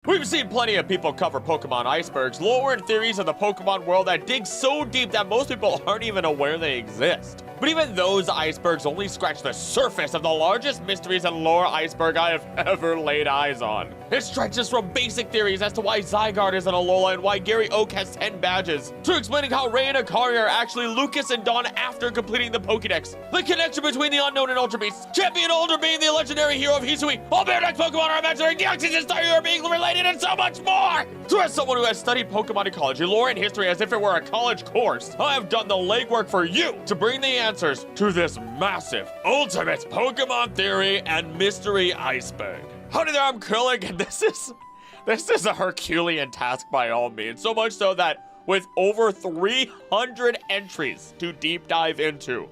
We've seen plenty of people cover Pokemon icebergs, lore and theories of the Pokemon world that dig so deep that most people aren't even aware they exist. But even those icebergs only scratch the surface of the largest mysteries and lore iceberg I have ever laid eyes on. It stretches from basic theories as to why Zygarde is an Alola and why Gary Oak has 10 badges, to explaining how Rei and Akari are actually Lucas and Dawn after completing the Pokedex, the connection between the Unown and Ultra Beasts, Champion Alder being the legendary hero of Hisui, all Pokedex Pokemon are imaginary, Deoxys and Staryu are being related, and so much more! So as someone who has studied Pokemon ecology, lore, and history as if it were a college course, I have done the legwork for you to bring the answers to this massive, ultimate Pokemon theory and mystery iceberg. Howdy there, I'm Curling, and this is a Herculean task by all means, so much so that with over 300 entries to deep dive into,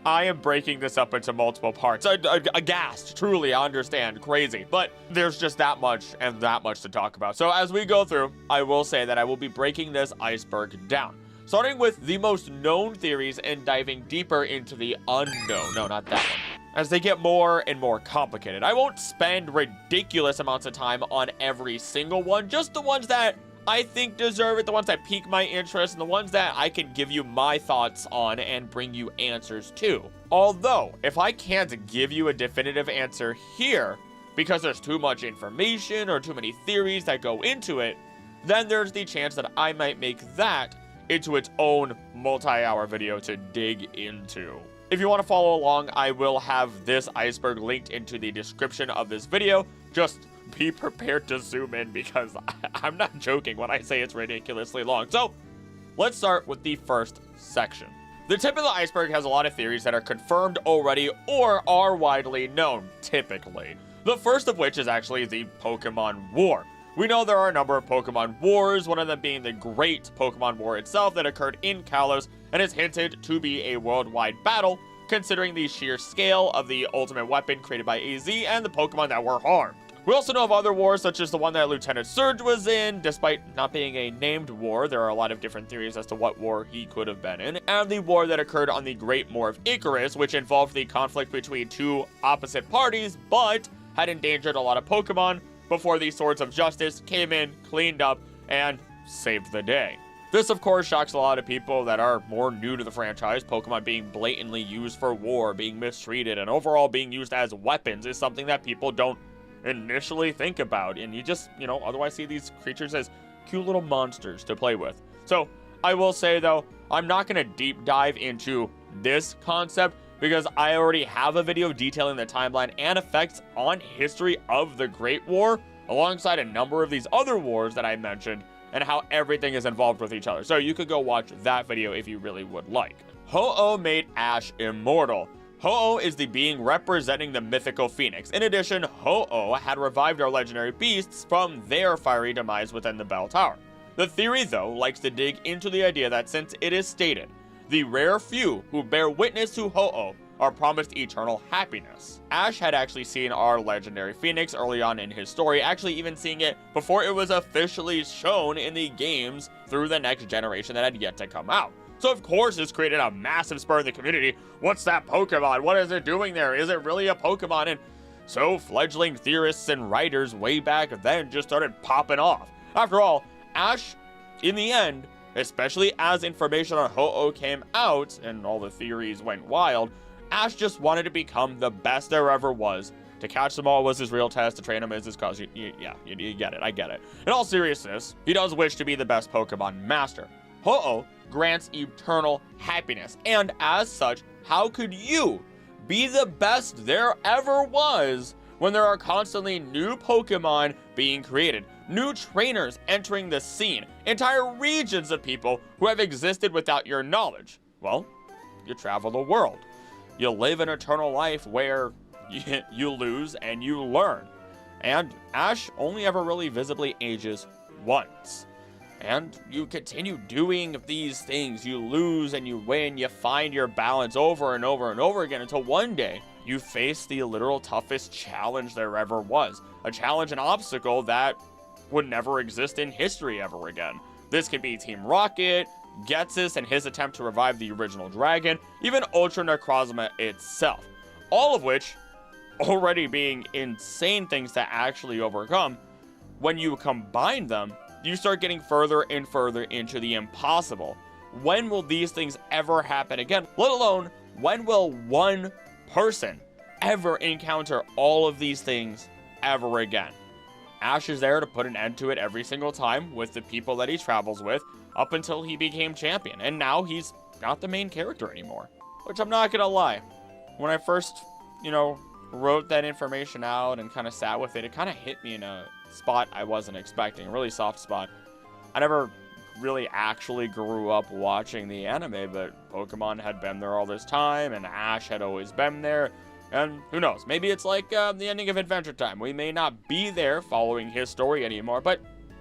I am breaking this up into multiple parts. Aghast, truly, I understand, crazy, but there's just that much and that much to talk about. So as we go through, I will say that I will be breaking this iceberg down, starting with the most known theories and diving deeper into the unknown. No, not that one. As they get more and more complicated. I won't spend ridiculous amounts of time on every single one, just the ones that I think deserve it, the ones that pique my interest, and the ones that I can give you my thoughts on and bring you answers to. Although, if I can't give you a definitive answer here, because there's too much information or too many theories that go into it, then there's the chance that I might make that into its own multi-hour video to dig into. If you want to follow along, I will have this iceberg linked into the description of this video. Just be prepared to zoom in because I'm not joking when I say it's ridiculously long. So let's start with the first section. The tip of the iceberg has a lot of theories that are confirmed already or are widely known, typically. The first of which is actually the Pokemon War. We know there are a number of Pokemon Wars, one of them being the Great Pokemon War itself that occurred in Kalos and is hinted to be a worldwide battle, considering the sheer scale of the ultimate weapon created by AZ and the Pokemon that were harmed. We also know of other wars, such as the one that Lieutenant Surge was in. Despite not being a named war, there are a lot of different theories as to what war he could have been in. And the war that occurred on the Great Moor of Icarus, which involved the conflict between two opposite parties, but had endangered a lot of Pokemon before the Swords of Justice came in, cleaned up, and saved the day. This, of course, shocks a lot of people that are more new to the franchise. Pokemon being blatantly used for war, being mistreated, and overall being used as weapons is something that people don't initially think about, and you just, otherwise see these creatures as cute little monsters to play with. So I will say though, I'm not going to deep dive into this concept because I already have a video detailing the timeline and effects on history of the Great War alongside a number of these other wars that I mentioned and how everything is involved with each other. So you could go watch that video if you really would like. Ho-Oh made Ash immortal. Ho-Oh is the being representing the mythical phoenix. In addition, Ho-Oh had revived our legendary beasts from their fiery demise within the Bell Tower. The theory, though, likes to dig into the idea that since it is stated, the rare few who bear witness to Ho-Oh are promised eternal happiness. Ash had actually seen our legendary phoenix early on in his story, actually even seeing it before it was officially shown in the games through the next generation that had yet to come out. So of course this created a massive spur in the community. What's that Pokemon? What is it doing there? Is it really a Pokemon? And so fledgling theorists and writers way back then just started popping off. After all, Ash, in the end, especially as information on Ho-Oh came out and all the theories went wild, Ash just wanted to become the best there ever was. To catch them all was his real test, to train them is his cause. You get it, I get it. In all seriousness, he does wish to be the best Pokemon master. Ho-Oh grants eternal happiness, and as such, how could you be the best there ever was when there are constantly new Pokemon being created, new trainers entering the scene, entire regions of people who have existed without your knowledge? Well, you travel the world. You live an eternal life where you lose and you learn. And Ash only ever really visibly ages once. And you continue doing these things. You lose and you win. You find your balance over and over and over again until one day you face the literal toughest challenge there ever was. A challenge, an obstacle that would never exist in history ever again. This could be Team Rocket, Ghetsis and his attempt to revive the original dragon, even Ultra Necrozma itself. All of which, already being insane things to actually overcome, when you combine them, you start getting further and further into the impossible. When will these things ever happen again? Let alone, when will one person ever encounter all of these things ever again? Ash is there to put an end to it every single time with the people that he travels with up until he became champion. And now he's not the main character anymore. Which I'm not gonna lie. When I first, wrote that information out and kind of sat with it, it kind of hit me in a spot I wasn't expecting. A really soft spot. I never really actually grew up watching the anime, but Pokemon had been there all this time, and Ash had always been there. And who knows, maybe it's like the ending of Adventure Time. We may not be there following his story anymore, but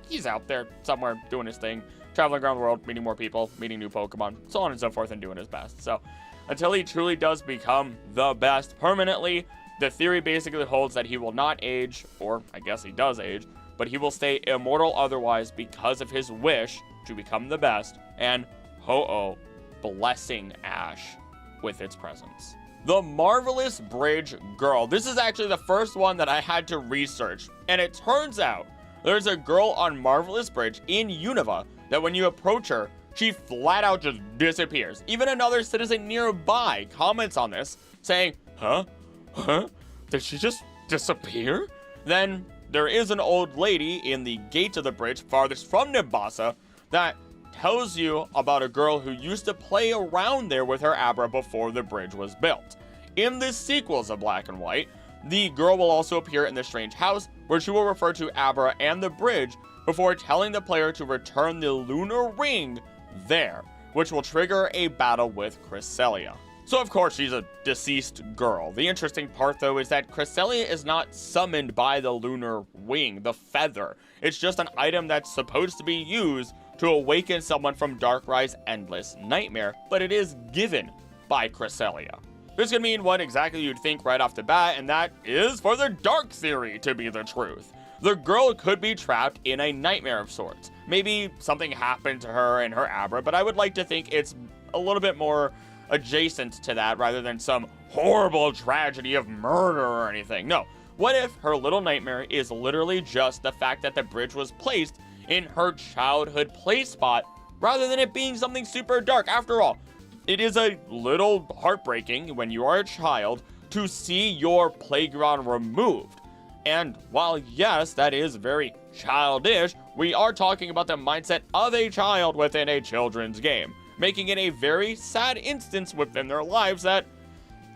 he's out there somewhere doing his thing, traveling around the world, meeting more people, meeting new Pokemon, so on and so forth, and doing his best. So until he truly does become the best permanently, the theory basically holds that he will not age, or I guess he does age, but he will stay immortal otherwise because of his wish to become the best, and Ho-Oh blessing Ash with its presence. The Marvelous Bridge Girl. This is actually the first one that I had to research, and it turns out there's a girl on Marvelous Bridge in Unova that when you approach her, she flat out just disappears. Even another citizen nearby comments on this, saying, Huh? Did she just disappear? Then there is an old lady in the gate of the bridge farthest from Nimbasa that tells you about a girl who used to play around there with her Abra before the bridge was built. In the sequels of Black and White, the girl will also appear in the strange house, where she will refer to Abra and the bridge before telling the player to return the lunar ring there, which will trigger a battle with Cresselia. So of course she's a deceased girl. The interesting part though is that Cresselia is not summoned by the lunar wing, the feather. It's just an item that's supposed to be used to awaken someone from Darkrai's endless nightmare, but it is given by Cresselia. This could mean what exactly you'd think right off the bat, and that is for the dark theory to be the truth. The girl could be trapped in a nightmare of sorts. Maybe something happened to her and her Abra, but I would like to think it's a little bit more adjacent to that rather than some horrible tragedy of murder or anything. No, what if her little nightmare is literally just the fact that the bridge was placed in her childhood play spot rather than it being something super dark? After all, it is a little heartbreaking when you are a child to see your playground removed. And while yes, that is very childish, we are talking about the mindset of a child within a children's game, making it a very sad instance within their lives that,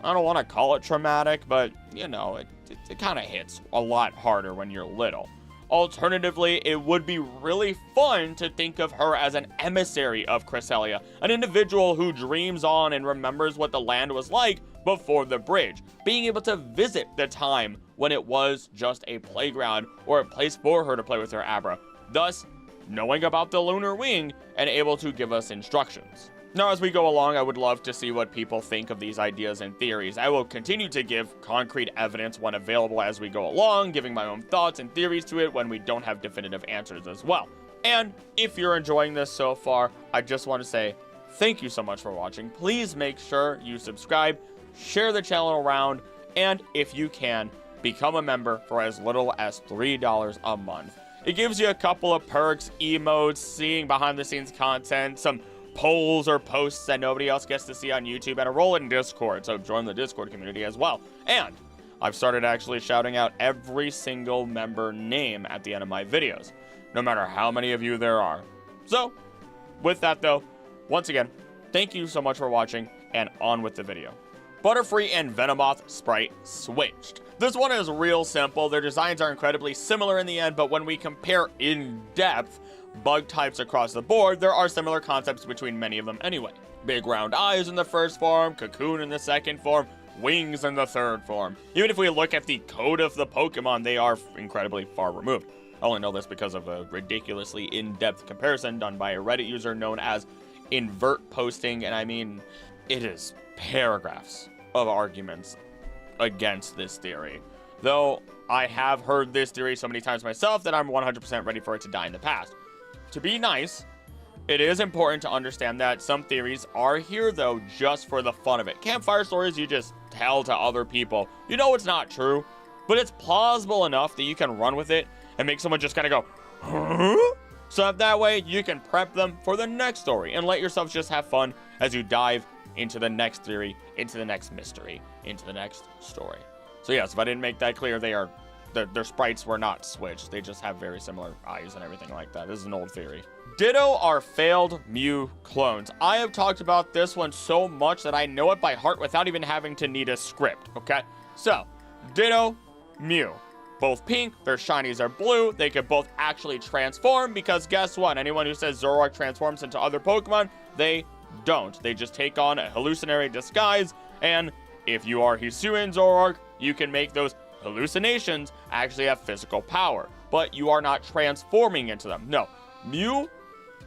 I don't want to call it traumatic, but, it kind of hits a lot harder when you're little. Alternatively, it would be really fun to think of her as an emissary of Cresselia, an individual who dreams on and remembers what the land was like before the bridge, being able to visit the time when it was just a playground or a place for her to play with her Abra, thus knowing about the lunar wing and able to give us instructions. Now, as we go along, I would love to see what people think of these ideas and theories. I will continue to give concrete evidence when available as we go along, giving my own thoughts and theories to it when we don't have definitive answers as well. And if you're enjoying this so far, I just want to say thank you so much for watching. Please make sure you subscribe, share the channel around, and if you can, become a member for as little as $3 a month. It gives you a couple of perks, emotes, seeing behind the scenes content, some polls or posts that nobody else gets to see on YouTube, and a role in Discord, so join the Discord community as well. And I've started actually shouting out every single member name at the end of my videos, no matter how many of you there are. So, with that though, once again, thank you so much for watching, and on with the video. Butterfree and Venomoth sprite switched. This one is real simple. Their designs are incredibly similar in the end, but when we compare in depth bug types across the board, there are similar concepts between many of them anyway. Big round eyes in the first form, cocoon in the second form, wings in the third form. Even if we look at the code of the Pokemon, they are incredibly far removed. I only know this because of a ridiculously in-depth comparison done by a Reddit user known as Invert Posting, and I mean, it is paragraphs of arguments against this theory. Though I have heard this theory so many times myself that I'm 100% ready for it to die in the past. To be nice, it is important to understand that some theories are here though just for the fun of it. Campfire stories you just tell to other people. You know it's not true, but it's plausible enough that you can run with it and make someone just kind of go, huh? So that way you can prep them for the next story and let yourself just have fun as you dive into the next theory, into the next mystery, into the next story. So yes, if I didn't make that clear, their sprites were not switched. They just have very similar eyes and everything like that. This is an old theory. Ditto are failed Mew clones. I have talked about this one so much that I know it by heart without even having to need a script, okay? So, Ditto, Mew. Both pink, their shinies are blue. They could both actually transform because guess what? Anyone who says Zoroark transforms into other Pokemon, they don't. They just take on a hallucinatory disguise, and if you are Hisui and Zoroark, you can make those hallucinations actually have physical power, but you are not transforming into them. No, Mew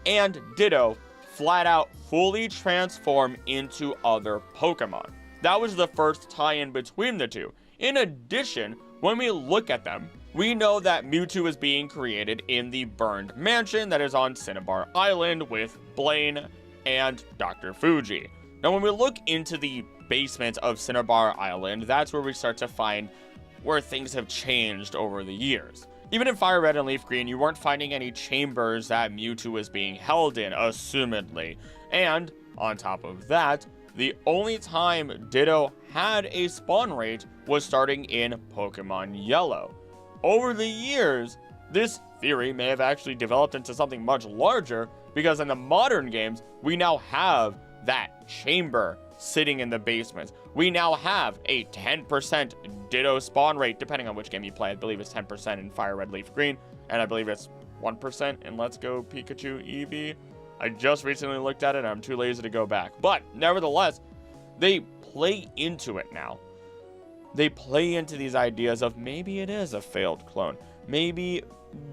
and Ditto flat out fully transform into other Pokemon. That was the first tie-in between the two. In addition, when we look at them, we know that Mewtwo is being created in the burned mansion that is on Cinnabar Island with Blaine and Dr. Fuji. Now, when we look into the basement of Cinnabar Island, that's where we start to find where things have changed over the years. Even in Fire Red and Leaf Green, you weren't finding any chambers that Mewtwo was being held in, assumedly. And, on top of that, the only time Ditto had a spawn rate was starting in Pokemon Yellow. Over the years, this theory may have actually developed into something much larger, because in the modern games, we now have that chamber sitting in the basement. We now have a 10% Ditto spawn rate, depending on which game you play. I believe it's 10% in Fire Red Leaf Green, and I believe it's 1% in Let's Go Pikachu Eevee. I just recently looked at it, and I'm too lazy to go back. But, nevertheless, they play into it now. They play into these ideas of maybe it is a failed clone. Maybe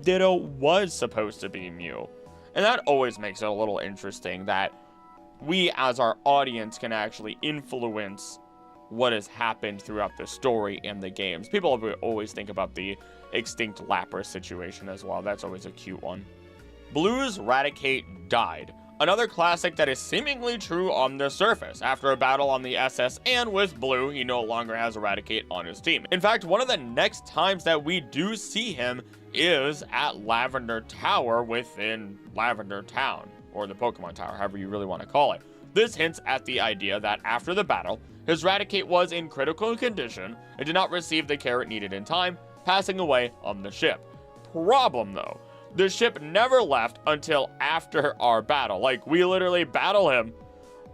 Ditto was supposed to be Mew. And that always makes it a little interesting that we as our audience can actually influence what has happened throughout the story and the games. People always think about the extinct Lapras situation as well. That's always a cute one. Blue's Raticate died. Another classic that is seemingly true on the surface. After a battle on the SS and with Blue, he no longer has Raticate on his team. In fact, one of the next times that we do see him is at Lavender Tower within Lavender Town, or the Pokemon Tower, however you really want to call it. This hints at the idea that after the battle, his Raticate was in critical condition and did not receive the care it needed in time, passing away on the ship. Problem though, the ship never left until after our battle. Like, we literally battle him,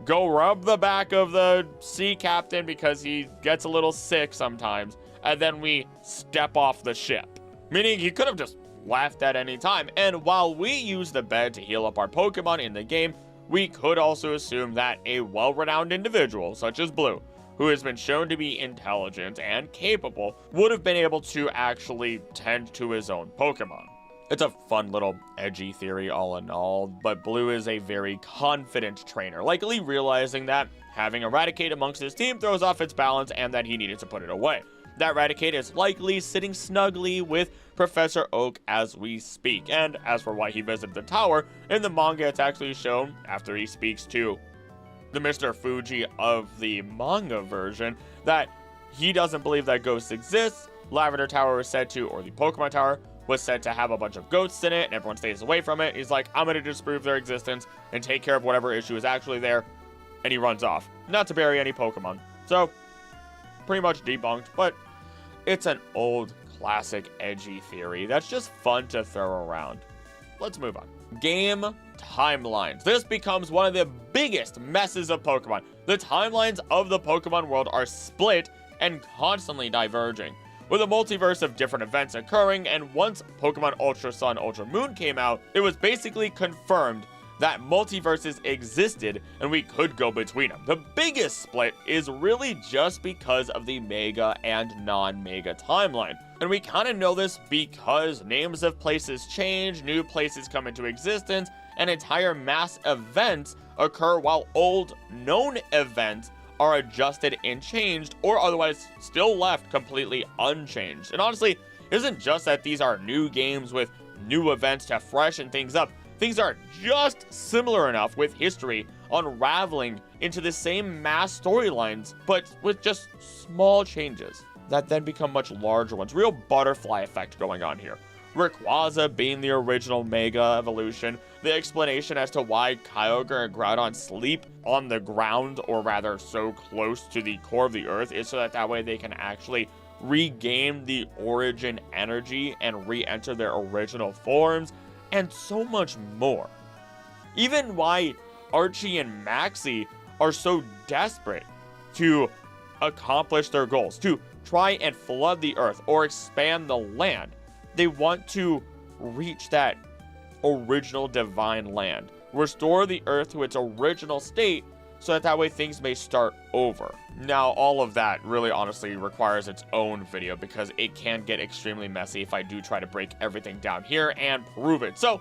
go rub the back of the sea captain because he gets a little sick sometimes, and then we step off the ship. Meaning he could have just left at any time. And while we use the bed to heal up our Pokemon in the game, we could also assume that a well-renowned individual, such as Blue, who has been shown to be intelligent and capable, would have been able to actually tend to his own Pokemon. It's a fun little edgy theory all in all, but Blue is a very confident trainer, likely realizing that having Raticate amongst his team throws off its balance and that he needed to put it away. That Raticate is likely sitting snugly with Professor Oak as we speak, and as for why he visited the tower, in the manga it's actually shown after he speaks to the Mr. Fuji of the manga version that he doesn't believe that ghosts exist. Lavender Tower was said to, or the Pokemon Tower, was said to have a bunch of ghosts in it, and everyone stays away from it. He's like, I'm going to disprove their existence and take care of whatever issue is actually there, and he runs off. Not to bury any Pokemon. So, pretty much debunked, but it's an old, classic, edgy theory that's just fun to throw around. Let's move on. Game timelines. This becomes one of the biggest messes of Pokemon. The timelines of the Pokemon world are split and constantly diverging, with a multiverse of different events occurring, and once Pokemon Ultra Sun, Ultra Moon came out, it was basically confirmed that multiverses existed and we could go between them. The biggest split is really just because of the Mega and non-Mega timeline. And we kind of know this because names of places change, new places come into existence, and entire mass events occur while old known events are adjusted and changed, or otherwise still left completely unchanged. And honestly, it isn't just that these are new games with new events to freshen things up. Things are just similar enough with history unraveling into the same mass storylines, but with just small changes that then become much larger ones. Real butterfly effect going on here. Rayquaza being the original Mega evolution, the explanation as to why Kyogre and Groudon sleep on the ground, or rather so close to the core of the earth, is so that way they can actually regain the origin energy and re-enter their original forms, and so much more. Even why Archie and Maxie are so desperate to accomplish their goals, to try and flood the earth or expand the land. They want to reach that original divine land, restore the earth to its original state, so that way things may start over. Now, all of that really honestly requires its own video, because it can get extremely messy if I do try to break everything down here and prove it. So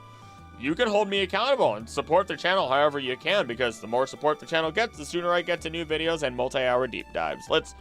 you can hold me accountable and support the channel however you can, because the more support the channel gets, the sooner I get to new videos and multi-hour deep dives. Let's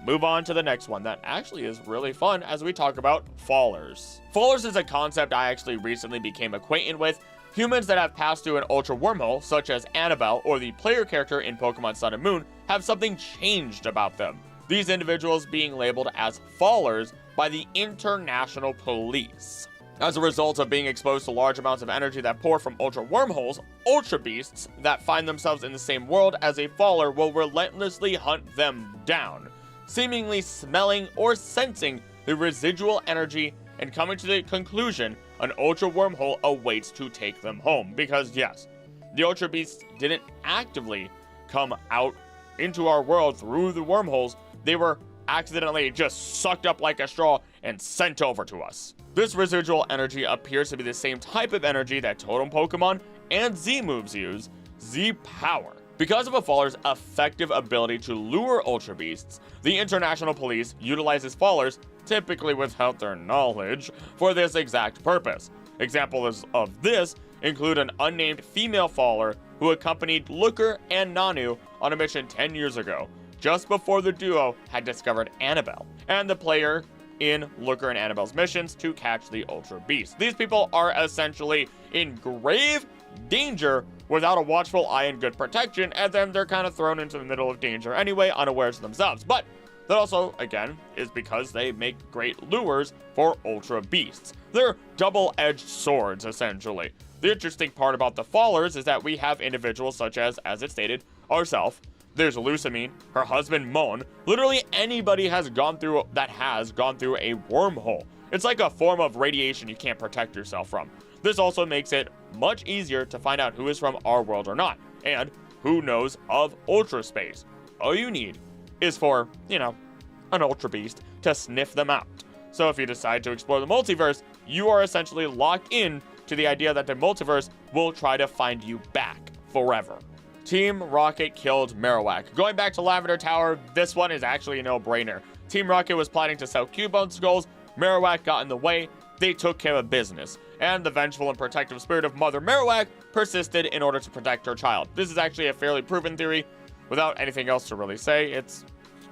move on to the next one that actually is really fun as we talk about fallers. Fallers is a concept I actually recently became acquainted with. Humans that have passed through an ultra wormhole, such as Annabelle or the player character in Pokemon Sun and Moon, have something changed about them. These individuals being labeled as fallers by the international police. As a result of being exposed to large amounts of energy that pour from ultra wormholes, Ultra Beasts that find themselves in the same world as a faller will relentlessly hunt them down, seemingly smelling or sensing the residual energy and coming to the conclusion an ultra wormhole awaits to take them home. Because yes, the Ultra Beasts didn't actively come out into our world through the wormholes, they were accidentally just sucked up like a straw and sent over to us. This residual energy appears to be the same type of energy that Totem Pokemon and Z moves use, Z Power. Because of a faller's effective ability to lure Ultra Beasts, the international police utilizes fallers, typically without their knowledge, for this exact purpose. Examples of this include an unnamed female faller who accompanied Looker and Nanu on a mission 10 years ago, just before the duo had discovered Annabelle, and the player in Looker and Annabelle's missions to catch the Ultra Beast. These people are essentially in grave danger without a watchful eye and good protection, and then they're kind of thrown into the middle of danger anyway, unawares of themselves. But that also, again, is because they make great lures for Ultra Beasts. They're double-edged swords, essentially. The interesting part about the fallers is that we have individuals such as it stated, ourselves. There's Lusamine, her husband Mon. Literally anybody that has gone through a wormhole. It's like a form of radiation you can't protect yourself from. This also makes it much easier to find out who is from our world or not, and who knows of Ultra Space. All you need is for, an Ultra Beast to sniff them out. So if you decide to explore the multiverse, you are essentially locked in to the idea that the multiverse will try to find you back forever. Team Rocket killed Marowak. Going back to Lavender Tower, this one is actually a no-brainer. Team Rocket was planning to sell Cubone skulls, Marowak got in the way, they took care of business, and the vengeful and protective spirit of Mother Marowak persisted in order to protect her child. This is actually a fairly proven theory. Without anything else to really say, it's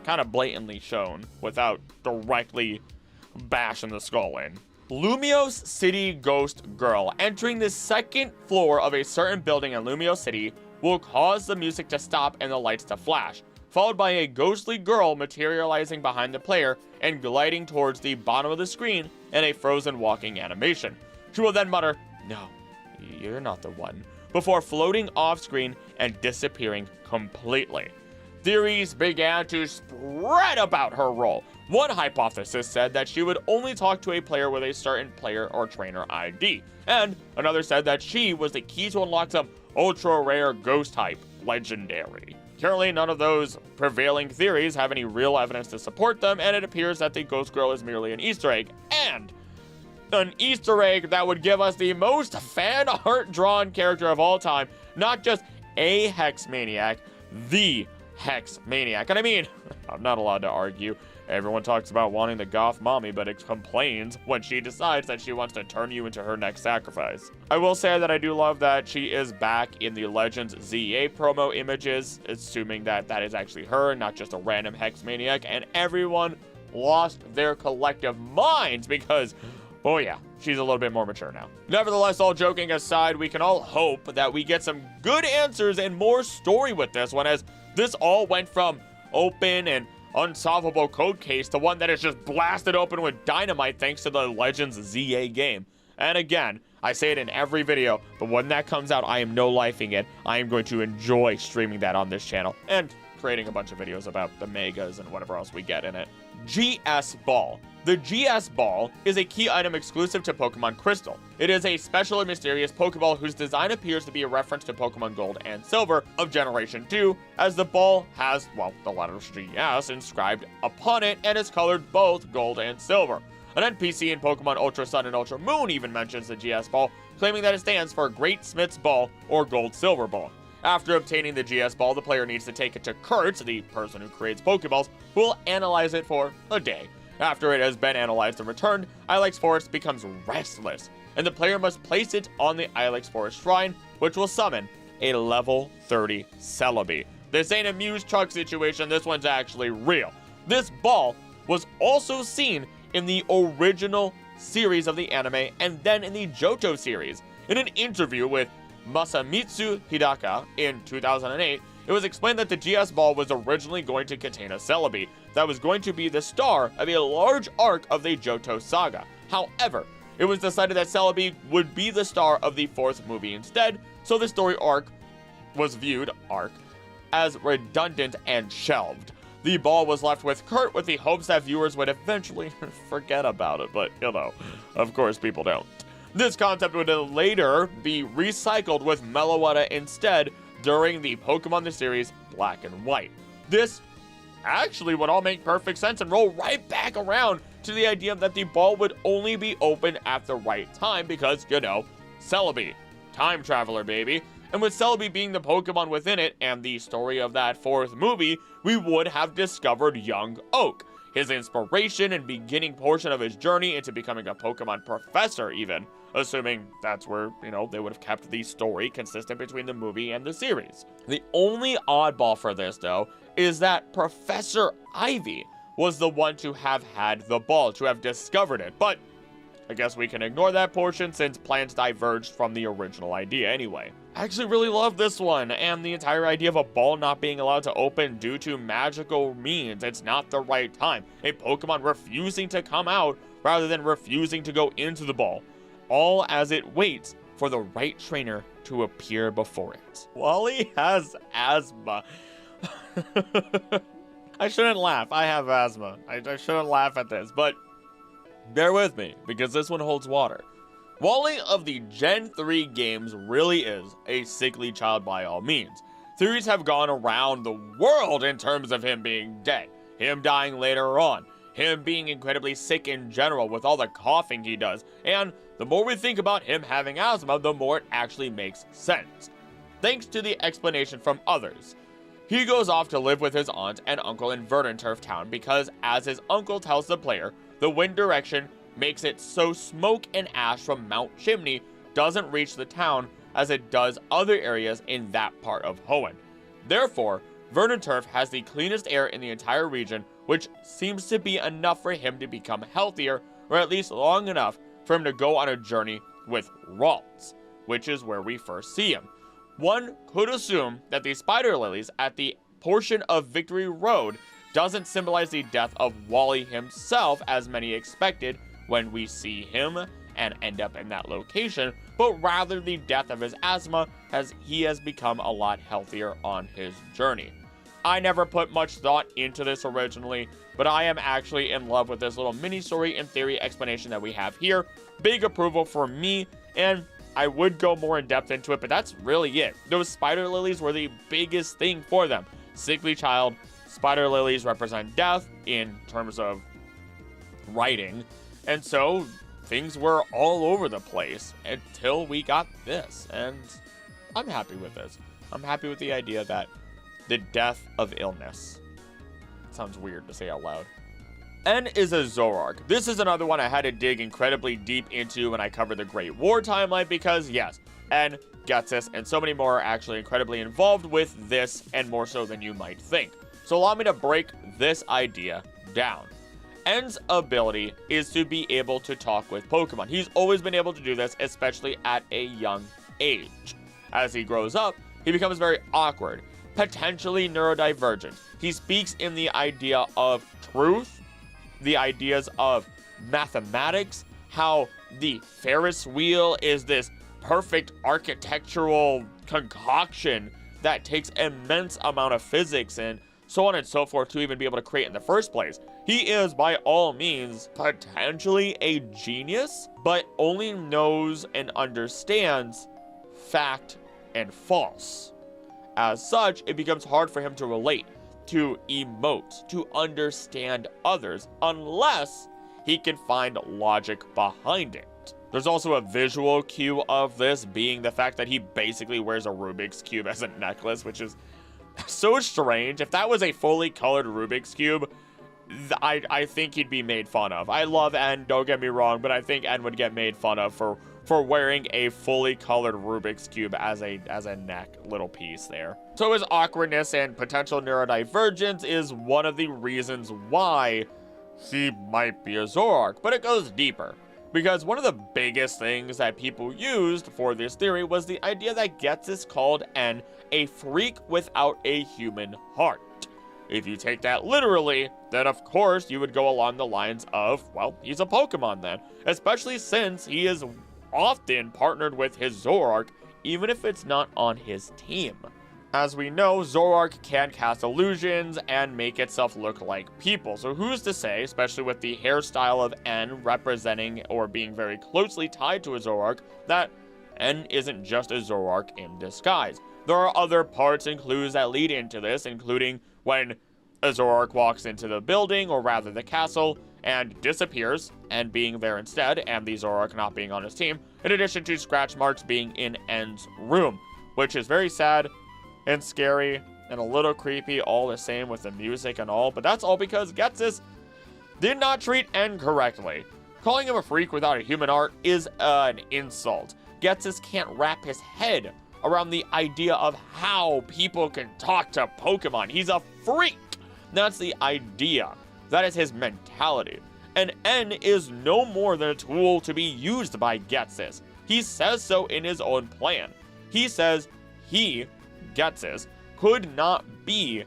kind of blatantly shown without directly bashing the skull in. Lumiose City Ghost Girl. Entering the second floor of a certain building in Lumiose City will cause the music to stop and the lights to flash, followed by a ghostly girl materializing behind the player and gliding towards the bottom of the screen in a frozen walking animation. She will then mutter, "No, you're not the one," before floating off screen and disappearing completely. Theories began to spread about her role. One hypothesis said that she would only talk to a player with a certain player or trainer ID, and another said that she was the key to unlock some ultra rare ghost type legendary. Currently, none of those prevailing theories have any real evidence to support them, and it appears that the Ghost Girl is merely an Easter egg, and an Easter egg that would give us the most fan art drawn character of all time, not just a Hex Maniac, the Hex Maniac. And I mean, I'm not allowed to argue. Everyone talks about wanting the goth mommy, but it complains when she decides that she wants to turn you into her next sacrifice. I will say that I do love that she is back in the Legends ZA promo images, assuming that that is actually her, not just a random Hex Maniac, and everyone lost their collective minds because, oh yeah, she's a little bit more mature now. Nevertheless, all joking aside, we can all hope that we get some good answers and more story with this one, as this all went from open and unsolvable code case to one that is just blasted open with dynamite thanks to the Legends ZA game. And again, I say it in every video, but when that comes out, I am no-lifing it. I am going to enjoy streaming that on this channel and creating a bunch of videos about the megas and whatever else we get in it. GS Ball. The GS Ball is a key item exclusive to Pokemon Crystal. It is a special and mysterious Pokeball whose design appears to be a reference to Pokemon Gold and Silver of Generation 2, as the ball has, well, the letters GS inscribed upon it and is colored both gold and silver. An NPC in Pokemon Ultra Sun and Ultra Moon even mentions the GS Ball, claiming that it stands for Great Smith's Ball or Gold Silver Ball. After obtaining the GS Ball, the player needs to take it to Kurt, the person who creates Pokeballs, who will analyze it for a day. After it has been analyzed and returned, Ilex Forest becomes restless, and the player must place it on the Ilex Forest Shrine, which will summon a level 30 Celebi. This ain't a Muse Truck situation, this one's actually real. This ball was also seen in the original series of the anime and then in the Johto series. In an interview with Masamitsu Hidaka in 2008, it was explained that the GS Ball was originally going to contain a Celebi that was going to be the star of a large arc of the Johto saga. However, it was decided that Celebi would be the star of the 4th movie instead, so the story arc was viewed as redundant and shelved. The ball was left with Kurt with the hopes that viewers would eventually forget about it, but, you know, of course people don't. This concept would later be recycled with Meloetta instead during the Pokemon the series Black and White. This actually would all make perfect sense and roll right back around to the idea that the ball would only be open at the right time because, you know, Celebi, time traveler baby. And with Celebi being the Pokemon within it and the story of that 4th movie, we would have discovered young Oak, his inspiration and beginning portion of his journey into becoming a Pokemon professor even, assuming that's where, you know, they would have kept the story consistent between the movie and the series. The only oddball for this, though, is that Professor Ivy was the one to have had the ball, to have discovered it, but I guess we can ignore that portion since plans diverged from the original idea anyway. I actually really love this one, and the entire idea of a ball not being allowed to open due to magical means. It's not the right time. A Pokemon refusing to come out rather than refusing to go into the ball, all as it waits for the right trainer to appear before it. Wally has asthma. I shouldn't laugh. I have asthma. I shouldn't laugh at this, but bear with me, because this one holds water. Wally of the Gen 3 games really is a sickly child by all means. Theories have gone around the world in terms of him being dead, him dying later on, him being incredibly sick in general with all the coughing he does, and the more we think about him having asthma, the more it actually makes sense, thanks to the explanation from others. He goes off to live with his aunt and uncle in Verdanturf Town because, as his uncle tells the player, the wind direction makes it so smoke and ash from Mount Chimney doesn't reach the town as it does other areas in that part of Hoenn. Therefore, Verdanturf has the cleanest air in the entire region, which seems to be enough for him to become healthier, or at least long enough for him to go on a journey with Ralts, which is where we first see him. One could assume that the spider lilies at the portion of Victory Road doesn't symbolize the death of Wally himself as many expected when we see him and end up in that location, but rather the death of his asthma as he has become a lot healthier on his journey. I never put much thought into this originally, but I am actually in love with this little mini story and theory explanation that we have here. Big approval for me, and I would go more in depth into it, but that's really it. Those spider lilies were the biggest thing for them. Sickly child, spider lilies represent death in terms of writing, and so things were all over the place until we got this, and I'm happy with this. I'm happy with the idea that the death of illness. Sounds weird to say out loud. N is a Zoroark. This is another one I had to dig incredibly deep into when I covered the Great War timeline because, yes, N, Ghetsis, and so many more are actually incredibly involved with this, and more so than you might think. So allow me to break this idea down. N's ability is to be able to talk with Pokemon. He's always been able to do this, especially at a young age. As he grows up, he becomes very awkward. potentially neurodivergent. He speaks in the idea of truth, the ideas of mathematics, how the Ferris wheel is this perfect architectural concoction that takes immense amount of physics and so on and so forth to even be able to create in the first place. He is, by all means, potentially a genius, but only knows and understands fact and false. As such, it becomes hard for him to relate, to emote, to understand others, unless he can find logic behind it. There's also a visual cue of this being the fact that he basically wears a Rubik's Cube as a necklace, which is so strange. If that was a fully colored Rubik's Cube, I think he'd be made fun of. I love N, don't get me wrong, but I think N would get made fun of for wearing a fully colored Rubik's Cube as a neck little piece there. So his awkwardness and potential neurodivergence is one of the reasons why he might be a Zoroark, but it goes deeper. Because one of the biggest things that people used for this theory was the idea that Ghetsis called N a freak without a human heart. If you take that literally, then of course you would go along the lines of, well, he's a Pokemon then. Especially since he is often partnered with his Zoroark, even if it's not on his team. As we know, Zoroark can cast illusions and make itself look like people, so who's to say, especially with the hairstyle of N representing or being very closely tied to a Zoroark, that N isn't just a Zoroark in disguise. There are other parts and clues that lead into this, including when a Zoroark walks into the building, or rather the castle, and disappears, and being there instead, and the Zoroark not being on his team, in addition to scratch marks being in N's room, which is very sad and scary and a little creepy all the same with the music and all, but that's all because Ghetsis did not treat N correctly. Calling him a freak without a human heart is an insult. Ghetsis can't wrap his head around the idea of how people can talk to Pokemon. He's a freak. That's the idea. That is his mentality. And N is no more than a tool to be used by Ghetsis. He says so in his own plan. He says he, Ghetsis, could not be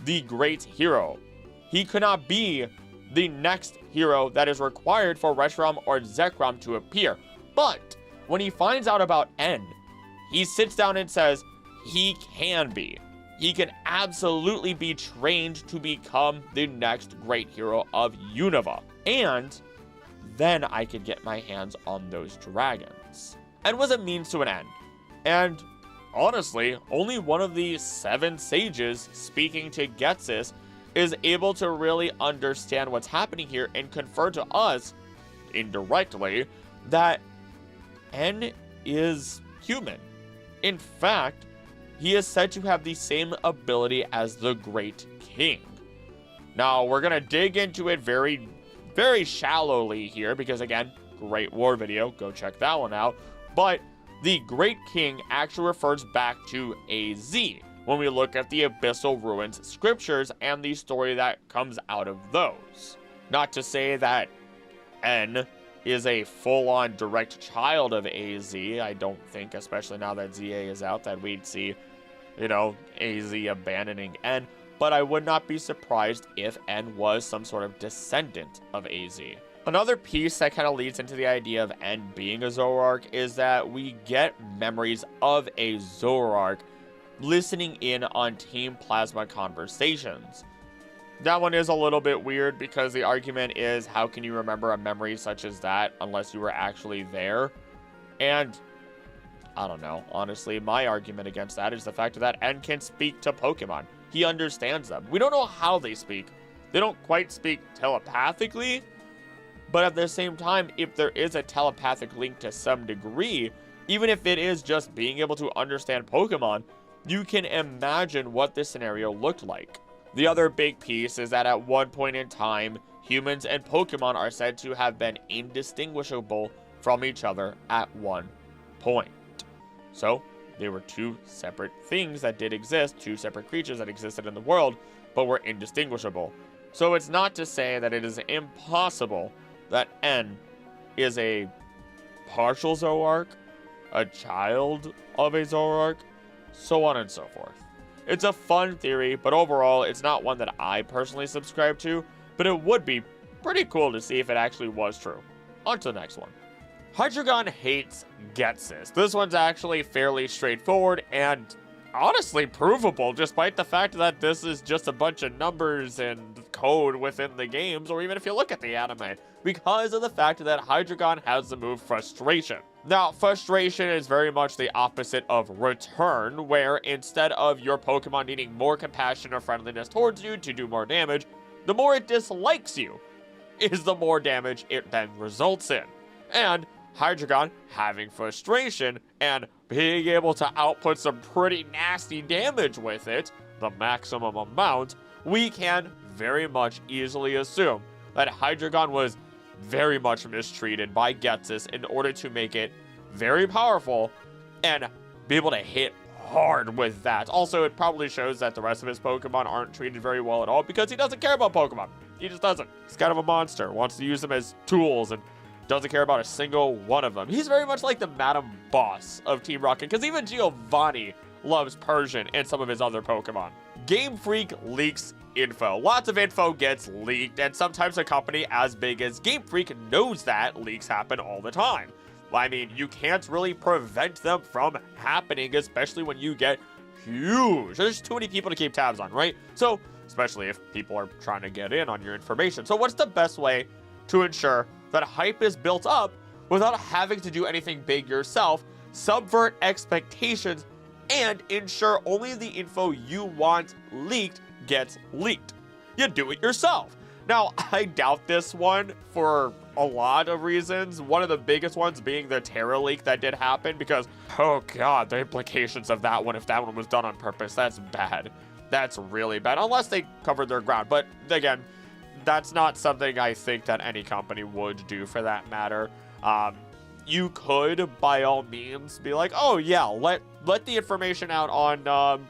the great hero. He could not be the next hero that is required for Reshiram or Zekrom to appear. But when he finds out about N, he sits down and says he can be. He can absolutely be trained to become the next great hero of Unova. And then I could get my hands on those dragons. N was a means to an end. And honestly, only one of the 7 sages speaking to Ghetsis is able to really understand what's happening here and confer to us, indirectly, that N is human. In fact, he is said to have the same ability as the Great King. Now, we're going to dig into it very, very shallowly here because, again, great war video. Go check that one out. But the Great King actually refers back to AZ when we look at the Abyssal Ruins scriptures and the story that comes out of those. Not to say that N is a full-on direct child of AZ. I don't think, especially now that ZA is out, that we'd see, AZ abandoning N. But I would not be surprised if N was some sort of descendant of AZ. Another piece that kind of leads into the idea of N being a Zoroark is that we get memories of a Zoroark listening in on Team Plasma conversations. That one is a little bit weird because the argument is, how can you remember a memory such as that unless you were actually there? And I don't know. Honestly, my argument against that is the fact that N can speak to Pokemon. He understands them. We don't know how they speak. They don't quite speak telepathically, but at the same time, if there is a telepathic link to some degree, even if it is just being able to understand Pokemon, you can imagine what this scenario looked like. The other big piece is that at one point in time, humans and Pokemon are said to have been indistinguishable from each other at one point. So, they were 2 separate things that did exist, 2 separate creatures that existed in the world, but were indistinguishable. So it's not to say that it is impossible that N is a partial Zoroark, a child of a Zoroark, so on and so forth. It's a fun theory, but overall, it's not one that I personally subscribe to, but it would be pretty cool to see if it actually was true. On to the next one. Hydreigon hates Deoxys. This one's actually fairly straightforward and honestly provable, despite the fact that this is just a bunch of numbers and code within the games, or even if you look at the anime, because of the fact that Hydreigon has the move Frustration. Now, Frustration is very much the opposite of Return, where instead of your Pokemon needing more compassion or friendliness towards you to do more damage, the more it dislikes you is the more damage it then results in. And Hydreigon having Frustration and being able to output some pretty nasty damage with it, the maximum amount, we can very much easily assume that Hydreigon was very much mistreated by Deoxys in order to make it very powerful and be able to hit hard with that. Also, it probably shows that the rest of his Pokemon aren't treated very well at all because he doesn't care about Pokemon. He just doesn't. He's kind of a monster, wants to use them as tools and doesn't care about a single one of them. He's very much like the Madam Boss of Team Rocket, because even Giovanni loves Persian and some of his other Pokemon. Game Freak leaks info. Lots of info gets leaked, and sometimes a company as big as Game Freak knows that leaks happen all the time. I mean, you can't really prevent them from happening, especially when you get huge. There's too many people to keep tabs on, right? So, especially if people are trying to get in on your information. So what's the best way to ensure that hype is built up without having to do anything big yourself, subvert expectations, and ensure only the info you want leaked gets leaked? You do it yourself. Now, I doubt this one for a lot of reasons. One of the biggest ones being the Terra leak that did happen, because, oh god, the implications of that one, if that one was done on purpose, that's bad. That's really bad, unless they covered their ground. But again, that's not something I think that any company would do for that matter. You could, by all means, be like, oh yeah, let the information out on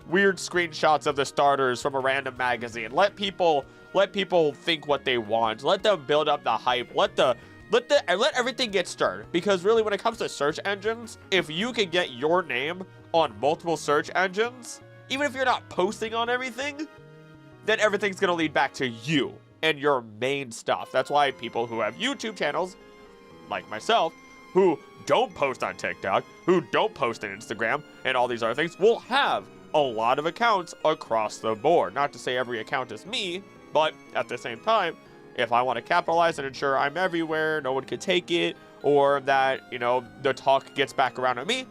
weird screenshots of the starters from a random magazine. Let people think what they want. Let them build up the hype. Let everything get stirred. Because really, when it comes to search engines, if you can get your name on multiple search engines, even if you're not posting on everything, then everything's gonna lead back to you and your main stuff. That's why people who have YouTube channels, like myself, who don't post on TikTok, who don't post on Instagram, and all these other things, will have a lot of accounts across the board. Not to say every account is me, but at the same time, if I want to capitalize and ensure I'm everywhere, no one can take it, or that, you know, the talk gets back around to me,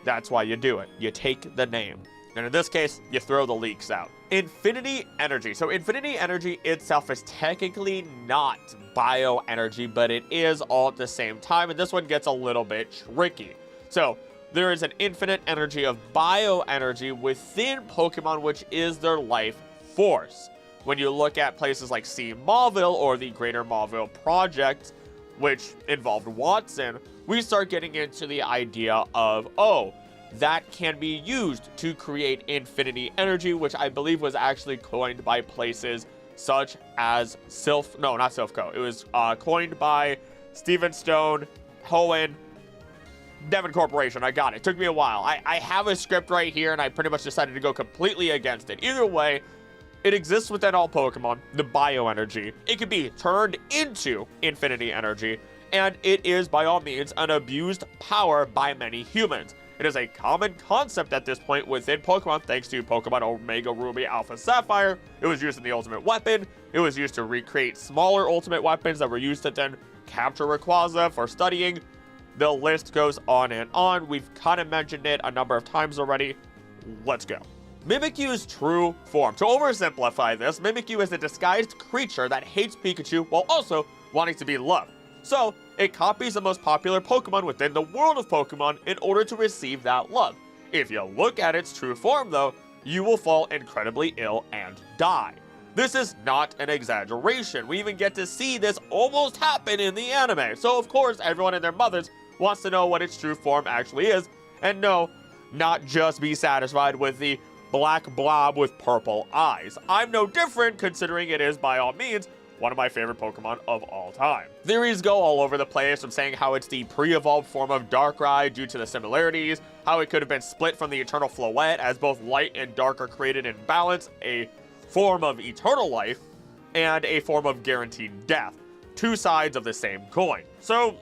that's why you do it. You take the name. And in this case, you throw the leaks out. Infinity Energy. So Infinity Energy itself is technically not bioenergy, but it is all at the same time, and this one gets a little bit tricky. So there is an infinite energy of bioenergy within Pokemon, which is their life force. When you look at places like C. Mauville or the Greater Mauville Project, which involved Watson, we start getting into the idea of, oh, that can be used to create infinity energy, which I believe was actually coined by places such as not Silphco. It was coined by Steven Stone, Hoenn, Devon Corporation. I got it. It took me a while. I have a script right here, and I pretty much decided to go completely against it. Either way, it exists within all Pokemon, the bioenergy. It can be turned into infinity energy, and it is, by all means, an abused power by many humans. It is a common concept at this point within Pokemon, thanks to Pokemon Omega Ruby Alpha Sapphire. It was used in the Ultimate Weapon. It was used to recreate smaller Ultimate Weapons that were used to then capture Rayquaza for studying. The list goes on and on. We've kind of mentioned it a number of times already. Let's go. Mimikyu's true form. To oversimplify this, Mimikyu is a disguised creature that hates Pikachu while also wanting to be loved. So, it copies the most popular Pokemon within the world of Pokemon in order to receive that love. If you look at its true form though, you will fall incredibly ill and die. This is not an exaggeration. We even get to see this almost happen in the anime. So of course, everyone and their mothers wants to know what its true form actually is, and no, not just be satisfied with the black blob with purple eyes. I'm no different, considering it is, by all means, one of my favorite Pokemon of all time. Theories go all over the place, from saying how it's the pre-evolved form of Darkrai due to the similarities, how it could have been split from the Eternal Floette as both light and dark are created in balance, a form of eternal life, and a form of guaranteed death. Two sides of the same coin. So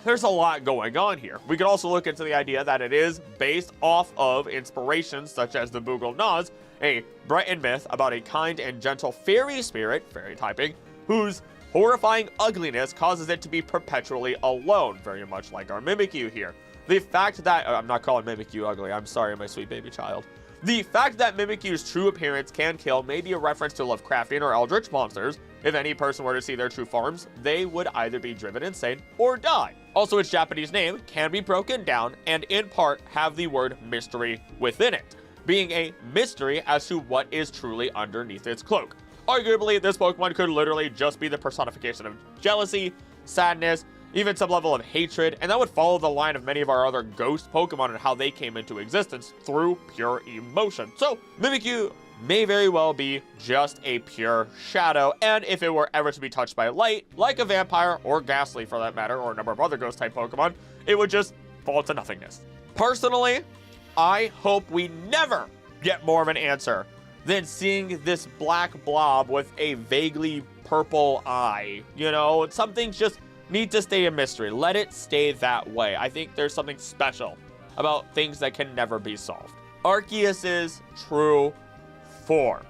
there's a lot going on here. We could also look into the idea that it is based off of inspirations such as the Boogle Naz, a Breton myth about a kind and gentle fairy spirit, fairy typing, whose horrifying ugliness causes it to be perpetually alone, very much like our Mimikyu here. The fact that, I'm not calling Mimikyu ugly, I'm sorry, my sweet baby child. The fact that Mimikyu's true appearance can kill may be a reference to Lovecraftian or Eldritch monsters. If any person were to see their true forms, they would either be driven insane or die. Also, its Japanese name can be broken down and in part have the word mystery within it, being a mystery as to what is truly underneath its cloak. Arguably, this Pokemon could literally just be the personification of jealousy, sadness, even some level of hatred, and that would follow the line of many of our other ghost Pokemon and how they came into existence through pure emotion. So, Mimikyu may very well be just a pure shadow, and if it were ever to be touched by light, like a vampire, or Ghastly for that matter, or a number of other ghost-type Pokemon, it would just fall to nothingness. Personally, I hope we never get more of an answer than seeing this black blob with a vaguely purple eye. You know, some things just need to stay a mystery. Let it stay that way. I think there's something special about things that can never be solved. Arceus's true form.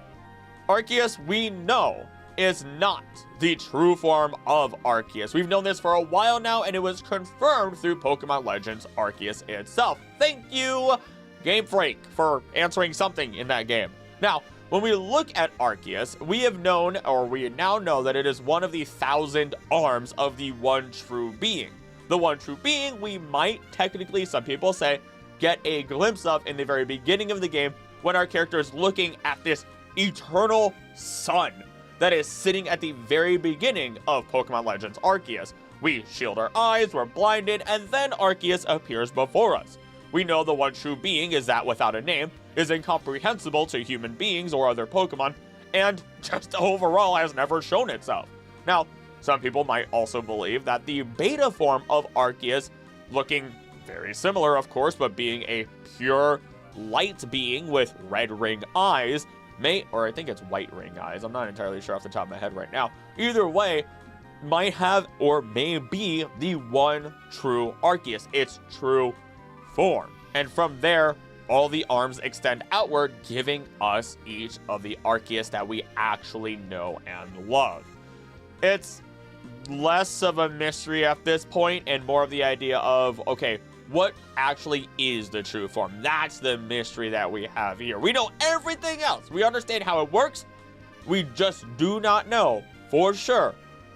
Arceus, we know, is not the true form of Arceus. We've known this for a while now, and it was confirmed through Pokemon Legends Arceus itself. Thank you, Game Freak, for answering something in that game. Now, when we look at Arceus, we have known, or we now know, that it is one of the 1,000 arms of the one true being. The one true being we might technically, some people say, get a glimpse of in the very beginning of the game when our character is looking at this eternal sun that is sitting at the very beginning of Pokemon Legends Arceus. We shield our eyes, we're blinded, and then Arceus appears before us. We know the one true being is that without a name, is incomprehensible to human beings or other Pokemon, and just overall has never shown itself. Now, some people might also believe that the beta form of Arceus, looking very similar of course, but being a pure light being with red ring eyes, may, or I think it's white ring eyes, I'm not entirely sure off the top of my head right now, either way, might have or may be the one true Arceus, its true form. And from there, all the arms extend outward, giving us each of the Arceus that we actually know and love. It's less of a mystery at this point and more of the idea of, okay, what actually is the true form? That's the mystery that we have here. We know everything else. We understand how it works. We just do not know for sure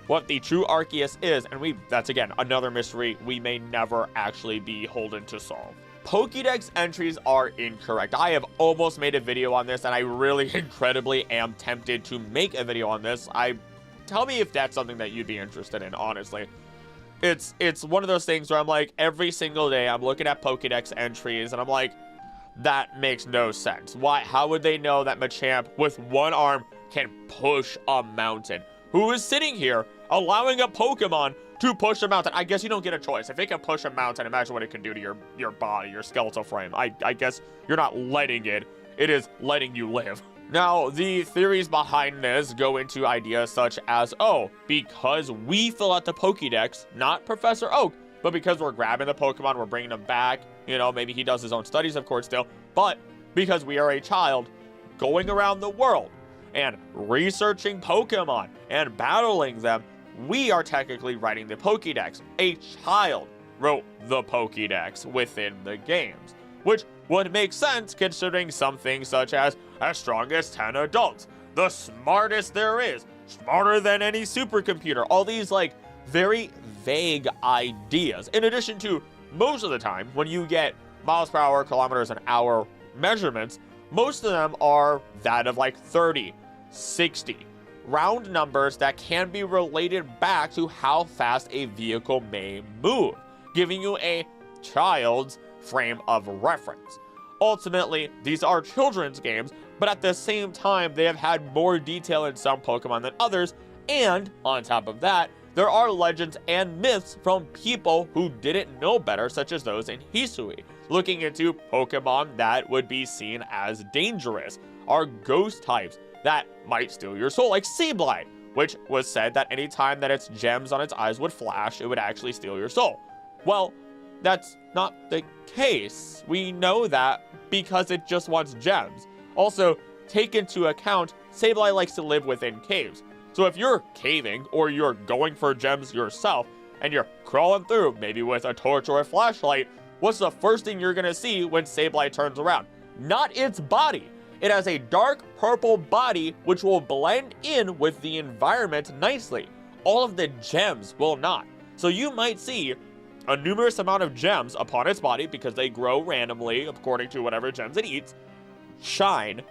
what the true Arceus is, and that's again another mystery we may never actually be holden to solve. Pokedex entries are incorrect. I have almost made a video on this, and I really incredibly am tempted to make a video on this. Tell me if that's something that you'd be interested in, honestly. It's one of those things where I'm like, every single day I'm looking at Pokedex entries, and I'm like, that makes no sense. Why? How would they know that Machamp with one arm can push a mountain? Who is sitting here allowing a Pokemon to push a mountain? I guess you don't get a choice. If it can push a mountain, imagine what it can do to your body, your skeletal frame. I guess you're not letting it. It is letting you live. Now, the theories behind this go into ideas such as, oh, because we fill out the Pokédex, not Professor Oak, but because we're grabbing the Pokemon, we're bringing them back, you know, maybe he does his own studies, of course, still, but because we are a child going around the world and researching Pokemon and battling them, we are technically writing the Pokédex. A child wrote the Pokédex within the games, which would make sense considering something such as strong as 10 adults, the smartest there is, smarter than any supercomputer, all these like very vague ideas. In addition to, most of the time when you get miles per hour, kilometers an hour measurements, most of them are that of like 30, 60. Round numbers that can be related back to how fast a vehicle may move, giving you a child's frame of reference. Ultimately, these are children's games, but at the same time, they have had more detail in some Pokemon than others, And on top of that, there are legends and myths from people who didn't know better, such as those in Hisui, looking into Pokemon that would be seen as dangerous, are ghost types that might steal your soul, like Sableye, which was said that anytime that its gems on its eyes would flash, it would actually steal your soul. Well, that's not the case. We know that because it just wants gems. Also, take into account, Sableye likes to live within caves. So if you're caving or you're going for gems yourself and you're crawling through, maybe with a torch or a flashlight, what's the first thing you're gonna see when Sableye turns around? Not its body. It has a dark purple body which will blend in with the environment nicely. All of the gems will not. So you might see a numerous amount of gems upon its body because they grow randomly according to whatever gems it eats, shine,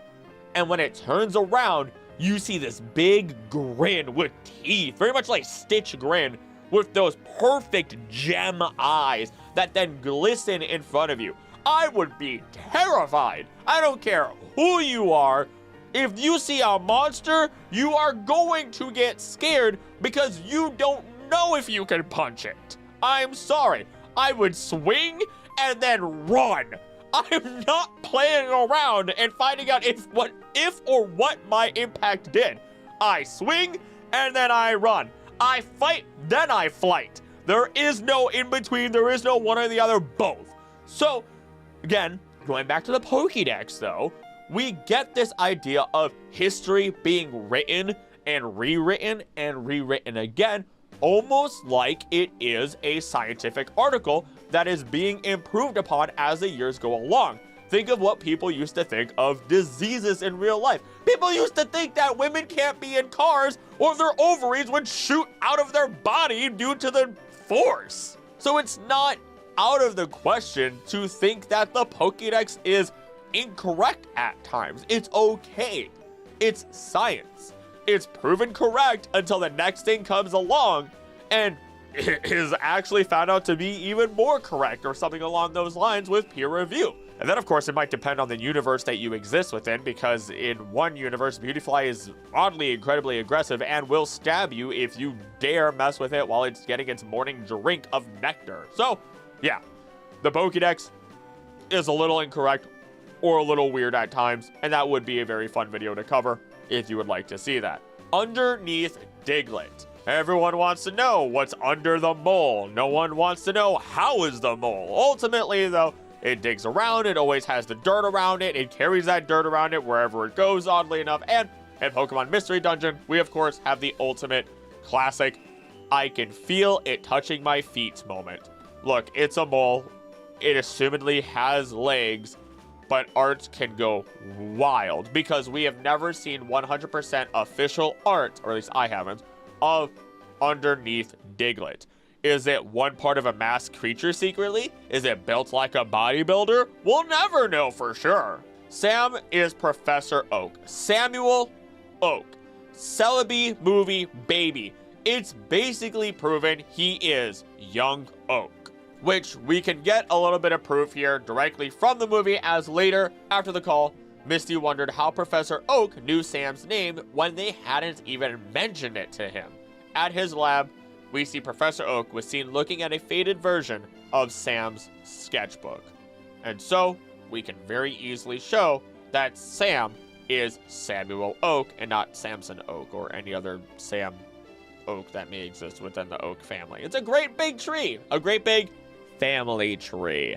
and when it turns around, you see this big grin with teeth, very much like Stitch grin, with those perfect gem eyes that then glisten in front of you. I would be terrified. I don't care who you are. If you see a monster, you are going to get scared because you don't know if you can punch it. I'm sorry. I would swing and then run. I'm not playing around and finding out if or what my impact did. I swing and then I run. I fight, then I flight. There is no in between. There is no one or the other, both. So, again, going back to the Pokédex though, we get this idea of history being written and rewritten again, almost like it is a scientific article that is being improved upon as the years go along. Think of what people used to think of diseases in real life. People used to think that women can't be in cars or their ovaries would shoot out of their body due to the force. So it's not out of the question to think that the Pokédex is incorrect at times. It's okay. It's science. It's proven correct until the next thing comes along and it is actually found out to be even more correct or something along those lines with peer review. And then, of course, it might depend on the universe that you exist within, because in one universe, Beautifly is oddly incredibly aggressive and will stab you if you dare mess with it while it's getting its morning drink of nectar. So, yeah, the Pokédex is a little incorrect or a little weird at times, and that would be a very fun video to cover if you would like to see that. Underneath Diglett. Everyone wants to know what's under the mole. No one wants to know how is the mole. Ultimately, though, it digs around, it always has the dirt around it, it carries that dirt around it wherever it goes, oddly enough, and in Pokemon Mystery Dungeon, we of course have the ultimate classic, I can feel it touching my feet moment. Look, it's a mole, it assumedly has legs, but art can go wild, because we have never seen 100% official art, or at least I haven't, of Underneath Diglett. Is it one part of a masked creature secretly? Is it built like a bodybuilder? We'll never know for sure. Sam is Professor Oak. Samuel Oak. Celebi movie baby. It's basically proven he is young Oak, which we can get a little bit of proof here directly from the movie, as later, after the call, Misty wondered how Professor Oak knew Sam's name when they hadn't even mentioned it to him. At his lab, we see Professor Oak was seen looking at a faded version of Sam's sketchbook. And so, we can very easily show that Sam is Samuel Oak and not Samson Oak or any other Sam Oak that may exist within the Oak family. It's a great big tree, a great big family tree.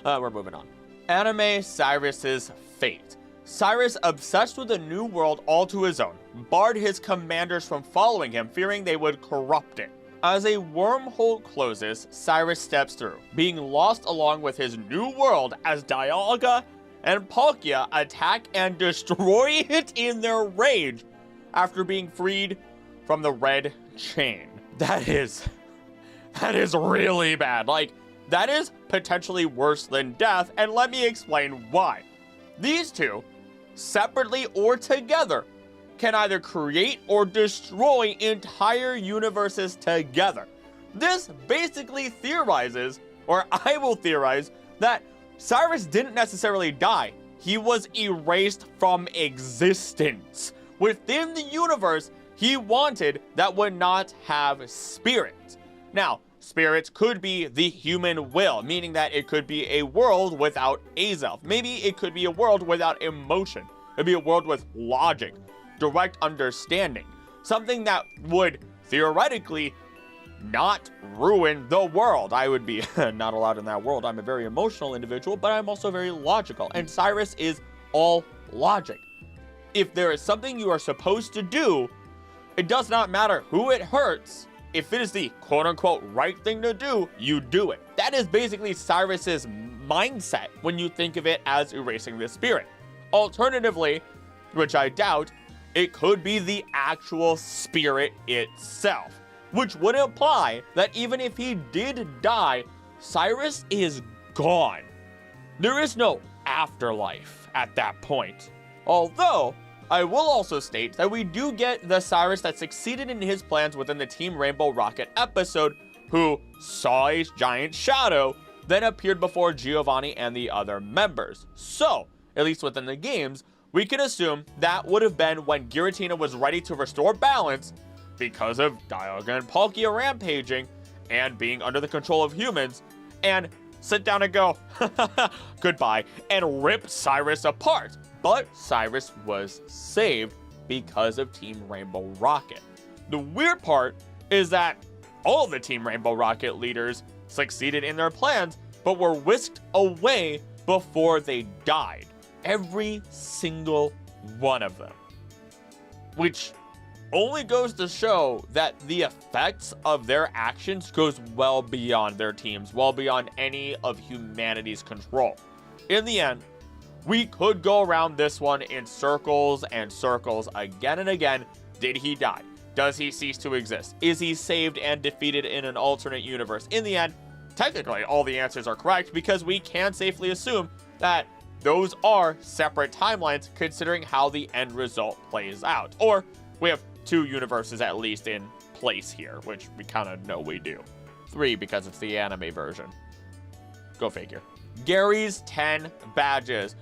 We're moving on. Anime Cyrus's fate. Cyrus, obsessed with a new world all to his own, barred his commanders from following him, fearing they would corrupt it. As a wormhole closes, Cyrus steps through, being lost along with his new world as Dialga and Palkia attack and destroy it in their rage after being freed from the red chain. That is really bad. Like, that is potentially worse than death, and let me explain why. These two, separately or together, can either create or destroy entire universes together. This basically theorizes, or I will theorize, that Cyrus didn't necessarily die. He was erased from existence. Within the universe, he wanted that would not have spirits. Now, spirits could be the human will, meaning that it could be a world without Azelf. Maybe it could be a world without emotion. It'd be a world with logic, direct understanding, something that would theoretically not ruin the world. I would be not allowed in that world. I'm a very emotional individual, but I'm also very logical, and Cyrus is all logic. If there is something you are supposed to do, it does not matter who it hurts. If it is the quote-unquote right thing to do, you do it. That is basically Cyrus's mindset when you think of it as erasing the spirit. Alternatively, which I doubt, it could be the actual spirit itself, which would imply that even if he did die, Cyrus is gone. There is no afterlife at that point. Although, I will also state that we do get the Cyrus that succeeded in his plans within the Team Rainbow Rocket episode, who saw a giant shadow, then appeared before Giovanni and the other members. So, at least within the games, we can assume that would have been when Giratina was ready to restore balance because of Dialga and Palkia rampaging and being under the control of humans, and sit down and go, goodbye, and rip Cyrus apart. But Cyrus was saved because of Team Rainbow Rocket. The weird part is that all the Team Rainbow Rocket leaders succeeded in their plans, but were whisked away before they died. Every single one of them. Which only goes to show that the effects of their actions goes well beyond their teams, well beyond any of humanity's control. In the end, we could go around this one in circles and circles again and again. Did he die? Does he cease to exist? Is he saved and defeated in an alternate universe? In the end, technically all the answers are correct because we can safely assume that those are separate timelines considering how the end result plays out. Or we have 2 universes at least in place here, which we kind of know we do. 3 because it's the anime version. Go figure. Gary's 10 badges.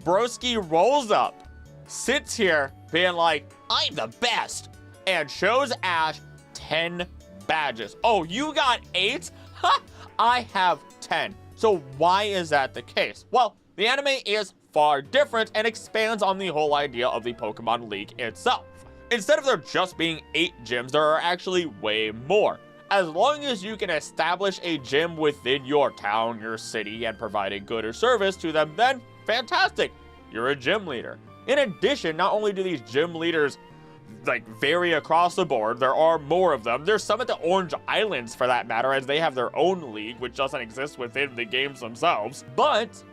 Broski rolls up, sits here being like, I'm the best, and shows Ash 10 badges. Oh, you got 8? Ha! I have 10. So why is that the case? Well, the anime is far different and expands on the whole idea of the Pokemon League itself. Instead of there just being 8 gyms, there are actually way more. As long as you can establish a gym within your town, your city, and provide a good or service to them, then fantastic, you're a gym leader. In addition, not only do these gym leaders vary across the board, there are more of them. There's some at the Orange Islands for that matter, as they have their own league, which doesn't exist within the games themselves. But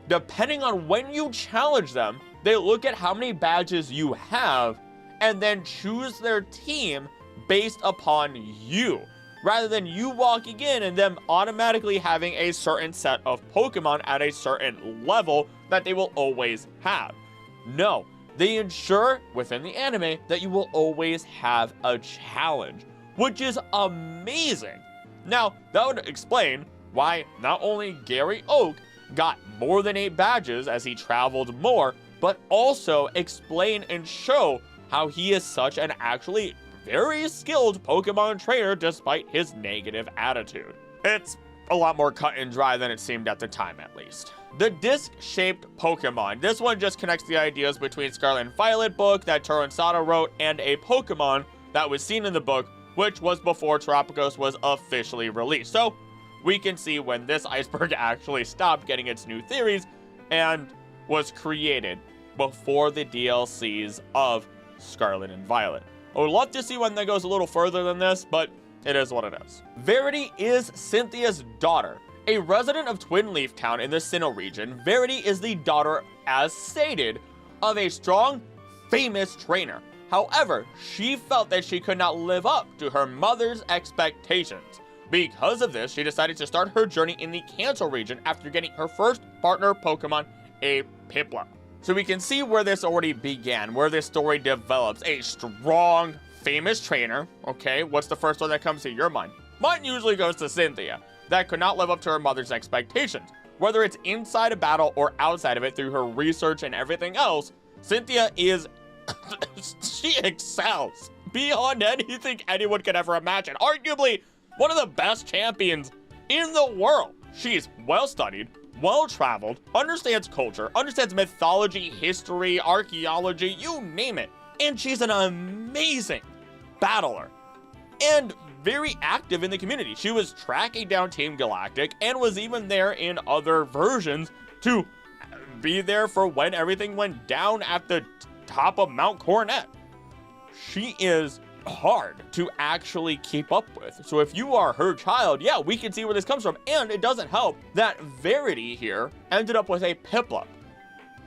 depending on when you challenge them, they look at how many badges you have and then choose their team based upon you, rather than you walking in and them automatically having a certain set of Pokemon at a certain level that they will always have. No, they ensure within the anime that you will always have a challenge, which is amazing. Now, that would explain why not only Gary Oak got more than 8 badges as he traveled more, but also explain and show how he is such an actually very skilled Pokemon trainer despite his negative attitude. It's a lot more cut and dry than it seemed at the time, at least. The disc-shaped Pokemon. This one just connects the ideas between Scarlet and Violet book that Toru and Sada wrote and a Pokemon that was seen in the book, which was before Terapagos was officially released. So we can see when this iceberg actually stopped getting its new theories and was created before the DLCs of Scarlet and Violet. I would love to see when that goes a little further than this, but it is what it is. Verity is Cynthia's daughter. A resident of Twin Leaf Town in the Sinnoh region, Verity is the daughter, as stated, of a strong, famous trainer. However, she felt that she could not live up to her mother's expectations. Because of this, she decided to start her journey in the Kanto region after getting her first partner Pokemon, a Piplup. So we can see where this already began, where this story develops. A strong, famous trainer. Okay, what's the first one that comes to your mind? Mine usually goes to Cynthia, that could not live up to her mother's expectations. Whether it's inside a battle or outside of it through her research and everything else, Cynthia is, she excels. beyond anything anyone could ever imagine. Arguably one of the best champions in the world. She's well-studied, well-traveled, understands culture, understands mythology, history, archaeology, you name it. And she's an amazing battler and very active in the community. She was tracking down Team Galactic and was even there in other versions to be there for when everything went down at the top of Mount Coronet. She is hard to actually keep up with. So if you are her child, yeah, we can see where this comes from. And it doesn't help that Verity here ended up with a Piplup,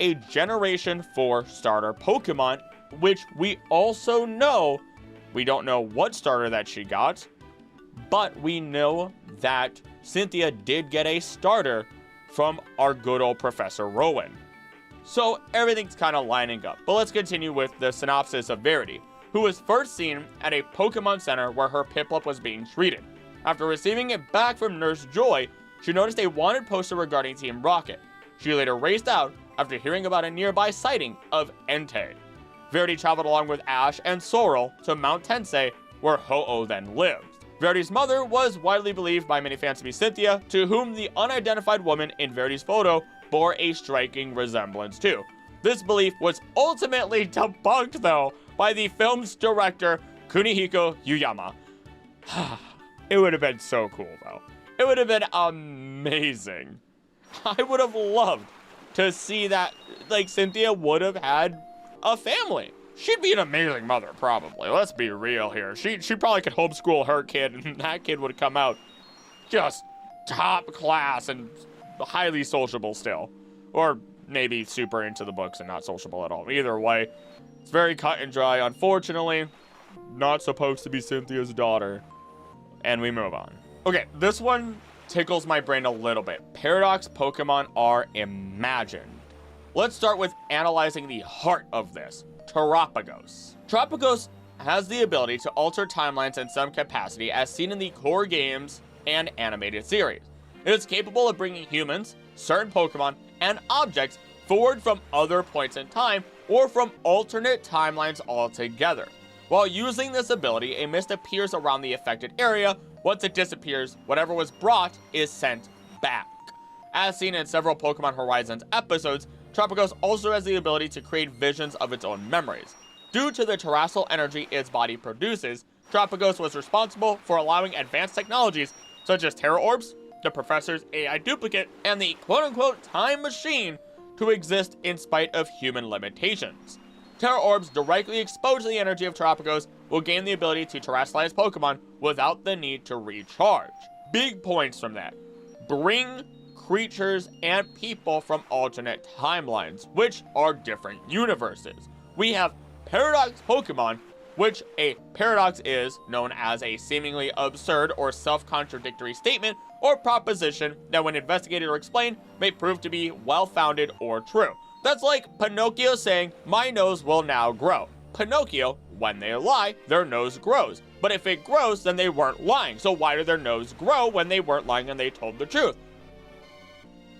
a Generation 4 starter Pokemon, which we also know, we don't know what starter that she got, but we know that Cynthia did get a starter from our good old Professor Rowan. So everything's kind of lining up. But let's continue with the synopsis of Verity, who was first seen at a Pokemon Center where her Piplup was being treated. After receiving it back from Nurse Joy, she noticed a wanted poster regarding Team Rocket. She later raced out after hearing about a nearby sighting of Entei. Verity traveled along with Ash and Sorrel to Mount Tensei, where Ho-Oh then lived. Verity's mother was widely believed by many fans to be Cynthia, to whom the unidentified woman in Verity's photo bore a striking resemblance to. This belief was ultimately debunked, though, by the film's director, Kunihiko Yuyama. It would have been so cool, though. It would have been amazing. I would have loved to see that, like, Cynthia would have had a family. She'd be an amazing mother, probably. Let's be real here. She probably could homeschool her kid, and that kid would come out just top class and highly sociable still. Or maybe super into the books and not sociable at all. Either way, it's very cut and dry. Unfortunately, not supposed to be Cynthia's daughter. And we move on. Okay, this one tickles my brain a little bit. Paradox Pokemon are imagined. Let's start with analyzing the heart of this. Terapagos. Terapagos has the ability to alter timelines in some capacity, as seen in the core games and animated series. It is capable of bringing humans, certain Pokemon, and objects forward from other points in time or from alternate timelines altogether. While using this ability, a mist appears around the affected area. Once it disappears, whatever was brought is sent back. As seen in several Pokemon Horizons episodes, Terapagos also has the ability to create visions of its own memories. Due to the terrestrial energy its body produces, Terapagos was responsible for allowing advanced technologies such as Terra Orbs, the Professor's AI duplicate, and the quote-unquote time machine to exist in spite of human limitations. Terra Orbs directly exposed to the energy of Terapagos will gain the ability to terrestrialize Pokemon without the need to recharge. Big points from that. Bring creatures and people from alternate timelines, which are different universes. We have Paradox Pokemon, which a paradox is known as a seemingly absurd or self-contradictory statement or proposition that, when investigated or explained, may prove to be well-founded or true. That's like Pinocchio saying, "My nose will now grow." Pinocchio, when they lie, their nose grows. But if it grows, then they weren't lying. So why did their nose grow when they weren't lying and they told the truth?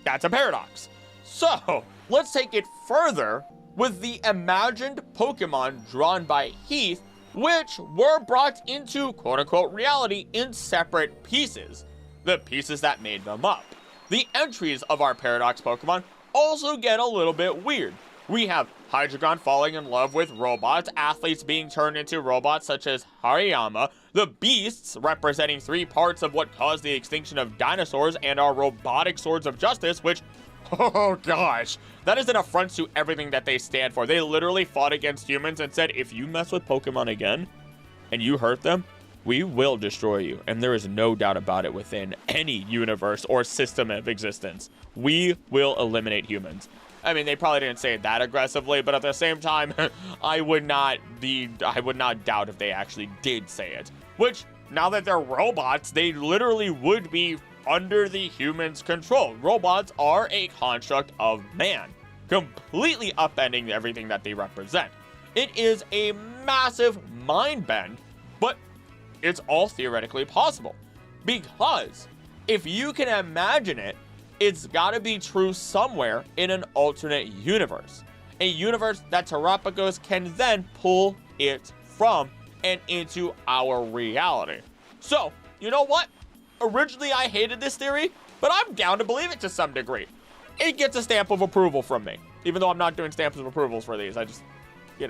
That's a paradox. So, let's take it further with the imagined Pokemon drawn by Heath, which were brought into quote-unquote reality in separate pieces, the pieces that made them up. The entries of our Paradox Pokemon also get a little bit weird. We have Hydreigon falling in love with robots, athletes being turned into robots such as Hariyama, the beasts representing 3 parts of what caused the extinction of dinosaurs, and our robotic swords of justice, which, oh gosh, that is an affront to everything that they stand for. They literally fought against humans and said, if you mess with Pokemon again and you hurt them, we will destroy you. And there is no doubt about it within any universe or system of existence. We will eliminate humans. I mean, they probably didn't say it that aggressively, but at the same time, I would not doubt if they actually did say it. Which, now that they're robots, they literally would be under the human's control. Robots are a construct of man, completely upending everything that they represent. It is a massive mind bend, but it's all theoretically possible. Because if you can imagine it, it's gotta be true somewhere in an alternate universe. A universe that Terapagos can then pull it from and into our reality. So, you know what? Originally, I hated this theory, but I'm down to believe it to some degree. It gets a stamp of approval from me, even though I'm not doing stamps of approvals for these. I just,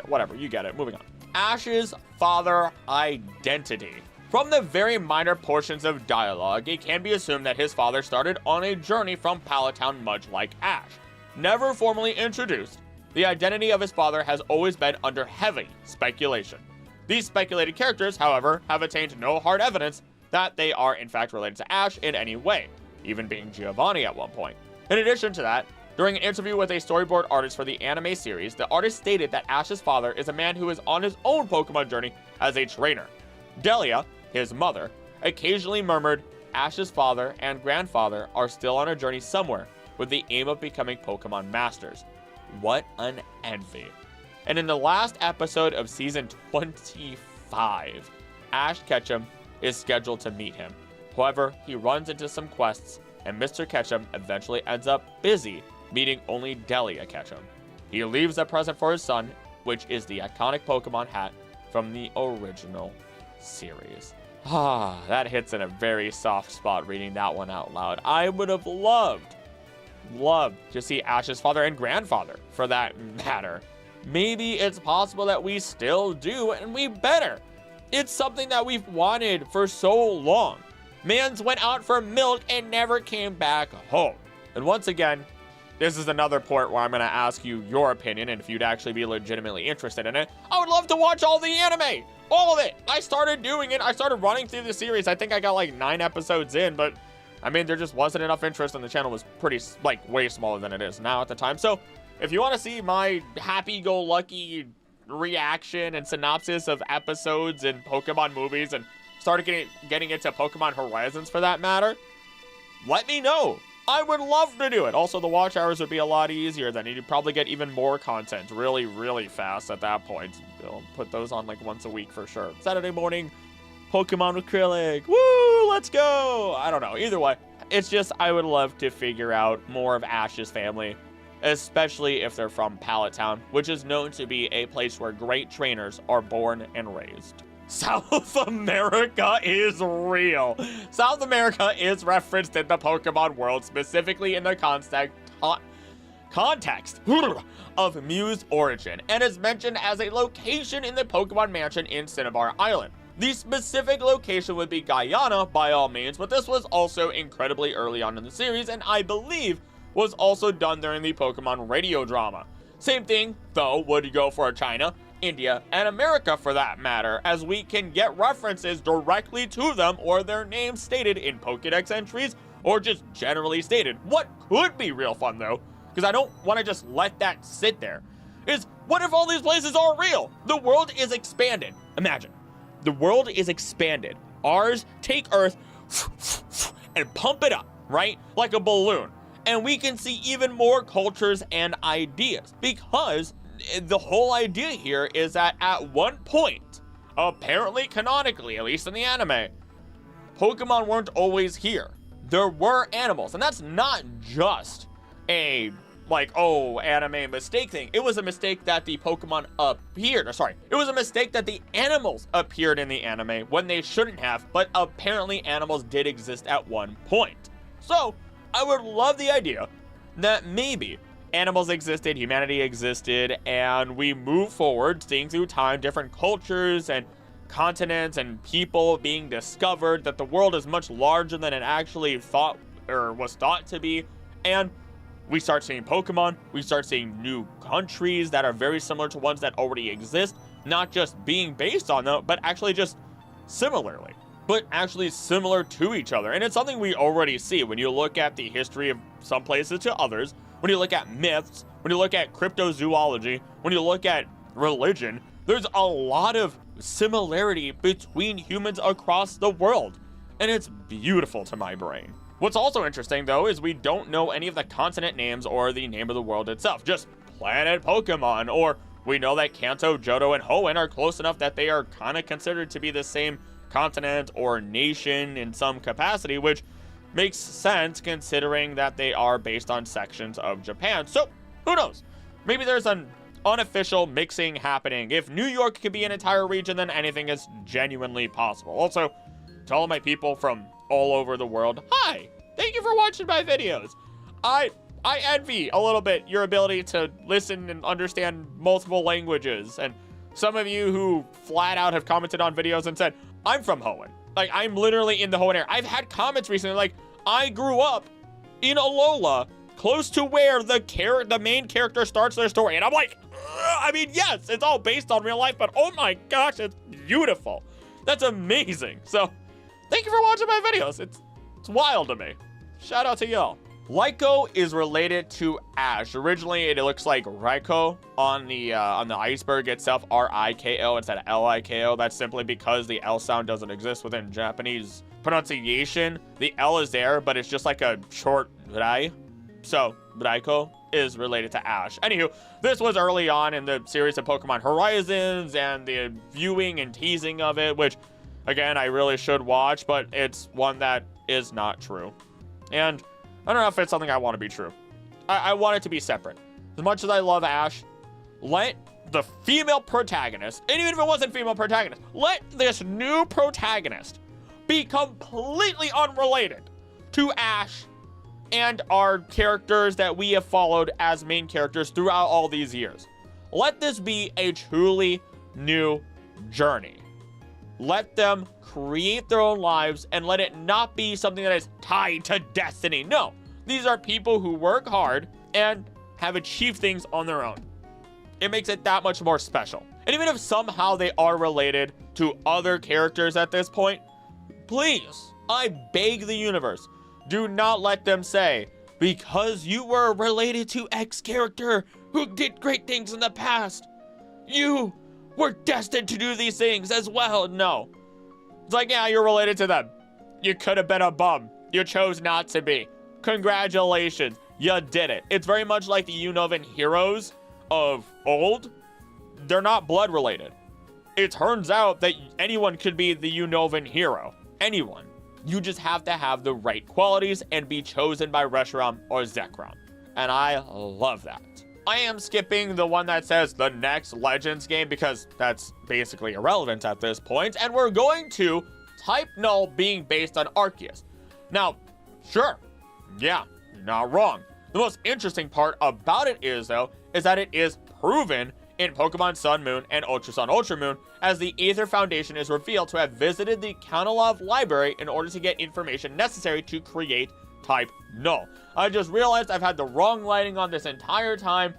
whatever, you get it. Moving on. Ash's father identity. From the very minor portions of dialogue, it can be assumed that his father started on a journey from Pallet Town much like Ash. Never formally introduced, the identity of his father has always been under heavy speculation. These speculated characters, however, have attained no hard evidence that they are in fact related to Ash in any way, even being Giovanni at one point. In addition to that, during an interview with a storyboard artist for the anime series, the artist stated that Ash's father is a man who is on his own Pokemon journey as a trainer. Delia, his mother, occasionally murmured, Ash's father and grandfather are still on a journey somewhere with the aim of becoming Pokemon masters. What an envy. And in the last episode of season 25, Ash Ketchum is scheduled to meet him. However, he runs into some quests, and Mr. Ketchum eventually ends up busy meeting only Delia Ketchum. He leaves a present for his son, which is the iconic Pokemon hat from the original series. That hits in a very soft spot reading that one out loud. I would have loved to see Ash's father and grandfather, for that matter. Maybe it's possible that we still do, and we better. It's something that we've wanted for so long. Mans went out for milk and never came back home. And once again, this is another point where I'm going to ask you your opinion, and if you'd actually be legitimately interested in it. I would love to watch all the anime. All of it. I started doing it. I started running through the series. I think I got like 9 episodes in, but I mean, there just wasn't enough interest, and the channel was pretty, way smaller than it is now at the time. So if you want to see my happy-go-lucky reaction and synopsis of episodes and Pokemon movies, and started getting into Pokemon Horizons for that matter, let me know. I would love to do it. Also, the watch hours would be a lot easier then. You'd probably get even more content really, really fast at that point. I'll put those on like once a week for sure. Saturday morning, Pokemon Acrylic. Woo, let's go. I don't know. Either way, it's just I would love to figure out more of Ash's family, especially if they're from Pallet Town, which is known to be a place where great trainers are born and raised. South America is real. South America is referenced in the Pokemon world, specifically in the context of Mew's origin, and is mentioned as a location in the Pokemon Mansion in Cinnabar Island. The specific location would be Guyana by all means, but this was also incredibly early on in the series, and I believe was also done during the Pokemon radio drama. Same thing, though, would go for China, India, and America for that matter, as we can get references directly to them or their names stated in Pokedex entries or just generally stated. What could be real fun though, because I don't want to just let that sit there, is what if all these places are real? The world is expanded. Imagine, the world is expanded. Ours take Earth and pump it up, right? Like a balloon. And we can see even more cultures and ideas, because the whole idea here is that at one point, apparently canonically, at least in the anime, Pokemon weren't always here. There were animals, and that's not just a, anime mistake thing. It was a mistake that the Pokemon appeared, it was a mistake that the animals appeared in the anime when they shouldn't have, but apparently animals did exist at one point. So, I would love the idea that maybe animals existed, humanity existed, and we move forward, seeing through time different cultures and continents and people being discovered, that the world is much larger than it actually was thought to be, and we start seeing Pokemon, we start seeing new countries that are very similar to ones that already exist, not just being based on them, but actually just similar to each other. And it's something we already see when you look at the history of some places to others, when you look at myths, when you look at cryptozoology, when you look at religion. There's a lot of similarity between humans across the world, and it's beautiful to my brain. What's also interesting, though, is we don't know any of the continent names or the name of the world itself, just Planet Pokemon, or we know that Kanto, Johto, and Hoenn are close enough that they are kind of considered to be the same continent or nation in some capacity, which makes sense considering that they are based on sections of Japan. So, who knows? Maybe there's an unofficial mixing happening. If New York could be an entire region, then anything is genuinely possible. Also, to all my people from all over the world, hi! Thank you for watching my videos. I envy a little bit your ability to listen and understand multiple languages. And some of you who flat out have commented on videos and said, I'm from Hoenn. Like, I'm literally in the Hoenn area. I've had comments recently like, I grew up in Alola, close to where the main character starts their story. And I'm like, I mean, yes, it's all based on real life, but oh my gosh, it's beautiful. That's amazing. So, thank you for watching my videos. It's wild to me. Shout out to y'all. Lyco is related to Ash. Originally, it looks like Raikou on the iceberg itself, R-I-K-O instead of L-I-K-O. That's simply because the L sound doesn't exist within Japanese pronunciation. The L is there, but it's just like a short Rai. So, Raikou is related to Ash. Anywho, this was early on in the series of Pokemon Horizons and the viewing and teasing of it, which, again, I really should watch, but it's one that is not true. And I don't know if it's something I want to be true. I want it to be separate. As much as I love Ash, let the female protagonist, and even if it wasn't female protagonist, let this new protagonist be completely unrelated to Ash and our characters that we have followed as main characters throughout all these years. Let this be a truly new journey. Let them create their own lives and let it not be something that is tied to destiny. No, these are people who work hard and have achieved things on their own. It makes it that much more special. And even if somehow they are related to other characters at this point, please, I beg the universe, do not let them say, because you were related to X character who did great things in the past, you were destined to do these things as well. No. It's like, yeah, you're related to them. You could have been a bum. You chose not to be. Congratulations. You did it. It's very much like the Unown heroes of old. They're not blood related. It turns out that anyone could be the Unown hero. Anyone. You just have to have the right qualities and be chosen by Reshiram or Zekrom. And I love that. I am skipping the one that says the next Legends game because that's basically irrelevant at this point, and we're going to Type Null being based on Arceus. Now, sure, yeah, not wrong. The most interesting part about it is, though, is that it is proven in Pokemon Sun, Moon, and Ultra Sun, Ultra Moon, as the Aether Foundation is revealed to have visited the Kalos library in order to get information necessary to create Type Null. I just realized I've had the wrong lighting on this entire time.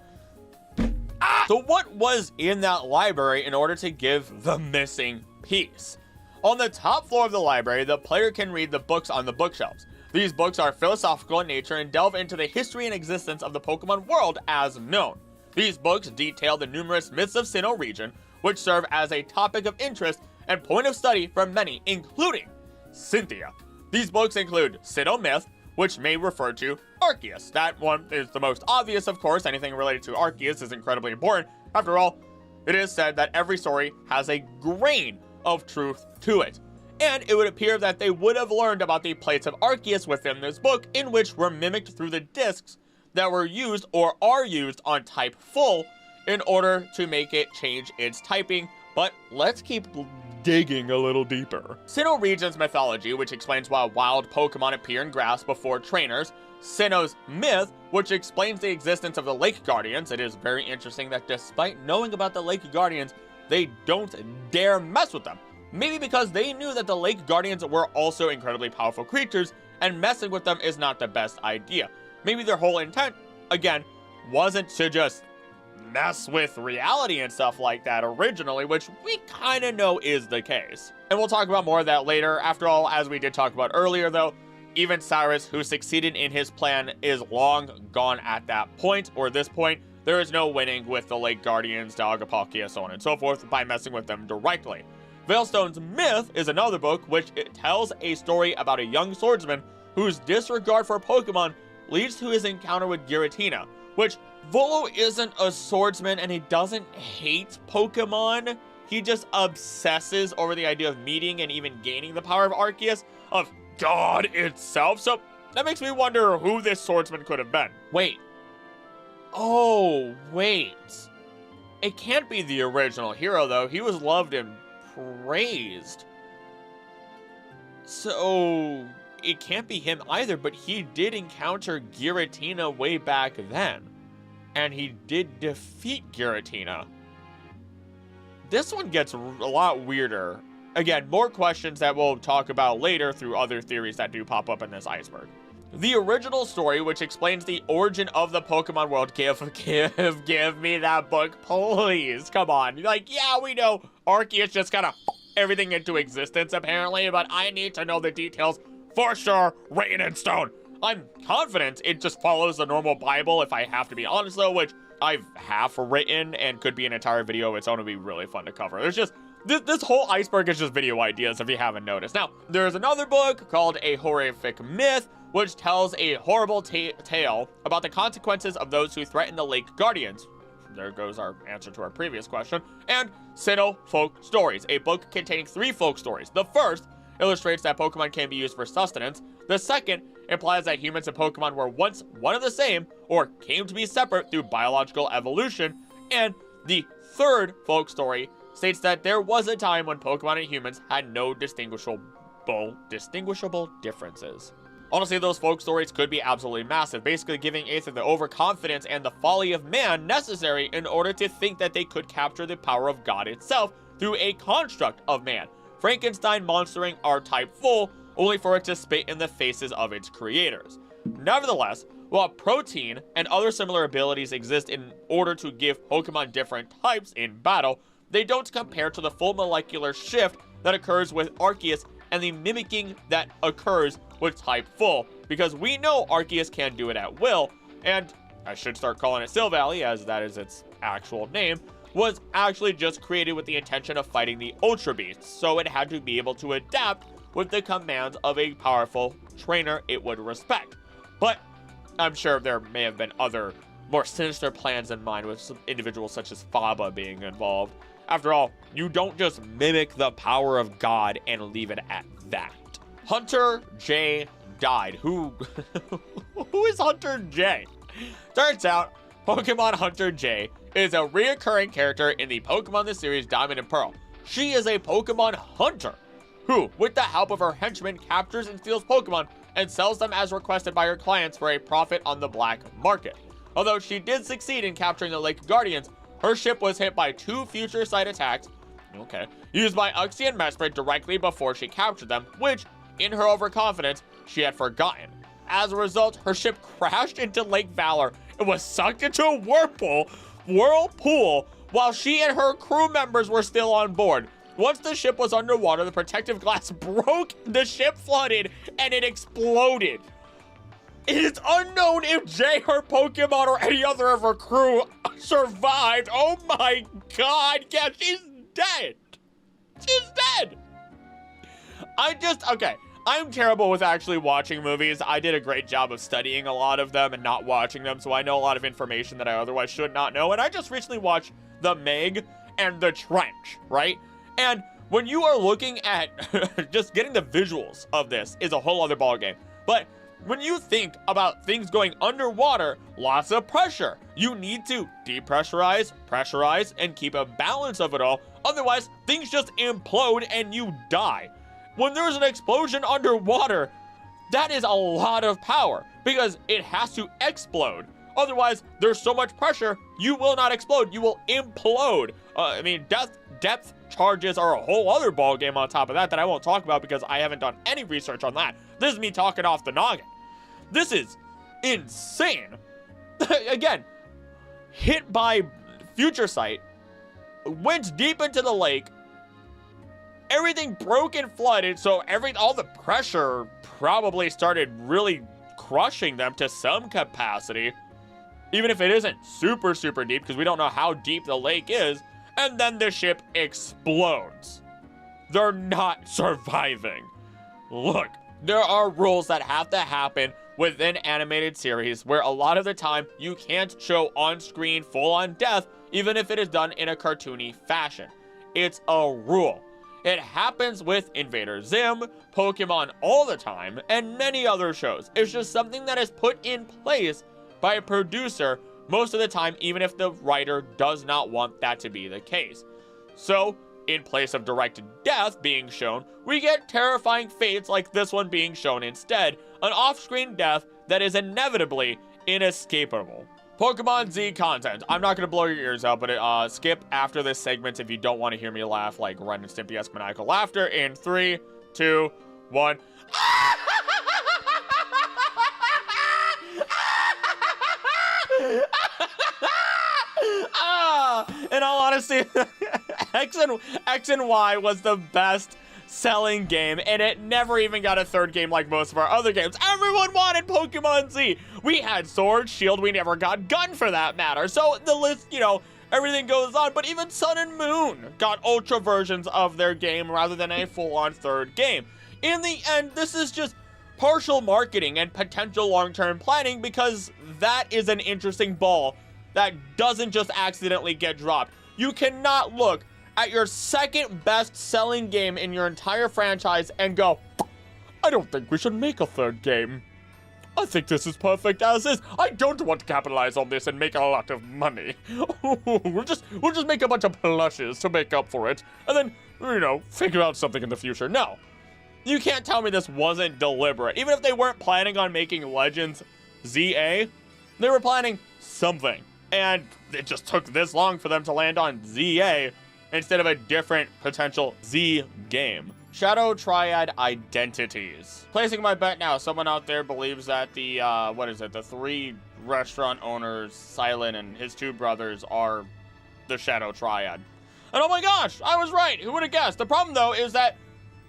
So what was in that library in order to give the missing piece? On the top floor of the library, the player can read the books on the bookshelves. These books are philosophical in nature and delve into the history and existence of the Pokemon world as known. These books detail the numerous myths of Sinnoh region, which serve as a topic of interest and point of study for many, including Cynthia. These books include Sinnoh Myth, which may refer to Arceus. That one is the most obvious, of course. Anything related to Arceus is incredibly important. After all, it is said that every story has a grain of truth to it. And it would appear that they would have learned about the plates of Arceus within this book, in which were mimicked through the discs that were used or are used on Type Full in order to make it change its typing. But let's keep digging a little deeper. Sinnoh region's mythology, which explains why wild Pokemon appear in grass before trainers. Sinnoh's myth, which explains the existence of the Lake Guardians. It is very interesting that despite knowing about the Lake Guardians, they don't dare mess with them. Maybe because they knew that the Lake Guardians were also incredibly powerful creatures, and messing with them is not the best idea. Maybe their whole intent, again, wasn't to just mess with reality and stuff like that originally, which we kind of know is the case. And we'll talk about more of that later. After all, as we did talk about earlier though, even Cyrus, who succeeded in his plan, is long gone at that point, or this point. There is no winning with the Lake Guardians, Dalgapalkia, so on and so forth, by messing with them directly. Veilstone's Myth is another book which it tells a story about a young swordsman whose disregard for Pokemon leads to his encounter with Giratina, which Volo isn't a swordsman and he doesn't hate Pokemon. He just obsesses over the idea of meeting and even gaining the power of Arceus, of God itself. So that makes me wonder who this swordsman could have been. Wait. Oh, wait. It can't be the original hero, though. He was loved and praised. So, it can't be him either, but he did encounter Giratina way back then. And he did defeat Giratina. This one gets a lot weirder. Again, more questions that we'll talk about later through other theories that do pop up in this iceberg. The original story, which explains the origin of the Pokemon world, give me that book, please. Come on. Like, yeah, we know Arceus just kind of everything into existence, apparently, but I need to know the details for sure, written in stone. I'm confident it just follows the normal Bible, if I have to be honest, though, which I've half written and could be an entire video of its own. Would be really fun to cover. There's just this whole iceberg is just video ideas, if you haven't noticed. Now, there's another book called A Horrific Myth, which tells a horrible tale about the consequences of those who threaten the Lake Guardians. There goes our answer to our previous question. And Sinnoh Folk Stories, a book containing 3 folk stories. The first illustrates that Pokemon can be used for sustenance. The second implies that humans and Pokemon were once one and the same, or came to be separate through biological evolution. And the third folk story states that there was a time when Pokemon and humans had no distinguishable differences. Honestly, those folk stories could be absolutely massive, basically giving Aether the overconfidence and the folly of man necessary in order to think that they could capture the power of God itself through a construct of man, Frankenstein monstering R-Type full, only for it to spit in the faces of its creators. Nevertheless, while protein and other similar abilities exist in order to give Pokemon different types in battle, they don't compare to the full molecular shift that occurs with Arceus and the mimicking that occurs with Type Full, because we know Arceus can do it at will, and I should start calling it Silvally, as that is its actual name, was actually just created with the intention of fighting the Ultra Beasts, so it had to be able to adapt with the commands of a powerful trainer it would respect. But I'm sure there may have been other, more sinister plans in mind, with some individuals such as Faba being involved. After all, you don't just mimic the power of God and leave it at that. Hunter J died. Who is Hunter J? Turns out, Pokemon Hunter J is a reoccurring character in the Pokemon the series Diamond and Pearl. She is a Pokemon hunter who, with the help of her henchmen, captures and steals Pokemon and sells them as requested by her clients for a profit on the black market. Although she did succeed in capturing the Lake Guardians, her ship was hit by 2 future sight attacks, used by Uxie and Mesprit directly before she captured them, which, in her overconfidence, she had forgotten. As a result, her ship crashed into Lake Valor and was sucked into a whirlpool while she and her crew members were still on board. Once the ship was underwater, the protective glass broke, the ship flooded, and it exploded. It is unknown if Jay, her Pokemon, or any other of her crew survived. Oh my god, yeah, she's dead. She's dead. I'm terrible with actually watching movies. I did a great job of studying a lot of them and not watching them, so I know a lot of information that I otherwise should not know. And I just recently watched The Meg and The Trench, right? And when you are looking at just getting the visuals of this is a whole other ballgame. But when you think about things going underwater, lots of pressure. You need to depressurize, pressurize, and keep a balance of it all. Otherwise, things just implode and you die. When there's an explosion underwater, that is a lot of power because it has to explode. Otherwise, there's so much pressure, you will not explode. You will implode. Depth charges are a whole other ballgame on top of that I won't talk about because I haven't done any research on that. This is me talking off the noggin. This is insane. Again, hit by Future Sight, went deep into the lake, everything broke and flooded, so all the pressure probably started really crushing them to some capacity, even if it isn't super, super deep, because we don't know how deep the lake is, and then the ship explodes. They're not surviving. Look, there are rules that have to happen within animated series where a lot of the time you can't show on-screen full-on death, even if it is done in a cartoony fashion. It's a rule. It happens with Invader Zim, Pokemon all the time, and many other shows. It's just something that is put in place by a producer most of the time, even if the writer does not want that to be the case. So, in place of direct death being shown, we get terrifying fates like this one being shown instead, an off-screen death that is inevitably inescapable. Pokemon Z content. I'm not gonna blow your ears out, but skip after this segment if you don't want to hear me laugh like Ren and Stimpy-esque maniacal laughter in 3, 2, 1. In all honesty, X and Y was the best selling game, and it never even got a third game like most of our other games. Everyone wanted Pokemon Z. We had Sword, Shield, we never got Gun for that matter. So the list, everything goes on, but even Sun and Moon got Ultra versions of their game rather than a full-on third game. In the end, this is just partial marketing and potential long-term planning, because that is an interesting ball that doesn't just accidentally get dropped. You cannot look at your second best selling game in your entire franchise and go, I don't think we should make a third game. I think this is perfect as is. I don't want to capitalize on this and make a lot of money. We'll just make a bunch of plushes to make up for it, and then, figure out something in the future. No. You can't tell me this wasn't deliberate. Even if they weren't planning on making Legends ZA, they were planning something. And it just took this long for them to land on ZA instead of a different potential Z game. Shadow Triad identities. Placing my bet now, someone out there believes that the 3 restaurant owners, Silent and his 2 brothers, are the Shadow Triad. And oh my gosh, I was right. Who would have guessed? The problem though is that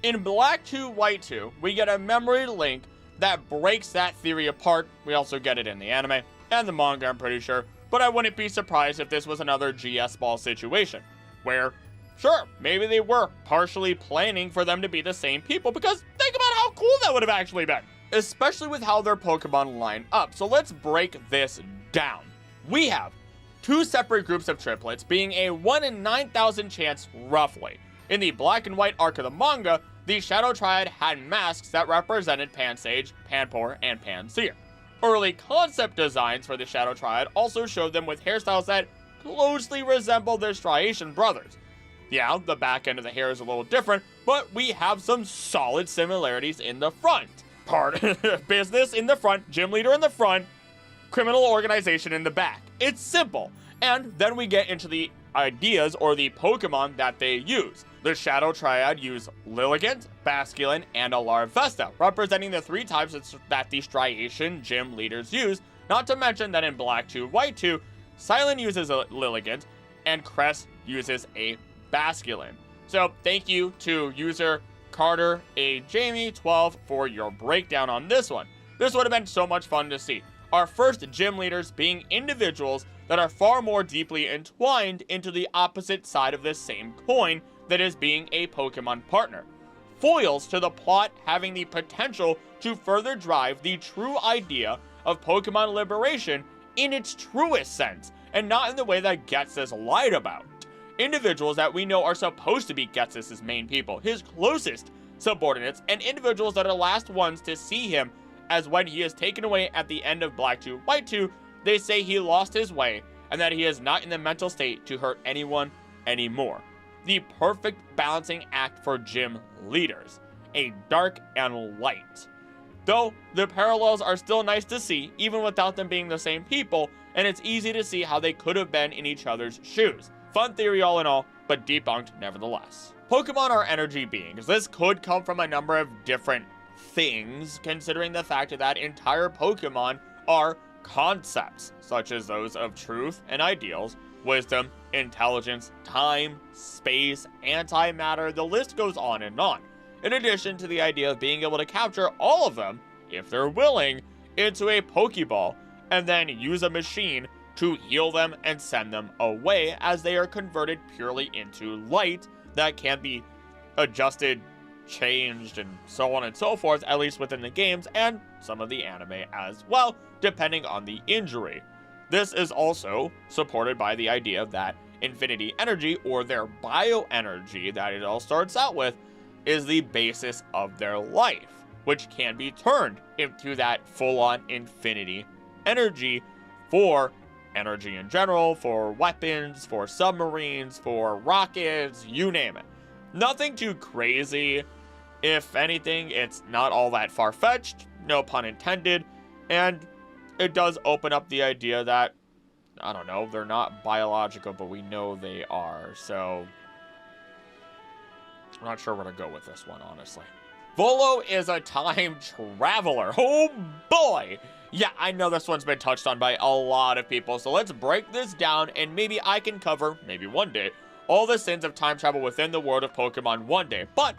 in Black 2, White 2, we get a memory link that breaks that theory apart. We also get it in the anime and the manga, I'm pretty sure. But I wouldn't be surprised if this was another GS Ball situation, where, sure, maybe they were partially planning for them to be the same people, because think about how cool that would have actually been, especially with how their Pokemon line up. So let's break this down. We have 2 separate groups of triplets, being a 1 in 9,000 chance, roughly. In the Black and White arc of the manga, the Shadow Triad had masks that represented Pansage, Panpour, and Pansear. Early concept designs for the Shadow Triad also showed them with hairstyles that closely resemble their Striation brothers. Yeah, the back end of the hair is a little different, but we have some solid similarities in the front. Business in the front, gym leader in the front, criminal organization in the back. It's simple. And then we get into the ideas or the Pokemon that they use. The Shadow Triad use Lilligant, Basculin, and Alarvesta, representing the 3 types that the Striation gym leaders use, not to mention that in Black 2, White 2, Silent uses a Lilligant, and Crest uses a Basculin. So thank you to user Carter A. Jamie 12 for your breakdown on this one. This would have been so much fun to see. Our first gym leaders being individuals that are far more deeply entwined into the opposite side of this same coin that is being a Pokemon partner. Foils to the plot having the potential to further drive the true idea of Pokemon liberation in its truest sense, and not in the way that Ghetsis lied about. Individuals that we know are supposed to be Ghetsis' main people, his closest subordinates, and individuals that are the last ones to see him, as when he is taken away at the end of Black 2, White 2, they say he lost his way, and that he is not in the mental state to hurt anyone anymore. The perfect balancing act for gym leaders, a dark and light. Though the parallels are still nice to see, even without them being the same people, and it's easy to see how they could have been in each other's shoes. Fun theory all in all, but debunked nevertheless. Pokemon are energy beings. This could come from a number of different things, considering the fact that entire Pokemon are concepts, such as those of truth and ideals, wisdom, intelligence, time, space, antimatter, the list goes on and on. In addition to the idea of being able to capture all of them, if they're willing, into a Pokeball, and then use a machine to heal them and send them away, as they are converted purely into light that can be adjusted, changed, and so on and so forth, at least within the games and some of the anime as well, depending on the injury. This is also supported by the idea that Infinity Energy, or their bioenergy that it all starts out with, is the basis of their life, which can be turned into that full-on Infinity Energy for energy in general, for weapons, for submarines, for rockets, you name it. Nothing too crazy. If anything, it's not all that far-fetched, no pun intended, and it does open up the idea that, I don't know, they're not biological, but we know they are, so I'm not sure where to go with this one, honestly. Volo is a time traveler. Oh boy! Yeah, I know this one's been touched on by a lot of people, so let's break this down and maybe I can cover, maybe one day, all the sins of time travel within the world of Pokemon one day. But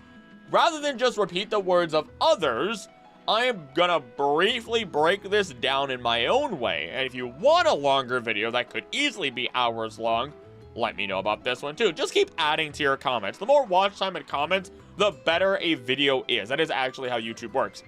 rather than just repeat the words of others, I am gonna briefly break this down in my own way. And if you want a longer video that could easily be hours long, let me know about this one too. Just keep adding to your comments. The more watch time and comments, the better a video is. That is actually how YouTube works.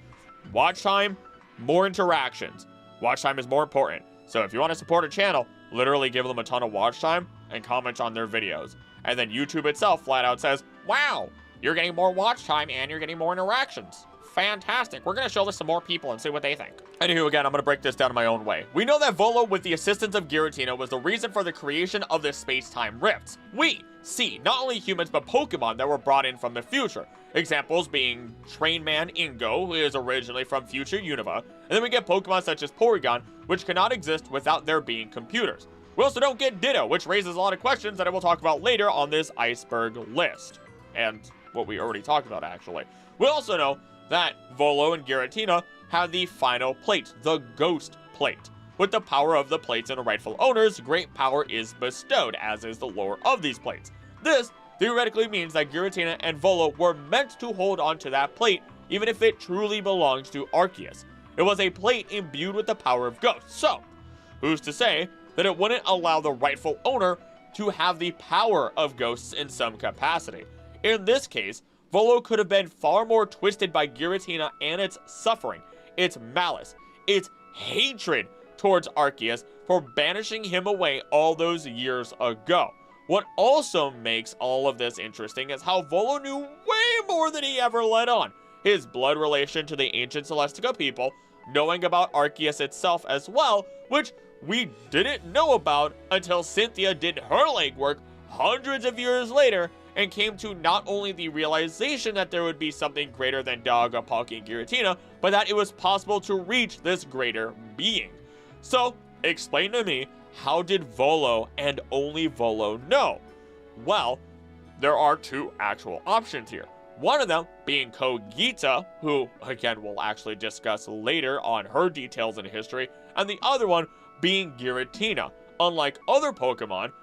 Watch time, more interactions. Watch time is more important. So if you want to support a channel, literally give them a ton of watch time and comment on their videos. And then YouTube itself flat out says, wow, you're getting more watch time and you're getting more interactions. Fantastic. We're going to show this to more people and see what they think. Anywho, again, I'm going to break this down in my own way. We know that Volo, with the assistance of Giratina, was the reason for the creation of the space-time rifts. We see not only humans, but Pokemon that were brought in from the future. Examples being Train Man Ingo, who is originally from future Unova. And then we get Pokemon such as Porygon, which cannot exist without there being computers. We also don't get Ditto, which raises a lot of questions that I will talk about later on this Iceberg list. And what we already talked about, actually. We also know that Volo and Giratina have the final plate, the Ghost Plate. With the power of the plates and the rightful owners, great power is bestowed, as is the lore of these plates. This theoretically means that Giratina and Volo were meant to hold on to that plate, even if it truly belongs to Arceus. It was a plate imbued with the power of ghosts, so who's to say that it wouldn't allow the rightful owner to have the power of ghosts in some capacity? In this case, Volo could have been far more twisted by Giratina and its suffering, its malice, its hatred towards Arceus for banishing him away all those years ago. What also makes all of this interesting is how Volo knew way more than he ever let on. His blood relation to the ancient Celestica people, knowing about Arceus itself as well, which we didn't know about until Cynthia did her legwork hundreds of years later and came to not only the realization that there would be something greater than Dagapaki and Giratina, but that it was possible to reach this greater being. So, explain to me, how did Volo and only Volo know? Well, there are two actual options here. One of them being Kogita, who, again, we'll actually discuss later on her details in history, and the other one being Giratina. Unlike other Pokemon,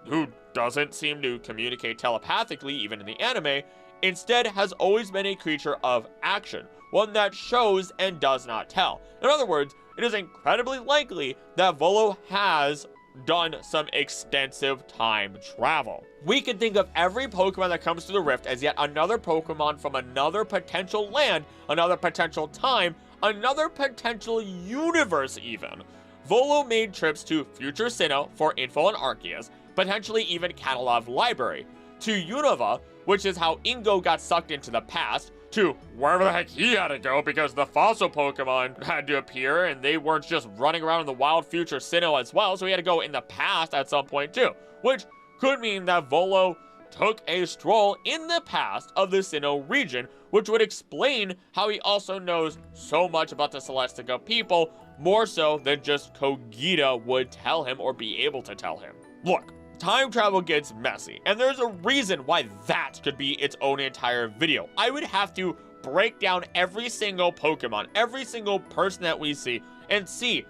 who doesn't seem to communicate telepathically even in the anime, instead has always been a creature of action, one that shows and does not tell. In other words, it is incredibly likely that Volo has done some extensive time travel. We can think of every Pokemon that comes to the Rift as yet another Pokemon from another potential land, another potential time, another potential universe even. Volo made trips to future Sinnoh for info on Arceus, potentially even Catalog Library, to Unova, which is how Ingo got sucked into the past, to wherever the heck he had to go because the fossil Pokemon had to appear and they weren't just running around in the wild future Sinnoh as well, so he had to go in the past at some point too, which could mean that Volo took a stroll in the past of the Sinnoh region, which would explain how he also knows so much about the Celestica people, more so than just Kogita would tell him or be able to tell him. Look, time travel gets messy, and there's a reason why that could be its own entire video. I would have to break down every single Pokemon, every single person that we see, and see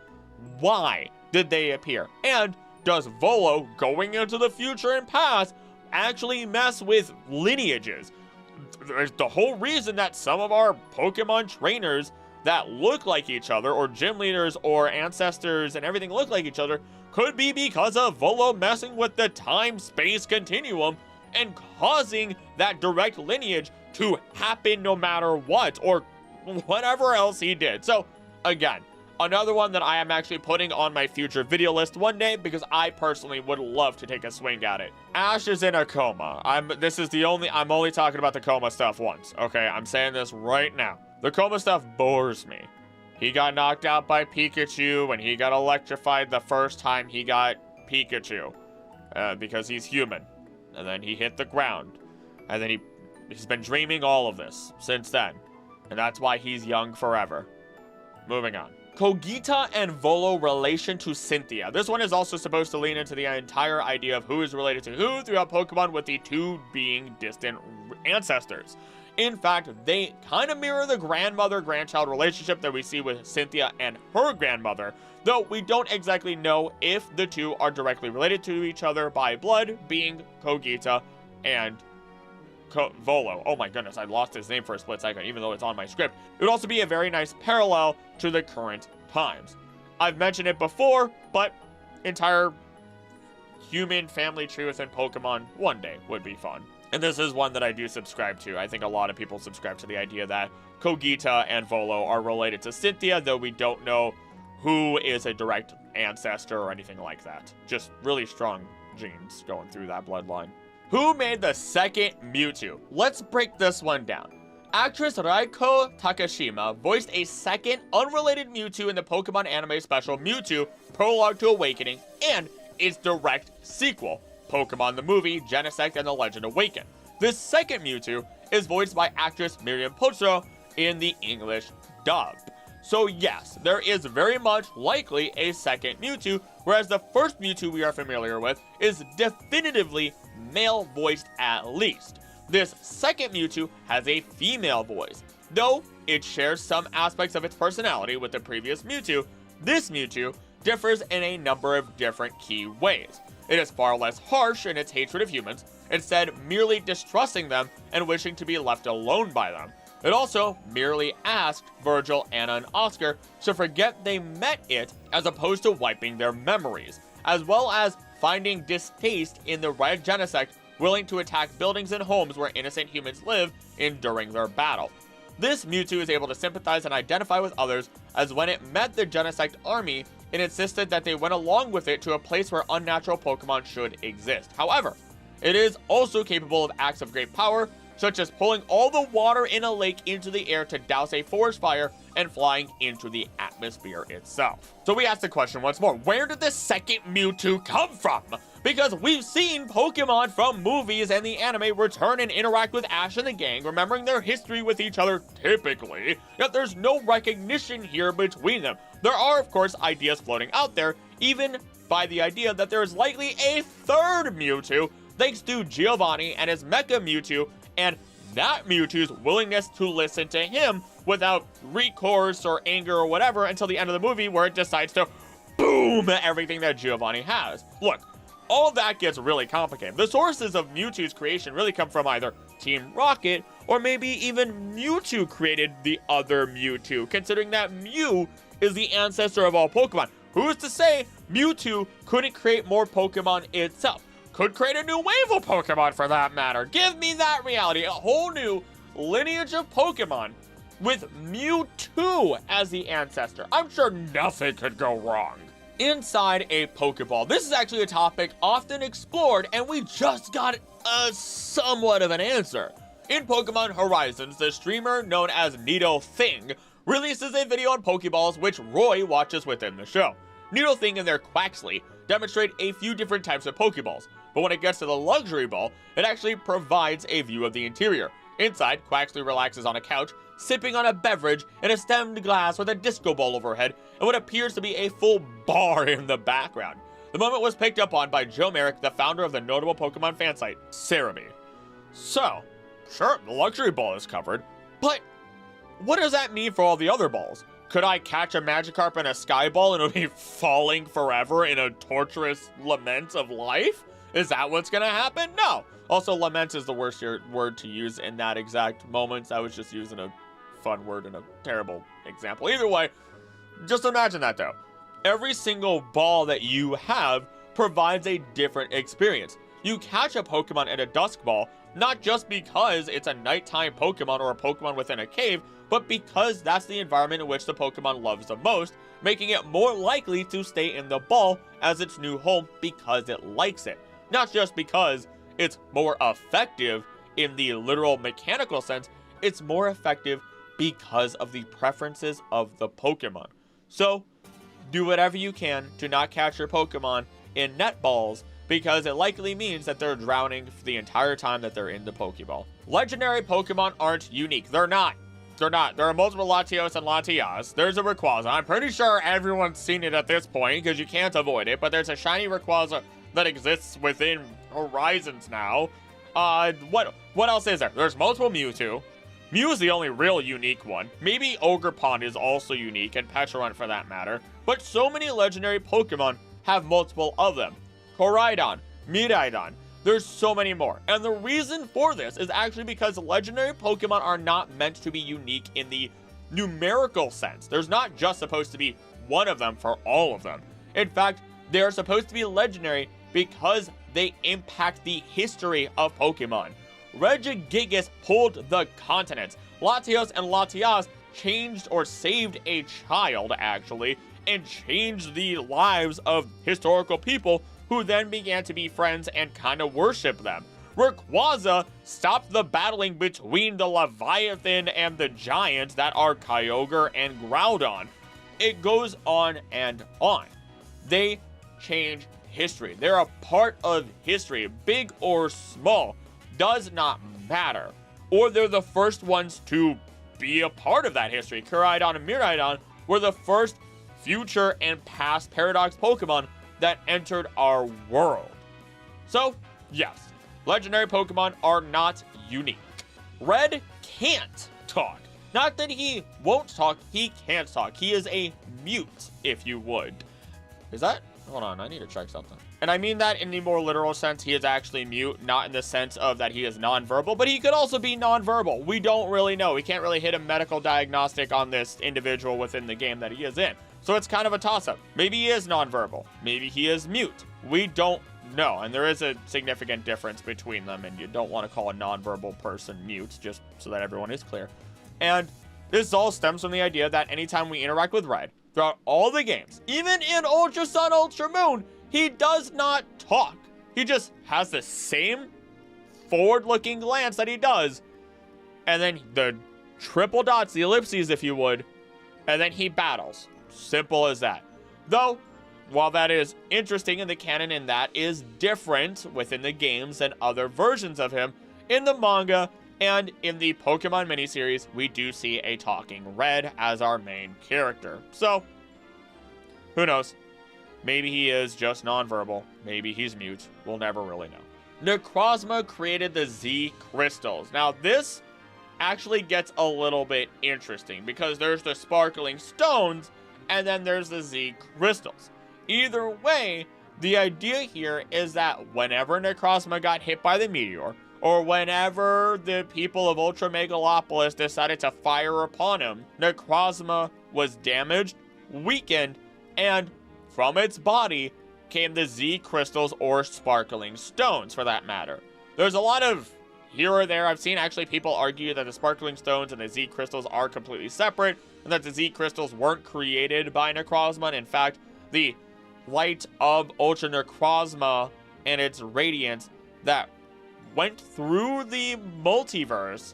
why did they appear. And does Volo, going into the future and past, actually mess with lineages? There's the whole reason that some of our Pokemon trainers that look like each other, or gym leaders, or ancestors, and everything look like each other, could be because of Volo messing with the time-space continuum and causing that direct lineage to happen no matter what, or whatever else he did. So, again, another one that I am actually putting on my future video list one day because I personally would love to take a swing at it. Ash is in a coma. I'm only talking about the coma stuff once, okay? I'm saying this right now. The coma stuff bores me. He got knocked out by Pikachu when he got electrified the first time he got Pikachu. Because he's human. And then he hit the ground. And then he's been dreaming all of this since then. And that's why he's young forever. Moving on. Kogita and Volo relation to Cynthia. This one is also supposed to lean into the entire idea of who is related to who throughout Pokemon, with the two being distant ancestors. In fact, they kind of mirror the grandmother-grandchild relationship that we see with Cynthia and her grandmother, though we don't exactly know if the two are directly related to each other by blood, being Kogita and Volo. Oh my goodness, I lost his name for a split second, even though it's on my script. It would also be a very nice parallel to the current times. I've mentioned it before, but entire human family tree within Pokemon one day would be fun. And this is one that I do subscribe to. I think a lot of people subscribe to the idea that Kogita and Volo are related to Cynthia, though we don't know who is a direct ancestor or anything like that. Just really strong genes going through that bloodline. Who made the second Mewtwo? Let's break this one down. Actress Reiko Takashima voiced a second unrelated Mewtwo in the Pokemon anime special Mewtwo Prologue to Awakening and its direct sequel, Pokemon the Movie Genesect and the Legend Awaken. This second Mewtwo is voiced by actress Miriam Potro in the English dub. So yes, there is very much likely a second Mewtwo, whereas the first Mewtwo we are familiar with is definitively male voiced at least. This second Mewtwo has a female voice. Though it shares some aspects of its personality with the previous Mewtwo, this Mewtwo differs in a number of different key ways. It is far less harsh in its hatred of humans, instead merely distrusting them and wishing to be left alone by them. It also merely asked Virgil, Anna, and Oscar to forget they met it as opposed to wiping their memories, as well as finding distaste in the Red Genesect willing to attack buildings and homes where innocent humans live during their battle. This Mewtwo is able to sympathize and identify with others, as when it met the Genesect army, it insisted that they went along with it to a place where unnatural Pokemon should exist. However, it is also capable of acts of great power, such as pulling all the water in a lake into the air to douse a forest fire and flying into the atmosphere itself. So we ask the question once more, where did the second Mewtwo come from? Because we've seen Pokemon from movies and the anime return and interact with Ash and the gang, remembering their history with each other typically, yet there's no recognition here between them. There are, of course, ideas floating out there, even by the idea that there is likely a third Mewtwo, thanks to Giovanni and his Mecha Mewtwo, and that Mewtwo's willingness to listen to him without recourse or anger or whatever until the end of the movie, where it decides to boom everything that Giovanni has. Look, all of that gets really complicated. The sources of Mewtwo's creation really come from either Team Rocket or maybe even Mewtwo created the other Mewtwo, considering that Mew is the ancestor of all Pokemon. Who's to say Mewtwo couldn't create more Pokemon itself? Could create a new wave of Pokemon for that matter. Give me that reality. A whole new lineage of Pokemon with Mewtwo as the ancestor. I'm sure nothing could go wrong. Inside a Pokeball. This is actually a topic often explored, and we just got a somewhat of an answer. In Pokemon Horizons, the streamer known as Nidothing releases a video on Pokeballs which Roy watches within the show. Nidothing and their Quaxley demonstrate a few different types of Pokeballs, but when it gets to the luxury ball, it actually provides a view of the interior. Inside, Quaxley relaxes on a couch, sipping on a beverage in a stemmed glass with a disco ball overhead and what appears to be a full bar in the background. The moment was picked up on by Joe Merrick, the founder of the notable Pokemon fan site, Cerebi. So, sure, the luxury ball is covered, but what does that mean for all the other balls? Could I catch a Magikarp and a Skyball and it'll be falling forever in a torturous lament of life? Is that what's gonna happen? No. Also, lament is the worst word to use in that exact moment. I was just using a fun word in a terrible example. Either way, just imagine that though. Every single ball that you have provides a different experience. You catch a Pokemon in a dusk ball, not just because it's a nighttime Pokemon or a Pokemon within a cave, but because that's the environment in which the Pokemon loves the most, making it more likely to stay in the ball as its new home because it likes it. Not just because it's more effective in the literal mechanical sense, it's more effective because of the preferences of the Pokemon. So, do whatever you can to not catch your Pokemon in net balls, because it likely means that they're drowning for the entire time that they're in the Pokeball. Legendary Pokemon aren't unique. They're not. There are multiple Latios and Latias. There's a Rayquaza. I'm pretty sure everyone's seen it at this point, because you can't avoid it, but there's a shiny Rayquaza that exists within Horizons now. What else is there? There's multiple Mewtwo. Mew is the only real unique one. Maybe Ogerpon is also unique, and Pecharunt for that matter. But so many legendary Pokemon have multiple of them. Koraidon, Miraidon, there's so many more. And the reason for this is actually because legendary Pokemon are not meant to be unique in the numerical sense. There's not just supposed to be one of them for all of them. In fact, they are supposed to be legendary because they impact the history of Pokemon. Regigigas pulled the continents. Latios and Latias changed or saved a child, actually, and changed the lives of historical people who then began to be friends and kind of worship them. Rayquaza stopped the battling between the Leviathan and the Giant that are Kyogre and Groudon. It goes on and on. They change history. They're a part of history, big or small, does not matter. Or they're the first ones to be a part of that history. Koraidon and Miraidon were the first future and past Paradox Pokemon that entered our world. So, yes, legendary Pokemon are not unique. Red can't talk. Not that he won't talk, he can't talk. He is a mute, if you would. Is that? Hold on, I need to check something. And I mean that in the more literal sense, he is actually mute, not in the sense of that he is nonverbal, but he could also be nonverbal. We don't really know. We can't really hit a medical diagnostic on this individual within the game that he is in. So it's kind of a toss-up. Maybe he is nonverbal. Maybe he is mute. We don't know. And there is a significant difference between them, and you don't want to call a nonverbal person mute, just so that everyone is clear. And this all stems from the idea that anytime we interact with Red, throughout all the games, even in Ultra Sun, Ultra Moon, he does not talk. He just has the same forward-looking glance that he does, and then the triple dots, the ellipses, if you would, and then he battles. Simple as that. Though, while that is interesting in the canon and that is different within the games and other versions of him, in the manga and in the Pokemon miniseries, we do see a talking Red as our main character. So, who knows? Maybe he is just nonverbal. Maybe he's mute. We'll never really know. Necrozma created the Z crystals. Now, this actually gets a little bit interesting because there's the sparkling stones and then there's the Z crystals. Either way, the idea here is that whenever Necrozma got hit by the meteor, or whenever the people of Ultra Megalopolis decided to fire upon him, Necrozma was damaged, weakened, and from its body came the Z crystals or sparkling stones, for that matter. There's a lot of here or there. I've seen actually people argue that the sparkling stones and the Z crystals are completely separate, and that the Z crystals weren't created by Necrozma. And in fact, the light of Ultra Necrozma and its radiance that went through the multiverse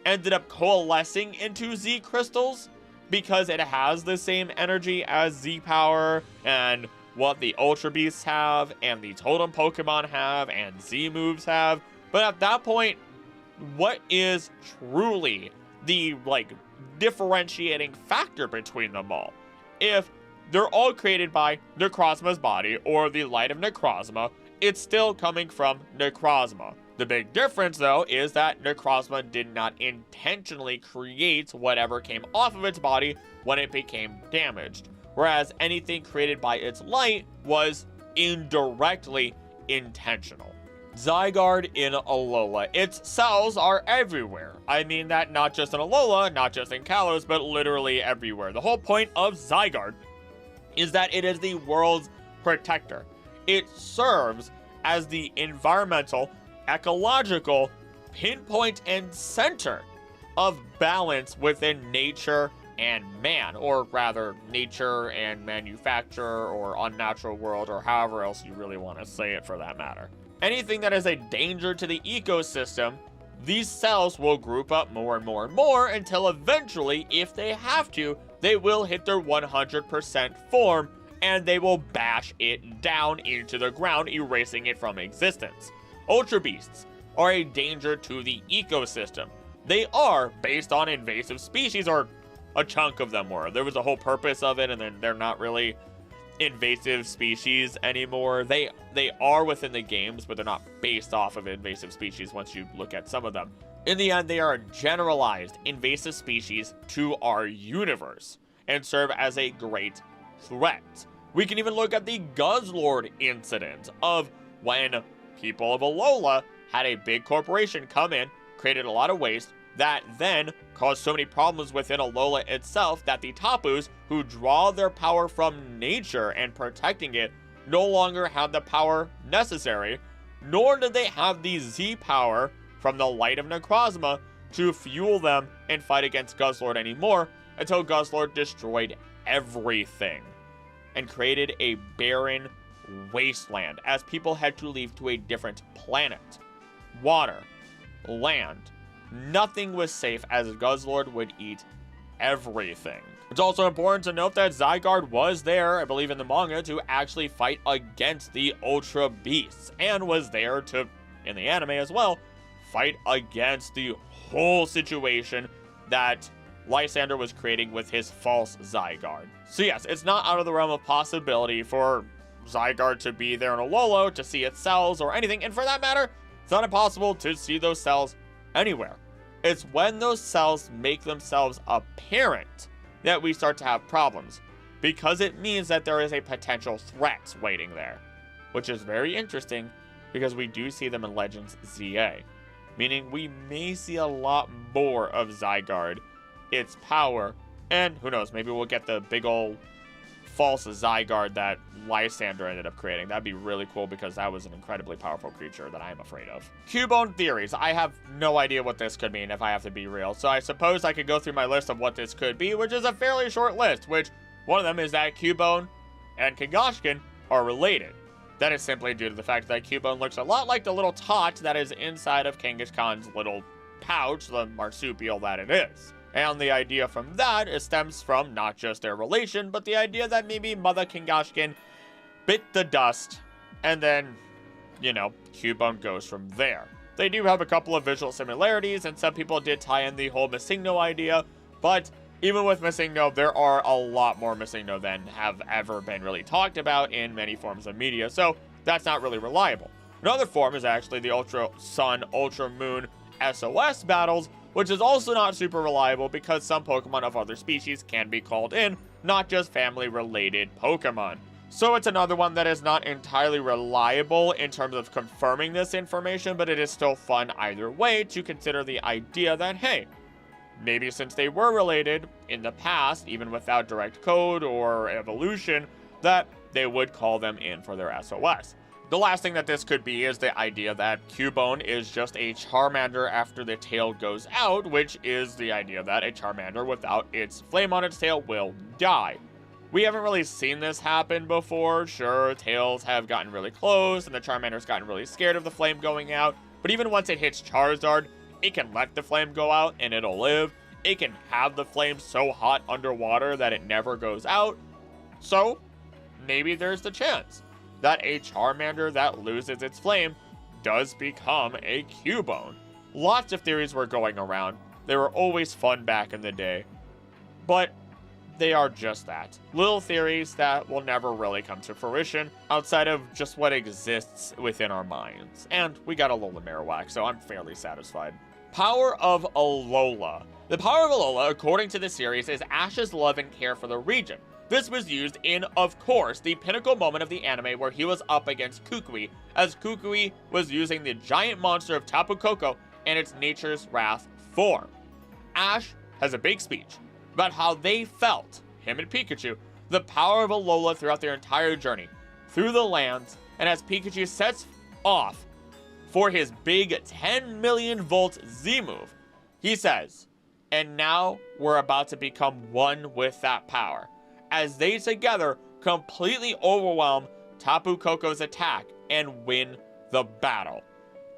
ended up coalescing into Z crystals because it has the same energy as Z power and what the Ultra Beasts have and the Totem Pokemon have and Z moves have. But at that point, what is truly the differentiating factor between them all? If they're all created by Necrozma's body or the light of Necrozma, it's still coming from Necrozma. The big difference, though, is that Necrozma did not intentionally create whatever came off of its body when it became damaged, whereas anything created by its light was indirectly intentional. Zygarde in Alola. Its cells are everywhere. I mean that not just in Alola, not just in Kalos, but literally everywhere. The whole point of Zygarde is that it is the world's protector. It serves as the environmental, ecological pinpoint and center of balance within nature and man, or rather nature and manufacture or unnatural world, or however else you really want to say it for that matter. Anything that is a danger to the ecosystem, these cells will group up more and more and more until eventually, if they have to, they will hit their 100% form and they will bash it down into the ground, erasing it from existence. Ultra Beasts are a danger to the ecosystem. They are based on invasive species, or a chunk of them were. There was a whole purpose of it, and then they're not really invasive species anymore. They are within the games, but they're not based off of invasive species once you look at some of them. In the end, they are a generalized invasive species to our universe and serve as a great threat. We can even look at the Guzzlord incident of when people of Alola had a big corporation come in, created a lot of waste, that then caused so many problems within Alola itself that the Tapus, who draw their power from nature and protecting it, no longer had the power necessary, nor did they have the Z power from the Light of Necrozma to fuel them and fight against Guzzlord anymore, until Guzzlord destroyed everything and created a barren wasteland as people had to leave to a different planet. Water, land, nothing was safe as Guzzlord would eat everything. It's also important to note that Zygarde was there, I believe in the manga, to actually fight against the Ultra Beasts, and was there to, in the anime as well, fight against the whole situation that Lysander was creating with his false Zygarde. So yes, it's not out of the realm of possibility for Zygarde to be there in Alola, to see its cells or anything, and for that matter, it's not impossible to see those cells anywhere. It's when those cells make themselves apparent that we start to have problems, because it means that there is a potential threat waiting there, which is very interesting because we do see them in Legends ZA, meaning we may see a lot more of Zygarde, its power, and who knows, maybe we'll get the big ol' false Zygarde that Lysander ended up creating. That'd be really cool because that was an incredibly powerful creature that I am afraid of. Cubone theories. I have no idea what this could mean if I have to be real. So I suppose I could go through my list of what this could be, which is a fairly short list, which one of them is that Cubone and Kangaskhan are related. That is simply due to the fact that Cubone looks a lot like the little tot that is inside of Kangaskhan's little pouch, the marsupial that it is. And the idea from that stems from not just their relation, but the idea that maybe Mother Kangaskhan bit the dust, and then, you know, Cubone goes from there. They do have a couple of visual similarities, and some people did tie in the whole Missingno idea, but even with Missingno, there are a lot more Missingno than have ever been really talked about in many forms of media, so that's not really reliable. Another form is actually the Ultra Sun, Ultra Moon SOS battles, which is also not super reliable because some Pokemon of other species can be called in, not just family-related Pokemon. So it's another one that is not entirely reliable in terms of confirming this information, but it is still fun either way to consider the idea that, hey, maybe since they were related in the past, even without direct code or evolution, that they would call them in for their SOS. The last thing that this could be is the idea that Cubone is just a Charmander after the tail goes out, which is the idea that a Charmander without its flame on its tail will die. We haven't really seen this happen before. Sure, tails have gotten really close and the Charmander's gotten really scared of the flame going out, but even once it hits Charizard, it can let the flame go out and it'll live. It can have the flame so hot underwater that it never goes out. So, maybe there's the chance that a Charmander that loses its flame does become a Cubone. Lots of theories were going around. They were always fun back in the day, but they are just that. Little theories that will never really come to fruition outside of just what exists within our minds. And we got Alola Marowak, so I'm fairly satisfied. Power of Alola. The power of Alola, according to the series, is Ash's love and care for the region. This was used in, of course, the pinnacle moment of the anime where he was up against Kukui, as Kukui was using the giant monster of Tapu Koko and its Nature's Wrath form. Ash has a big speech about how they felt, him and Pikachu, the power of Alola throughout their entire journey, through the lands, and as Pikachu sets off for his big 10 million volt Z move, he says, "And now we're about to become one with that power," as they together completely overwhelm Tapu Koko's attack and win the battle.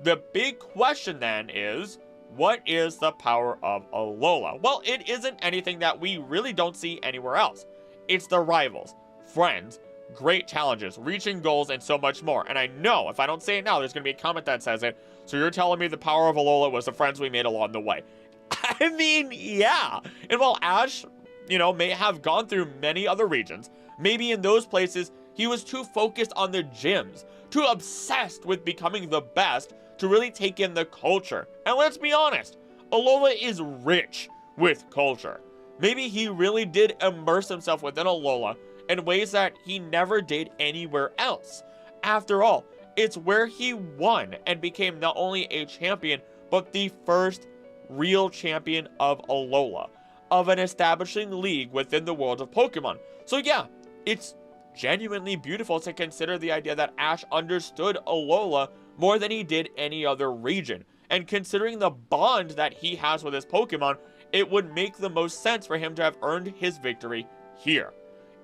The big question then is, What is the power of Alola? Well, it isn't anything that we really don't see anywhere else. It's the rivals, friends, great challenges, reaching goals, and so much more. And I know if I don't say it now, there's going to be a comment that says it. So you're telling me the power of Alola was the friends we made along the way. I mean, yeah. And while Ash, may have gone through many other regions, maybe in those places, he was too focused on the gyms, too obsessed with becoming the best to really take in the culture. And let's be honest, Alola is rich with culture. Maybe he really did immerse himself within Alola in ways that he never did anywhere else. After all, it's where he won and became not only a champion, but the first real champion of Alola, of an establishing league within the world of Pokemon. So yeah, it's genuinely beautiful to consider the idea that Ash understood Alola more than he did any other region. And considering the bond that he has with his Pokemon, it would make the most sense for him to have earned his victory here.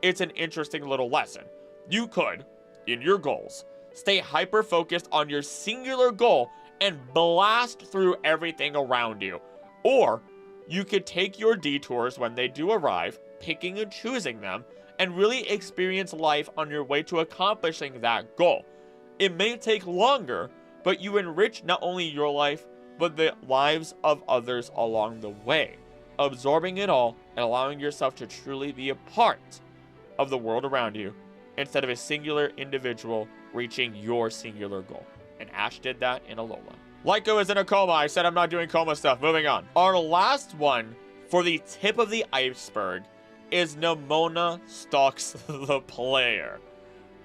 It's an interesting little lesson. You could, in your goals, stay hyper-focused on your singular goal and blast through everything around you. Or you could take your detours when they do arrive, picking and choosing them, and really experience life on your way to accomplishing that goal. It may take longer, but you enrich not only your life, but the lives of others along the way, absorbing it all and allowing yourself to truly be a part of the world around you, instead of a singular individual reaching your singular goal. And Ash did that in Alola. Lyco is in a coma. I said I'm not doing coma stuff. Moving on. Our last one for the tip of the iceberg is Nemona stalks the player.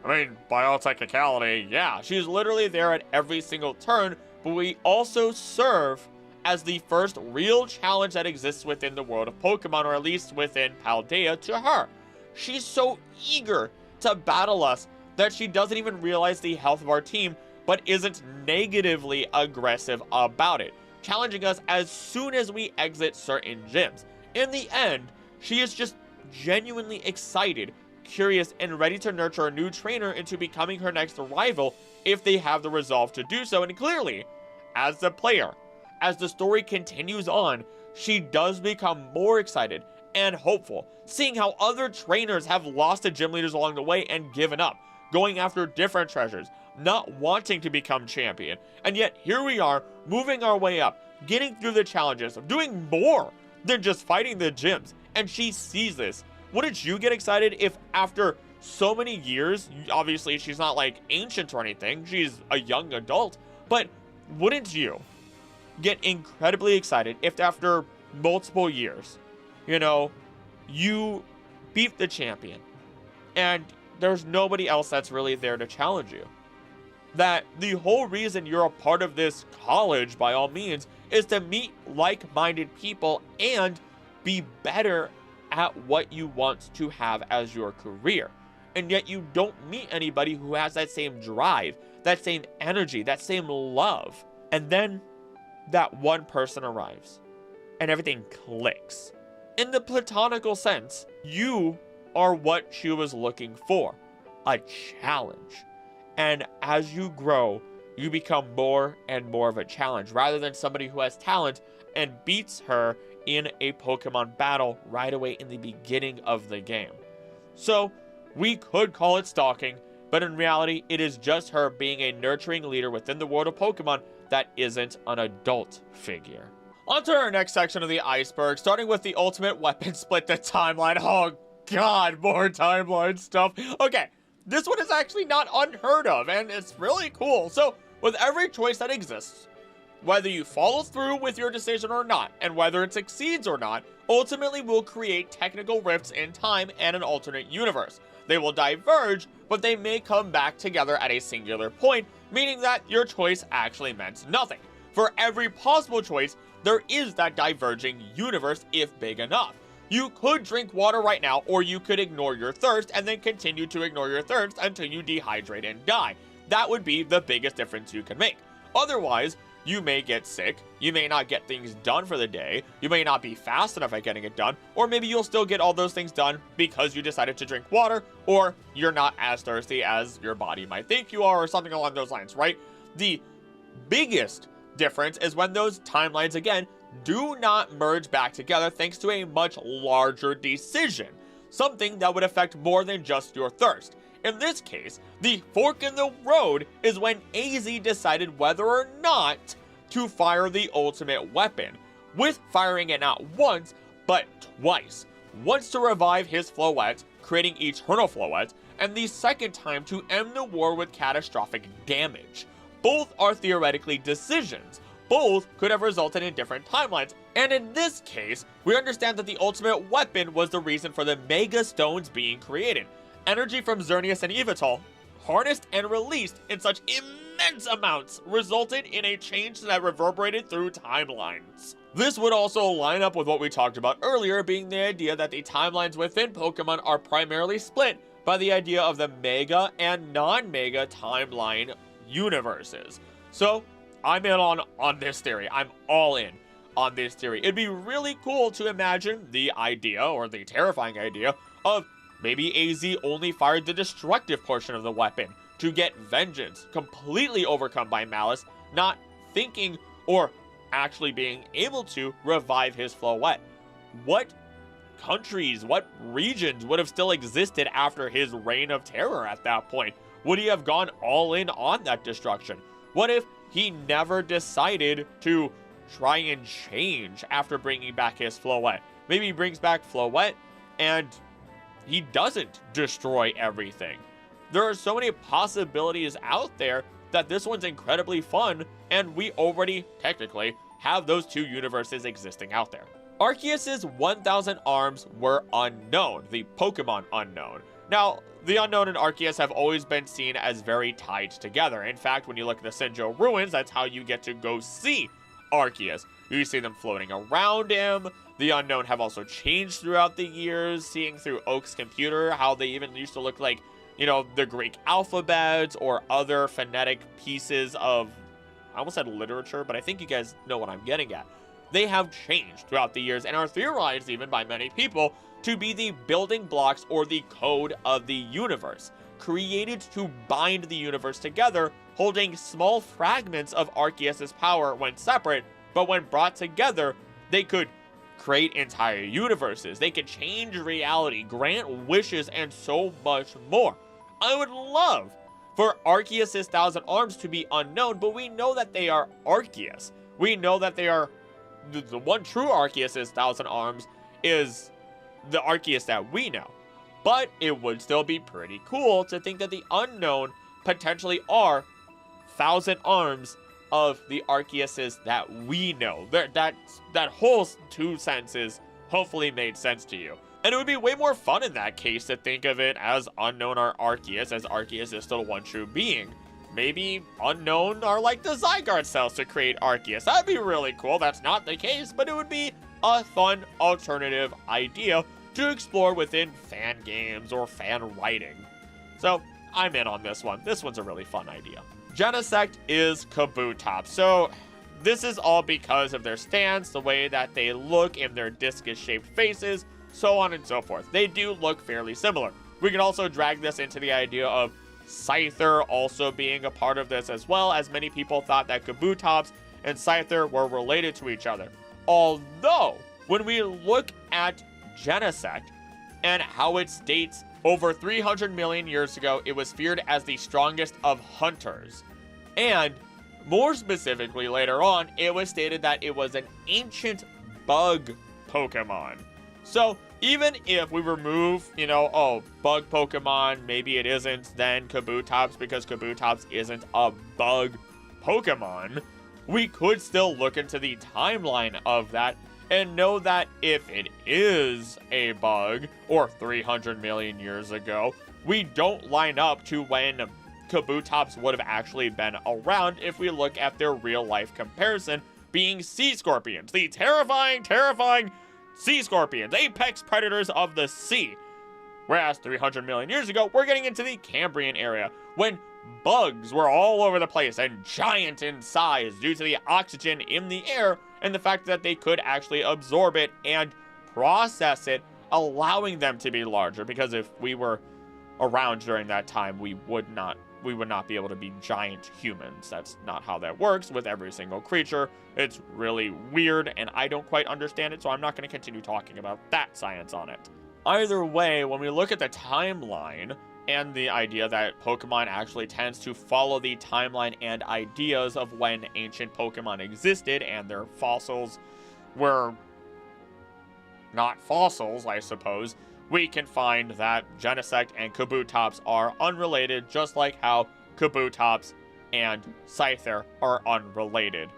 I mean, by all technicality, yeah, she's literally there at every single turn, but we also serve as the first real challenge that exists within the world of Pokemon, or at least within Paldea, to her. She's so eager to battle us that she doesn't even realize the health of our team, but isn't negatively aggressive about it, challenging us as soon as we exit certain gyms. In the end, she is just genuinely excited, curious, and ready to nurture a new trainer into becoming her next rival if they have the resolve to do so. And clearly, as the player, as the story continues on, she does become more excited and hopeful, seeing how other trainers have lost to gym leaders along the way and given up, going after different treasures, not wanting to become champion. And yet here we are, moving our way up, getting through the challenges, doing more than just fighting the gyms. And she sees this. Wouldn't you get excited if after so many years, obviously she's not like ancient or anything, she's a young adult, but wouldn't you get incredibly excited if after multiple years, you beat the champion and there's nobody else that's really there to challenge you? That the whole reason you're a part of this college, by all means, is to meet like-minded people and be better at what you want to have as your career. And yet you don't meet anybody who has that same drive, that same energy, that same love. And then that one person arrives and everything clicks. In the platonical sense, you are what she was looking for, a challenge. And as you grow, you become more and more of a challenge, rather than somebody who has talent and beats her in a Pokemon battle right away in the beginning of the game. So we could call it stalking, but in reality, it is just her being a nurturing leader within the world of Pokemon that isn't an adult figure. On to our next section of the iceberg, starting with the ultimate weapon split the timeline. Oh god, more timeline stuff. Okay, this one is actually not unheard of, and it's really cool. So, with every choice that exists, whether you follow through with your decision or not, and whether it succeeds or not, ultimately will create technical rifts in time and an alternate universe. They will diverge, but they may come back together at a singular point, meaning that your choice actually meant nothing. For every possible choice, there is that diverging universe if big enough. You could drink water right now, or you could ignore your thirst and then continue to ignore your thirst until you dehydrate and die. That would be the biggest difference you can make. Otherwise, you may get sick, you may not get things done for the day, you may not be fast enough at getting it done, or maybe you'll still get all those things done because you decided to drink water, or you're not as thirsty as your body might think you are, or something along those lines, right? The biggest difference is when those timelines, again, do not merge back together thanks to a much larger decision, something that would affect more than just your thirst. In this case, the fork in the road is when AZ decided whether or not to fire the ultimate weapon, with firing it not once, but twice. Once to revive his Floette, creating Eternal Floette, and the second time to end the war with catastrophic damage. Both are theoretically decisions. Both could have resulted in different timelines, and in this case, we understand that the ultimate weapon was the reason for the Mega Stones being created. Energy from Xerneas and Yveltal, harnessed and released in such immense amounts, resulted in a change that reverberated through timelines. This would also line up with what we talked about earlier, being the idea that the timelines within Pokemon are primarily split by the idea of the Mega and non-Mega timeline universes. So, I'm in on this theory. I'm all in on this theory. It'd be really cool to imagine the idea, or the terrifying idea, of maybe AZ only fired the destructive portion of the weapon to get vengeance, completely overcome by malice, not thinking or actually being able to revive his Floette. What countries, what regions would have still existed after his reign of terror at that point? Would he have gone all in on that destruction? What if he never decided to try and change after bringing back his Floette? Maybe he brings back Floette and he doesn't destroy everything. There are so many possibilities out there that this one's incredibly fun, and we already, technically, have those two universes existing out there. Arceus's 1,000 arms were unknown, the Pokemon unknown. Now, the Unown and Arceus have always been seen as very tied together. In fact, when you look at the Sinjoh ruins, that's how you get to go see Arceus. You see them floating around him. The Unown have also changed throughout the years, seeing through Oak's computer how they even used to look like, you know, the Greek alphabet or other phonetic pieces of, I almost said literature, but I think you guys know what I'm getting at. They have changed throughout the years and are theorized even by many people to be the building blocks or the code of the universe, created to bind the universe together, holding small fragments of Arceus's power when separate, but when brought together, they could create entire universes. They could change reality, grant wishes, and so much more. I would love for Arceus's 1,000 arms to be unknown, but we know that they are Arceus. We know that they are the one true Arceus's 1,000 arms is the Arceus that we know. But it would still be pretty cool to think that the unknown potentially are 1,000 arms of the Arceuses that we know. That whole two sentences hopefully made sense to you. And it would be way more fun in that case to think of it as unknown are Arceus, as Arceus is still one true being. Maybe unknown are like the Zygarde cells to create Arceus. That'd be really cool. That's not the case, but it would be a fun alternative idea to explore within fan games or fan writing. So I'm in on this one. This one's a really fun idea. Genesect is Kabutops. So this is all because of their stance, the way that they look in their discus-shaped faces, so on and so forth. They do look fairly similar. We can also drag this into the idea of Scyther also being a part of this, as well, as many people thought that Kabutops and Scyther were related to each other. Although, when we look at Genesect and how it states over 300 million years ago, it was feared as the strongest of hunters. And more specifically, later on, it was stated that it was an ancient bug Pokemon. So even if we remove, bug Pokemon, maybe it isn't then Kabutops because Kabutops isn't a bug Pokemon, we could still look into the timeline of that and know that if it is a bug, or 300 million years ago, we don't line up to when Kabutops would have actually been around if we look at their real-life comparison being sea scorpions. The terrifying sea scorpions, apex predators of the sea. Whereas 300 million years ago, we're getting into the Cambrian area, when bugs were all over the place and giant in size due to the oxygen in the air and the fact that they could actually absorb it and process it, allowing them to be larger, because if we were around during that time, we would not we would not be able to be giant humans. That's not how that works with every single creature. It's really weird, and I don't quite understand it, so I'm not going to continue talking about that science on it. Either way, when we look at the timeline and the idea that Pokemon actually tends to follow the timeline and ideas of when ancient Pokemon existed and their fossils were not fossils, I suppose, we can find that Genesect and Kabutops are unrelated, just like how Kabutops and Scyther are unrelated.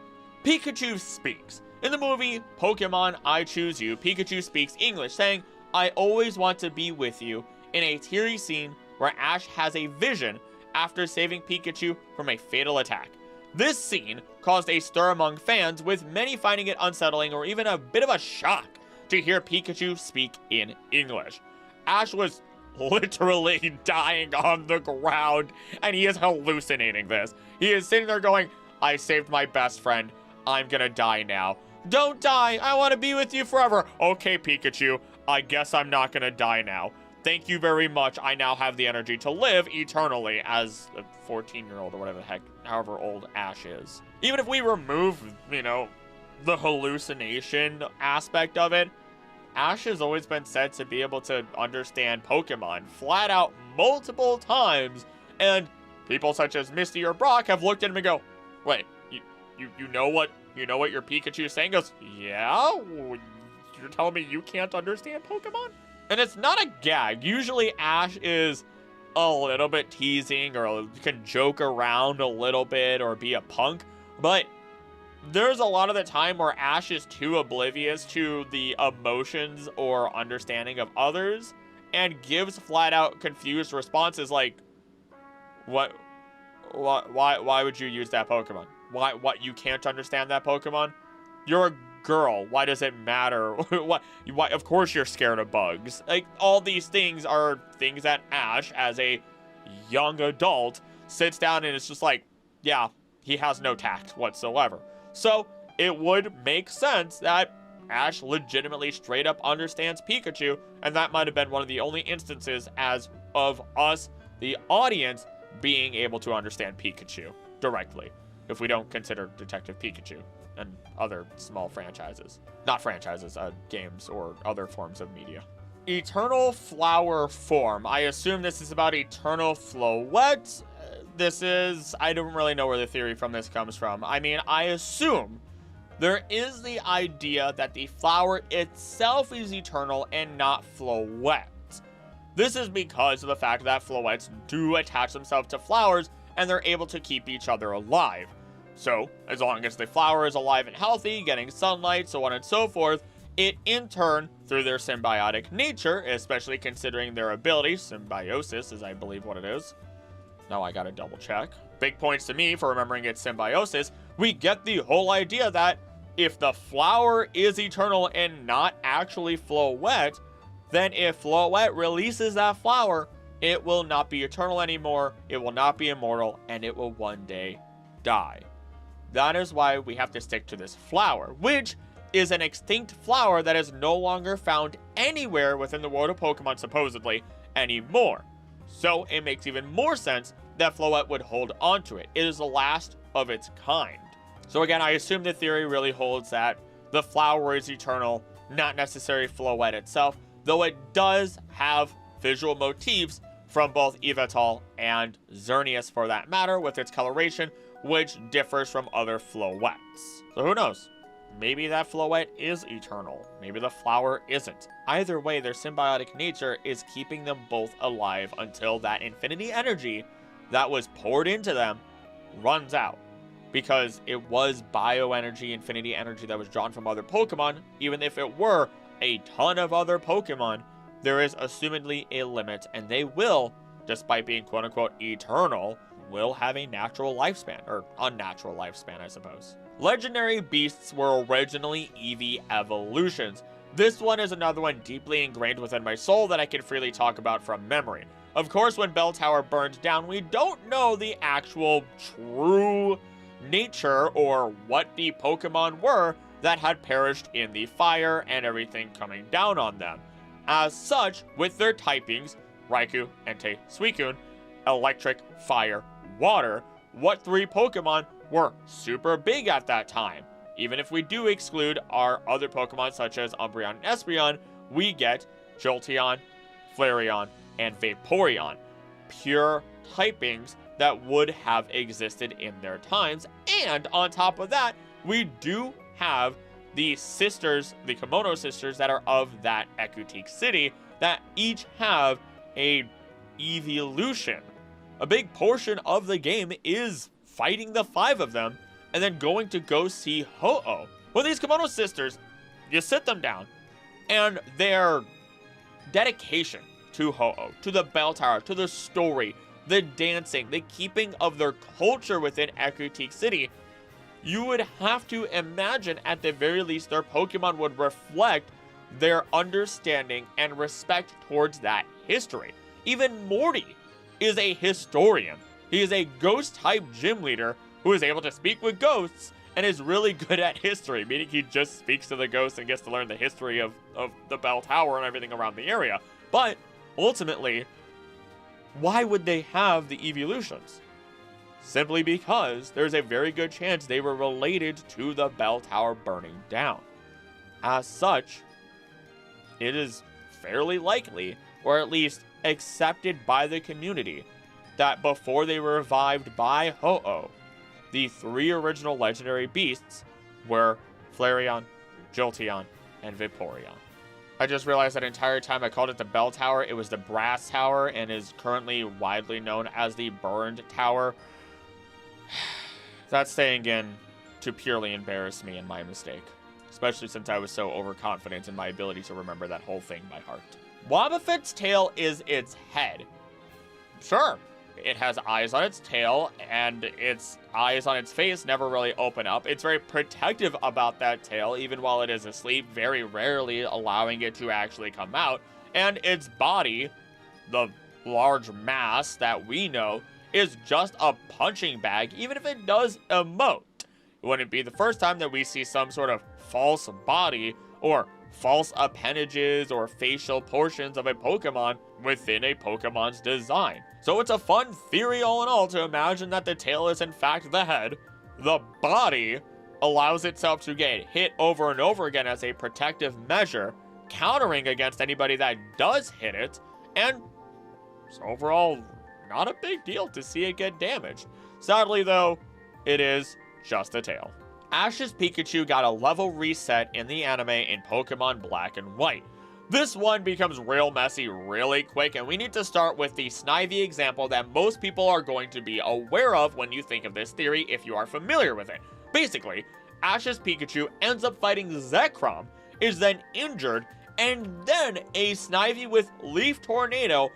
Pikachu speaks. In the movie Pokemon I Choose You, Pikachu speaks English, saying, "I always want to be with you," in a teary scene where Ash has a vision after saving Pikachu from a fatal attack. This scene caused a stir among fans, with many finding it unsettling or even a bit of a shock to hear Pikachu speak in English. Ash was literally dying on the ground, and he is hallucinating this. He is sitting there going, "I saved my best friend. I'm gonna die now." "Don't die. I want to be with you forever." "Okay, Pikachu. I guess I'm not gonna die now. Thank you very much. I now have the energy to live eternally," as a 14-year-old or whatever the heck, however old Ash is. Even if we remove, the hallucination aspect of it, Ash has always been said to be able to understand Pokemon flat out multiple times, and people such as Misty or Brock have looked at him and go, "Wait, you know what your Pikachu is saying?" Goes, "Yeah? You're telling me you can't understand Pokemon?" And it's not a gag. Usually Ash is a little bit teasing or can joke around a little bit or be a punk, but there's a lot of the time where Ash is too oblivious to the emotions or understanding of others and gives flat out confused responses like, why would you use that Pokemon? What, you can't understand that Pokemon? You're a girl. Why does it matter? Why, of course you're scared of bugs. Like, all these things are things that Ash, as a young adult, sits down and is just like, yeah, he has no tact whatsoever. So it would make sense that Ash legitimately straight up understands Pikachu, and that might have been one of the only instances as of us, the audience, being able to understand Pikachu directly, if we don't consider Detective Pikachu and other small franchises. Not franchises, games or other forms of media. Eternal flower form. I assume this is about Eternal Floette. I don't really know where the theory from this comes from. I mean, I assume there is the idea that the flower itself is eternal and not Floette. This is because of the fact that Floettes do attach themselves to flowers and they're able to keep each other alive. So, as long as the flower is alive and healthy, getting sunlight, so on and so forth, it in turn, through their symbiotic nature, especially considering their ability, symbiosis is I believe what it is. Now I gotta double check. Big points to me for remembering its symbiosis. We get the whole idea that if the flower is eternal and not actually Floette, then if Floette releases that flower, it will not be eternal anymore, it will not be immortal, and it will one day die. That is why we have to stick to this flower, which is an extinct flower that is no longer found anywhere within the world of Pokemon, supposedly, anymore. So it makes even more sense that Floette would hold onto it. It is the last of its kind. So again, I assume the theory really holds that the flower is eternal, not necessarily Floette itself, though it does have visual motifs from both Yveltal and Xerneas for that matter, with its coloration, which differs from other Floettes. So who knows? Maybe that Floette is eternal. Maybe the flower isn't. Either way, their symbiotic nature is keeping them both alive until that infinity energy that was poured into them runs out. Because it was bioenergy, infinity energy that was drawn from other Pokemon. Even if it were a ton of other Pokemon, there is assumedly a limit, and they will, despite being quote-unquote eternal, will have a natural lifespan, or unnatural lifespan, I suppose. Legendary beasts were originally Eevee evolutions. This one is another one deeply ingrained within my soul that I can freely talk about from memory. Of course, when Bell Tower burned down, we don't know the actual true nature or what the Pokemon were that had perished in the fire and everything coming down on them. As such, with their typings, Raikou, Entei, Suicune, electric, fire, water, what 3 Pokemon were super big at that time? Even if we do exclude our other Pokemon such as Umbreon and Espeon, we get Jolteon, Flareon, and Vaporeon. Pure typings that would have existed in their times. And on top of that, we do have the sisters, the Komodo sisters that are of that Ecruteak city that each have a evolution. A big portion of the game is fighting the 5 of them and then going to go see Ho-Oh. Well, these Komodo sisters, you sit them down, and their dedication to Ho-Oh, to the bell tower, to the story, the dancing, the keeping of their culture within Ecruteak City, you would have to imagine at the very least their Pokemon would reflect their understanding and respect towards that history. Even Morty is a historian. He is a ghost-type gym leader who is able to speak with ghosts and is really good at history, meaning he just speaks to the ghosts and gets to learn the history of the bell tower and everything around the area. But ultimately, why would they have the evolutions? Simply because there's a very good chance they were related to the bell tower burning down. As such, it is fairly likely, or at least accepted by the community, that before they were revived by Ho-Oh, the 3 original legendary beasts were Flareon, Jolteon, and Vaporeon. I just realized that entire time I called it the bell tower, it was the brass tower and is currently widely known as the burned tower. That's saying in to purely embarrass me and my mistake, especially since I was so overconfident in my ability to remember that whole thing by heart. Wobbuffet's tail is its head. Sure, it has eyes on its tail, and its eyes on its face never really open up. It's very protective about that tail, even while it is asleep, very rarely allowing it to actually come out. And its body, the large mass that we know, is just a punching bag, even if it does emote. It wouldn't be the first time that we see some sort of false body or false appendages or facial portions of a Pokemon within a Pokemon's design. So it's a fun theory all in all to imagine that the tail is in fact the head, the body allows itself to get hit over and over again as a protective measure, countering against anybody that does hit it, and it's overall not a big deal to see it get damaged. Sadly though, it is just a tail. Ash's Pikachu got a level reset in the anime in Pokemon Black and White. This one becomes real messy really quick, and we need to start with the Snivy example that most people are going to be aware of when you think of this theory if you are familiar with it. Basically, Ash's Pikachu ends up fighting Zekrom, is then injured, and then a Snivy with Leaf Tornado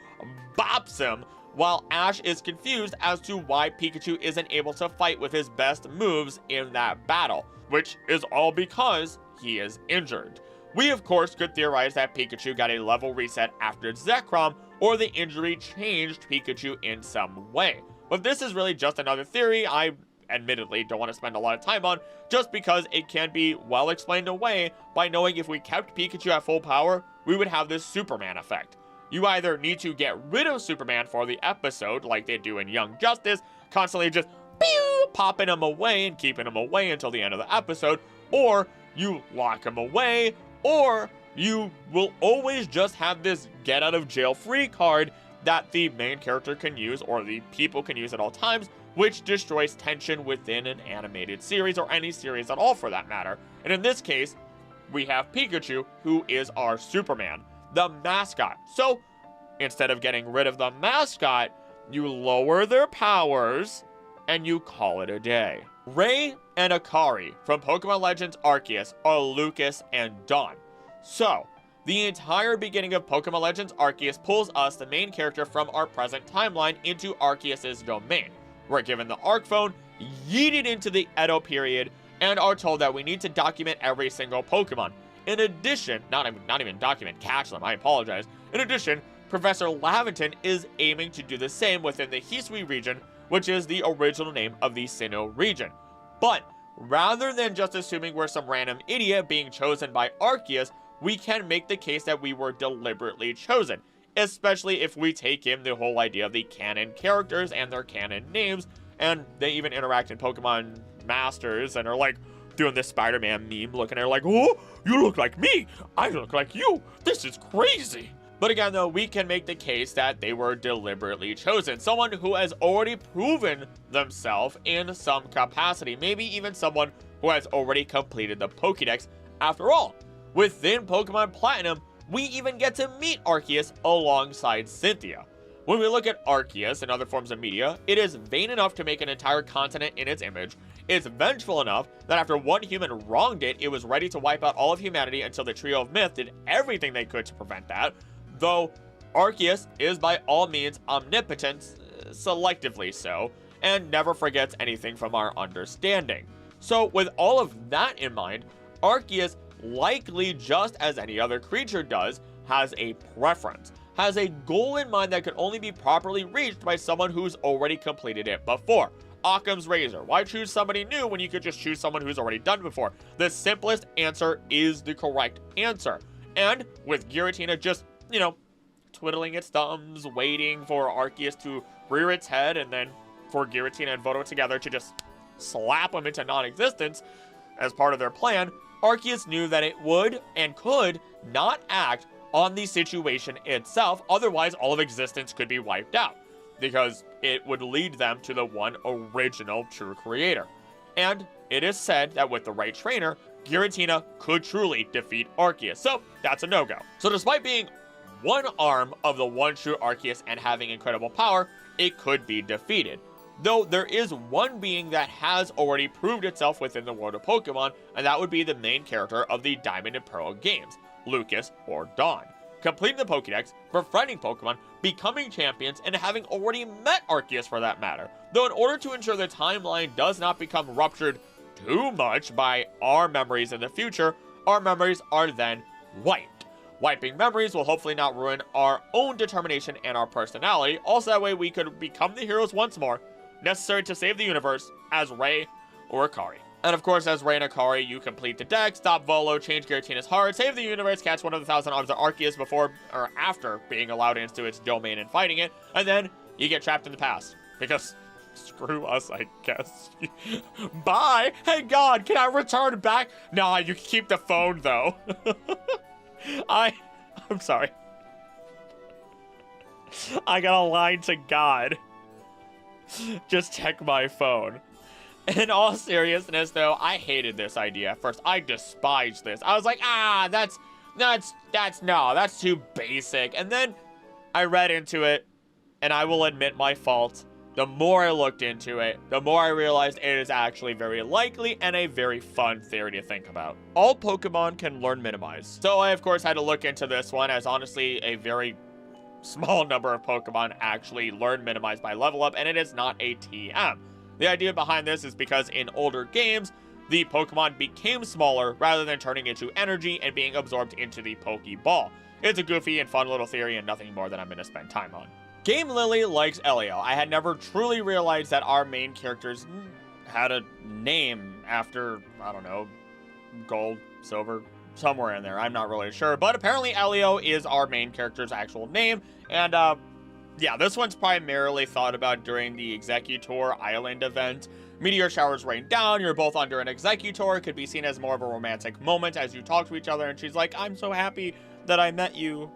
bops him, while Ash is confused as to why Pikachu isn't able to fight with his best moves in that battle, which is all because he is injured. We of course could theorize that Pikachu got a level reset after Zekrom, or the injury changed Pikachu in some way. But this is really just another theory I admittedly don't want to spend a lot of time on, just because it can be well explained away by knowing if we kept Pikachu at full power, we would have this Superman effect. You either need to get rid of Superman for the episode, like they do in Young Justice, constantly just pew, popping him away and keeping him away until the end of the episode, or you lock him away, or you will always just have this get out of jail free card that the main character can use, or the people can use at all times, which destroys tension within an animated series, or any series at all for that matter. And in this case, we have Pikachu, who is our Superman, the mascot. So instead of getting rid of the mascot, you lower their powers and you call it a day. Rei and Akari from Pokemon Legends Arceus are Lucas and Dawn. So the entire beginning of Pokemon Legends Arceus pulls us, the main character, from our present timeline into Arceus's domain. We're given the Arc Phone, yeeted into the Edo period, and are told that we need to document every single Pokemon. In addition, not even document, catch them, I apologize. In addition, Professor Laventon is aiming to do the same within the Hisui region, which is the original name of the Sinnoh region. But rather than just assuming we're some random idiot being chosen by Arceus, we can make the case that we were deliberately chosen. especially if we take in the whole idea of the canon characters and their canon names, and they even interact in Pokemon Masters and are like doing this Spider-Man meme looking at her like, oh, you look like me, I look like you, this is crazy. But again, though, we can make the case that they were deliberately chosen. Someone who has already proven themselves in some capacity. Maybe even someone who has already completed the Pokedex. After all, within Pokemon Platinum, we even get to meet Arceus alongside Cynthia. When we look at Arceus and other forms of media, it is vain enough to make an entire continent in its image. It's vengeful enough that after one human wronged it, it was ready to wipe out all of humanity until the Trio of Myth did everything they could to prevent that. Though Arceus is by all means omnipotent, selectively so, and never forgets anything from our understanding. So with all of that in mind, Arceus, likely just as any other creature does, has a preference, has a goal in mind that can only be properly reached by someone who's already completed it before. Occam's razor. Why choose somebody new when you could just choose someone who's already done before? The simplest answer is the correct answer. And with Giratina just, twiddling its thumbs, waiting for Arceus to rear its head, and then for Giratina and Voto together to just slap him into non-existence as part of their plan, Arceus knew that it would and could not act on the situation itself, otherwise all of existence could be wiped out, because it would lead them to the one original true creator. And it is said that with the right trainer, Giratina could truly defeat Arceus, so that's a no-go. So despite being one arm of the one true Arceus and having incredible power, it could be defeated. Though there is one being that has already proved itself within the world of Pokemon, and that would be the main character of the Diamond and Pearl games, Lucas or Dawn. Completing the Pokedex, befriending Pokemon, becoming champions, and having already met Arceus for that matter. Though in order to ensure the timeline does not become ruptured too much by our memories in the future, our memories are then wiped. Wiping memories will hopefully not ruin our own determination and our personality, also that way we could become the heroes once more, necessary to save the universe as Rei or Akari. And of course, as Rei and Akari, you complete the deck, stop Volo, change Giratina's heart, save the universe, catch one of the 1,000 arms of Arceus before or after being allowed into its domain and fighting it, and then you get trapped in the past. Because screw us, I guess. Bye! Hey God, can I return back? Nah, you can keep the phone though. I'm sorry. I got a line to God. Just check my phone. In all seriousness, though, I hated this idea at first. I despised this. I was like, that's too basic. And then I read into it, and I will admit my fault. The more I looked into it, the more I realized it is actually very likely and a very fun theory to think about. All Pokemon can learn Minimize. So I, of course, had to look into this one, as honestly, a very small number of Pokemon actually learn Minimize by level up, and it is not a TM. The idea behind this is because in older games, the Pokemon became smaller rather than turning into energy and being absorbed into the Pokeball. It's a goofy and fun little theory and nothing more that I'm going to spend time on. Game Lily likes Elio. I had never truly realized that our main characters had a name after, I don't know, gold, silver, somewhere in there. I'm not really sure, but apparently Elio is our main character's actual name, and yeah, this one's primarily thought about during the Executor Island event. Meteor showers rain down, you're both under an Executor. It could be seen as more of a romantic moment as you talk to each other, and she's like, I'm so happy that I met you.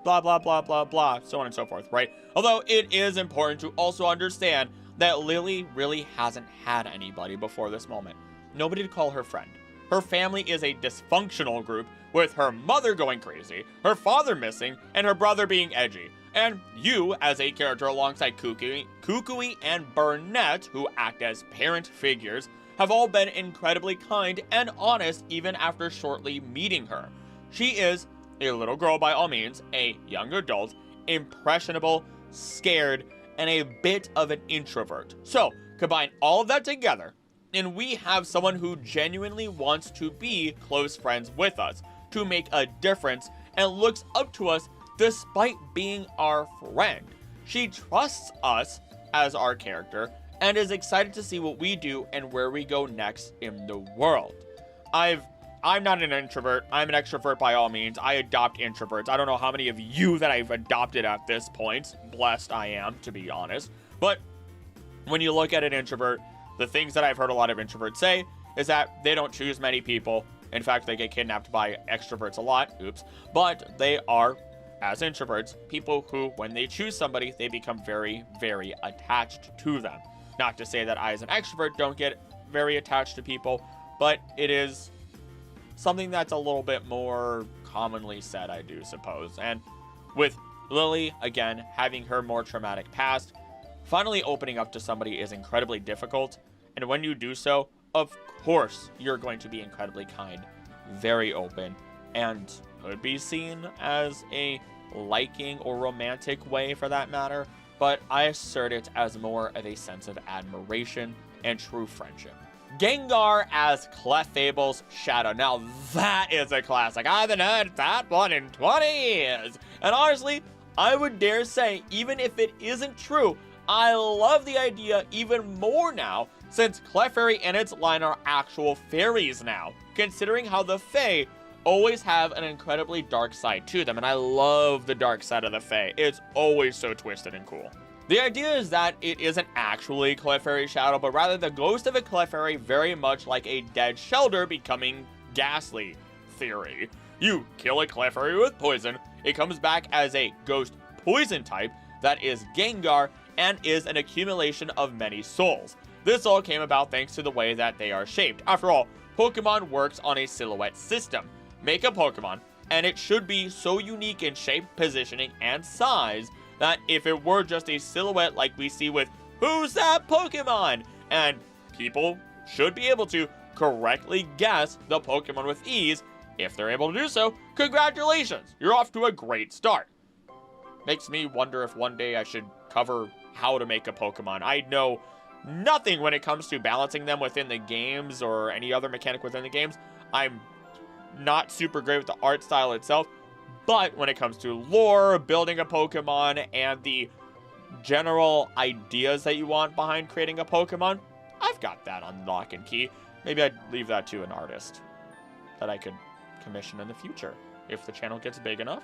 Blah, blah, blah, blah, blah, so on and so forth, right? Although it is important to also understand that Lily really hasn't had anybody before this moment. Nobody to call her friend. Her family is a dysfunctional group, with her mother going crazy, her father missing, and her brother being edgy. And you, as a character alongside Kukui and Burnett, who act as parent figures, have all been incredibly kind and honest even after shortly meeting her. She is a little girl by all means, a young adult, impressionable, scared, and a bit of an introvert. So, combine all of that together, and we have someone who genuinely wants to be close friends with us, to make a difference, and looks up to us despite being our friend. She trusts us as our character, and is excited to see what we do and where we go next in the world. I've I'm not an introvert. I'm an extrovert by all means. I adopt introverts. I don't know how many of you that I've adopted at this point. Blessed I am, to be honest. But when you look at an introvert, the things that I've heard a lot of introverts say is that they don't choose many people. In fact, they get kidnapped by extroverts a lot. Oops. But they are, as introverts, people who, when they choose somebody, they become very, very attached to them. Not to say that I, as an extrovert, don't get very attached to people, but it is something that's a little bit more commonly said, I do suppose. And with Lily, again, having her more traumatic past, finally opening up to somebody is incredibly difficult. And when you do so, of course, you're going to be incredibly kind, very open, and could be seen as a liking or romantic way for that matter. But I assert it as more of a sense of admiration and true friendship. Gengar as Clefable's Shadow. Now that is a classic. I haven't heard that one in 20 years. And honestly, I would dare say, even if it isn't true, I love the idea even more now, since Clefairy and its line are actual fairies now, considering how the Fae always have an incredibly dark side to them, and I love the dark side of the Fae. It's always so twisted and cool. The idea is that it isn't actually Clefairy Shadow, but rather the ghost of a Clefairy, very much like a dead Shelter becoming ghastly theory. You kill a Clefairy with poison, it comes back as a ghost poison type that is Gengar and is an accumulation of many souls. This all came about thanks to the way that they are shaped. After all, Pokemon works on a silhouette system. Make a Pokemon, and it should be so unique in shape, positioning, and size that if it were just a silhouette like we see with Who's That Pokemon? And people should be able to correctly guess the Pokemon with ease. If they're able to do so, congratulations, you're off to a great start. Makes me wonder if one day I should cover how to make a Pokemon. I know nothing when it comes to balancing them within the games or any other mechanic within the games. I'm not super great with the art style itself, but when it comes to lore, building a Pokemon, and the general ideas that you want behind creating a Pokemon, I've got that on lock and key. Maybe I'd leave that to an artist that I could commission in the future if the channel gets big enough.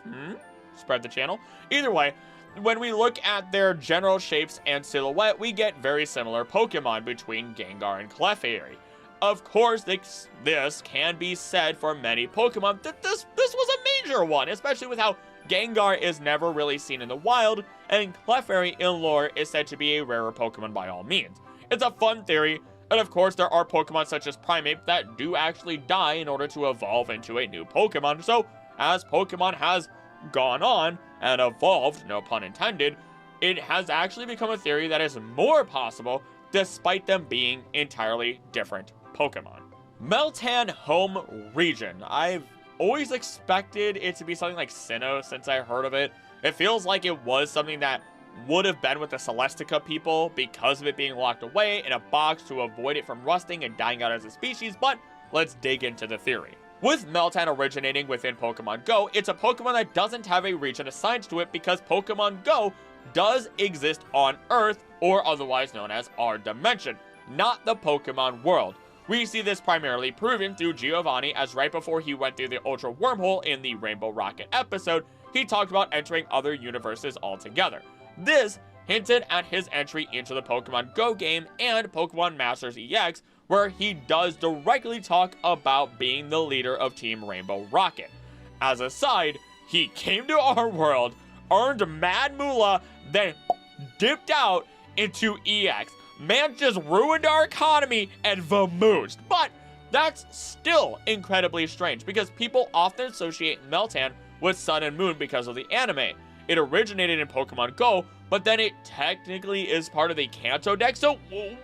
Spread the channel. Either way, when we look at their general shapes and silhouette, we get very similar Pokemon between Gengar and Clefairy. Of course, this can be said for many Pokemon that this was a major one, especially with how Gengar is never really seen in the wild, and Clefairy in lore is said to be a rarer Pokemon by all means. It's a fun theory, and of course there are Pokemon such as Primeape that do actually die in order to evolve into a new Pokemon, so as Pokemon has gone on and evolved, no pun intended, it has actually become a theory that is more possible despite them being entirely different Pokemon. Meltan Home Region. I've always expected it to be something like Sinnoh since I heard of it. It feels like it was something that would have been with the Celestica people because of it being locked away in a box to avoid it from rusting and dying out as a species, but let's dig into the theory. With Meltan originating within Pokemon Go, it's a Pokemon that doesn't have a region assigned to it because Pokemon Go does exist on Earth, or otherwise known as our dimension, not the Pokemon world. We see this primarily proven through Giovanni, as right before he went through the Ultra Wormhole in the Rainbow Rocket episode, he talked about entering other universes altogether. This hinted at his entry into the Pokemon Go game and Pokemon Masters EX, where he does directly talk about being the leader of Team Rainbow Rocket. As a side, he came to our world, earned mad moolah, then dipped out into EX. Man just ruined our economy and vamoosed. But that's still incredibly strange because people often associate Meltan with Sun and Moon because of the anime. It originated in Pokemon Go, but then it technically is part of the Kanto deck, so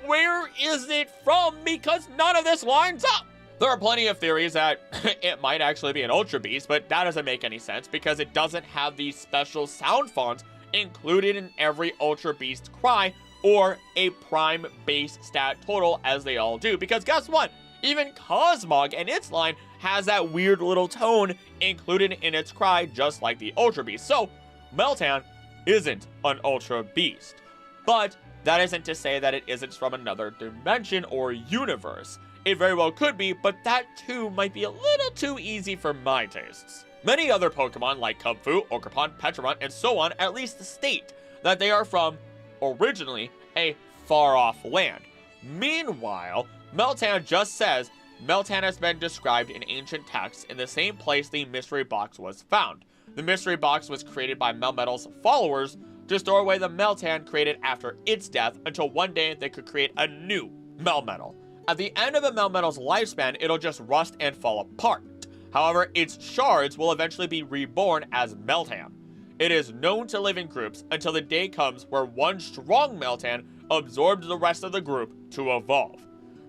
where is it from? Because none of this lines up. There are plenty of theories that it might actually be an Ultra Beast, but that doesn't make any sense because it doesn't have these special sound fonts included in every Ultra Beast cry or a prime base stat total as they all do. Because guess what? Even Cosmog and its line has that weird little tone included in its cry just like the Ultra Beast. So Meltan isn't an Ultra Beast. But That isn't to say that it isn't from another dimension or universe. It very well could be, but that too might be a little too easy for my tastes. Many other Pokemon like Kubfu, Ogerpon, Pecharunt, and so on at least state that they are from, originally, a far-off land. Meanwhile, Meltan just says Meltan has been described in ancient texts in the same place the mystery box was found. The mystery box was created by Melmetal's followers to store away the Meltan created after its death until one day they could create a new Melmetal. At the end of a Melmetal's lifespan, it'll just rust and fall apart. However, its shards will eventually be reborn as Meltan. It is known to live in groups until the day comes where one strong Meltan absorbs the rest of the group to evolve.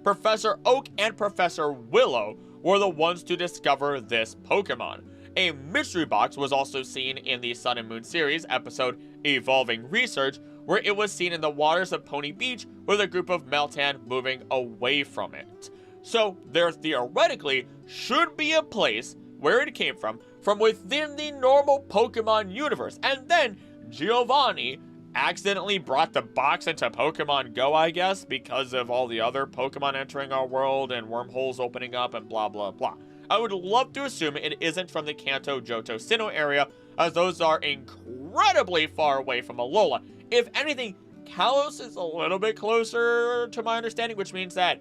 Professor Oak and Professor Willow were the ones to discover this Pokemon. A mystery box was also seen in the Sun and Moon series episode Evolving Research, where it was seen in the waters of Pony Beach with a group of Meltan moving away from it. So there theoretically should be a place where it came from within the normal Pokemon universe, and then Giovanni accidentally brought the box into Pokemon Go, I guess, because of all the other Pokemon entering our world and wormholes opening up and blah blah blah. I would love to assume it isn't from the Kanto, Johto, Sinnoh area, as those are incredibly far away from Alola. If anything, Kalos is a little bit closer to my understanding, which means that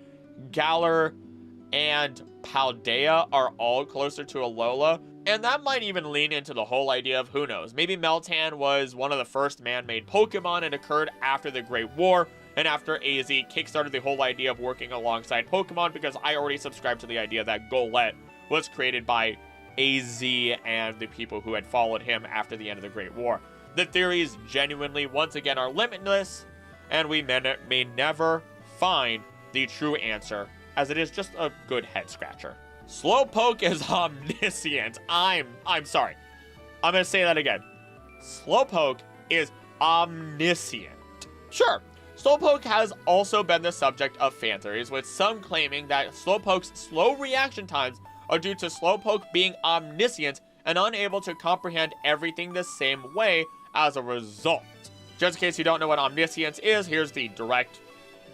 Galar and Paldea are all closer to Alola. And that might even lean into the whole idea of, who knows, maybe Meltan was one of the first man-made Pokemon and occurred after the Great War, and after AZ kickstarted the whole idea of working alongside Pokemon, because I already subscribed to the idea that Golett was created by AZ and the people who had followed him after the end of the Great War. The theories genuinely, once again, are limitless, and we may never find the true answer, as it is just a good head-scratcher. Slowpoke is omniscient. I'm sorry. I'm gonna say that again. Slowpoke is omniscient. Sure, Slowpoke has also been the subject of fan theories, with some claiming that Slowpoke's slow reaction times are due to Slowpoke being omniscient and unable to comprehend everything the same way as a result. Just in case you don't know what omniscience is, here's the direct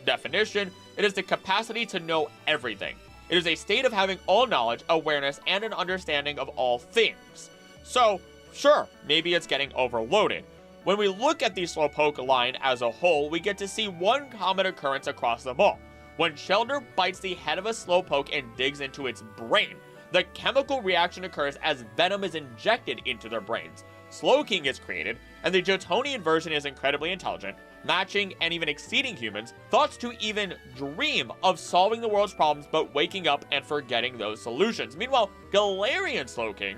definition. It is the capacity to know everything. It is a state of having all knowledge, awareness, and an understanding of all things. So, sure, maybe it's getting overloaded. When we look at the Slowpoke line as a whole, we get to see one common occurrence across them all. When Shelder bites the head of a Slowpoke and digs into its brain, the chemical reaction occurs as venom is injected into their brains. Slowking is created, and the Johtonian version is incredibly intelligent, matching and even exceeding humans, thoughts to even dream of solving the world's problems but waking up and forgetting those solutions. Meanwhile, Galarian Slowking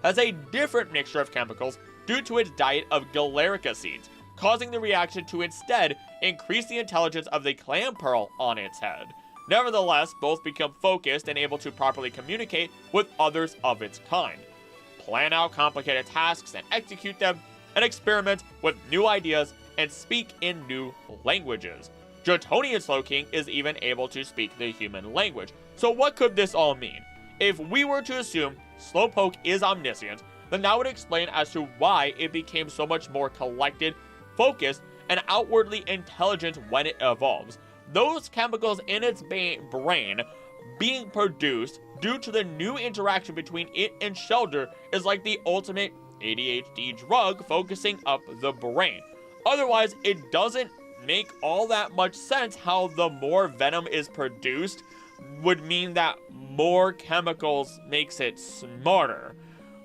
has a different mixture of chemicals due to its diet of Galarica seeds, causing the reaction to instead increase the intelligence of the Clamperl on its head. Nevertheless, both become focused and able to properly communicate with others of its kind, plan out complicated tasks and execute them, and experiment with new ideas and speak in new languages. Johtonian Slowking is even able to speak the human language. So what could this all mean? If we were to assume Slowpoke is omniscient, then that would explain as to why it became so much more collected, focused, and outwardly intelligent when it evolves. Those chemicals in its brain being produced due to the new interaction between it and Shelder is like the ultimate ADHD drug focusing up the brain. Otherwise, it doesn't make all that much sense how the more venom is produced would mean that more chemicals makes it smarter.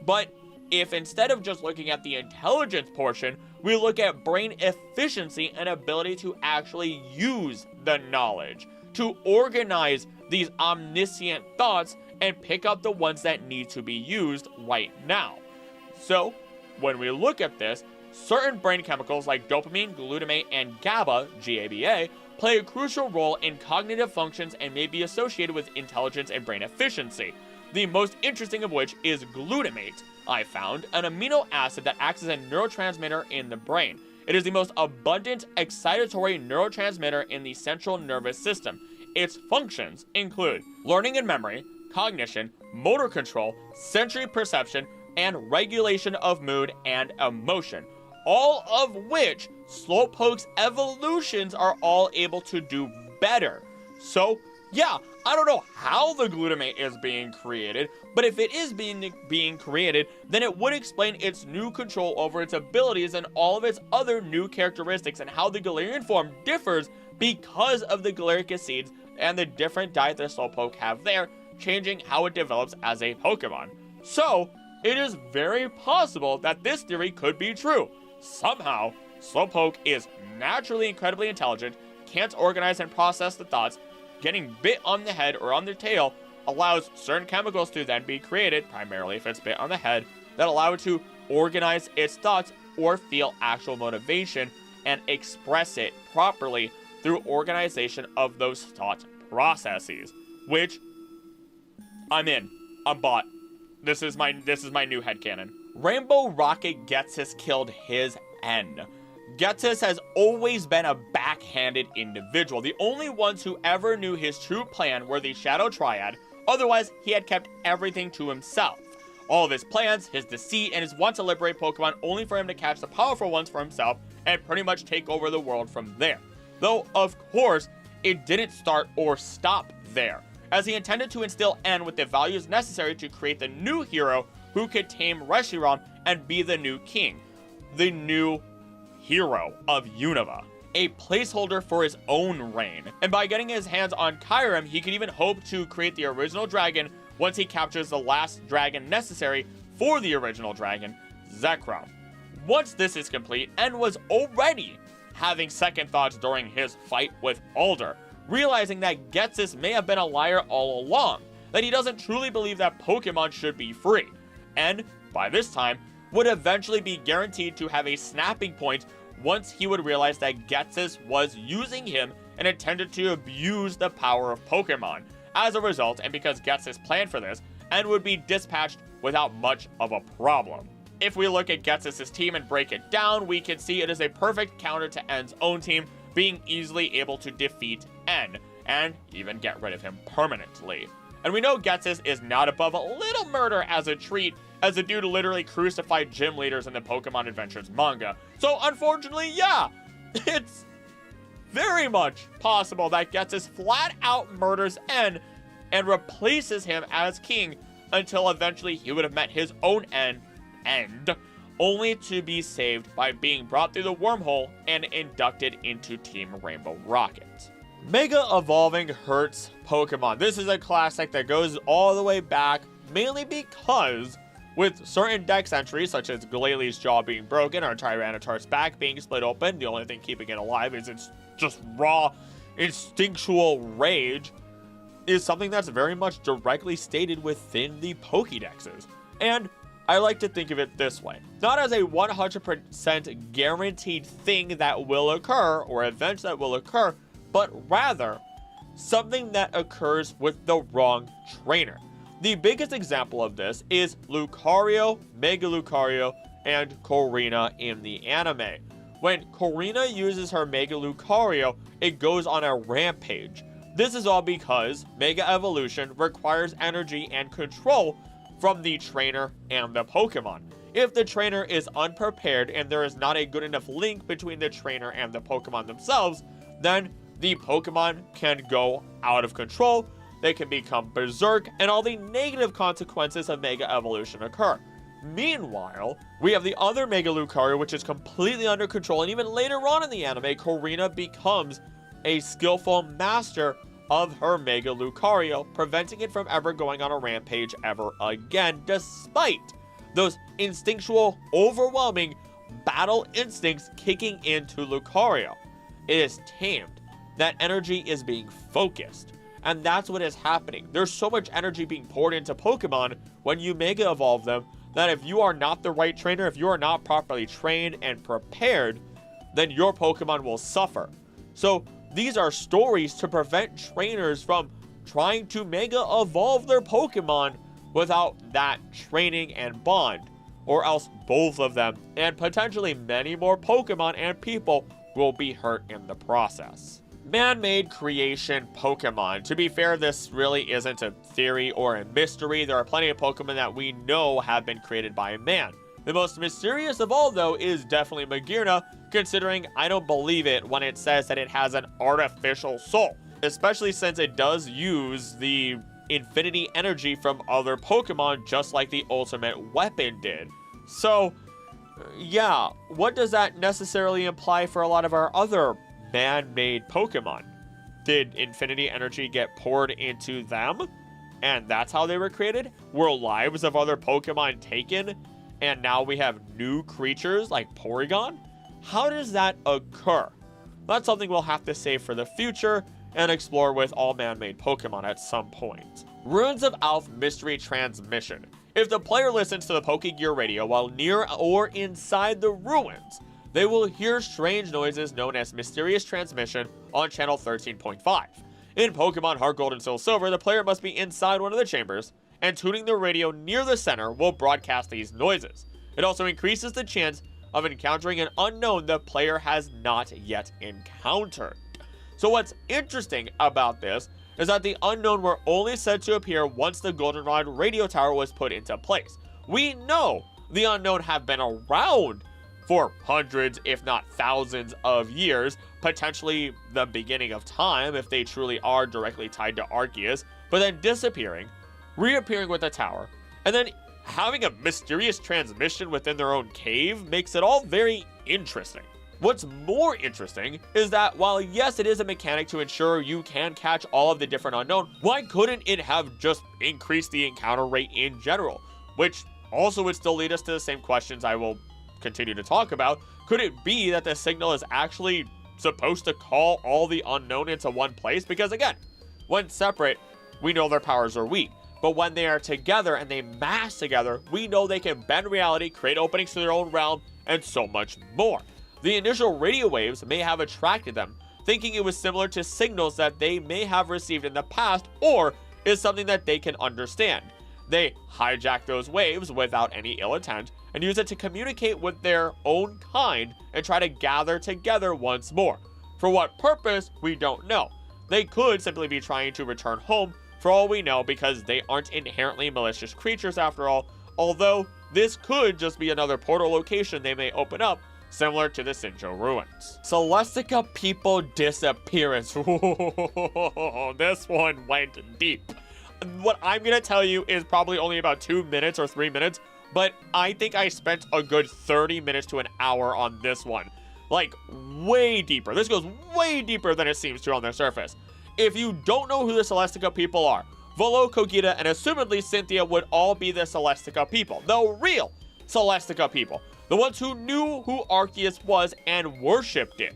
But if instead of just looking at the intelligence portion, we look at brain efficiency and ability to actually use the knowledge, to organize these omniscient thoughts and pick up the ones that need to be used right now. So, when we look at this, certain brain chemicals like dopamine, glutamate, and GABA, GABA, play a crucial role in cognitive functions and may be associated with intelligence and brain efficiency. The most interesting of which is glutamate, I found, an amino acid that acts as a neurotransmitter in the brain. It is the most abundant excitatory neurotransmitter in the central nervous system. Its functions include learning and memory, cognition, motor control, sensory perception, and regulation of mood and emotion, all of which Slowpoke's evolutions are all able to do better. So, yeah, I don't know how the glutamate is being created, but if it is being created, then it would explain its new control over its abilities and all of its other new characteristics and how the Galarian form differs because of the Galarian seeds and the different diet the Slowpoke have there, changing how it develops as a Pokemon. So, it is very possible that this theory could be true. Somehow, Slowpoke is naturally incredibly intelligent, can't organize and process the thoughts. Getting bit on the head or on the tail allows certain chemicals to then be created, primarily if it's bit on the head, that allow it to organize its thoughts or feel actual motivation and express it properly through organization of those thought processes. Which, I'm in. I'm bought. This is my new headcanon. Rainbow Rocket Ghetsis killed his end. Ghetsis has always been a backhanded individual. The only ones who ever knew his true plan were the Shadow Triad. Otherwise, he had kept everything to himself. All of his plans, his deceit, and his want to liberate Pokemon only for him to catch the powerful ones for himself and pretty much take over the world from there. Though, of course, it didn't start or stop there, as he intended to instill N with the values necessary to create the new hero who could tame Reshiram and be the new king. The new hero of Unova, a placeholder for his own reign. And by getting his hands on Kyurem, he could even hope to create the original dragon once he captures the last dragon necessary for the original dragon, Zekrom. Once this is complete, N was already having second thoughts during his fight with Alder, realizing that Ghetsis may have been a liar all along, that he doesn't truly believe that Pokemon should be free, and by this time, would eventually be guaranteed to have a snapping point once he would realize that Ghetsis was using him and intended to abuse the power of Pokemon. As a result, and because Ghetsis planned for this, N would be dispatched without much of a problem. If we look at Ghetsis' team and break it down, we can see it is a perfect counter to N's own team, being easily able to defeat N, and even get rid of him permanently. And we know Ghetsis is not above a little murder as a treat, as the dude literally crucified gym leaders in the Pokemon Adventures manga. So unfortunately, yeah, it's very much possible that Ghetsis flat out murders N and replaces him as king until eventually he would have met his own end, only to be saved by being brought through the wormhole and inducted into Team Rainbow Rocket. Mega Evolving hurts Pokemon. This is a classic that goes all the way back, mainly because with certain dex entries, such as Glalie jaw being broken or Tyranitar's back being split open, the only thing keeping it alive is its just raw, instinctual rage, is something that's very much directly stated within the Pokedexes. And I like to think of it this way. Not as a 100% guaranteed thing that will occur, or events that will occur, but rather something that occurs with the wrong trainer. The biggest example of this is Lucario, Mega Lucario, and Korrina in the anime. When Korrina uses her Mega Lucario, it goes on a rampage. This is all because Mega Evolution requires energy and control from the trainer and the Pokemon. If the trainer is unprepared and there is not a good enough link between the trainer and the Pokemon themselves, then the Pokemon can go out of control, they can become berserk, and all the negative consequences of Mega Evolution occur. Meanwhile, we have the other Mega Lucario, which is completely under control, and even later on in the anime, Korrina becomes a skillful master of her Mega Lucario, preventing it from ever going on a rampage ever again, despite those instinctual, overwhelming battle instincts kicking into Lucario. It is tamed. That energy is being focused. And that's what is happening. There's so much energy being poured into Pokemon when you Mega Evolve them that if you are not the right trainer, if you are not properly trained and prepared, then your Pokemon will suffer. So these are stories to prevent trainers from trying to Mega Evolve their Pokemon without that training and bond, or else both of them and potentially many more Pokemon and people will be hurt in the process. Man-made creation Pokemon. To be fair, this really isn't a theory or a mystery. There are plenty of Pokemon that we know have been created by man. The most mysterious of all, though, is definitely Magearna, considering I don't believe it when it says that it has an artificial soul, especially since it does use the infinity energy from other Pokemon just like the ultimate weapon did. So, yeah, what does that necessarily imply for a lot of our other man-made Pokemon? Did infinity energy get poured into them? And that's how they were created? Were lives of other Pokemon taken? And now we have new creatures like Porygon? How does that occur? That's something we'll have to save for the future and explore with all man-made Pokemon at some point. Runes of Alph Mystery Transmission. If the player listens to the Pokegear radio while near or inside the ruins, they will hear strange noises known as Mysterious Transmission on channel 13.5. In Pokemon Heart Gold and Soul Silver, the player must be inside one of the chambers, and tuning the radio near the center will broadcast these noises. It also increases the chance of encountering an unknown the player has not yet encountered. So what's interesting about this is that the unknown were only said to appear once the Goldenrod radio tower was put into place. We know the unknown have been around for hundreds, if not thousands of years, potentially the beginning of time if they truly are directly tied to Arceus, but then disappearing, reappearing with the tower, and then having a mysterious transmission within their own cave makes it all very interesting. What's more interesting is that while yes, it is a mechanic to ensure you can catch all of the different unknown, why couldn't it have just increased the encounter rate in general? Which also would still lead us to the same questions I will continue to talk about. Could it be that the signal is actually supposed to call all the unknown into one place? Because again, when separate, we know their powers are weak. But when they are together and they mass together, we know they can bend reality, create openings to their own realm, and so much more. The initial radio waves may have attracted them, thinking it was similar to signals that they may have received in the past, or is something that they can understand. They hijack those waves without any ill intent and use it to communicate with their own kind and try to gather together once more. For what purpose, we don't know. They could simply be trying to return home for all we know, because they aren't inherently malicious creatures after all, although this could just be another portal location they may open up, similar to the Sinjo ruins. Celestica people disappearance. This one went deep. What I'm gonna tell you is probably only about 2 minutes or 3 minutes, but I think I spent a good 30 minutes to an hour on this one. Like, way deeper. This goes way deeper than it seems to on the surface. If you don't know who the Celestica people are, Volo, Kogita, and assumedly Cynthia would all be the Celestica people. The real Celestica people. The ones who knew who Arceus was and worshipped it.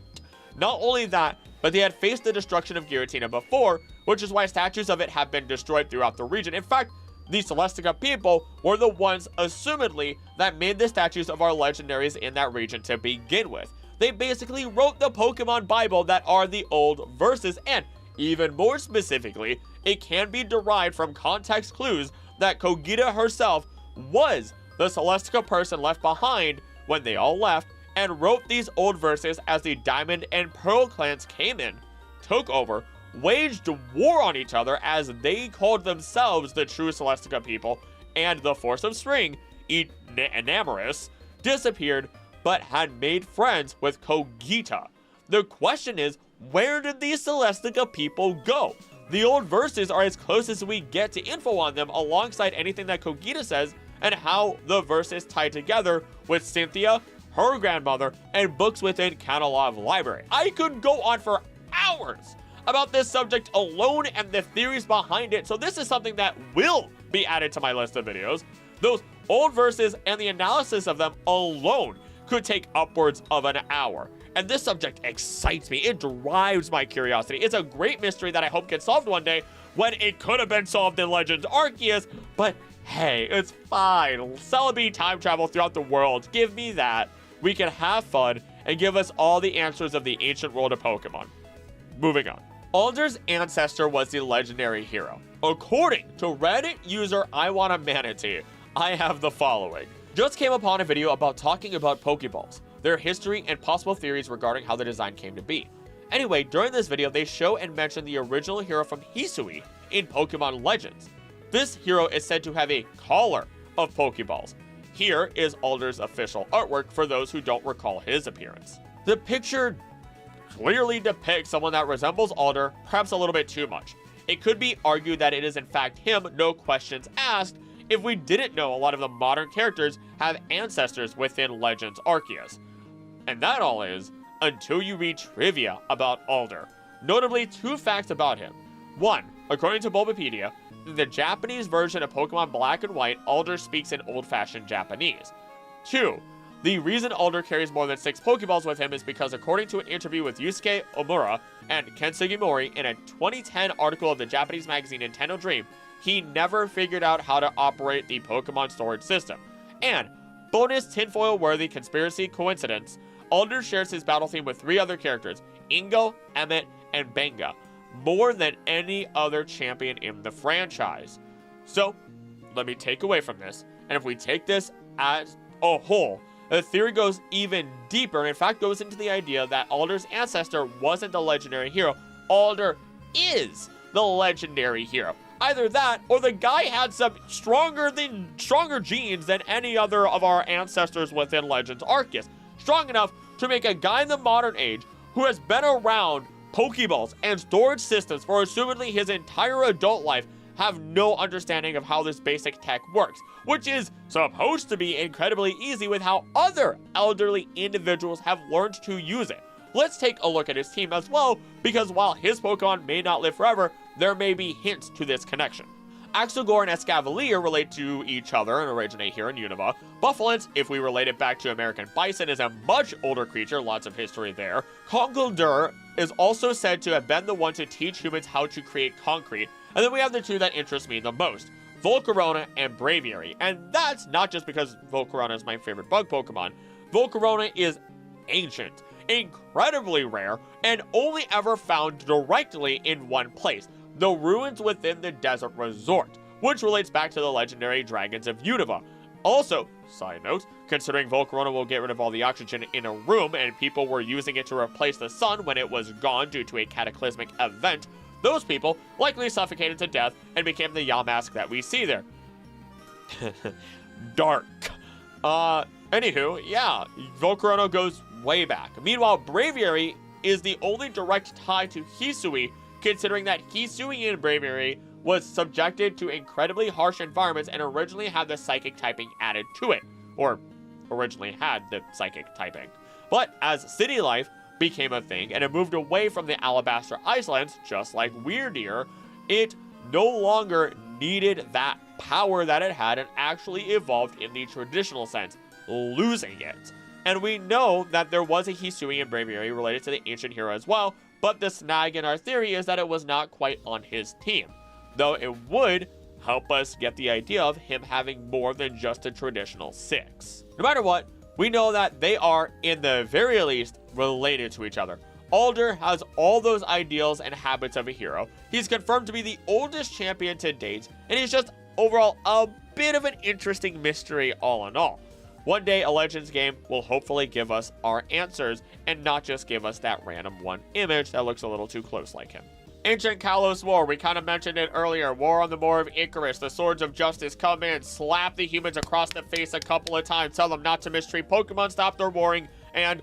Not only that, but they had faced the destruction of Giratina before, which is why statues of it have been destroyed throughout the region. In fact, the Celestica people were the ones, assumedly, that made the statues of our legendaries in that region to begin with. They basically wrote the Pokemon Bible that are the old verses, and even more specifically, it can be derived from context clues that Kogita herself was the Celestica person left behind when they all left, and wrote these old verses as the Diamond and Pearl clans came in, took over, waged war on each other as they called themselves the true Celestica people, and the Force of Spring, Enamorous, disappeared but had made friends with Kogita. The question is, where did these Celestica people go? The old verses are as close as we get to info on them alongside anything that Kogita says and how the verses tie together with Cynthia, her grandmother, and books within Kalos library. I could go on for hours about this subject alone and the theories behind it, so this is something that will be added to my list of videos. Those old verses and the analysis of them alone could take upwards of an hour. And this subject excites me. It drives my curiosity. It's a great mystery that I hope gets solved one day, when it could have been solved in Legends Arceus, but hey, it's fine. Celebi time travel throughout the world. Give me that. We can have fun and give us all the answers of the ancient world of Pokemon. Moving on. Alder's ancestor was the legendary hero. According to Reddit user I Want a Manatee, I have the following. Just came upon a video about talking about Pokeballs, their history, and possible theories regarding how the design came to be. Anyway, during this video, they show and mention the original hero from Hisui in Pokemon Legends. This hero is said to have a collar of Pokeballs. Here is Alder's official artwork for those who don't recall his appearance. The picture clearly depicts someone that resembles Alder, perhaps a little bit too much. It could be argued that it is in fact him, no questions asked, if we didn't know a lot of the modern characters have ancestors within Legends Arceus. And that all is until you read trivia about Alder. Notably, 2 facts about him. 1, according to Bulbapedia, the Japanese version of Pokemon Black and White, Alder speaks in old-fashioned Japanese. 2, the reason Alder carries more than 6 Pokeballs with him is because according to an interview with Yusuke Omura and Ken Sugimori in a 2010 article of the Japanese magazine Nintendo Dream, he never figured out how to operate the Pokemon storage system. And, bonus tinfoil-worthy conspiracy coincidence, Alder shares his battle theme with 3 other characters, Ingo, Emmett, and Benga, more than any other champion in the franchise. So, let me take away from this, and if we take this as a whole, the theory goes even deeper, and in fact goes into the idea that Alder's ancestor wasn't the legendary hero. Alder is the legendary hero. Either that, or the guy had some stronger genes than any other of our ancestors within Legends Arceus. Strong enough to make a guy in the modern age who has been around Pokeballs and storage systems for assumedly his entire adult life have no understanding of how this basic tech works, which is supposed to be incredibly easy with how other elderly individuals have learned to use it. Let's take a look at his team as well, because while his Pokemon may not live forever, there may be hints to this connection. Axelgor and Escavalier relate to each other and originate here in Unova. Buffalance, if we relate it back to American Bison, is a much older creature, lots of history there. Conkeldurr is also said to have been the one to teach humans how to create concrete. And then we have the 2 that interest me the most, Volcarona and Braviary. And that's not just because Volcarona is my favorite bug Pokemon. Volcarona is ancient, incredibly rare, and only ever found directly in one place, the ruins within the Desert Resort, which relates back to the legendary dragons of Unova. Also, side note, considering Volcarona will get rid of all the oxygen in a room and people were using it to replace the sun when it was gone due to a cataclysmic event, those people likely suffocated to death and became the Yamask that we see there. Dark. Anywho, yeah, Volcarona goes way back. Meanwhile, Braviary is the only direct tie to Hisui, considering that Hisui in Braviary was subjected to incredibly harsh environments and originally had the psychic typing added to it, or originally had the psychic typing. But as city life became a thing and it moved away from the Alabaster Icelands, just like Weirdeer, it no longer needed that power that it had and actually evolved in the traditional sense, losing it. And we know that there was a Hisui in Braviary related to the ancient hero as well, but the snag in our theory is that it was not quite on his team, though it would help us get the idea of him having more than just a traditional 6. No matter what, we know that they are, in the very least, related to each other. Alder has all those ideals and habits of a hero. He's confirmed to be the oldest champion to date, and he's just overall a bit of an interesting mystery all in all. One day, a Legends game will hopefully give us our answers and not just give us that random one image that looks a little too close like him. Ancient Kalos War, we kind of mentioned it earlier. War on the Moor of Icarus. The Swords of Justice come in, slap the humans across the face a couple of times, tell them not to mistreat Pokemon, stop their warring, and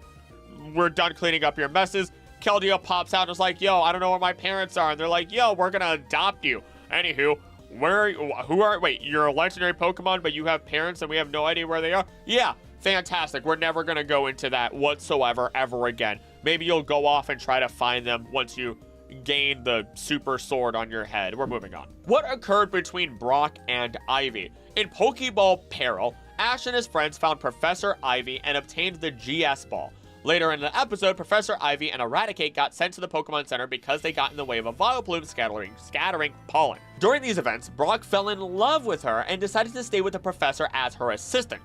we're done cleaning up your messes. Keldeo pops out and is like, yo, I don't know where my parents are. And they're like, yo, we're gonna adopt you. Anywho, wait, you're a legendary Pokemon, but you have parents and we have no idea where they are? Yeah, fantastic. We're never gonna go into that whatsoever ever again. Maybe you'll go off and try to find them once you gain the super sword on your head. We're moving on. What occurred between Brock and Ivy? In Pokeball Peril, Ash and his friends found Professor Ivy and obtained the GS Ball. Later in the episode, Professor Ivy and Eradicate got sent to the Pokemon Center because they got in the way of a Vileplume scattering pollen. During these events, Brock fell in love with her and decided to stay with the professor as her assistant.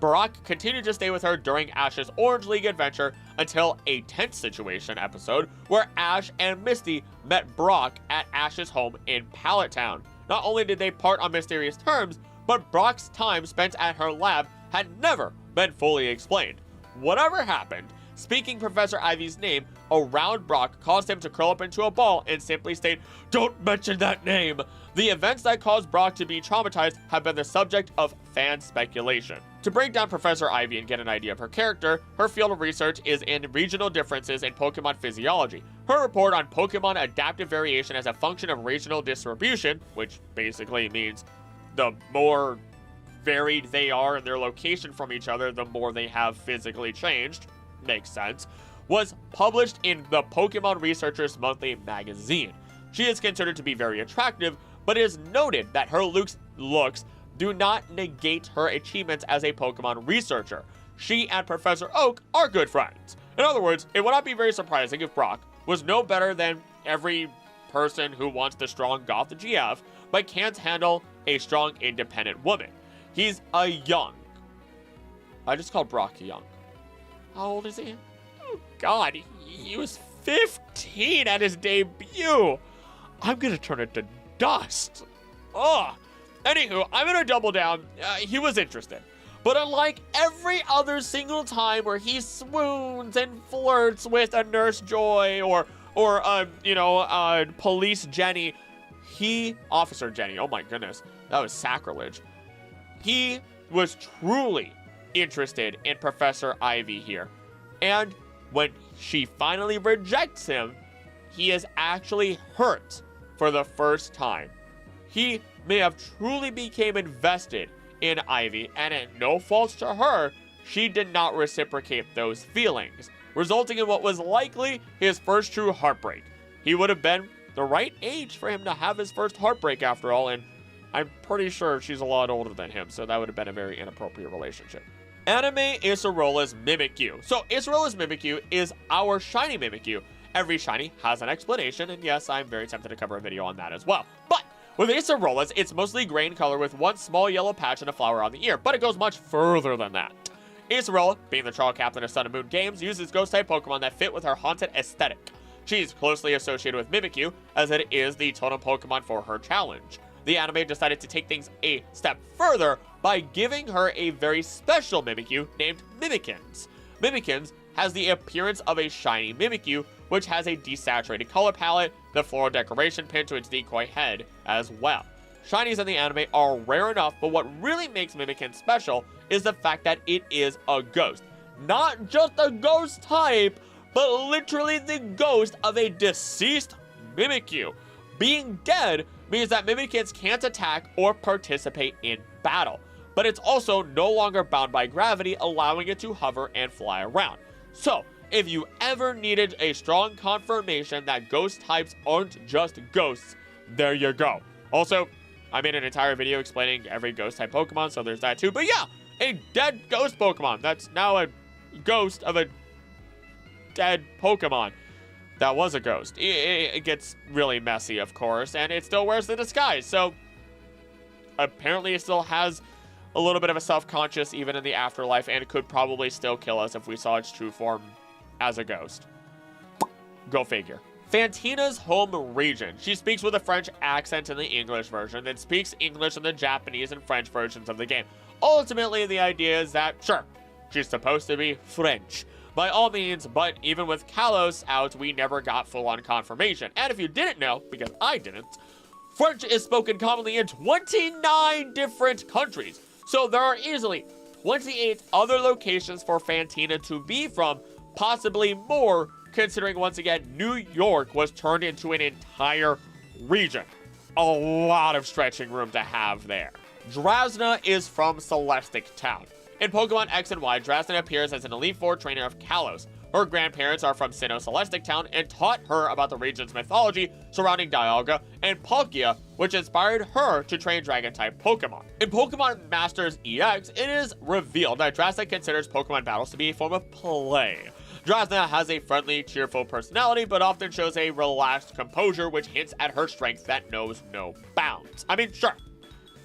Brock continued to stay with her during Ash's Orange League adventure until a tense situation episode where Ash and Misty met Brock at Ash's home in Pallet Town. Not only did they part on mysterious terms, but Brock's time spent at her lab had never been fully explained. Whatever happened, speaking Professor Ivy's name around Brock caused him to curl up into a ball and simply state, "Don't mention that name." The events that caused Brock to be traumatized have been the subject of fan speculation. To break down Professor Ivy and get an idea of her character, her field of research is in regional differences in Pokemon physiology. Her report on Pokemon adaptive variation as a function of regional distribution, which basically means the more varied they are in their location from each other, the more they have physically changed, makes sense, was published in the Pokemon Researchers Monthly magazine. She is considered to be very attractive, but it is noted that her looks do not negate her achievements as a Pokemon researcher. She and Professor Oak are good friends. In other words, it would not be very surprising if Brock was no better than every person who wants the strong goth GF, but can't handle a strong independent woman. He's a young. I just called Brock young. How old is he? Oh God, he was 15 at his debut. I'm gonna turn it to dust. Ugh. Anywho, I'm gonna double down. He was interested. But unlike every other single time where he swoons and flirts with a Nurse Joy or Police Jenny, Officer Jenny, oh my goodness, that was sacrilege. He was truly interested in Professor Ivy here. And when she finally rejects him, he is actually hurt for the first time. He may have truly became invested in Ivy, and at no fault to her, she did not reciprocate those feelings, resulting in what was likely his first true heartbreak. He would have been the right age for him to have his first heartbreak after all, and I'm pretty sure she's a lot older than him, so that would have been a very inappropriate relationship. Anime Isorola's Mimikyu. So Isorola's Mimikyu is our shiny Mimikyu. Every shiny has an explanation, and yes, I'm very tempted to cover a video on that as well. But with Isorola's, it's mostly gray in color with one small yellow patch and a flower on the ear, but it goes much further than that. Isorola, being the trial captain of Sun and Moon games, uses ghost-type Pokemon that fit with her haunted aesthetic. She's closely associated with Mimikyu, as it is the totem Pokemon for her challenge. The anime decided to take things a step further by giving her a very special Mimikyu named Mimikins. Mimikins has the appearance of a shiny Mimikyu, which has a desaturated color palette, the floral decoration pinned to its decoy head as well. Shinies in the anime are rare enough, but what really makes Mimikins special is the fact that it is a ghost. Not just a ghost type, but literally the ghost of a deceased Mimikyu. Being dead means that Mimikins can't attack or participate in battle, but it's also no longer bound by gravity, allowing it to hover and fly around. So, if you ever needed a strong confirmation that ghost types aren't just ghosts, there you go. Also, I made an entire video explaining every ghost type Pokemon, so there's that too. But yeah, a dead ghost Pokemon that's now a ghost of a dead Pokemon that was a ghost. It gets really messy, of course, and it still wears the disguise, so apparently it still has a little bit of a self-conscious even in the afterlife, and it could probably still kill us if we saw its true form as a ghost. Go figure. Fantina's home region. She speaks with a French accent in the English version, then speaks English in the Japanese and French versions of the game. Ultimately, the idea is that, sure, she's supposed to be French by all means, but even with Kalos out, we never got full-on confirmation. And if you didn't know, because I didn't, French is spoken commonly in 29 different countries. So there are easily 28 other locations for Fantina to be from, possibly more, considering once again, New York was turned into an entire region. A lot of stretching room to have there. Drasna is from Celestic Town. In Pokemon X and Y, Drasna appears as an Elite Four trainer of Kalos. Her grandparents are from Sinnoh Celestic Town and taught her about the region's mythology surrounding Dialga and Palkia, which inspired her to train Dragon-type Pokemon. In Pokemon Masters EX, it is revealed that Drasna considers Pokemon battles to be a form of play. Drasna has a friendly, cheerful personality, but often shows a relaxed composure, which hints at her strength that knows no bounds. I mean, sure,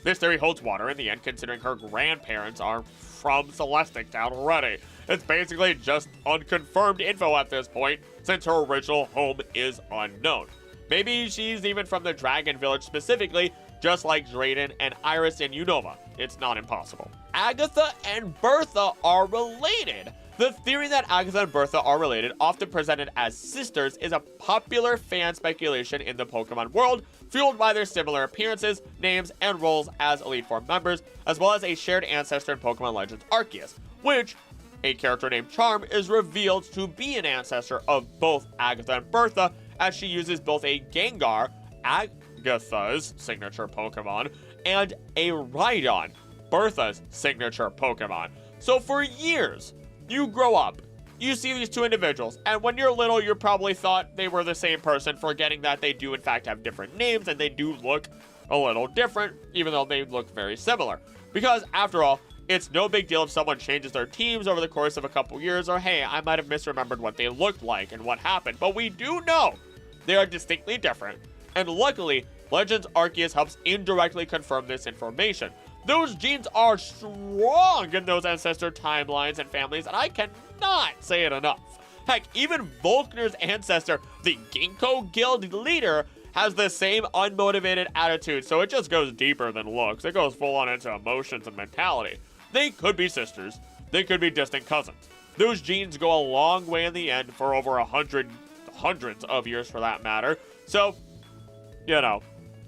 this theory holds water in the end, considering her grandparents are from Celestic Town already. It's basically just unconfirmed info at this point, since her original home is unknown. Maybe she's even from the Dragon Village specifically, just like Drayden and Iris in Unova. It's not impossible. Agatha and Bertha are related. The theory that Agatha and Bertha are related, often presented as sisters, is a popular fan speculation in the Pokemon world, fueled by their similar appearances, names, and roles as Elite Four members, as well as a shared ancestor in Pokemon Legends Arceus, which, a character named Charm, is revealed to be an ancestor of both Agatha and Bertha, as she uses both a Gengar, Agatha's signature Pokemon, and a Rhydon, Bertha's signature Pokemon. So for years, you grow up, you see these two individuals, and when you're little, you probably thought they were the same person, forgetting that they do in fact have different names, and they do look a little different, even though they look very similar. Because, after all, it's no big deal if someone changes their teams over the course of a couple years, or hey, I might have misremembered what they looked like and what happened, but we do know they are distinctly different, and luckily, Legends Arceus helps indirectly confirm this information. Those genes are strong in those ancestor timelines and families, and I cannot say it enough. Heck, even Volkner's ancestor, the Ginkgo Guild leader, has the same unmotivated attitude, so it just goes deeper than looks. It goes full on into emotions and mentality. They could be sisters. They could be distant cousins. Those genes go a long way in the end for over hundreds of years for that matter. So, you know,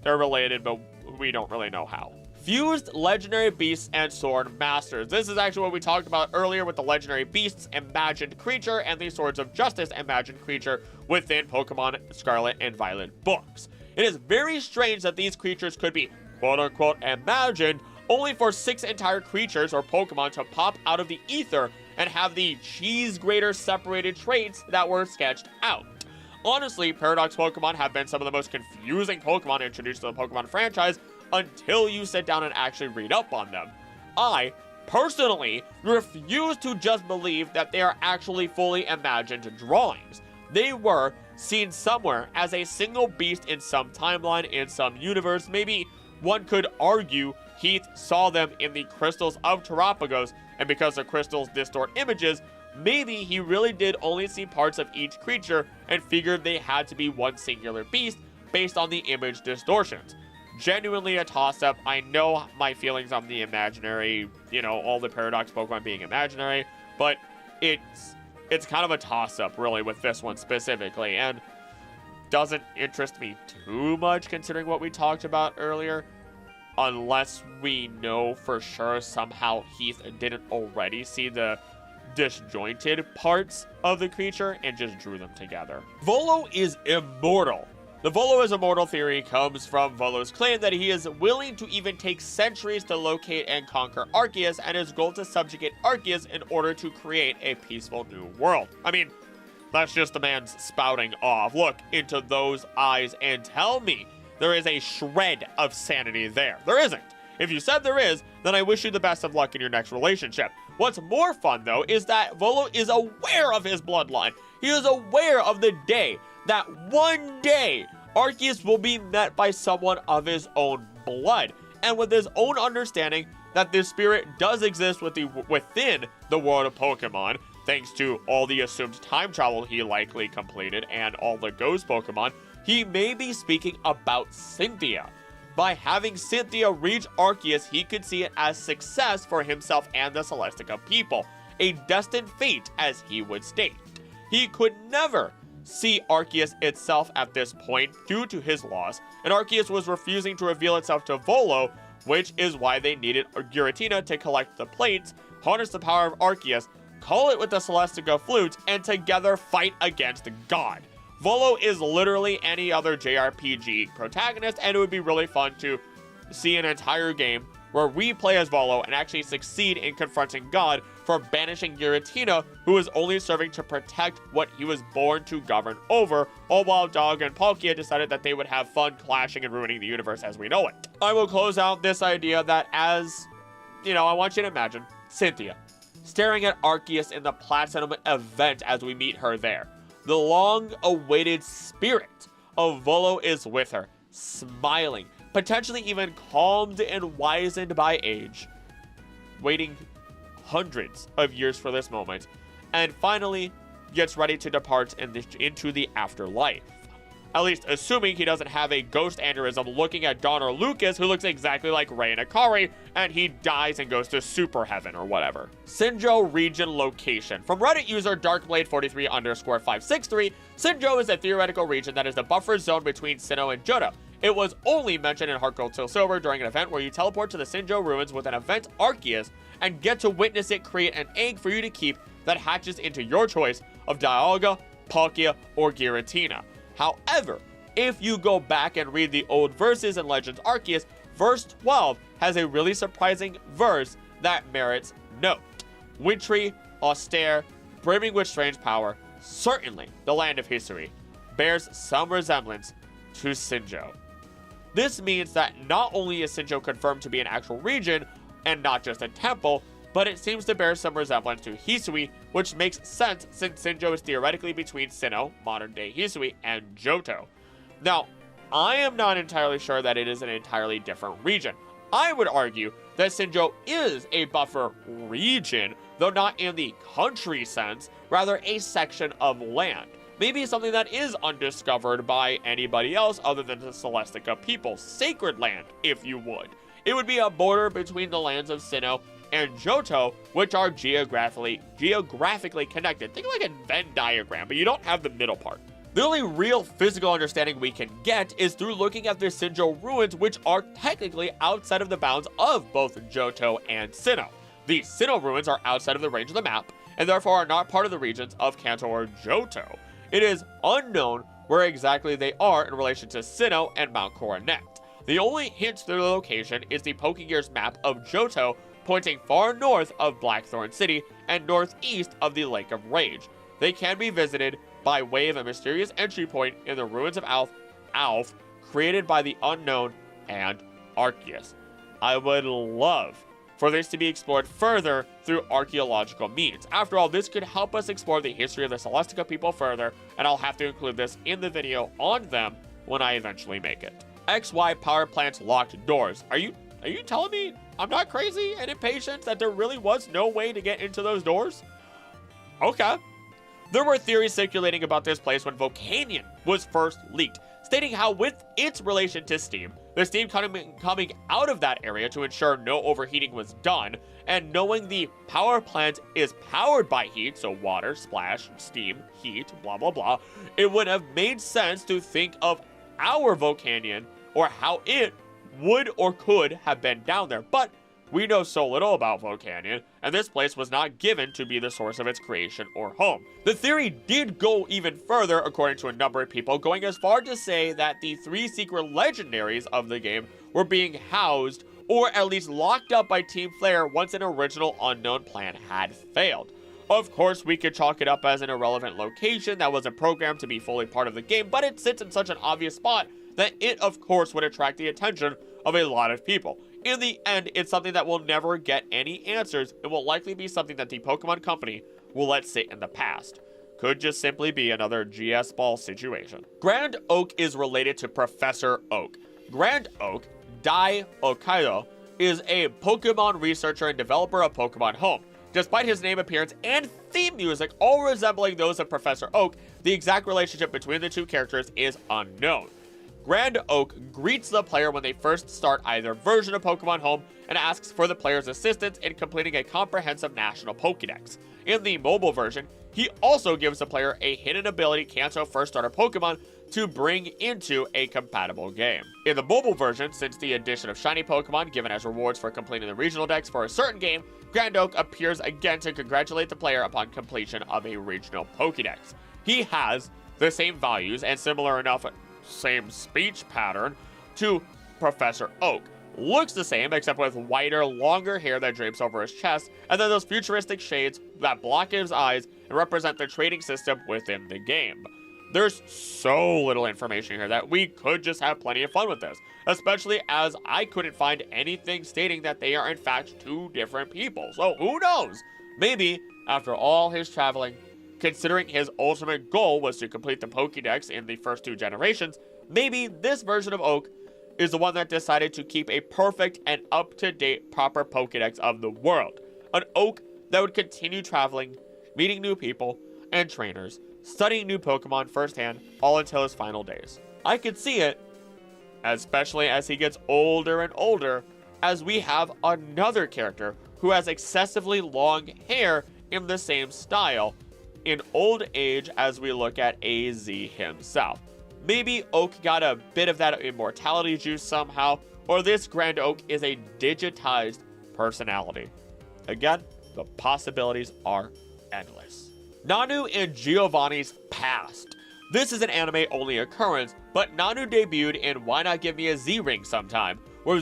they're related, but we don't really know how. Fused Legendary Beasts and Sword Masters. This is actually what we talked about earlier with the Legendary Beasts Imagined Creature and the Swords of Justice Imagined Creature within Pokemon Scarlet and Violet books. It is very strange that these creatures could be quote-unquote imagined only for 6 entire creatures or Pokemon to pop out of the ether and have the cheese grater separated traits that were sketched out. Honestly, Paradox Pokemon have been some of the most confusing Pokemon introduced to the Pokemon franchise until you sit down and actually read up on them. I, personally, refuse to just believe that they are actually fully imagined drawings. They were seen somewhere as a single beast in some timeline, in some universe. Maybe one could argue Heath saw them in the crystals of Terrapagos, and because the crystals distort images, maybe he really did only see parts of each creature and figured they had to be one singular beast based on the image distortions. Genuinely a toss-up. I know my feelings on the imaginary, you know, all the Paradox Pokemon being imaginary, but it's kind of a toss-up, really, with this one specifically, and doesn't interest me too much considering what we talked about earlier, unless we know for sure somehow Heath didn't already see the disjointed parts of the creature and just drew them together. Volo is immortal. The Volo is immortal theory comes from Volo's claim that he is willing to even take centuries to locate and conquer Arceus, and his goal to subjugate Arceus in order to create a peaceful new world. I mean, that's just the man's spouting off. Look into those eyes and tell me there is a shred of sanity there. There isn't. If you said there is, then I wish you the best of luck in your next relationship. What's more fun, though, is that Volo is aware of his bloodline. He is aware of the day that one day Arceus will be met by someone of his own blood, and with his own understanding that this spirit does exist within the world of Pokemon, thanks to all the assumed time travel he likely completed and all the ghost Pokemon, he may be speaking about Cynthia. By having Cynthia reach Arceus, he could see it as success for himself and the Celestica people, a destined fate, as he would state. He could never see Arceus itself at this point due to his loss, and Arceus was refusing to reveal itself to Volo, which is why they needed Giratina to collect the plates, harness the power of Arceus, call it with the Celestica flutes, and together fight against God. Volo is literally any other JRPG protagonist, and it would be really fun to see an entire game where we play as Volo and actually succeed in confronting God for banishing Giratina, who is only serving to protect what he was born to govern over, all while Dog and Palkia decided that they would have fun clashing and ruining the universe as we know it. I will close out this idea that as, you know, I want you to imagine Cynthia staring at Arceus in the Platinum event as we meet her there. The long-awaited spirit of Volo is with her, smiling, potentially even calmed and wizened by age, waiting hundreds of years for this moment, and finally gets ready to depart into the afterlife. At least assuming he doesn't have a ghost aneurysm looking at Dawn or Lucas, who looks exactly like Rei and Akari, and he dies and goes to super heaven or whatever. Sinjo region location. From Reddit user darkblade43_563, Sinjo is a theoretical region that is the buffer zone between Sinnoh and Johto. It was only mentioned in Heart Gold Soul Silver during an event where you teleport to the Sinjo ruins with an event Arceus and get to witness it create an egg for you to keep that hatches into your choice of Dialga, Palkia, or Giratina. However, if you go back and read the old verses in Legends Arceus, verse 12 has a really surprising verse that merits note. Wintry, austere, brimming with strange power, certainly the land of Hisui, bears some resemblance to Sinjo. This means that not only is Sinjo confirmed to be an actual region, and not just a temple, but it seems to bear some resemblance to Hisui, which makes sense since Sinjo is theoretically between Sinnoh, modern-day Hisui, and Johto. Now, I am not entirely sure that it is an entirely different region. I would argue that Sinjo is a buffer region, though not in the country sense, rather a section of land. Maybe something that is undiscovered by anybody else other than the Celestica people. Sacred land, if you would. It would be a border between the lands of Sinnoh and Johto, which are geographically connected. Think like a Venn diagram, but you don't have the middle part. The only real physical understanding we can get is through looking at the Sinjo ruins, which are technically outside of the bounds of both Johto and Sinnoh. The Sinnoh ruins are outside of the range of the map, and therefore are not part of the regions of Kanto or Johto. It is unknown where exactly they are in relation to Sinnoh and Mount Coronet. The only hint to their location is the Pokegear's map of Johto, pointing far north of Blackthorn City and northeast of the Lake of Rage. They can be visited by way of a mysterious entry point in the ruins of Alf, created by the Unown and Arceus. I would love for this to be explored further through archaeological means. After all, this could help us explore the history of the Celestica people further, and I'll have to include this in the video on them when I eventually make it. XY power plant's locked doors. Are you telling me I'm not crazy and impatient that there really was no way to get into those doors? Okay. There were theories circulating about this place when Volcanion was first leaked, stating how with its relation to steam, the steam coming out of that area to ensure no overheating was done, and knowing the power plant is powered by heat, so water, splash, steam, heat, blah blah blah, it would have made sense to think of our Volcanion or how it would or could have been down there, but we know so little about Volcanion, and this place was not given to be the source of its creation or home. The theory did go even further, according to a number of people, going as far to say that the 3 secret legendaries of the game were being housed, or at least locked up by Team Flare once an original unknown plan had failed. Of course, we could chalk it up as an irrelevant location that wasn't programmed to be fully part of the game, but it sits in such an obvious spot that it, of course, would attract the attention of a lot of people. In the end, it's something that will never get any answers and will likely be something that the Pokemon Company will let sit in the past. Could just simply be another GS Ball situation. Grand Oak is related to Professor Oak. Grand Oak, Dai Okaido, is a Pokemon researcher and developer of Pokemon Home. Despite his name appearance and theme music all resembling those of Professor Oak, the exact relationship between the two characters is unknown. Grand Oak greets the player when they first start either version of Pokemon Home and asks for the player's assistance in completing a comprehensive national Pokedex. In the mobile version, he also gives the player a hidden ability Kanto first starter Pokemon to bring into a compatible game. In the mobile version, since the addition of shiny Pokemon given as rewards for completing the regional dex for a certain game, Grand Oak appears again to congratulate the player upon completion of a regional Pokedex. He has the same values and similar enough same speech pattern to Professor Oak. Looks the same except with whiter, longer hair that drapes over his chest, and then those futuristic shades that block his eyes and represent the trading system within the game. There's so little information here that we could just have plenty of fun with this, especially as I couldn't find anything stating that they are in fact 2 different people. So who knows? Maybe after all his traveling, considering his ultimate goal was to complete the Pokédex in the first 2 generations, maybe this version of Oak is the one that decided to keep a perfect and up-to-date proper Pokédex of the world. An Oak that would continue traveling, meeting new people and trainers, studying new Pokemon firsthand all until his final days. I could see it, especially as he gets older and older, as we have another character who has excessively long hair in the same style in old age as we look at AZ himself. Maybe Oak got a bit of that immortality juice somehow, or this Grand Oak is a digitized personality. Again, the possibilities are endless. Nanu in Giovanni's past. This is an anime-only occurrence, but Nanu debuted in Why Not Give Me a Z-Ring Sometime, where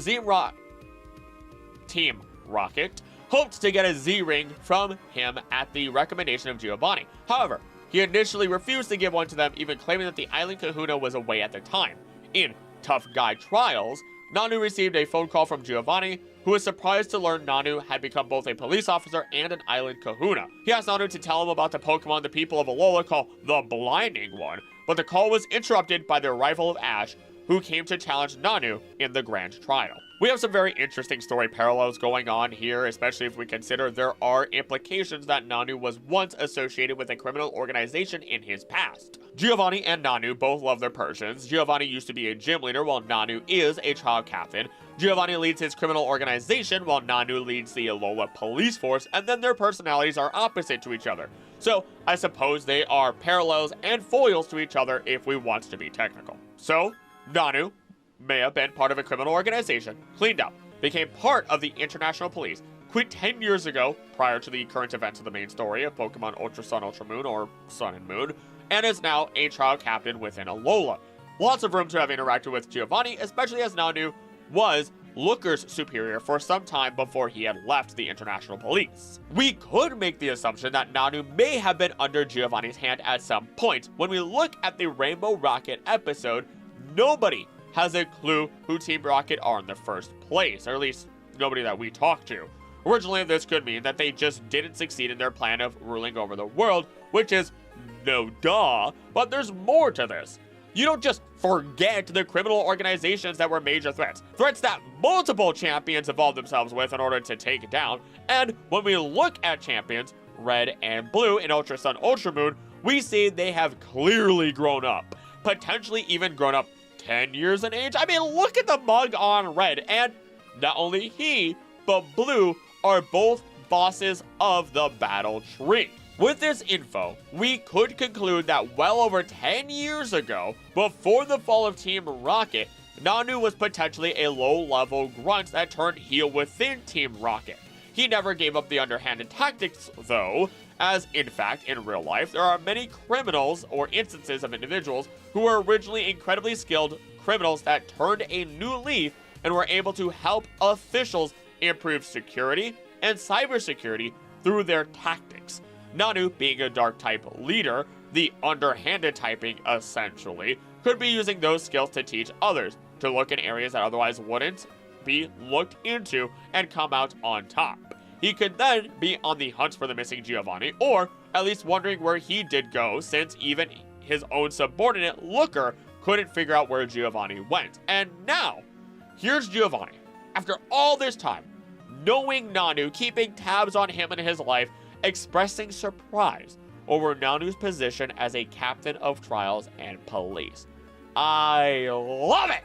Team Rocket hoped to get a Z-Ring from him at the recommendation of Giovanni. However, he initially refused to give one to them, even claiming that the Island Kahuna was away at the time. In Tough Guy Trials, Nanu received a phone call from Giovanni, who was surprised to learn Nanu had become both a police officer and an Island Kahuna. He asked Nanu to tell him about the Pokemon the people of Alola call the Blinding One, but the call was interrupted by the arrival of Ash, who came to challenge Nanu in the grand trial. We have some very interesting story parallels going on here, especially if we consider there are implications that Nanu was once associated with a criminal organization in his past. Giovanni and Nanu both love their Persians. Giovanni used to be a gym leader while Nanu is a child captain. Giovanni leads his criminal organization while Nanu leads the Alola police force, and then their personalities are opposite to each other. So I suppose they are parallels and foils to each other if we want to be technical. So Nanu may have been part of a criminal organization, cleaned up, became part of the international police, quit 10 years ago, prior to the current events of the main story of Pokemon Ultra Sun, Ultra Moon, or Sun and Moon, and is now a child captain within Alola. Lots of room to have interacted with Giovanni, especially as Nanu was Looker's superior for some time before he had left the international police. We could make the assumption that Nanu may have been under Giovanni's hand at some point. When we look at the Rainbow Rocket episode, nobody has a clue who Team Rocket are in the first place, or at least nobody that we talked to. Originally, this could mean that they just didn't succeed in their plan of ruling over the world, which is no duh, but there's more to this. You don't just forget the criminal organizations that were major threats that multiple champions involved themselves with in order to take down, and when we look at champions, Red and Blue in Ultra Sun, Ultra Moon, we see they have clearly grown up, potentially even grown up 10 years in age. I mean, look at the mug on Red, and not only he, but Blue are both bosses of the battle tree. With this info, we could conclude that well over 10 years ago, before the fall of Team Rocket, Nanu was potentially a low-level grunt that turned heel within Team Rocket. He never gave up the underhanded tactics, though, as in fact, in real life, there are many criminals or instances of individuals who were originally incredibly skilled criminals that turned a new leaf and were able to help officials improve security and cybersecurity through their tactics. Nanu, being a dark type leader, the underhanded typing essentially, could be using those skills to teach others to look in areas that otherwise wouldn't be looked into and come out on top. He could then be on the hunt for the missing Giovanni, or at least wondering where he did go, since even his own subordinate, Looker, couldn't figure out where Giovanni went. And now, here's Giovanni, after all this time, knowing Nanu, keeping tabs on him and his life, expressing surprise over Nanu's position as a captain of trials and police. I love it!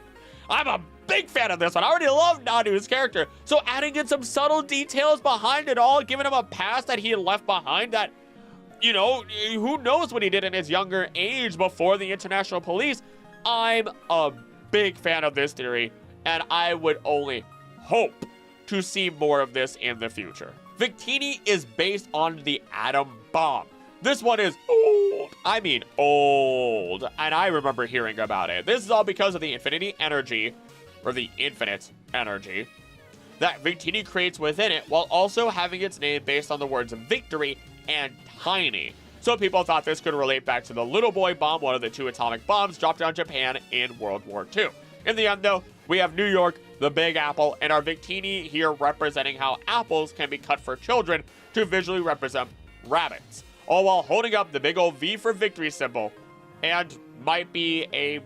I'm a big fan of this one. I already love Nanu's character, so adding in some subtle details behind it all, giving him a past that he had left behind that, you know, who knows what he did in his younger age before the international police. I'm a big fan of this theory, and I would only hope to see more of this in the future. Victini is based on the atom bomb. This one is old. I mean old. And I remember hearing about it. This is all because of the infinite energy that Victini creates within it, while also having its name based on the words victory and tiny. So people thought this could relate back to the Little Boy bomb, one of the 2 atomic bombs dropped on Japan in World War II. In the end, though, we have New York, the Big Apple, and our Victini here representing how apples can be cut for children to visually represent rabbits, all while holding up the big old V for victory symbol, and might be a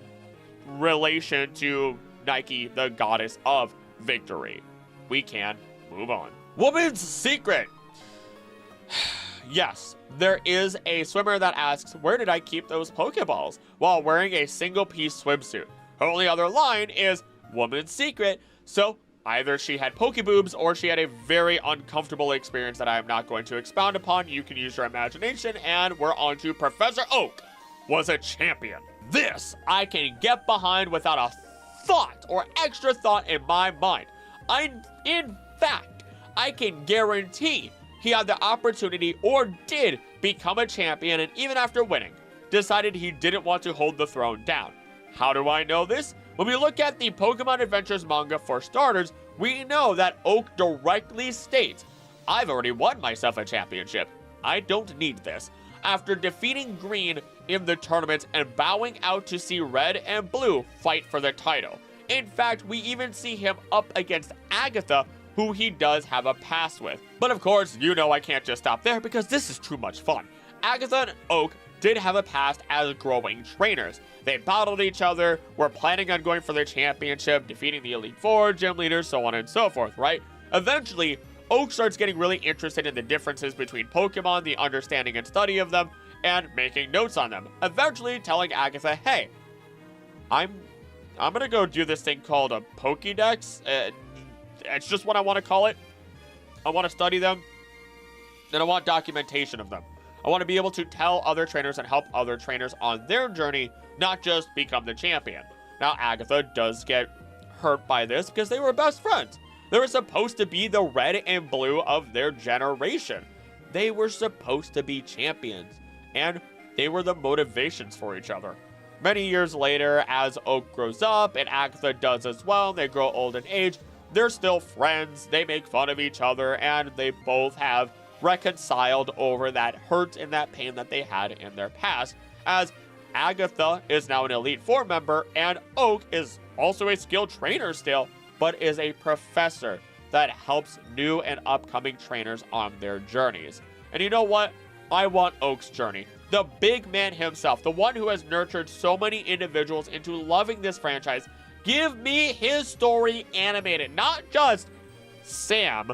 relation to Nike, the goddess of victory. We can move on. Woman's secret. yes, there is a swimmer that asks, where did I keep those Pokeballs? While wearing a single-piece swimsuit. Her only other line is, woman's secret, so either she had Pokeboobs or she had a very uncomfortable experience that I am not going to expound upon. You can use your imagination, and we're on to Professor Oak was a champion. This I can get behind without a thought or extra thought in my mind. In fact, I can guarantee he had the opportunity or did become a champion, and even after winning, decided he didn't want to hold the throne down. How do I know this? When we look at the Pokemon Adventures manga for starters, we know that Oak directly states, I've already won myself a championship. I don't need this. After defeating Green in the tournaments and bowing out to see Red and Blue fight for the title. In fact, we even see him up against Agatha, who he does have a past with. But of course, you know I can't just stop there because this is too much fun. Agatha and Oak did have a past as growing trainers. They battled each other, were planning on going for their championship, defeating the Elite Four, gym leaders, so on and so forth, right? Eventually, Oak starts getting really interested in the differences between Pokemon, the understanding and study of them, and making notes on them. Eventually telling Agatha, hey, I'm gonna go do this thing called a pokedex. It's just what I want to call it. I want to study them, and I want documentation of them. I want to be able to tell other trainers and help other trainers on their journey, not just become the champion. Now, Agatha does get hurt by this because they were best friends. They were supposed to be the Red and Blue of their generation. They were supposed to be champions, and they were the motivations for each other. Many years later, as Oak grows up, and Agatha does as well, they grow old in age, they're still friends, they make fun of each other, and they both have reconciled over that hurt and that pain that they had in their past, as Agatha is now an Elite Four member, and Oak is also a skilled trainer still, but is a professor that helps new and upcoming trainers on their journeys. And you know what? I want Oak's journey. The big man himself, the one who has nurtured so many individuals into loving this franchise. Give me his story animated, not just Sam.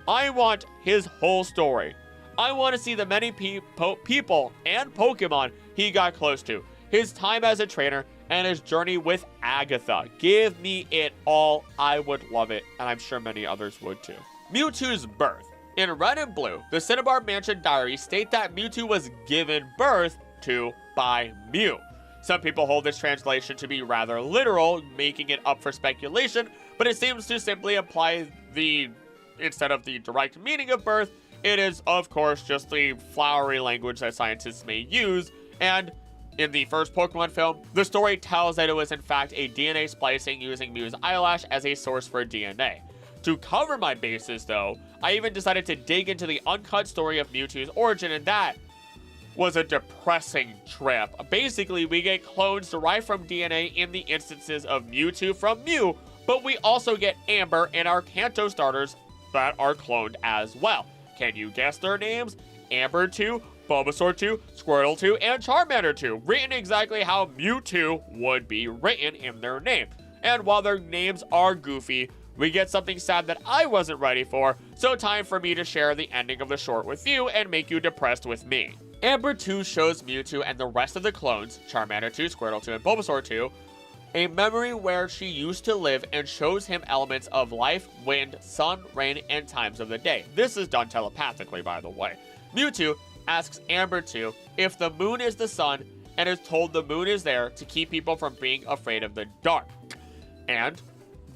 I want his whole story. I want to see the many people and Pokemon he got close to, his time as a trainer, and his journey with Agatha. Give me it all. I would love it, and I'm sure many others would too. Mewtwo's birth. In Red and Blue, the Cinnabar Mansion diaries state that Mewtwo was given birth to by Mew. Some people hold this translation to be rather literal, making it up for speculation, but it seems to simply imply instead of the direct meaning of birth, it is, of course, just the flowery language that scientists may use. And in the first Pokemon film, the story tells that it was in fact a DNA splicing using Mew's eyelash as a source for DNA. To cover my bases, though, I even decided to dig into the uncut story of Mewtwo's origin, and that was a depressing trip. Basically, we get clones derived from DNA in the instances of Mewtwo from Mew, but we also get Amber in our Kanto starters that are cloned as well. Can you guess their names? Amber 2, Bulbasaur 2, Squirtle 2, and Charmander 2, written exactly how Mewtwo would be written in their name. And while their names are goofy, we get something sad that I wasn't ready for, so time for me to share the ending of the short with you and make you depressed with me. Amber 2 shows Mewtwo and the rest of the clones, Charmander 2, Squirtle 2, and Bulbasaur 2, a memory where she used to live and shows him elements of life, wind, sun, rain, and times of the day. This is done telepathically, by the way. Mewtwo asks Amber 2 if the moon is the sun and is told the moon is there to keep people from being afraid of the dark. And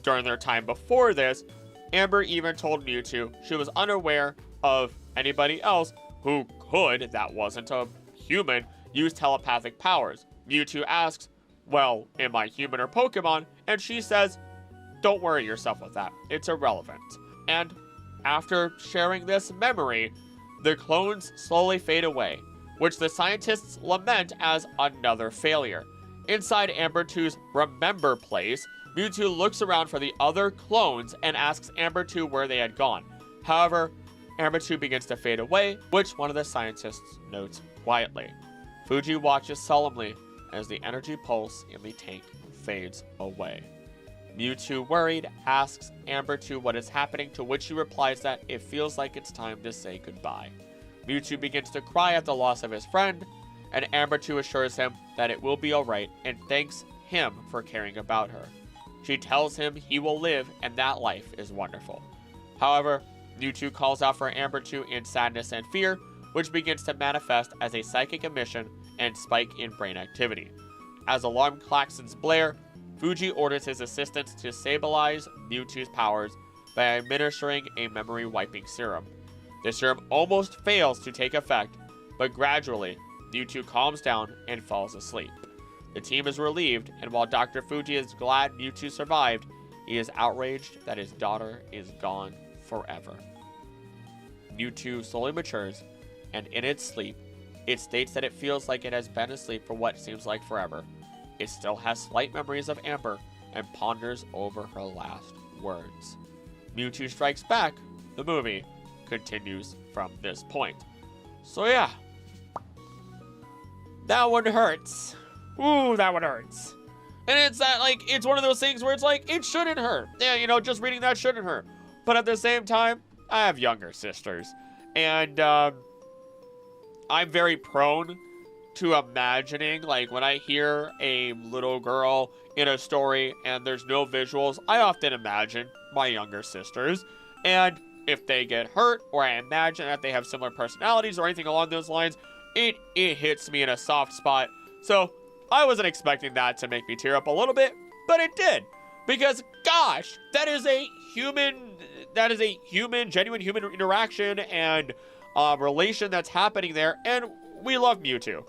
during their time before this, Amber even told Mewtwo she was unaware of anybody else who could, that wasn't a human, use telepathic powers. Mewtwo asks, well, am I human or Pokemon? And she says, don't worry yourself with that. It's irrelevant. And after sharing this memory, the clones slowly fade away, which the scientists lament as another failure. Inside Amber 2's Remember place, Mewtwo looks around for the other clones and asks Amber 2 where they had gone. However, Amber 2 begins to fade away, which one of the scientists notes quietly. Fuji watches solemnly as the energy pulse in the tank fades away. Mewtwo, worried, asks Amber 2 what is happening, to which she replies that it feels like it's time to say goodbye. Mewtwo begins to cry at the loss of his friend, and Amber 2 assures him that it will be alright and thanks him for caring about her. She tells him he will live and that life is wonderful. However, Mewtwo calls out for Amber 2 in sadness and fear, which begins to manifest as a psychic emission and spike in brain activity. As alarm klaxons blare, Fuji orders his assistants to stabilize Mewtwo's powers by administering a memory-wiping serum. The serum almost fails to take effect, but gradually, Mewtwo calms down and falls asleep. The team is relieved, and while Dr. Fuji is glad Mewtwo survived, he is outraged that his daughter is gone forever. Mewtwo slowly matures, and in its sleep, it states that it feels like it has been asleep for what seems like forever. It still has slight memories of Amber and ponders over her last words. Mewtwo Strikes Back, the movie, continues from this point. So yeah, that one hurts. Ooh, that one hurts. And it's that, like, it's one of those things where it's like, it shouldn't hurt. Yeah, you know, just reading that shouldn't hurt. But at the same time, I have younger sisters. And I'm very prone to imagining, like, when I hear a little girl in a story and there's no visuals, I often imagine my younger sisters. And if they get hurt, or I imagine that they have similar personalities or anything along those lines, it hits me in a soft spot. So I wasn't expecting that to make me tear up a little bit, but it did. Because, gosh, that is a genuine human interaction and relation that's happening there, and we love Mewtwo.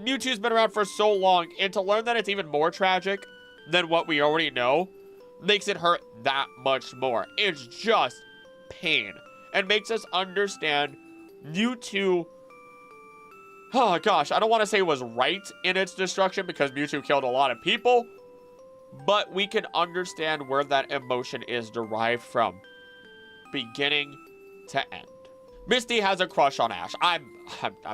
Mewtwo's been around for so long, and to learn that it's even more tragic than what we already know makes it hurt that much more. It's just pain, and makes us understand Mewtwo. Oh gosh, I don't want to say it was right in its destruction because Mewtwo killed a lot of people, but we can understand where that emotion is derived from, beginning to end. Misty has a crush on Ash. I'm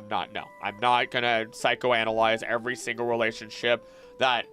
not gonna psychoanalyze every single relationship that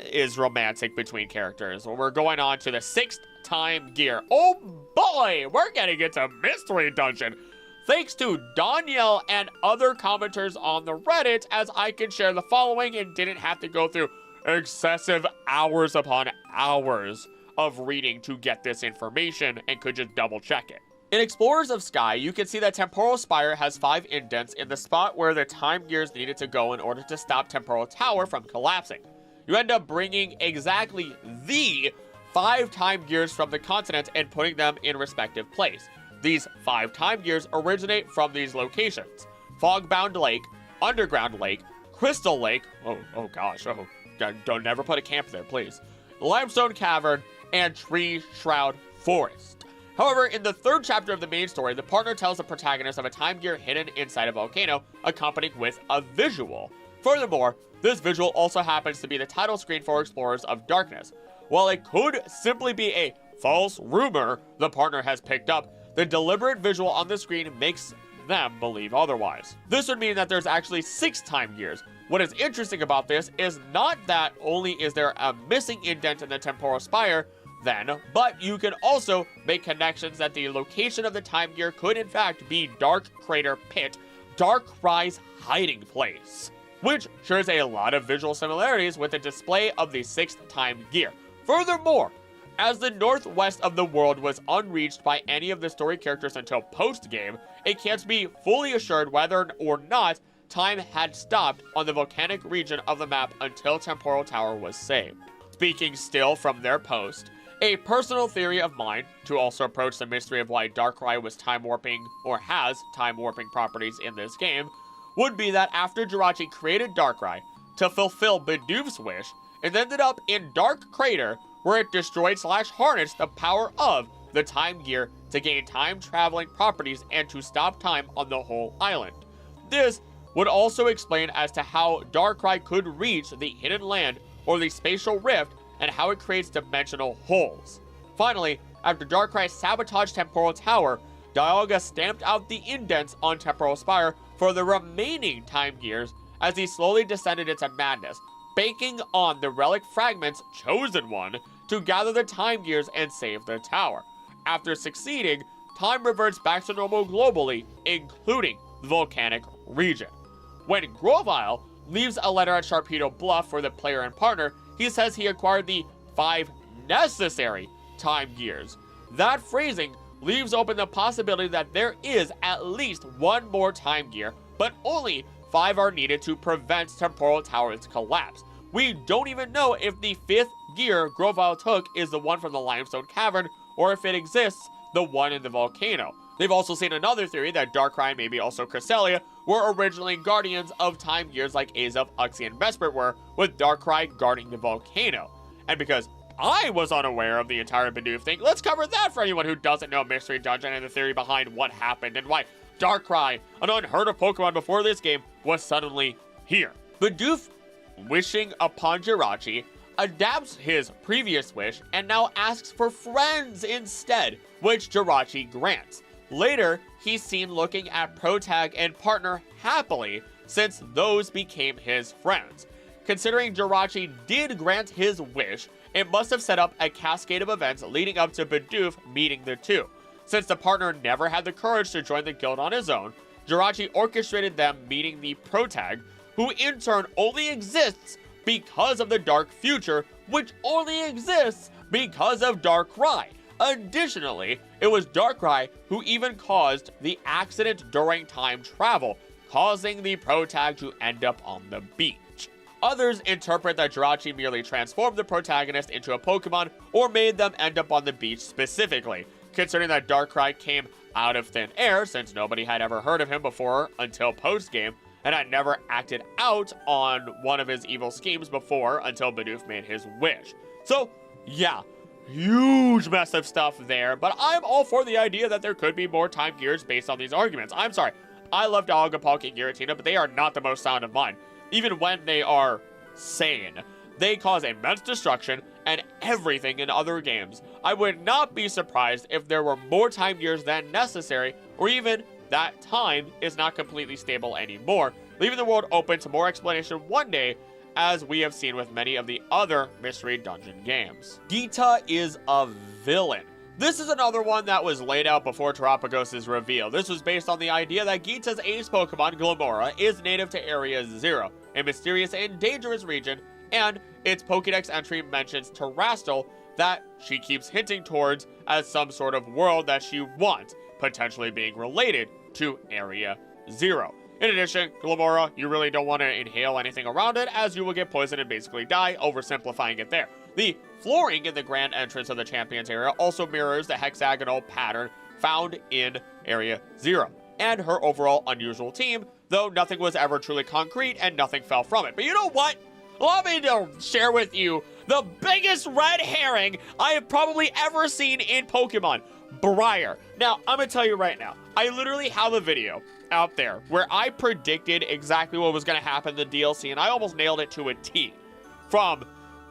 is romantic between characters. We're going on to the 6th time gear. Oh boy, we're getting into Mystery Dungeon. Thanks to Danielle and other commenters on the Reddit, as I can share the following and didn't have to go through excessive hours upon hours of reading to get this information and could just double check it. In Explorers of Sky, you can see that Temporal Spire has 5 indents in the spot where the time gears needed to go in order to stop Temporal Tower from collapsing. You end up bringing exactly the 5 time gears from the continent and putting them in respective place. These 5 time gears originate from these locations: Fogbound Lake, Underground Lake, Crystal Lake, oh gosh, don't never put a camp there, please, Limestone Cavern, and Tree Shroud Forest. However, in the 3rd chapter of the main story, the partner tells the protagonist of a time gear hidden inside a volcano, accompanied with a visual. Furthermore, this visual also happens to be the title screen for Explorers of Darkness. While it could simply be a false rumor the partner has picked up, the deliberate visual on the screen makes them believe otherwise. This would mean that there's actually 6 time gears. What is interesting about this is not that only is there a missing indent in the Temporal Spire, then, but you can also make connections that the location of the time gear could in fact be Dark Crater Pit, Darkrai's hiding place, which shares a lot of visual similarities with the display of the 6th time gear. Furthermore, as the northwest of the world was unreached by any of the story characters until post-game, it can't be fully assured whether or not time had stopped on the volcanic region of the map until Temporal Tower was saved. Speaking still from their post, a personal theory of mine, to also approach the mystery of why Darkrai was time warping, or has time warping properties in this game, would be that after Jirachi created Darkrai to fulfill Bidoof's wish, it ended up in Dark Crater, where it destroyed/harnessed the power of the time gear to gain time-traveling properties and to stop time on the whole island. This would also explain as to how Darkrai could reach the hidden land or the spatial rift and how it creates dimensional holes. Finally, after Darkrai sabotaged Temporal Tower, Dialga stamped out the indents on Temporal Spire for the remaining time gears as he slowly descended into madness, banking on the relic fragment's chosen one to gather the time gears and save the tower. After succeeding, time reverts back to normal globally, including the volcanic region. When Grovyle leaves a letter at Sharpedo Bluff for the player and partner, he says he acquired the 5 necessary time gears. That phrasing leaves open the possibility that there is at least one more time gear, but only 5 are needed to prevent Temporal Tower's collapse. We don't even know if the 5th gear Grovyle took is the one from the Limestone Cavern, or if it exists, the one in the volcano. They've also seen another theory that Darkrai and maybe also Cresselia were originally guardians of time gears like Azelf, Uxie, and Besprit were, with Darkrai guarding the volcano. And because I was unaware of the entire Bidoof thing, let's cover that for anyone who doesn't know Mystery Dungeon and the theory behind what happened and why Darkrai, an unheard of Pokemon before this game, was suddenly here. Bidoof, wishing upon Jirachi, adapts his previous wish and now asks for friends instead, which Jirachi grants. Later, he's seen looking at Protag and partner happily, since those became his friends. Considering Jirachi did grant his wish, it must have set up a cascade of events leading up to Bidoof meeting the two. Since the partner never had the courage to join the guild on his own, Jirachi orchestrated them meeting the Protag, who in turn only exists because of the Dark Future, which only exists because of Darkrai. Additionally, it was Darkrai who even caused the accident during time travel, causing the Protag to end up on the beach. Others interpret that Jirachi merely transformed the protagonist into a Pokemon or made them end up on the beach specifically, considering that Darkrai came out of thin air since nobody had ever heard of him before until post-game, and had never acted out on one of his evil schemes before until Bidoof made his wish. So, yeah, huge mess of stuff there, but I'm all for the idea that there could be more time gears based on these arguments. I'm sorry, I love Dialga, and Giratina, but they are not the most sound of mine, even when they are sane. They cause immense destruction and everything in other games. I would not be surprised if there were more time gears than necessary, or even that time is not completely stable anymore, leaving the world open to more explanation one day, as we have seen with many of the other Mystery Dungeon games. Geeta is a villain. This is another one that was laid out before Terapagos' reveal. This was based on the idea that Geeta's ace Pokemon, Glamora, is native to Area 0, a mysterious and dangerous region, and its Pokedex entry mentions Terastal that she keeps hinting towards as some sort of world that she wants, potentially being related to Area 0. In addition, Glamora, you really don't want to inhale anything around it, as you will get poisoned and basically die, oversimplifying it there. The flooring in the grand entrance of the Champions area also mirrors the hexagonal pattern found in Area 0, and her overall unusual team, though nothing was ever truly concrete and nothing fell from it. But you know what? Allow me to share with you the biggest red herring I have probably ever seen in Pokemon. Briar. Now, I'm gonna tell you right now, I literally have a video out there where I predicted exactly what was gonna happen in the DLC, and I almost nailed it to a T. From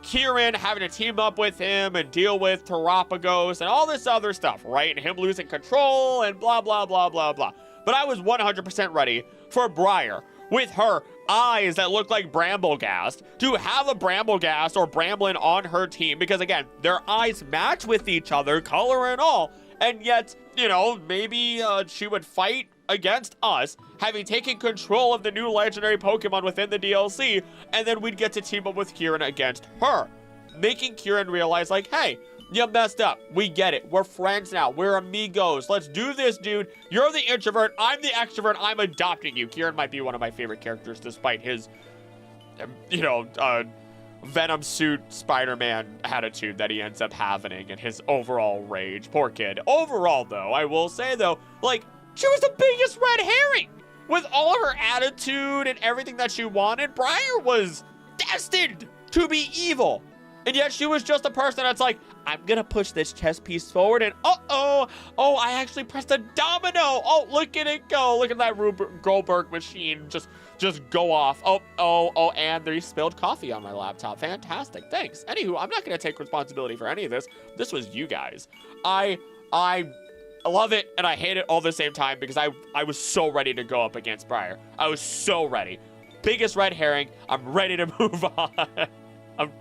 Kieran having to team up with him and deal with Terapagos and all this other stuff, right? And him losing control and blah, blah, blah, blah, blah. But I was 100% ready for Briar, with her eyes that look like Bramblegast, to have a Bramblegast or Bramblin on her team, because again, their eyes match with each other, color and all. And yet, you know, maybe she would fight against us, having taken control of the new legendary Pokemon within the DLC, and then we'd get to team up with Kieran against her, making Kieran realize, like, hey, you messed up. We get it. We're friends now. We're amigos. Let's do this, dude. You're the introvert. I'm the extrovert. I'm adopting you. Kieran might be one of my favorite characters, despite his, Venom suit Spider-Man attitude that he ends up having and his overall rage. Poor kid. Overall, though, I will say, though, like, she was the biggest red herring. With all her attitude and everything that she wanted, Briar was destined to be evil. And yet she was just a person that's like, I'm gonna push this chess piece forward and oh, I actually pressed a domino. Oh, look at it go. Look at that Rube Goldberg machine just go off. Oh, and they spilled coffee on my laptop. Fantastic, thanks. Anywho, I'm not gonna take responsibility for any of this. This was you guys. I love it and I hate it all at the same time, because I was so ready to go up against Briar. I was so ready. Biggest red herring. I'm ready to move on. I'm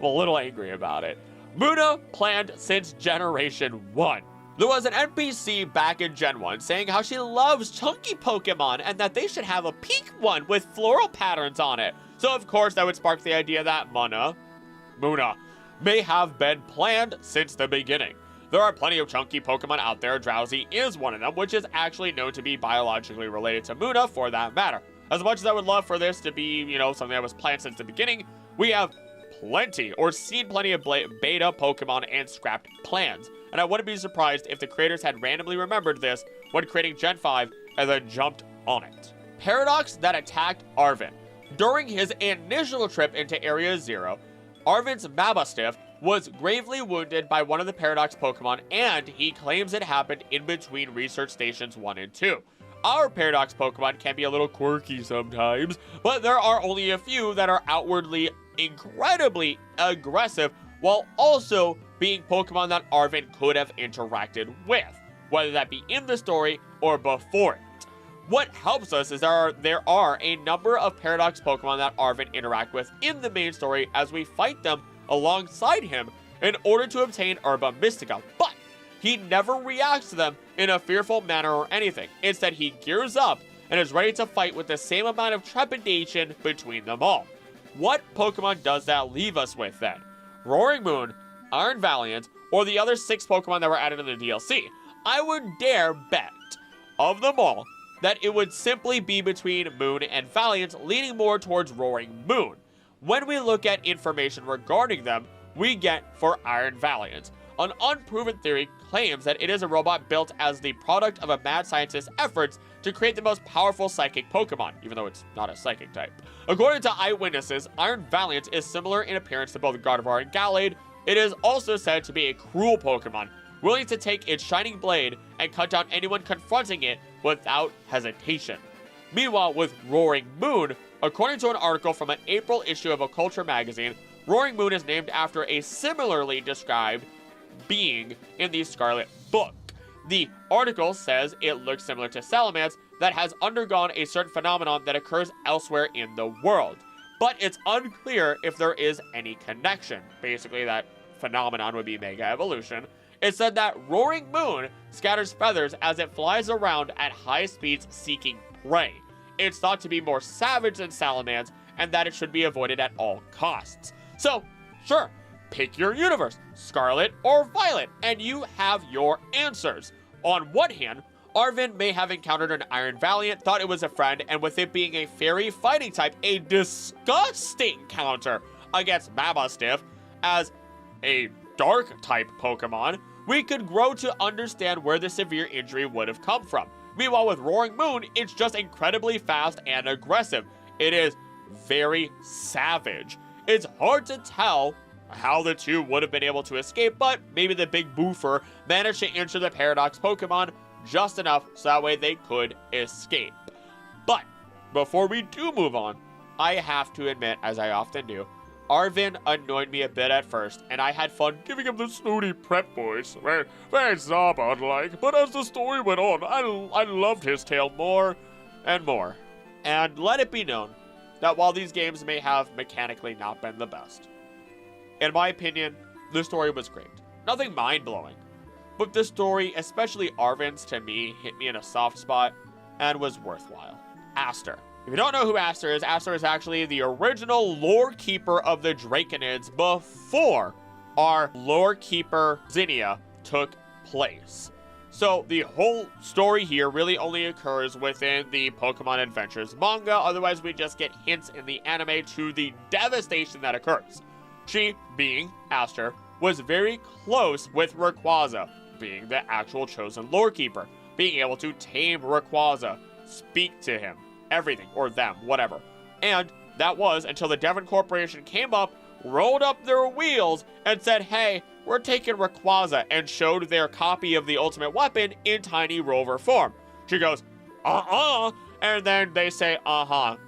a little angry about it. Muna planned since Generation 1. There was an NPC back in Gen 1 saying how she loves chunky Pokemon and that they should have a pink one with floral patterns on it. So of course that would spark the idea that Muna may have been planned since the beginning. There are plenty of chunky Pokemon out there. Drowsy is one of them, which is actually known to be biologically related to Muna for that matter. As much as I would love for this to be, something that was planned since the beginning, we have seen plenty of beta Pokemon and scrapped plans. And I wouldn't be surprised if the creators had randomly remembered this when creating Gen 5 and then jumped on it. Paradox that attacked Arven. During his initial trip into Area 0, Arven's Mabastiff was gravely wounded by one of the Paradox Pokemon, and he claims it happened in between Research Stations 1 and 2. Our Paradox Pokemon can be a little quirky sometimes, but there are only a few that are outwardly incredibly aggressive, while also being Pokemon that Arven could have interacted with, whether that be in the story or before it. What helps us is there are a number of Paradox Pokemon that Arven interact with in the main story as we fight them alongside him in order to obtain Herba Mystica, but he never reacts to them in a fearful manner or anything. Instead, he gears up and is ready to fight with the same amount of trepidation between them all. What Pokemon does that leave us with then? Roaring Moon, Iron Valiant, or the other 6 Pokemon that were added in the DLC? I would dare bet, of them all, that it would simply be between Moon and Valiant, leaning more towards Roaring Moon. When we look at information regarding them, we get for Iron Valiant. An unproven theory claims that it is a robot built as the product of a mad scientist's efforts to create the most powerful psychic Pokemon, even though it's not a psychic type. According to eyewitnesses, Iron Valiant is similar in appearance to both Gardevoir and Gallade. It is also said to be a cruel Pokemon, willing to take its shining blade and cut down anyone confronting it without hesitation. Meanwhile, with Roaring Moon, according to an article from an April issue of Culture magazine, Roaring Moon is named after a similarly described being in the Scarlet Book. The article says it looks similar to Salamence that has undergone a certain phenomenon that occurs elsewhere in the world, but it's unclear if there is any connection. Basically, that phenomenon would be Mega Evolution. It said that Roaring Moon scatters feathers as it flies around at high speeds seeking prey. It's thought to be more savage than Salamence and that it should be avoided at all costs. So, sure, pick your universe, Scarlet or Violet, and you have your answers. On one hand, Arven may have encountered an Iron Valiant, thought it was a friend, and with it being a fairy fighting type, a disgusting counter against Mabastiff as a dark type Pokemon, we could grow to understand where the severe injury would have come from. Meanwhile, with Roaring Moon, it's just incredibly fast and aggressive. It is very savage. It's hard to tell how the two would have been able to escape, but maybe the big boofer managed to injure the Paradox Pokemon just enough so that way they could escape. But before we do move on, I have to admit, as I often do, Arven annoyed me a bit at first, and I had fun giving him the snooty prep voice, very Zygarde-like, but as the story went on, I loved his tale more and more. And let it be known that while these games may have mechanically not been the best, in my opinion, the story was great. Nothing mind-blowing, but the story, especially Arven's, to me, hit me in a soft spot and was worthwhile. Aster. If you don't know who Aster is actually the original lore keeper of the Draconids before our lore keeper Zinnia took place. So the whole story here really only occurs within the Pokemon Adventures manga, otherwise we just get hints in the anime to the devastation that occurs. She, being Aster, was very close with Rayquaza, being the actual chosen lore keeper, being able to tame Rayquaza, speak to him, everything, or them, whatever. And that was until the Devon Corporation came up, rolled up their wheels, and said, hey, we're taking Rayquaza, and showed their copy of the ultimate weapon in tiny rover form. She goes, and then they say,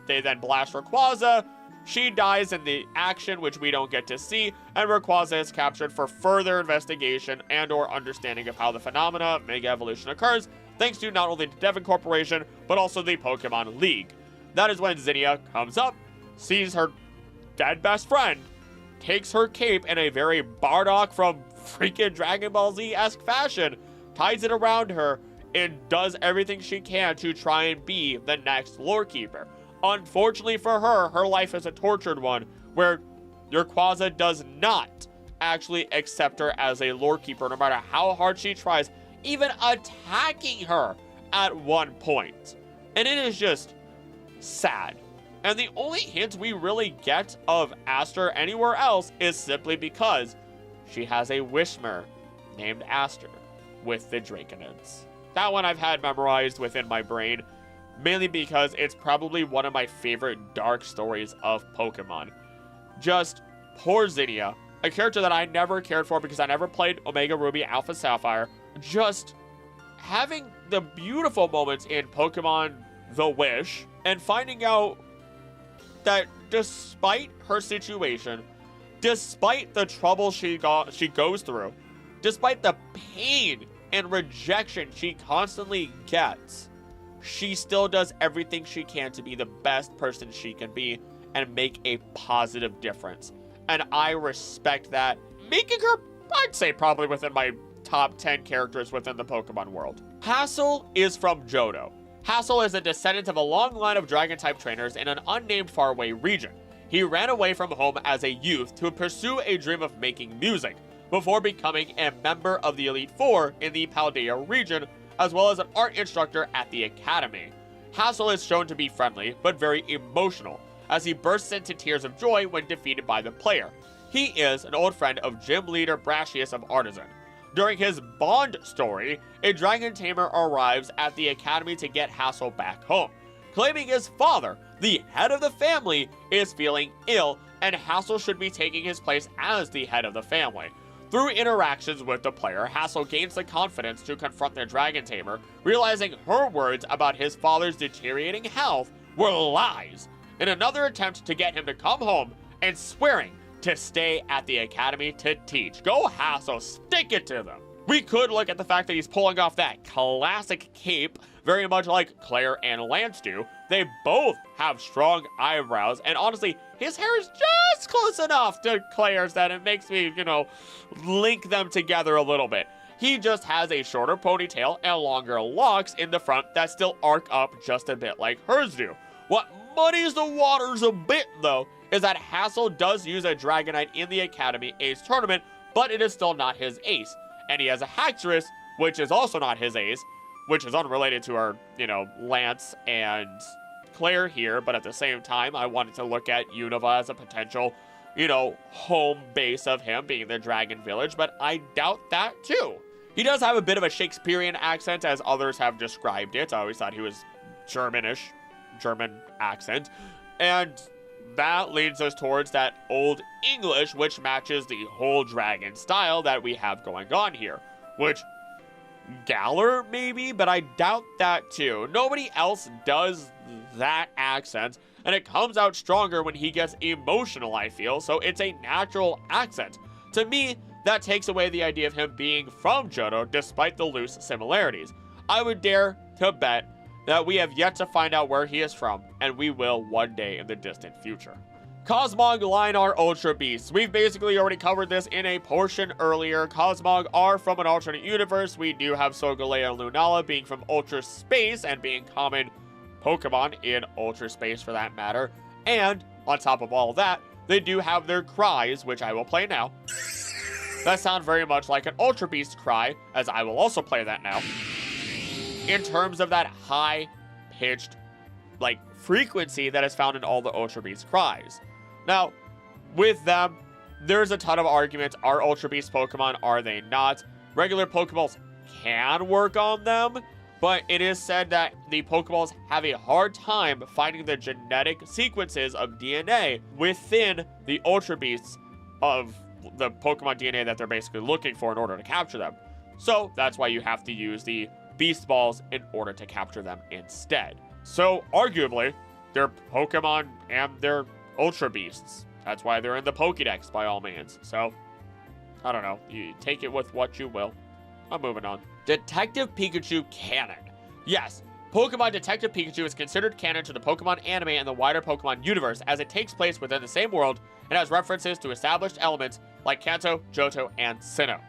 They then blast Rayquaza. She dies in the action, which we don't get to see, and Rayquaza is captured for further investigation and or understanding of how the phenomena of Mega Evolution occurs, thanks to not only the Devon Corporation, but also the Pokemon League. That is when Zinnia comes up, sees her dead best friend, takes her cape in a very Bardock from freaking Dragon Ball Z-esque fashion, ties it around her, and does everything she can to try and be the next lore keeper. Unfortunately for her, her life is a tortured one, where Rayquaza does not actually accept her as a lore keeper, no matter how hard she tries, even attacking her at one point. And it is just sad. And the only hint we really get of Aster anywhere else is simply because she has a Wishmer named Aster with the Draconids. That one I've had memorized within my brain, mainly because it's probably one of my favorite dark stories of Pokemon. Just poor Zinnia, a character that I never cared for because I never played Omega Ruby Alpha Sapphire, just having the beautiful moments in Pokemon The Wish and finding out that despite her situation, despite the trouble she goes through, despite the pain and rejection she constantly gets, she still does everything she can to be the best person she can be and make a positive difference. And I respect that, making her, I'd say, probably within my top 10 characters within the Pokemon world. Hassel is from Johto. Hassel is a descendant of a long line of Dragon-type trainers in an unnamed faraway region. He ran away from home as a youth to pursue a dream of making music, before becoming a member of the Elite Four in the Paldea region, as well as an art instructor at the Academy. Hassel is shown to be friendly, but very emotional, as he bursts into tears of joy when defeated by the player. He is an old friend of gym leader Brashius of Artisan. During his Bond story, a dragon tamer arrives at the Academy to get Hassel back home, claiming his father, the head of the family, is feeling ill and Hassel should be taking his place as the head of the family. Through interactions with the player, Hassel gains the confidence to confront their dragon tamer, realizing her words about his father's deteriorating health were lies, in another attempt to get him to come home and swearing to stay at the Academy to teach. Go Hassel, stick it to them. We could look at the fact that he's pulling off that classic cape, very much like Claire and Lance do. They both have strong eyebrows, and honestly, his hair is just close enough to Claire's that it makes me, link them together a little bit. He just has a shorter ponytail and longer locks in the front that still arc up just a bit like hers do. What muddies the waters a bit, though, is that Hassel does use a Dragonite in the Academy Ace tournament, but it is still not his ace. And he has a Haxorus, which is also not his ace, which is unrelated to our, Lance and Claire here, but at the same time, I wanted to look at Unova as a potential, home base of him being the Dragon Village, but I doubt that too. He does have a bit of a Shakespearean accent, as others have described it. I always thought he was German accent, and that leads us towards that Old English, which matches the whole dragon style that we have going on here, which Galar maybe, but I doubt that too. Nobody else does that accent, and it comes out stronger when he gets emotional, I feel, so it's a natural accent. To me, that takes away the idea of him being from Johto, despite the loose similarities. I would dare to bet that we have yet to find out where he is from, and we will one day in the distant future. Cosmog line are Ultra Beasts. We've basically already covered this in a portion earlier. Cosmog are from an alternate universe. We do have Solgaleo and Lunala being from Ultra Space and being common Pokemon in Ultra Space for that matter. And on top of all of that, they do have their cries, which I will play now. That sound very much like an Ultra Beast cry, as I will also play that now. In terms of that high-pitched, frequency that is found in all the Ultra Beast cries. Now, with them, there's a ton of arguments. Are Ultra Beast Pokemon? Are they not? Regular Pokeballs can work on them, but it is said that the Pokeballs have a hard time finding the genetic sequences of DNA within the Ultra Beasts of the Pokemon DNA that they're basically looking for in order to capture them. So that's why you have to use the Beast Balls in order to capture them instead. So arguably, they're Pokemon and they're Ultra Beasts. That's why they're in the Pokedex by all means. So, I don't know. You take it with what you will. I'm moving on. Detective Pikachu canon. Yes, Pokemon Detective Pikachu is considered canon to the Pokemon anime and the wider Pokemon universe, as it takes place within the same world and has references to established elements like Kanto, Johto, and Sinnoh.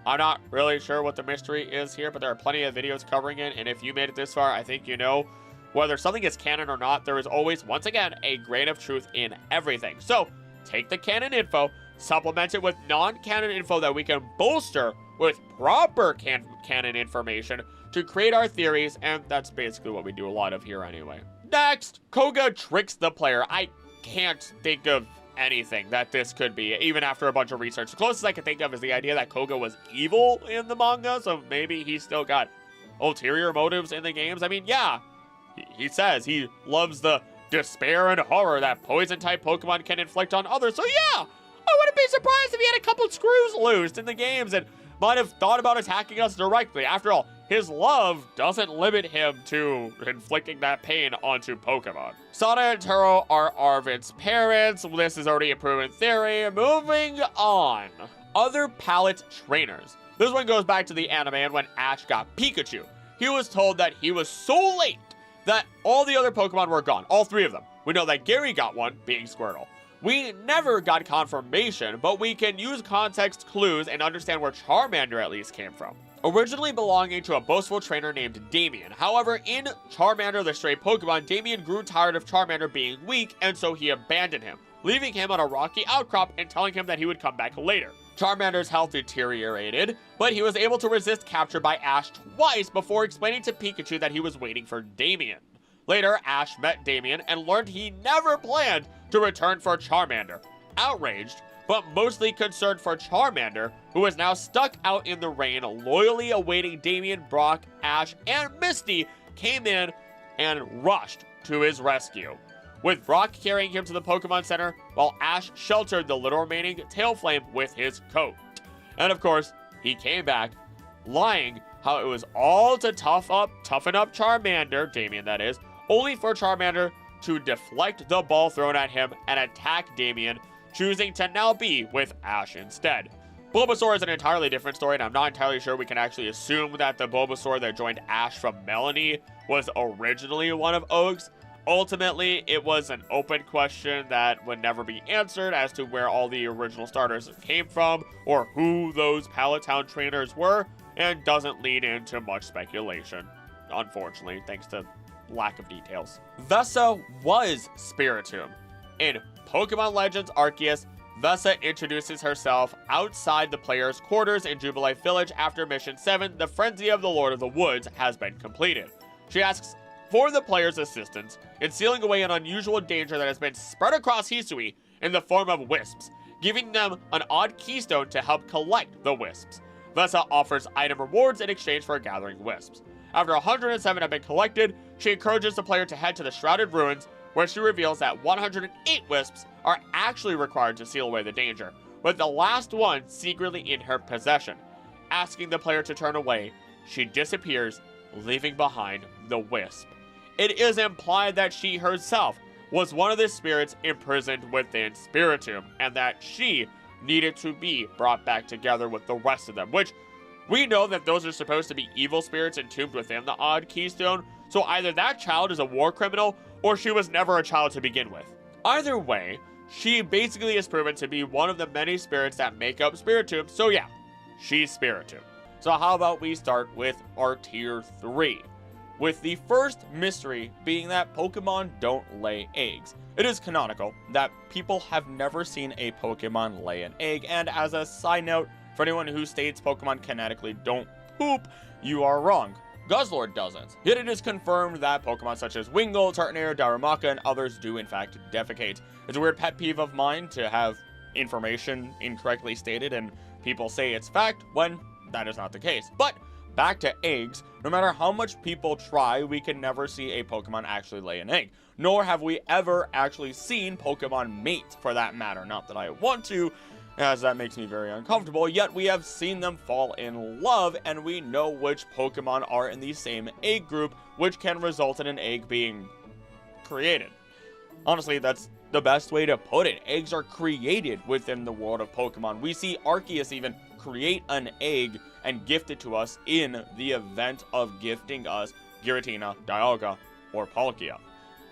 I'm not really sure what the mystery is here, but there are plenty of videos covering it, and if you made it this far, I think you know whether something is canon or not, there is always, once again, a grain of truth in everything. So, take the canon info, supplement it with non-canon info that we can bolster with proper canon information to create our theories, and that's basically what we do a lot of here anyway. Next, Koga tricks the player. I can't think of anything that this could be, even after a bunch of research. The closest I can think of is the idea that Koga was evil in the manga, so maybe he's still got ulterior motives in the games. I mean, yeah, he says he loves the despair and horror that poison-type Pokemon can inflict on others, so yeah, I wouldn't be surprised if he had a couple screws loose in the games and might have thought about attacking us directly. After all, his love doesn't limit him to inflicting that pain onto Pokemon. Sada and Turo are Arvid's parents. This is already a proven theory. Moving on. Other palette trainers. This one goes back to the anime and when Ash got Pikachu. He was told that he was so late that all the other Pokemon were gone. All 3 of them. We know that Gary got one, being Squirtle. We never got confirmation, but we can use context clues and understand where Charmander at least came from. Originally belonging to a boastful trainer named Damien. However, in Charmander the Stray Pokemon, Damien grew tired of Charmander being weak, and so he abandoned him, leaving him on a rocky outcrop and telling him that he would come back later. Charmander's health deteriorated, but he was able to resist capture by Ash twice before explaining to Pikachu that he was waiting for Damien. Later, Ash met Damien and learned he never planned to return for Charmander. Outraged, but mostly concerned for Charmander, who is now stuck out in the rain, loyally awaiting Damien, Brock, Ash, and Misty, came in and rushed to his rescue, with Brock carrying him to the Pokemon Center, while Ash sheltered the little remaining Taleflame with his coat. And of course, he came back, lying how it was all to toughen up Charmander, Damien that is, only for Charmander to deflect the ball thrown at him and attack Damien, choosing to now be with Ash instead. Bulbasaur is an entirely different story, and I'm not entirely sure we can actually assume that the Bulbasaur that joined Ash from Melanie was originally one of Oak's. Ultimately, it was an open question that would never be answered as to where all the original starters came from or who those Pallet Town trainers were, and doesn't lead into much speculation, unfortunately, thanks to lack of details. Vesa was Spiritomb. In Pokemon Legends Arceus, Vesa introduces herself outside the player's quarters in Jubilife Village after Mission 7, the Frenzy of the Lord of the Woods, has been completed. She asks for the player's assistance in sealing away an unusual danger that has been spread across Hisui in the form of wisps, giving them an odd keystone to help collect the wisps. Vesa offers item rewards in exchange for gathering wisps. After 107 have been collected, she encourages the player to head to the Shrouded Ruins, where she reveals that 108 wisps are actually required to seal away the danger, with the last one secretly in her possession. Asking the player to turn away, she disappears, leaving behind the wisp. It is implied that she herself was one of the spirits imprisoned within Spiritomb, and that she needed to be brought back together with the rest of them, which we know that those are supposed to be evil spirits entombed within the odd keystone, so either that child is a war criminal, or she was never a child to begin with. Either way, she basically is proven to be one of the many spirits that make up Spiritomb, so yeah, she's Spiritomb. So how about we start with our tier 3, with the first mystery being that Pokemon don't lay eggs. It is canonical that people have never seen a Pokemon lay an egg, and as a side note, for anyone who states Pokemon kinetically don't poop, you are wrong. Guzzlord doesn't. Yet it is confirmed that Pokemon such as Wingull, Tartanator, Darumaka, and others do in fact defecate. It's a weird pet peeve of mine to have information incorrectly stated and people say it's fact when that is not the case. But back to eggs, no matter how much people try, we can never see a Pokemon actually lay an egg. Nor have we ever actually seen Pokemon mate, for that matter. Not that I want to, as that makes me very uncomfortable, yet we have seen them fall in love, and we know which Pokemon are in the same egg group, which can result in an egg being created. Honestly, that's the best way to put it. Eggs are created within the world of Pokemon. We see Arceus even create an egg and gift it to us in the event of gifting us Giratina, Dialga, or Palkia.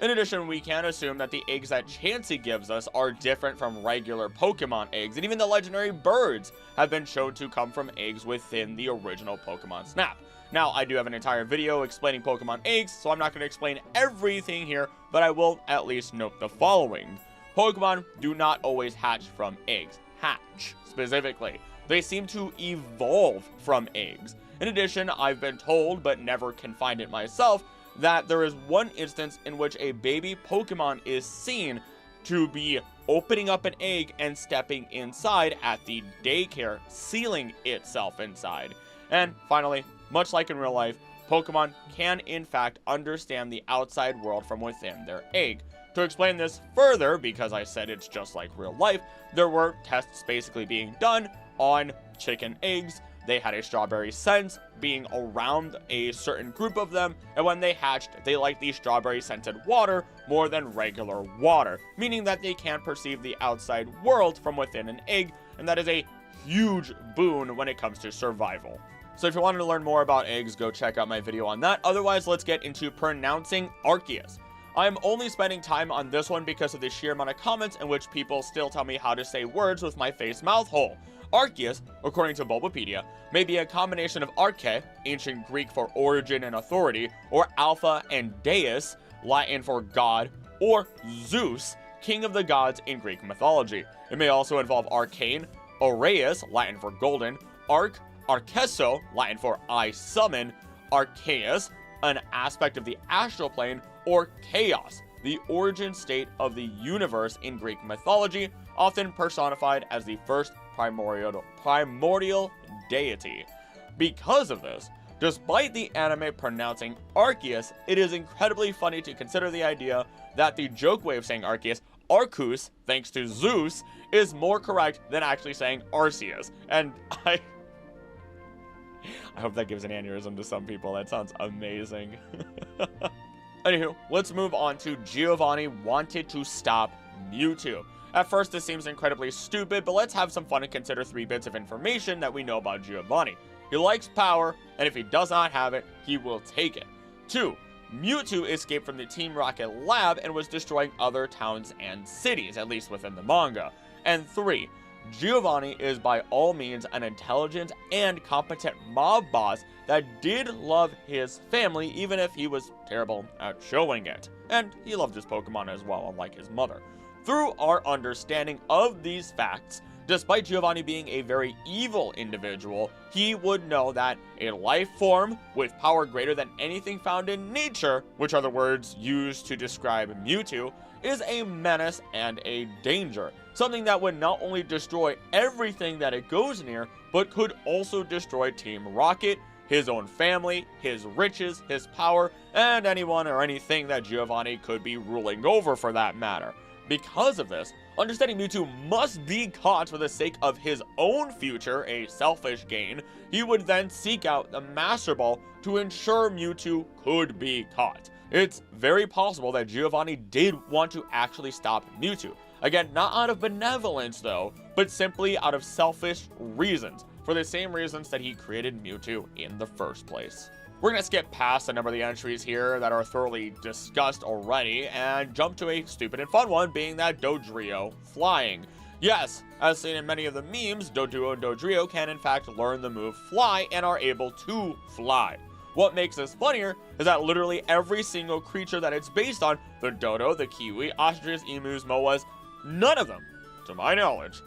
In addition, we can assume that the eggs that Chansey gives us are different from regular Pokemon eggs, and even the legendary birds have been shown to come from eggs within the original Pokemon Snap. Now, I do have an entire video explaining Pokemon eggs, so I'm not going to explain everything here, but I will at least note the following. Pokemon do not always hatch from eggs. Hatch, specifically. They seem to evolve from eggs. In addition, I've been told, but never can find it myself, that there is one instance in which a baby Pokemon is seen to be opening up an egg and stepping inside at the daycare, sealing itself inside. And finally, much like in real life, Pokemon can in fact understand the outside world from within their egg. To explain this further, because I said it's just like real life, there were tests basically being done on chicken eggs. They had a strawberry sense being around a certain group of them, and when they hatched, they liked the strawberry scented water more than regular water, meaning that they can perceive the outside world from within an egg, and that is a huge boon when it comes to survival. So if you wanted to learn more about eggs, go check out my video on that. Otherwise, let's get into pronouncing Arceus. I'm only spending time on this one because of the sheer amount of comments in which people still tell me how to say words with my face mouth hole. Arceus, according to Bulbapedia, may be a combination of arche, ancient Greek for origin and authority, or alpha and deus, Latin for god, or Zeus, king of the gods in Greek mythology. It may also involve arcane, aureus, Latin for golden, arcesso, Latin for I summon, arceus, an aspect of the astral plane, or chaos, the origin state of the universe in Greek mythology, often personified as the first primordial deity. Because of this, despite the anime pronouncing Arceus, it is incredibly funny to consider the idea that the joke way of saying Arceus, Arcus, thanks to Zeus, is more correct than actually saying Arceus. And I hope that gives an aneurysm to some people. That sounds amazing. Anywho, let's move on to Giovanni wanted to stop Mewtwo. At first, this seems incredibly stupid, but let's have some fun and consider 3 bits of information that we know about Giovanni. He likes power, and if he does not have it, he will take it. 2. Mewtwo escaped from the Team Rocket lab and was destroying other towns and cities, at least within the manga. And 3. Giovanni is by all means an intelligent and competent mob boss that did love his family, even if he was terrible at showing it. And he loved his Pokemon as well, unlike his mother. Through our understanding of these facts, despite Giovanni being a very evil individual, he would know that a life form with power greater than anything found in nature, which are the words used to describe Mewtwo, is a menace and a danger. Something that would not only destroy everything that it goes near, but could also destroy Team Rocket, his own family, his riches, his power, and anyone or anything that Giovanni could be ruling over for that matter. Because of this, understanding Mewtwo must be caught for the sake of his own future, a selfish gain. He would then seek out the Master Ball to ensure Mewtwo could be caught. It's very possible that Giovanni did want to actually stop Mewtwo. Again, not out of benevolence though, but simply out of selfish reasons, for the same reasons that he created Mewtwo in the first place. We're going to skip past a number of the entries here that are thoroughly discussed already and jump to a stupid and fun one, being that Dodrio flying. Yes, as seen in many of the memes, Doduo and Dodrio can in fact learn the move Fly and are able to fly. What makes this funnier is that literally every single creature that it's based on, the Dodo, the Kiwi, ostriches, emus, moas, none of them, to my knowledge,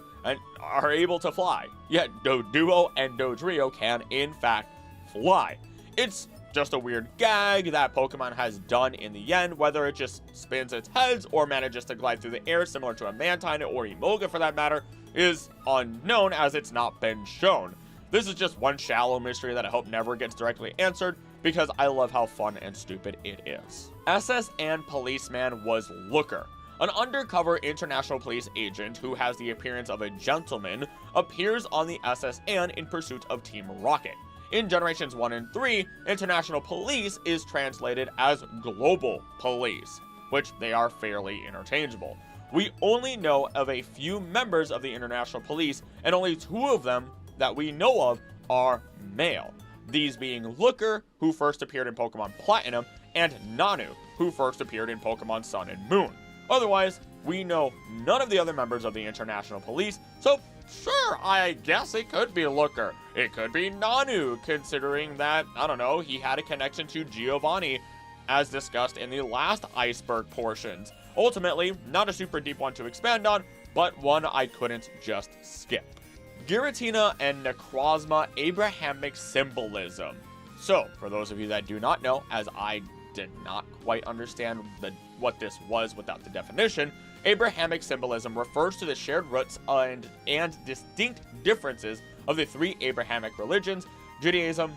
are able to fly. Yet Doduo and Dodrio can in fact fly. It's just a weird gag that Pokemon has done in the end, whether it just spins its heads or manages to glide through the air similar to a Mantine or Emolga for that matter, is unknown as it's not been shown. This is just one shallow mystery that I hope never gets directly answered because I love how fun and stupid it is. SS and Policeman was Looker. An undercover international police agent who has the appearance of a gentleman appears on the SS and in pursuit of Team Rocket. In Generations 1 and 3, International Police is translated as Global Police, which they are fairly interchangeable. We only know of a few members of the International Police, and only 2 of them that we know of are male. these being Looker, who first appeared in Pokemon Platinum, and Nanu, who first appeared in Pokemon Sun and Moon. Otherwise, we know none of the other members of the International Police, so sure, I guess it could be Looker. It could be Nanu, considering that, I don't know, he had a connection to Giovanni, as discussed in the last Iceberg portions. Ultimately, not a super deep one to expand on, but one I couldn't just skip. Giratina and Necrozma Abrahamic symbolism. So, for those of you that do not know, as I did not quite understand what this was without the definition, Abrahamic symbolism refers to the shared roots and distinct differences of the three Abrahamic religions, Judaism,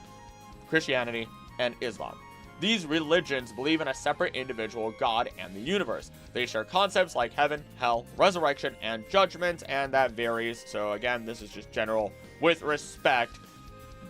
Christianity, and Islam. These religions believe in a separate individual God and the universe. They share concepts like heaven, hell, resurrection, and judgment, and that varies. So again, this is just general, with respect,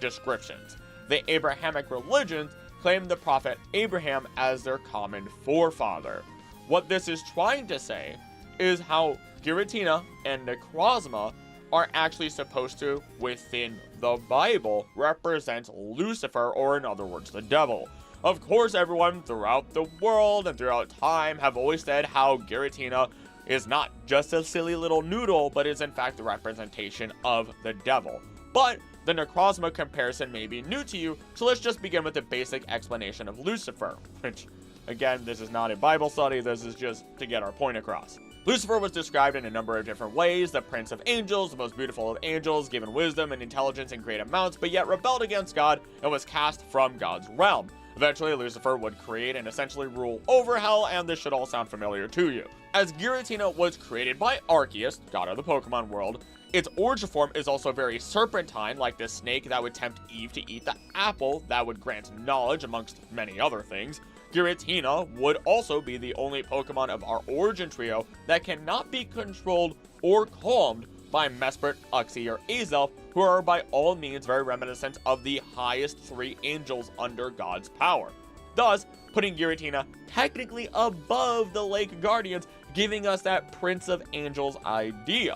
descriptions. The Abrahamic religions claim the prophet Abraham as their common forefather. What this is trying to say is how Giratina and Necrozma are actually supposed to, within the Bible, represent Lucifer, or in other words, the devil. Of course, everyone throughout the world and throughout time have always said how Giratina is not just a silly little noodle, but is in fact the representation of the devil. But the Necrozma comparison may be new to you, so let's just begin with the basic explanation of Lucifer, which, again, this is not a Bible study, this is just to get our point across. Lucifer was described in a number of different ways: the prince of angels, the most beautiful of angels, given wisdom and intelligence in great amounts, but yet rebelled against God and was cast from God's realm. Eventually, Lucifer would create and essentially rule over hell, and this should all sound familiar to you. As Giratina was created by Arceus, god of the Pokemon world, its origin form is also very serpentine, like the snake that would tempt Eve to eat the apple that would grant knowledge, amongst many other things. Giratina would also be the only Pokemon of our origin trio that cannot be controlled or calmed by Mesprit, Uxie, or Azelf, who are by all means very reminiscent of the highest three angels under God's power, thus putting Giratina technically above the Lake Guardians, giving us that Prince of Angels idea.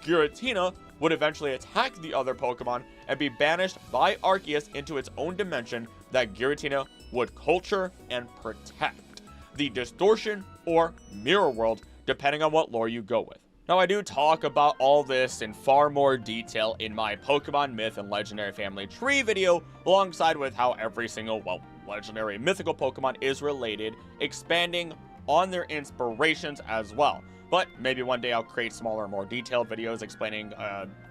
Giratina would eventually attack the other Pokemon and be banished by Arceus into its own dimension that Giratina would culture and protect, the Distortion or Mirror World, depending on what lore you go with. Now, I do talk about all this in far more detail in my Pokemon Myth and Legendary Family Tree video, alongside with how every single, well, legendary mythical Pokemon is related, expanding on their inspirations as well. But maybe one day I'll create smaller, more detailed videos explaining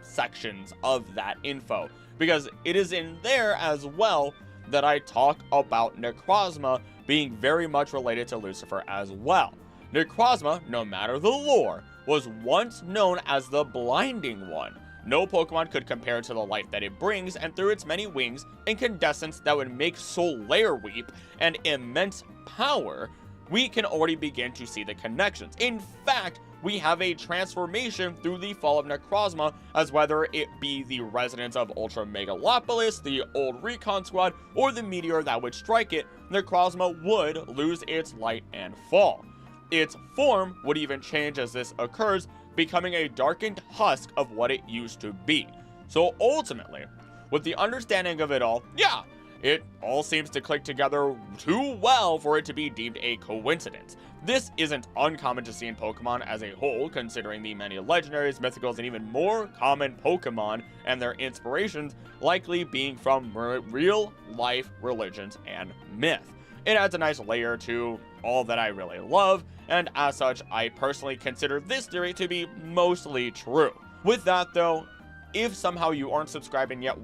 sections of that info, because it is in there as well that I talk about Necrozma being very much related to Lucifer as well. Necrozma, no matter the lore, was once known as the Blinding One. No Pokemon could compare to the light that it brings, and through its many wings, incandescence that would make Solaire weep, and immense power, we can already begin to see the connections. In fact, we have a transformation through the fall of Necrozma, as whether it be the residents of Ultra Megalopolis, the old Recon Squad, or the meteor that would strike it, Necrozma would lose its light and fall. Its form would even change as this occurs, becoming a darkened husk of what it used to be. So ultimately, with the understanding of it all, yeah, it all seems to click together too well for it to be deemed a coincidence. This isn't uncommon to see in Pokemon as a whole, considering the many legendaries, mythicals, and even more common Pokemon and their inspirations likely being from real-life religions and myth. It adds a nice layer to all that I really love, and as such, I personally consider this theory to be mostly true. With that though, if somehow you aren't subscribed and yet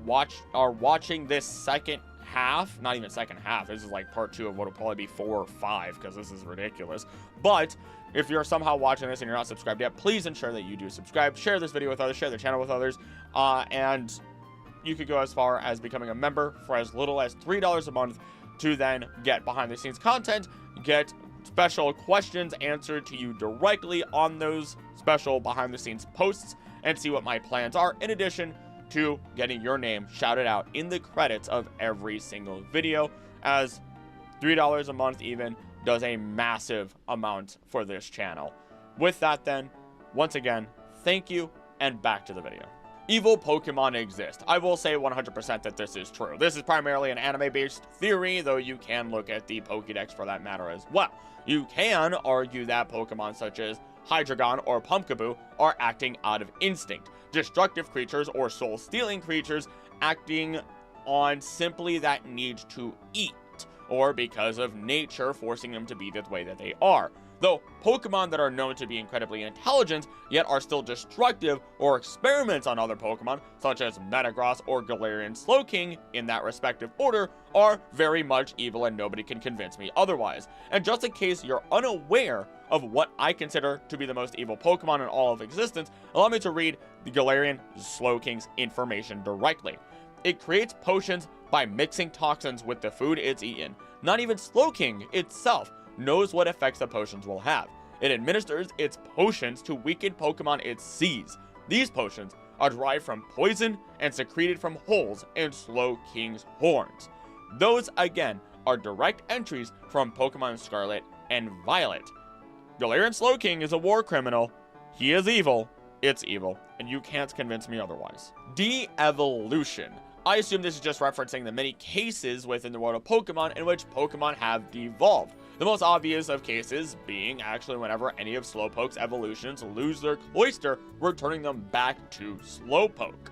are watching this second half, not even second half, this is like part 2 of what will probably be 4 or 5, because this is ridiculous, but if you're somehow watching this and you're not subscribed yet, please ensure that you do subscribe, share this video with others, share the channel with others, and you could go as far as becoming a member for as little as $3 a month to then get behind the scenes content, get special questions answered to you directly on those special behind the scenes posts, and see what my plans are, in addition to getting your name shouted out in the credits of every single video, as $3 a month even does a massive amount for this channel. With that then, once again, thank you, and back to the video. evil Pokemon exist. I will say 100% that this is true. This is primarily an anime-based theory, though you can look at the Pokedex for that matter as well. You can argue that Pokemon such as Hydreigon or Pumpkaboo are acting out of instinct, destructive creatures or soul-stealing creatures acting on simply that need to eat, or because of nature forcing them to be the way that they are. Though Pokemon that are known to be incredibly intelligent, yet are still destructive or experiments on other Pokemon, such as Metagross or Galarian Slowking in that respective order, are very much evil and nobody can convince me otherwise. And just in case you're unaware of what I consider to be the most evil Pokemon in all of existence, allow me to read the Galarian Slowking's information directly. It creates potions by mixing toxins with the food it's eaten. Not even Slowking itself knows what effects the potions will have. It administers its potions to weakened Pokemon it sees. These potions are derived from poison and secreted from holes in Slowking's horns. Those, again, are direct entries from Pokemon Scarlet and Violet. Galarian Slowking is a war criminal. He is evil. It's evil. And you can't convince me otherwise. De-evolution. I assume this is just referencing the many cases within the world of Pokemon in which Pokemon have devolved. The most obvious of cases being actually whenever any of Slowpoke's evolutions lose their cloister, returning them back to Slowpoke.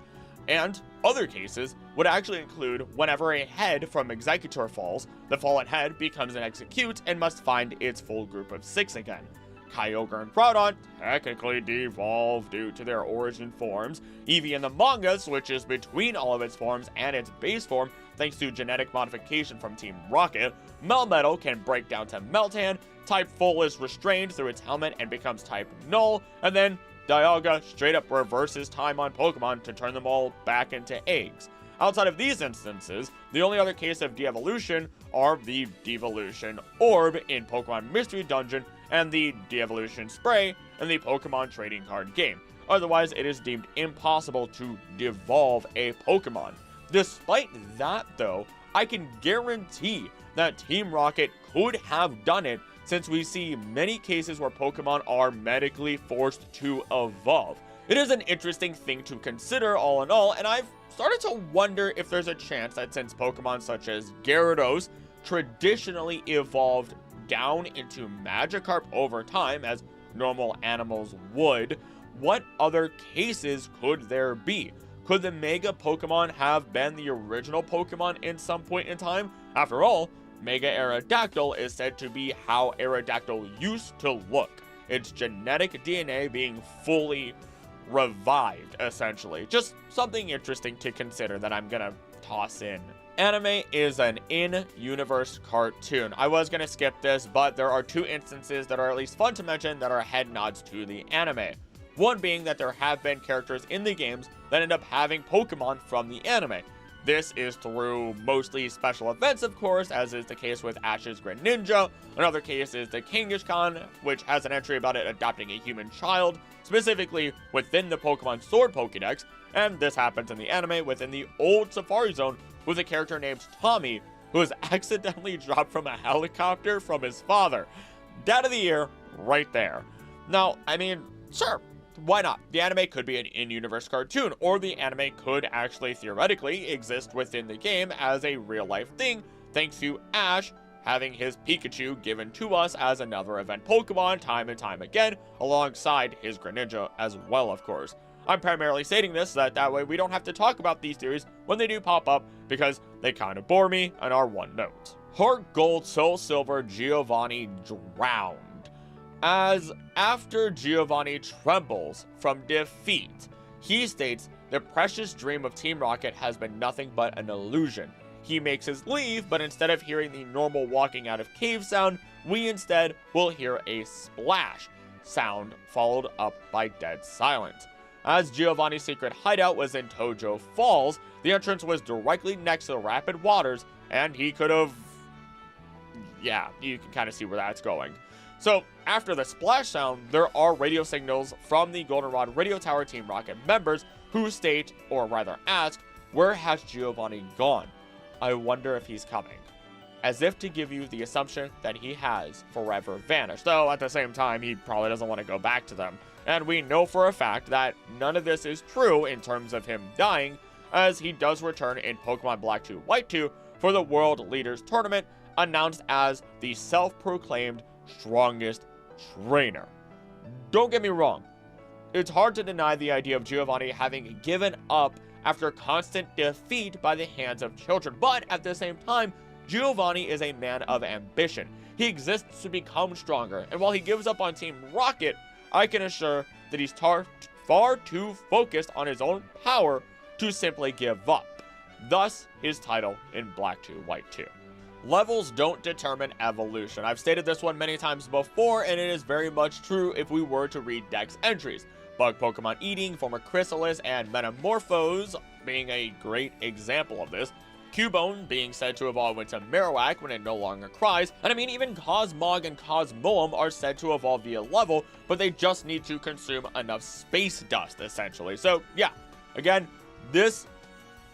And other cases would actually include whenever a head from Executor falls, the fallen head becomes an Execute and must find its full group of 6 again. Kyogre and Groudon technically devolve due to their origin forms. Eevee in the manga switches between all of its forms and its base form thanks to genetic modification from Team Rocket. Melmetal can break down to Meltan, Type Full is restrained through its helmet and becomes Type Null, and then Dialga straight up reverses time on Pokemon to turn them all back into eggs. Outside of these instances, the only other case of de-evolution are the Devolution Orb in Pokemon Mystery Dungeon and the De-Evolution Spray in the Pokemon Trading Card game. Otherwise, it is deemed impossible to devolve a Pokemon. Despite that, though, I can guarantee that Team Rocket could have done it, since we see many cases where Pokemon are medically forced to evolve. It is an interesting thing to consider all in all, and I've started to wonder if there's a chance that since Pokemon such as Gyarados traditionally evolved down into Magikarp over time, as normal animals would, what other cases could there be? Could the Mega Pokemon have been the original Pokemon in some point in time? After all, Mega Aerodactyl is said to be how Aerodactyl used to look. Its genetic DNA being fully revived, essentially. Just something interesting to consider that I'm gonna toss in. Anime is an in-universe cartoon. I was gonna skip this, but there are 2 instances that are at least fun to mention that are head nods to the anime. One being that there have been characters in the games that end up having Pokemon from the anime. This is through mostly special events, of course, as is the case with Ash's Greninja. Another case is the Kangaskhan, which has an entry about it adopting a human child, specifically within the Pokemon Sword Pokedex, and this happens in the anime within the old Safari Zone with a character named Tommy, who was accidentally dropped from a helicopter from his father. Dad of the year, right there. Now, I mean, sure. Why not? The anime could be an in-universe cartoon, or the anime could actually theoretically exist within the game as a real-life thing, thanks to Ash having his Pikachu given to us as another event Pokemon time and time again, alongside his Greninja as well, of course. I'm primarily stating this so that way we don't have to talk about these theories when they do pop up, because they kind of bore me and are one note. Heart Gold, Soul Silver, Giovanni drowned. As after Giovanni trembles from defeat, he states the precious dream of Team Rocket has been nothing but an illusion. He makes his leave, but instead of hearing the normal walking out of cave sound, we instead will hear a splash sound followed up by dead silence. As Giovanni's secret hideout was in Tojo Falls, the entrance was directly next to the rapid waters, and he could have... yeah, you can kind of see where that's going. So, after the splash sound, there are radio signals from the Goldenrod Radio Tower Team Rocket members who state, or rather ask, where has Giovanni gone? I wonder if he's coming. As if to give you the assumption that he has forever vanished, though at the same time, he probably doesn't want to go back to them. And we know for a fact that none of this is true in terms of him dying, as he does return in Pokemon Black 2 White 2 for the World Leaders Tournament, announced as the self-proclaimed strongest trainer. Don't get me wrong, it's hard to deny the idea of Giovanni having given up after constant defeat by the hands of children, but at the same time, Giovanni is a man of ambition. He exists to become stronger, and while he gives up on Team Rocket, I can assure that he's far too focused on his own power to simply give up. Thus, his title in Black 2 White 2. Levels don't determine evolution. I've stated this one many times before, and it is very much true if we were to read Dex entries. Bug Pokemon eating, former Chrysalis, and Metamorphose being a great example of this. Cubone being said to evolve into Marowak when it no longer cries, and I mean even Cosmog and Cosmoem are said to evolve via level, but they just need to consume enough space dust, essentially. So yeah, again, this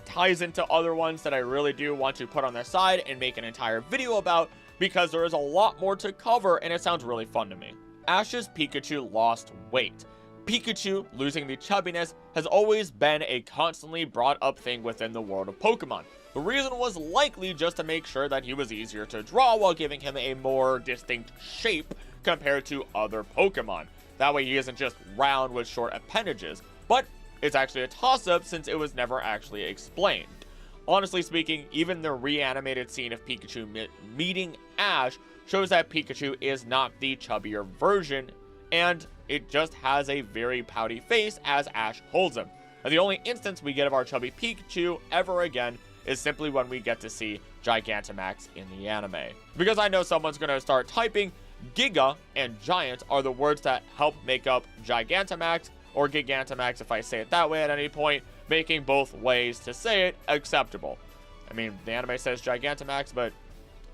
ties into other ones that I really do want to put on their side and make an entire video about, because there is a lot more to cover and it sounds really fun to me. Ash's Pikachu lost weight. Pikachu losing the chubbiness has always been a constantly brought up thing within the world of Pokemon. The reason was likely just to make sure that he was easier to draw while giving him a more distinct shape compared to other Pokemon. That way he isn't just round with short appendages, but it's actually a toss-up since it was never actually explained. Honestly speaking, even the reanimated scene of Pikachu meeting Ash shows that Pikachu is not the chubbier version, and it just has a very pouty face as Ash holds him. And the only instance we get of our chubby Pikachu ever again is simply when we get to see Gigantamax in the anime. Because I know someone's going to start typing, Giga and Giant are the words that help make up Gigantamax, or Gigantamax if I say it that way at any point, making both ways to say it acceptable. I mean, the anime says Gigantamax, but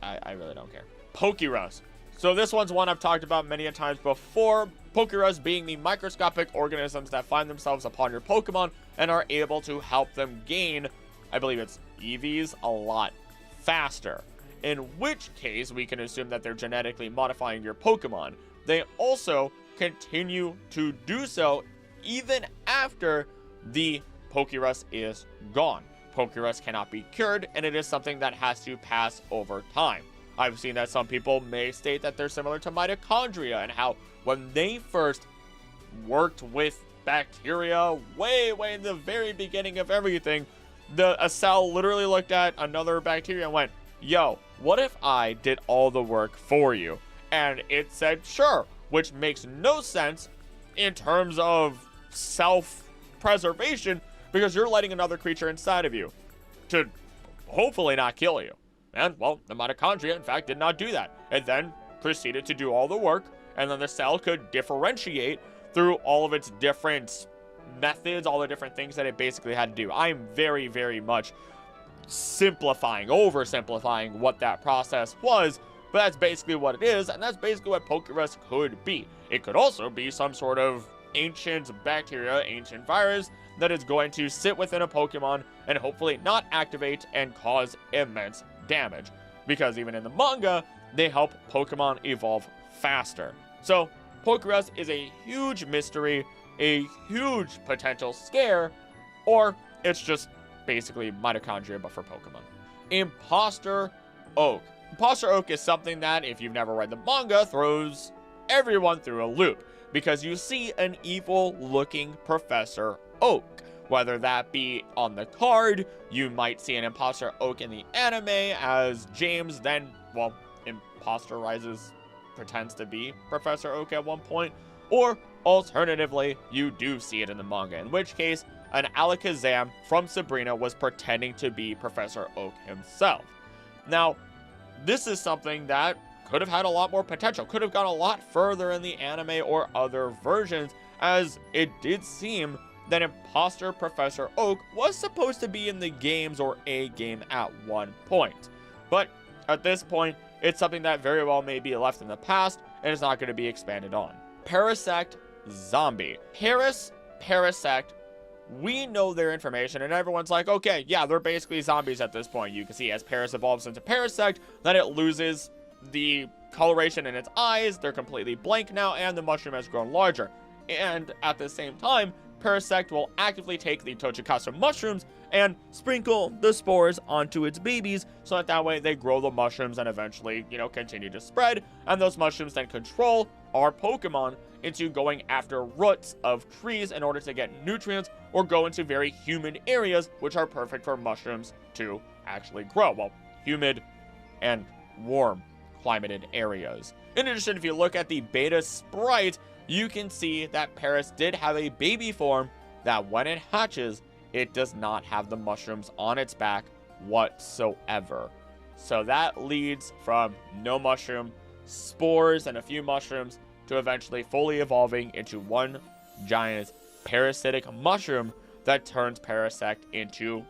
I really don't care. Pokerus. So this one's one I've talked about many a times before. Pokerus being the microscopic organisms that find themselves upon your Pokemon and are able to help them gain, I believe it's EVs, a lot faster. In which case, we can assume that they're genetically modifying your Pokemon. They also continue to do so even after the Pokerus is gone. Pokerus cannot be cured, and it is something that has to pass over time. I've seen that some people may state that they're similar to mitochondria, and how when they first worked with bacteria way in the very beginning of everything, a cell literally looked at another bacteria and went, yo, what if I did all the work for you? And it said, sure, which makes no sense in terms of self-preservation, because you're letting another creature inside of you to hopefully not kill you. And, well, the mitochondria, in fact, did not do that. It then proceeded to do all the work, and then the cell could differentiate through all of its different methods, all the different things that it basically had to do. I'm very much oversimplifying what that process was, but that's basically what it is, and that's basically what Pokerus could be. It could also be some sort of ancient bacteria, ancient virus, that is going to sit within a Pokemon and hopefully not activate and cause immense damage. Because even in the manga, they help Pokemon evolve faster. So, Pokerus is a huge mystery, a huge potential scare, or it's just basically mitochondria but for Pokemon. Imposter Oak. Imposter Oak is something that, if you've never read the manga, throws everyone through a loop, because you see an evil-looking Professor Oak. Whether that be on the card, you might see an Imposter Oak in the anime, as James then, well, imposterizes, pretends to be Professor Oak at one point, or alternatively, you do see it in the manga, in which case, an Alakazam from Sabrina was pretending to be Professor Oak himself. Now, this is something that could have had a lot more potential, could have gone a lot further in the anime or other versions, as it did seem that Imposter Professor Oak was supposed to be in the games or a game at one point. But at this point, it's something that very well may be left in the past and is not going to be expanded on. Parasect Zombie. Parasect, we know their information, and everyone's like, okay, yeah, they're basically zombies at this point. You can see as Paras evolves into Parasect, that it loses the coloration in its eyes, they're completely blank now, and the mushroom has grown larger. And at the same time, Parasect will actively take the Tochikatsu mushrooms and sprinkle the spores onto its babies so that way they grow the mushrooms and eventually, continue to spread. And those mushrooms then control our Pokemon into going after roots of trees in order to get nutrients or go into very humid areas, which are perfect for mushrooms to actually grow. Well, humid and warm climated areas. In addition, if you look at the beta sprite, you can see that Paris did have a baby form that when it hatches, it does not have the mushrooms on its back whatsoever. So that leads from no mushroom, spores, and a few mushrooms to eventually fully evolving into one giant parasitic mushroom that turns Parasect into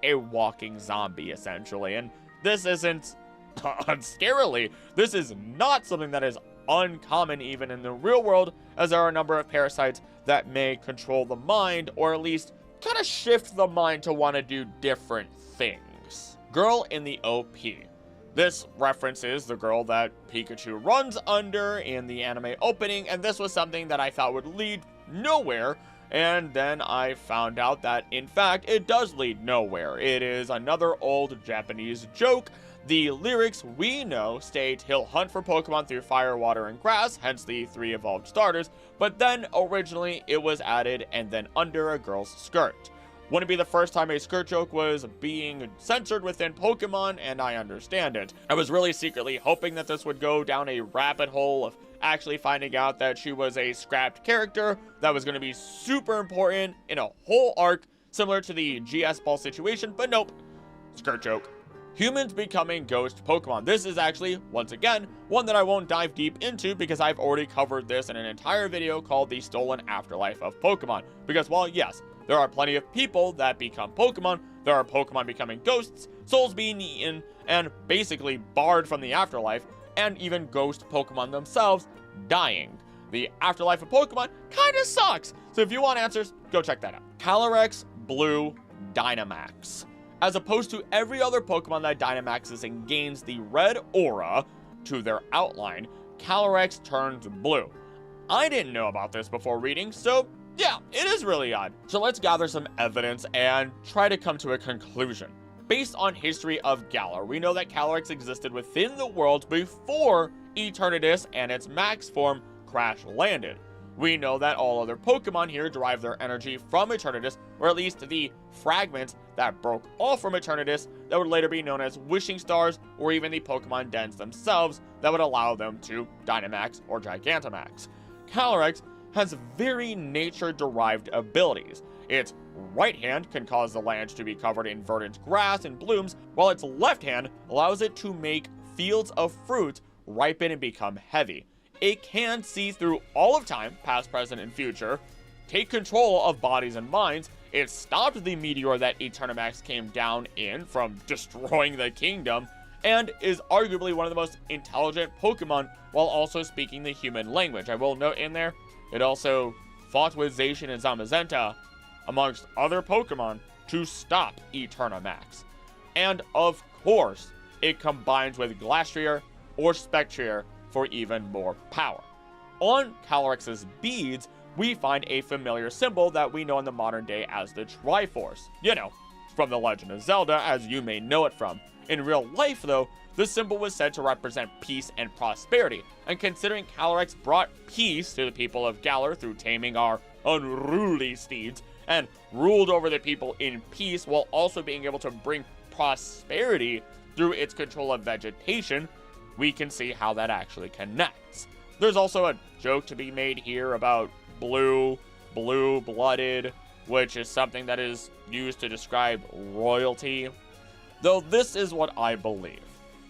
a walking zombie, essentially. And this isn't scarily, this is not something that is uncommon even in the real world, as there are a number of parasites that may control the mind, or at least kind of shift the mind to want to do different things. Girl in the OP. This references the girl that Pikachu runs under in the anime opening, and this was something that I thought would lead nowhere, and then I found out that, in fact, it does lead nowhere. It is another old Japanese joke. The lyrics we know state he'll hunt for Pokemon through fire, water, and grass, hence the 3 evolved starters, but then originally it was added and then under a girl's skirt. Wouldn't be the first time a skirt joke was being censored within Pokemon, and I understand it. I was really secretly hoping that this would go down a rabbit hole of actually finding out that she was a scrapped character that was going to be super important in a whole arc, similar to the GS Ball situation, but nope, skirt joke. Humans becoming ghost Pokemon. This is actually, once again, one that I won't dive deep into because I've already covered this in an entire video called The Stolen Afterlife of Pokemon. Because while, yes, there are plenty of people that become Pokemon, there are Pokemon becoming ghosts, souls being eaten, and basically barred from the afterlife, and even ghost Pokemon themselves dying. The afterlife of Pokemon kinda sucks, so if you want answers, go check that out. Calyrex Blue Dynamax. As opposed to every other Pokemon that Dynamaxes and gains the red aura to their outline, Calyrex turns blue. I didn't know about this before reading, so yeah, it is really odd. So let's gather some evidence and try to come to a conclusion. Based on history of Galar, we know that Calyrex existed within the world before Eternatus and its max form crash landed. We know that all other Pokemon here derive their energy from Eternatus, or at least the fragments that broke off from Eternatus that would later be known as Wishing Stars, or even the Pokemon dens themselves that would allow them to Dynamax or Gigantamax. Calyrex has very nature-derived abilities. Its right hand can cause the land to be covered in verdant grass and blooms, while its left hand allows it to make fields of fruit ripen and become heavy. It can see through all of time, past, present, and future, take control of bodies and minds. It stopped the meteor that Eternamax came down in from destroying the kingdom, and is arguably one of the most intelligent Pokemon while also speaking the human language. I will note in there, it also fought with Zacian and Zamazenta, amongst other Pokemon, to stop Eternamax. And of course, it combines with Glastrier or Spectrier for even more power. On Calyrex's beads, we find a familiar symbol that we know in the modern day as the Triforce. You know, from The Legend of Zelda, as you may know it from. In real life, though, the symbol was said to represent peace and prosperity, and considering Calyrex brought peace to the people of Galar through taming our unruly steeds, and ruled over the people in peace while also being able to bring prosperity through its control of vegetation, we can see how that actually connects. There's also a joke to be made here about blue-blooded, which is something that is used to describe royalty. Though this is what I believe.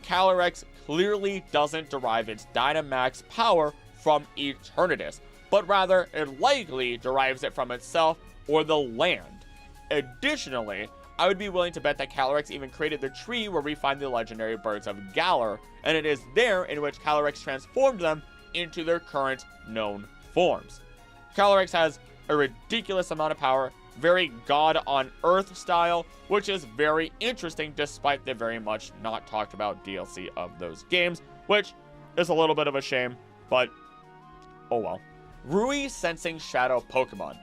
Calyrex clearly doesn't derive its Dynamax power from Eternatus, but rather it likely derives it from itself or the land. Additionally, I would be willing to bet that Calyrex even created the tree where we find the legendary birds of Galar, and it is there in which Calyrex transformed them into their current known forms. Calyrex has a ridiculous amount of power, very God on Earth style, which is very interesting despite the very much not talked about DLC of those games, which is a little bit of a shame, but oh well. Rui sensing shadow Pokemon.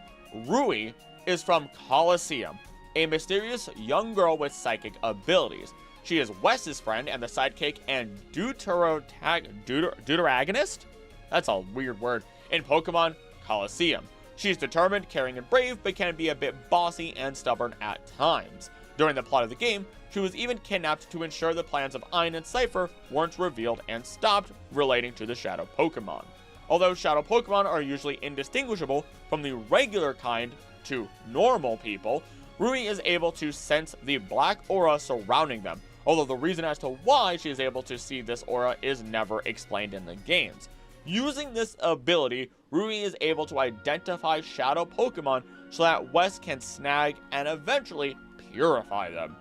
Rui is from Colosseum, a mysterious young girl with psychic abilities. She is Wes's friend and the sidekick and deuteragonist? That's a weird word. In Pokemon Colosseum. She's determined, caring, and brave, but can be a bit bossy and stubborn at times. During the plot of the game, she was even kidnapped to ensure the plans of Ein and Cypher weren't revealed and stopped relating to the Shadow Pokemon. Although Shadow Pokemon are usually indistinguishable from the regular kind to normal people, Rui is able to sense the black aura surrounding them, although the reason as to why she is able to see this aura is never explained in the games. Using this ability, Rui is able to identify shadow Pokemon so that Wes can snag and eventually purify them.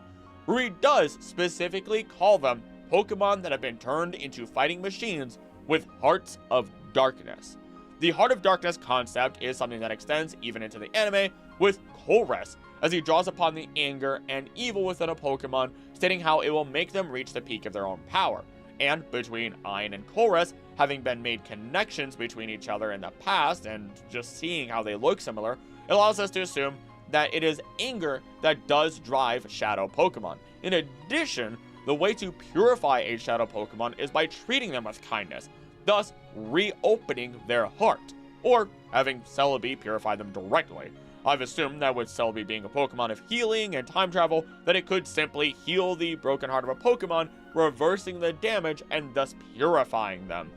Rui does specifically call them Pokemon that have been turned into fighting machines with hearts of darkness. The Heart of Darkness concept is something that extends even into the anime with Koras, as he draws upon the anger and evil within a Pokemon, stating how it will make them reach the peak of their own power. And between Ein and Koras having been made connections between each other in the past and just seeing how they look similar, it allows us to assume that it is anger that does drive shadow Pokemon. In addition, the way to purify a shadow Pokemon is by treating them with kindness, thus reopening their heart, or having Celebi purify them directly. I've assumed that with Celebi being a Pokemon of healing and time travel, that it could simply heal the broken heart of a Pokemon, reversing the damage and thus purifying them.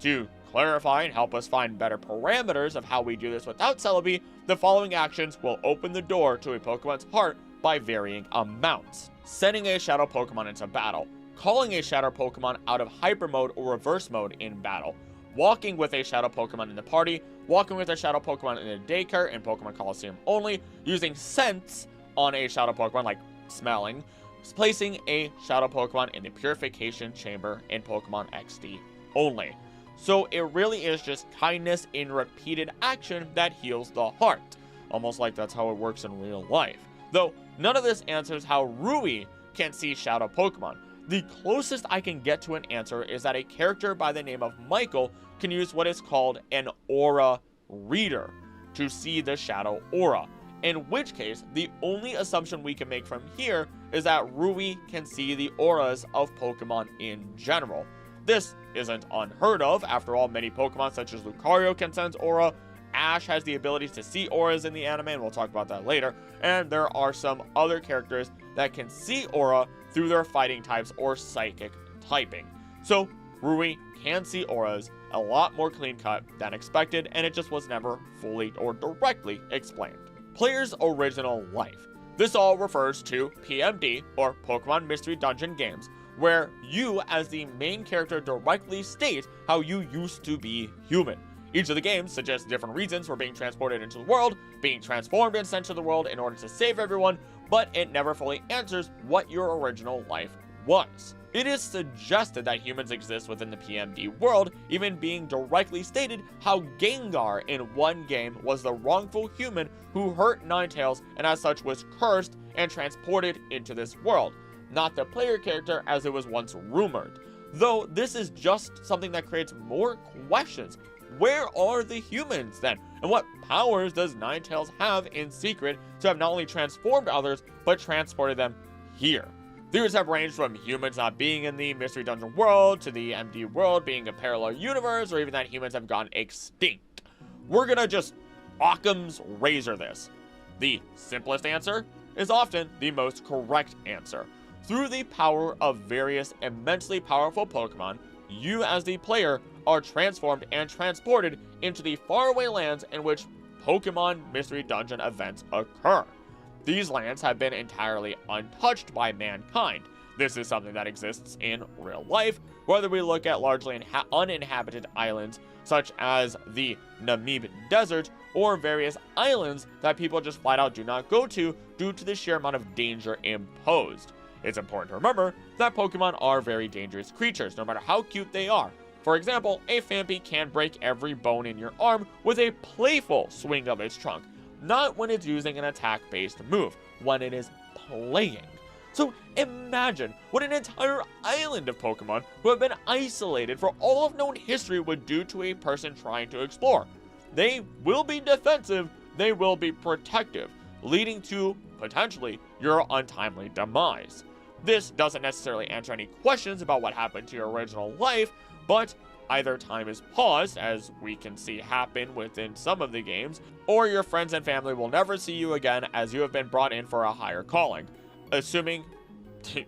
To clarify and help us find better parameters of how we do this without Celebi, the following actions will open the door to a Pokemon's heart by varying amounts. Sending a Shadow Pokemon into battle, calling a Shadow Pokemon out of Hyper Mode or Reverse Mode in battle, walking with a Shadow Pokemon in the party, walking with a Shadow Pokemon in the daycare in Pokemon Colosseum only, using Sense on a Shadow Pokemon like smelling, placing a Shadow Pokemon in the Purification Chamber in Pokemon XD only. So it really is just kindness in repeated action that heals the heart. Almost like that's how it works in real life. Though none of this answers how Rui can see Shadow Pokemon. The closest I can get to an answer is that a character by the name of Michael can use what is called an aura reader to see the shadow aura, in which case the only assumption we can make from here is that Rui can see the auras of Pokemon in general. This isn't unheard of, after all many Pokemon such as Lucario can sense aura, Ash has the ability to see auras in the anime, and we'll talk about that later, and there are some other characters that can see aura through their fighting types or psychic typing. So Rui can see auras a lot more clean cut than expected, and it just was never fully or directly explained. Player's original life. This all refers to PMD, or Pokemon Mystery Dungeon games, where you as the main character directly state how you used to be human. Each of the games suggests different reasons for being transported into the world, being transformed and sent to the world in order to save everyone, but it never fully answers what your original life was. It is suggested that humans exist within the PMD world, even being directly stated how Gengar in one game was the wrongful human who hurt Ninetales and as such was cursed and transported into this world, not the player character as it was once rumored. Though this is just something that creates more questions. Where are the humans then? And what powers does Ninetales have in secret to have not only transformed others, but transported them here? Theories have ranged from humans not being in the Mystery Dungeon world, to the MD world being a parallel universe, or even that humans have gone extinct. We're gonna just Occam's razor this. The simplest answer is often the most correct answer. Through the power of various immensely powerful Pokemon, you as the player are transformed and transported into the faraway lands in which Pokemon Mystery Dungeon events occur. These lands have been entirely untouched by mankind. This is something that exists in real life, whether we look at largely uninhabited islands such as the Namib Desert, or various islands that people just flat out do not go to due to the sheer amount of danger imposed. It's important to remember that Pokemon are very dangerous creatures, no matter how cute they are. For example, a Phanpy can break every bone in your arm with a playful swing of its trunk, not when it's using an attack-based move, when it is playing. So imagine what an entire island of Pokemon who have been isolated for all of known history would do to a person trying to explore. they will be defensive, they will be protective, leading to, potentially, your untimely demise. This doesn't necessarily answer any questions about what happened to your original life, but either time is paused, as we can see happen within some of the games, or your friends and family will never see you again as you have been brought in for a higher calling. Assuming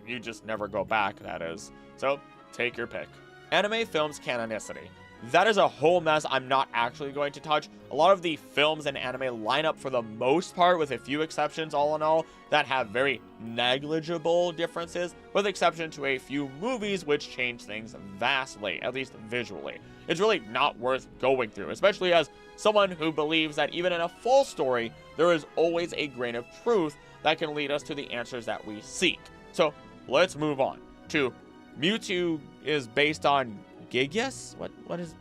you just never go back, that is. So, take your pick. Anime films canonicity. That is a whole mess I'm not actually going to touch. A lot of the films and anime line up for the most part, with a few exceptions all in all, that have very negligible differences, with exception to a few movies which change things vastly, at least visually. It's really not worth going through, especially as someone who believes that even in a full story, there is always a grain of truth that can lead us to the answers that we seek. So, let's move on to Mewtwo is based on Gigas? What is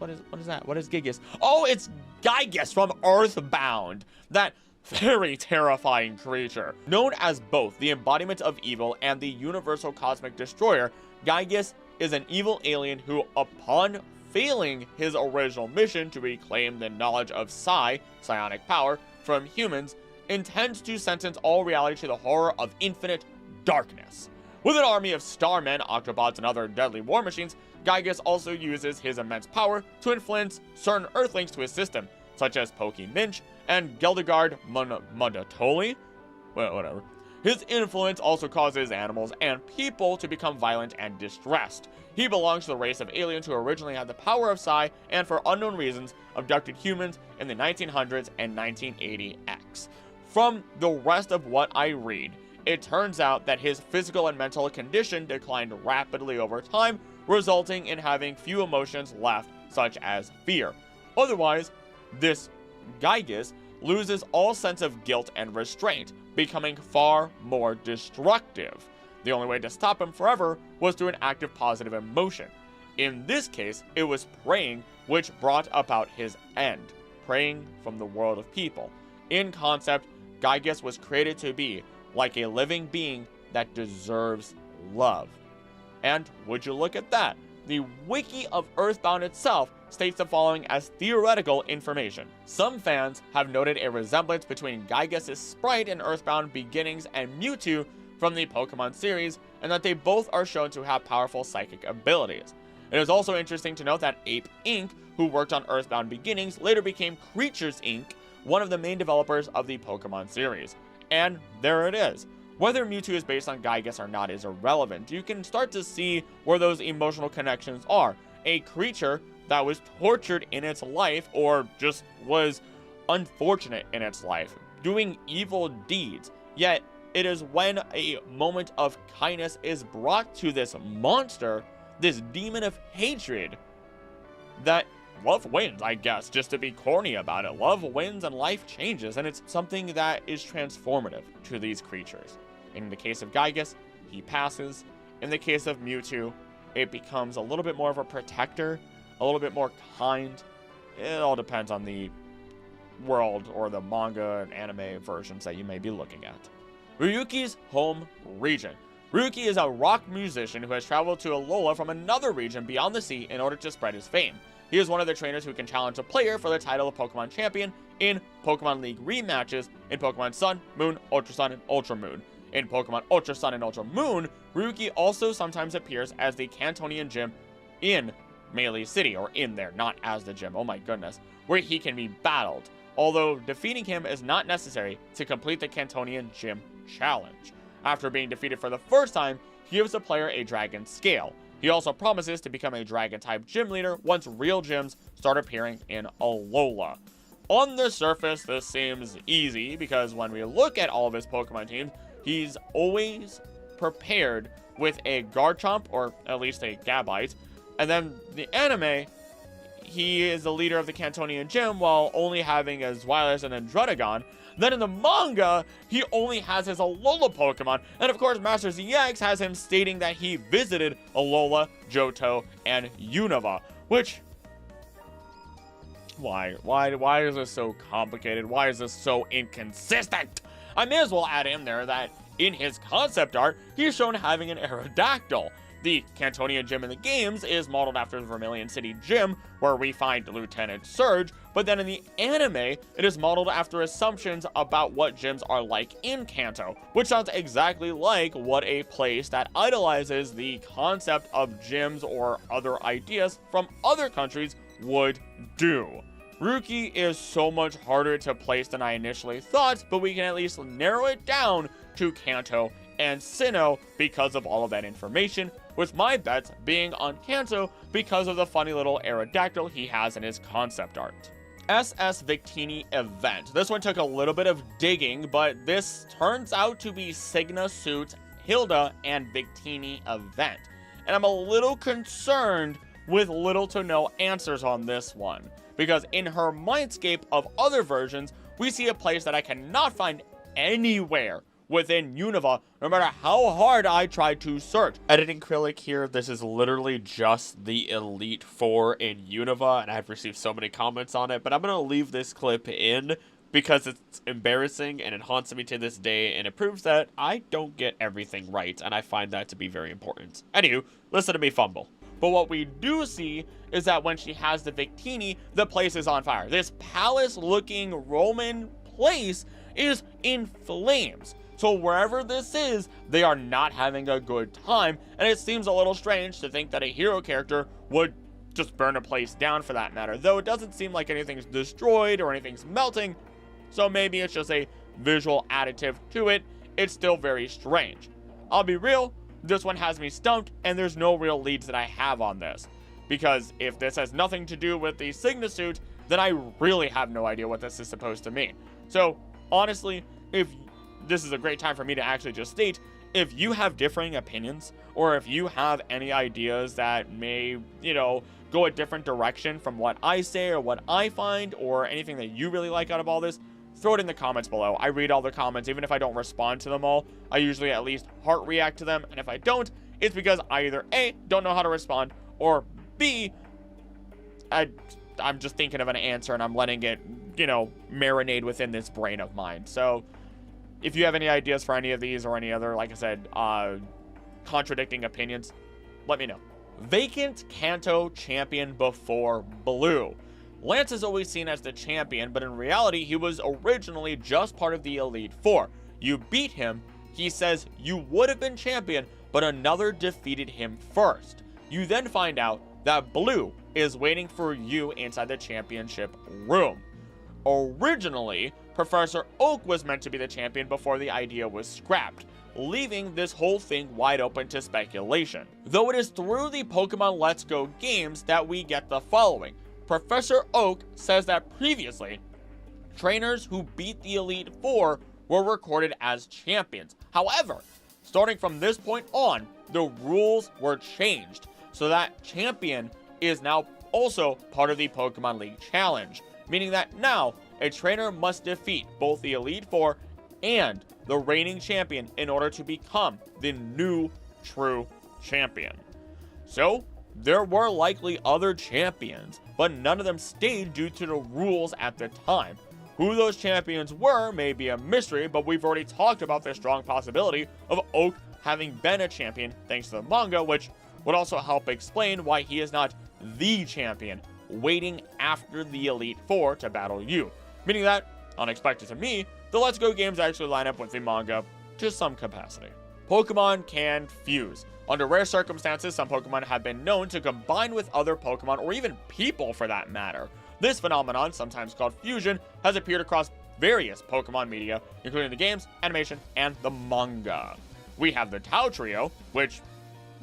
that? What is Gigas? Oh, it's Gigas from Earthbound. That very terrifying creature. Known as both the embodiment of evil and the universal cosmic destroyer, Gigas is an evil alien who, upon failing his original mission to reclaim the knowledge of psionic power, from humans, intends to sentence all reality to the horror of infinite darkness. With an army of starmen, Octobots, and other deadly war machines, Gigas also uses his immense power to influence certain Earthlings to his system, such as Pokeminch and Zygarde Mundatoli. Well, whatever. His influence also causes animals and people to become violent and distressed. He belongs to the race of aliens who originally had the power of Psi and, for unknown reasons, abducted humans in the 1900s and 1980X. From the rest of what I read, it turns out that his physical and mental condition declined rapidly over time, resulting in having few emotions left, such as fear. Otherwise, this Gigas loses all sense of guilt and restraint, becoming far more destructive. The only way to stop him forever was through an active positive emotion. In this case, it was praying, which brought about his end, praying from the world of people. In concept, Gigas was created to be like a living being that deserves love. And would you look at that? The wiki of Earthbound itself states the following as theoretical information. Some fans have noted a resemblance between Gigas' sprite in Earthbound Beginnings and Mewtwo from the Pokemon series, and that they both are shown to have powerful psychic abilities. It is also interesting to note that Ape Inc., who worked on Earthbound Beginnings, later became Creatures Inc., one of the main developers of the Pokemon series. And there it is. Whether Mewtwo is based on Gigas or not is irrelevant. You can start to see where those emotional connections are. A creature that was tortured in its life, or just was unfortunate in its life, doing evil deeds. Yet, it is when a moment of kindness is brought to this monster, this demon of hatred, that love wins, I guess, just to be corny about it. Love wins and life changes, and it's something that is transformative to these creatures. In the case of Gigas, he passes. In the case of Mewtwo, it becomes a little bit more of a protector, a little bit more kind. It all depends on the world or the manga and anime versions that you may be looking at. Ryuki's home region. Ryuki is a rock musician who has traveled to Alola from another region beyond the sea in order to spread his fame. He is one of the trainers who can challenge a player for the title of Pokemon Champion in Pokemon League rematches in Pokemon Sun, Moon, Ultra Sun, and Ultra Moon. In Pokemon Ultra Sun and Ultra Moon, Ryuki also sometimes appears as the Cantonian Gym in Melee City, or in there, not as the gym, oh my goodness, where he can be battled, although defeating him is not necessary to complete the Cantonian Gym challenge. After being defeated for the first time, he gives the player a Dragon Scale. He also promises to become a Dragon-type gym leader once real gyms start appearing in Alola. On the surface, this seems easy, because when we look at all of his Pokemon teams, he's always prepared with a Garchomp, or at least a Gabite, and then the anime, he is the leader of the Cantonian Gym while only having a Zweilous and a Druddigon. Then in the manga, he only has his Alola Pokemon, and of course Master ZX has him stating that he visited Alola, Johto, and Unova, which... Why is this so complicated? Why is this so inconsistent? I may as well add in there that in his concept art, he's shown having an Aerodactyl. The Cantonian gym in the games is modeled after the Vermilion City gym, where we find Lieutenant Surge, but then in the anime, it is modeled after assumptions about what gyms are like in Kanto, which sounds exactly like what a place that idolizes the concept of gyms or other ideas from other countries would do. Ruki is so much harder to place than I initially thought, but we can at least narrow it down to Kanto and Sinnoh because of all of that information, with my bets being on Kanto because of the funny little Aerodactyl he has in his concept art. SS Victini event. This one took a little bit of digging, but this turns out to be Signa Suit's Hilda and Victini event. And I'm a little concerned with little to no answers on this one, because in her mindscape of other versions, we see a place that I cannot find anywhere within Unova, no matter how hard I try to search. Editing acrylic here, this is literally just the Elite Four in Unova, and I've received so many comments on it, but I'm going to leave this clip in because it's embarrassing and it haunts me to this day, and it proves that I don't get everything right, and I find that to be very important. Anywho, listen to me fumble. But what we do see is that when she has the Victini, the place is on fire. This palace-looking Roman place is in flames. So wherever this is, they are not having a good time, and it seems a little strange to think that a hero character would just burn a place down for that matter, though it doesn't seem like anything's destroyed or anything's melting, so maybe it's just a visual additive to it. It's still very strange. I'll be real, this one has me stumped, and there's no real leads that I have on this, because if this has nothing to do with the Signa suit, then I really have no idea what this is supposed to mean. So honestly, if this is a great time for me to actually just state, if you have differing opinions, or if you have any ideas that may, go a different direction from what I say or what I find, or anything that you really like out of all this, throw it in the comments below. I read all the comments, even if I don't respond to them all. I usually at least heart react to them, and if I don't, it's because I either A, don't know how to respond, or B, I'm just thinking of an answer and I'm letting it, marinate within this brain of mine. So if you have any ideas for any of these or any other, like I said, contradicting opinions, let me know. Vacant Kanto champion before Blue. Lance is always seen as the champion, but in reality, he was originally just part of the Elite Four. You beat him, he says you would have been champion, but another defeated him first. You then find out that Blue is waiting for you inside the championship room. Originally, Professor Oak was meant to be the champion before the idea was scrapped, leaving this whole thing wide open to speculation. Though it is through the Pokemon Let's Go games that we get the following. Professor Oak says that previously, trainers who beat the Elite Four were recorded as champions. However, starting from this point on, the rules were changed, so that champion is now also part of the Pokemon League Challenge, meaning that now a trainer must defeat both the Elite Four and the reigning champion in order to become the new true champion. So, there were likely other champions, but none of them stayed due to the rules at the time. Who those champions were may be a mystery, but we've already talked about the strong possibility of Oak having been a champion thanks to the manga, which would also help explain why he is not the champion, waiting after the Elite Four to battle you. Meaning that, unexpected to me, the Let's Go games actually line up with the manga to some capacity. Pokemon can fuse. Under rare circumstances, some Pokemon have been known to combine with other Pokemon, or even people for that matter. This phenomenon, sometimes called fusion, has appeared across various Pokemon media, including the games, animation, and the manga. We have the Tau Trio, which,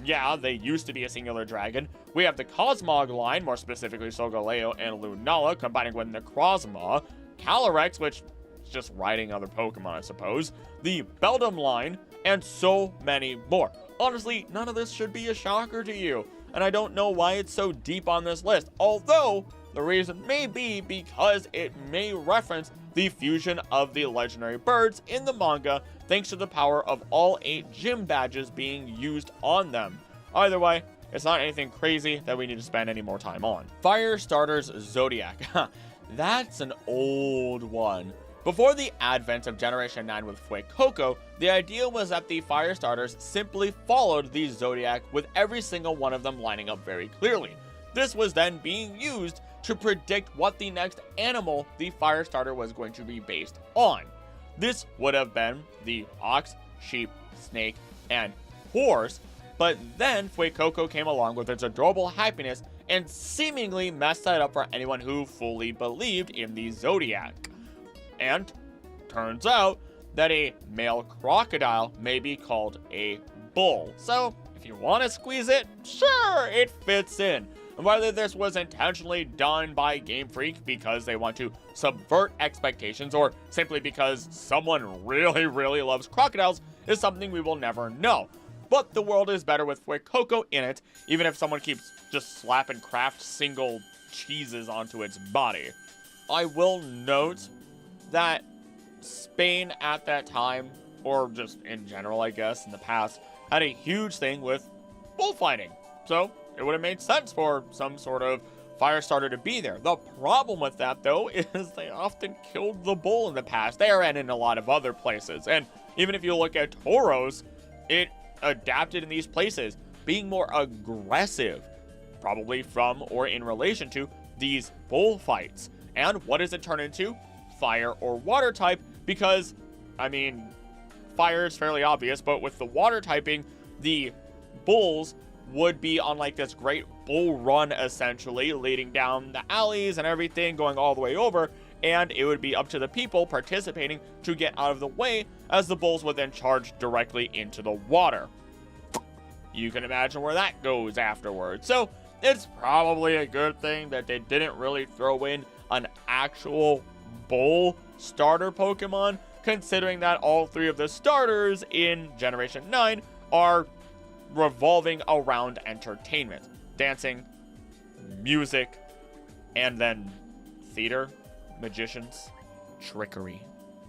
yeah, they used to be a singular dragon. We have the Cosmog line, more specifically Solgaleo and Lunala, combining with Necrozma, Calyrex, which is just riding other Pokemon, I suppose, the Beldum line, and so many more. Honestly, none of this should be a shocker to you, and I don't know why it's so deep on this list, although the reason may be because it may reference the fusion of the legendary birds in the manga thanks to the power of all 8 gym badges being used on them. Either way, it's not anything crazy that we need to spend any more time on. Firestarter's Zodiac. That's an old one. Before the advent of Generation 9 with Fuecoco, the idea was that the fire starters simply followed the zodiac, with every single one of them lining up very clearly. This was then being used to predict what the next animal the fire starter was going to be based on. This would have been the ox, sheep, snake, and horse, but then Fuecoco came along with its adorable happiness and seemingly messed that up for anyone who fully believed in the zodiac. And turns out that a male crocodile may be called a bull. So if you want to squeeze it, sure, it fits in. And whether this was intentionally done by Game Freak because they want to subvert expectations or simply because someone really loves crocodiles is something we will never know. But the world is better with Fuecoco in it, even if someone keeps just slapping craft single cheeses onto its body. I will note that Spain at that time, or just in general I guess in the past, had a huge thing with bullfighting. So it would have made sense for some sort of fire starter to be there. The problem with that though is they often killed the bull in the past there and in a lot of other places. And even if you look at Tauros, it adapted in these places, being more aggressive, probably from or in relation to these bullfights. And what does it turn into? Fire or water type, because, I mean, fire is fairly obvious, but with the water typing, the bulls would be on like this great bull run essentially, leading down the alleys and everything, going all the way over, and it would be up to the people participating to get out of the way as the bulls would then charge directly into the water. You can imagine where that goes afterwards. So it's probably a good thing that they didn't really throw in an actual bull starter Pokemon, considering that all three of the starters in Generation 9 are revolving around entertainment, dancing, music, and then theater, magicians, trickery.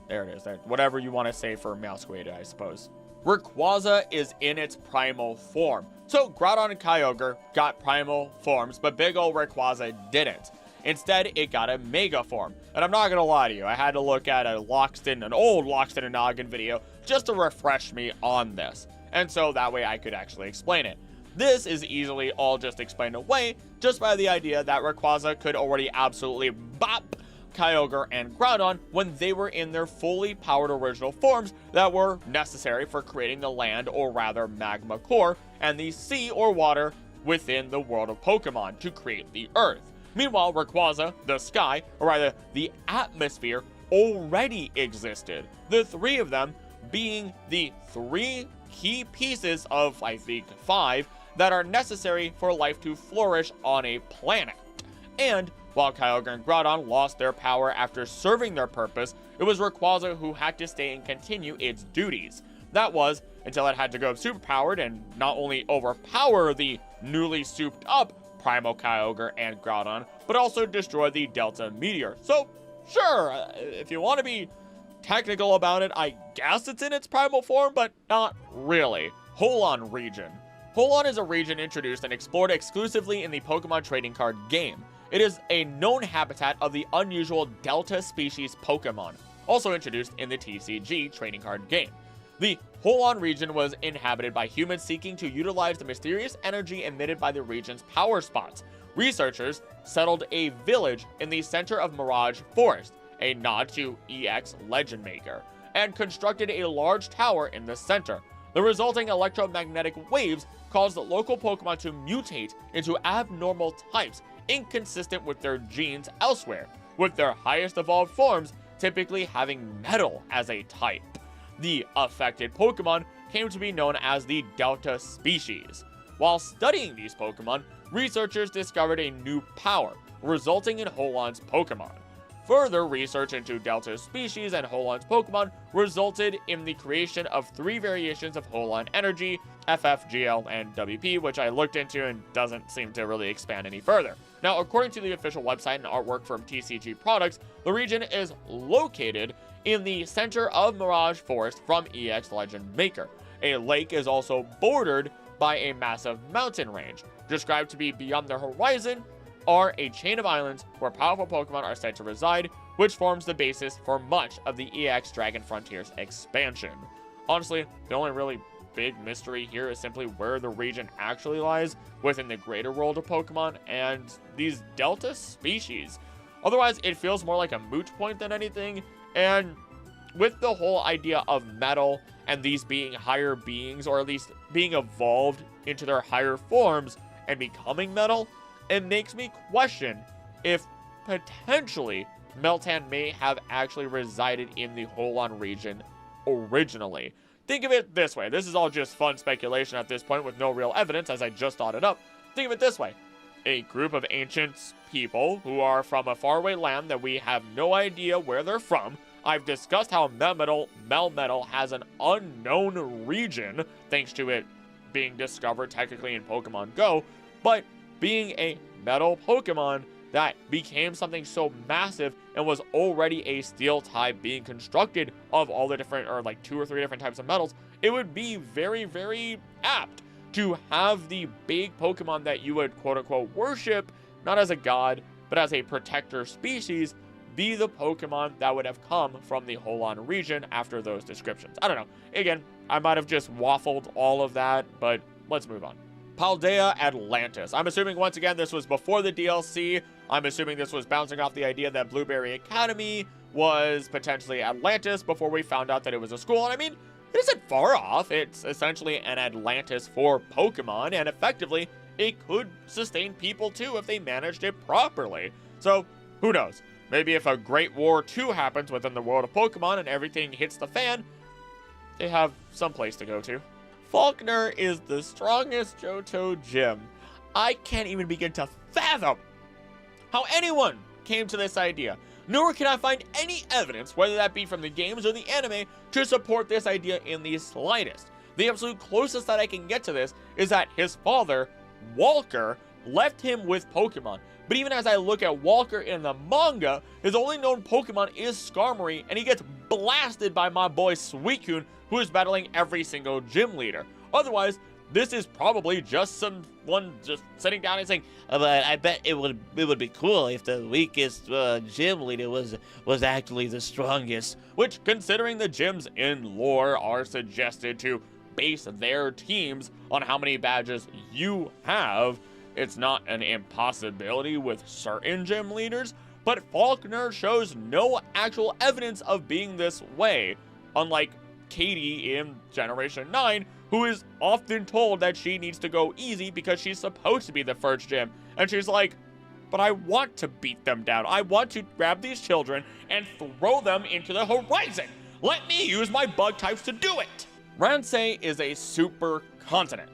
There it is. There, whatever you want to say for Meowsquared, I suppose. Rayquaza is in its primal form. So Groudon and Kyogre got primal forms, but big ol' Rayquaza didn't. Instead, it got a mega form. And I'm not gonna lie to you, I had to look at an old Loxton and Noggin video just to refresh me on this. And so that way I could actually explain it. This is easily all just explained away just by the idea that Rayquaza could already absolutely bop Kyogre and Groudon when they were in their fully powered original forms that were necessary for creating the land, or rather magma core, and the sea or water within the world of Pokemon to create the Earth. Meanwhile, Rayquaza, the sky, or rather the atmosphere, already existed. The three of them being the three key pieces of, I think, 5 that are necessary for life to flourish on a planet. And while Kyogre and Groudon lost their power after serving their purpose, it was Rayquaza who had to stay and continue its duties. That was until it had to go superpowered and not only overpower the newly souped up Primal Kyogre and Groudon, but also destroy the Delta Meteor. So, sure, if you want to be technical about it, I guess it's in its primal form, but not really. Hoenn region. Hoenn is a region introduced and explored exclusively in the Pokemon trading card game. It is a known habitat of the unusual Delta species Pokemon, also introduced in the TCG trading card game. The Hoenn region was inhabited by humans seeking to utilize the mysterious energy emitted by the region's power spots. Researchers settled a village in the center of Mirage Forest, a nod to EX Legend Maker, and constructed a large tower in the center. The resulting electromagnetic waves caused the local Pokemon to mutate into abnormal types inconsistent with their genes elsewhere, with their highest evolved forms typically having metal as a type. The affected Pokemon came to be known as the Delta species. While studying these Pokemon, researchers discovered a new power, resulting in Hoenn's Pokemon. Further research into Delta species and Hoenn's Pokemon resulted in the creation of 3 variations of Hoenn energy, FF, GL, and WP, which I looked into and doesn't seem to really expand any further. Now, according to the official website and artwork from TCG Products, the region is located in the center of Mirage Forest from EX Legend Maker. A lake is also bordered by a massive mountain range, described to be beyond the horizon, are a chain of islands where powerful Pokemon are said to reside, which forms the basis for much of the EX Dragon Frontiers expansion. Honestly, the only really big mystery here is simply where the region actually lies within the greater world of Pokemon and these Delta species. Otherwise, it feels more like a moot point than anything, and with the whole idea of metal and these being higher beings, or at least being evolved into their higher forms and becoming metal, it makes me question if potentially Meltan may have actually resided in the Unown region originally. Think of it this way. This is all just fun speculation at this point with no real evidence, as I just thought it up. Think of it this way. A group of ancient people who are from a faraway land that we have no idea where they're from. I've discussed how Melmetal has an unknown region, thanks to it being discovered technically in Pokemon Go, but being a metal Pokemon that became something so massive and was already a steel type being constructed of all the different, or like 2 or 3 different types of metals, it would be very, very apt to have the big Pokemon that you would quote-unquote worship, not as a god, but as a protector species, be the Pokemon that would have come from the Unown region after those descriptions. I don't know. Again, I might have just waffled all of that, but let's move on. Paldea Atlantis. I'm assuming once again this was before the DLC. I'm assuming this was bouncing off the idea that Blueberry Academy was potentially Atlantis before we found out that it was a school. And I mean, it isn't far off. It's essentially an Atlantis for Pokemon, and effectively, it could sustain people too if they managed it properly. So, who knows? Maybe if a Great War 2 happens within the world of Pokemon and everything hits the fan, they have some place to go to. Faulkner is the strongest Johto gym. I can't even begin to fathom how anyone came to this idea, nor can I find any evidence, whether that be from the games or the anime, to support this idea in the slightest. The absolute closest that I can get to this is that his father, Walker, left him with Pokemon. But even as I look at Walker in the manga, his only known Pokemon is Skarmory, and he gets blasted by my boy Suicune, who is battling every single gym leader. Otherwise, this is probably just someone just sitting down and saying, but I bet it would be cool if the weakest gym leader was actually the strongest. Which, considering the gyms in lore are suggested to base their teams on how many badges you have, it's not an impossibility with certain gym leaders, but Faulkner shows no actual evidence of being this way, unlike Katie in Generation 9, who is often told that she needs to go easy because she's supposed to be the first gym, and she's like, but I want to beat them down. I want to grab these children and throw them into the horizon. Let me use my bug types to do it. Ransei is a super continent.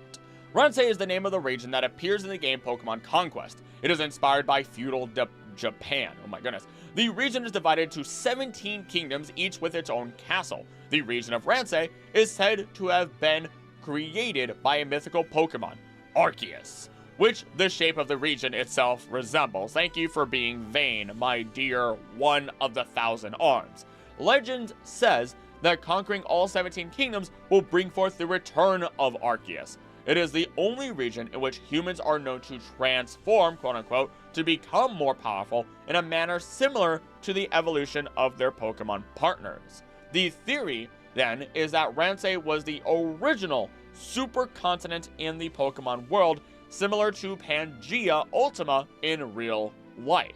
Ransei is the name of the region that appears in the game Pokemon Conquest. It is inspired by feudal Japan. Oh my goodness. The region is divided into 17 kingdoms, each with its own castle. The region of Ransei is said to have been created by a mythical Pokemon, Arceus, which the shape of the region itself resembles. Thank you for being vain, my dear one of the 1,000 arms. Legend says that conquering all 17 kingdoms will bring forth the return of Arceus. It is the only region in which humans are known to transform, quote-unquote, to become more powerful in a manner similar to the evolution of their Pokemon partners. The theory, then, is that Ransei was the original supercontinent in the Pokemon world, similar to Pangea Ultima in real life.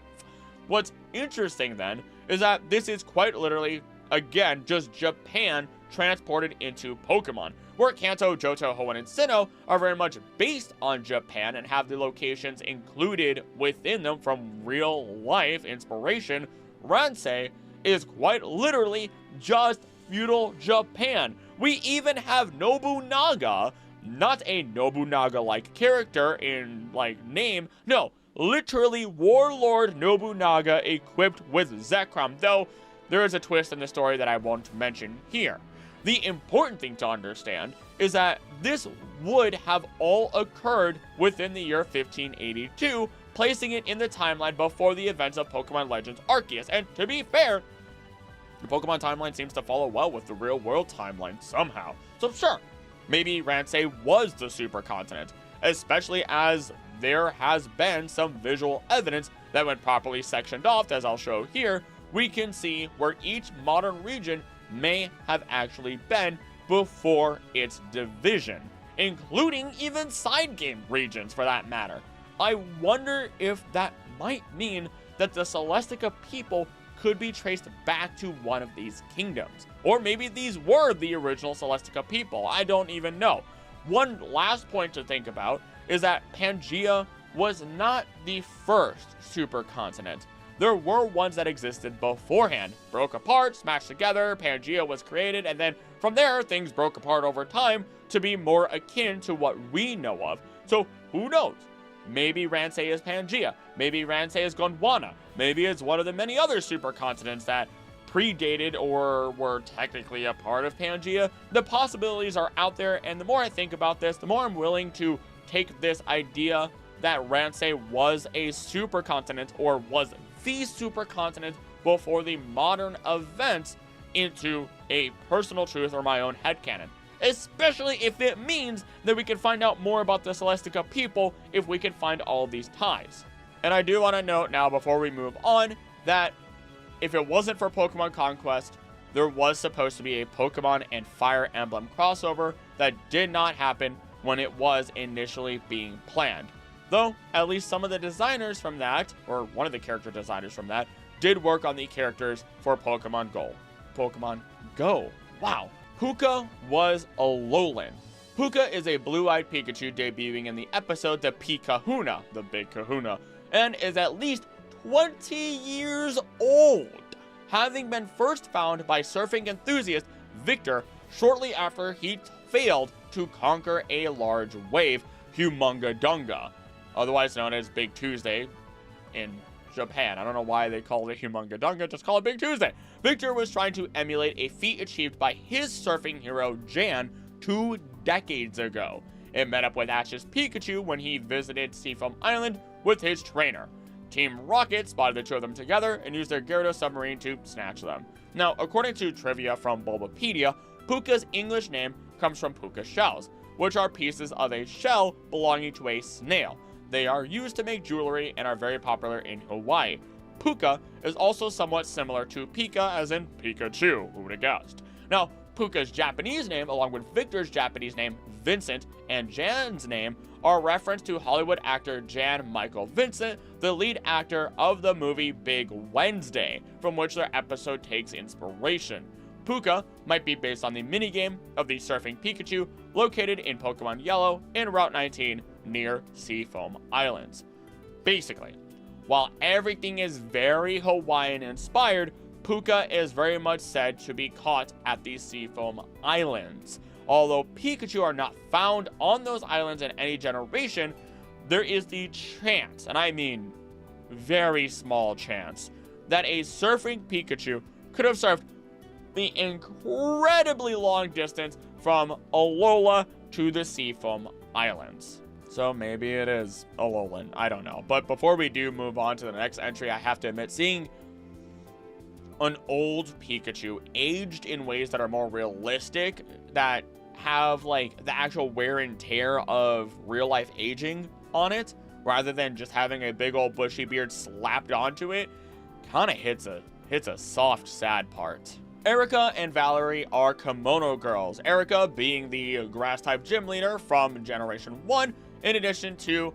What's interesting, then, is that this is quite literally, again, just Japan transported into Pokemon, where Kanto, Johto, Hoenn, and Sinnoh are very much based on Japan and have the locations included within them from real life inspiration. Ransei is quite literally just feudal Japan. We even have Nobunaga, not a Nobunaga-like character in, like, name, no, literally Warlord Nobunaga equipped with Zekrom, though there is a twist in the story that I won't mention here. The important thing to understand is that this would have all occurred within the year 1582, placing it in the timeline before the events of Pokemon Legends Arceus. And to be fair, the Pokemon timeline seems to follow well with the real world timeline somehow. So sure, maybe Ransei was the supercontinent, especially as there has been some visual evidence that when properly sectioned off, as I'll show here, we can see where each modern region may have actually been before its division, including even side game regions for that matter. I wonder if that might mean that the Celestica people could be traced back to one of these kingdoms. Or maybe these were the original Celestica people, I don't even know. One last point to think about is that Pangea was not the first supercontinent. There were ones that existed beforehand, broke apart, smashed together, Pangea was created, and then from there, things broke apart over time to be more akin to what we know of. So who knows? Maybe Ransei is Pangea, maybe Ransei is Gondwana, maybe it's one of the many other supercontinents that predated or were technically a part of Pangea. The possibilities are out there, and the more I think about this, the more I'm willing to take this idea that Ransei was a supercontinent or was the supercontinent before the modern events into a personal truth or my own headcanon. Especially if it means that we can find out more about the Celestica people if we can find all of these ties. And I do want to note now before we move on that if it wasn't for Pokemon Conquest, there was supposed to be a Pokemon and Fire Emblem crossover that did not happen when it was initially being planned. Though, at least some of the designers from that, or one of the character designers from that, did work on the characters for Pokemon Go. Pokemon Go. Wow. Puka was Alolan. Puka is a blue-eyed Pikachu debuting in the episode The Pikahuna, the Big Kahuna, and is at least 20 years old, having been first found by surfing enthusiast Victor shortly after he failed to conquer a large wave, Humungadunga, otherwise known as Big Tuesday in Japan. I don't know why they call it Humungadunga, just call it Big Tuesday. Victor was trying to emulate a feat achieved by his surfing hero Jan 2 decades ago. It met up with Ash's Pikachu when he visited Seafoam Island with his trainer. Team Rocket spotted the two of them together and used their Gyarados submarine to snatch them. Now, according to trivia from Bulbapedia, Puka's English name comes from puka shells, which are pieces of a shell belonging to a snail. They are used to make jewelry and are very popular in Hawaii. Puka is also somewhat similar to Pika, as in Pikachu, who would have guessed. Now, Puka's Japanese name, along with Victor's Japanese name, Vincent, and Jan's name, are a reference to Hollywood actor Jan Michael Vincent, the lead actor of the movie Big Wednesday, from which their episode takes inspiration. Puka might be based on the minigame of the Surfing Pikachu, located in Pokemon Yellow in Route 19 near Seafoam Islands. Basically, while everything is very Hawaiian inspired, Puka is very much said to be caught at the Seafoam Islands. Although Pikachu are not found on those islands in any generation, there is the chance, and I mean very small chance, that a surfing Pikachu could have surfed the incredibly long distance from Alola to the Seafoam Islands. So maybe it is Alolan, I don't know. But before we do move on to the next entry, I have to admit, seeing an old Pikachu aged in ways that are more realistic, that have like the actual wear and tear of real life aging on it, rather than just having a big old bushy beard slapped onto it, kind of hits a soft, sad part. Erica and Valerie are Kimono Girls, Erica being the grass-type gym leader from Generation 1, in addition to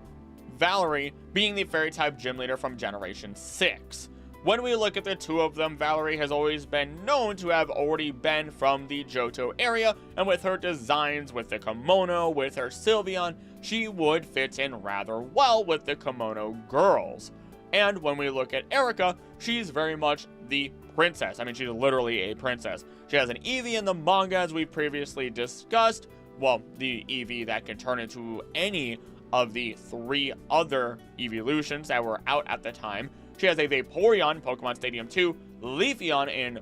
Valerie being the fairy-type gym leader from Generation 6. When we look at the two of them, Valerie has always been known to have already been from the Johto area, and with her designs, with the kimono, with her Sylveon, she would fit in rather well with the Kimono Girls. And when we look at Erica, she's very much the princess. I mean, she's literally a princess. She has an Eevee in the manga, as we previously discussed. Well, the Eevee that can turn into any of the 3 other evolutions that were out at the time. She has a Vaporeon in Pokemon Stadium 2, Leafeon in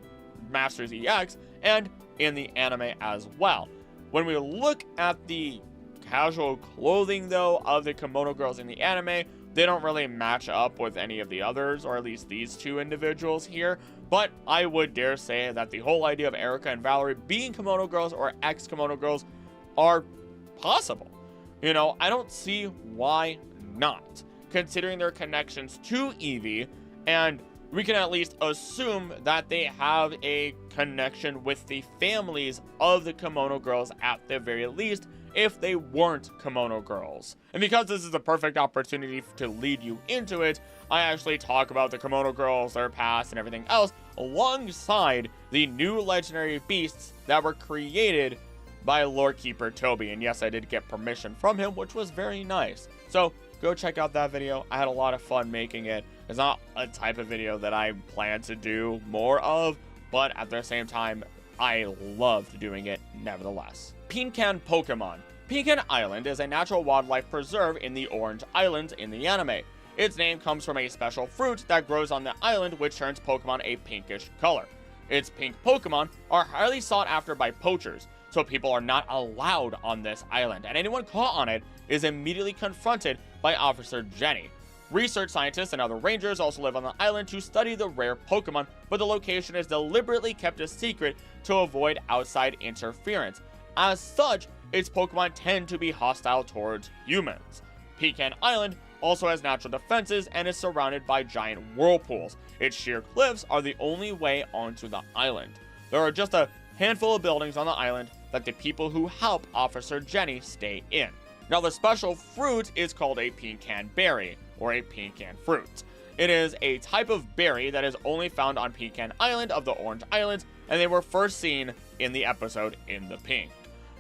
Masters EX, and in the anime as well. When we look at the casual clothing, though, of the Kimono Girls in the anime, they don't really match up with any of the others, or at least these two individuals here. But I would dare say that the whole idea of Erica and Valerie being Kimono Girls or ex-Kimono Girls are possible. You know, I don't see why not, considering their connections to Eevee, and we can at least assume that they have a connection with the families of the kimono girls at the very least, if they weren't kimono girls. And because this is a perfect opportunity to lead you into it, I actually talk about the kimono girls, their past, and everything else, alongside the new legendary beasts that were created by Lord Keeper Toby. And yes, I did get permission from him, which was very nice. So go check out that video. I had a lot of fun making it. It's not a type of video that I plan to do more of, but at the same time, I loved doing it nevertheless. Pinkan Pokemon. Pinkan Island is a natural wildlife preserve in the Orange Islands in the anime. Its name comes from a special fruit that grows on the island, which turns Pokemon a pinkish color. Its pink Pokemon are highly sought after by poachers, so people are not allowed on this island, and anyone caught on it is immediately confronted by Officer Jenny. Research scientists and other rangers also live on the island to study the rare Pokemon, but the location is deliberately kept a secret to avoid outside interference. As such, its Pokemon tend to be hostile towards humans. Pecan Island also has natural defenses and is surrounded by giant whirlpools. Its sheer cliffs are the only way onto the island. There are just a handful of buildings on the island that the people who help Officer Jenny stay in. Now, the special fruit is called a pecan berry, or a pecan fruit. It is a type of berry that is only found on Pecan Island of the Orange Islands, and they were first seen in the episode In the Pink.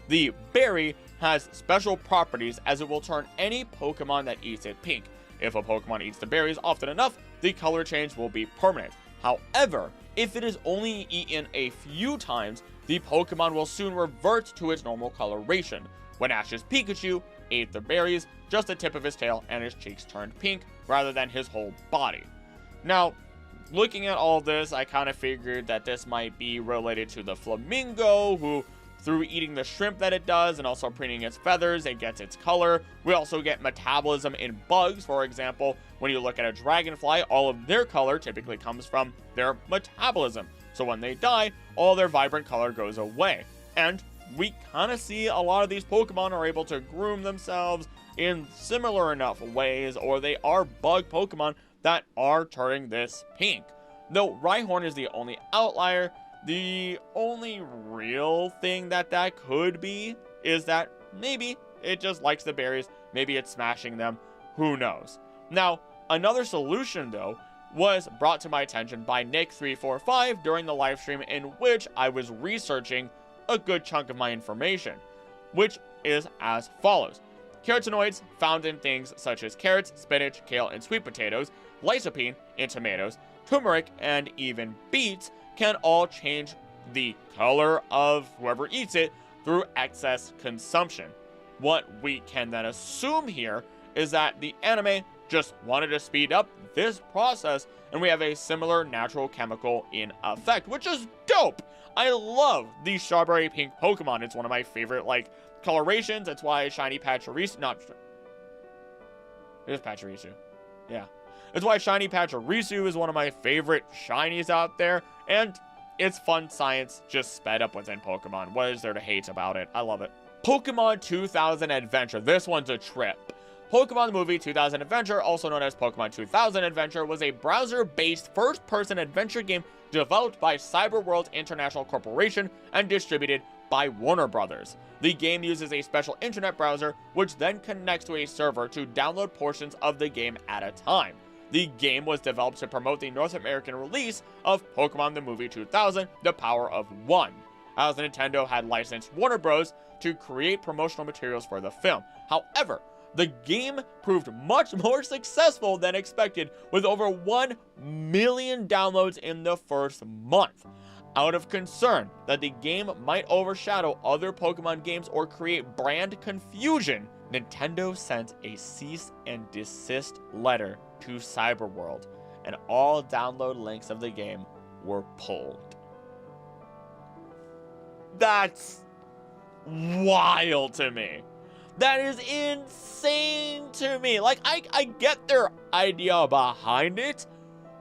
The berry has special properties as it will turn any Pokemon that eats it pink. If a Pokemon eats the berries often enough, the color change will be permanent. However, if it is only eaten a few times, the Pokemon will soon revert to its normal coloration. When Ash's Pikachu ate the berries, just the tip of his tail and his cheeks turned pink rather than his whole body. Now, looking at all this, I kind of figured that this might be related to the flamingo, who through eating the shrimp that it does and also preening its feathers, it gets its color. We also get metabolism in bugs. For example, when you look at a dragonfly, all of their color typically comes from their metabolism. So when they die, all their vibrant color goes away. And we kind of see a lot of these Pokemon are able to groom themselves in similar enough ways, or they are bug Pokemon that are turning this pink. Though Rhyhorn is the only outlier, the only real thing that could be is that maybe it just likes the berries, maybe it's smashing them, who knows. Now, another solution though was brought to my attention by Nick345 during the live stream in which I was researching a good chunk of my information, which is as follows. Carotenoids found in things such as carrots, spinach, kale, and sweet potatoes, lycopene in tomatoes, turmeric, and even beets can all change the color of whoever eats it through excess consumption. What we can then assume here is that the anime just wanted to speed up this process, and we have a similar natural chemical in effect, which is dope. I love the strawberry pink Pokemon. It's one of my favorite, colorations. That's why Shiny Pachirisu, it is Pachirisu. Yeah. That's why Shiny Pachirisu is one of my favorite shinies out there, and it's fun science just sped up within Pokemon. What is there to hate about it? I love it. Pokemon 2000 Adventure. This one's a trip. Pokemon the Movie 2000 Adventure, also known as Pokemon 2000 Adventure, was a browser-based first-person adventure game developed by Cyberworld International Corporation and distributed by Warner Brothers. The game uses a special internet browser, which then connects to a server to download portions of the game at a time. The game was developed to promote the North American release of Pokemon the Movie 2000, The Power of One, as Nintendo had licensed Warner Bros. To create promotional materials for the film. However, the game proved much more successful than expected, with over 1 million downloads in the first month. Out of concern that the game might overshadow other Pokemon games or create brand confusion, Nintendo sent a cease and desist letter to Cyberworld, and all download links of the game were pulled. That's wild to me. That is insane to me. I get their idea behind it,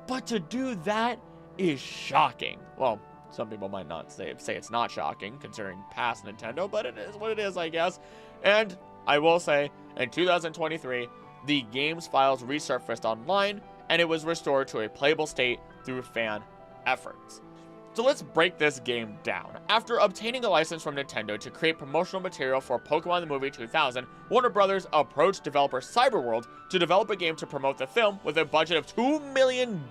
but to do that is shocking. Well, some people might not say it's not shocking considering past Nintendo, but it is what it is, I guess. And I will say, in 2023, the game's files resurfaced online, and it was restored to a playable state through fan efforts. So let's break this game down. After obtaining a license from Nintendo to create promotional material for Pokemon the Movie 2000, Warner Brothers approached developer Cyberworld to develop a game to promote the film with a budget of $2 million.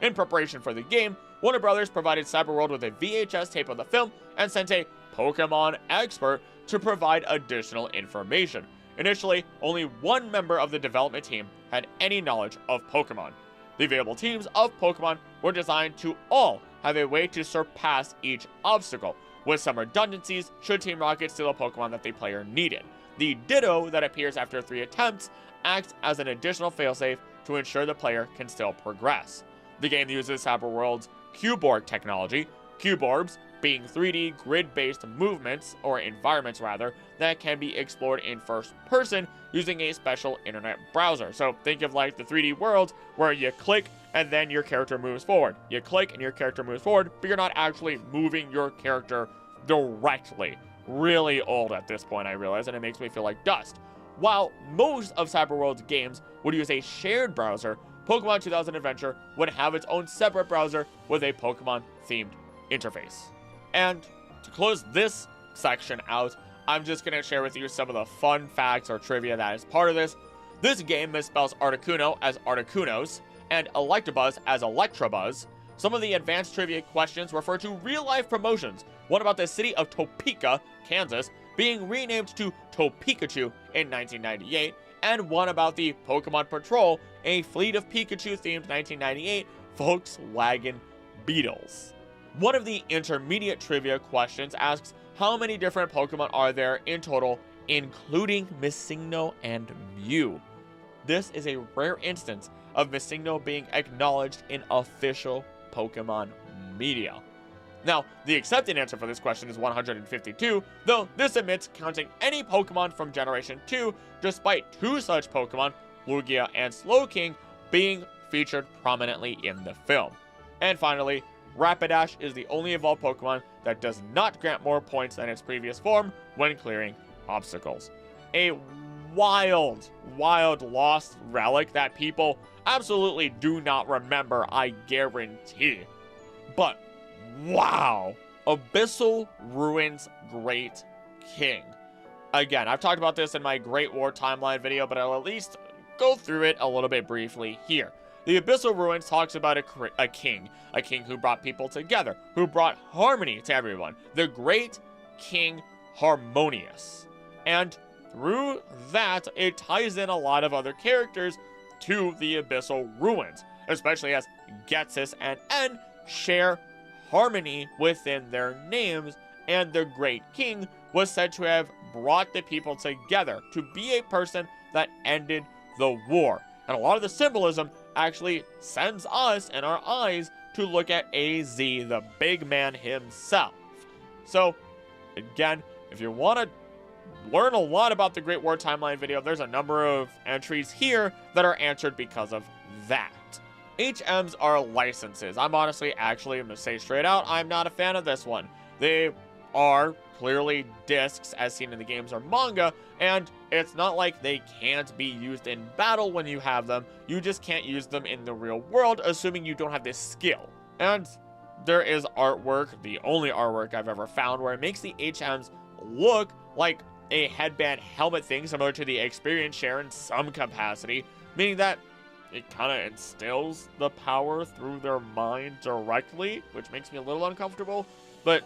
In preparation for the game, Warner Brothers provided Cyberworld with a VHS tape of the film and sent a Pokemon expert to provide additional information. Initially, only one member of the development team had any knowledge of Pokemon. The available teams of Pokemon were designed to all have a way to surpass each obstacle, with some redundancies should Team Rocket steal a Pokemon that the player needed. The Ditto that appears after 3 attempts acts as an additional failsafe to ensure the player can still progress. The game uses Cyberworld's Cuborg technology, Cuborbs being 3D grid-based movements, or environments rather, that can be explored in first person using a special internet browser. So think of like the 3D world where you click and then your character moves forward. You click and your character moves forward, but you're not actually moving your character directly. Really old at this point, I realize, and it makes me feel like dust. While most of Cyberworld's games would use a shared browser, Pokemon 2000 Adventure would have its own separate browser with a Pokemon-themed interface. And to close this section out, I'm just going to share with you some of the fun facts or trivia that is part of this. This game misspells Articuno as Articunos and Electabuzz as Electrabuzz. Some of the advanced trivia questions refer to real-life promotions. One about the city of Topeka, Kansas, being renamed to Topekachu in 1998, and one about the Pokemon Patrol, a fleet of Pikachu-themed 1998 Volkswagen Beetles. One of the intermediate trivia questions asks how many different Pokemon are there in total, including Missigno and Mew. This is a rare instance of Missigno being acknowledged in official Pokemon media. Now, the accepted answer for this question is 152, though this omits counting any Pokemon from Generation 2, despite 2 such Pokemon, Lugia and Slowking, being featured prominently in the film. And finally, Rapidash is the only evolved Pokemon that does not grant more points than its previous form when clearing obstacles. A wild lost relic that people absolutely do not remember, I guarantee. But wow! Abyssal Ruins Great King. Again, I've talked about this in my Great War Timeline video, but I'll at least go through it a little bit briefly here. The Abyssal Ruins talks about a king who brought people together, who brought harmony to everyone, the Great King Harmonious. And through that, it ties in a lot of other characters to the Abyssal Ruins, especially as Ghetsis and En share harmony within their names, and the Great King was said to have brought the people together to be a person that ended the war. And a lot of the symbolism actually sends us and our eyes to look at AZ, the big man himself. So, again, if you want to learn a lot about the Great War Timeline video, there's a number of entries here that are answered because of that. HMs are licenses. I'm honestly, actually, I'm going to say straight out, I'm not a fan of this one. They are clearly discs as seen in the games or manga, and it's not like they can't be used in battle when you have them. You just can't use them in the real world, assuming you don't have this skill. And there is artwork, the only artwork I've ever found, where it makes the HMs look like a headband helmet thing, similar to the experience share in some capacity, meaning that it kind of instills the power through their mind directly, which makes me a little uncomfortable. But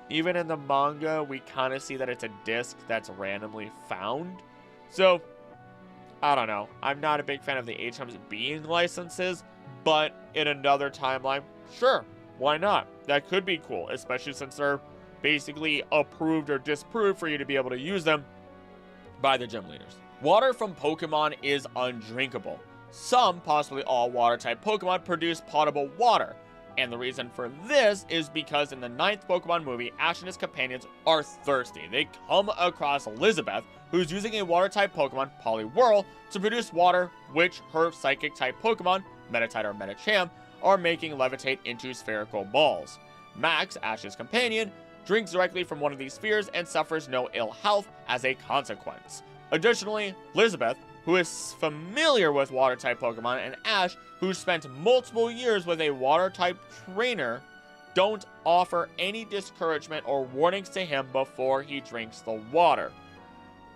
even in the manga, we kind of see that it's a disc that's randomly found. So, I don't know. I'm not a big fan of the HMs being licenses, but in another timeline, sure, why not? That could be cool, especially since they're basically approved or disproved for you to be able to use them by the gym leaders. Water from Pokemon is undrinkable. Some, possibly all water-type Pokemon produce potable water. And the reason for this is because in the 9th Pokemon movie, Ash and his companions are thirsty. They come across Elizabeth, who's using a water-type Pokemon, Poliwhirl, to produce water, which her psychic-type Pokemon, Meditite or Medicham, are making levitate into spherical balls. Max, Ash's companion, drinks directly from one of these spheres and suffers no ill health as a consequence. Additionally, Elizabeth, who is familiar with water-type Pokemon, and Ash, who spent multiple years with a water-type trainer, don't offer any discouragement or warnings to him before he drinks the water.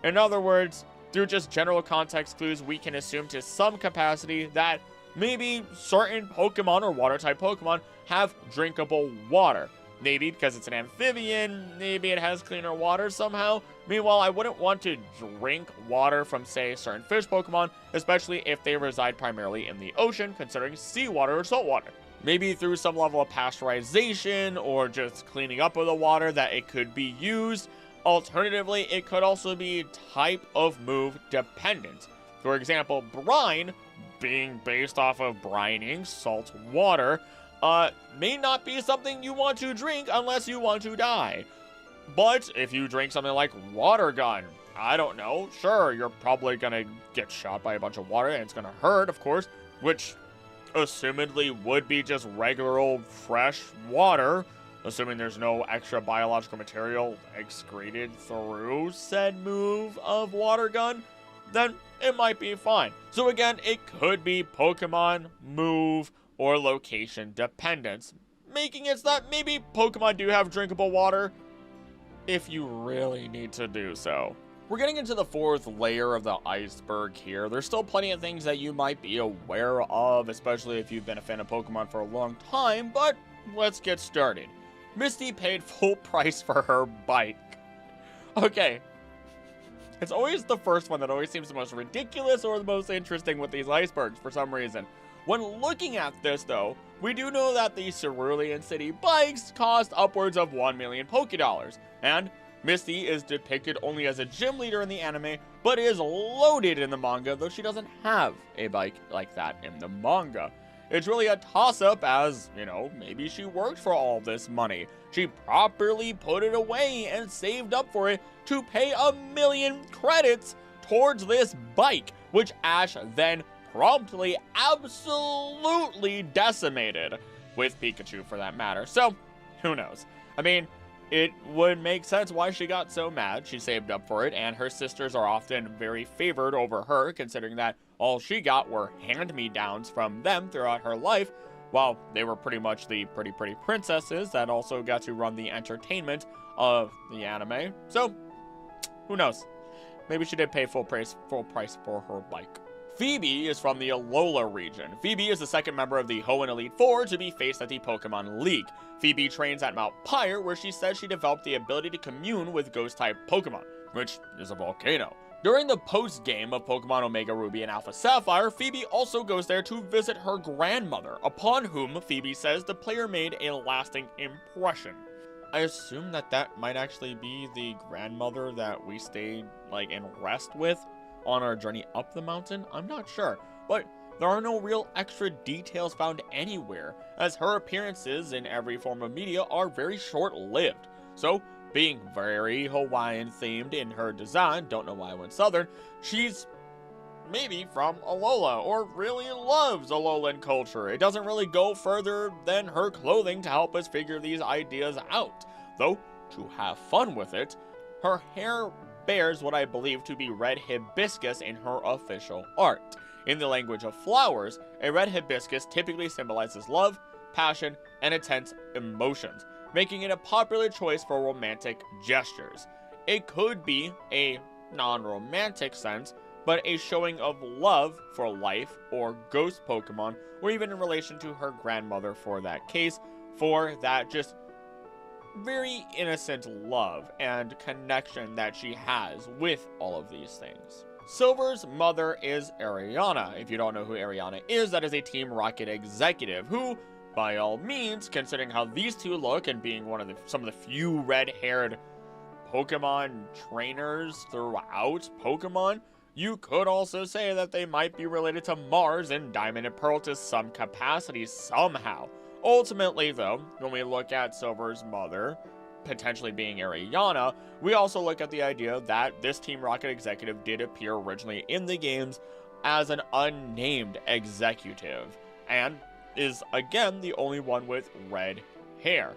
In other words, through just general context clues, we can assume to some capacity that maybe certain Pokemon or water-type Pokemon have drinkable water. Maybe because it's an amphibian, maybe it has cleaner water somehow. Meanwhile, I wouldn't want to drink water from, say, certain fish Pokemon, especially if they reside primarily in the ocean, considering seawater or saltwater. Maybe through some level of pasteurization or just cleaning up of the water that it could be used. Alternatively, it could also be type of move dependent. For example, brine, being based off of brining salt water, may not be something you want to drink unless you want to die. But if you drink something like water gun, I don't know, sure, you're probably gonna get shot by a bunch of water and it's gonna hurt, of course, which assumedly would be just regular old fresh water, assuming there's no extra biological material excreted through said move of water gun, then it might be fine. So again, it could be Pokemon, move, or location dependence, making it so that maybe Pokemon do have drinkable water if you really need to do so. We're getting into the fourth layer of the iceberg here. There's still plenty of things that you might be aware of, especially if you've been a fan of Pokemon for a long time, but let's get started. Misty paid full price for her bike. Okay, it's always the first one that always seems the most ridiculous or the most interesting with these icebergs for some reason. When looking at this, though, we do know that the Cerulean City bikes cost upwards of 1 million Pokédollars, and Misty is depicted only as a gym leader in the anime, but is loaded in the manga, though she doesn't have a bike like that in the manga. It's really a toss-up as, you know, maybe she worked for all this money. She properly put it away and saved up for it to pay 1 million credits towards this bike, which Ash then promptly absolutely decimated, with Pikachu for that matter. So, who knows? I mean, it would make sense why she got so mad. She saved up for it, and her sisters are often very favored over her, considering that all she got were hand-me-downs from them throughout her life, while they were pretty much the pretty princesses that also got to run the entertainment of the anime. So, who knows? Maybe she did pay full price for her bike. Phoebe is from the Alola region. Phoebe is the second member of the Hoenn Elite Four to be faced at the Pokemon League. Phoebe trains at Mount Pyre, where she says she developed the ability to commune with ghost-type Pokemon, which is a volcano. During the post-game of Pokemon Omega Ruby and Alpha Sapphire, Phoebe also goes there to visit her grandmother, upon whom Phoebe says the player made a lasting impression. I assume that might actually be the grandmother that we stayed, in rest with on our journey up the mountain. I'm not sure, but there are no real extra details found anywhere, as her appearances in every form of media are very short-lived. So, being very Hawaiian themed in her design, don't know why I went southern, she's maybe from Alola, or really loves Alolan culture. It doesn't really go further than her clothing to help us figure these ideas out. Though, to have fun with it, her hair bears what I believe to be red hibiscus in her official art. In the language of flowers, a red hibiscus typically symbolizes love, passion, and intense emotions, making it a popular choice for romantic gestures. It could be a non-romantic sense, but a showing of love for life or ghost Pokemon, or even in relation to her grandmother for that case, for that just very innocent love and connection that she has with all of these things. Silver's mother is Ariana. If you don't know who Ariana is, that is a Team Rocket executive who, by all means, considering how these two look and being some of the few red-haired Pokemon trainers throughout Pokemon, you could also say that they might be related to Mars and Diamond and Pearl to some capacity somehow. Ultimately, though, when we look at Silver's mother potentially being Ariana, we also look at the idea that this Team Rocket executive did appear originally in the games as an unnamed executive, and is, again, the only one with red hair.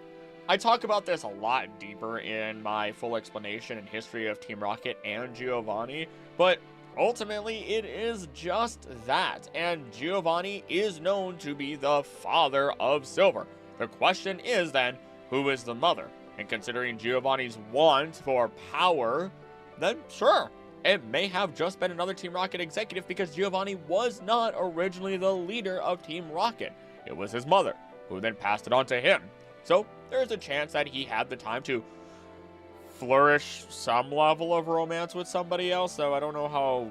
I talk about this a lot deeper in my full explanation and history of Team Rocket and Giovanni, but ultimately it is just that, and Giovanni is known to be the father of Silver. The question is then, who is the mother? And considering Giovanni's want for power, then sure, it may have just been another Team Rocket executive because Giovanni was not originally the leader of Team Rocket. It was his mother, who then passed it on to him. So there's a chance that he had the time to flourish some level of romance with somebody else, though I don't know how,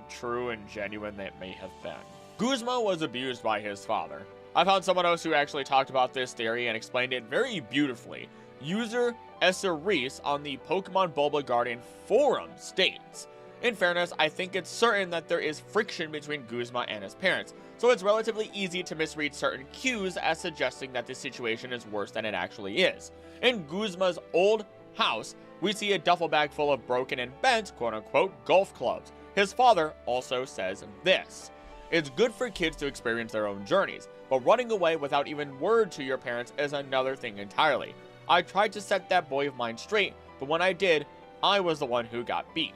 true and genuine that may have been. Guzma was abused by his father. I found someone else who actually talked about this theory and explained it very beautifully. User Esseris on the Pokemon Bulba Guardian forum states, "In fairness, I think it's certain that there is friction between Guzma and his parents, so it's relatively easy to misread certain cues as suggesting that the situation is worse than it actually is. In Guzma's old house, we see a duffel bag full of broken and bent, quote-unquote, golf clubs. His father also says this: it's good for kids to experience their own journeys, but running away without even word to your parents is another thing entirely. I tried to set that boy of mine straight, but when I did, I was the one who got beat."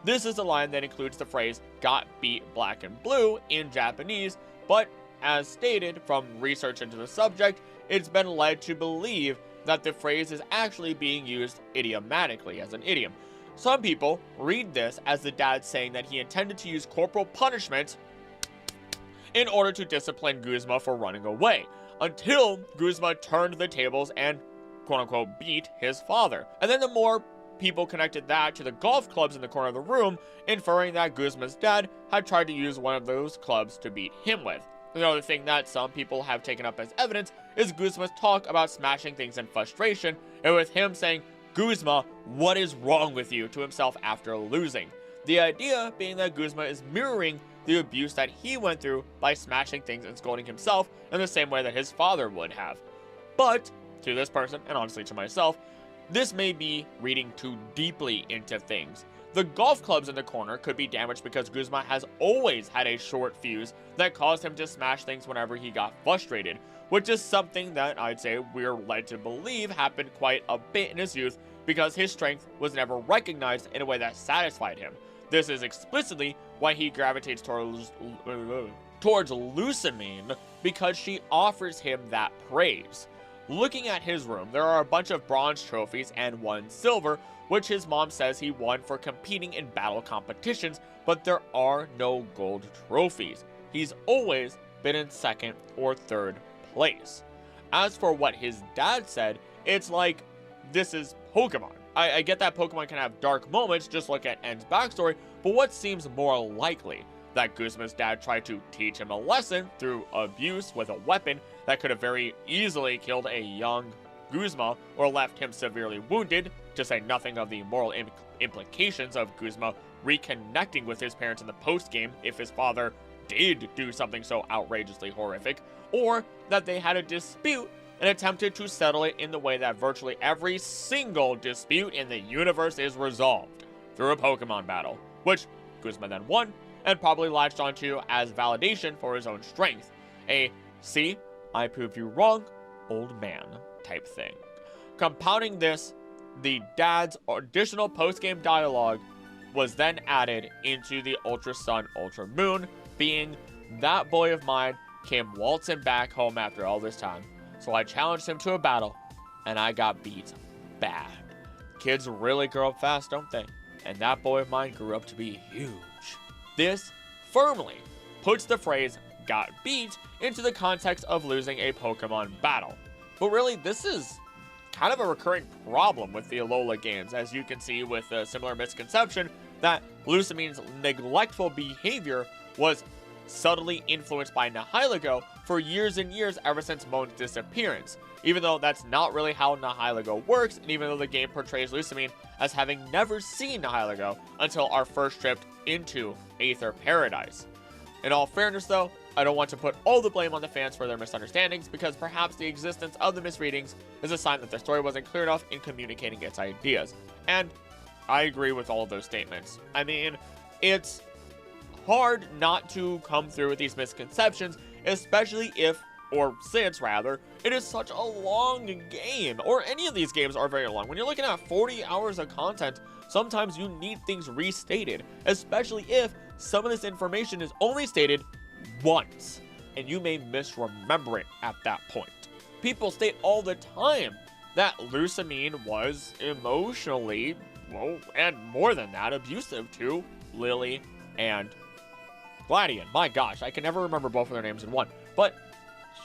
This is a line that includes the phrase "got beat black and blue" in Japanese, but as stated from research into the subject, it's been led to believe that the phrase is actually being used idiomatically as an idiom. Some people read this as the dad saying that he intended to use corporal punishment in order to discipline Guzma for running away, until Guzma turned the tables and quote-unquote beat his father. And then the more people connected that to the golf clubs in the corner of the room, inferring that Guzma's dad had tried to use one of those clubs to beat him with. Another thing that some people have taken up as evidence is Guzma's talk about smashing things in frustration, and with him saying, "Guzma, what is wrong with you?" to himself after losing. The idea being that Guzma is mirroring the abuse that he went through by smashing things and scolding himself in the same way that his father would have. But to this person, and honestly to myself, this may be reading too deeply into things. The golf clubs in the corner could be damaged because Guzma has always had a short fuse that caused him to smash things whenever he got frustrated, which is something that I'd say we're led to believe happened quite a bit in his youth because his strength was never recognized in a way that satisfied him. This is explicitly why he gravitates towards Lusamine, because she offers him that praise. Looking at his room, there are a bunch of bronze trophies and one silver, which his mom says he won for competing in battle competitions, but there are no gold trophies. He's always been in second or third place. As for what his dad said, it's like, this is Pokemon. I get that Pokemon can have dark moments, just look at N's backstory, but what seems more likely? That Guzma's dad tried to teach him a lesson through abuse with a weapon that could have very easily killed a young Guzma or left him severely wounded, to say nothing of the moral implications of Guzma reconnecting with his parents in the post-game if his father did do something so outrageously horrific, or that they had a dispute and attempted to settle it in the way that virtually every single dispute in the universe is resolved, through a Pokemon battle, which Guzma then won and probably latched onto as validation for his own strength. A "see, I proved you wrong, old man" type thing. Compounding this, the dad's additional post-game dialogue was then added into the Ultra Sun, Ultra Moon, being, "That boy of mine came waltzing back home after all this time, so I challenged him to a battle, and I got beat bad. Kids really grow up fast, don't they? And that boy of mine grew up to be huge." This firmly puts the phrase "got beat" into the context of losing a Pokemon battle. But really, this is kind of a recurring problem with the Alola games, as you can see with a similar misconception that Lusamine's neglectful behavior was subtly influenced by Nihilego for years and years ever since Moan's disappearance, even though that's not really how Nihilego works, and even though the game portrays Lusamine as having never seen Nihilego until our first trip into Aether Paradise. In all fairness though, I don't want to put all the blame on the fans for their misunderstandings, because perhaps the existence of the misreadings is a sign that the story wasn't clear enough in communicating its ideas. And I agree with all of those statements. I mean, it's hard not to come through with these misconceptions, especially if, or since rather, it is such a long game, or any of these games are very long. When you're looking at 40 hours of content, sometimes you need things restated, especially if some of this information is only stated once, and you may misremember it at that point. People state all the time that Lusamine was emotionally, well, and more than that, abusive to Lily and Gladian. My gosh, I can never remember both of their names in one. But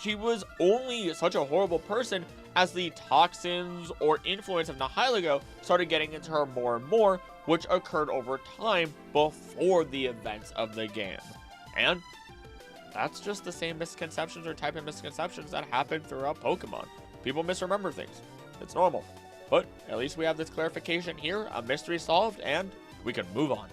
she was only such a horrible person as the toxins or influence of Nihilego started getting into her more and more, which occurred over time before the events of the game. And that's just the same misconceptions or type of misconceptions that happen throughout Pokemon. People misremember things. It's normal. But at least we have this clarification here, a mystery solved, and we can move on.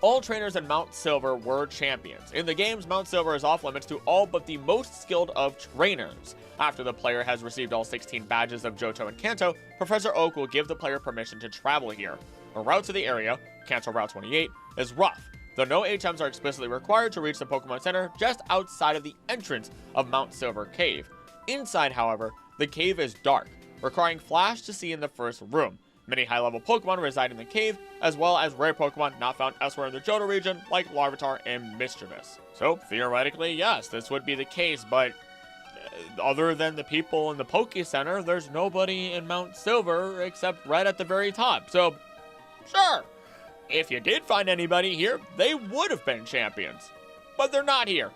All trainers in Mount Silver were champions. In the games, Mount Silver is off limits to all but the most skilled of trainers. After the player has received all 16 badges of Johto and Kanto, Professor Oak will give the player permission to travel here. The route to the area, Kanto Route 28, is rough, though no HMs are explicitly required to reach the Pokemon Center just outside of the entrance of Mount Silver Cave. Inside, however, the cave is dark, requiring Flash to see in the first room. Many high-level Pokemon reside in the cave, as well as rare Pokemon not found elsewhere in the Johto region, like Larvitar and Mischievous. So, theoretically, yes, this would be the case, but other than the people in the Poke Center, there's nobody in Mount Silver except right at the very top. So, sure, if you did find anybody here, they would have been champions. But they're not here.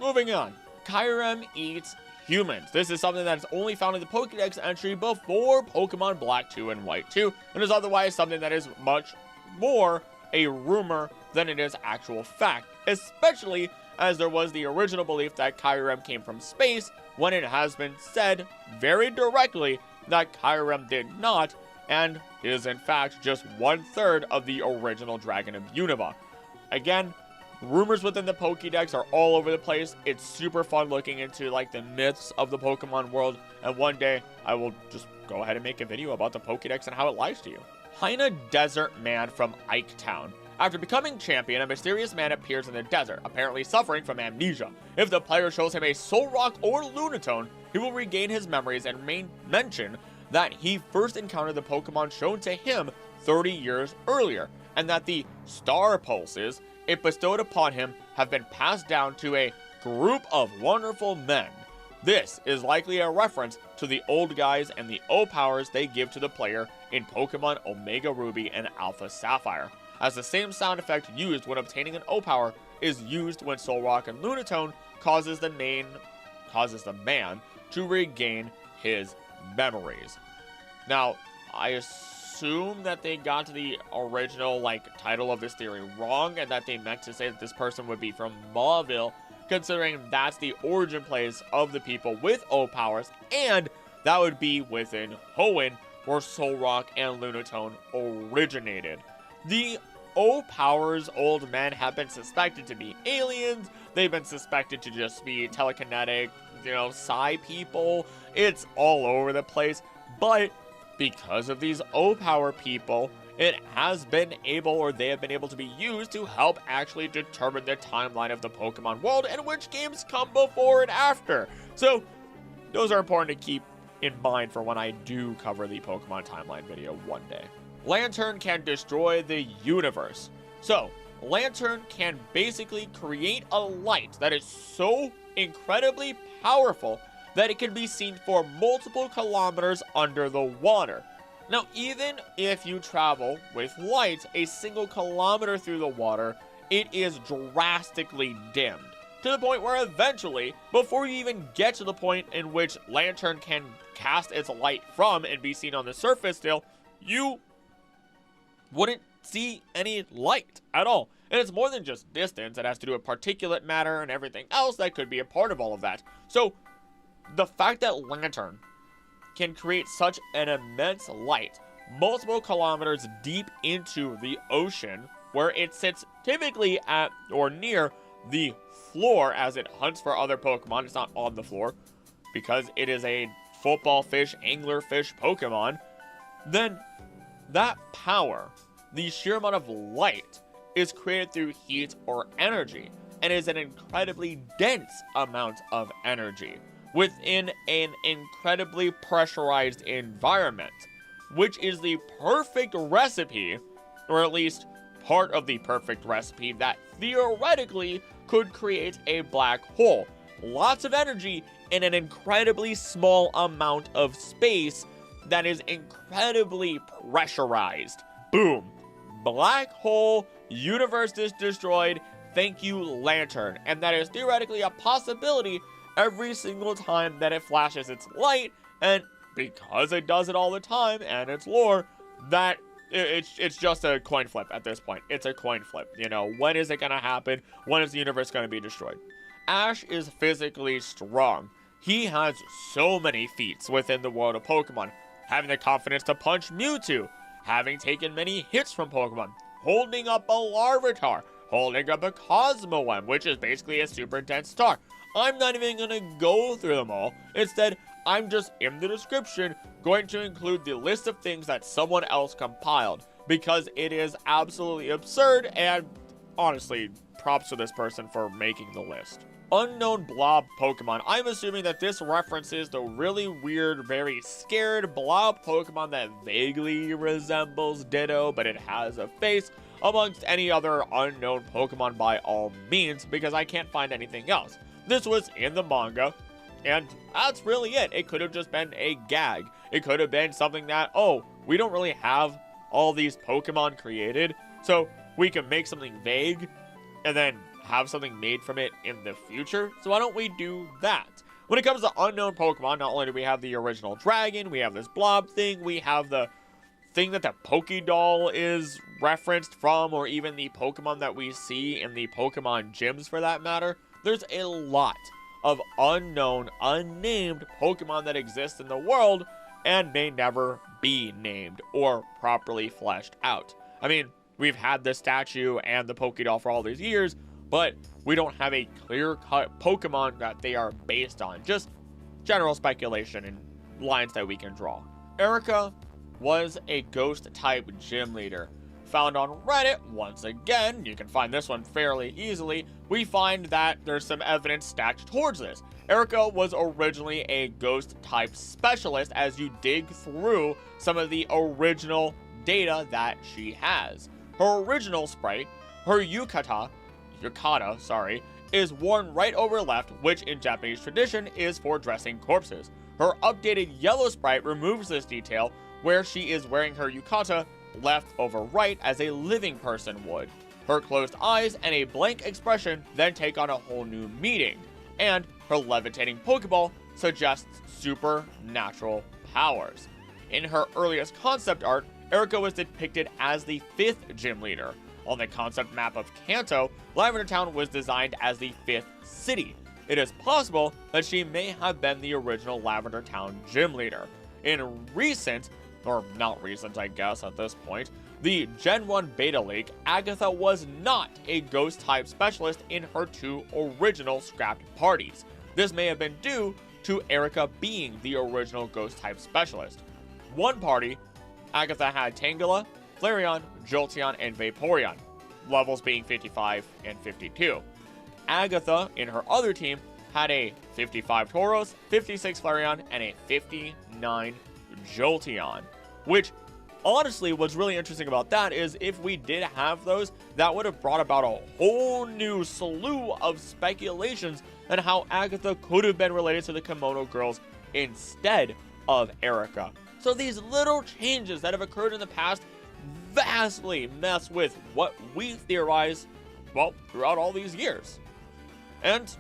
Moving on. Kyurem eats humans. This is something that is only found in the Pokedex entry before Pokemon Black 2 and White 2, and is otherwise something that is much more a rumor than it is actual fact, especially as there was the original belief that Kyurem came from space, when it has been said very directly that Kyurem did not, and is in fact just 1/3 of the original Dragon of Unova. Again, rumors within the Pokédex are all over the place. It's super fun looking into like the myths of the Pokemon world, and one day I will just go ahead and make a video about the Pokédex and how it lies to you. Haina Desert Man from Ike Town. After becoming champion, a mysterious man appears in the desert, apparently suffering from amnesia. If the player shows him a Soul Rock or Lunatone, he will regain his memories and mention that he first encountered the Pokemon shown to him 30 years earlier, and that the Star Pulses it bestowed upon him have been passed down to a group of wonderful men. This is likely a reference to the old guys and the O-powers they give to the player in Pokemon Omega Ruby and Alpha Sapphire, as the same sound effect used when obtaining an O-power is used when Solrock and Lunatone causes the man to regain his memories. Now, I assume that they got the original title of this theory wrong, and that they meant to say that this person would be from Mauville, considering that's the origin place of the people with O-powers, and that would be within Hoenn, where Solrock and Lunatone originated. The O-powers old men have been suspected to be aliens. They've been suspected to just be telekinetic, psi people. It's all over the place, but because of these O-power people, it has been able, or they have been able to be used to help actually determine the timeline of the Pokemon world and which games come before and after. So those are important to keep in mind for when I do cover the Pokemon timeline video one day. Lanturn can destroy the universe. So Lanturn can basically create a light that is so incredibly powerful that it can be seen for multiple kilometers under the water. Now, even if you travel with light a single kilometer through the water, it is drastically dimmed, to the point where eventually, before you even get to the point in which Lanturn can cast its light from and be seen on the surface still, you wouldn't see any light at all. And it's more than just distance. It has to do with particulate matter and everything else that could be a part of all of that. So the fact that Lanturn can create such an immense light multiple kilometers deep into the ocean, where it sits typically at or near the floor as it hunts for other Pokemon. It's not on the floor because it is a football fish, anglerfish Pokemon. Then that power, the sheer amount of light, is created through heat or energy, and is an incredibly dense amount of energy within an incredibly pressurized environment, which is the perfect recipe or at least part of the perfect recipe that theoretically could create a black hole. Lots of energy in an incredibly small amount of space that is incredibly pressurized. Boom. Black hole, universe is destroyed, thank you, Lantern. And that is theoretically a possibility every single time that it flashes its light, and because it does it all the time, and its lore, that it's just a coin flip at this point. It's a coin flip. You know, when is it gonna happen? When is the universe gonna be destroyed? Ash is physically strong. He has so many feats within the world of Pokemon. Having the confidence to punch Mewtwo, having taken many hits from Pokemon, holding up a Larvitar, holding up a Cosmoem, which is basically a super dense star. I'm not even gonna go through them all. Instead, I'm just in the description going to include the list of things that someone else compiled, because it is absolutely absurd, and honestly, props to this person for making the list. Unknown blob Pokemon. I'm assuming that this references the really weird, very scared blob Pokemon that vaguely resembles Ditto, but it has a face, amongst any other unknown Pokemon by all means, because I can't find anything else. This was in the manga, and that's really it. It could have just been a gag. It could have been something that, oh, we don't really have all these Pokemon created, so we can make something vague, and then have something made from it in the future. So why don't we do that? When it comes to unknown Pokemon, not only do we have the original dragon, we have this blob thing, we have the thing that the Pokédoll is referenced from, or even the Pokemon that we see in the Pokemon gyms for that matter. There's a lot of unknown, unnamed Pokemon that exist in the world and may never be named or properly fleshed out. I mean, we've had the statue and the Pokédoll for all these years, but we don't have a clear-cut Pokemon that they are based on. Just general speculation and lines that we can draw. Erica was a ghost-type gym leader. Found on Reddit, once again, you can find this one fairly easily, we find that there's some evidence stacked towards this. Erica was originally a ghost-type specialist as you dig through some of the original data that she has. Her original sprite, her yukata, is worn right over left, which in Japanese tradition is for dressing corpses. Her updated yellow sprite removes this detail, where she is wearing her yukata left over right as a living person would. Her closed eyes and a blank expression then take on a whole new meaning, and her levitating Pokeball suggests supernatural powers. In her earliest concept art, Erica was depicted as the 5th gym leader. On the concept map of Kanto, Lavender Town was designed as the 5th city. It is possible that she may have been the original Lavender Town gym leader. In recent, or not recent I guess at this point, the Gen 1 Beta League, Agatha was not a ghost-type specialist in her 2 original scrapped parties. This may have been due to Erica being the original ghost-type specialist. One party, Agatha had Tangela, Flareon, Jolteon, and Vaporeon, levels being 55 and 52. Agatha, in her other team, had a 55 Tauros, 56 Flareon, and a 59 Jolteon, which honestly what's really interesting about that is if we did have those, that would have brought about a whole new slew of speculations on how Agatha could have been related to the Kimono Girls instead of Erica. So these little changes that have occurred in the past vastly mess with what we theorize, well, throughout all these years. And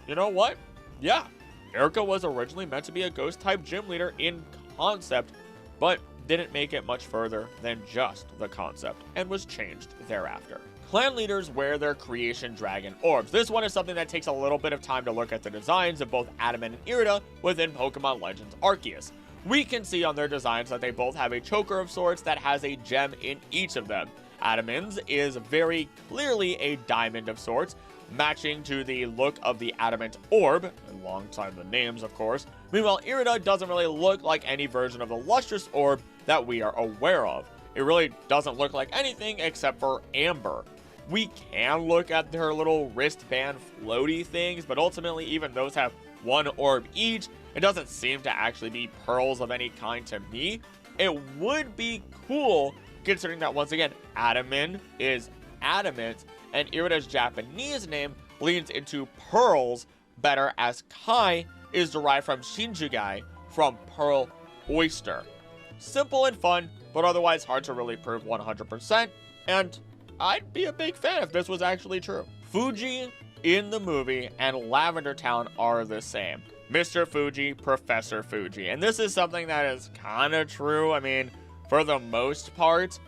you know what? Yeah, Erica was originally meant to be a ghost-type gym leader in concept, but didn't make it much further than just the concept, and was changed thereafter. Clan leaders wear their creation dragon orbs. This one is something that takes a little bit of time to look at the designs of both Adamant and Irida within Pokemon Legends Arceus. We can see on their designs that they both have a choker of sorts that has a gem in each of them. Adamant's is very clearly a diamond of sorts, matching to the look of the Adamant Orb, alongside the names of course. Meanwhile, Irida doesn't really look like any version of the Lustrous Orb that we are aware of. It really doesn't look like anything except for Amber. We can look at their little wristband floaty things, but ultimately even those have one orb each. It doesn't seem to actually be pearls of any kind to me. It would be cool considering that once again, Adamin is adamant, and Irida's Japanese name leans into pearls better, as Kai is derived from Shinjugai, from pearl oyster. Simple and fun, but otherwise hard to really prove 100%, and I'd be a big fan if this was actually true. Fuji in the movie and Lavender Town are the same. Mr. Fuji, Professor Fuji. And this is something that is kind of true, I mean, for the most part.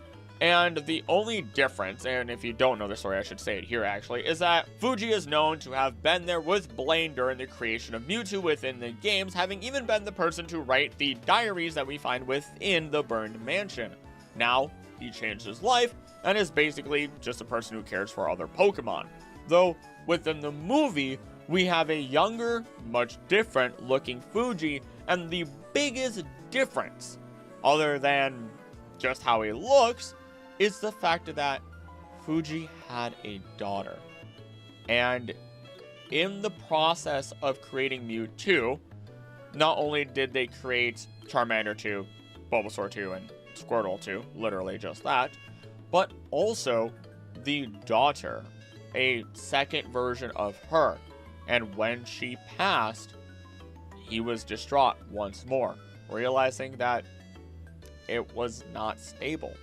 And the only difference, and if you don't know the story, I should say it here actually, is that Fuji is known to have been there with Blaine during the creation of Mewtwo within the games, having even been the person to write the diaries that we find within the Burned Mansion. Now, he changed his life and is basically just a person who cares for other Pokemon. Though, within the movie, we have a younger, much different looking Fuji, and the biggest difference, other than just how he looks, is the fact that Fuji had a daughter. And in the process of creating Mewtwo, not only did they create Charmander 2, Bulbasaur 2, and Squirtle 2, literally just that, but also the daughter, a second version of her. And when she passed, he was distraught once more, realizing that it was not stable.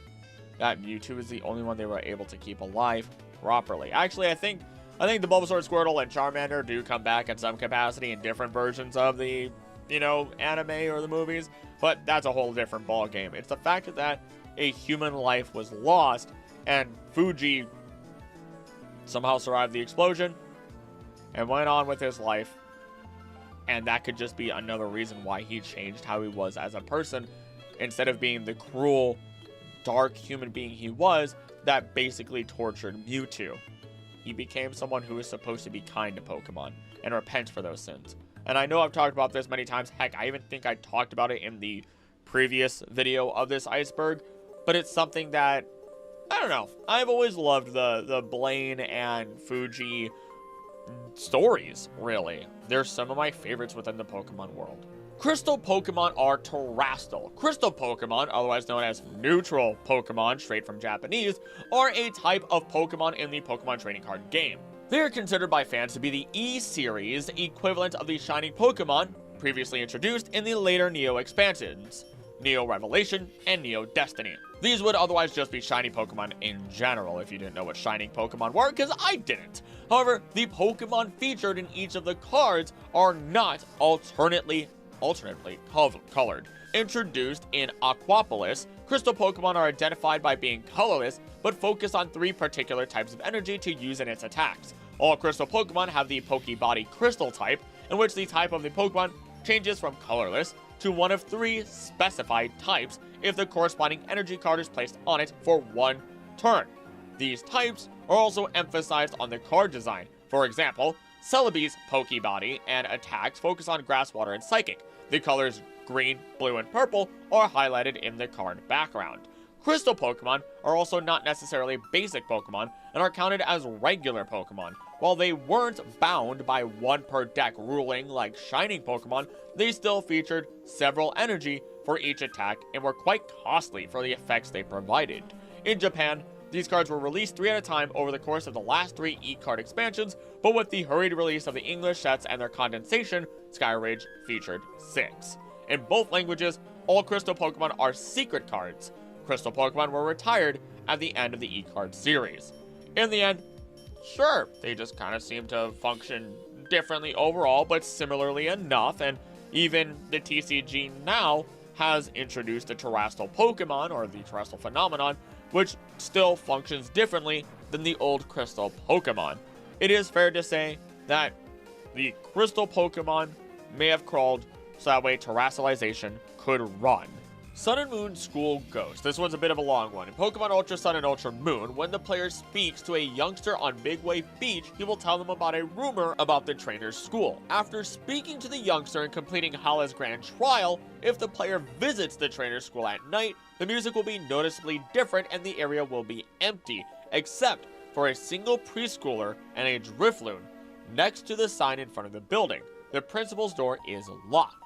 That Mewtwo is the only one they were able to keep alive properly. Actually, I think the Bulbasaur, Squirtle, and Charmander do come back in some capacity in different versions of the, anime or the movies, but that's a whole different ball game. It's the fact that a human life was lost, and Fuji somehow survived the explosion and went on with his life, and that could just be another reason why he changed how he was as a person. Instead of being the cruel, dark human being he was that basically tortured Mewtwo, he became someone who is supposed to be kind to Pokemon and repent for those sins. And I know I've talked about this many times. Heck, I even think I talked about it in the previous video of this Iceberg, but it's something that, I don't know, I've always loved the Blaine and Fuji stories, really. They're some of my favorites within the Pokemon world. Crystal Pokemon are terrestrial. Crystal Pokemon, otherwise known as neutral Pokemon, straight from Japanese, are a type of Pokemon in the Pokemon trading card game. They are considered by fans to be the E-Series equivalent of the Shining Pokemon, previously introduced in the later Neo expansions, Neo Revelation and Neo Destiny. These would otherwise just be shiny Pokemon in general if you didn't know what shining Pokemon were, because I didn't. However, the Pokemon featured in each of the cards are not alternately colored. Introduced in Aquapolis, Crystal Pokemon are identified by being colorless, but focus on 3 particular types of energy to use in its attacks. All Crystal Pokemon have the Pokebody Crystal type, in which the type of the Pokemon changes from colorless to one of 3 specified types if the corresponding energy card is placed on it for 1 turn. These types are also emphasized on the card design. For example, Celebi's Pokebody and attacks focus on Grass, Water, and Psychic. The colors green, blue, and purple are highlighted in the card background. Crystal Pokemon are also not necessarily basic Pokemon and are counted as regular Pokemon. While they weren't bound by 1 per deck ruling like Shining Pokemon, they still featured several energy for each attack and were quite costly for the effects they provided. In Japan, these cards were released 3 at a time over the course of the last 3 E-card expansions, but with the hurried release of the English sets and their condensation, Skyridge featured 6. In both languages, all Crystal Pokemon are secret cards. Crystal Pokemon were retired at the end of the E-card series. In the end, sure, they just kind of seem to function differently overall, but similarly enough, and even the TCG now has introduced the terrestrial Pokemon, or the terrestrial phenomenon, which still functions differently than the old Crystal Pokemon. It is fair to say that the Crystal Pokemon may have crawled so that way terrestrialization could run. Sun and Moon School Ghost. This one's a bit of a long one. In Pokemon Ultra Sun and Ultra Moon, when the player speaks to a youngster on Big Wave Beach, he will tell them about a rumor about the trainer's school. After speaking to the youngster and completing Hala's Grand Trial, if the player visits the trainer's school at night, the music will be noticeably different and the area will be empty, except for a single preschooler and a Drifloon next to the sign in front of the building. The principal's door is locked.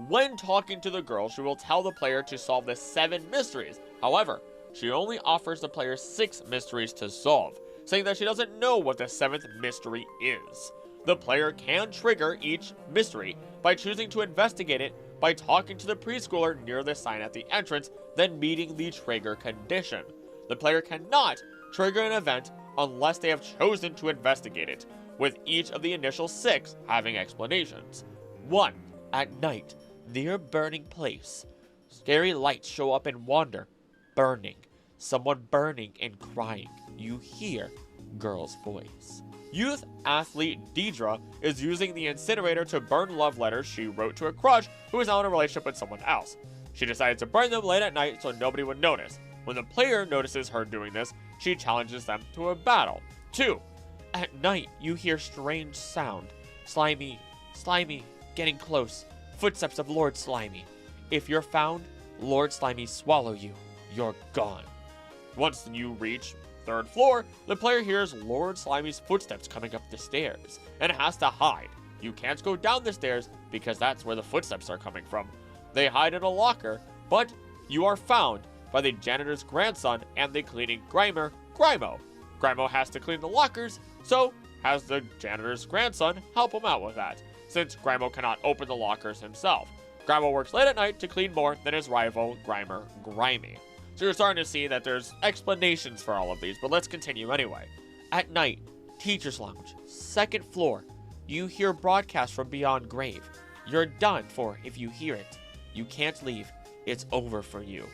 When talking to the girl, she will tell the player to solve the 7 mysteries. However, she only offers the player 6 mysteries to solve, saying that she doesn't know what the 7th mystery is. The player can trigger each mystery by choosing to investigate it by talking to the preschooler near the sign at the entrance, then meeting the trigger condition. The player cannot trigger an event unless they have chosen to investigate it, with each of the initial 6 having explanations. 1. At night, near a burning place. Scary lights show up and wander. Burning. Someone burning and crying. You hear girl's voice. Youth athlete Deidre is using the incinerator to burn love letters she wrote to a crush who is now in a relationship with someone else. She decided to burn them late at night so nobody would notice. When the player notices her doing this, she challenges them to a battle. 2. At night, you hear strange sound. Slimy, getting close. Footsteps of Lord Slimy. If you're found, Lord Slimy swallow you. You're gone. Once you reach 3rd floor, the player hears Lord Slimy's footsteps coming up the stairs and has to hide. You can't go down the stairs because that's where the footsteps are coming from. They hide in a locker, but you are found by the janitor's grandson and the cleaning grimer, Grimo. Grimo has to clean the lockers, so has the janitor's grandson help him out with that, since Grimo cannot open the lockers himself. Grimo works late at night to clean more than his rival, Grimer Grimy. So you're starting to see that there's explanations for all of these, but let's continue anyway. At night, teacher's lounge, 2nd floor. You hear broadcast from beyond grave. You're done for if you hear it. You can't leave. It's over for you.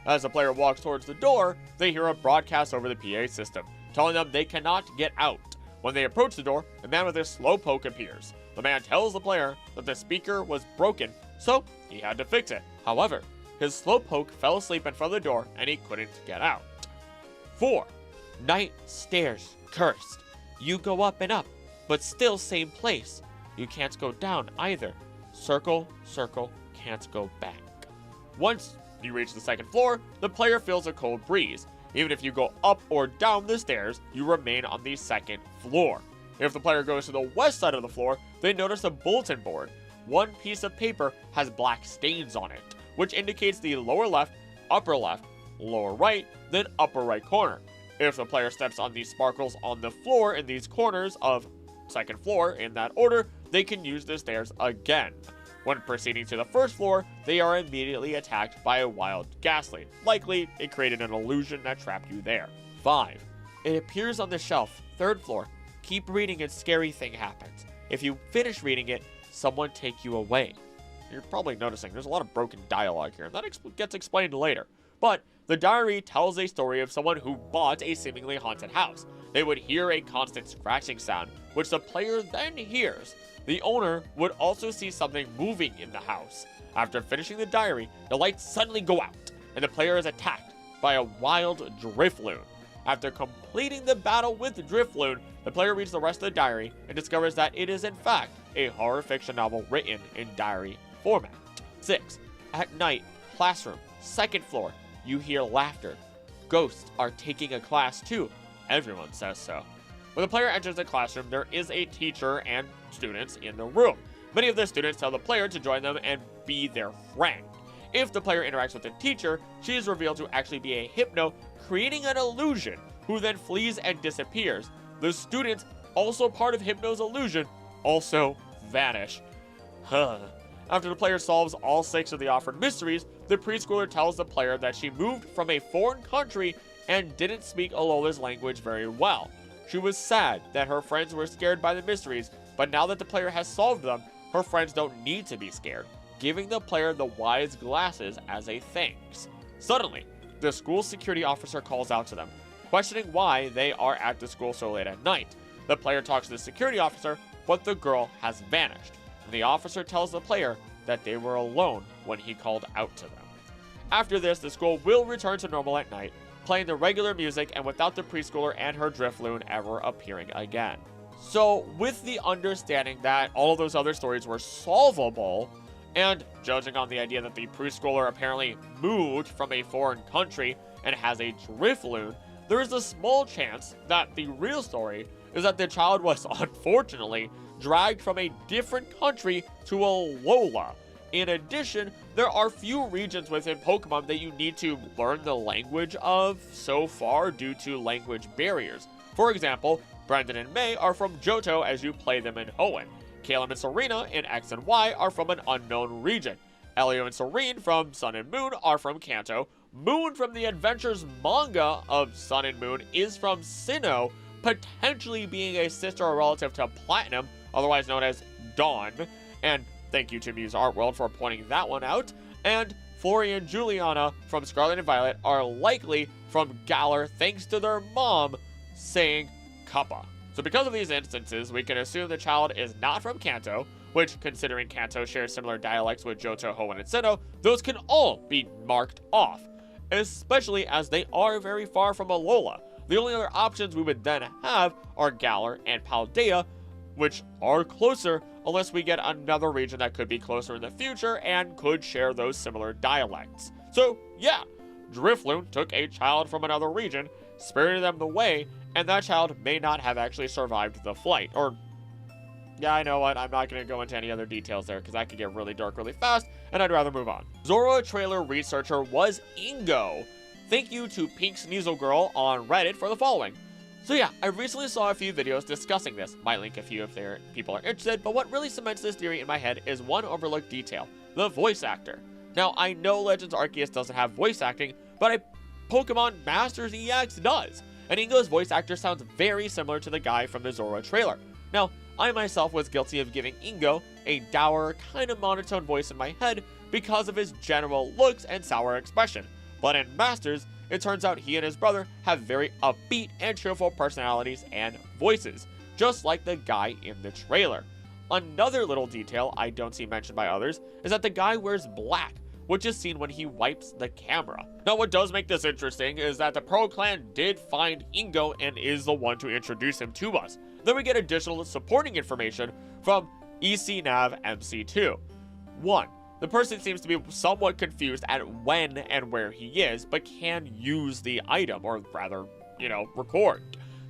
As the player walks towards the door, they hear a broadcast over the PA system, telling them they cannot get out. When they approach the door, a man with a slowpoke appears. The man tells the player that the speaker was broken, so he had to fix it. However, his slowpoke fell asleep in front of the door and he couldn't get out. 4. Night stairs, cursed. You go up and up, but still same place. You can't go down either. Circle, can't go back. Once you reach the 2nd floor, the player feels a cold breeze. Even if you go up or down the stairs, you remain on the 2nd floor. If the player goes to the west side of the floor, they notice a bulletin board. One piece of paper has black stains on it, which indicates the lower left, lower right, then upper right corner. If the player steps on these sparkles on the floor in these corners of 2nd floor in that order, they can use the stairs again. When proceeding to the 1st floor, they are immediately attacked by a wild ghastly. Likely, it created an illusion that trapped you there. 5. It appears on the shelf, 3rd floor. Keep reading and scary thing happens. If you finish reading it, someone take you away. You're probably noticing there's a lot of broken dialogue here. That gets explained later. But the diary tells a story of someone who bought a seemingly haunted house. They would hear a constant scratching sound, which the player then hears. The owner would also see something moving in the house. After finishing the diary, the lights suddenly go out, and the player is attacked by a wild Drifloon. After completing the battle with Drifloon, the player reads the rest of the diary and discovers that it is in fact a horror fiction novel written in diary format. 6. At night, classroom, 2nd floor. You hear laughter. Ghosts are taking a class too. Everyone says so. When the player enters the classroom, there is a teacher and students in the room. Many of the students tell the player to join them and be their friend. If the player interacts with the teacher, she is revealed to actually be a hypno, creating an illusion, who then flees and disappears. The students, also part of Hypno's illusion, also vanish. After the player solves all 6 of the offered mysteries, the preschooler tells the player that she moved from a foreign country and didn't speak Alola's language very well. She was sad that her friends were scared by the mysteries, but now that the player has solved them, her friends don't need to be scared, giving the player the wise glasses as a thanks. Suddenly, the school security officer calls out to them, questioning why they are at the school so late at night. The player talks to the security officer, but the girl has vanished. The officer tells the player that they were alone when he called out to them. After this, the school will return to normal at night, playing the regular music and without the preschooler and her Drifloon ever appearing again. So, with the understanding that all of those other stories were solvable, and judging on the idea that the preschooler apparently moved from a foreign country and has a Drifloon, there is a small chance that the real story is that the child was unfortunately dragged from a different country to Alola, In addition, there are few regions within Pokemon that you need to learn the language of so far due to language barriers. For example, Brendan and May are from Johto as you play them in Hoenn. Caleb and Serena in X and Y are from an unknown region. Elio and Serene from Sun and Moon are from Kanto. Moon from the Adventures manga of Sun and Moon is from Sinnoh, potentially being a sister or relative to Platinum, otherwise known as Dawn. And thank you to Muse Art World for pointing that one out. And Flori and Juliana from Scarlet and Violet are likely from Galar thanks to their mom saying Kappa. So because of these instances, we can assume the child is not from Kanto, which, considering Kanto shares similar dialects with Johto, Hoenn, and Sinnoh, those can all be marked off, especially as they are very far from Alola. The only other options we would then have are Galar and Paldea, which are closer unless we get another region that could be closer in the future and could share those similar dialects. So yeah, Drifloon took a child from another region, spirited them away, and that child may not have actually survived the flight. Or, yeah, I know what, I'm not going to go into any other details there because that could get really dark really fast, and I'd rather move on. Zorua trailer researcher was Ingo. Thank you to Pink Sneasel Girl on Reddit for the following. So yeah, I recently saw a few videos discussing this. Might link a few if people are interested, but what really cements this theory in my head is one overlooked detail: the voice actor. Now, I know Legends Arceus doesn't have voice acting, but Pokemon Masters EX does, and Ingo's voice actor sounds very similar to the guy from the Zorua trailer. Now, I myself was guilty of giving Ingo a dour, kind of monotone voice in my head because of his general looks and sour expression, but in Masters, it turns out he and his brother have very upbeat and cheerful personalities and voices, just like the guy in the trailer. Another little detail I don't see mentioned by others is that the guy wears black, which is seen when he wipes the camera. Now, what does make this interesting is that the Pearl Clan did find Ingo and is the one to introduce him to us. Then we get additional supporting information from ECNav MC2. 1. The person seems to be somewhat confused at when and where he is, but can use the item, or rather, record.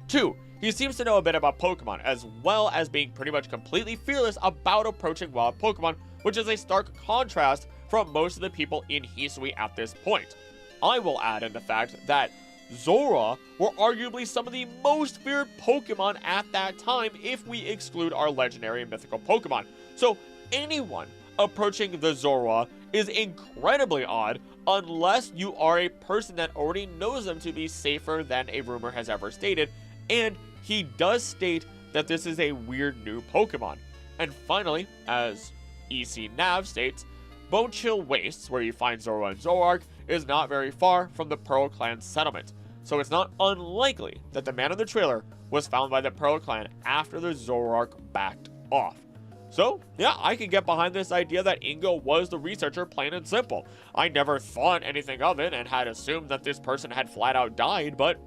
2. He seems to know a bit about Pokemon, as well as being pretty much completely fearless about approaching wild Pokemon, which is a stark contrast from most of the people in Hisui at this point. I will add in the fact that Zorua were arguably some of the most feared Pokemon at that time if we exclude our legendary and mythical Pokemon. So anyone approaching the Zorua is incredibly odd unless you are a person that already knows them to be safer than a rumor has ever stated, and he does state that this is a weird new Pokemon. And finally, as EC Nav states, Bone Chill Wastes, where you find Zorua and Zoroark, is not very far from the Pearl Clan settlement, so it's not unlikely that the man in the trailer was found by the Pearl Clan after the Zoroark backed off. So, yeah, I can get behind this idea that Ingo was the researcher, plain and simple. I never thought anything of it and had assumed that this person had flat out died, but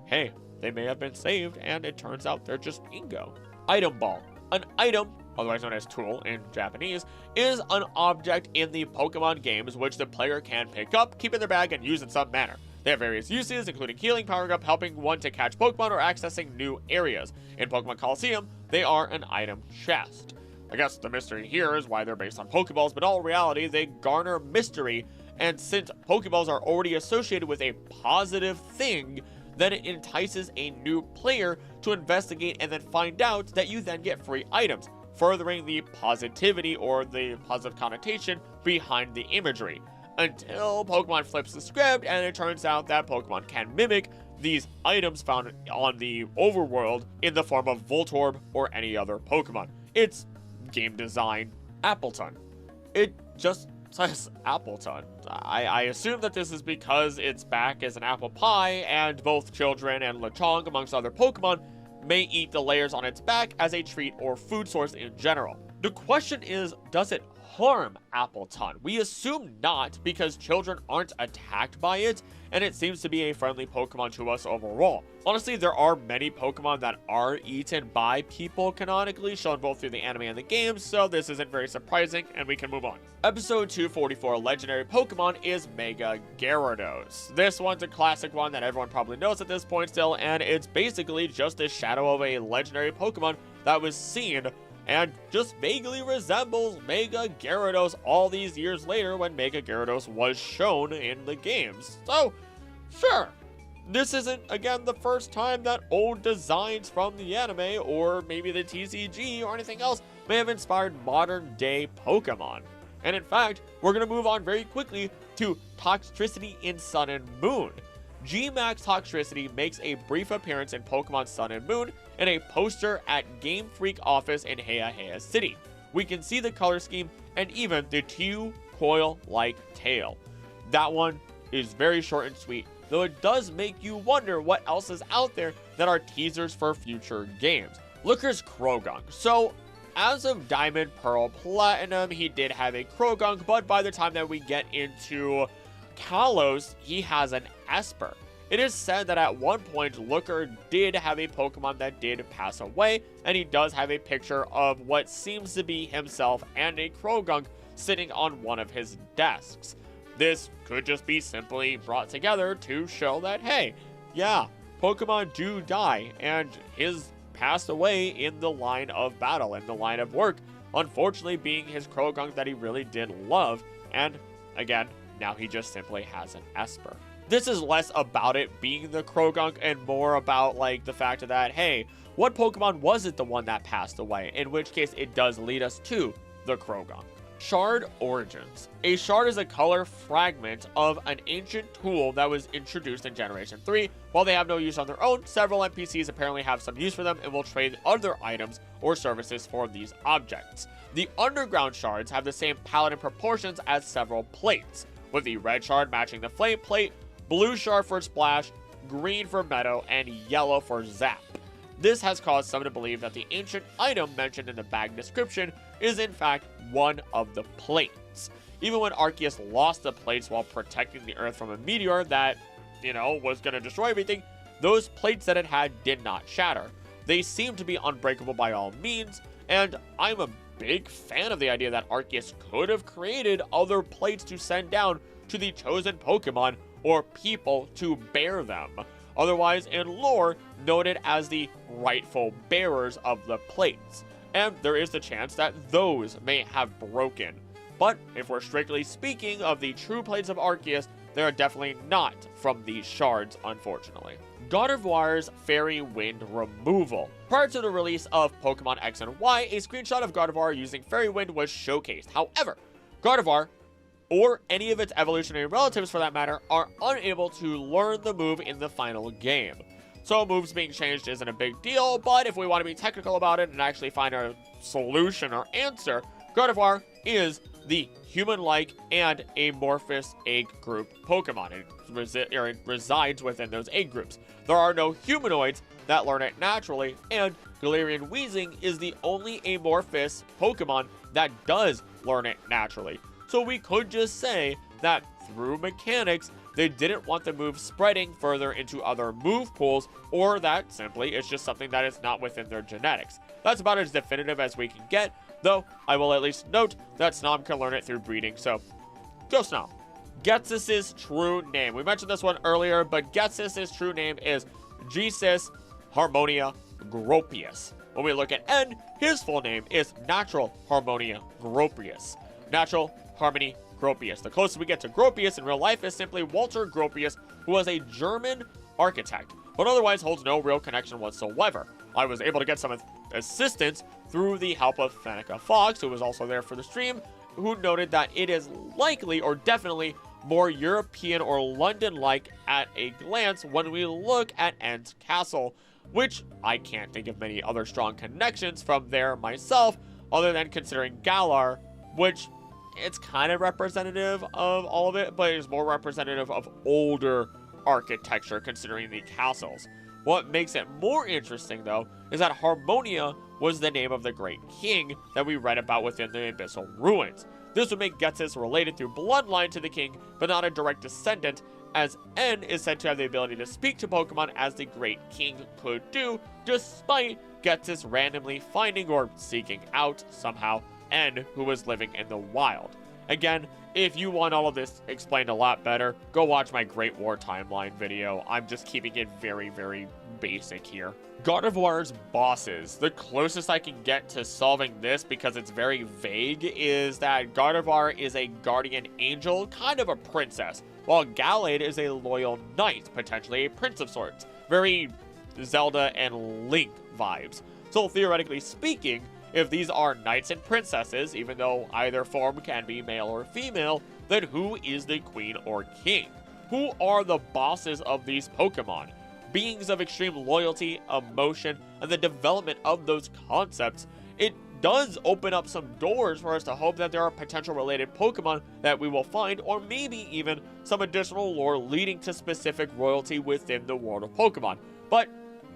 hey, they may have been saved, and it turns out they're just Ingo. Item Ball. An item, otherwise known as tool in Japanese, is an object in the Pokemon games which the player can pick up, keep in their bag, and use in some manner. They have various uses, including healing, powering up, helping one to catch Pokemon, or accessing new areas. In Pokemon Coliseum, they are an item chest. I guess the mystery here is why they're based on Pokeballs, but in all reality, they garner mystery, and since Pokeballs are already associated with a positive thing, then it entices a new player to investigate and then find out that you then get free items, furthering the positivity or the positive connotation behind the imagery. Until Pokemon flips the script and it turns out that Pokemon can mimic these items found on the overworld in the form of Voltorb or any other Pokemon. It's game design Appleton. It just says Appleton. I assume that this is because its back is an apple pie, and both children and Lechonk, amongst other Pokemon, may eat the layers on its back as a treat or food source in general. The question is, does it harm Appleton? We assume not, because children aren't attacked by it, and it seems to be a friendly Pokemon to us overall. Honestly, there are many Pokemon that are eaten by people canonically, shown both through the anime and the games, so this isn't very surprising, and we can move on. Episode 244 legendary Pokemon is Mega Gyarados. This one's a classic one that everyone probably knows at this point still, and it's basically just a shadow of a legendary Pokemon that was seen and just vaguely resembles Mega Gyarados all these years later when Mega Gyarados was shown in the games. So, sure, this isn't, again, the first time that old designs from the anime or maybe the TCG or anything else may have inspired modern-day Pokemon. And in fact, we're going to move on very quickly to Toxtricity in Sun and Moon. G-Max Toxtricity makes a brief appearance in Pokemon Sun and Moon in a poster at Game Freak office in Heia City. We can see the color scheme and even the two coil-like tail. That one is very short and sweet, though it does make you wonder what else is out there that are teasers for future games. Looker's Krogunk. So, as of Diamond, Pearl, Platinum, he did have a Krogunk, but by the time that we get into Kalos, he has an Esper. It is said that at one point, Looker did have a Pokemon that did pass away, and he does have a picture of what seems to be himself and a Krogunk sitting on one of his desks. This could just be simply brought together to show that, hey, yeah, Pokemon do die, and his passed away in the line of battle, in the line of work, unfortunately being his Krogunk that he really did love, and again, now he just simply has an Esper. This is less about it being the Krogunk and more about like the fact that, hey, what Pokemon was it the one that passed away? In which case it does lead us to the Krogunk. Shard Origins. A shard is a color fragment of an ancient tool that was introduced in Generation 3. While they have no use on their own, several NPCs apparently have some use for them and will trade other items or services for these objects. The underground shards have the same palette and proportions as several plates, with the red shard matching the flame plate, blue shard for Splash, green for Meadow, and yellow for Zap. This has caused some to believe that the ancient item mentioned in the bag description is in fact one of the plates. Even when Arceus lost the plates while protecting the Earth from a meteor that, was going to destroy everything, those plates that it had did not shatter. They seem to be unbreakable by all means, and I'm a big fan of the idea that Arceus could have created other plates to send down to the chosen Pokemon or people to bear them, otherwise in lore noted as the rightful bearers of the plates, and there is the chance that those may have broken. But if we're strictly speaking of the true plates of Arceus, they are definitely not from these shards, unfortunately. Gardevoir's Fairy Wind removal. Prior to the release of Pokemon X and Y, a screenshot of Gardevoir using Fairy Wind was showcased. However, Gardevoir, or any of its evolutionary relatives for that matter, are unable to learn the move in the final game. So moves being changed isn't a big deal, but if we want to be technical about it and actually find a solution or answer, Gardevoir is the human-like and amorphous egg group Pokemon. It resides within those egg groups. There are no humanoids that learn it naturally, and Galarian Weezing is the only amorphous Pokemon that does learn it naturally. So we could just say that through mechanics, they didn't want the move spreading further into other move pools, or that simply it's just something that is not within their genetics. That's about as definitive as we can get, though I will at least note that Snom can learn it through breeding, so go Snom. Ghetsis' true name. We mentioned this one earlier, but Ghetsis' true name is Jesus Harmonia Gropius. When we look at N, his full name is Natural Harmonia Gropius. Natural Harmony Gropius. The closest we get to Gropius in real life is simply Walter Gropius, who was a German architect, but otherwise holds no real connection whatsoever. I was able to get some assistance through the help of Fanica Fox, who was also there for the stream, who noted that it is likely or definitely more European or London-like at a glance when we look at N's castle, which I can't think of many other strong connections from there myself, other than considering Galar, which it's kind of representative of all of it, but it is more representative of older architecture considering the castles. What makes it more interesting, though, is that Harmonia was the name of the great king that we read about within the Abyssal Ruins. This would make Ghetsis related through bloodline to the king, but not a direct descendant, as N is said to have the ability to speak to Pokemon as the great king could do, despite Ghetsis randomly finding or seeking out, somehow, N, who was living in the wild. Again, if you want all of this explained a lot better, go watch my Great War Timeline video. I'm just keeping it very, very basic here. Gardevoir's bosses. The closest I can get to solving this, because it's very vague, is that Gardevoir is a guardian angel, kind of a princess, while Gallade is a loyal knight, potentially a prince of sorts. Very Zelda and Link vibes. So theoretically speaking, if these are knights and princesses, even though either form can be male or female, then who is the queen or king? Who are the bosses of these Pokemon? Beings of extreme loyalty, emotion, and the development of those concepts. It does open up some doors for us to hope that there are potential related Pokemon that we will find, or maybe even some additional lore leading to specific royalty within the world of Pokemon. But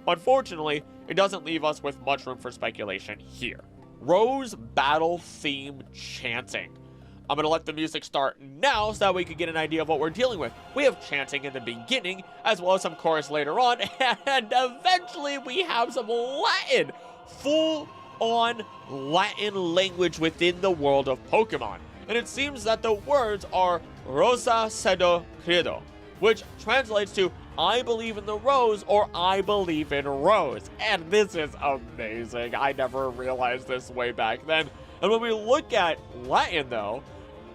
unfortunately, it doesn't leave us with much room for speculation here. Rose battle theme chanting. I'm going to let the music start now so that we can get an idea of what we're dealing with. We have chanting in the beginning, as well as some chorus later on, and eventually we have some Latin. Full-on Latin language within the world of Pokemon. And it seems that the words are Rosa Cedo Credo, which translates to I believe in the rose, or I believe in Rose. And this is amazing. I never realized this way back then. And when we look at Latin, though,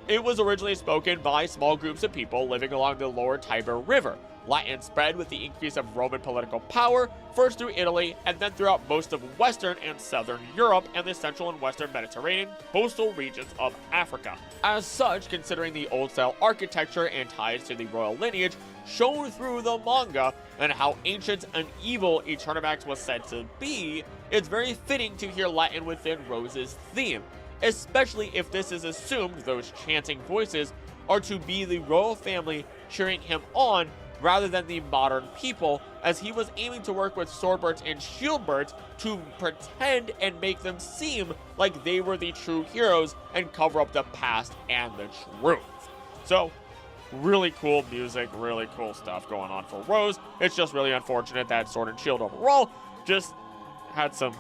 it was originally spoken by small groups of people living along the lower Tiber River. Latin spread with the increase of Roman political power, first through Italy, and then throughout most of Western and Southern Europe and the Central and Western Mediterranean coastal regions of Africa. As such, considering the old-style architecture and ties to the royal lineage shown through the manga, and how ancient and evil Eternimax was said to be, it's very fitting to hear Latin within Rose's theme, especially if this is assumed those chanting voices are to be the royal family cheering him on rather than the modern people, as he was aiming to work with Swordbirds and Shieldbirds to pretend and make them seem like they were the true heroes and cover up the past and the truth. So, really cool music, really cool stuff going on for Rose. It's just really unfortunate that Sword and Shield overall just had some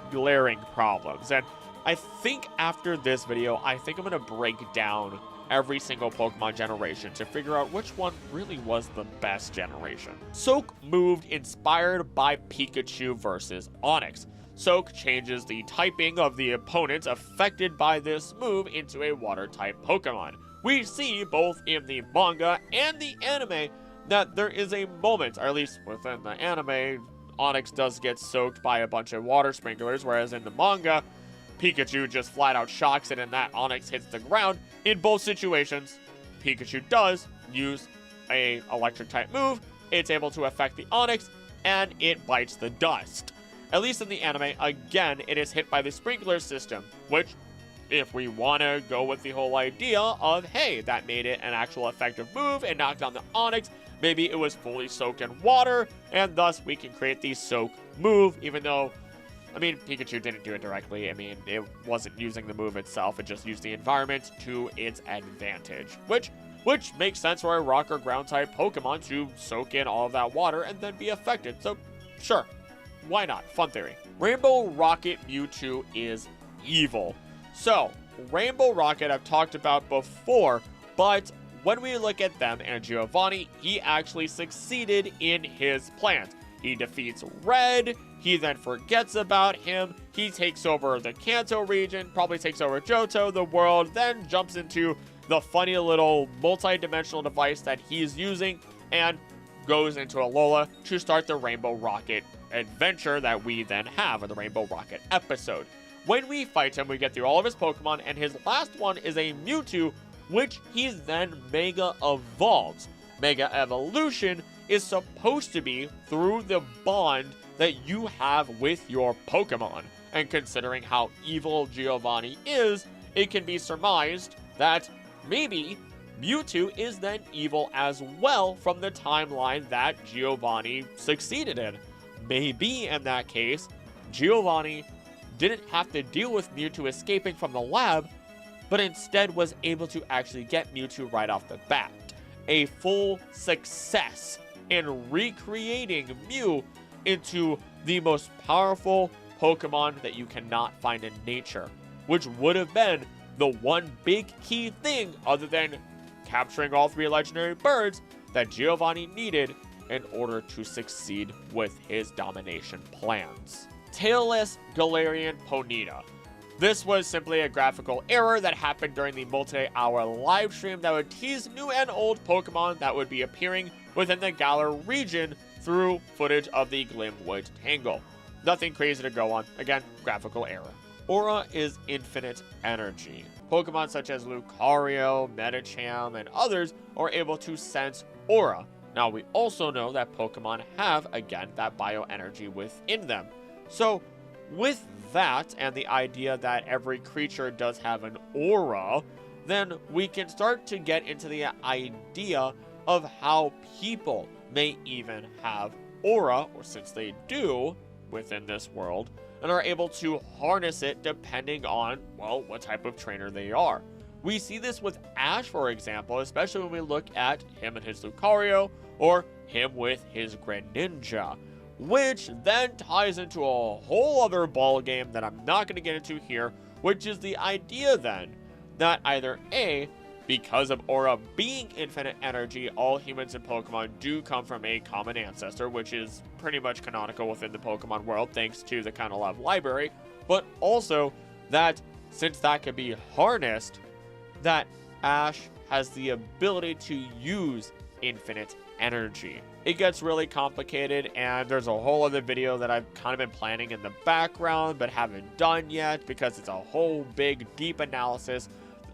glaring problems. And I think after this video, I think I'm going to break down every single Pokemon generation to figure out which one really was the best generation. Soak moved inspired by Pikachu versus Onix. Soak changes the typing of the opponents affected by this move into a water-type Pokemon. We see both in the manga and the anime that there is a moment, or at least within the anime, Onix does get soaked by a bunch of water sprinklers, whereas in the manga, Pikachu just flat out shocks it and that Onix hits the ground. In both situations, Pikachu does use a electric type move. It's able to affect the Onix and it bites the dust. At least in the anime, again, it is hit by the sprinkler system, which, if we want to go with the whole idea of, hey, that made it an actual effective move and knocked down the Onix, maybe it was fully soaked in water, and thus we can create the soak move, even though, I mean, Pikachu didn't do it directly. I mean, it wasn't using the move itself. It just used the environment to its advantage, which makes sense for a rock or ground type Pokemon to soak in all of that water and then be affected. So, sure, why not? Fun theory. Rainbow Rocket Mewtwo is evil. So, Rainbow Rocket I've talked about before, but when we look at them and Giovanni, he actually succeeded in his plans. He defeats Red, he then forgets about him, he takes over the Kanto region, probably takes over Johto, the world, then jumps into the funny little multi-dimensional device that he's using, and goes into Alola to start the Rainbow Rocket adventure that we then have, or the Rainbow Rocket episode. When we fight him, we get through all of his Pokemon, and his last one is a Mewtwo, which he then Mega Evolves. Mega Evolution is supposed to be through the bond that you have with your Pokemon. And considering how evil Giovanni is, it can be surmised that maybe Mewtwo is then evil as well from the timeline that Giovanni succeeded in. Maybe in that case, Giovanni didn't have to deal with Mewtwo escaping from the lab, but instead was able to actually get Mewtwo right off the bat. A full success in recreating Mew into the most powerful Pokemon that you cannot find in nature, which would have been the one big key thing other than capturing all three legendary birds that Giovanni needed in order to succeed with his domination plans. Tailless Galarian Ponyta. This was simply a graphical error that happened during the multi-hour live stream that would tease new and old Pokemon that would be appearing within the Galar region through footage of the Glimwood Tangle. Nothing crazy to go on. Again, graphical error. Aura is infinite energy. Pokemon such as Lucario, Medicham, and others are able to sense aura. Now, we also know that Pokemon have, again, that bioenergy within them. So, with that, and the idea that every creature does have an aura, then we can start to get into the idea of how people may even have aura, or since they do, within this world, and are able to harness it depending on, well, what type of trainer they are. We see this with Ash, for example, especially when we look at him and his Lucario, or him with his Greninja, which then ties into a whole other ball game that I'm not going to get into here, which is the idea then that either A, because of aura being infinite energy, all humans and Pokemon do come from a common ancestor, which is pretty much canonical within the Pokemon world thanks to the Kind of Love library, but also that since that can be harnessed, that Ash has the ability to use infinite energy. It gets really complicated, and there's a whole other video that I've kind of been planning in the background but haven't done yet because it's a whole big deep analysis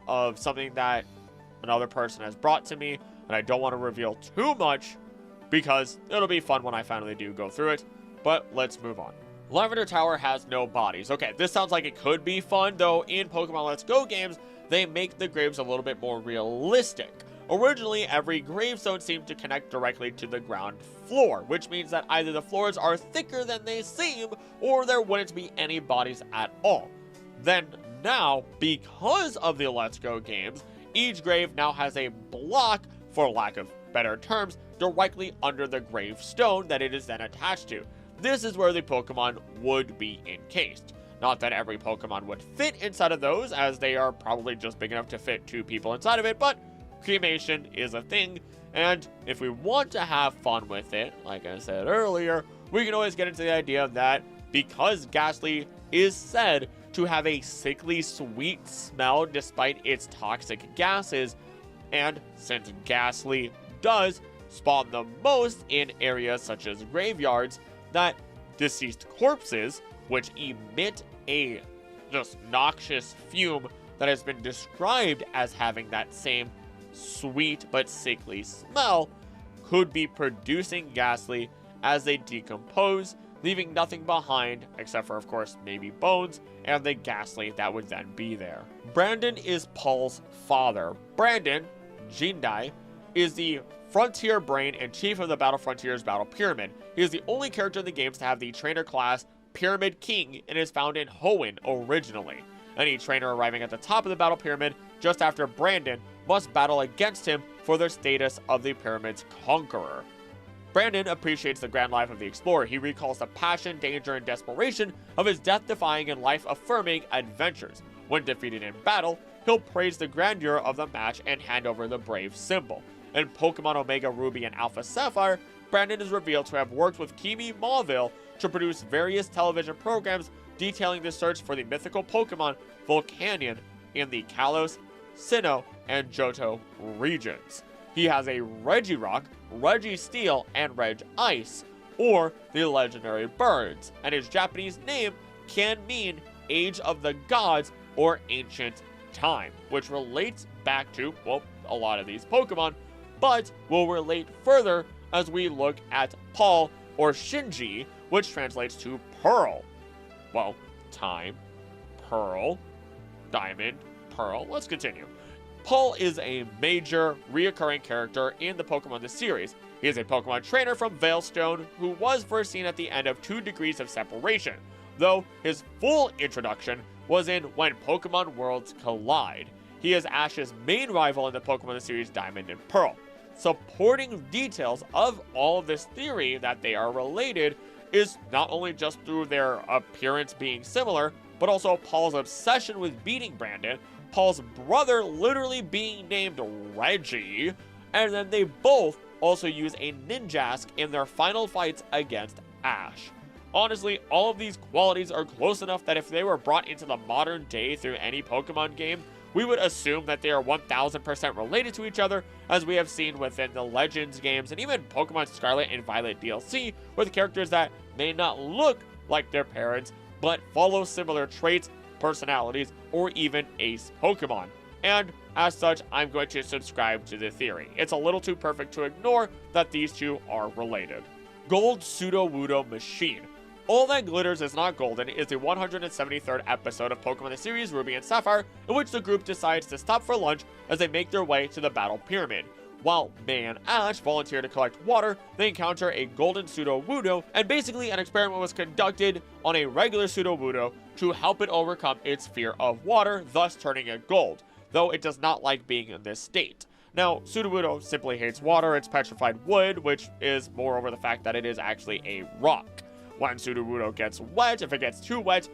of something that another person has brought to me, and I don't want to reveal too much because it'll be fun when I finally do go through it. But let's move on. Lavender Tower has no bodies. Okay, this sounds like it could be fun, though in Pokemon Let's Go games, they make the graves a little bit more realistic. Originally, every gravestone seemed to connect directly to the ground floor, which means that either the floors are thicker than they seem, or there wouldn't be any bodies at all. Then now, because of the Let's Go games, each grave now has a block, for lack of better terms, directly under the gravestone that it is then attached to. This is where the Pokemon would be encased. Not that every Pokemon would fit inside of those, as they are probably just big enough to fit 2 people inside of it, but cremation is a thing, and if we want to have fun with it, like I said earlier, we can always get into the idea that because Ghastly is said to have a sickly sweet smell despite its toxic gases, and since Ghastly does spawn the most in areas such as graveyards, that deceased corpses, which emit a just noxious fume that has been described as having that same sweet but sickly smell, could be producing Ghastly as they decompose, leaving nothing behind except for, of course, maybe bones and the Ghastly that would then be there. Brandon is Paul's father. Brandon, Jindai, is the Frontier Brain and Chief of the Battle Frontiers Battle Pyramid. He is the only character in the games to have the trainer class Pyramid King and is found in Hoenn originally. Any trainer arriving at the top of the Battle Pyramid just after Brandon must battle against him for their status of the Pyramid's Conqueror. Brandon appreciates the grand life of the explorer. He recalls the passion, danger, and desperation of his death-defying and life-affirming adventures. When defeated in battle, he'll praise the grandeur of the match and hand over the brave symbol. In Pokemon Omega Ruby and Alpha Sapphire, Brandon is revealed to have worked with Kimi Mauville to produce various television programs detailing the search for the mythical Pokemon Volcanion in the Kalos, Sinnoh, and Johto regions. He has a Regirock, Registeel, and Regice, or the legendary birds, and his Japanese name can mean Age of the Gods or Ancient Time, which relates back to, well, a lot of these Pokemon, but will relate further as we look at Paul, or Shinji, which translates to Pearl. Well, time, Pearl, Diamond, Pearl. Let's continue. Paul is a major, reoccurring character in the Pokemon the series. He is a Pokemon trainer from Veilstone who was first seen at the end of 2 Degrees of Separation, though his full introduction was in When Pokemon Worlds Collide. He is Ash's main rival in the Pokemon the series Diamond and Pearl. Supporting details of all of this theory that they are related is not only just through their appearance being similar, but also Paul's obsession with beating Brandon, Paul's brother literally being named Reggie, and then they both also use a Ninjask in their final fights against Ash. Honestly, all of these qualities are close enough that if they were brought into the modern day through any Pokemon game, we would assume that they are 1000% related to each other, as we have seen within the Legends games and even Pokemon Scarlet and Violet DLC, with characters that may not look like their parents, but follow similar traits, personalities, or even ace Pokemon. And as such, I'm going to subscribe to the theory. It's a little too perfect to ignore that these two are related. Gold Sudowoodo Machine. All That Glitters Is Not Golden is the 173rd episode of Pokemon the series Ruby and Sapphire, in which the group decides to stop for lunch as they make their way to the Battle Pyramid. While May and Ash volunteer to collect water, they encounter a golden Sudowoodo, and basically an experiment was conducted on a regular Sudowoodo to help it overcome its fear of water, thus turning it gold, though it does not like being in this state. Now, Sudowoodo simply hates water, it's petrified wood, which is moreover the fact that it is actually a rock. When Sudowoodo gets wet, if it gets too wet,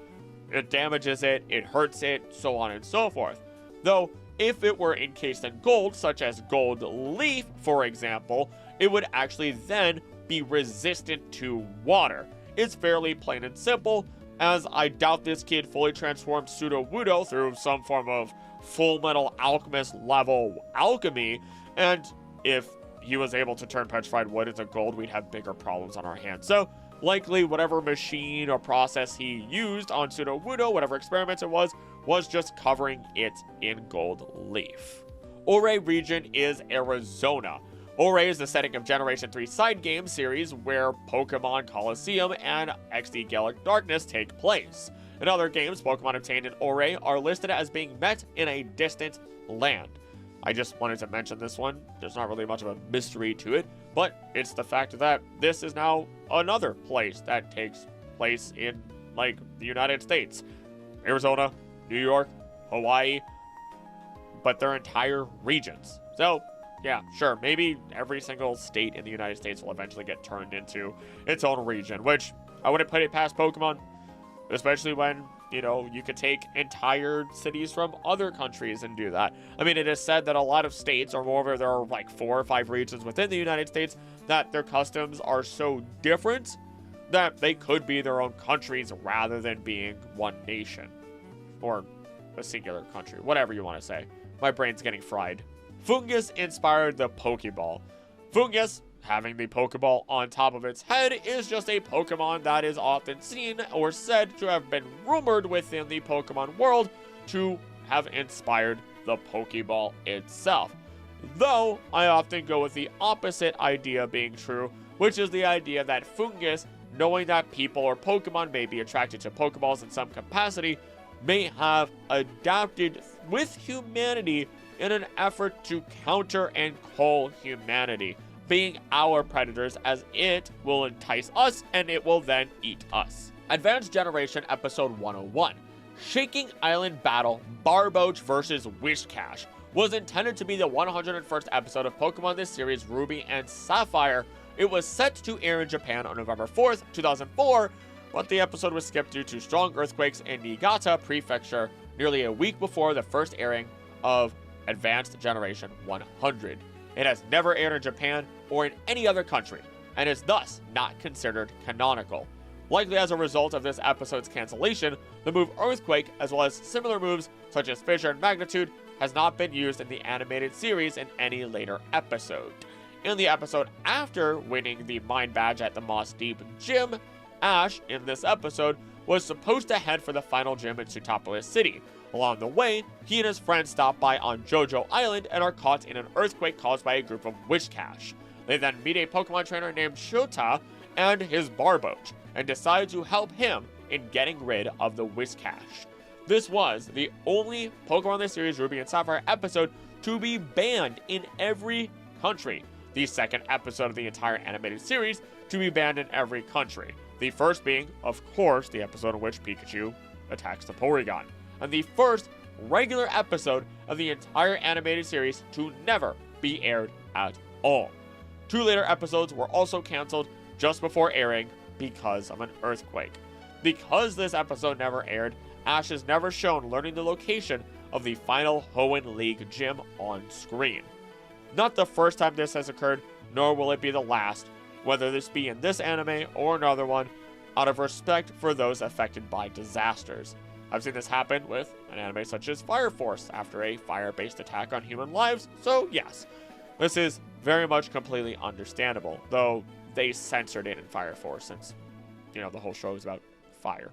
it damages it, it hurts it, so on and so forth. Though, if it were encased in gold, such as Gold Leaf, for example, it would actually then be resistant to water. It's fairly plain and simple, as I doubt this kid fully transformed Sudowoodo through some form of Full Metal Alchemist level alchemy, and if he was able to turn petrified wood into gold, we'd have bigger problems on our hands. So, likely whatever machine or process he used on Sudowoodo, whatever experiment it was just covering it in Gold Leaf. Ouray region is Arizona. Ouray is the setting of Generation 3 side game series where Pokemon Coliseum and XD Gallic Darkness take place. In other games, Pokemon obtained in Ouray are listed as being met in a distant land. I just wanted to mention this one. There's not really much of a mystery to it, but it's the fact that this is now another place that takes place in, like, the United States. Arizona, New York, Hawaii, but they're entire regions. So, yeah, sure, maybe every single state in the United States will eventually get turned into its own region, which I wouldn't put it past Pokemon, especially when, you know, you could take entire cities from other countries and do that. I mean, it is said that a lot of states, or moreover, there are like 4 or 5 regions within the United States, that their customs are so different that they could be their own countries rather than being one nation. Or a singular country, whatever you want to say. My brain's getting fried. Fungus inspired the Pokeball. Fungus, having the Pokeball on top of its head, is just a Pokemon that is often seen or said to have been rumored within the Pokemon world to have inspired the Pokeball itself. Though, I often go with the opposite idea being true, which is the idea that Fungus, knowing that people or Pokemon may be attracted to Pokeballs in some capacity, may have adapted with humanity in an effort to counter and cull humanity, being our predators, as it will entice us and it will then eat us. Advanced Generation Episode 101, Shaking Island Battle Barboach vs. Whiscash, was intended to be the 101st episode of Pokemon this series Ruby and Sapphire. It was set to air in Japan on November 4th, 2004, but the episode was skipped due to strong earthquakes in Niigata Prefecture nearly a week before the first airing of Advanced Generation 100. It has never aired in Japan or in any other country, and is thus not considered canonical. Likely as a result of this episode's cancellation, the move Earthquake, as well as similar moves such as Fissure and Magnitude, has not been used in the animated series in any later episode. In the episode after winning the Mind Badge at the Moss Deep Gym, Ash, in this episode, was supposed to head for the final gym in Sootopolis City. Along the way, he and his friends stop by on Jojo Island and are caught in an earthquake caused by a group of Whiscash. They then meet a Pokemon trainer named Shota and his Barboach, and decide to help him in getting rid of the Whiscash. This was the only Pokemon the series Ruby and Sapphire episode to be banned in every country. The second episode of the entire animated series to be banned in every country. The first being, of course, the episode in which Pikachu attacks the Porygon. And the first regular episode of the entire animated series to never be aired at all. 2 later episodes were also canceled just before airing because of an earthquake. Because this episode never aired, Ash is never shown learning the location of the final Hoenn League gym on screen. Not the first time this has occurred, nor will it be the last, whether this be in this anime or another one, out of respect for those affected by disasters. I've seen this happen with an anime such as Fire Force after a fire-based attack on human lives, so yes, this is very much completely understandable, though they censored it in Fire Force since, the whole show is about fire.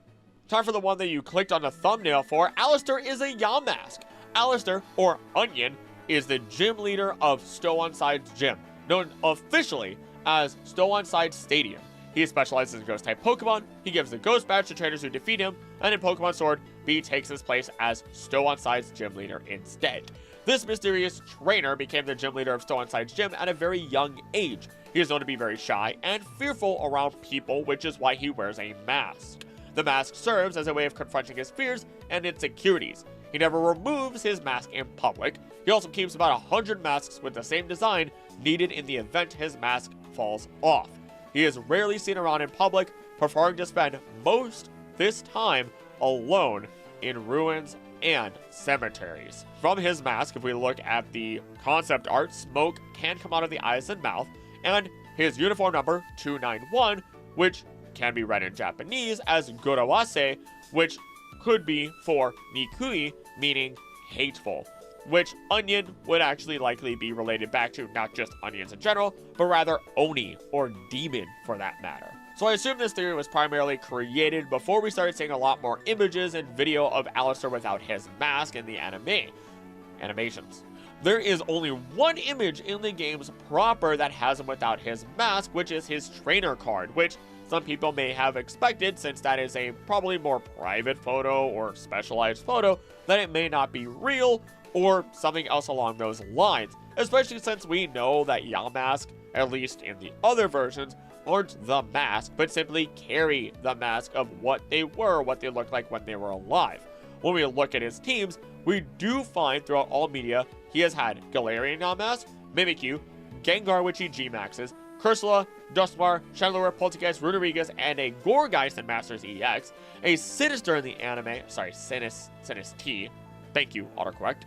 Time for the one that you clicked on the thumbnail for. Allister is a Yamask. Allister, or Onion, is the gym leader of Stow-on-Side's gym, known officially as Stow-on-Side Stadium. He specializes in Ghost-type Pokemon, he gives the Ghost Badge to trainers who defeat him, and in Pokemon Sword, B takes his place as Stow-on-Side's gym leader instead. This mysterious trainer became the gym leader of Stow-on-Side's gym at a very young age. He is known to be very shy and fearful around people, which is why he wears a mask. The mask serves as a way of confronting his fears and insecurities. He never removes his mask in public. He also keeps about 100 masks with the same design needed in the event his mask falls off. He is rarely seen around in public, preferring to spend most this time alone in ruins and cemeteries. From his mask, if we look at the concept art, smoke can come out of the eyes and mouth, and his uniform number 291, which can be read in Japanese as Gorowase, which could be for Nikui, meaning hateful, which Onion would actually likely be related back to not just onions in general, but rather Oni, or demon for that matter. So I assume this theory was primarily created before we started seeing a lot more images and video of Allister without his mask in the animations. There is only one image in the games proper that has him without his mask, which is his trainer card, which some people may have expected, since that is a probably more private photo or specialized photo, that it may not be real or something else along those lines, especially since we know that Yamask, at least in the other versions, aren't the mask, but simply carry the mask of what they looked like when they were alive. When we look at his teams, we do find throughout all media, he has had Galarian Yamask, Mimikyu, Gengar Witchy G-Maxes, Cursula, Duskmar, Chandelure, Poltergeist, Runerigas, and a Gourgeist in Masters EX, a Sinister in the anime, Sinistee, thank you, autocorrect,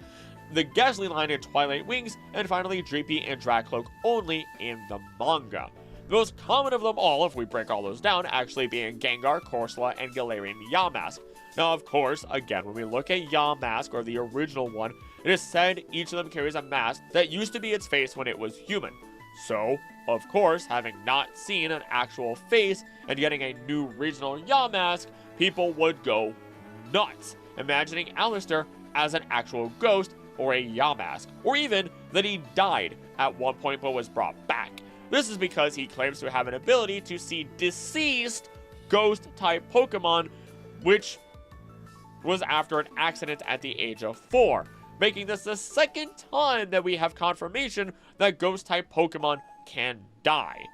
the Ghastly line in Twilight Wings, and finally Dreepy and Dracloak only in the manga. The most common of them all, if we break all those down, actually being Gengar, Corsola, and Galarian Yamask. Now, of course, again, when we look at Yamask, or the original one, it is said each of them carries a mask that used to be its face when it was human. So, of course, having not seen an actual face and getting a new regional Yamask, people would go nuts, imagining Allister as an actual ghost or a Yamask, or even that he died at one point but was brought back. This is because he claims to have an ability to see deceased ghost-type Pokemon, which was after an accident at the age of 4, making this the second time that we have confirmation that ghost-type Pokemon can die.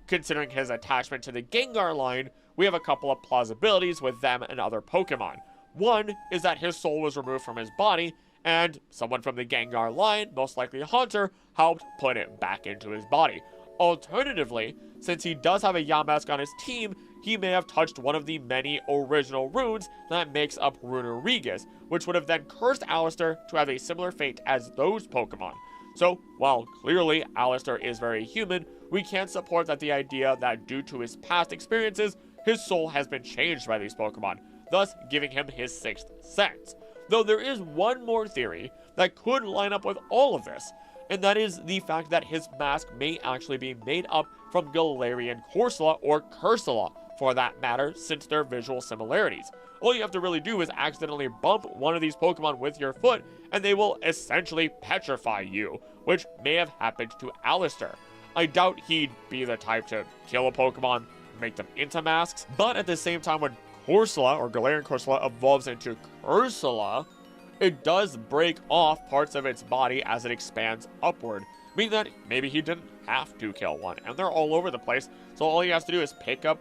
Considering his attachment to the Gengar line, we have a couple of plausibilities with them and other Pokemon. One is that his soul was removed from his body, and someone from the Gengar line, most likely Haunter, helped put it back into his body. Alternatively, since he does have a Yamask on his team, he may have touched one of the many original runes that makes up Runerigas, which would have then cursed Allister to have a similar fate as those Pokemon. So, while clearly Allister is very human, we can't support that the idea that due to his past experiences, his soul has been changed by these Pokemon, thus giving him his sixth sense. Though there is one more theory that could line up with all of this, and that is the fact that his mask may actually be made up from Galarian Corsola, or Cursula, for that matter, since their visual similarities. All you have to really do is accidentally bump one of these Pokemon with your foot, and they will essentially petrify you, which may have happened to Allister. I doubt he'd be the type to kill a Pokemon, make them into masks, but at the same time, when Corsola, or Galarian Corsola, evolves into Cursula, it does break off parts of its body as it expands upward, meaning that maybe he didn't have to kill one, and they're all over the place, so all he has to do is pick up,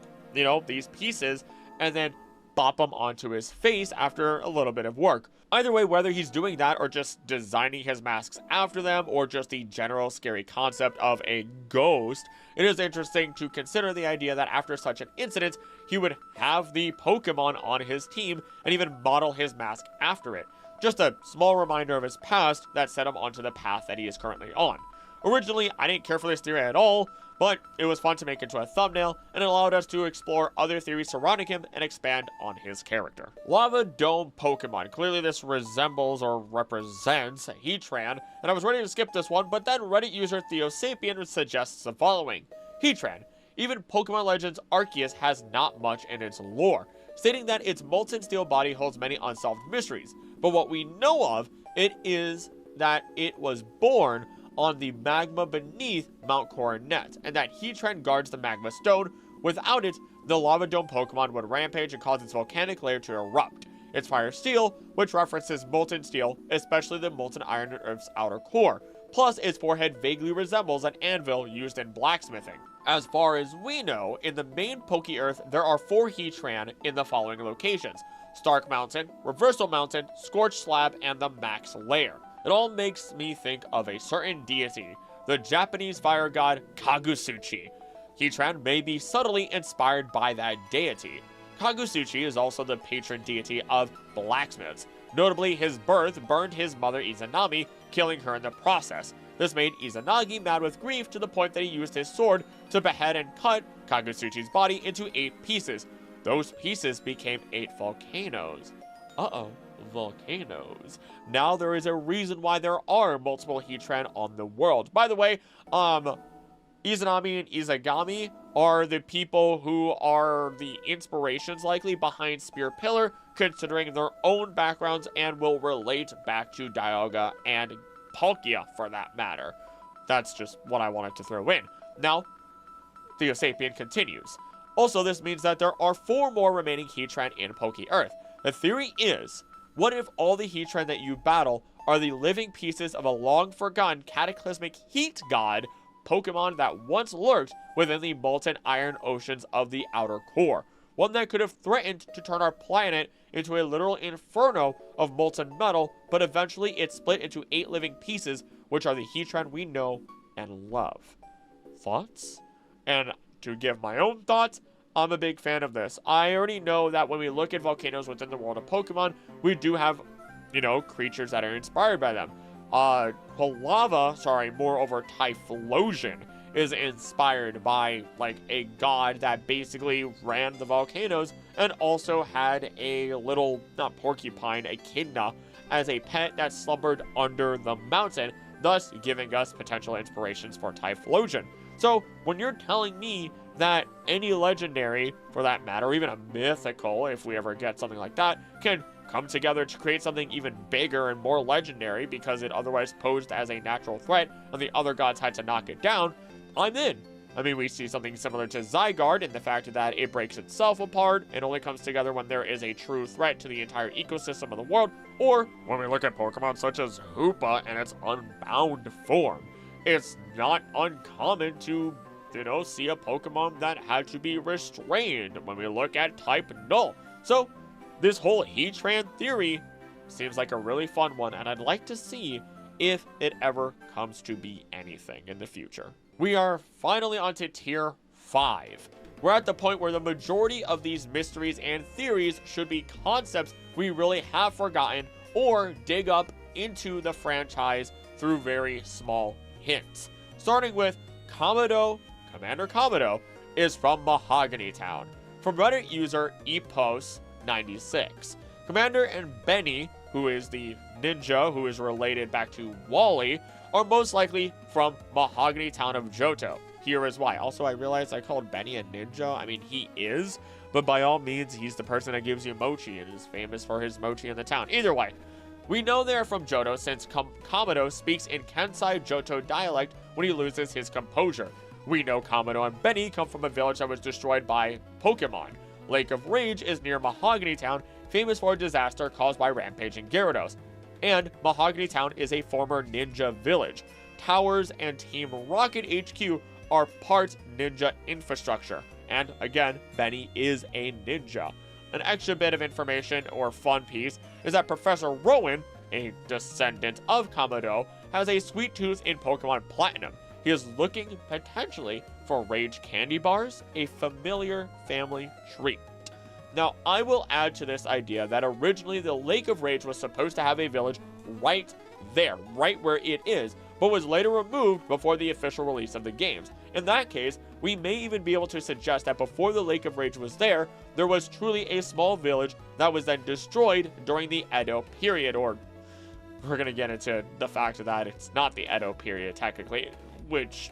these pieces, and then bop them onto his face after a little bit of work. Either way, whether he's doing that or just designing his masks after them, or just the general scary concept of a ghost, it is interesting to consider the idea that after such an incident, he would have the Pokemon on his team and even model his mask after it. Just a small reminder of his past that set him onto the path that he is currently on. Originally, I didn't care for this theory at all, but it was fun to make into a thumbnail, and it allowed us to explore other theories surrounding him and expand on his character. Lava Dome Pokemon. Clearly this resembles or represents Heatran, and I was ready to skip this one, but then Reddit user Theosapien suggests the following. Heatran. Even Pokemon Legends Arceus has not much in its lore, stating that its molten steel body holds many unsolved mysteries, but what we know of it is that it was born on the magma beneath Mount Coronet, and that Heatran guards the magma stone. Without it, the Lava Dome Pokemon would rampage and cause its volcanic layer to erupt. Its fire steel, which references molten steel, especially the molten iron in Earth's outer core. Plus, its forehead vaguely resembles an anvil used in blacksmithing. As far as we know, in the main Poke-Earth, there are 4 Heatran in the following locations: Stark Mountain, Reversal Mountain, Scorched Slab, and the Max Lair. It all makes me think of a certain deity, the Japanese fire god Kagusuchi. Heatran may be subtly inspired by that deity. Kagusuchi is also the patron deity of blacksmiths. Notably, his birth burned his mother Izanami, killing her in the process. This made Izanagi mad with grief to the point that he used his sword to behead and cut Kagusuchi's body into 8 pieces. Those pieces became 8 volcanoes. Volcanoes. Now there is a reason why there are multiple Heatran on the world. By the way, Izanami and Izagami are the people who are the inspirations likely behind Spear Pillar, considering their own backgrounds, and will relate back to Dialga and Palkia for that matter. That's just what I wanted to throw in. Now, Theosapien continues. Also, this means that there are 4 more remaining Heatran in Poke-Earth. The theory is, what if all the Heatran that you battle are the living pieces of a long-forgotten cataclysmic heat god Pokemon that once lurked within the molten iron oceans of the outer core? One that could have threatened to turn our planet into a literal inferno of molten metal, but eventually it split into 8 living pieces, which are the Heatran we know and love. Thoughts? And to give my own thoughts, I'm a big fan of this. I already know that when we look at volcanoes within the world of Pokemon, we do have, creatures that are inspired by them. Moreover, Typhlosion is inspired by, a god that basically ran the volcanoes and also had a little, not porcupine, echidna, as a pet that slumbered under the mountain, thus giving us potential inspirations for Typhlosion. So, when you're telling me that any legendary, for that matter, or even a mythical, if we ever get something like that, can come together to create something even bigger and more legendary because it otherwise posed as a natural threat and the other gods had to knock it down, I'm in. I mean, we see something similar to Zygarde in the fact that it breaks itself apart and only comes together when there is a true threat to the entire ecosystem of the world, or when we look at Pokemon such as Hoopa and its unbound form. It's not uncommon to, see a Pokemon that had to be restrained when we look at type Null. So, this whole Heatran theory seems like a really fun one, and I'd like to see if it ever comes to be anything in the future. We are finally onto Tier 5. We're at the point where the majority of these mysteries and theories should be concepts we really have forgotten or dig up into the franchise through very small hints. Starting with Commander Komodo is from Mahogany Town. From Reddit user Epos96. Commander and Benny, who is the ninja who is related back to Wally, are most likely from Mahogany Town of Johto. Here is why. Also, I realized I called Benny a ninja. I mean, he is, but by all means, he's the person that gives you mochi and is famous for his mochi in the town. Either way, we know they're from Johto since Komodo speaks in Kansai Johto dialect when he loses his composure. We know Komodo and Benny come from a village that was destroyed by Pokemon. Lake of Rage is near Mahogany Town, famous for a disaster caused by rampaging Gyarados. And Mahogany Town is a former ninja village. Towers and Team Rocket HQ are part ninja infrastructure. And again, Benny is a ninja. An extra bit of information or fun piece is that Professor Rowan, a descendant of Komodo, has a sweet tooth in Pokemon Platinum. He is looking potentially for Rage candy bars, a familiar family treat. Now, I will add to this idea that originally the Lake of Rage was supposed to have a village right there, right where it is, but was later removed before the official release of the games. In that case, we may even be able to suggest that before the Lake of Rage was there was truly a small village that was then destroyed during the Edo period, or we're going to get into the fact that it's not the Edo period technically, which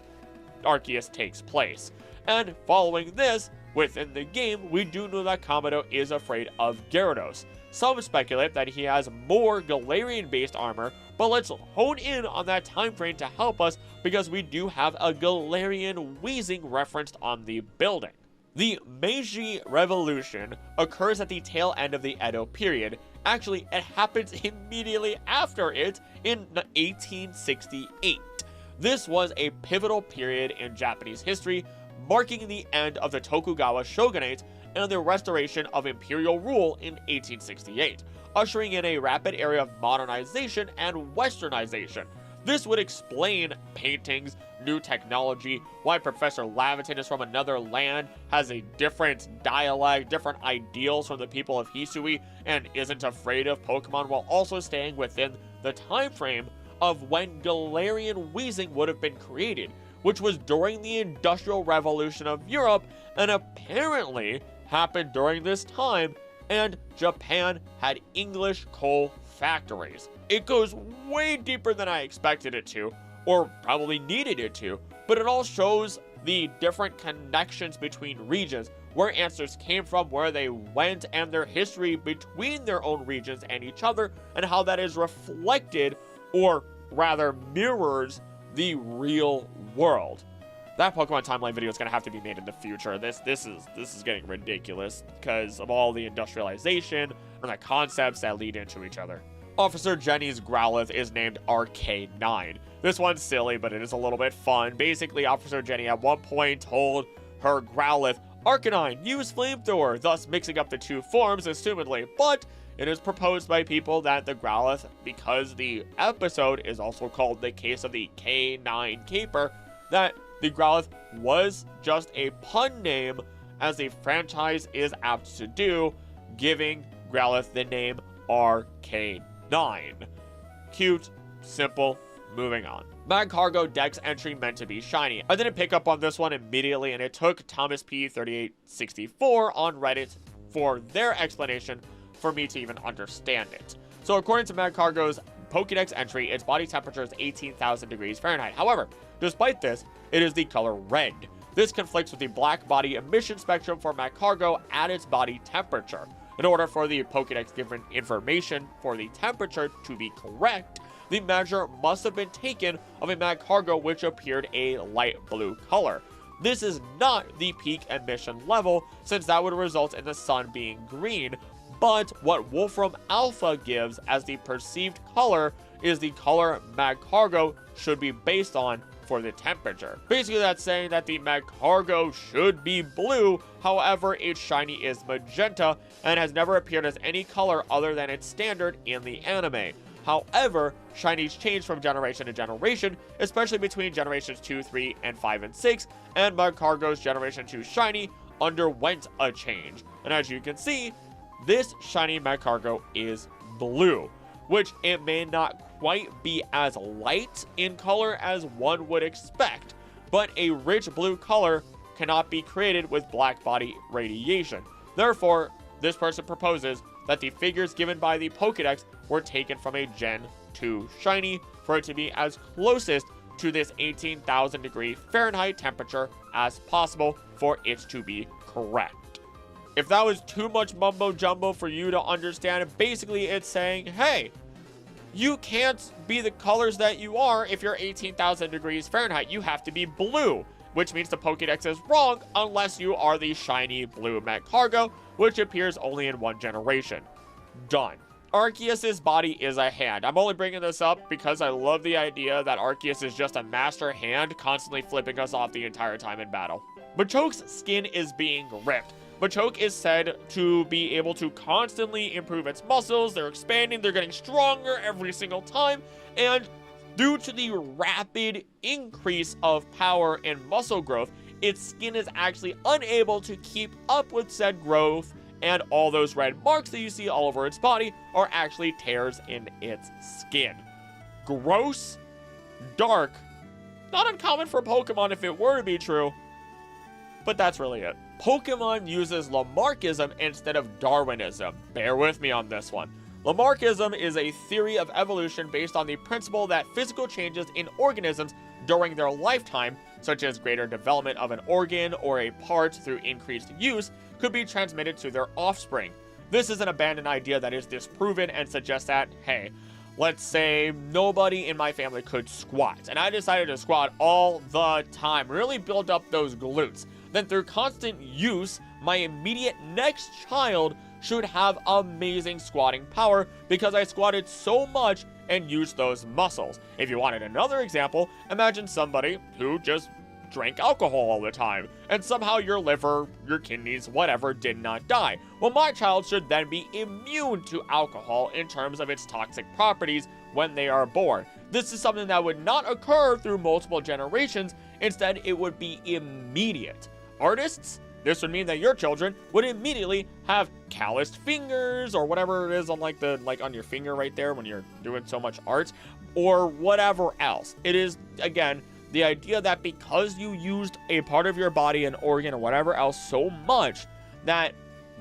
Arceus takes place. And following this, within the game, we do know that Kamado is afraid of Gyarados. Some speculate that he has more Galarian-based armor, but let's hone in on that time frame to help us because we do have a Galarian wheezing referenced on the building. The Meiji Revolution occurs at the tail end of the Edo period. Actually, it happens immediately after it in 1868. This was a pivotal period in Japanese history, marking the end of the Tokugawa shogunate and the restoration of imperial rule in 1868, ushering in a rapid era of modernization and westernization. This would explain paintings, new technology, why Professor Laventon is from another land, has a different dialect, different ideals from the people of Hisui, and isn't afraid of Pokemon while also staying within the time frame of when Galarian wheezing would have been created, which was during the Industrial Revolution of Europe and apparently happened during this time, and Japan had English coal factories. It goes way deeper than I expected it to, or probably needed it to, but it all shows the different connections between regions, where answers came from, where they went, and their history between their own regions and each other, and how that is reflected, or rather mirrors, the real world. That Pokemon timeline video is going to have to be made in the future. This is getting ridiculous because of all the industrialization and the concepts that lead into each other. Officer Jenny's Growlithe is named RK9. This one's silly, but it is a little bit fun. Basically, Officer Jenny at one point told her Growlithe, Arcanine, use Flamethrower, thus mixing up the two forms, assumedly, but it is proposed by people that the Growlithe, because the episode is also called The Case of the K9 Caper, that the Growlithe was just a pun name, as the franchise is apt to do, giving Growlithe the name RK9. Cute, simple, moving on. Magcargo Dex entry meant to be shiny. I didn't pick up on this one immediately, and it took Thomas P3864 on Reddit for their explanation for me to even understand it. So according to Magcargo's Pokedex entry, its body temperature is 18,000 degrees Fahrenheit. However, despite this, it is the color red. This conflicts with the black body emission spectrum for Magcargo at its body temperature. In order for the Pokedex given information for the temperature to be correct, the measure must have been taken of a Magcargo which appeared a light blue color. This is not the peak emission level, since that would result in the sun being green, but what Wolfram Alpha gives as the perceived color is the color Magcargo should be based on for the temperature. Basically, that's saying that the Magcargo should be blue, however, its shiny is magenta and has never appeared as any color other than its standard in the anime. However, shinies change from generation to generation, especially between generations 2, 3, and 5, and 6, and Magcargo's Generation 2 shiny underwent a change. And as you can see, this shiny Magcargo is blue, which it may not quite be as light in color as one would expect, but a rich blue color cannot be created with black body radiation. Therefore, this person proposes that the figures given by the Pokedex were taken from a Gen 2 shiny for it to be as closest to this 18,000 degree Fahrenheit temperature as possible for it to be correct. If that was too much mumbo jumbo for you to understand, basically it's saying, hey, you can't be the colors that you are if you're 18,000 degrees Fahrenheit. You have to be blue, which means the Pokedex is wrong unless you are the shiny blue Magcargo, which appears only in one generation. Done. Arceus' body is a hand. I'm only bringing this up because I love the idea that Arceus is just a master hand constantly flipping us off the entire time in battle. Machoke's skin is being ripped. Machoke is said to be able to constantly improve its muscles. They're expanding, they're getting stronger every single time, and due to the rapid increase of power and muscle growth, its skin is actually unable to keep up with said growth, and all those red marks that you see all over its body are actually tears in its skin. Gross, dark. Not uncommon for Pokemon if it were to be true, but that's really it. Pokemon uses Lamarckism instead of Darwinism. Bear with me on this one. Lamarckism is a theory of evolution based on the principle that physical changes in organisms during their lifetime, such as greater development of an organ or a part through increased use, could be transmitted to their offspring. This is an abandoned idea that is disproven and suggests that, hey, let's say nobody in my family could squat, and I decided to squat all the time, really build up those glutes. Then through constant use, my immediate next child should have amazing squatting power because I squatted so much and used those muscles. If you wanted another example, imagine somebody who just drank alcohol all the time, and somehow your liver, your kidneys, whatever, did not die. Well, my child should then be immune to alcohol in terms of its toxic properties when they are born. This is something that would not occur through multiple generations. Instead, it would be immediate. Artists, this would mean that your children would immediately have calloused fingers or whatever it is on on your finger right there when you're doing so much art, or whatever else. It is, again, the idea that because you used a part of your body, an organ, or whatever else so much, that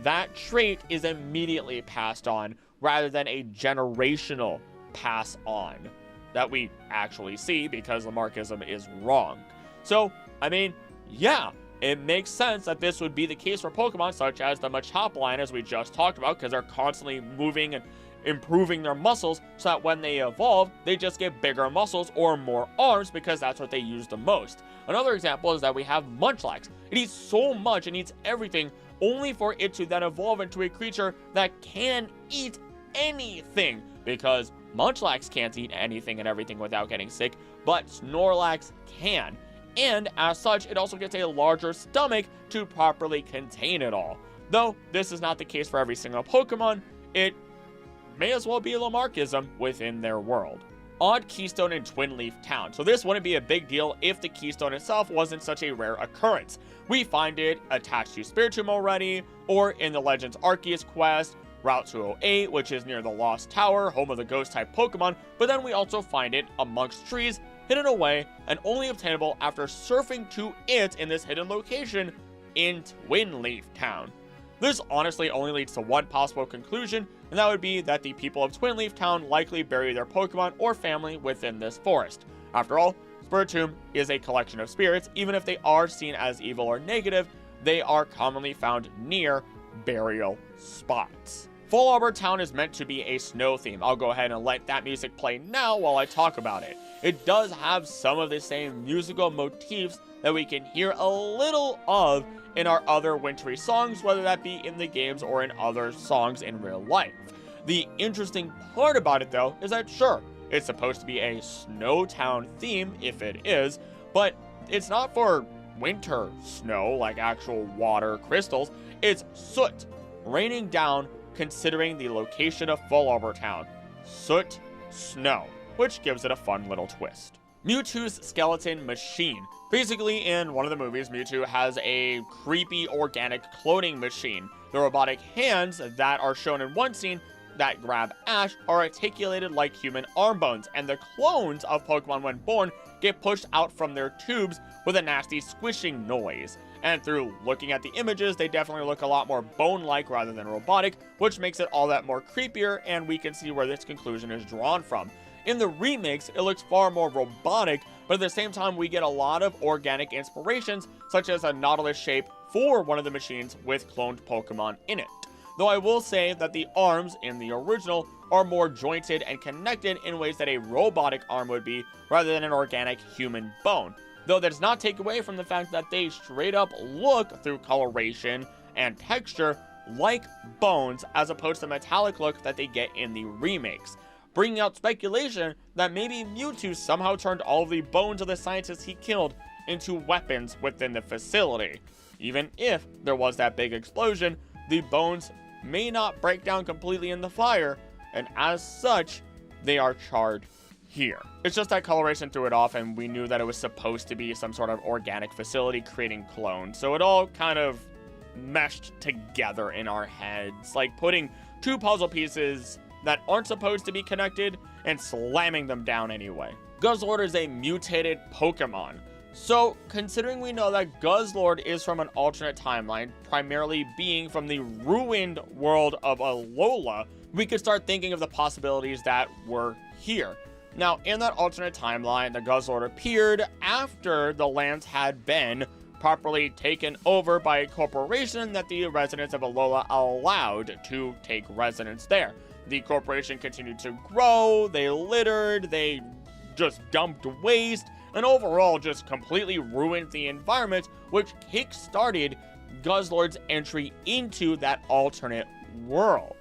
that trait is immediately passed on rather than a generational pass on that we actually see because Lamarckism is wrong. So, I mean, yeah, it makes sense that this would be the case for Pokemon such as the Machop line, as we just talked about, because they're constantly moving and improving their muscles so that when they evolve, they just get bigger muscles or more arms because that's what they use the most. Another example is that we have Munchlax. It eats so much and eats everything only for it to then evolve into a creature that can eat anything, because Munchlax can't eat anything and everything without getting sick, but Snorlax can. And as such, it also gets a larger stomach to properly contain it all. Though this is not the case for every single Pokemon, it may as well be Lamarckism within their world. Odd Keystone in Twin Leaf Town. So this wouldn't be a big deal if the Keystone itself wasn't such a rare occurrence. We find it attached to Spiritomb already, or in the Legends Arceus quest, Route 208, which is near the Lost Tower, home of the Ghost-type Pokemon, but then we also find it amongst trees, hidden away, and only obtainable after surfing to it in this hidden location in Twin Leaf Town. This honestly only leads to one possible conclusion, and that would be that the people of Twin Leaf Town likely bury their Pokemon or family within this forest. After all, Spiritomb is a collection of spirits. Even if they are seen as evil or negative, they are commonly found near burial spots. Fall Arbor Town is meant to be a snow theme. I'll go ahead and let that music play now while I talk about it. It does have some of the same musical motifs that we can hear a little of in our other wintry songs, whether that be in the games or in other songs in real life. The interesting part about it, though, is that sure, it's supposed to be a snow town theme, if it is, but it's not for winter snow, like actual water crystals. It's soot raining down, considering the location of Fall Arbor Town. Soot, snow, which gives it a fun little twist. Mewtwo's skeleton machine. Basically, in one of the movies, Mewtwo has a creepy organic cloning machine. The robotic hands that are shown in one scene that grab Ash are articulated like human arm bones, and the clones of Pokemon when born get pushed out from their tubes with a nasty squishing noise. And through looking at the images, they definitely look a lot more bone-like rather than robotic, which makes it all that more creepier, and we can see where this conclusion is drawn from. In the remakes, it looks far more robotic, but at the same time, we get a lot of organic inspirations, such as a Nautilus shape for one of the machines with cloned Pokemon in it. Though I will say that the arms in the original are more jointed and connected in ways that a robotic arm would be, rather than an organic human bone. Though that does not take away from the fact that they straight up look, through coloration and texture, like bones, as opposed to the metallic look that they get in the remakes, bringing out speculation that maybe Mewtwo somehow turned all of the bones of the scientists he killed into weapons within the facility. Even if there was that big explosion, the bones may not break down completely in the fire, and as such, they are charred here. It's just that coloration threw it off, and we knew that it was supposed to be some sort of organic facility creating clones, so it all kind of meshed together in our heads, like putting two puzzle pieces that aren't supposed to be connected and slamming them down anyway. Guzzlord is a mutated Pokemon. So, considering we know that Guzzlord is from an alternate timeline, primarily being from the ruined world of Alola, we could start thinking of the possibilities that were here. Now, in that alternate timeline, the Guzzlord appeared after the lands had been properly taken over by a corporation that the residents of Alola allowed to take residence there. The corporation continued to grow, they littered, they just dumped waste, and overall just completely ruined the environment, which kick-started Guzzlord's entry into that alternate world.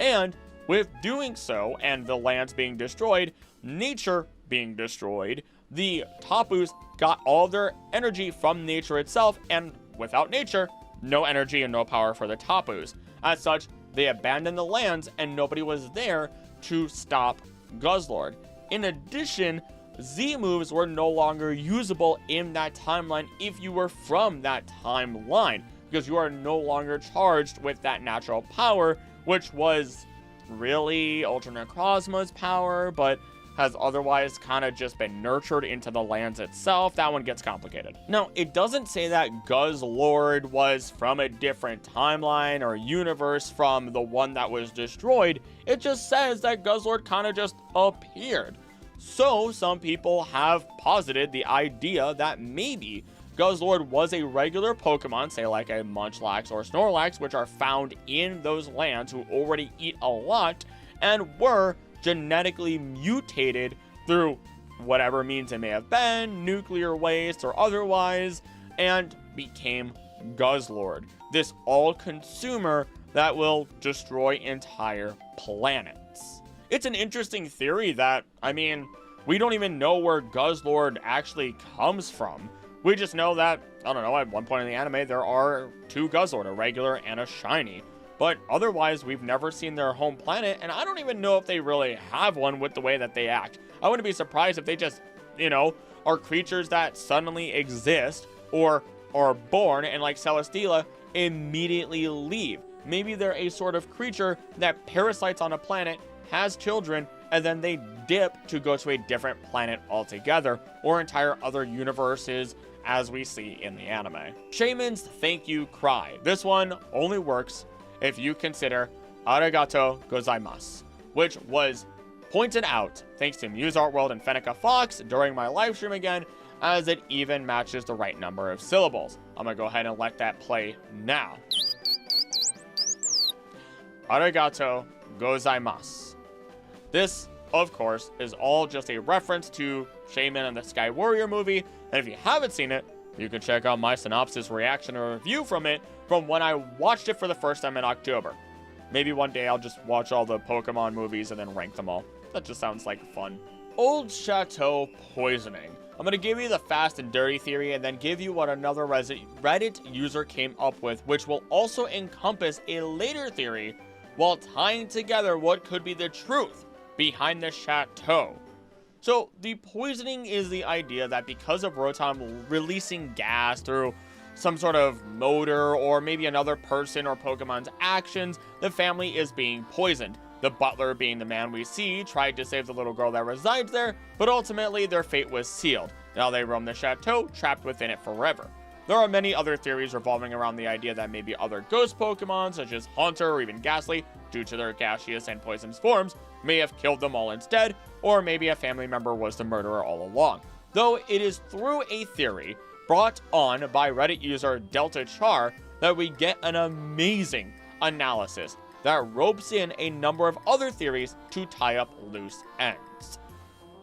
And with doing so, and the lands being destroyed, nature being destroyed, the Tapus got all their energy from nature itself, and without nature, no energy and no power for the Tapus. As such, they abandoned the lands, and nobody was there to stop Guzzlord. In addition, Z moves were no longer usable in that timeline if you were from that timeline, because you are no longer charged with that natural power, which was really Ultra Necrozma's power, but has otherwise kind of just been nurtured into the lands itself. That one gets complicated. Now, it doesn't say that Guzzlord was from a different timeline or universe from the one that was destroyed. It just says that Guzzlord kind of just appeared. So, some people have posited the idea that maybe Guzzlord was a regular Pokemon, say like a Munchlax or Snorlax, which are found in those lands who already eat a lot, and were genetically mutated through whatever means it may have been, nuclear waste or otherwise, and became Guzzlord, this all-consumer that will destroy entire planets. It's an interesting theory that, I mean, we don't even know where Guzzlord actually comes from. We just know that, I don't know, at one point in the anime, there are two Guzzlord, a regular and a shiny. But otherwise, we've never seen their home planet, and I don't even know if they really have one with the way that they act. I wouldn't be surprised if they just, are creatures that suddenly exist, or are born, and like Celesteela, immediately leave. Maybe they're a sort of creature that parasites on a planet, has children, and then they dip to go to a different planet altogether, or entire other universes, as we see in the anime. Shaman's thank you cry. This one only works if you consider arigato gozaimasu, which was pointed out thanks to Muse Art World and Fenneca Fox during my live stream again, as it even matches the right number of syllables. I'm gonna go ahead and let that play now. Arigato gozaimasu. This, of course, is all just a reference to Shaman and the Sky Warrior movie, and if you haven't seen it, you can check out my synopsis, reaction, or review from it from when I watched it for the first time in October. Maybe one day I'll just watch all the Pokemon movies and then rank them all. That just sounds like fun. Old Chateau poisoning. I'm going to give you the fast and dirty theory and then give you what another Reddit user came up with, which will also encompass a later theory while tying together what could be the truth behind the chateau. So, the poisoning is the idea that because of Rotom releasing gas through some sort of motor or maybe another person or Pokemon's actions, the family is being poisoned. The butler, being the man we see, tried to save the little girl that resides there, but ultimately their fate was sealed. Now they roam the chateau, trapped within it forever. There are many other theories revolving around the idea that maybe other ghost Pokemon, such as Haunter or even Ghastly, due to their gaseous and poisonous forms, may have killed them all instead, or maybe a family member was the murderer all along. Though it is through a theory brought on by Reddit user Delta Char that we get an amazing analysis that ropes in a number of other theories to tie up loose ends.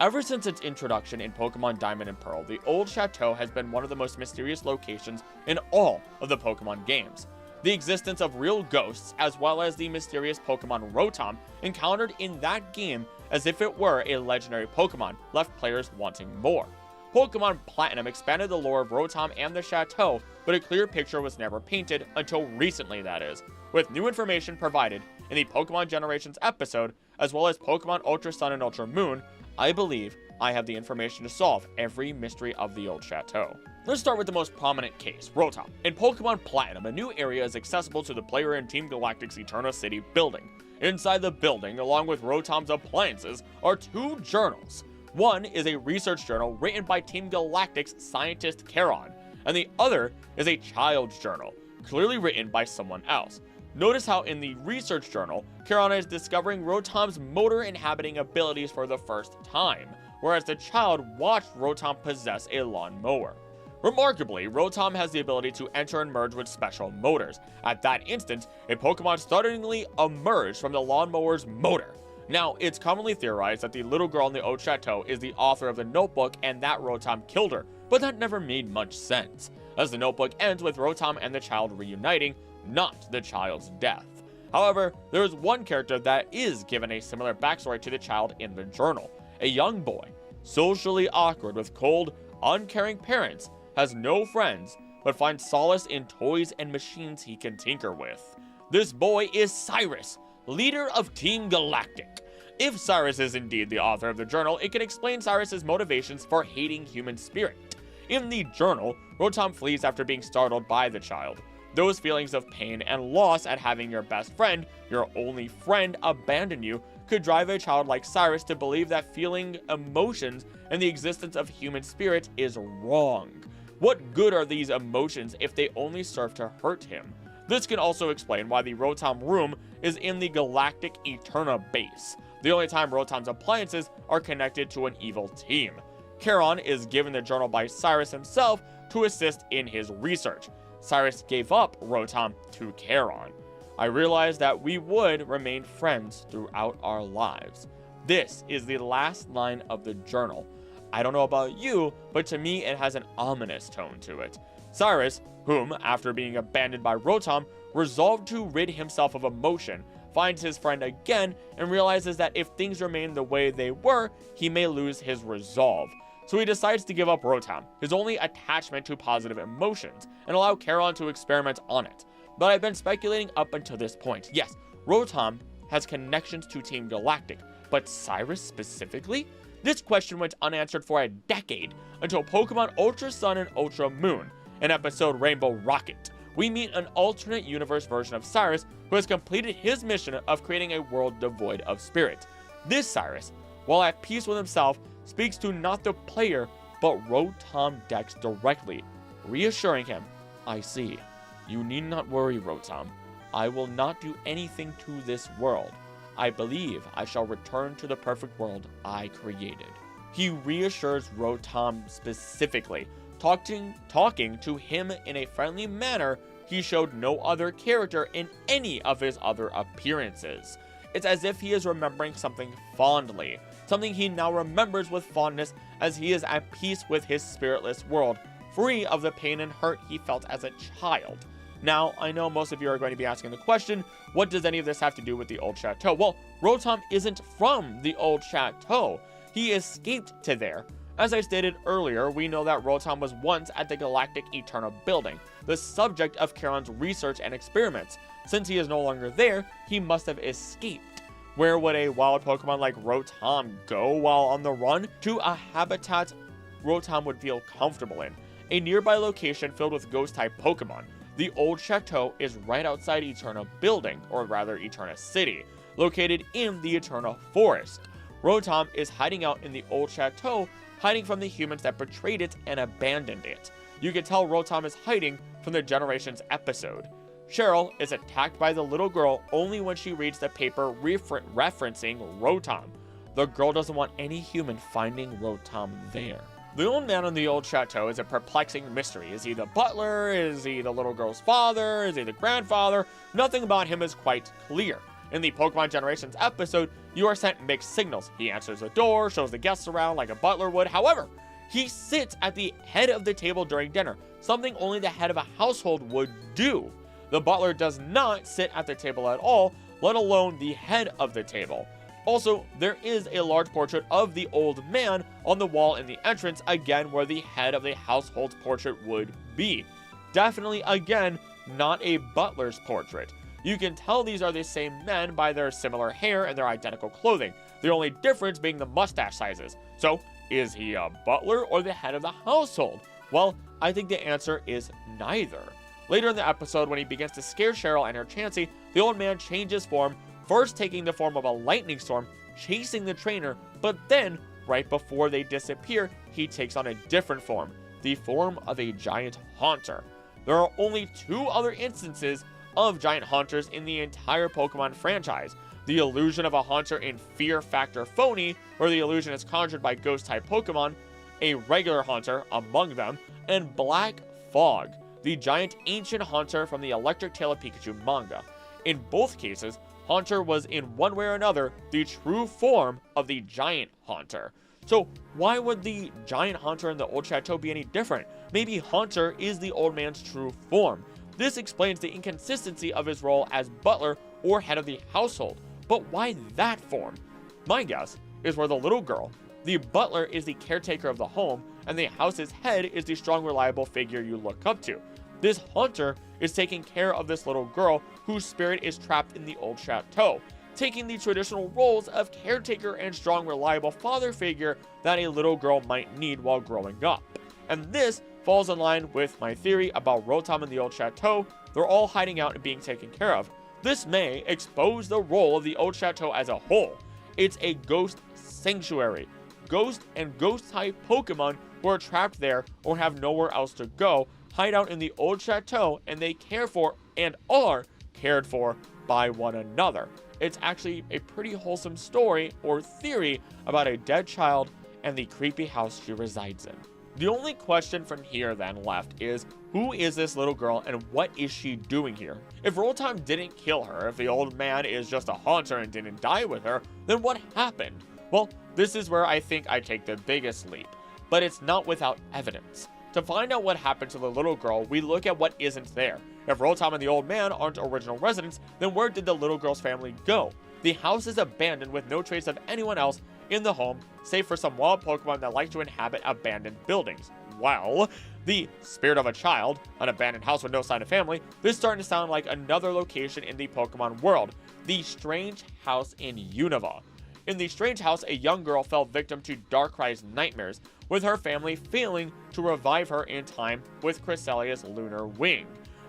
Ever since its introduction in Pokemon Diamond and Pearl, the Old Chateau has been one of the most mysterious locations in all of the Pokemon games. The existence of real ghosts, as well as the mysterious Pokemon Rotom encountered in that game as if it were a legendary Pokemon, left players wanting more. Pokemon Platinum expanded the lore of Rotom and the Chateau, but a clear picture was never painted until recently, that is, with new information provided in the Pokemon Generations episode, as well as Pokemon Ultra Sun and Ultra Moon. I believe I have the information to solve every mystery of the Old Chateau. Let's start with the most prominent case, Rotom. In Pokemon Platinum, a new area is accessible to the player in Team Galactic's Eterna City building. Inside the building, along with Rotom's appliances, are two journals. One is a research journal written by Team Galactic's scientist Charon, and the other is a child's journal, clearly written by someone else. Notice how in the research journal, Charon is discovering Rotom's motor inhabiting abilities for the first time, whereas the child watched Rotom possess a lawnmower. Remarkably, Rotom has the ability to enter and merge with special motors. At that instant, a Pokemon startlingly emerged from the lawnmower's motor. Now, it's commonly theorized that the little girl in the old chateau is the author of the notebook and that Rotom killed her, but that never made much sense, as the notebook ends with Rotom and the child reuniting, not the child's death. However, there is one character that is given a similar backstory to the child in the journal. A young boy, socially awkward with cold, uncaring parents, has no friends, but finds solace in toys and machines he can tinker with. This boy is Cyrus, leader of Team Galactic. If Cyrus is indeed the author of the journal, it can explain Cyrus's motivations for hating human spirit. In the journal, Rotom flees after being startled by the child. Those feelings of pain and loss at having your best friend, your only friend, abandon you could drive a child like Cyrus to believe that feeling emotions and the existence of human spirit is wrong. What good are these emotions if they only serve to hurt him? This can also explain why the Rotom room is in the Galactic Eterna base, the only time Rotom's appliances are connected to an evil team. Charon is given the journal by Cyrus himself to assist in his research. Cyrus gave up Rotom to Charon. I realized that we would remain friends throughout our lives. This is the last line of the journal. I don't know about you, but to me it has an ominous tone to it. Cyrus, whom, after being abandoned by Rotom, resolved to rid himself of emotion, finds his friend again and realizes that if things remain the way they were, he may lose his resolve. So he decides to give up Rotom, his only attachment to positive emotions, and allow Charon to experiment on it. But I've been speculating up until this point. Yes, Rotom has connections to Team Galactic, but Cyrus specifically? This question went unanswered for a decade, until Pokemon Ultra Sun and Ultra Moon. In episode Rainbow Rocket, we meet an alternate universe version of Cyrus who has completed his mission of creating a world devoid of spirit. This Cyrus, while at peace with himself, speaks to not the player, but Rotom Dex directly, reassuring him, I see. You need not worry, Rotom. I will not do anything to this world. I believe I shall return to the perfect world I created. He reassures Rotom specifically, talking to him in a friendly manner he showed no other character in any of his other appearances. It's as if he is remembering something fondly, something he now remembers with fondness as he is at peace with his spiritless world, free of the pain and hurt he felt as a child. Now, I know most of you are going to be asking the question, what does any of this have to do with the old chateau? Well, Rotom isn't from the old chateau. He escaped to there. As I stated earlier, we know that Rotom was once at the Galactic Eterna building, the subject of Charon's research and experiments. Since he is no longer there, he must have escaped. Where would a wild Pokemon like Rotom go while on the run? To a habitat Rotom would feel comfortable in, a nearby location filled with ghost-type Pokemon. The old chateau is right outside Eterna building, or rather Eterna City, located in the Eterna Forest. Rotom is hiding out in the old chateau, hiding from the humans that betrayed it and abandoned it. You can tell Rotom is hiding from the Generations episode. Cheryl is attacked by the little girl only when she reads the paper referencing Rotom. The girl doesn't want any human finding Rotom there. The old man in the old chateau is a perplexing mystery. Is he the butler? Is he the little girl's father? Is he the grandfather? Nothing about him is quite clear. In the Pokemon Generations episode, you are sent mixed signals. He answers the door, shows the guests around like a butler would. However, he sits at the head of the table during dinner, something only the head of a household would do. The butler does not sit at the table at all, let alone the head of the table. Also, there is a large portrait of the old man on the wall in the entrance, again where the head of the household's portrait would be. Definitely, again, not a butler's portrait. You can tell these are the same men by their similar hair and their identical clothing, the only difference being the mustache sizes. So, is he a butler or the head of the household? Well, I think the answer is neither. Later in the episode, when he begins to scare Cheryl and her Chansey, the old man changes form, first taking the form of a lightning storm, chasing the trainer, but then right before they disappear, he takes on a different form, the form of a giant haunter. There are only 2 other instances of giant haunters in the entire Pokemon franchise. The illusion of a haunter in Fear Factor Phony, where the illusion is conjured by ghost-type Pokemon, a regular haunter among them, and Black Fog, the giant ancient haunter from the Electric Tail of Pikachu manga. In both cases, Haunter was in one way or another the true form of the giant haunter. So why would the giant haunter in the Old Chateau be any different? Maybe Haunter is the old man's true form. This explains the inconsistency of his role as butler or head of the household. But why that form? My guess is where the little girl, the butler is the caretaker of the home, and the house's head is the strong, reliable figure you look up to. This haunter is taking care of this little girl whose spirit is trapped in the Old Chateau, taking the traditional roles of caretaker and strong, reliable father figure that a little girl might need while growing up. And this falls in line with my theory about Rotom in the Old Chateau. They're all hiding out and being taken care of. This may expose the role of the Old Chateau as a whole. It's a ghost sanctuary. Ghost and ghost-type Pokemon who are trapped there or have nowhere else to go hide out in the Old Chateau, and they care for and are cared for by one another. It's actually a pretty wholesome story or theory about a dead child and the creepy house she resides in. The only question from here then left is, who is this little girl and what is she doing here? If Rotom didn't kill her, if the old man is just a haunter and didn't die with her, then what happened? Well, this is where I think I take the biggest leap, but it's not without evidence. To find out what happened to the little girl, we look at what isn't there. If Rotom and the old man aren't original residents, then where did the little girl's family go? The house is abandoned with no trace of anyone else in the home, save for some wild Pokemon that like to inhabit abandoned buildings. Well, the spirit of a child, an abandoned house with no sign of family, this is starting to sound like another location in the Pokemon world, the Strange House in Unova. In the Strange House, a young girl fell victim to Darkrai's nightmares, with her family failing to revive her in time with Cresselia's lunar wing.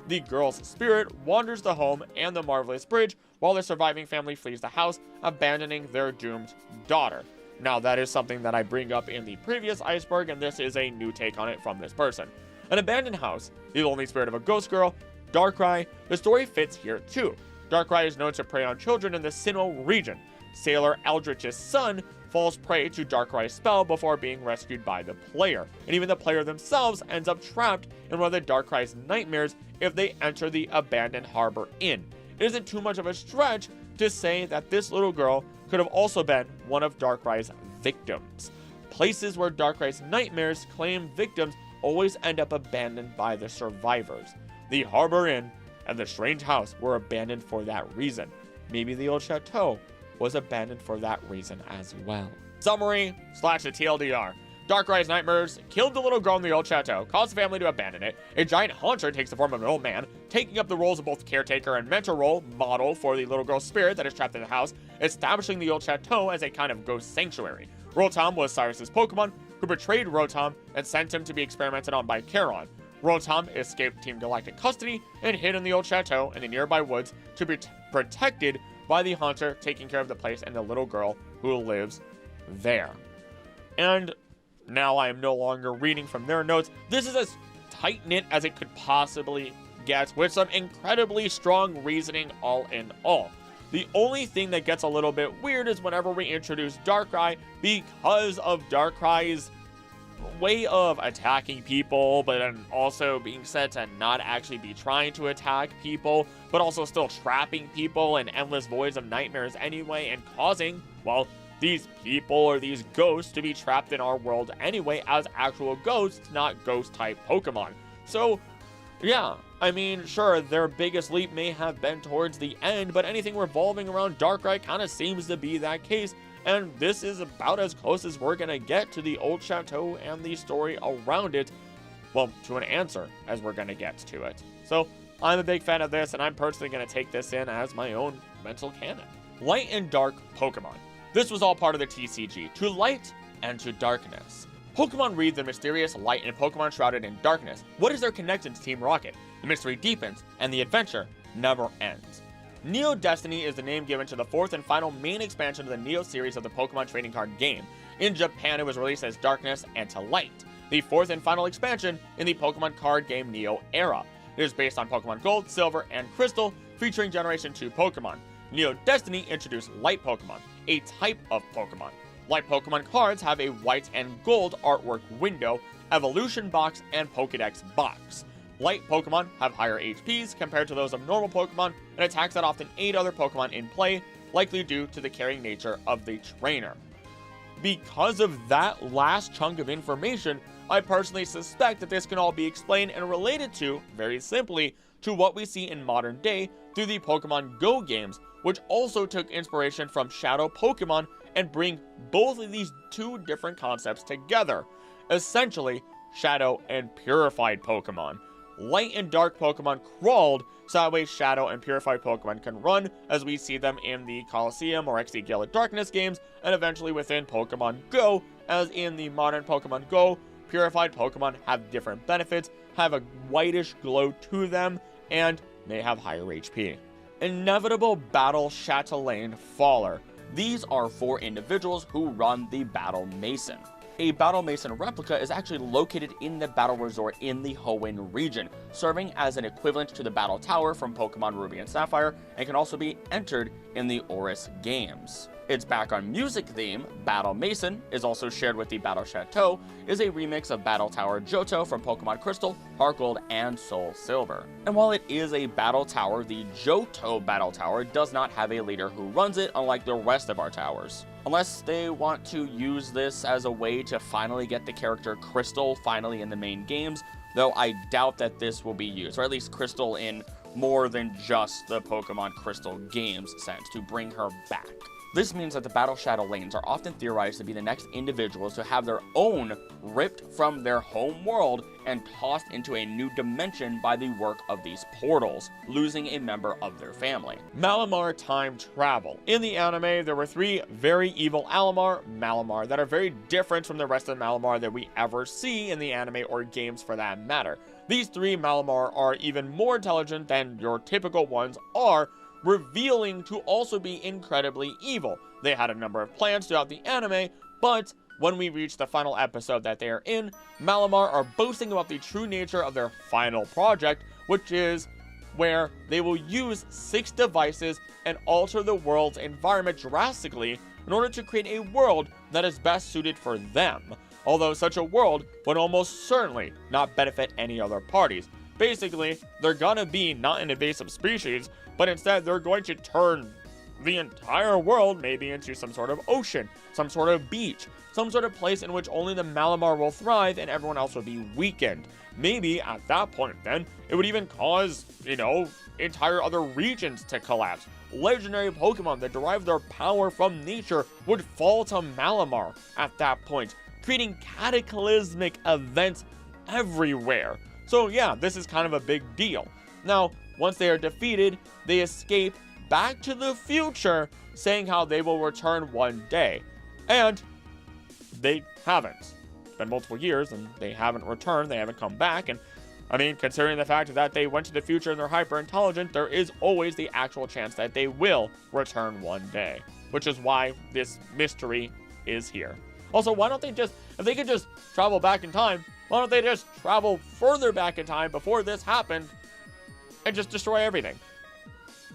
The girl's spirit wanders the home and the Marvelous Bridge, while the surviving family flees the house, abandoning their doomed daughter. Now, that is something that I bring up in the previous Iceberg, and this is a new take on it from this person. An abandoned house, the lonely spirit of a ghost girl, Darkrai, the story fits here too. Darkrai is known to prey on children in the Sinnoh region. Sailor Eldritch's son falls prey to Darkrai's spell before being rescued by the player, and even the player themselves ends up trapped in one of the Darkrai's nightmares if they enter the abandoned harbor inn. It isn't too much of a stretch to say that this little girl could have also been one of Darkrai's victims. Places where Darkrai's nightmares claim victims always end up abandoned by the survivors. The harbor inn and the strange house were abandoned for that reason. Maybe the old chateau was abandoned for that reason as well. Summary / the TLDR. Darkrai's nightmares killed the little girl in the old chateau, caused the family to abandon it. A giant haunter takes the form of an old man, taking up the roles of both caretaker and mentor role model for the little girl's spirit that is trapped in the house, establishing the old chateau as a kind of ghost sanctuary. Rotom was Cyrus's Pokemon, who betrayed Rotom and sent him to be experimented on by Charon. Rotom escaped Team Galactic custody and hid in the old chateau in the nearby woods to be protected by the haunter taking care of the place and the little girl who lives there. And now I am no longer reading from their notes. This is as tight-knit as it could possibly get, with some incredibly strong reasoning all in all. The only thing that gets a little bit weird is whenever we introduce Darkrai, because of Darkrai's way of attacking people, but then also being said to not actually be trying to attack people, but also still trapping people in endless voids of nightmares anyway, and causing, well, these people or these ghosts to be trapped in our world anyway as actual ghosts, not ghost-type Pokemon. So, yeah, I mean, sure, their biggest leap may have been towards the end, but anything revolving around Darkrai kind of seems to be that case, and this is about as close as we're gonna get to the old chateau and the story around it, well, to an answer as we're gonna get to it. So, I'm a big fan of this, and I'm personally gonna take this in as my own mental canon. Light and Dark Pokemon. This was all part of the TCG, to light and to darkness. Pokemon read the mysterious light and Pokemon shrouded in darkness. What is their connection to Team Rocket? The mystery deepens, and the adventure never ends. Neo Destiny is the name given to the fourth and final main expansion of the Neo series of the Pokemon trading card game. In Japan, it was released as Darkness and to Light, the fourth and final expansion in the Pokemon card game Neo era. It is based on Pokemon Gold, Silver, and Crystal, featuring Generation 2 Pokemon. Neo Destiny introduced Light Pokemon, a type of Pokemon. Light Pokemon cards have a white and gold artwork window, evolution box, and Pokedex box. Light Pokemon have higher HPs compared to those of normal Pokemon, and attacks that often aid other Pokemon in play, likely due to the carrying nature of the trainer. Because of that last chunk of information, I personally suspect that this can all be explained and related to, very simply, to what we see in modern day through the Pokemon Go games, which also took inspiration from Shadow Pokemon and bring both of these two different concepts together. Essentially, Shadow and Purified Pokemon. Light and Dark Pokemon crawled, so that way Shadow and Purified Pokemon can run, as we see them in the Colosseum or XD Gale of Darkness games, and eventually within Pokemon Go, as in the modern Pokemon Go, Purified Pokemon have different benefits, have a whitish glow to them, and may have higher HP. Inevitable Battle Chatelaine Faller. These are 4 individuals who run the Battle Mason. A Battle Mason replica is actually located in the Battle Resort in the Hoenn region, serving as an equivalent to the Battle Tower from Pokemon Ruby and Sapphire, and can also be entered in the Oris games. Its background music theme, Battle Mason, is also shared with the Battle Chateau, is a remix of Battle Tower Johto from Pokemon Crystal, Heart Gold, and Soul Silver. And while it is a battle tower, the Johto Battle Tower does not have a leader who runs it, unlike the rest of our towers. Unless they want to use this as a way to finally get the character Crystal finally in the main games, though I doubt that this will be used, or at least Crystal in more than just the Pokemon Crystal games sense, to bring her back. This means that the Battle Chatelaines are often theorized to be the next individuals to have their own ripped from their home world and tossed into a new dimension by the work of these portals, losing a member of their family. Malamar Time Travel. In the anime, there were 3 very evil Malamar, that are very different from the rest of the Malamar that we ever see in the anime or games for that matter. These 3 Malamar are even more intelligent than your typical ones are, revealing to also be incredibly evil. They had a number of plans throughout the anime, but when we reach the final episode that they are in, Malamar are boasting about the true nature of their final project, which is where they will use 6 devices and alter the world's environment drastically in order to create a world that is best suited for them, although such a world would almost certainly not benefit any other parties. Basically, they're gonna be not an invasive species, but instead they're going to turn the entire world maybe into some sort of ocean, some sort of beach, some sort of place in which only the Malamar will thrive and everyone else will be weakened. Maybe at that point then, it would even cause, entire other regions to collapse. Legendary Pokemon that derive their power from nature would fall to Malamar at that point, creating cataclysmic events everywhere. So yeah, this is kind of a big deal. Now, once they are defeated, they escape back to the future, saying how they will return one day. And they haven't. It's been multiple years and they haven't returned, they haven't come back. And I mean, considering the fact that they went to the future and they're hyper intelligent, there is always the actual chance that they will return one day, which is why this mystery is here. Also, why don't they just, if they could just travel back in time, why don't they just travel further back in time before this happened and just destroy everything?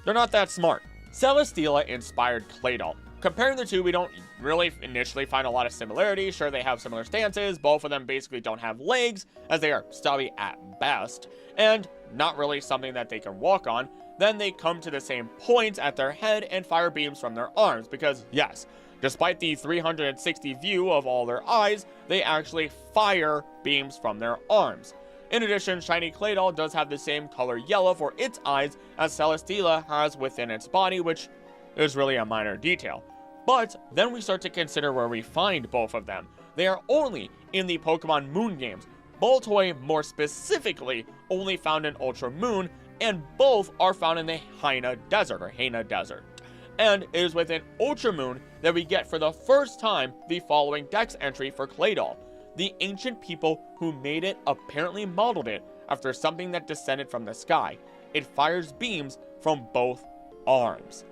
They're not that smart. Celesteela inspired Claydol. Comparing the two, we don't really initially find a lot of similarities. Sure, they have similar stances. Both of them basically don't have legs, as they are stubby at best, and not really something that they can walk on. Then they come to the same points at their head and fire beams from their arms, because yes, despite the 360 view of all their eyes, they actually fire beams from their arms. In addition, Shiny Claydol does have the same color yellow for its eyes as Celesteela has within its body, which is really a minor detail. But then we start to consider where we find both of them. They are only in the Pokemon Moon games. Baltoy, more specifically, only found in Ultra Moon, and both are found in the Haina Desert. And it is within Ultra Moon that we get for the first time the following Dex entry for Claydol. The ancient people who made it apparently modeled it after something that descended from the sky. It fires beams from both arms.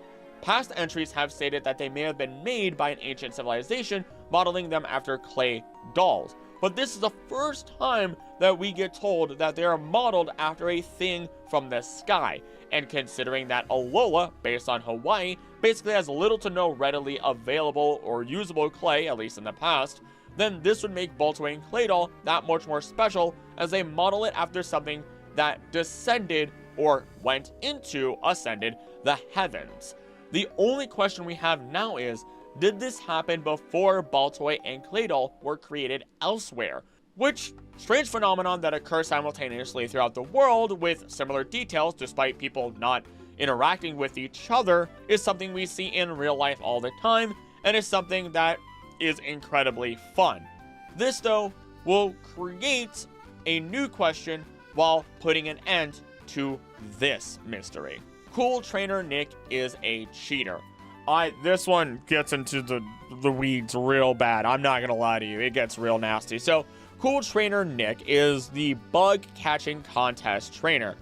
Past entries have stated that they may have been made by an ancient civilization, modeling them after clay dolls. But this is the first time that we get told that they are modeled after a thing from the sky. And considering that Alola, based on Hawaii, basically has little to no readily available or usable clay, at least in the past, then this would make Baltoy and Claydol that much more special, as they model it after something that descended or ascended the heavens. The only question we have now is, did this happen before Baltoy and Claydol were created elsewhere? Which, strange phenomenon that occurs simultaneously throughout the world with similar details despite people not interacting with each other, is something we see in real life all the time, and is something that is incredibly fun. This, though, will create a new question while putting an end to this mystery. Cool Trainer Nick is a cheater. This one gets into the weeds real bad. I'm not gonna lie to you, it gets real nasty. So, Cool Trainer Nick is the bug catching contest trainer.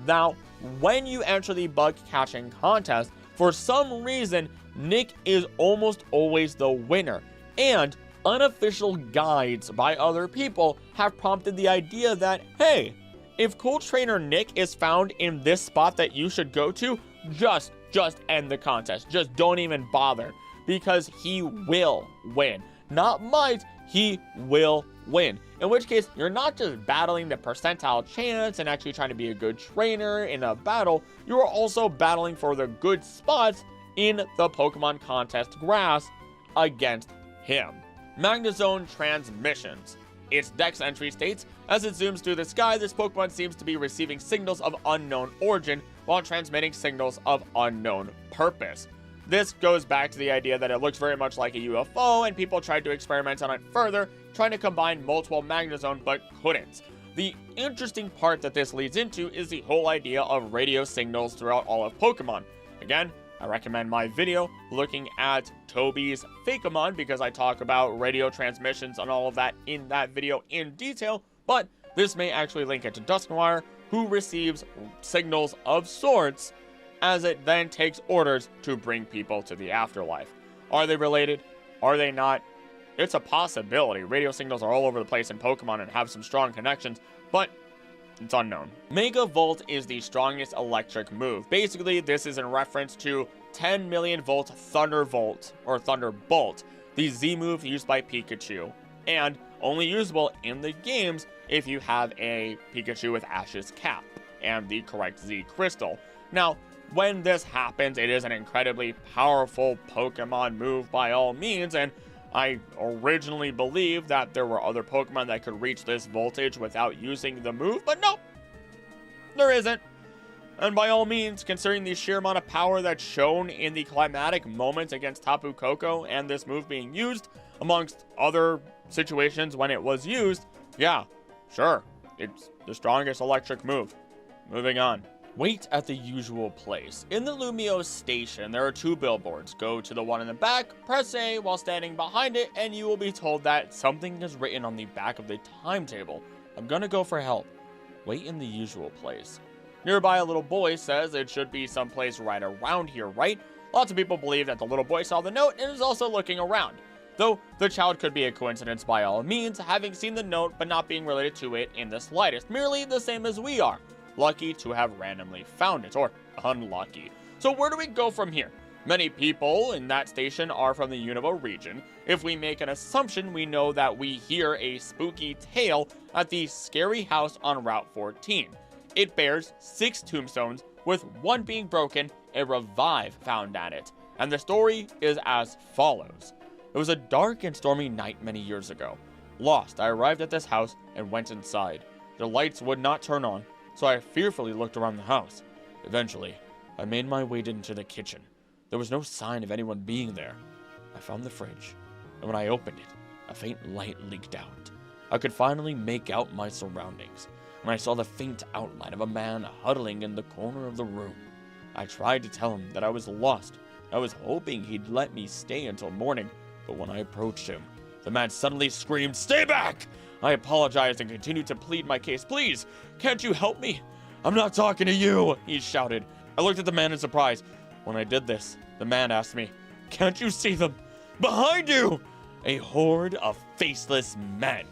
Now, when you enter the bug catching contest, for some reason, Nick is almost always the winner. And unofficial guides by other people have prompted the idea that, hey, if Cool Trainer Nick is found in this spot that you should go to, just end the contest. Just don't even bother, because he will win. Not might, he will win. In which case, you're not just battling the percentile chance and actually trying to be a good trainer in a battle, you are also battling for the good spots in the Pokemon contest grass against him. Magnezone transmissions. Its dex entry states, as it zooms through the sky, this Pokemon seems to be receiving signals of unknown origin while transmitting signals of unknown purpose. This goes back to the idea that it looks very much like a UFO, and people tried to experiment on it further, trying to combine multiple Magnezone but couldn't. The interesting part that this leads into is the whole idea of radio signals throughout all of Pokemon. Again, I recommend my video looking at Toby's Fakeamon, because I talk about radio transmissions and all of that in that video in detail, but this may actually link it to Dusknoir, who receives signals of sorts as it then takes orders to bring people to the afterlife. Are they related? Are they not? It's a possibility. Radio signals are all over the place in Pokemon and have some strong connections, but it's unknown. Mega Volt is the strongest electric move. Basically, this is in reference to 10 million volt Thunderbolt, the Z move used by Pikachu, and only usable in the games if you have a Pikachu with Ash's cap and the correct Z crystal. Now, when this happens, it is an incredibly powerful Pokemon move by all means, and I originally believed that there were other Pokemon that could reach this voltage without using the move, but no, there isn't. And by all means, considering the sheer amount of power that's shown in the climatic moments against Tapu Koko and this move being used, amongst other situations when it was used, yeah, sure, it's the strongest electric move. Moving on. Wait at the usual place. In the Lumio station, there are 2 billboards. Go to the one in the back, press A while standing behind it, and you will be told that something is written on the back of the timetable. I'm gonna go for help. Wait in the usual place. Nearby, a little boy says it should be someplace right around here, right? Lots of people believe that the little boy saw the note and is also looking around. Though the child could be a coincidence by all means, having seen the note but not being related to it in the slightest, merely the same as we are. Lucky to have randomly found it, or unlucky. So where do we go from here? Many people in that station are from the Unova region. If we make an assumption, we know that we hear a spooky tale at the scary house on Route 14. It bears 6 tombstones, with one being broken, a revive found at it. And the story is as follows. It was a dark and stormy night many years ago. Lost, I arrived at this house and went inside. The lights would not turn on, so I fearfully looked around the house. Eventually, I made my way into the kitchen. There was no sign of anyone being there. I found the fridge, and when I opened it, a faint light leaked out. I could finally make out my surroundings, and I saw the faint outline of a man huddling in the corner of the room. I tried to tell him that I was lost. I was hoping he'd let me stay until morning, but when I approached him, the man suddenly screamed, "Stay back!" I apologized and continued to plead my case. "Please, can't you help me? I'm not talking to you," he shouted. I looked at the man in surprise. When I did this, the man asked me, "Can't you see them? Behind you!" a horde of faceless men.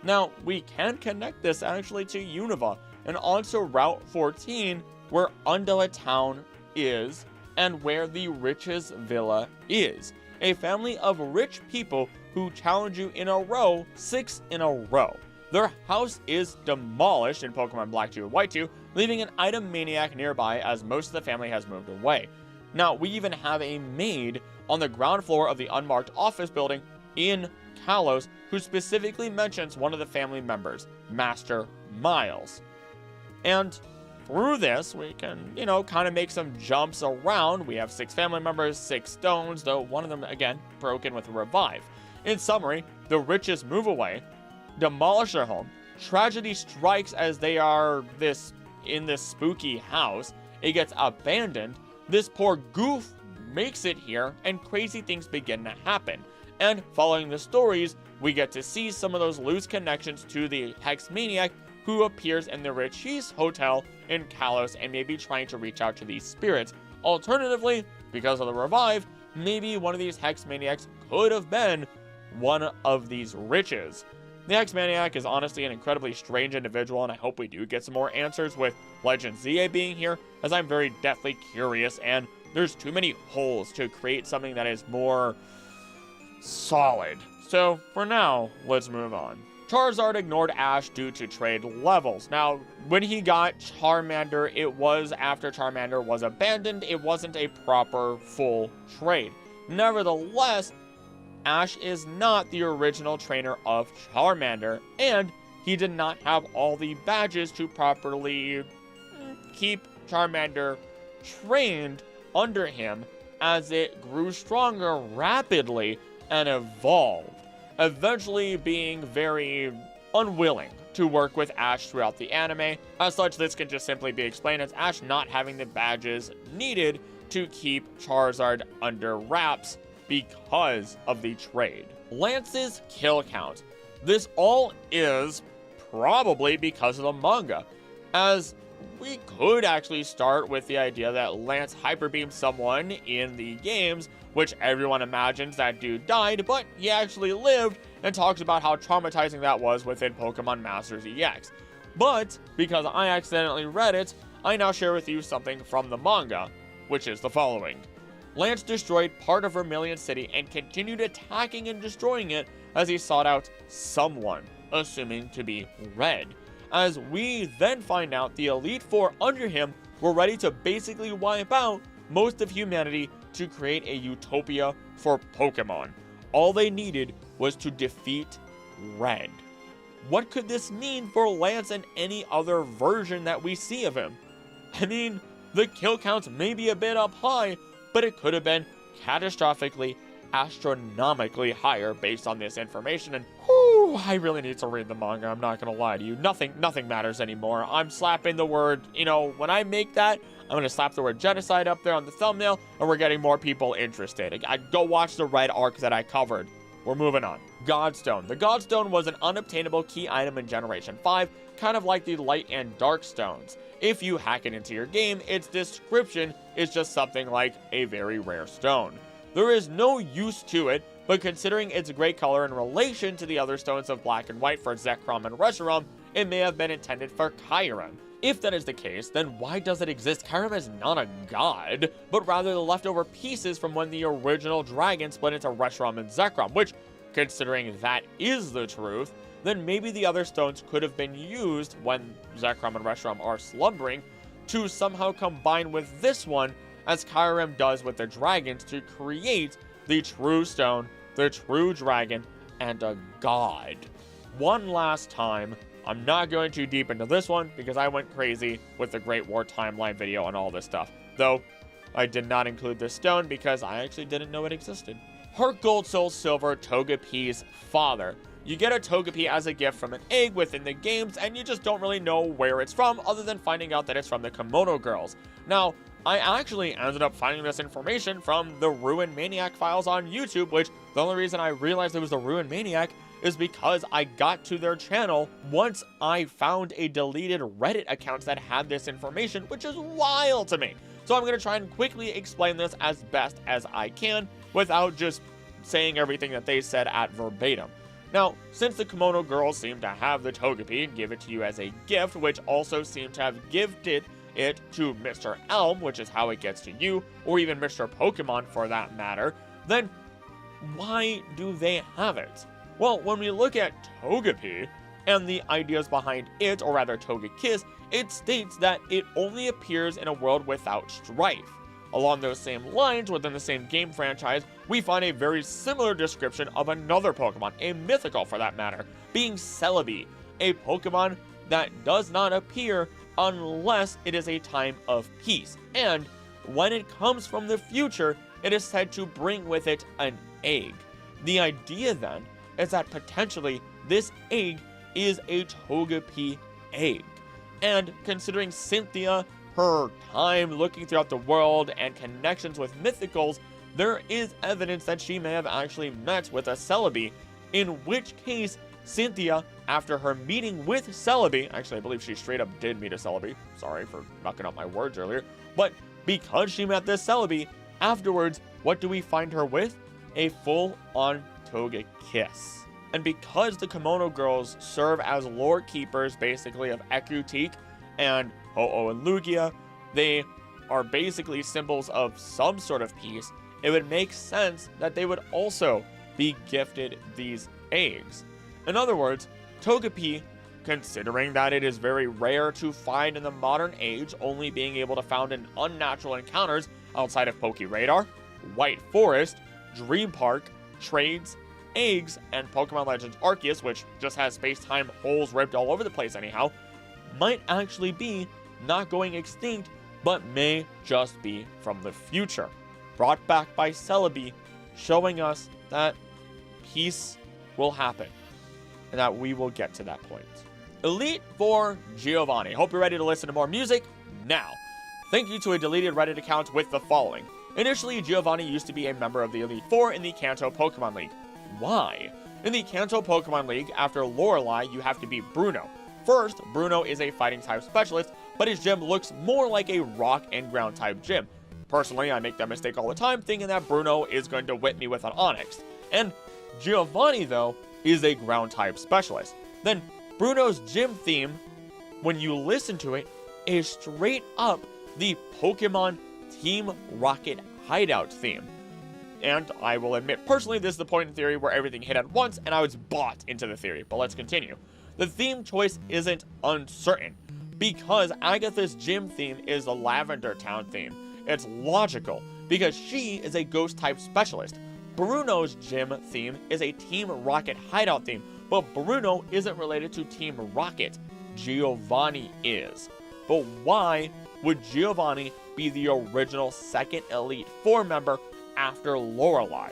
Now, we can connect this actually to Unova and onto Route 14, where Undella Town is and where the Rich's Villa is. A family of rich people who challenge you in a row, 6 in a row. Their house is demolished in Pokemon Black 2 and White 2, leaving an item maniac nearby as most of the family has moved away. Now, we even have a maid on the ground floor of the unmarked office building in Kalos who specifically mentions one of the family members, Master Miles. And through this, we can, kind of make some jumps around. We have 6 family members, 6 stones, though one of them, again, broken with a revive. In summary, the riches move away, demolish their home, tragedy strikes as they are in this spooky house, it gets abandoned, this poor goof makes it here, and crazy things begin to happen. And following the stories, we get to see some of those loose connections to the Hex Maniac who appears in the Rich's Hotel in Kalos and may be trying to reach out to these spirits. Alternatively, because of the revive, maybe one of these Hex Maniacs could have been one of these riches. The Hex Maniac is honestly an incredibly strange individual, and I hope we do get some more answers with Legend ZA being here, as I'm very deathly curious, and there's too many holes to create something that is more solid. So, for now, let's move on. Charizard ignored Ash due to trade levels. Now, when he got Charmander, it was after Charmander was abandoned. It wasn't a proper full trade. Nevertheless, Ash is not the original trainer of Charmander, and he did not have all the badges to properly keep Charmander trained under him as it grew stronger rapidly and evolved, eventually being very unwilling to work with Ash throughout the anime. As such, this can just simply be explained as Ash not having the badges needed to keep Charizard under wraps because of the trade. Lance's kill count. This all is probably because of the manga, as we could actually start with the idea that Lance hyperbeamed someone in the games, which everyone imagines that dude died, but he actually lived, and talks about how traumatizing that was within Pokemon Masters EX. But, because I accidentally read it, I now share with you something from the manga, which is the following. Lance destroyed part of Vermilion City and continued attacking and destroying it as he sought out someone, assuming to be Red. As we then find out the Elite Four under him were ready to basically wipe out most of humanity to create a utopia for Pokemon. All they needed was to defeat Red. What could this mean for Lance and any other version that we see of him? I mean, the kill counts may be a bit up high, but it could have been catastrophically, astronomically higher based on this information, and whew, I really need to read the manga, I'm not gonna lie to you. Nothing matters anymore. I'm slapping the word, when I make that, I'm gonna slap the word genocide up there on the thumbnail, and we're getting more people interested. I'd go watch the Red arc that I covered. We're moving on. Godstone. The Godstone was an unobtainable key item in Generation 5, kind of like the Light and Dark Stones. If you hack it into your game, its description is just something like a very rare stone. There is no use to it, but considering its gray color in relation to the other stones of Black and White for Zekrom and Reshiram, it may have been intended for Kyurem. If that is the case, then why does it exist? Kyurem is not a god, but rather the leftover pieces from when the original dragon split into Reshiram and Zekrom, which, considering that is the truth, then maybe the other stones could have been used when Zekrom and Reshiram are slumbering to somehow combine with this one, as Kyurem does with the dragons, to create the true stone, the true dragon, and a god. One last time, I'm not going too deep into this one because I went crazy with the Great War timeline video and all this stuff. Though, I did not include this stone because I actually didn't know it existed. Heart Gold Soul Silver Togepi's father. You get a Togepi as a gift from an egg within the games, and you just don't really know where it's from other than finding out that it's from the Kimono Girls. Now, I actually ended up finding this information from the Ruin Maniac files on YouTube, which the only reason I realized it was the Ruin Maniac is because I got to their channel once I found a deleted Reddit account that had this information, which is wild to me. So I'm going to try and quickly explain this as best as I can without just saying everything that they said at verbatim. Now, since the Kimono girls seem to have the Togepi and give it to you as a gift, which also seem to have gifted it to Mr. Elm, which is how it gets to you, or even Mr. Pokemon for that matter, then why do they have it? Well, when we look at Togepi and the ideas behind it, or rather Togekiss, it states that it only appears in a world without strife. Along those same lines, within the same game franchise, we find a very similar description of another Pokemon, a mythical for that matter, being Celebi, a Pokemon that does not appear unless it is a time of peace. And when it comes from the future, it is said to bring with it an egg. The idea then is that potentially this egg is a Togepi egg. And considering Cynthia, her time looking throughout the world, and connections with mythicals, there is evidence that she may have actually met with a Celebi, in which case Cynthia, after her meeting with Celebi, actually I believe she straight up did meet a Celebi, sorry for mucking up my words earlier, but because she met this Celebi, afterwards, what do we find her with? A full-on Togekiss. And because the Kimono girls serve as lore keepers basically of Ecruteak and Ho-Oh and Lugia, they are basically symbols of some sort of peace, it would make sense that they would also be gifted these eggs. In other words, Togepi, considering that it is very rare to find in the modern age, only being able to found in unnatural encounters outside of Pokeradar, White Forest, Dream Park, Trades, Eggs, and Pokemon Legends Arceus, which just has space-time holes ripped all over the place anyhow, might actually be not going extinct, but may just be from the future, brought back by Celebi, showing us that peace will happen, and that we will get to that point. Elite Four Giovanni. Hope you're ready to listen to more music now. Thank you to a deleted Reddit account with the following. Initially, Giovanni used to be a member of the Elite Four in the Kanto Pokemon League. Why? In the Kanto Pokemon League, after Lorelei, you have to beat Bruno. First, Bruno is a fighting type specialist, but his gym looks more like a rock and ground type gym. Personally, I make that mistake all the time, thinking that Bruno is going to whip me with an Onix. And Giovanni, though, is a ground type specialist. Then Bruno's gym theme, when you listen to it, is straight up the Pokemon Team Rocket hideout theme. And I will admit, personally, this is the point in theory where everything hit at once and I was bought into the theory, but let's continue. The theme choice isn't uncertain, because Agatha's gym theme is the Lavender Town theme. It's logical, because she is a ghost-type specialist. Bruno's gym theme is a Team Rocket hideout theme, but Bruno isn't related to Team Rocket. Giovanni is. But why would Giovanni be the original second Elite Four member after Lorelei?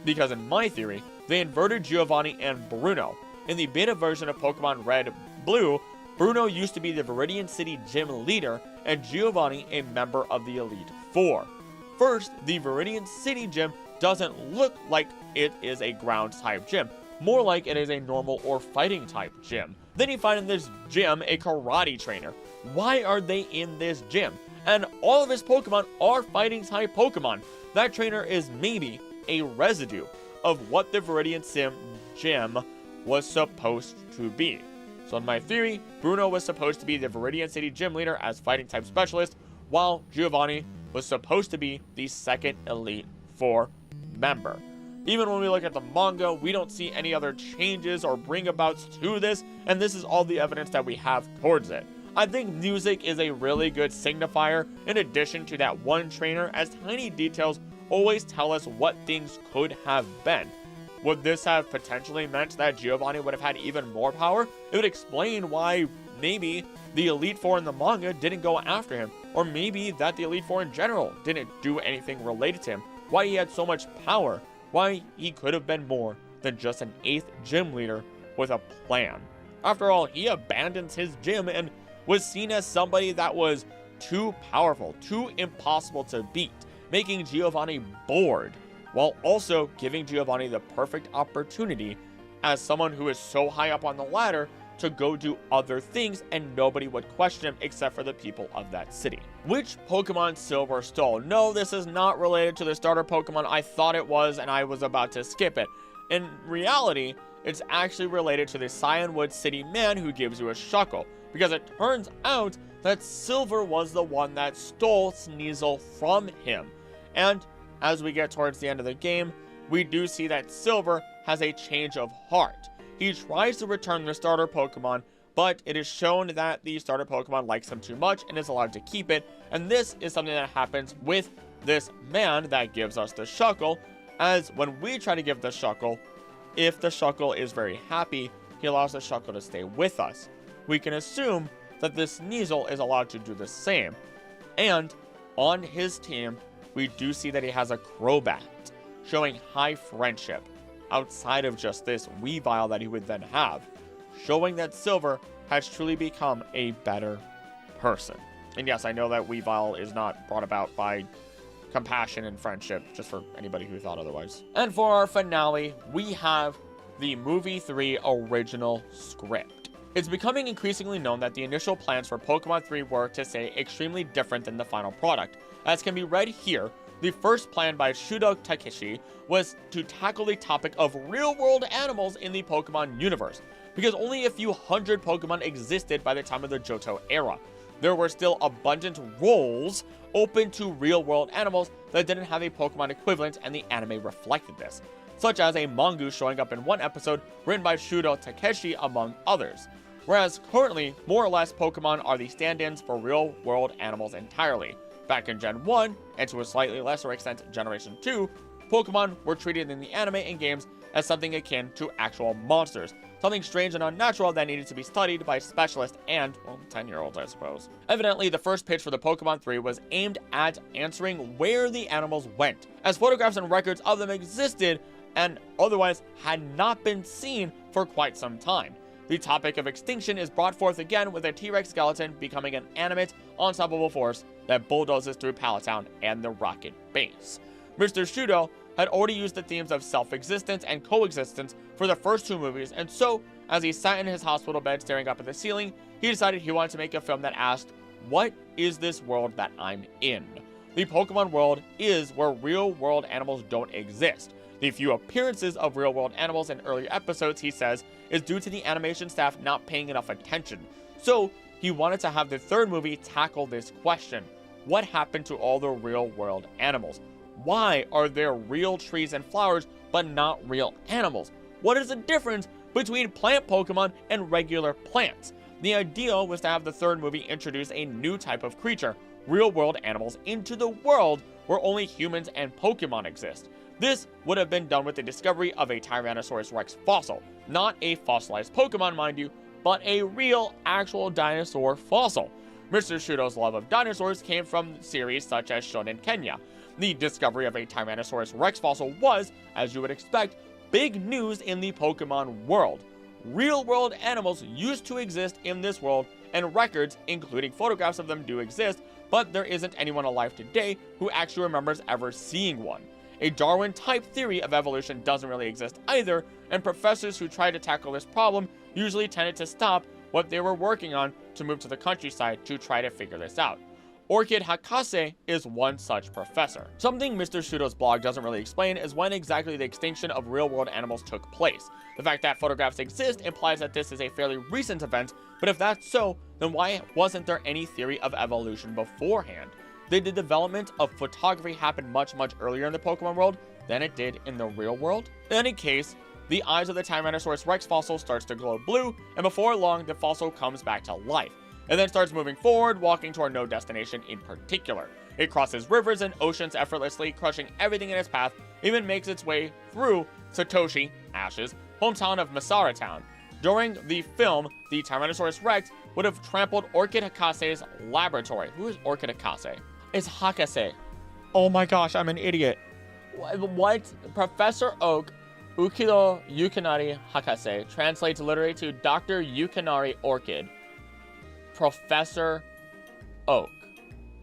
Because in my theory, they inverted Giovanni and Bruno. In the beta version of Pokemon Red Blue, Bruno used to be the Viridian City gym leader and Giovanni a member of the Elite Four. First, the Viridian City gym doesn't look like it is a ground type gym, more like it is a normal or fighting type gym. Then you find in this gym a karate trainer. Why are they in this gym? And all of his Pokemon are fighting type Pokemon. That trainer is maybe a residue of what the Viridian Sim gym was supposed to be. So in my theory, Bruno was supposed to be the Viridian City gym leader as fighting type specialist, while Giovanni was supposed to be the second Elite Four member. Even when we look at the manga, we don't see any other changes or bring-abouts to this, and this is all the evidence that we have towards it. I think music is a really good signifier in addition to that one trainer, as tiny details always tell us what things could have been. Would this have potentially meant that Giovanni would have had even more power? It would explain why maybe the Elite Four in the manga didn't go after him, or maybe that the Elite Four in general didn't do anything related to him, why he had so much power, why he could have been more than just an 8th gym leader with a plan. After all, he abandons his gym and was seen as somebody that was too powerful, too impossible to beat, making Giovanni bored, while also giving Giovanni the perfect opportunity as someone who is so high up on the ladder to go do other things and nobody would question him except for the people of that city. Which Pokemon Silver stole? No, this is not related to the starter Pokemon. I thought it was and I was about to skip it. In reality, it's actually related to the Cyanwood City man who gives you a Shuckle, because it turns out that Silver was the one that stole Sneasel from him. And as we get towards the end of the game, we do see that Silver has a change of heart. He tries to return the starter Pokemon, but it is shown that the starter Pokemon likes him too much and is allowed to keep it, and this is something that happens with this man that gives us the Shuckle, as when we try to give the Shuckle, if the Shuckle is very happy, he allows the Shuckle to stay with us. We can assume that this Sneasel is allowed to do the same. And on his team, we do see that he has a Crobat, showing high friendship, outside of just this Weavile that he would then have, showing that Silver has truly become a better person. And yes, I know that Weavile is not brought about by compassion and friendship, just for anybody who thought otherwise. And for our finale, we have the Movie 3 original script. It's becoming increasingly known that the initial plans for Pokemon 3 were, to say, extremely different than the final product. As can be read here, the first plan by Shudo Takeshi was to tackle the topic of real-world animals in the Pokemon universe, because only a few hundred Pokemon existed by the time of the Johto era. There were still abundant roles open to real-world animals that didn't have a Pokemon equivalent, and the anime reflected this, such as a Mongoose showing up in one episode written by Shudo Takeshi, among others. Whereas currently, more or less, Pokemon are the stand-ins for real-world animals entirely. Back in Gen 1, and to a slightly lesser extent Generation 2, Pokemon were treated in the anime and games as something akin to actual monsters, something strange and unnatural that needed to be studied by specialists and, well, 10-year-olds, I suppose. Evidently, the first pitch for the Pokemon 3 was aimed at answering where the animals went, as photographs and records of them existed and otherwise had not been seen for quite some time. The topic of extinction is brought forth again with a T-Rex skeleton becoming an animate, unstoppable force that bulldozes through Palatown and the Rocket Base. Mr. Shudo had already used the themes of self-existence and coexistence for the first two movies, and so, as he sat in his hospital bed staring up at the ceiling, he decided he wanted to make a film that asked, what is this world that I'm in? The Pokemon world is where real-world animals don't exist. The few appearances of real-world animals in earlier episodes, he says, is due to the animation staff not paying enough attention. So, he wanted to have the third movie tackle this question. What happened to all the real-world animals? Why are there real trees and flowers, but not real animals? What is the difference between plant Pokemon and regular plants? The idea was to have the third movie introduce a new type of creature, real-world animals, into the world where only humans and Pokemon exist. This would have been done with the discovery of a Tyrannosaurus Rex fossil. Not a fossilized Pokemon, mind you, but a real, actual dinosaur fossil. Mr. Shudo's love of dinosaurs came from series such as Shonen Kenya. The discovery of a Tyrannosaurus Rex fossil was, as you would expect, big news in the Pokemon world. Real-world animals used to exist in this world, and records, including photographs of them, do exist, but there isn't anyone alive today who actually remembers ever seeing one. A Darwin-type theory of evolution doesn't really exist either, and professors who try to tackle this problem usually tended to stop what they were working on to move to the countryside to try to figure this out. Orchid Hakase is one such professor. Something Mr. Shudo's blog doesn't really explain is when exactly the extinction of real-world animals took place. The fact that photographs exist implies that this is a fairly recent event, but if that's so, then why wasn't there any theory of evolution beforehand? Did the development of photography happen much earlier in the Pokemon world than it did in the real world? In any case, the eyes of the Tyrannosaurus Rex fossil starts to glow blue, and before long, the fossil comes back to life, and then starts moving forward, walking toward no destination in particular. It crosses rivers and oceans effortlessly, crushing everything in its path, even makes its way through Satoshi, Ash's, hometown of Masara Town. During the film, the Tyrannosaurus Rex would have trampled Orchid Hakase's laboratory. Who is Orchid Hakase? It's Hakase. Oh my gosh, I'm an idiot. What? Professor Oak Ukido Yukinari Hakase translates literally to Dr. Yukinari Orchid. Professor Oak.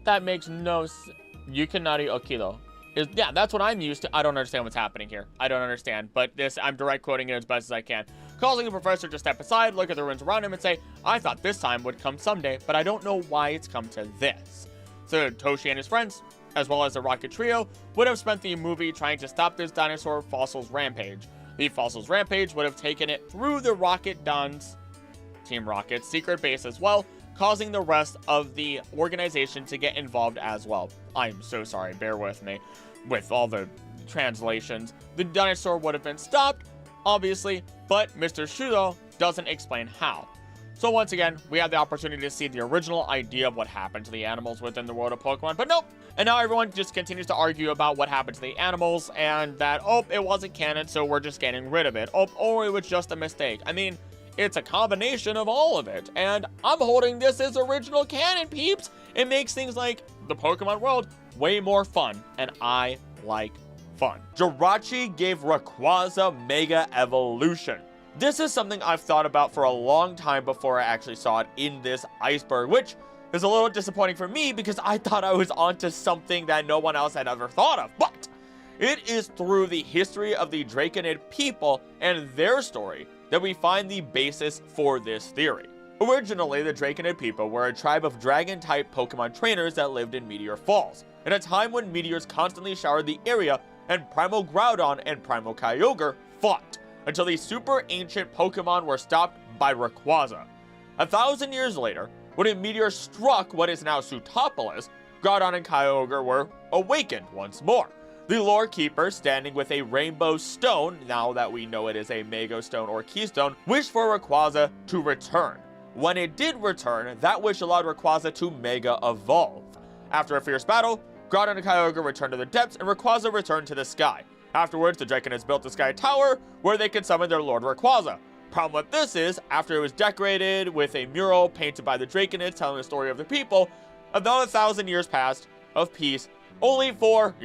That makes no sense. Yukinari Okido. Yeah, that's what I'm used to. I don't understand what's happening here. I don't understand, but this, I'm direct quoting it as best as I can. causing the professor to step aside, look at the ruins around him, and say, I thought this time would come someday, but I don't know why it's come to this. So Toshi and his friends, as well as the Rocket Trio, would have spent the movie trying to stop this dinosaur fossils rampage. The fossils rampage would have taken it through the Rocket Don's, Team Rocket's, secret base as well, causing the rest of the organization to get involved as well. I'm so sorry, bear with me with all the translations. The dinosaur would have been stopped, obviously, but Mr. Shudo doesn't explain how. So once again, we have the opportunity to see the original idea of what happened to the animals within the world of Pokemon, but nope. And now everyone just continues to argue about what happened to the animals and that, oh, it wasn't canon, so we're just getting rid of it. Oh, or it was just a mistake. I mean, it's a combination of all of it, and I'm holding this as original canon, peeps. It makes things like the Pokemon world way more fun, and I like fun. Jirachi gave Rayquaza Mega Evolution. This is something I've thought about for a long time before I actually saw it in this Iceberg, which is a little disappointing for me because I thought I was onto something that no one else had ever thought of. But it is through the history of the Draconid people and their story that we find the basis for this theory. Originally, the Draconid people were a tribe of dragon-type Pokemon trainers that lived in Meteor Falls, in a time when meteors constantly showered the area and Primal Groudon and Primal Kyogre fought, until the super ancient Pokemon were stopped by Rayquaza. 1,000 years later, when a meteor struck what is now Sootopolis, Groudon and Kyogre were awakened once more. The lore keeper, standing with a rainbow stone, now that we know it is a Mega Stone or Keystone, wished for Rayquaza to return. When it did return, that wish allowed Rayquaza to Mega Evolve. After a fierce battle, Groudon and Kyogre returned to the depths and Rayquaza returned to the sky. Afterwards, the Draconids built the Sky Tower, where they could summon their Lord Rayquaza. Problem with this is, after it was decorated with a mural painted by the Draconids telling the story of the people, another 1,000 years passed of peace, only for,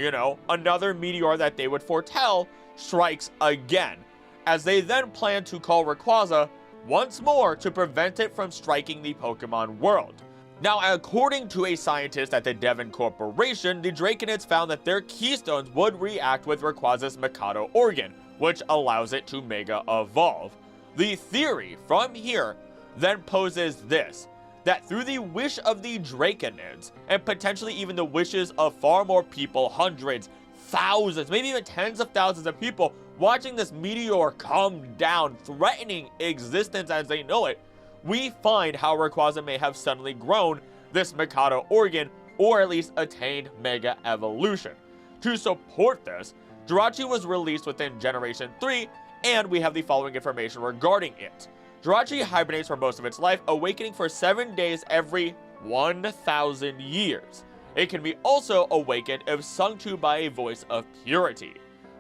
another meteor that they would foretell strikes again, as they then plan to call Rayquaza once more to prevent it from striking the Pokemon world. Now, according to a scientist at the Devon Corporation, the Draconids found that their Keystones would react with Rayquaza's Mikado organ, which allows it to Mega Evolve. The theory from here then poses this, that through the wish of the Draconids, and potentially even the wishes of far more people, hundreds, thousands, maybe even tens of thousands of people, watching this meteor come down, threatening existence as they know it, we find how Rayquaza may have suddenly grown this Mikado organ, or at least attained Mega Evolution. To support this, Jirachi was released within Generation 3, and we have the following information regarding it. Jirachi hibernates for most of its life, awakening for 7 days every 1,000 years. It can be also awakened if sung to by a voice of purity.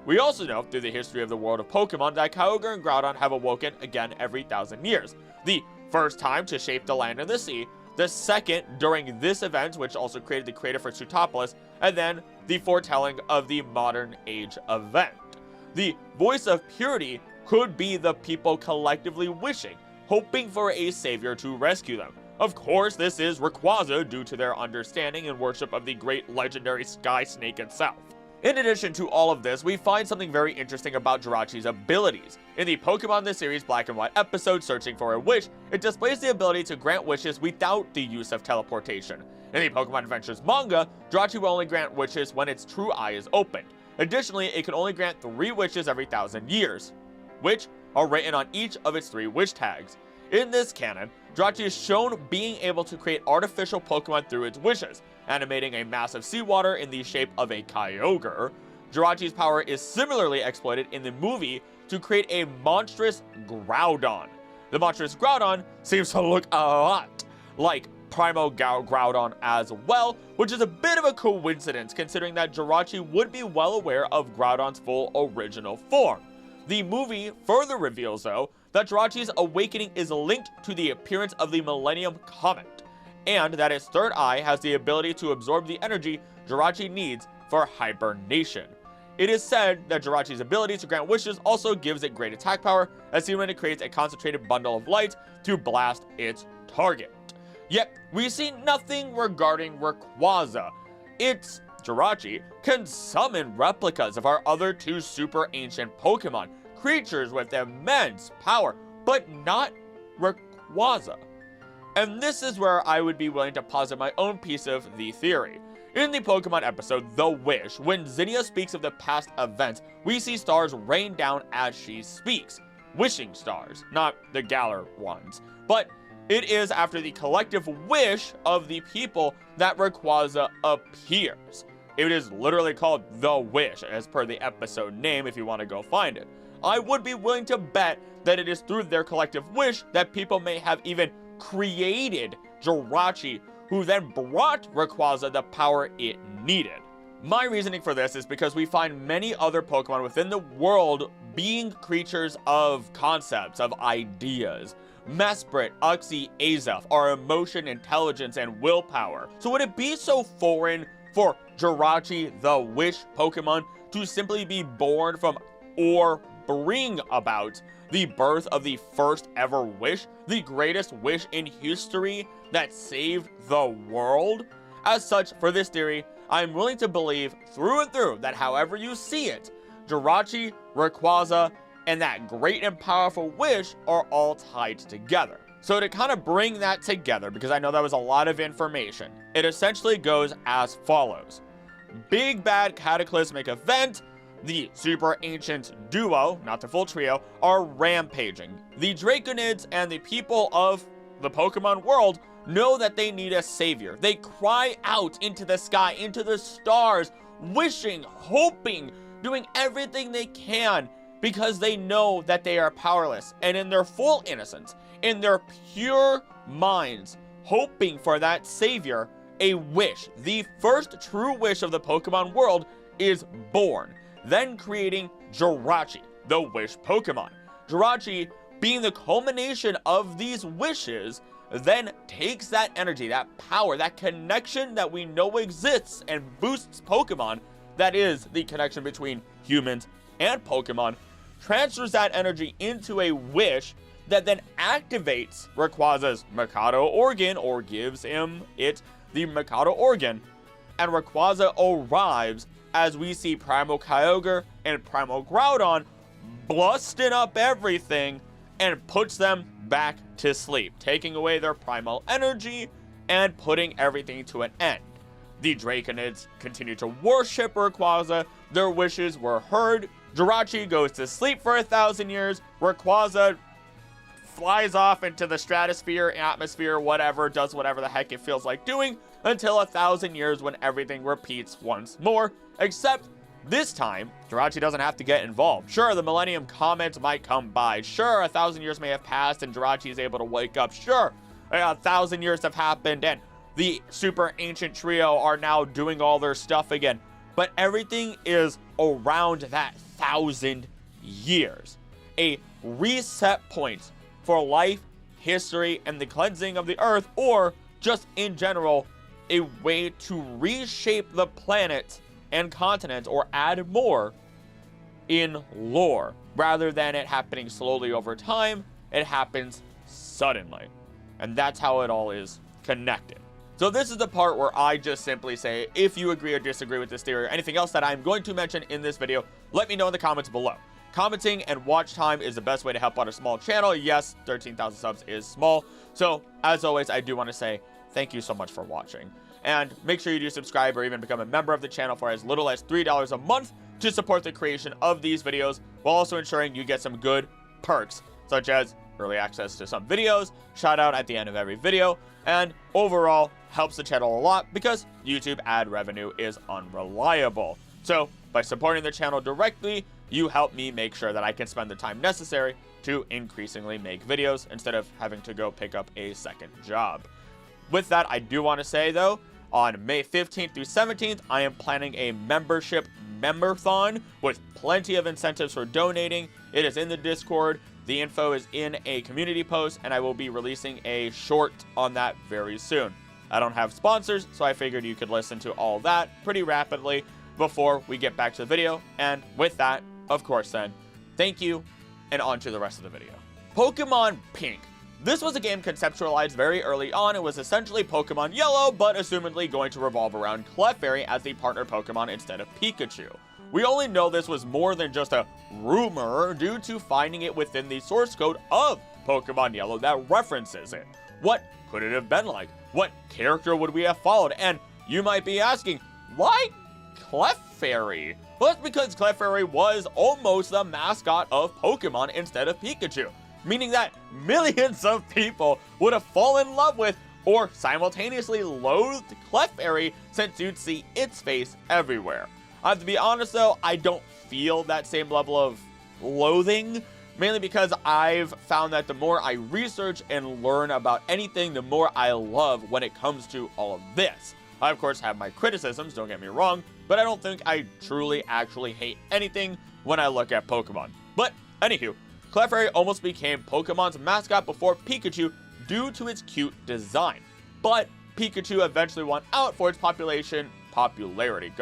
We also know, through the history of the world of Pokemon, that Kyogre and Groudon have awoken again every 1,000 years. The first time to shape the land and the sea, the second during this event, which also created the crater for Sootopolis, and then the foretelling of the modern age event. The voice of purity could be the people collectively wishing, hoping for a savior to rescue them. Of course, this is Rayquaza due to their understanding and worship of the great legendary Sky Snake itself. In addition to all of this, we find something very interesting about Jirachi's abilities. In the Pokemon the Series Black and White episode, Searching for a Wish, it displays the ability to grant wishes without the use of teleportation. In the Pokemon Adventures manga, Jirachi will only grant wishes when its true eye is opened. Additionally, it can only grant 3 wishes every 1,000 years, which are written on each of its 3 wish tags. In this canon, Jirachi is shown being able to create artificial Pokemon through its wishes, animating a massive seawater in the shape of a Kyogre. Jirachi's power is similarly exploited in the movie to create a monstrous Groudon. The monstrous Groudon seems to look a lot like Primal Groudon as well, which is a bit of a coincidence considering that Jirachi would be well aware of Groudon's full original form. The movie further reveals, though, that Jirachi's awakening is linked to the appearance of the Millennium Comet, and that its third eye has the ability to absorb the energy Jirachi needs for hibernation. It is said that Jirachi's ability to grant wishes also gives it great attack power, as seen when it creates a concentrated bundle of light to blast its target. Yet, we see nothing regarding Rayquaza. Its Jirachi can summon replicas of our other 2 super ancient Pokemon, creatures with immense power, but not Rayquaza. And this is where I would be willing to posit my own piece of the theory. In the Pokemon episode, The Wish, when Zinnia speaks of the past events, we see stars rain down as she speaks. Wishing stars, not the Galar ones. But it is after the collective wish of the people that Rayquaza appears. It is literally called The Wish, as per the episode name if you want to go find it. I would be willing to bet that it is through their collective wish that people may have even created Jirachi, who then brought Rayquaza the power it needed. My reasoning for this is because we find many other Pokemon within the world being creatures of concepts, of ideas. Mesprit, Uxie, Azelf are emotion, intelligence, and willpower. So would it be so foreign for Jirachi, the Wish Pokemon, to simply be born from or bring about the birth of the first ever wish, the greatest wish in history that saved the world? As such, for this theory, I am willing to believe through and through that however you see it, Jirachi, Rayquaza, and that great and powerful wish are all tied together. So to kind of bring that together, because I know that was a lot of information, it essentially goes as follows. Big bad cataclysmic event, the super ancient duo, not the full trio, are rampaging. The Draconids and the people of the Pokemon world know that they need a savior. They cry out into the sky, into the stars, wishing, hoping, doing everything they can because they know that they are powerless. And in their full innocence, in their pure minds, hoping for that savior, a wish, the first true wish of the Pokemon world, is born, then creating Jirachi, the Wish Pokemon. Jirachi, being the culmination of these wishes, then takes that energy, that power, that connection that we know exists and boosts Pokemon, that is the connection between humans and Pokemon, transfers that energy into a wish that then activates Rayquaza's Mikado organ, or gives him the Mikado organ, and Rayquaza arrives as we see Primal Kyogre and Primal Groudon busting up everything and puts them back to sleep, taking away their primal energy and putting everything to an end. The Draconids continue to worship Rayquaza, their wishes were heard, Jirachi goes to sleep for 1,000 years, Rayquaza flies off into the stratosphere, atmosphere, whatever, does whatever the heck it feels like doing, until 1,000 years when everything repeats once more, except this time, Jirachi doesn't have to get involved. Sure, the Millennium Comet might come by. Sure, 1,000 years may have passed and Jirachi is able to wake up. Sure, 1,000 years have happened and the super ancient trio are now doing all their stuff again. But everything is around that 1,000 years. A reset point for life, history, and the cleansing of the earth, or just in general, a way to reshape the planet and continent, or add more in lore. Rather than it happening slowly over time, it happens suddenly. And that's how it all is connected. So this is the part where I just simply say, if you agree or disagree with this theory or anything else that I'm going to mention in this video, let me know in the comments below. Commenting and watch time is the best way to help out a small channel. Yes, 13,000 subs is small. So as always, I do want to say thank you so much for watching. And make sure you do subscribe or even become a member of the channel for as little as $3 a month to support the creation of these videos, while also ensuring you get some good perks, such as early access to some videos, shout out at the end of every video, and overall helps the channel a lot because YouTube ad revenue is unreliable. So by supporting the channel directly, you help me make sure that I can spend the time necessary to increasingly make videos instead of having to go pick up a second job. With that, I do want to say though, on May 15th through 17th, I am planning a membership memberthon with plenty of incentives for donating. It is in the Discord. The info is in a community post, and I will be releasing a short on that very soon. I don't have sponsors, so I figured you could listen to all that pretty rapidly before we get back to the video. And with that, of course then, thank you, and on to the rest of the video. Pokemon Pink. This was a game conceptualized very early on. It was essentially Pokemon Yellow, but assumedly going to revolve around Clefairy as the partner Pokemon instead of Pikachu. We only know this was more than just a rumor due to finding it within the source code of Pokemon Yellow that references it. What could it have been like? What character would we have followed? And you might be asking, why Clefairy? Well, that's because Clefairy was almost the mascot of Pokemon instead of Pikachu, meaning that millions of people would have fallen in love with or simultaneously loathed Clefairy since you'd see its face everywhere. I have to be honest though, I don't feel that same level of loathing, mainly because I've found that the more I research and learn about anything, the more I love when it comes to all of this. I of course have my criticisms, don't get me wrong, but I don't think I truly actually hate anything when I look at Pokemon. But anywho, Clefairy almost became Pokemon's mascot before Pikachu due to its cute design. But Pikachu eventually won out for its popularity,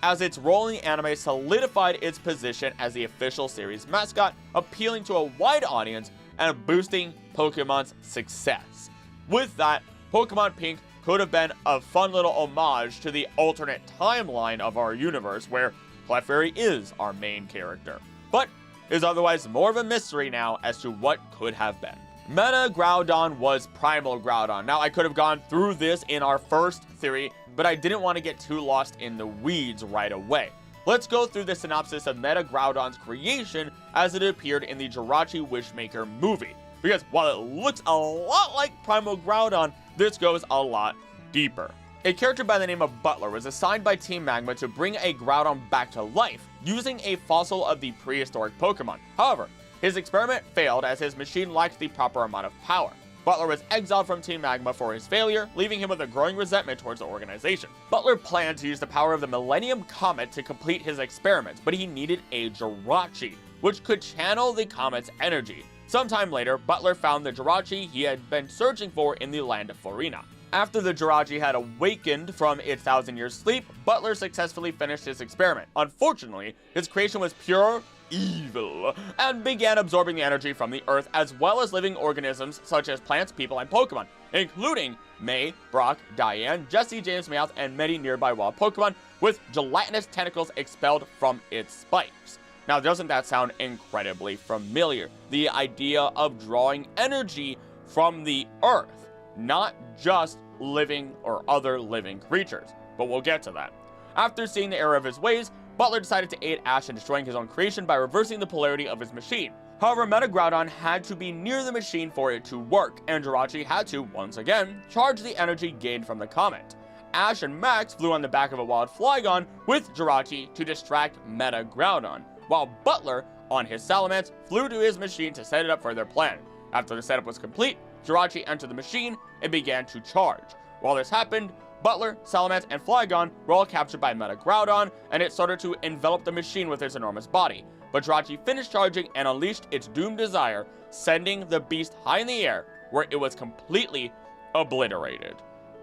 as its role in the anime solidified its position as the official series mascot, appealing to a wide audience and boosting Pokemon's success. With that, Pokemon Pink could have been a fun little homage to the alternate timeline of our universe where Clefairy is our main character, but is otherwise more of a mystery now as to what could have been. Meta Groudon was Primal Groudon. Now, I could have gone through this in our first theory, but I didn't want to get too lost in the weeds right away. Let's go through the synopsis of Meta Groudon's creation as it appeared in the Jirachi Wishmaker movie, because while it looks a lot like Primal Groudon, this goes a lot deeper. A character by the name of Butler was assigned by Team Magma to bring a Groudon back to life, using a fossil of the prehistoric Pokemon. However, his experiment failed as his machine lacked the proper amount of power. Butler was exiled from Team Magma for his failure, leaving him with a growing resentment towards the organization. Butler planned to use the power of the Millennium Comet to complete his experiments, but he needed a Jirachi, which could channel the comet's energy. Sometime later, Butler found the Jirachi he had been searching for in the land of Florina. After the Jirachi had awakened from its 1,000-year sleep, Butler successfully finished his experiment. Unfortunately, his creation was pure evil and began absorbing the energy from the earth as well as living organisms such as plants, people, and Pokemon, including May, Brock, Diane, Jesse, James Meowth, and many nearby wild Pokemon with gelatinous tentacles expelled from its spikes. Now, doesn't that sound incredibly familiar? The idea of drawing energy from the earth, not just living or other living creatures, but we'll get to that. After seeing the error of his ways, Butler decided to aid Ash in destroying his own creation by reversing the polarity of his machine. However, Meta Groudon had to be near the machine for it to work, and Jirachi had to, once again, charge the energy gained from the comet. Ash and Max flew on the back of a wild Flygon with Jirachi to distract Meta Groudon, while Butler, on his Salamence, flew to his machine to set it up for their plan. After the setup was complete, Jirachi entered the machine and began to charge. While this happened, Butler, Salamence, and Flygon were all captured by Meta Groudon, and it started to envelop the machine with its enormous body. But Jirachi finished charging and unleashed its doomed desire, sending the beast high in the air, where it was completely obliterated.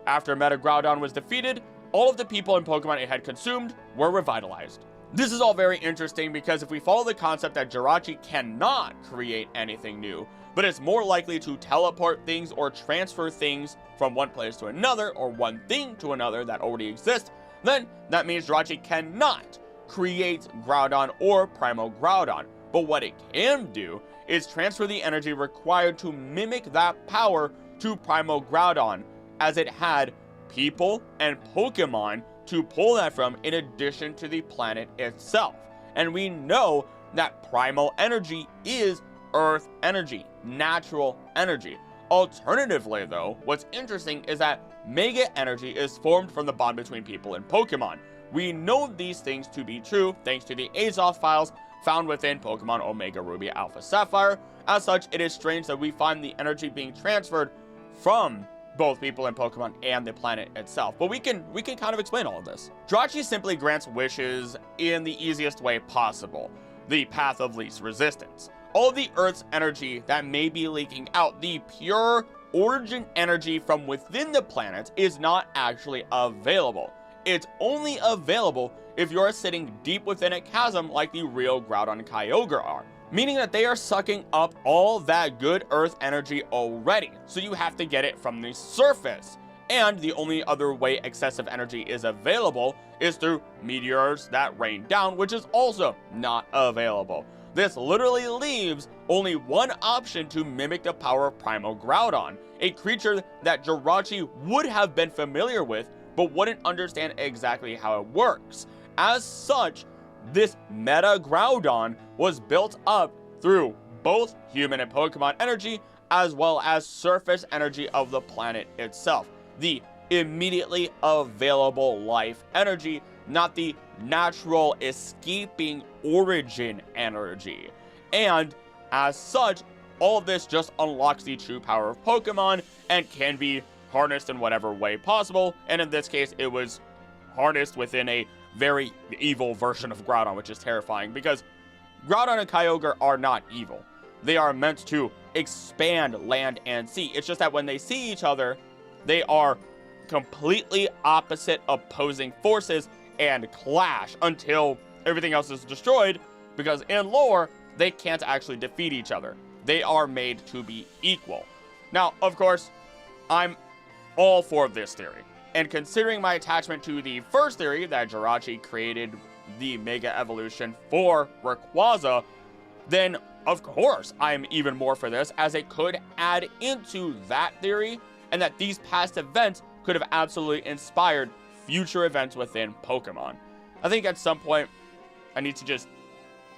After Meta Groudon was defeated, all of the people and Pokemon it had consumed were revitalized. This is all very interesting because if we follow the concept that Jirachi cannot create anything new, but is more likely to teleport things or transfer things from one place to another or one thing to another that already exists, then that means Jirachi cannot create Groudon or Primal Groudon. But what it can do is transfer the energy required to mimic that power to Primal Groudon, as it had people and Pokemon to pull that from in addition to the planet itself. And we know that primal energy is earth energy, natural energy. Alternatively though, what's interesting is that mega energy is formed from the bond between people and Pokemon. We know these things to be true thanks to the Azoth files found within Pokemon Omega Ruby Alpha Sapphire. As such, it is strange that we find the energy being transferred from both people and Pokemon and the planet itself. But we can kind of explain all of this. Jirachi simply grants wishes in the easiest way possible, the path of least resistance. All of the Earth's energy that may be leaking out, the pure origin energy from within the planet, is not actually available. It's only available if you're sitting deep within a chasm like the real Groudon and Kyogre are, meaning that they are sucking up all that good Earth energy already, so you have to get it from the surface. And the only other way excessive energy is available is through meteors that rain down, which is also not available. This literally leaves only one option to mimic the power of Primal Groudon, a creature that Jirachi would have been familiar with, but wouldn't understand exactly how it works. As such, this meta Groudon was built up through both human and Pokemon energy, as well as surface energy of the planet itself. The immediately available life energy, not the natural escaping origin energy. And as such, all of this just unlocks the true power of Pokemon and can be harnessed in whatever way possible. And in this case, it was harnessed within a very evil version of Groudon, which is terrifying because Groudon and Kyogre are not evil. They are meant to expand land and sea. It's just that when they see each other, they are completely opposite opposing forces and clash until everything else is destroyed, because in lore, they can't actually defeat each other. They are made to be equal. Now, of course, I'm all for this theory. And considering my attachment to the first theory that Jirachi created the Mega Evolution for Rayquaza, then of course I'm even more for this, as it could add into that theory, and that these past events could have absolutely inspired future events within Pokemon. I think at some point I need to just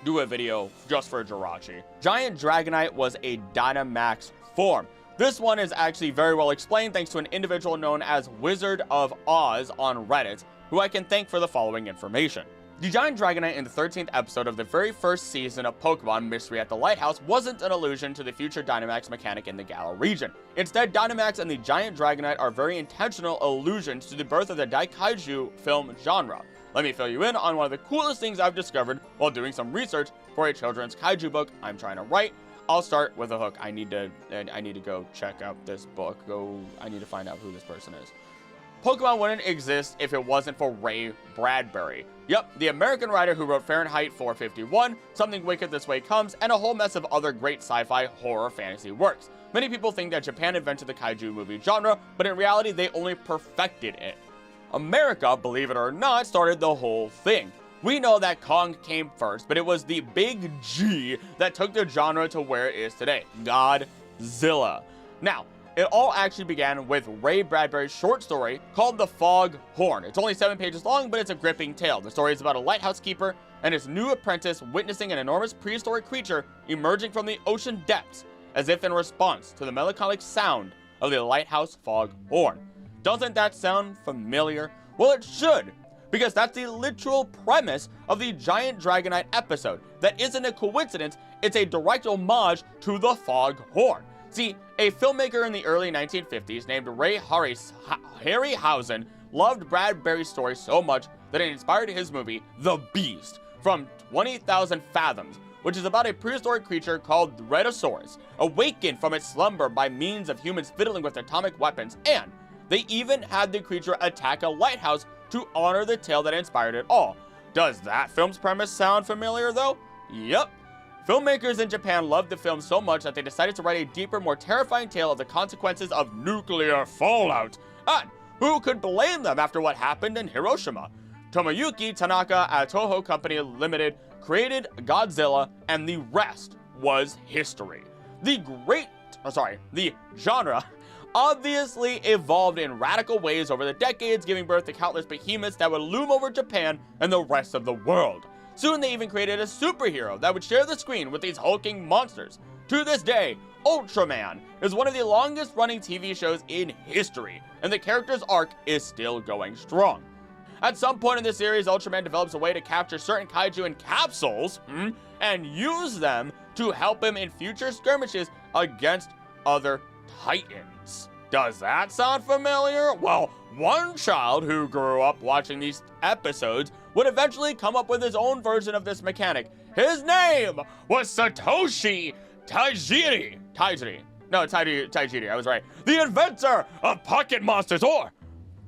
do a video just for Jirachi. Giant Dragonite was a Dynamax form. This one is actually very well explained thanks to an individual known as Wizard of Oz on Reddit, who I can thank for the following information. The Giant Dragonite in the 13th episode of the very first season of Pokemon Mystery at the Lighthouse wasn't an allusion to the future Dynamax mechanic in the Galar region. Instead, Dynamax and the Giant Dragonite are very intentional allusions to the birth of the Daikaiju film genre. Let me fill you in on one of the coolest things I've discovered while doing some research for a children's kaiju book I'm trying to write. I'll start with a hook. I need to go check out this book. I need to find out who this person is. Pokemon wouldn't exist if it wasn't for Ray Bradbury. Yep, the American writer who wrote Fahrenheit 451, Something Wicked This Way Comes, and a whole mess of other great sci-fi horror fantasy works. Many people think that Japan invented the kaiju movie genre, but in reality they only perfected it. America, believe it or not, started the whole thing. We know that Kong came first, but it was the big G that took the genre to where it is today, Godzilla. Now, it all actually began with Ray Bradbury's short story called The Fog Horn. It's only 7 pages long, but it's a gripping tale. The story is about a lighthouse keeper and his new apprentice witnessing an enormous prehistoric creature emerging from the ocean depths, as if in response to the melancholic sound of the lighthouse fog horn. Doesn't that sound familiar? Well, it should, because that's the literal premise of the Giant Dragonite episode. That isn't a coincidence, it's a direct homage to the fog horn. See, a filmmaker in the early 1950s named Ray Harryhausen loved Bradbury's story so much that it inspired his movie, The Beast, from 20,000 Fathoms, which is about a prehistoric creature called the Rhedosaurus, awakened from its slumber by means of humans fiddling with atomic weapons, and they even had the creature attack a lighthouse to honor the tale that inspired it all. Does that film's premise sound familiar though? Yep. Filmmakers in Japan loved the film so much that they decided to write a deeper, more terrifying tale of the consequences of nuclear fallout. And who could blame them after what happened in Hiroshima? Tomoyuki Tanaka at Toho Company Limited created Godzilla, and the rest was history. The genre obviously evolved in radical ways over the decades, giving birth to countless behemoths that would loom over Japan and the rest of the world. Soon they even created a superhero that would share the screen with these hulking monsters. To this day, Ultraman is one of the longest running TV shows in history, and the character's arc is still going strong. At some point in the series, Ultraman develops a way to capture certain kaiju in capsules and use them to help him in future skirmishes against other titans. Does that sound familiar? Well, one child who grew up watching these episodes would eventually come up with his own version of this mechanic. His name was Satoshi Tajiri. Tajiri, I was right. The inventor of pocket monsters, or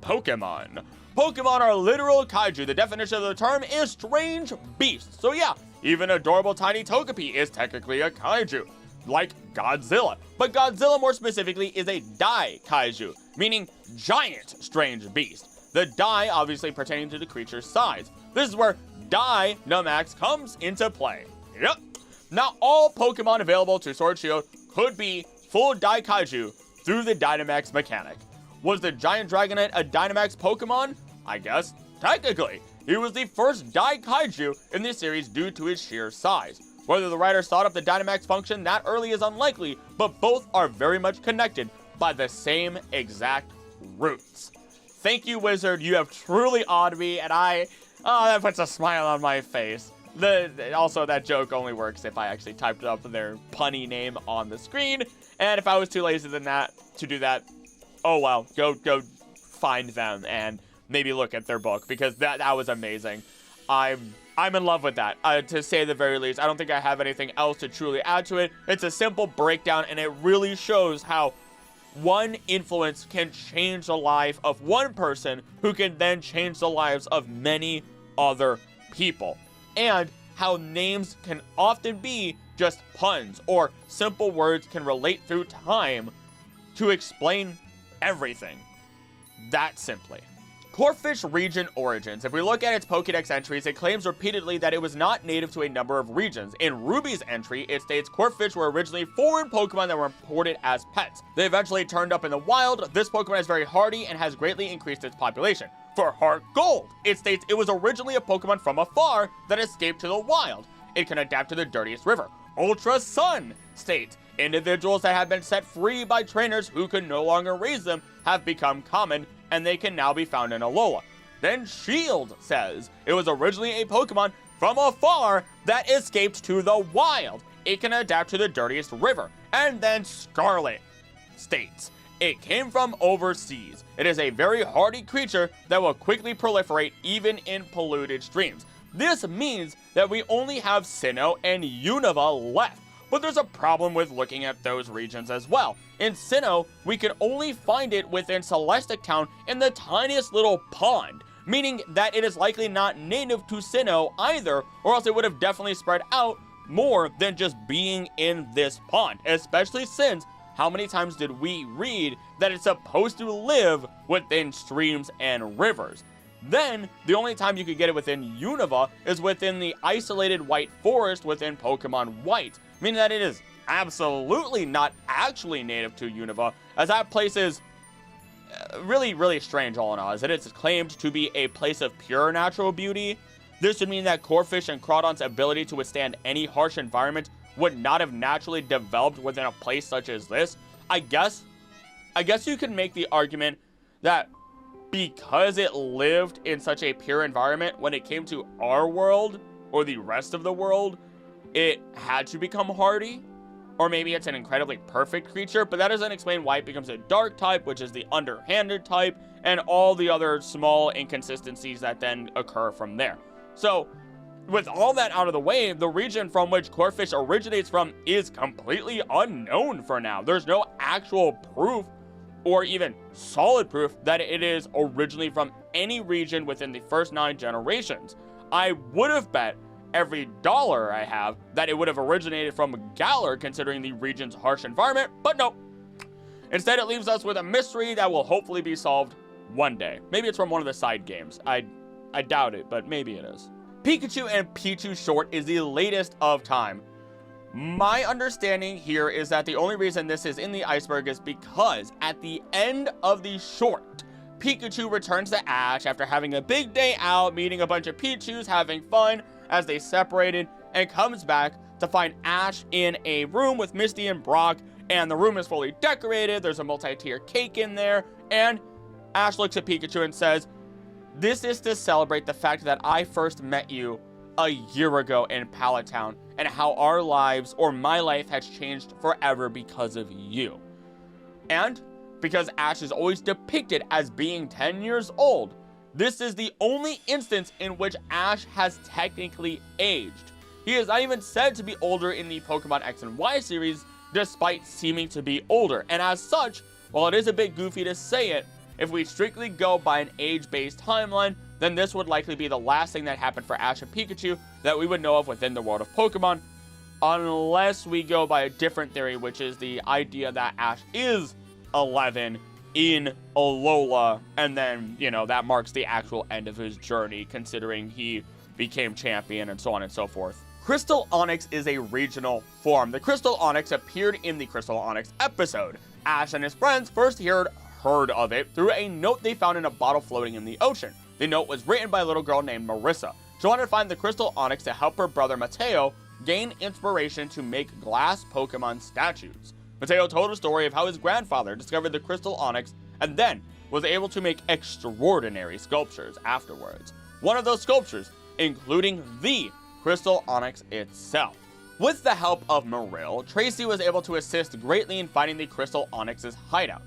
Pokemon. Pokemon are literal kaiju. The definition of the term is strange beasts. So yeah, even adorable tiny Togepi is technically a kaiju, like Godzilla. But Godzilla more specifically is a Daikaiju. meaning giant strange beast. The die obviously pertaining to the creature's size. This is where Dynamax comes into play. Yep. Now all Pokemon available to Sword Shield could be full Daikaiju through the Dynamax mechanic. Was the Giant Dragonite a Dynamax Pokemon? I guess, technically. He was the first Daikaiju in this series due to his sheer size. Whether the writers thought up the Dynamax function that early is unlikely, but both are very much connected by the same exact roots. Thank you, Wizard. You have truly awed me, and that puts a smile on my face. Also, that joke only works if I actually typed up their punny name on the screen, and if I was too lazy to do that, oh well, go find them and maybe look at their book, because that was amazing. I'm in love with that, to say the very least. I don't think I have anything else to truly add to it. It's a simple breakdown, and it really shows how one influence can change the life of one person, who can then change the lives of many other people. And how names can often be just puns, or simple words can relate through time to explain everything. That simply. Corphish region origins. If we look at its Pokedex entries, it claims repeatedly that it was not native to a number of regions. In Ruby's entry, it states Corphish were originally foreign Pokemon that were imported as pets. They eventually turned up in the wild. This Pokemon is very hardy and has greatly increased its population. For Heart Gold, it states it was originally a Pokemon from afar that escaped to the wild. It can adapt to the dirtiest river. Ultra Sun states individuals that have been set free by trainers who could no longer raise them have become common, and they can now be found in Alola. Then Shield says it was originally a Pokemon from afar that escaped to the wild. It can adapt to the dirtiest river. And then Scarlet states it came from overseas. It is a very hardy creature that will quickly proliferate even in polluted streams. This means that we only have Sinnoh and Unova left. But there's a problem with looking at those regions as well. In Sinnoh, we can only find it within Celestic Town in the tiniest little pond, meaning that it is likely not native to Sinnoh either, or else it would have definitely spread out more than just being in this pond, especially since how many times did we read that it's supposed to live within streams and rivers? Then, the only time you could get it within Unova is within the isolated white forest within Pokemon White, meaning that it is absolutely not actually native to Unova, as that place is really, really strange all in all, as it is claimed to be a place of pure natural beauty. This would mean that Corphish and Crawdon's ability to withstand any harsh environment would not have naturally developed within a place such as this. I guess you could make the argument that because it lived in such a pure environment, when it came to our world, or the rest of the world, it had to become hardy. Or maybe it's an incredibly perfect creature, but that doesn't explain why it becomes a dark type, which is the underhanded type, and all the other small inconsistencies that then occur from there. So, with all that out of the way, the region from which Corphish originates from is completely unknown for now. There's no actual proof, or even solid proof, that it is originally from any region within the first 9 generations. I would have bet every dollar I have that it would have originated from Galar, considering the region's harsh environment, but no. Instead, it leaves us with a mystery that will hopefully be solved one day. Maybe it's from one of the side games. I doubt it, but maybe it is. Pikachu and Pichu short is the latest of time. My understanding here is that the only reason this is in the Iceberg is because at the end of the short, Pikachu returns to Ash after having a big day out, meeting a bunch of Pichus, having fun as they separated, and comes back to find Ash in a room with Misty and Brock, and the room is fully decorated. There's a multi-tier cake in there, and Ash looks at Pikachu and says, "This is to celebrate the fact that I first met you a year ago in Pallet Town, and how our lives, or my life, has changed forever because of you." And because Ash is always depicted as being 10 years old, this is the only instance in which Ash has technically aged. He is not even said to be older in the Pokemon X and Y series, despite seeming to be older. And as such, while it is a bit goofy to say it, if we strictly go by an age-based timeline, then this would likely be the last thing that happened for Ash and Pikachu that we would know of within the world of Pokemon, unless we go by a different theory, which is the idea that Ash is 11 in Alola, and then, you know, that marks the actual end of his journey, considering he became champion and so on and so forth. Crystal Onyx is a regional form. The Crystal Onyx appeared in the Crystal Onyx episode. Ash and his friends first heard of it through a note they found in a bottle floating in the ocean. The note was written by a little girl named Marissa. She wanted to find the Crystal Onyx to help her brother Mateo gain inspiration to make glass Pokemon statues. Mateo told a story of how his grandfather discovered the Crystal Onyx and then was able to make extraordinary sculptures afterwards. One of those sculptures including the Crystal Onyx itself. With the help of Marill, Tracy was able to assist greatly in finding the Crystal Onyx's hideout.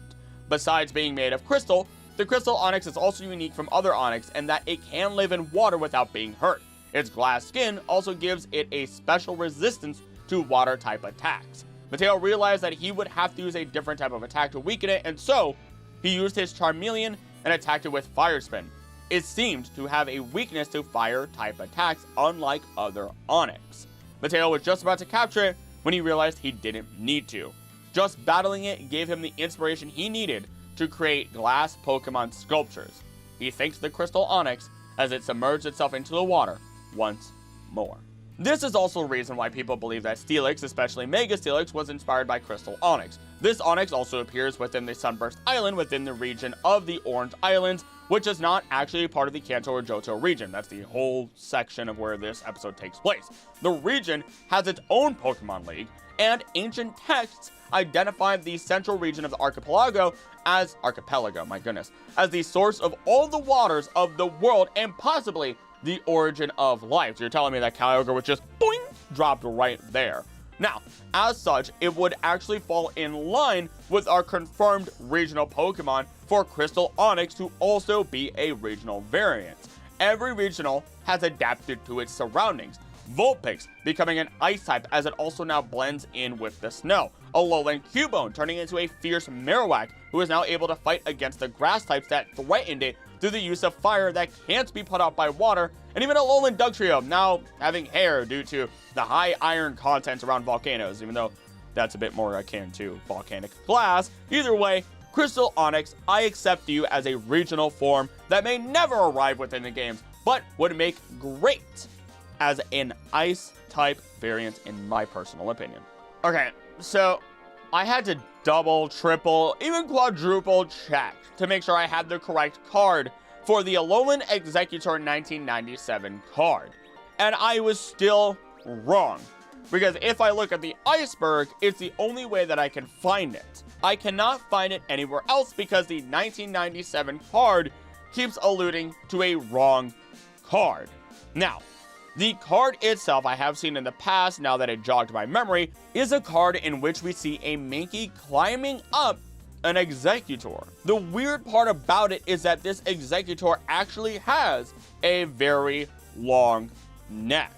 Besides being made of crystal, the Crystal Onyx is also unique from other Onyx in that it can live in water without being hurt. Its glass skin also gives it a special resistance to water-type attacks. Mateo realized that he would have to use a different type of attack to weaken it, and so he used his Charmeleon and attacked it with Fire Spin. It seemed to have a weakness to fire-type attacks, unlike other Onyx. Mateo was just about to capture it when he realized he didn't need to. Just battling it gave him the inspiration he needed to create glass Pokemon sculptures. He thanks the Crystal Onyx as it submerged itself into the water once more. This is also a reason why people believe that Steelix, especially Mega Steelix, was inspired by Crystal Onyx. This Onyx also appears within the Sunburst Island within the region of the Orange Islands, which is not actually part of the Kanto or Johto region. That's the whole section of where this episode takes place. The region has its own Pokemon League, and ancient texts identify the central region of the archipelago as the source of all the waters of the world and possibly the origin of life. So you're telling me that Kyogre was just boing, dropped right there. Now, as such, it would actually fall in line with our confirmed regional Pokemon for Crystal Onyx to also be a regional variant. Every regional has adapted to its surroundings. Vulpix becoming an ice type as it also now blends in with the snow. Alolan Cubone turning into a fierce Marowak who is now able to fight against the grass types that threatened it through the use of fire that can't be put out by water, and even Alolan Dugtrio now having hair due to the high iron content around volcanoes, even though that's a bit more akin to volcanic glass. Either way, Crystal Onyx, I accept you as a regional form that may never arrive within the games, but would make great as an ice type variant in my personal opinion. Okay, so I had to double, triple, even quadruple check to make sure I had the correct card for the Alolan Executor 1997 card. And I was still wrong. Because if I look at the Iceberg, it's the only way that I can find it. I cannot find it anywhere else because the 1997 card keeps alluding to a wrong card. Now, the card itself I have seen in the past, now that it jogged my memory, is a card in which we see a Mankey climbing up an Executor. The weird part about it is that this Executor actually has a very long neck,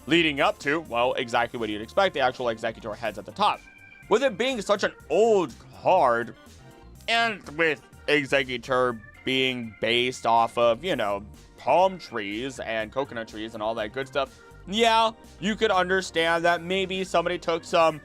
leading up to, well, exactly what you'd expect, the actual Executor heads at the top. With it being such an old card, and with Executor being based off of, you know, palm trees and coconut trees and all that good stuff, yeah, you could understand that maybe somebody took some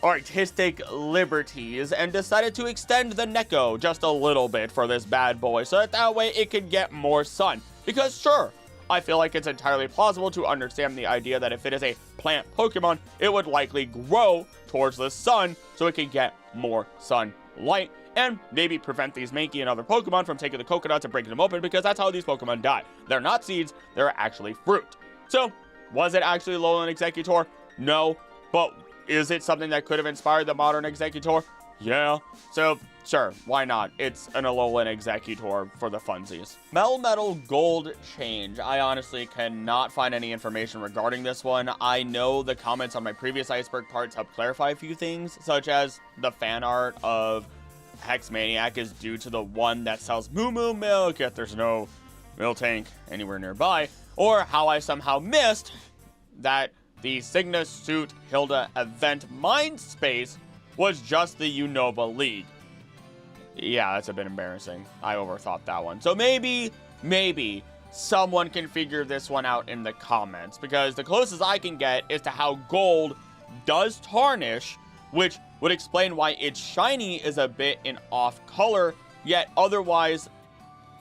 artistic liberties and decided to extend the Neko just a little bit for this bad boy so that way it could get more sun. Because sure, I feel like it's entirely plausible to understand the idea that if it is a plant Pokemon, it would likely grow towards the sun so it could get more sunlight and maybe prevent these Mankey and other Pokemon from taking the coconuts and breaking them open, because that's how these Pokemon die. They're not seeds, they're actually fruit. So, was it actually Alolan Executor? No. But is it something that could have inspired the modern Executor? Yeah. So, sure, why not? It's an Alolan Executor for the funsies. Melmetal Gold Change. I honestly cannot find any information regarding this one. I know the comments on my previous Iceberg parts help clarify a few things, such as the fan art of Hexmaniac is due to the one that sells Moo Moo Milk, yet there's no Miltank anywhere nearby, or how I somehow missed that the Cygnus Suit Hilda event Mind Space was just the Unova League. Yeah, that's a bit embarrassing. I overthought that one. So maybe someone can figure this one out in the comments, because the closest I can get is to how gold does tarnish, which would explain why its shiny is a bit in off color, yet otherwise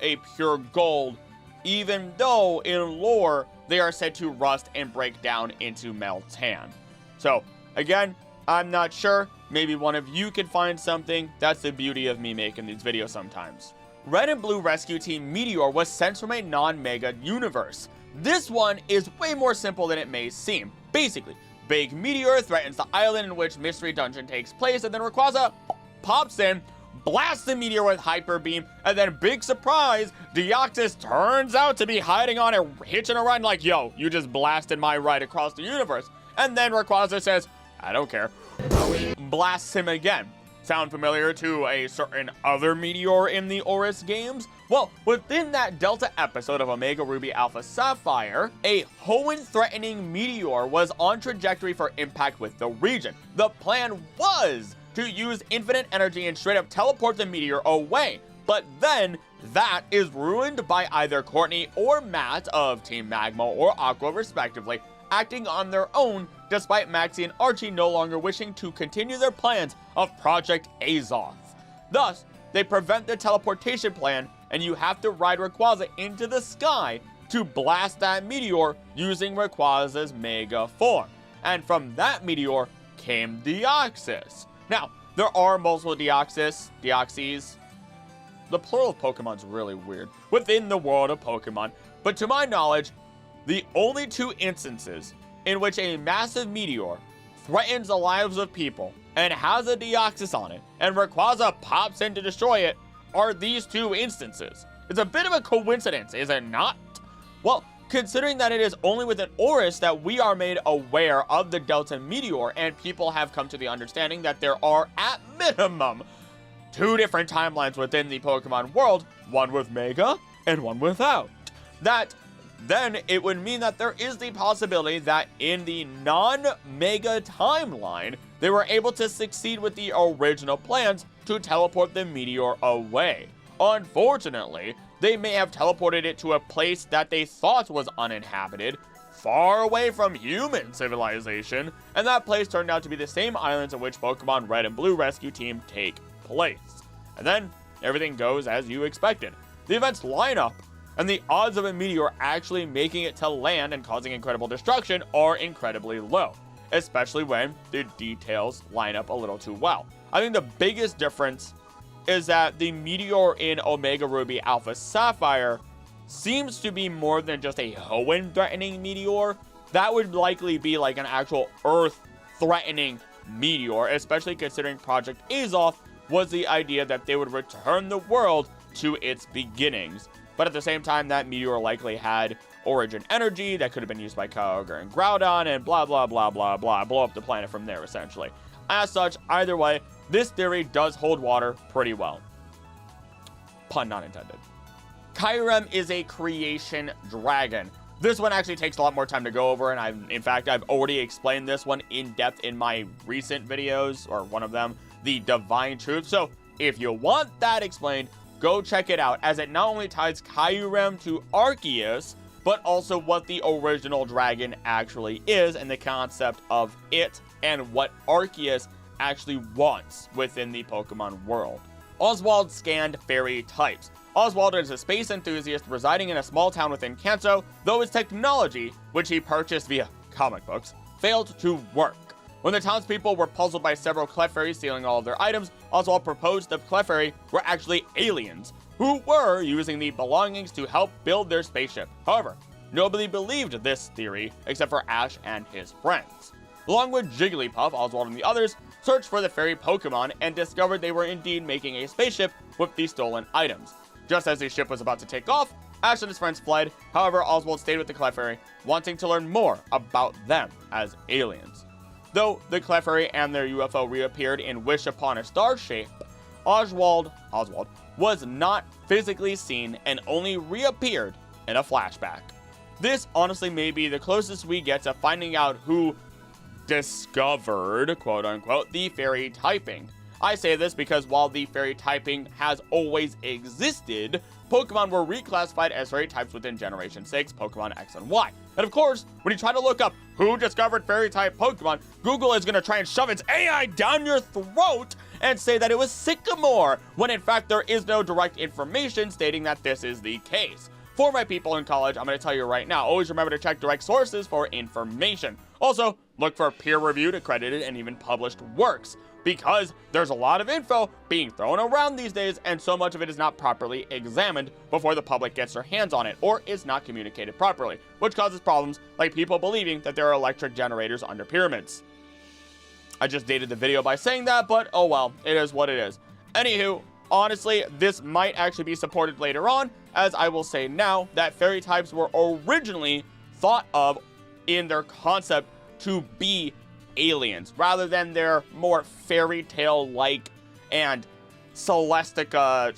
a pure gold, even though in lore they are said to rust and break down into Meltan. So again, I'm not sure. Maybe one of you can find something. That's the beauty of me making these videos sometimes. Red and Blue Rescue Team Meteor was sent from a non-mega universe. This one is way more simple than it may seem. Basically, Big Meteor threatens the island in which Mystery Dungeon takes place, and then Rayquaza pops in, blasts the meteor with Hyper Beam, and then big surprise, Deoxys turns out to be hiding on it, hitching a ride like, yo, you just blasted my ride across the universe. And then Rayquaza says, I don't care. Blasts him again. Sound familiar to a certain other meteor in the Oris games? Well, within that Delta episode of Omega Ruby Alpha Sapphire, a Hoenn-threatening meteor was on trajectory for impact with the region. The plan was to use infinite energy and straight up teleport the meteor away. But then, that is ruined by either Courtney or Matt of Team Magma or Aqua respectively, acting on their own, despite Maxie and Archie no longer wishing to continue their plans of Project Azoth. Thus, they prevent the teleportation plan, and you have to ride Rayquaza into the sky to blast that meteor using Rayquaza's Mega form. And from that meteor came Deoxys. Now, there are multiple Deoxys. The plural of Pokemon's really weird within the world of Pokemon, but to my knowledge, the only two instances in which a massive meteor threatens the lives of people and has a Deoxys on it, and Rayquaza pops in to destroy it, are these two instances. It's a bit of a coincidence, is it not? Well, considering that it is only within Oris that we are made aware of the Delta Meteor, and people have come to the understanding that there are, at minimum, two different timelines within the Pokemon world, one with Mega and one without. That then it would mean that there is the possibility that in the non-Mega timeline, they were able to succeed with the original plans to teleport the meteor away. Unfortunately, they may have teleported it to a place that they thought was uninhabited, far away from human civilization, and that place turned out to be the same islands in which Pokemon Red and Blue Rescue Team take place. And then, everything goes as you expected. The events line up, and the odds of a meteor actually making it to land and causing incredible destruction are incredibly low, especially when the details line up a little too well. I think the biggest difference is that the meteor in Omega Ruby Alpha Sapphire seems to be more than just a Hoenn-threatening meteor. That would likely be like an actual Earth-threatening meteor, especially considering Project Azoth was the idea that they would return the world to its beginnings. But at the same time, that meteor likely had origin energy that could have been used by Kyogre and Groudon and blah, blah, blah, blah, blah, blow up the planet from there, essentially. As such, either way, this theory does hold water pretty well. Pun not intended. Kyurem is a creation dragon. This one actually takes a lot more time to go over, and I've already explained this one in depth in my recent videos, or one of them, the Divine Truth. So if you want that explained, go check it out, as it not only ties Kyurem to Arceus, but also what the original dragon actually is and the concept of it and what Arceus actually wants within the Pokemon world. Oswald scanned fairy types. Oswald is a space enthusiast residing in a small town within Kanto, though his technology, which he purchased via comic books, failed to work. When the townspeople were puzzled by several Clefairies stealing all of their items, Oswald proposed the Clefairy were actually aliens, who were using the belongings to help build their spaceship. However, nobody believed this theory except for Ash and his friends. Along with Jigglypuff, Oswald and the others searched for the fairy Pokemon and discovered they were indeed making a spaceship with the stolen items. Just as the ship was about to take off, Ash and his friends fled. However, Oswald stayed with the Clefairy, wanting to learn more about them as aliens. Though the Clefairy and their UFO reappeared in Wish Upon a Star shape, Oswald was not physically seen and only reappeared in a flashback. This honestly may be the closest we get to finding out who discovered, quote unquote, the fairy typing. I say this because while the fairy typing has always existed, Pokemon were reclassified as fairy types within Generation 6, Pokemon X and Y. And of course, when you try to look up who discovered fairy type Pokemon, Google is going to try and shove its AI down your throat and say that it was Sycamore, when in fact there is no direct information stating that this is the case. For my people in college, I'm going to tell you right now, always remember to check direct sources for information. Also, look for peer-reviewed, accredited, and even published works, because there's a lot of info being thrown around these days, and so much of it is not properly examined before the public gets their hands on it, or is not communicated properly, which causes problems like people believing that there are electric generators under pyramids. I just dated the video by saying that, but oh well, it is what it is. Anywho, honestly, this might actually be supported later on, as I will say now that fairy types were originally thought of in their concept to be aliens, rather than their more fairy tale-like and celestial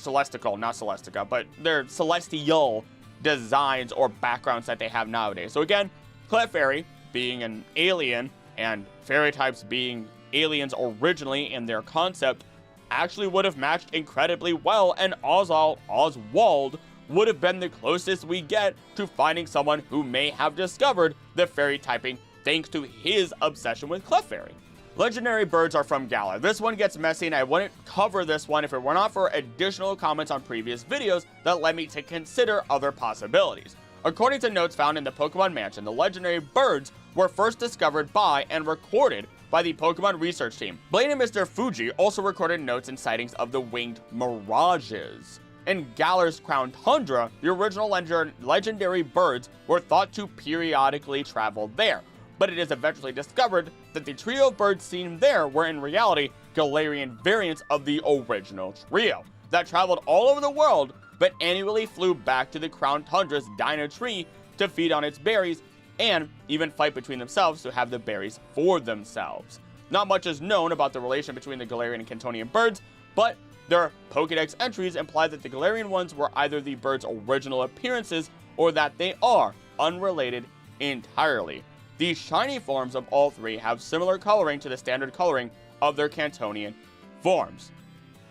designs or backgrounds that they have nowadays. So again, Clefairy being an alien and fairy types being aliens originally in their concept actually would have matched incredibly well, and Oswald would have been the closest we get to finding someone who may have discovered the fairy typing thanks to his obsession with Clefairy. Legendary birds are from Galar. This one gets messy, and I wouldn't cover this one if it were not for additional comments on previous videos that led me to consider other possibilities. According to notes found in the Pokemon Mansion, the legendary birds were first discovered by and recorded by the Pokemon research team. Blaine and Mr. Fuji also recorded notes and sightings of the winged mirages. In Galar's Crown Tundra, the original legendary birds were thought to periodically travel there, but it is eventually discovered that the trio of birds seen there were in reality Galarian variants of the original trio that traveled all over the world, but annually flew back to the Crown Tundra's Dino Tree to feed on its berries and even fight between themselves to have the berries for themselves. Not much is known about the relation between the Galarian and Cantonian birds, but their Pokedex entries imply that the Galarian ones were either the birds' original appearances or that they are unrelated entirely. The shiny forms of all three have similar coloring to the standard coloring of their Cantonian forms.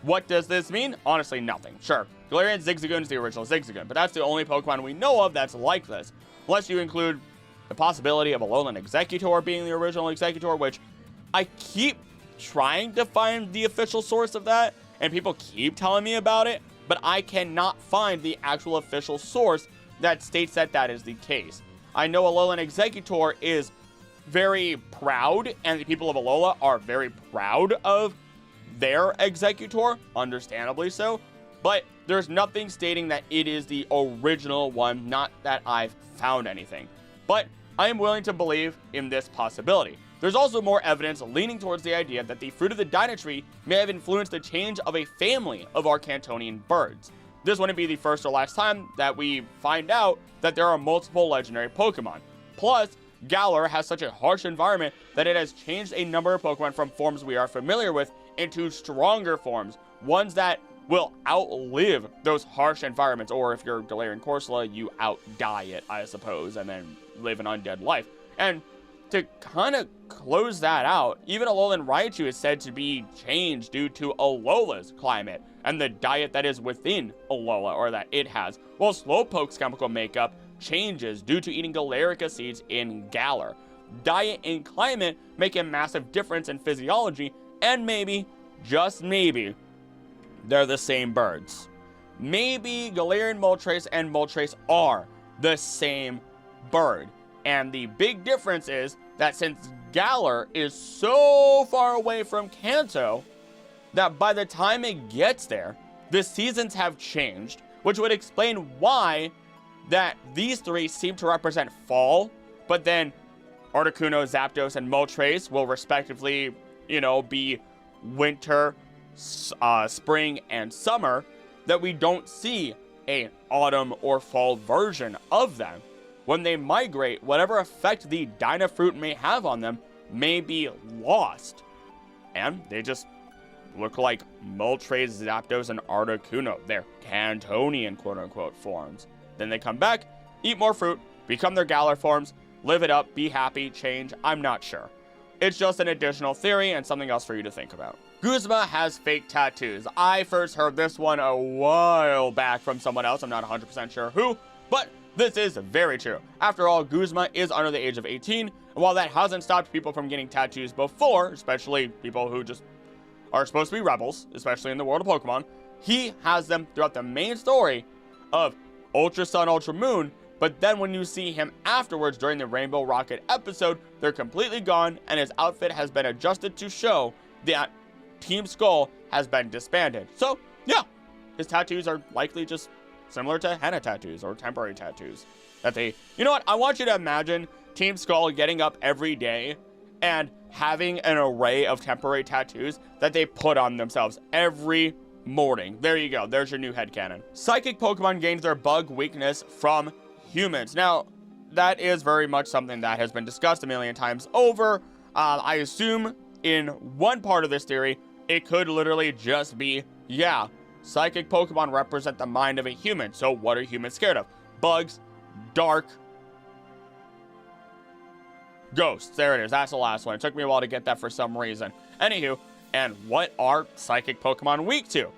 What does this mean? Honestly, nothing. Sure, Galarian Zigzagoon is the original Zigzagoon, but that's the only Pokemon we know of that's like this, unless you include the possibility of Alola and Executor being the original Executor, which I keep trying to find the official source of that, and people keep telling me about it, but I cannot find the actual official source that states that that is the case. I know Alolan Executor is very proud, and the people of Alola are very proud of their Executor, understandably so, but there's nothing stating that it is the original one, not that I've found anything. But I am willing to believe in this possibility. There's also more evidence leaning towards the idea that the fruit of the Dino Tree may have influenced the change of a family of our Cantonian birds. This wouldn't be the first or last time that we find out that there are multiple legendary Pokemon. Plus, Galar has such a harsh environment that it has changed a number of Pokemon from forms we are familiar with into stronger forms, ones that will outlive those harsh environments, or if you're Galarian Corsola, you outdie it, I suppose, and then live an undead life. And to kind of close that out, even Alolan Raichu is said to be changed due to Alola's climate and the diet that is within Alola, or that it has, while Slowpoke's chemical makeup changes due to eating Galarica seeds in Galar. Diet and climate make a massive difference in physiology, and maybe, just maybe, they're the same birds. Maybe Galarian Moltres and Moltres are the same bird. And the big difference is that since Galar is so far away from Kanto, that by the time it gets there, the seasons have changed, which would explain why that these three seem to represent fall, but then Articuno, Zapdos, and Moltres will respectively, be winter, spring, and summer, that we don't see an autumn or fall version of them. When they migrate, whatever effect the Dino Fruit may have on them may be lost. And they just look like Moltres, Zapdos, and Articuno. They're Cantonian quote-unquote forms. Then they come back, eat more fruit, become their Galar forms, live it up, be happy, change, I'm not sure. It's just an additional theory and something else for you to think about. Guzma has fake tattoos. I first heard this one a while back from someone else. I'm not 100% sure who, but this is very true. After all, Guzma is under the age of 18, and while that hasn't stopped people from getting tattoos before, especially people who just are supposed to be rebels, especially in the world of Pokemon, he has them throughout the main story of Ultra Sun, Ultra Moon, but then when you see him afterwards during the Rainbow Rocket episode, they're completely gone, and his outfit has been adjusted to show that Team Skull has been disbanded. So, yeah, his tattoos are likely just similar to henna tattoos or temporary tattoos. That they, you know what, I want you to imagine Team Skull getting up every day and having an array of temporary tattoos that they put on themselves every morning. There you go, there's your new headcanon. Psychic Pokemon gains their bug weakness from humans. Now, that is very much something that has been discussed a million times over. I assume in one part of this theory, it could literally just be, yeah, psychic Pokemon represent the mind of a human. So what are humans scared of? Bugs, dark, ghosts. There it is. That's the last one. It took me a while to get that for some reason. Anywho, and what are psychic Pokemon weak to?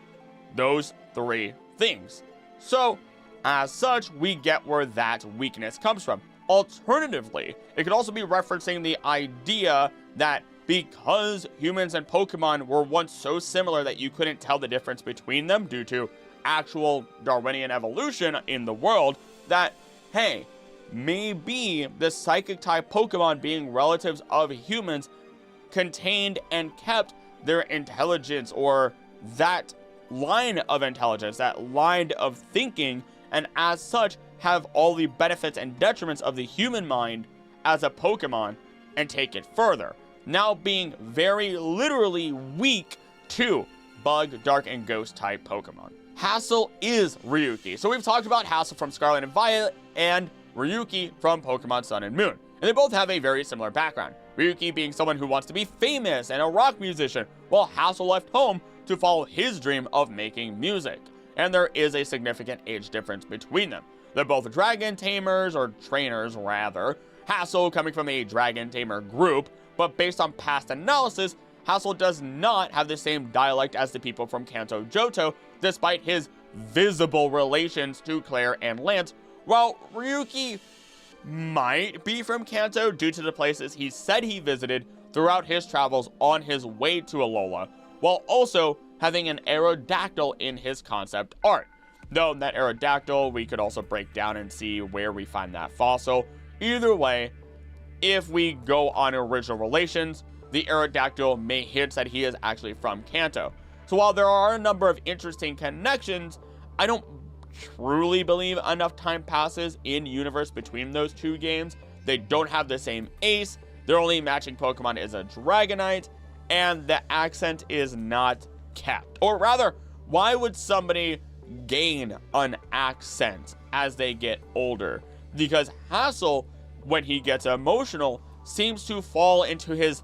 Those three things. So, as such, we get where that weakness comes from. Alternatively, it could also be referencing the idea that because humans and Pokemon were once so similar that you couldn't tell the difference between them due to actual Darwinian evolution in the world, that, hey, maybe the psychic type Pokemon being relatives of humans contained and kept their intelligence, or that line of intelligence, that line of thinking, and as such have all the benefits and detriments of the human mind as a Pokemon and take it further. Now being very literally weak to Bug, Dark, and Ghost type Pokemon. Hassel is Ryuki. So we've talked about Hassel from Scarlet and Violet and Ryuki from Pokemon Sun and Moon. And they both have a very similar background. Ryuki being someone who wants to be famous and a rock musician, while Hassel left home to follow his dream of making music. And there is a significant age difference between them. They're both dragon tamers, or trainers rather. Hassel coming from a dragon tamer group, but based on past analysis, Hassel does not have the same dialect as the people from Kanto Johto, despite his visible relations to Claire and Lance, while Ryuki might be from Kanto due to the places he said he visited throughout his travels on his way to Alola, while also having an Aerodactyl in his concept art. Though that Aerodactyl we could also break down and see where we find that fossil. Either way, if we go on original relations, the Aerodactyl may hint that he is actually from Kanto. So while there are a number of interesting connections, I don't truly believe enough time passes in universe between those two games. They don't have the same ace, their only matching Pokemon is a Dragonite, and the accent is not kept. Or rather, why would somebody gain an accent as they get older? Because Hassel, when he gets emotional, seems to fall into his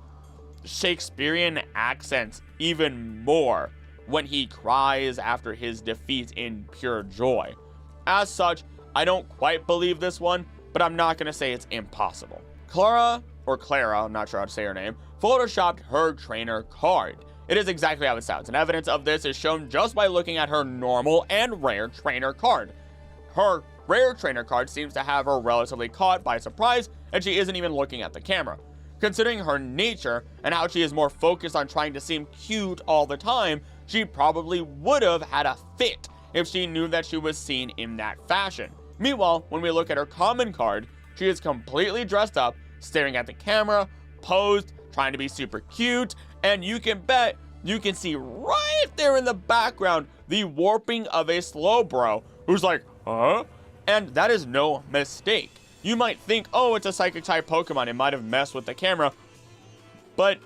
Shakespearean accent even more when he cries after his defeat in pure joy. As such, I don't quite believe this one, but I'm not going to say it's impossible. Clara, I'm not sure how to say her name, photoshopped her trainer card. It is exactly how it sounds, and evidence of this is shown just by looking at her normal and rare trainer card. Her rare trainer card seems to have her relatively caught by surprise, and she isn't even looking at the camera. Considering her nature and how she is more focused on trying to seem cute all the time, she probably would have had a fit if she knew that she was seen in that fashion. Meanwhile, when we look at her common card, she is completely dressed up, staring at the camera, posed, trying to be super cute, and you can bet you can see right there in the background the warping of a Slowbro who's like, huh? And that is no mistake. You might think, oh, it's a psychic type Pokemon, it might have messed with the camera, but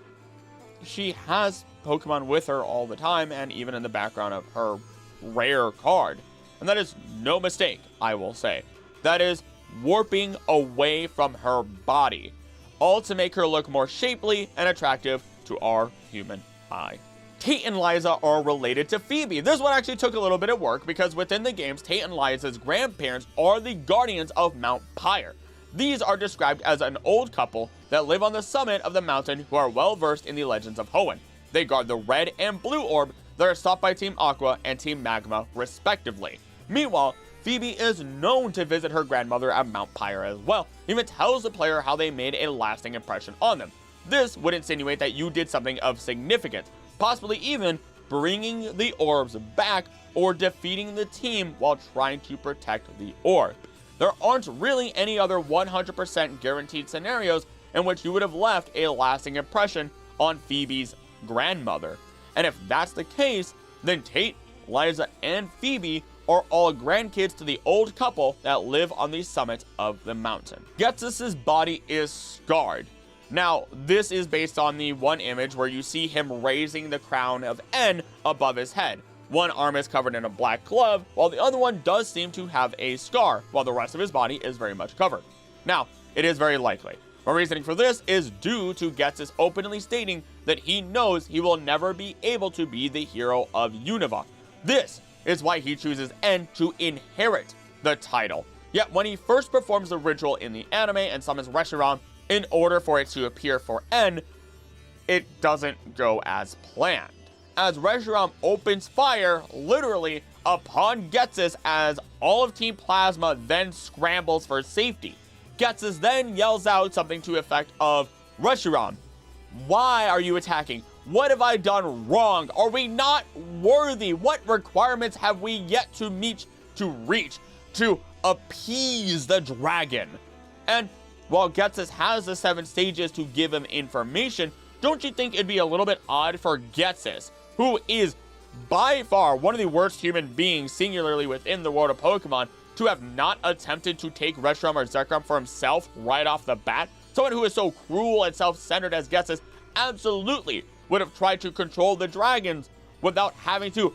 she has Pokemon with her all the time, and even in the background of her rare card. And that is no mistake, I will say. That is warping away from her body, all to make her look more shapely and attractive to our human eye. Tate and Liza are related to Phoebe. This one actually took a little bit of work because within the games, Tate and Liza's grandparents are the guardians of Mount Pyre. These are described as an old couple that live on the summit of the mountain who are well versed in the legends of Hoenn. They guard the red and blue orb that are stopped by Team Aqua and Team Magma, respectively. Meanwhile, Phoebe is known to visit her grandmother at Mount Pyre as well, even tells the player how they made a lasting impression on them. This would insinuate that you did something of significance, possibly even bringing the orbs back or defeating the team while trying to protect the orb. There aren't really any other 100% guaranteed scenarios in which you would have left a lasting impression on Phoebe's grandmother. And if that's the case, then Tate, Liza, and Phoebe are all grandkids to the old couple that live on the summit of the mountain. Ghetsis' body is scarred. Now, this is based on the one image where you see him raising the crown of N above his head. One arm is covered in a black glove, while the other one does seem to have a scar, while the rest of his body is very much covered. Now, it is very likely. My reasoning for this is due to Ghetsis openly stating that he knows he will never be able to be the hero of Unova. This is why he chooses N to inherit the title. Yet when he first performs the ritual in the anime and summons Reshiram in order for it to appear for N, it doesn't go as planned, as Reshiram opens fire literally upon Ghetsis as all of Team Plasma then scrambles for safety. Ghetsis then yells out something to the effect of, "Reshiram, why are you attacking? What have I done wrong? Are we not worthy? What requirements have we yet to meet, to reach, to appease the dragon?" And while Ghetsis has the 7 stages to give him information, don't you think it'd be a little bit odd for Ghetsis, who is by far one of the worst human beings singularly within the world of Pokemon, to have not attempted to take Reshiram or Zekrom for himself right off the bat? Someone who is so cruel and self-centered as Ghetsis absolutely would have tried to control the dragons without having to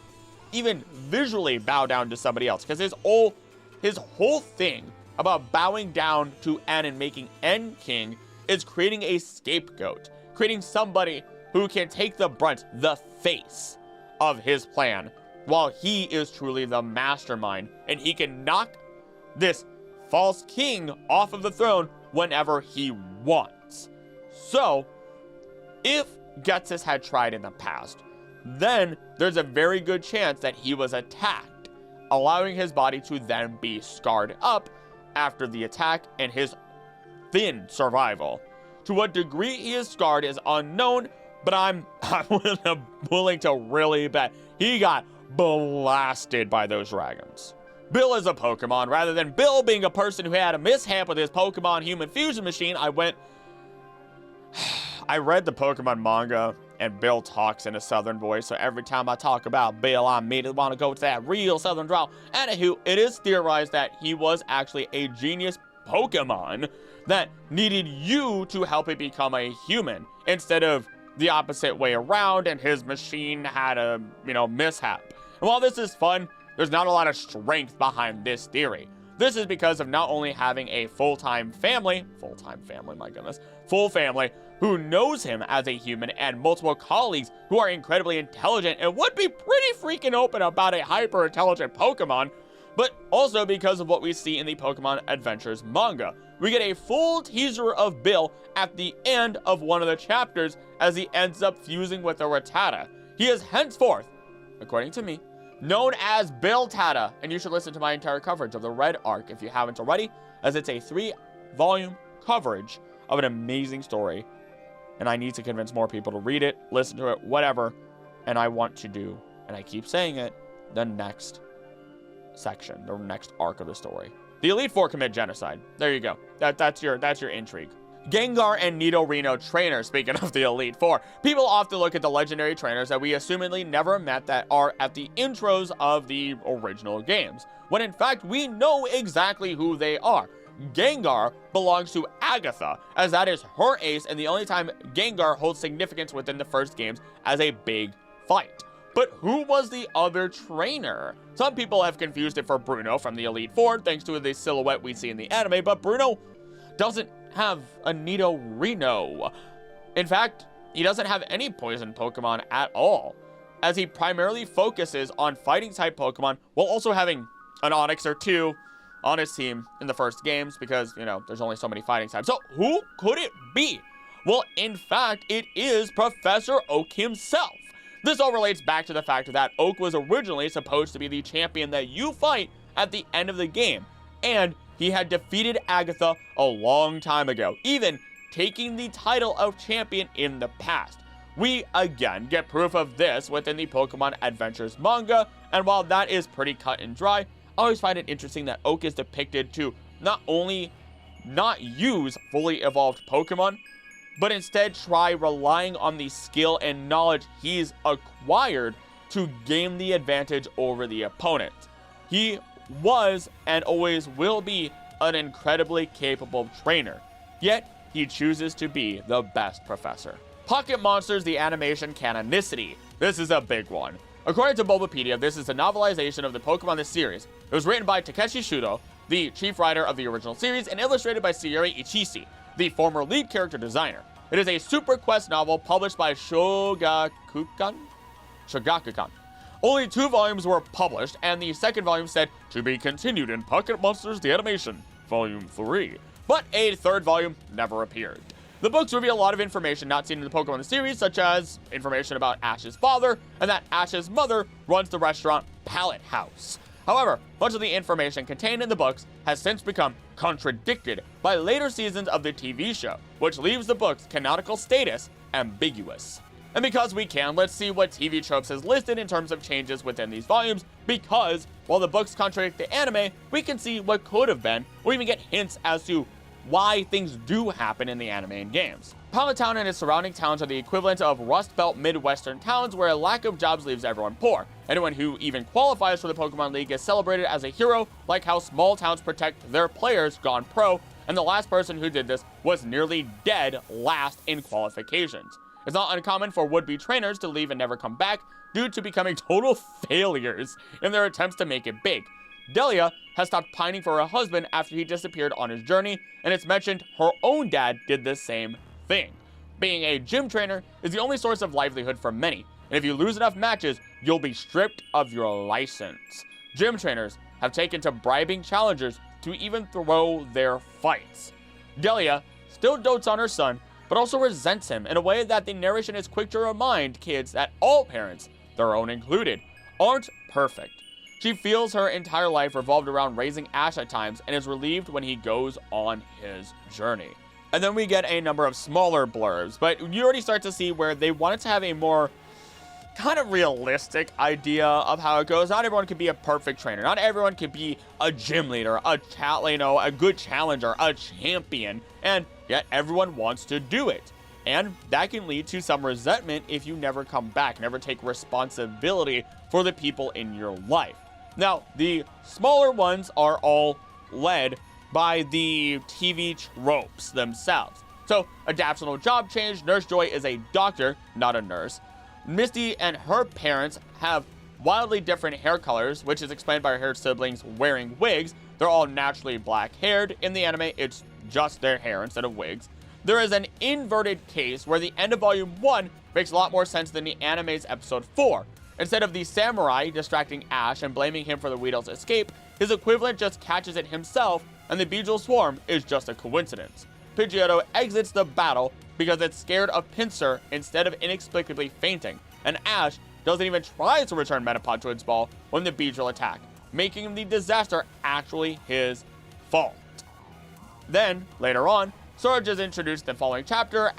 even visually bow down to somebody else. Because his whole thing about bowing down to N and making N king is creating a scapegoat, creating somebody who can take the brunt, the face of his plan, while he is truly the mastermind, and he can knock this false king off of the throne whenever he wants. So, if Ghetsis had tried in the past, then there's a very good chance that he was attacked, allowing his body to then be scarred up after the attack and his thin survival. To what degree he is scarred is unknown, but I'm willing to really bet he got blasted by those dragons. Bill is a Pokemon. Rather than Bill being a person who had a mishap with his Pokemon human fusion machine, I read the Pokemon manga, and Bill talks in a southern voice, so every time I talk about Bill, I immediately want to go to that real southern drawl. Anywho, it is theorized that he was actually a genius Pokemon that needed you to help it become a human, instead of the opposite way around, and his machine had a, mishap. And while this is fun, there's not a lot of strength behind this theory. This is because of not only having a full family, full family, who knows him as a human, and multiple colleagues who are incredibly intelligent and would be pretty freaking open about a hyper-intelligent Pokemon, but also because of what we see in the Pokemon Adventures manga. We get a full teaser of Bill at the end of one of the chapters as he ends up fusing with a Rattata. He is henceforth, according to me, known as Bill Tata, and you should listen to my entire coverage of the Red Arc if you haven't already, as it's a 3-volume coverage of an amazing story, and I need to convince more people to read it, listen to it, whatever, and I want to do, and I keep saying it, the next section, the next arc of the story. The Elite Four commit genocide. There you go. That's your intrigue. Gengar and Nidorino trainers. Speaking of the Elite Four, people often look at the legendary trainers that we assumedly never met that are at the intros of the original games, when in fact we know exactly who they are. Gengar belongs to Agatha, as that is her ace and the only time Gengar holds significance within the first games as a big fight. But who was the other trainer? Some people have confused it for Bruno from the Elite Four, thanks to the silhouette we see in the anime, but Bruno doesn't have a Nidorino. In fact, he doesn't have any poison Pokemon at all, as he primarily focuses on fighting-type Pokemon while also having an Onix or two on his team in the first games because, there's only so many fighting types. So who could it be? Well, in fact, it is Professor Oak himself. This all relates back to the fact that Oak was originally supposed to be the champion that you fight at the end of the game, and he had defeated Agatha a long time ago, even taking the title of champion in the past. We again get proof of this within the Pokemon Adventures manga, and while that is pretty cut and dry, I always find it interesting that Oak is depicted to not only not use fully evolved Pokemon, but instead try relying on the skill and knowledge he's acquired to gain the advantage over the opponent. He was and always will be an incredibly capable trainer, yet he chooses to be the best professor. Pocket Monsters, the animation canonicity. This is a big one. According to Bulbapedia, this is a novelization of the Pokemon the series. It was written by Takeshi Shudo, the chief writer of the original series, and illustrated by Sayuri Ichisi, the former lead character designer. It is a Super Quest novel published by Shogakukan. Only 2 volumes were published, and the second volume said, "To be continued in Pocket Monsters the Animation, Volume 3. But a third volume never appeared. The books reveal a lot of information not seen in the Pokemon series, such as information about Ash's father, and that Ash's mother runs the restaurant Pallet House. However, much of the information contained in the books has since become contradicted by later seasons of the TV show, which leaves the book's canonical status ambiguous. And because we can, let's see what TV Tropes has listed in terms of changes within these volumes, because while the books contradict the anime, we can see what could have been, or even get hints as to why things do happen in the anime and games. Pallet Town and its surrounding towns are the equivalent of Rust Belt Midwestern towns where a lack of jobs leaves everyone poor. Anyone who even qualifies for the Pokemon League is celebrated as a hero, like how small towns protect their players gone pro, and the last person who did this was nearly dead last in qualifications. It's not uncommon for would-be trainers to leave and never come back due to becoming total failures in their attempts to make it big. Delia has stopped pining for her husband after he disappeared on his journey, and it's mentioned her own dad did the same thing. Being a gym trainer is the only source of livelihood for many, and if you lose enough matches, you'll be stripped of your license. Gym trainers have taken to bribing challengers to even throw their fights. Delia still dotes on her son, but also resents him in a way that the narration is quick to remind kids that all parents, their own included, aren't perfect. She feels her entire life revolved around raising Ash at times and is relieved when he goes on his journey. And then we get a number of smaller blurbs, but you already start to see where they wanted to have a more kind of realistic idea of how it goes. Not everyone can be a perfect trainer. Not everyone can be a gym leader, a good challenger, a champion, and yet everyone wants to do it. And that can lead to some resentment if you never come back, never take responsibility for the people in your life. Now, the smaller ones are all led by the TV tropes themselves. So, adaptional job change, Nurse Joy is a doctor, not a nurse. Misty and her parents have wildly different hair colors, which is explained by her siblings wearing wigs. They're all naturally black-haired. In the anime, it's just their hair instead of wigs. There is an inverted case where the end of Volume 1 makes a lot more sense than the anime's Episode 4. Instead of the samurai distracting Ash and blaming him for the Weedle's escape, his equivalent just catches it himself, and the Beedrill swarm is just a coincidence. Pidgeotto exits the battle because it's scared of Pinsir instead of inexplicably fainting, and Ash doesn't even try to return Metapod to its ball when the Beedrill attack, making the disaster actually his fault. Then, later on, Surge is introduced in the following chapter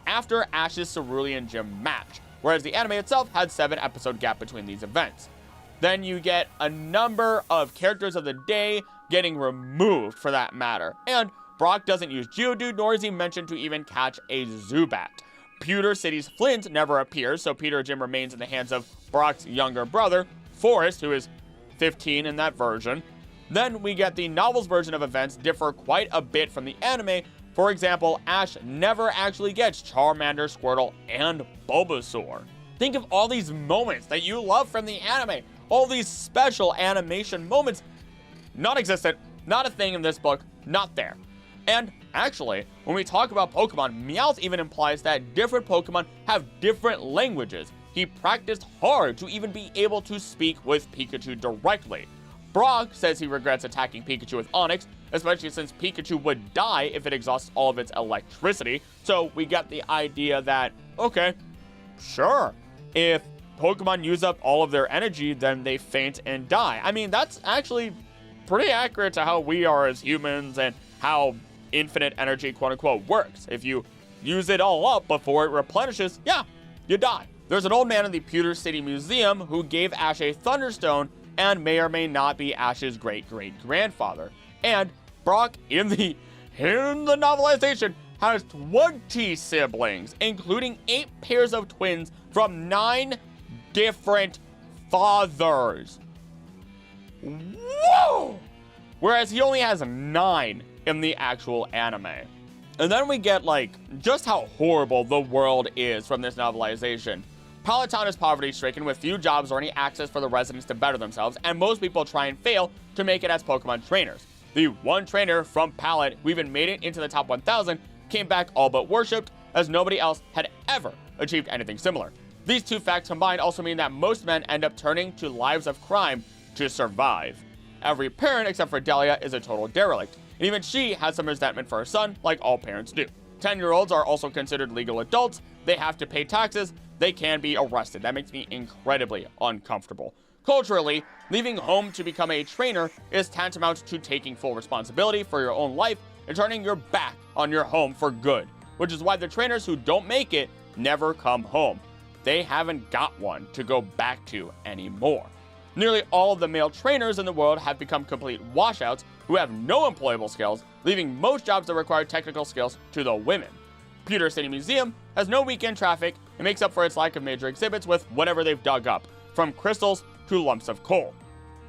after Ash's Cerulean Gym match, whereas the anime itself had 7-episode gap between these events. Then you get a number of characters of the day getting removed for that matter, and Brock doesn't use Geodude, nor is he mentioned to even catch a Zubat. Pewter City's Flint never appears, so Pewter Gym remains in the hands of Brock's younger brother, Forrest, who is 15 in that version. Then we get the novel's version of events differ quite a bit from the anime. For example, Ash never actually gets Charmander, Squirtle, and Bulbasaur. Think of all these moments that you love from the anime. All these special animation moments. Not existent, not a thing in this book, not there. And actually, when we talk about Pokemon, Meowth even implies that different Pokemon have different languages. He practiced hard to even be able to speak with Pikachu directly. Brock says he regrets attacking Pikachu with Onix, especially since Pikachu would die if it exhausts all of its electricity. So we get the idea that, okay, sure, if Pokemon use up all of their energy, then they faint and die. I mean, that's actually pretty accurate to how we are as humans and how infinite energy, quote unquote, works. If you use it all up before it replenishes, yeah, you die. There's an old man in the Pewter City Museum who gave Ash a Thunderstone and may or may not be Ash's great-great-grandfather. And Brock, in the novelization, has 20 siblings, including 8 pairs of twins from 9 different fathers. Whoa! Whereas he only has 9 in the actual anime. And then we get, like, just how horrible the world is from this novelization. Pallet Town is poverty-stricken with few jobs or any access for the residents to better themselves, and most people try and fail to make it as Pokemon trainers. The one trainer from Pallet who even made it into the top 1,000 came back all but worshipped, as nobody else had ever achieved anything similar. These two facts combined also mean that most men end up turning to lives of crime to survive. Every parent except for Delia is a total derelict, and even she has some resentment for her son, like all parents do. 10-year-olds are also considered legal adults, they have to pay taxes, they can be arrested. That makes me incredibly uncomfortable. Culturally, leaving home to become a trainer is tantamount to taking full responsibility for your own life and turning your back on your home for good, which is why the trainers who don't make it never come home. They haven't got one to go back to anymore. Nearly all of the male trainers in the world have become complete washouts who have no employable skills, leaving most jobs that require technical skills to the women. Pewter City Museum has no weekend traffic and makes up for its lack of major exhibits with whatever they've dug up, from crystals to lumps of coal.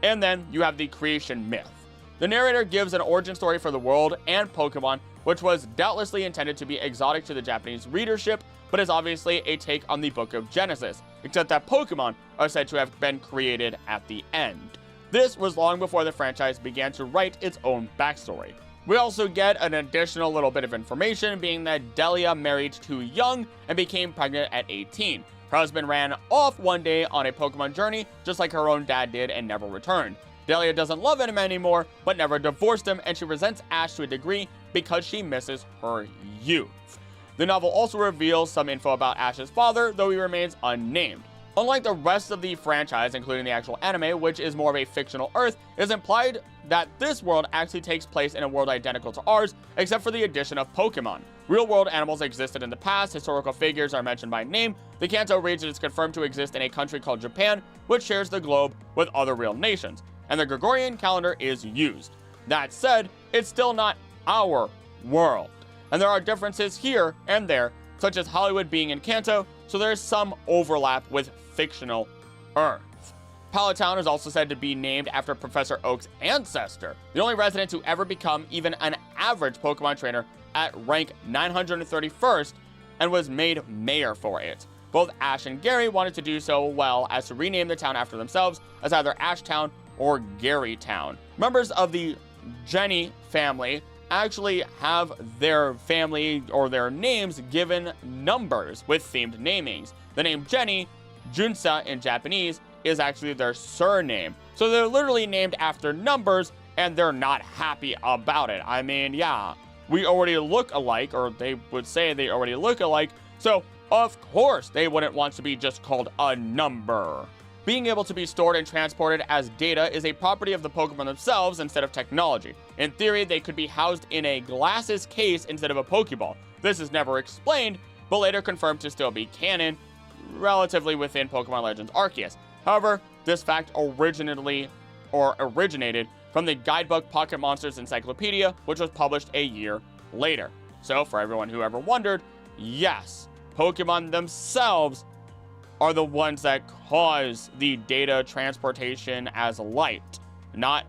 And then you have the creation myth. The narrator gives an origin story for the world and Pokemon, which was doubtlessly intended to be exotic to the Japanese readership, but is obviously a take on the Book of Genesis, except that Pokemon are said to have been created at the end. This was long before the franchise began to write its own backstory. We also get an additional little bit of information, being that Delia married too young and became pregnant at 18. Her husband ran off one day on a Pokemon journey, just like her own dad did, and never returned. Delia doesn't love him anymore, but never divorced him, and she resents Ash to a degree because she misses her youth. The novel also reveals some info about Ash's father, though he remains unnamed. Unlike the rest of the franchise, including the actual anime, which is more of a fictional Earth, it is implied that this world actually takes place in a world identical to ours, except for the addition of Pokemon. Real-world animals existed in the past, historical figures are mentioned by name, the Kanto region is confirmed to exist in a country called Japan, which shares the globe with other real nations, and the Gregorian calendar is used. That said, it's still not our world, and there are differences here and there, such as Hollywood being in Kanto, so there is some overlap with fictional Earth. Pallet Town is also said to be named after Professor Oak's ancestor, the only resident to ever become even an average Pokemon trainer at rank 931st, and was made mayor for it. Both Ash and Gary wanted to do so well as to rename the town after themselves as either Ash Town or Gary Town. Members of the Jenny family actually have their family or their names given numbers with themed namings. The name Jenny, Junsa in Japanese, is actually their surname. So they're literally named after numbers, and they're not happy about it. I mean, yeah, we already look alike, or they would say they already look alike, so of course they wouldn't want to be just called a number. Being able to be stored and transported as data is a property of the Pokemon themselves instead of technology. In theory, they could be housed in a glasses case instead of a Pokeball. This is never explained, but later confirmed to still be canon, relatively within Pokemon Legends Arceus. However, this fact originated from the guidebook Pocket Monsters Encyclopedia, which was published a year later. So, for everyone who ever wondered, yes, Pokemon themselves are the ones that cause the data transportation as light, not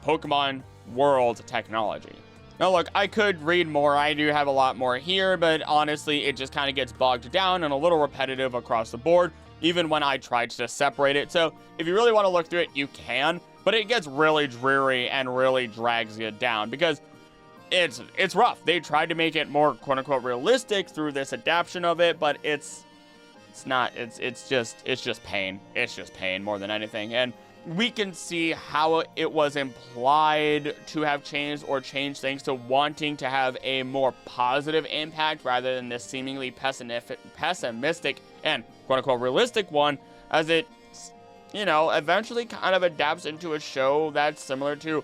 Pokemon World technology. Now look, I could read more, I do have a lot more here, but honestly, it just kind of gets bogged down and a little repetitive across the board, even when I tried to separate it. So if you really want to look through it, you can, but it gets really dreary and really drags you down because it's rough. They tried to make it more quote-unquote realistic through this adaptation of it, but it's just pain. It's just pain more than anything. And we can see how it was implied to have changed or changed things to wanting to have a more positive impact rather than this seemingly pessimistic and quote-unquote realistic one, as it, you know, eventually kind of adapts into a show that's similar to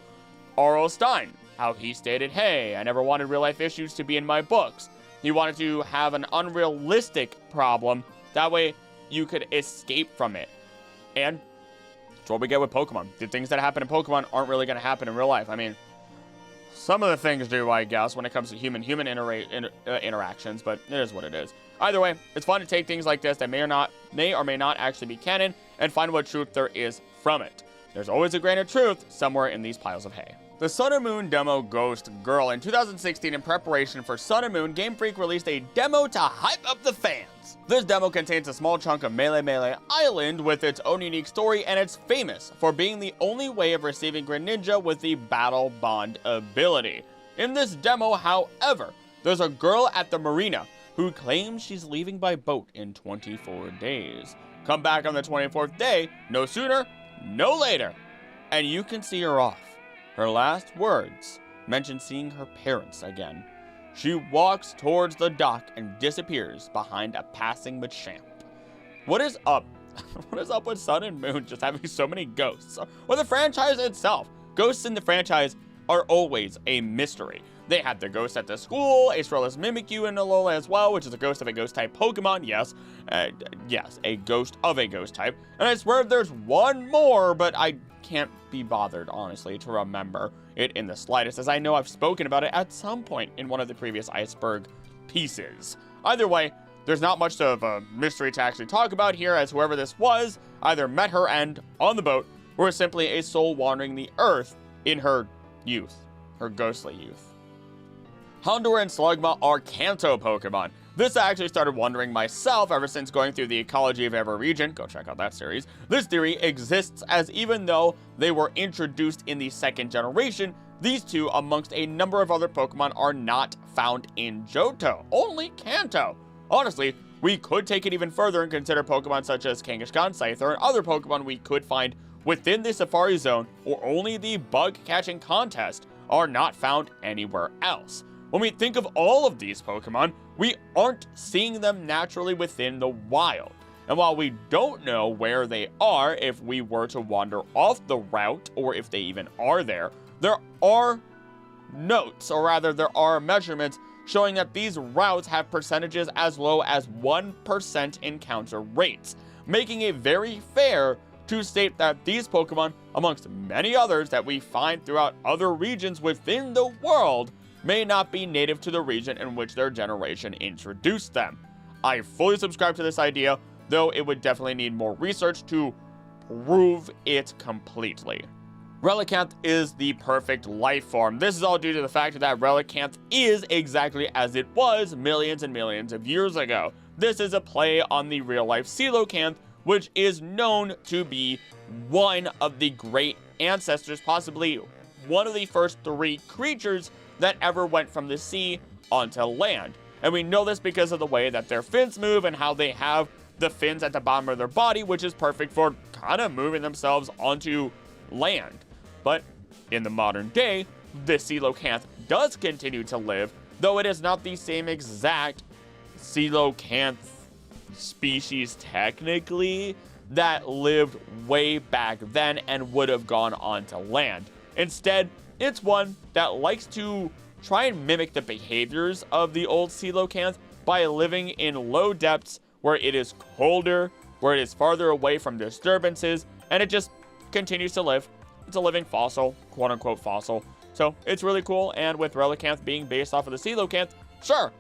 R.L. Stine, how he stated, hey, I never wanted real-life issues to be in my books. He wanted to have an unrealistic problem, that way you could escape from it. And that's what we get with Pokemon. The things that happen in Pokemon aren't really going to happen in real life. I mean, some of the things do, I guess, when it comes to human-human interactions, but it is what it is. Either way, it's fun to take things like this that may or may not actually be canon and find what truth there is from it. There's always a grain of truth somewhere in these piles of hay. The Sun and Moon demo Ghost Girl. In 2016, in preparation for Sun and Moon, Game Freak released a demo to hype up the fans. This demo contains a small chunk of Melee Island with its own unique story, and it's famous for being the only way of receiving Greninja with the Battle Bond ability. In this demo, however, there's a girl at the marina who claims she's leaving by boat in 24 days. Come back on the 24th day, no sooner, no later, and you can see her off. Her last words mention seeing her parents again. She walks towards the dock and disappears behind a passing Machamp. What is up? What is up with Sun and Moon just having so many ghosts? Or the franchise itself? Ghosts in the franchise are always a mystery. They had the ghost at the school, Acerolas Mimikyu in Alola as well, which is a ghost of a ghost-type Pokemon, yes, a ghost of a ghost type. And I swear there's one more, but I can't be bothered, honestly, to remember it in the slightest, as I know I've spoken about it at some point in one of the previous Iceberg pieces. Either way, there's not much of a mystery to actually talk about here, as whoever this was either met her and on the boat, or simply a soul wandering the earth in her youth, her ghostly youth. Houndour and Slugma are Kanto Pokemon. This I actually started wondering myself ever since going through the ecology of every region. Go check out that series. This theory exists, as even though they were introduced in the second generation, these two, amongst a number of other Pokemon, are not found in Johto, only Kanto. Honestly, we could take it even further and consider Pokemon such as Kangaskhan, Scyther, and other Pokemon we could find within the Safari Zone, or only the bug catching contest, are not found anywhere else. When we think of all of these Pokemon, we aren't seeing them naturally within the wild. And while we don't know where they are if we were to wander off the route, or if they even are there are notes, or rather there are measurements showing that these routes have percentages as low as 1% encounter rates, making it very fair to state that these Pokemon, amongst many others that we find throughout other regions within the world, may not be native to the region in which their generation introduced them. I fully subscribe to this idea, though it would definitely need more research to prove it completely. Relicanth is the perfect life form. This is all due to the fact that Relicanth is exactly as it was millions and millions of years ago. This is a play on the real-life Coelacanth, which is known to be one of the great ancestors, possibly one of the first 3 creatures that ever went from the sea onto land. And we know this because of the way that their fins move and how they have the fins at the bottom of their body, which is perfect for kind of moving themselves onto land. But in the modern day, the Coelacanth does continue to live, though it is not the same exact Coelacanth species technically that lived way back then and would have gone onto land. Instead, it's one that likes to try and mimic the behaviors of the old Coelacanth by living in low depths where it is colder, where it is farther away from disturbances, and it just continues to live. It's a living fossil, quote-unquote fossil. So it's really cool, and with Relicanth being based off of the Coelacanth, sure,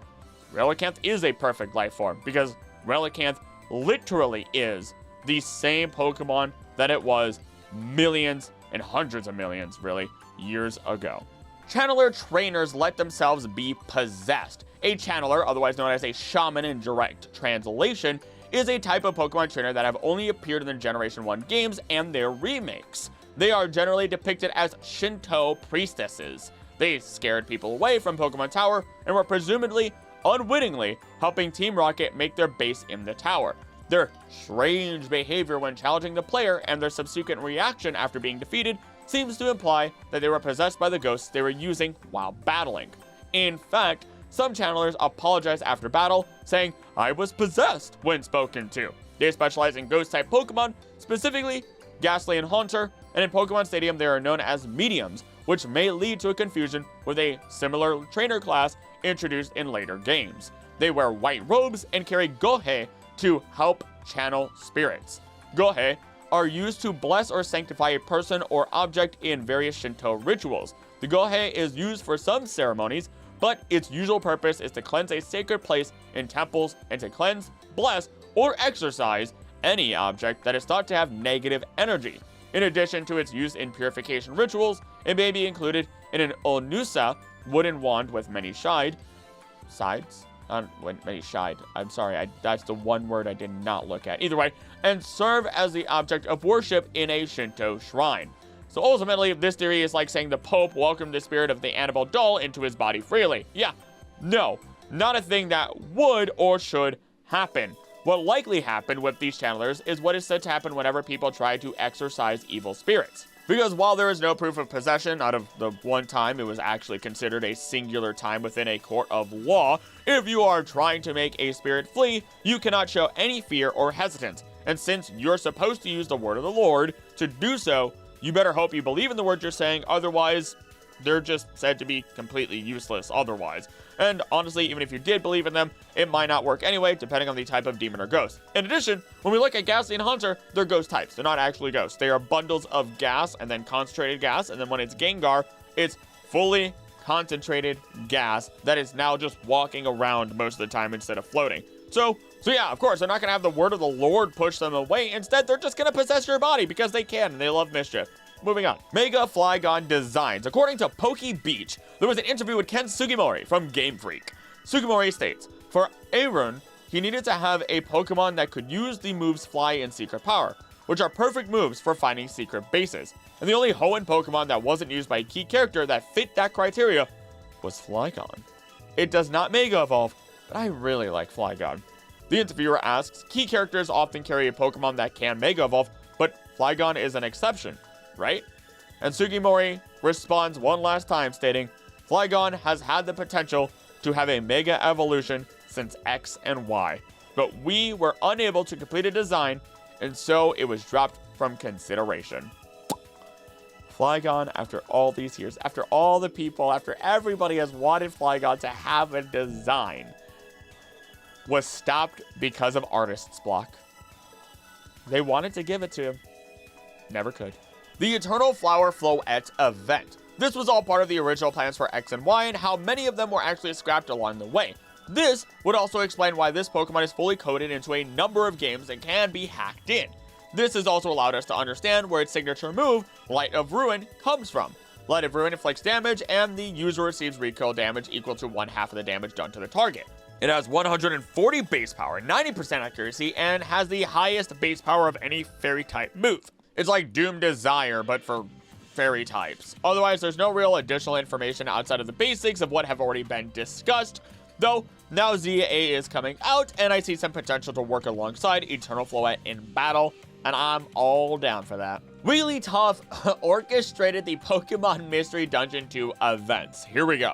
Relicanth is a perfect life form, because Relicanth literally is the same Pokemon that it was millions and hundreds of millions, really, years ago. Channeler trainers let themselves be possessed. A channeler, otherwise known as a shaman in direct translation, is a type of Pokemon trainer that have only appeared in the Generation 1 games and their remakes. They are generally depicted as Shinto priestesses. They scared people away from Pokemon Tower and were presumably, unwittingly, helping Team Rocket make their base in the tower. Their strange behavior when challenging the player and their subsequent reaction after being defeated seems to imply that they were possessed by the ghosts they were using while battling. In fact, some channelers apologize after battle, saying, "I was possessed," when spoken to. They specialize in ghost-type Pokemon, specifically Ghastly and Haunter, and in Pokemon Stadium they are known as mediums, which may lead to a confusion with a similar trainer class introduced in later games. They wear white robes and carry Gohei to help channel spirits. Gohei are used to bless or sanctify a person or object in various Shinto rituals. The Gohei is used for some ceremonies, but its usual purpose is to cleanse a sacred place in temples and to cleanse, bless, or exorcise any object that is thought to have negative energy. In addition to its use in purification rituals, it may be included in an Onusa, wooden wand with many sides. I'm sorry, that's the one word I did not look at. Either way, and serve as the object of worship in a Shinto shrine. So ultimately, this theory is like saying the Pope welcomed the spirit of the Annabelle doll into his body freely. Yeah, no, not a thing that would or should happen. What likely happened with these channelers is what is said to happen whenever people try to exorcise evil spirits. Because while there is no proof of possession out of the one time it was actually considered a singular time within a court of law, if you are trying to make a spirit flee, you cannot show any fear or hesitance. And since you're supposed to use the word of the Lord to do so, you better hope you believe in the words you're saying, otherwise they're just said to be completely useless otherwise. And honestly, even if you did believe in them, it might not work anyway, depending on the type of demon or ghost. In addition, when we look at Ghastly and Haunter, they're ghost types. They're not actually ghosts. They are bundles of gas and then concentrated gas, and then when it's Gengar, it's fully concentrated gas that is now just walking around most of the time instead of floating. So yeah, of course, they're not going to have the word of the Lord push them away. Instead, they're just going to possess your body because they can, and they love mischief. Moving on. Mega Flygon designs. According to Poke Beach, there was an interview with Ken Sugimori from Game Freak. Sugimori states, for Arun, he needed to have a Pokemon that could use the moves Fly and Secret Power, which are perfect moves for finding secret bases. And the only Hoenn Pokemon that wasn't used by a key character that fit that criteria was Flygon. It does not Mega Evolve, but I really like Flygon. The interviewer asks, key characters often carry a Pokemon that can Mega Evolve, but Flygon is an exception, right? And Sugimori responds one last time stating, Flygon has had the potential to have a Mega Evolution since X and Y, but we were unable to complete a design, and so it was dropped from consideration. Flygon, after all these years, after all the people, after everybody has wanted Flygon to have a design, was stopped because of artist's block. They wanted to give it to him. Never could. The Eternal Flower Floette event. This was all part of the original plans for X and Y and how many of them were actually scrapped along the way. This would also explain why this Pokemon is fully coded into a number of games and can be hacked in. This has also allowed us to understand where its signature move, Light of Ruin, comes from. Light of Ruin inflicts damage and the user receives recoil damage equal to 1/2 of the damage done to the target. It has 140 base power, 90% accuracy, and has the highest base power of any fairy type move. It's like Doom Desire, but for fairy types. Otherwise, there's no real additional information outside of the basics of what have already been discussed, though now ZA is coming out, and I see some potential to work alongside Eternal Floette in battle, and I'm all down for that. Wigglytuff orchestrated the Pokemon Mystery Dungeon 2 events. Here we go.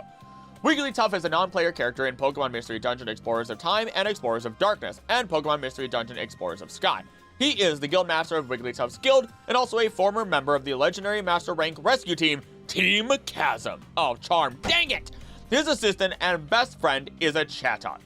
Wigglytuff is a non-player character in Pokemon Mystery Dungeon Explorers of Time and Explorers of Darkness, and Pokemon Mystery Dungeon Explorers of Sky. He is the guild master of Wigglytuff's guild, and also a former member of the legendary master rank rescue team, Team Chasm. Oh, charm, dang it! His assistant and best friend is a Chatot.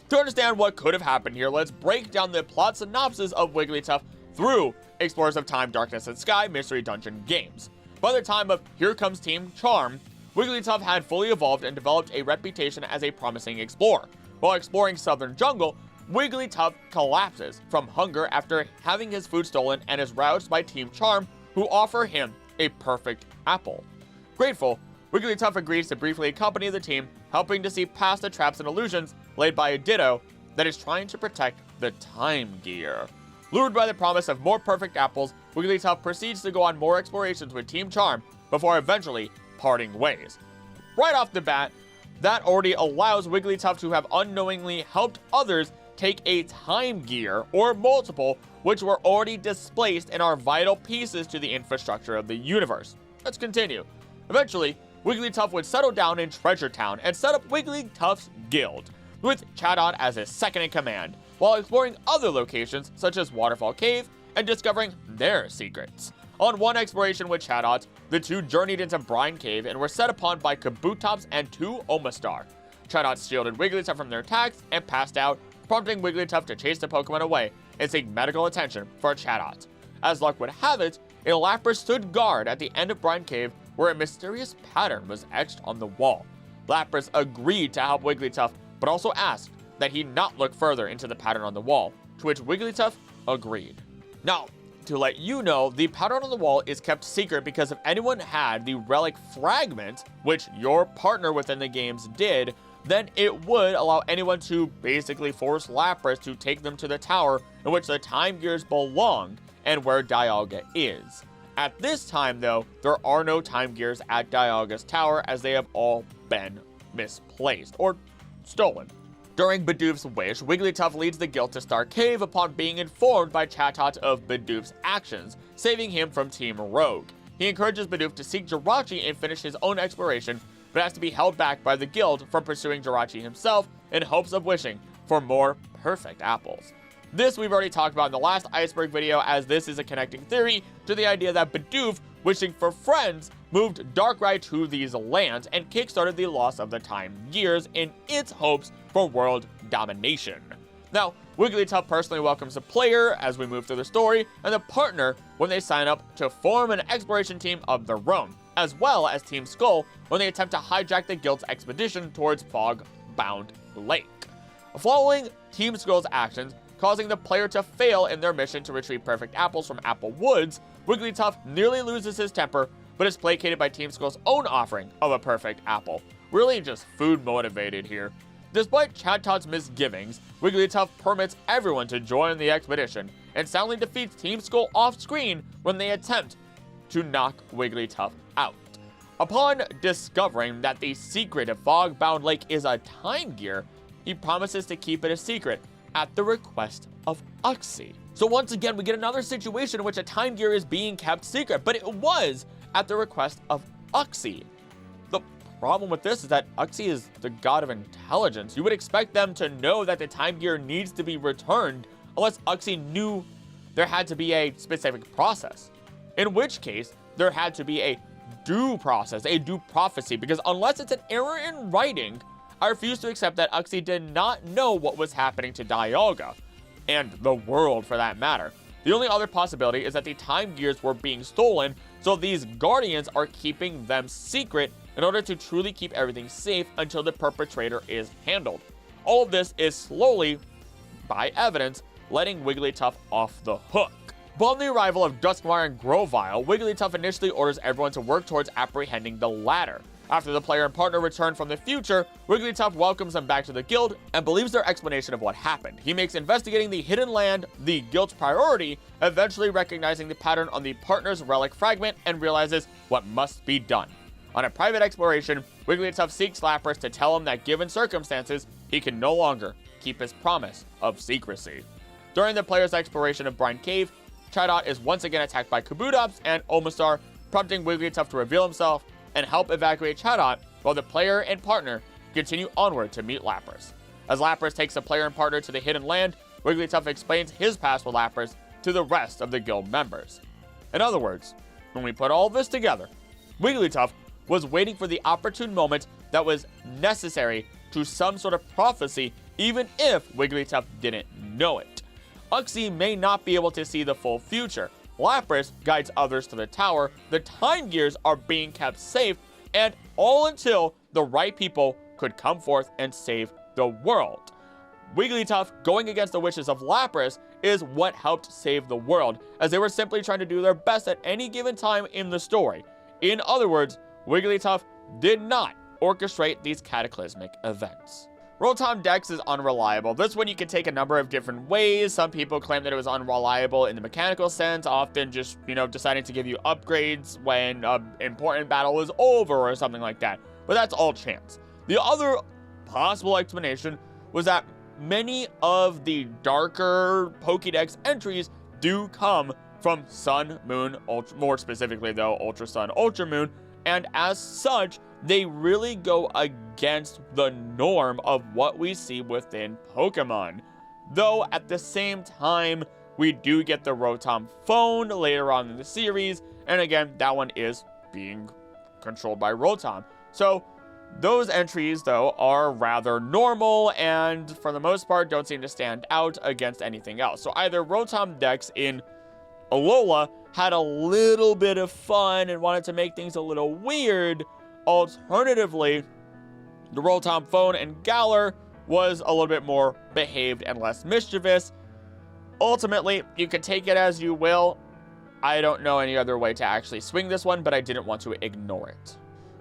To understand what could have happened here, let's break down the plot synopsis of Wigglytuff through Explorers of Time, Darkness, and Sky Mystery Dungeon games. By the time of Here Comes Team Charm, Wigglytuff had fully evolved and developed a reputation as a promising explorer. While exploring Southern Jungle, Wigglytuff collapses from hunger after having his food stolen and is roused by Team Charm, who offer him a perfect apple. Grateful, Wigglytuff agrees to briefly accompany the team, helping to see past the traps and illusions laid by a Ditto that is trying to protect the Time Gear. Lured by the promise of more perfect apples, Wigglytuff proceeds to go on more explorations with Team Charm before eventually parting ways. Right off the bat, that already allows Wigglytuff to have unknowingly helped others take a time gear, or multiple, which were already displaced and are vital pieces to the infrastructure of the universe. Let's continue. Eventually, Wigglytuff would settle down in Treasure Town and set up Wigglytuff's Guild, with Chatot as his second in command, while exploring other locations such as Waterfall Cave and discovering their secrets. On one exploration with Chatot, the two journeyed into Brine Cave and were set upon by Kabutops and two Omastar. Chatot shielded Wigglytuff from their attacks and passed out, prompting Wigglytuff to chase the Pokemon away and seek medical attention for Chatot. As luck would have it, a Lapras stood guard at the end of Brine Cave where a mysterious pattern was etched on the wall. Lapras agreed to help Wigglytuff, but also asked that he not look further into the pattern on the wall, to which Wigglytuff agreed. Now, to let you know, the pattern on the wall is kept secret because if anyone had the relic fragment, which your partner within the games did, then it would allow anyone to basically force Lapras to take them to the tower in which the time gears belong and where Dialga is. At this time, though, there are no time gears at Dialga's tower as they have all been misplaced or stolen. During Bidoof's wish, Wigglytuff leads the guild to Star Cave upon being informed by Chatot of Bidoof's actions, saving him from Team Rogue. He encourages Bidoof to seek Jirachi and finish his own exploration, but has to be held back by the guild from pursuing Jirachi himself in hopes of wishing for more perfect apples. This we've already talked about in the last Iceberg video, as this is a connecting theory to the idea that Bidoof, wishing for friends, moved Darkrai to these lands and kickstarted the loss of the time gears in its hopes for world domination. Now, Wigglytuff personally welcomes the player as we move through the story, and the partner when they sign up to form an exploration team of their own, as well as Team Skull when they attempt to hijack the guild's expedition towards Fog-bound Lake. Following Team Skull's actions, causing the player to fail in their mission to retrieve perfect apples from Apple Woods, Wigglytuff nearly loses his temper, but is placated by Team Skull's own offering of a perfect apple. Really just food motivated here. Despite Chatot's misgivings, Wigglytuff permits everyone to join the expedition, and soundly defeats Team Skull off-screen when they attempt to knock Wigglytuff out. Upon discovering that the secret of Fog-bound Lake is a time gear, he promises to keep it a secret at the request of Uxie. So once again, we get another situation in which a time gear is being kept secret, but it was at the request of Uxie. The problem with this is that Uxie is the god of intelligence. You would expect them to know that the time gear needs to be returned unless Uxie knew there had to be a specific process. In which case, there had to be a due process, a due prophecy, because unless it's an error in writing, I refuse to accept that Uxie did not know what was happening to Dialga, and the world for that matter. The only other possibility is that the time gears were being stolen, so these guardians are keeping them secret in order to truly keep everything safe until the perpetrator is handled. All of this is slowly, by evidence, letting Wigglytuff off the hook. Upon the arrival of Duskmire and Grovyle, Wigglytuff initially orders everyone to work towards apprehending the latter. After the player and partner return from the future, Wigglytuff welcomes them back to the guild and believes their explanation of what happened. He makes investigating the hidden land the guild's priority, eventually recognizing the pattern on the partner's relic fragment and realizes what must be done. On a private exploration, Wigglytuff seeks Lapras to tell him that given circumstances, he can no longer keep his promise of secrecy. During the player's exploration of Brine Cave, Chatot is once again attacked by Kabutops and Omastar, prompting Wigglytuff to reveal himself and help evacuate Chatot, while the player and partner continue onward to meet Lapras. As Lapras takes the player and partner to the hidden land, Wigglytuff explains his past with Lapras to the rest of the guild members. In other words, when we put all this together, Wigglytuff was waiting for the opportune moment that was necessary to some sort of prophecy, even if Wigglytuff didn't know it. Uxie may not be able to see the full future. Lapras guides others to the tower, the time gears are being kept safe, and all until the right people could come forth and save the world. Wigglytuff going against the wishes of Lapras is what helped save the world, as they were simply trying to do their best at any given time in the story. In other words, Wigglytuff did not orchestrate these cataclysmic events. Rotom Dex is unreliable. This one you can take a number of different ways. Some people claim that it was unreliable in the mechanical sense, often just, deciding to give you upgrades when an important battle is over or something like that. But that's all chance. The other possible explanation was that many of the darker Pokedex entries do come from Sun, Moon, Ultra, more specifically though, Ultra Sun, Ultra Moon, and as such, they really go against the norm of what we see within Pokemon. Though at the same time, we do get the Rotom phone later on in the series, and again, that one is being controlled by Rotom. So those entries, though, are rather normal and for the most part don't seem to stand out against anything else. So either Rotom Dex in Alola had a little bit of fun and wanted to make things a little weird. Alternatively, the Rotom phone in Galar was a little bit more behaved and less mischievous. Ultimately, you can take it as you will. I don't know any other way to actually swing this one, but I didn't want to ignore it.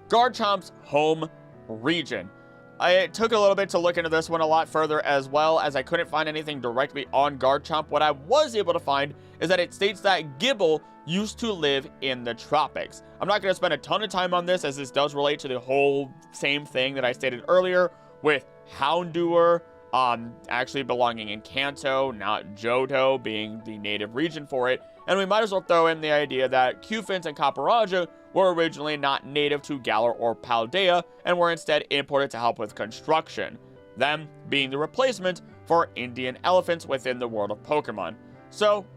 Garchomp's home region. I took a little bit to look into this one a lot further as well, as I couldn't find anything directly on Garchomp. What I was able to find is that it states that Gible used to live in the tropics. I'm not going to spend a ton of time on this, as this does relate to the whole same thing that I stated earlier, with Houndour actually belonging in Kanto, not Johto being the native region for it. And we might as well throw in the idea that Cufant and Caparaja were originally not native to Galar or Paldea and were instead imported to help with construction, them being the replacement for Indian elephants within the world of Pokemon. So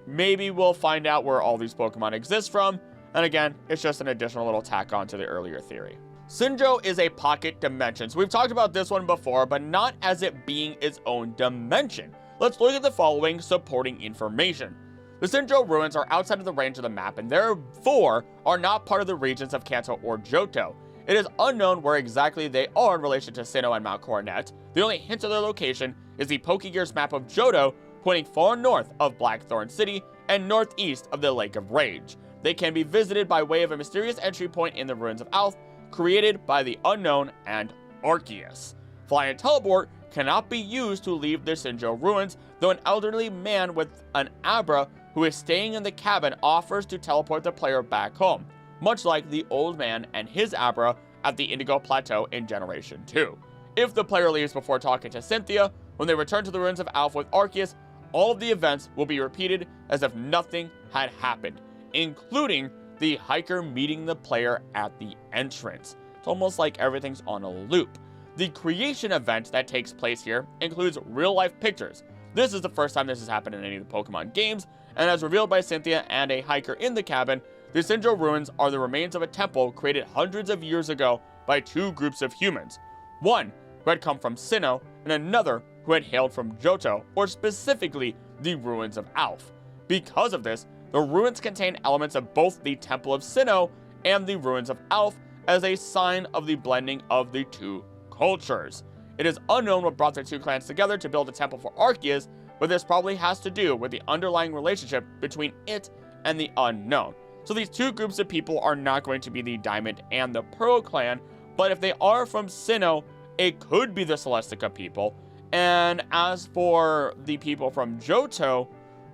maybe we'll find out where all these Pokemon exist from, and again, it's just an additional little tack on to the earlier theory. Sinjoh is a pocket dimension, so we've talked about this one before, but not as it being its own dimension. Let's look at the following supporting information. The Sinjoh ruins are outside of the range of the map and therefore are not part of the regions of Kanto or Johto. It is unknown where exactly they are in relation to Sinnoh and Mount Coronet. The only hint of their location is the Pokegear's map of Johto, pointing far north of Blackthorn City and northeast of the Lake of Rage. They can be visited by way of a mysterious entry point in the ruins of Alph, created by the Unown and Arceus. Fly and teleport cannot be used to leave the Sinjoh ruins, though an elderly man with an Abra who is staying in the cabin offers to teleport the player back home, much like the old man and his Abra at the Indigo Plateau in Generation 2. If the player leaves before talking to Cynthia, when they return to the ruins of Alpha with Arceus, all of the events will be repeated as if nothing had happened, including the hiker meeting the player at the entrance. It's almost like everything's on a loop. The creation event that takes place here includes real-life pictures. This is the first time this has happened in any of the Pokemon games, and as revealed by Cynthia and a hiker in the cabin, the Sinjoh ruins are the remains of a temple created hundreds of years ago by two groups of humans. One who had come from Sinnoh, and another who had hailed from Johto, or specifically the ruins of Alph. Because of this, the ruins contain elements of both the Temple of Sinnoh and the ruins of Alph as a sign of the blending of the two cultures. It is unknown what brought the two clans together to build a temple for Arceus, but this probably has to do with the underlying relationship between it and the unknown. So these two groups of people are not going to be the Diamond and the Pearl clan, but if they are from Sinnoh, it could be the Celestica people. And as for the people from Johto,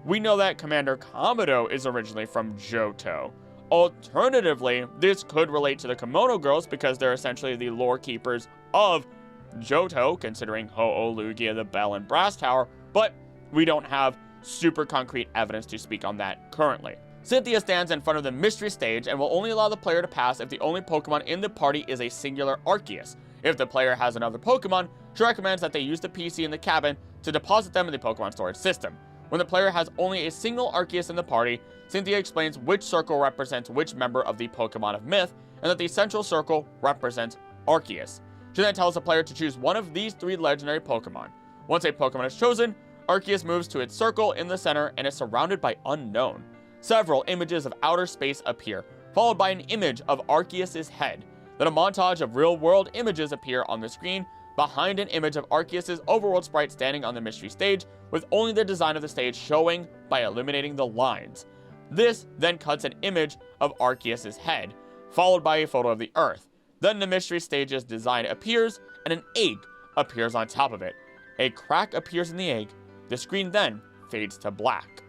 we know that Commander Komodo is originally from Johto. Alternatively, this could relate to the Kimono Girls because they're essentially the lore keepers of Johto, considering Ho-Oh, Lugia, the Bell, and Brass Tower, but we don't have super concrete evidence to speak on that currently. Cynthia stands in front of the mystery stage and will only allow the player to pass if the only Pokemon in the party is a singular Arceus. If the player has another Pokemon, she recommends that they use the PC in the cabin to deposit them in the Pokemon storage system. When the player has only a single Arceus in the party, Cynthia explains which circle represents which member of the Pokemon of Myth, and that the central circle represents Arceus. She then tells the player to choose one of these three legendary Pokemon. Once a Pokemon is chosen, Arceus moves to its circle in the center and is surrounded by Unknown. Several images of outer space appear, followed by an image of Arceus' head. Then a montage of real-world images appear on the screen, behind an image of Arceus' overworld sprite standing on the mystery stage, with only the design of the stage showing by illuminating the lines. This then cuts an image of Arceus' head, followed by a photo of the Earth. Then the mystery stage's design appears, and an egg appears on top of it. A crack appears in the egg. The screen then fades to black.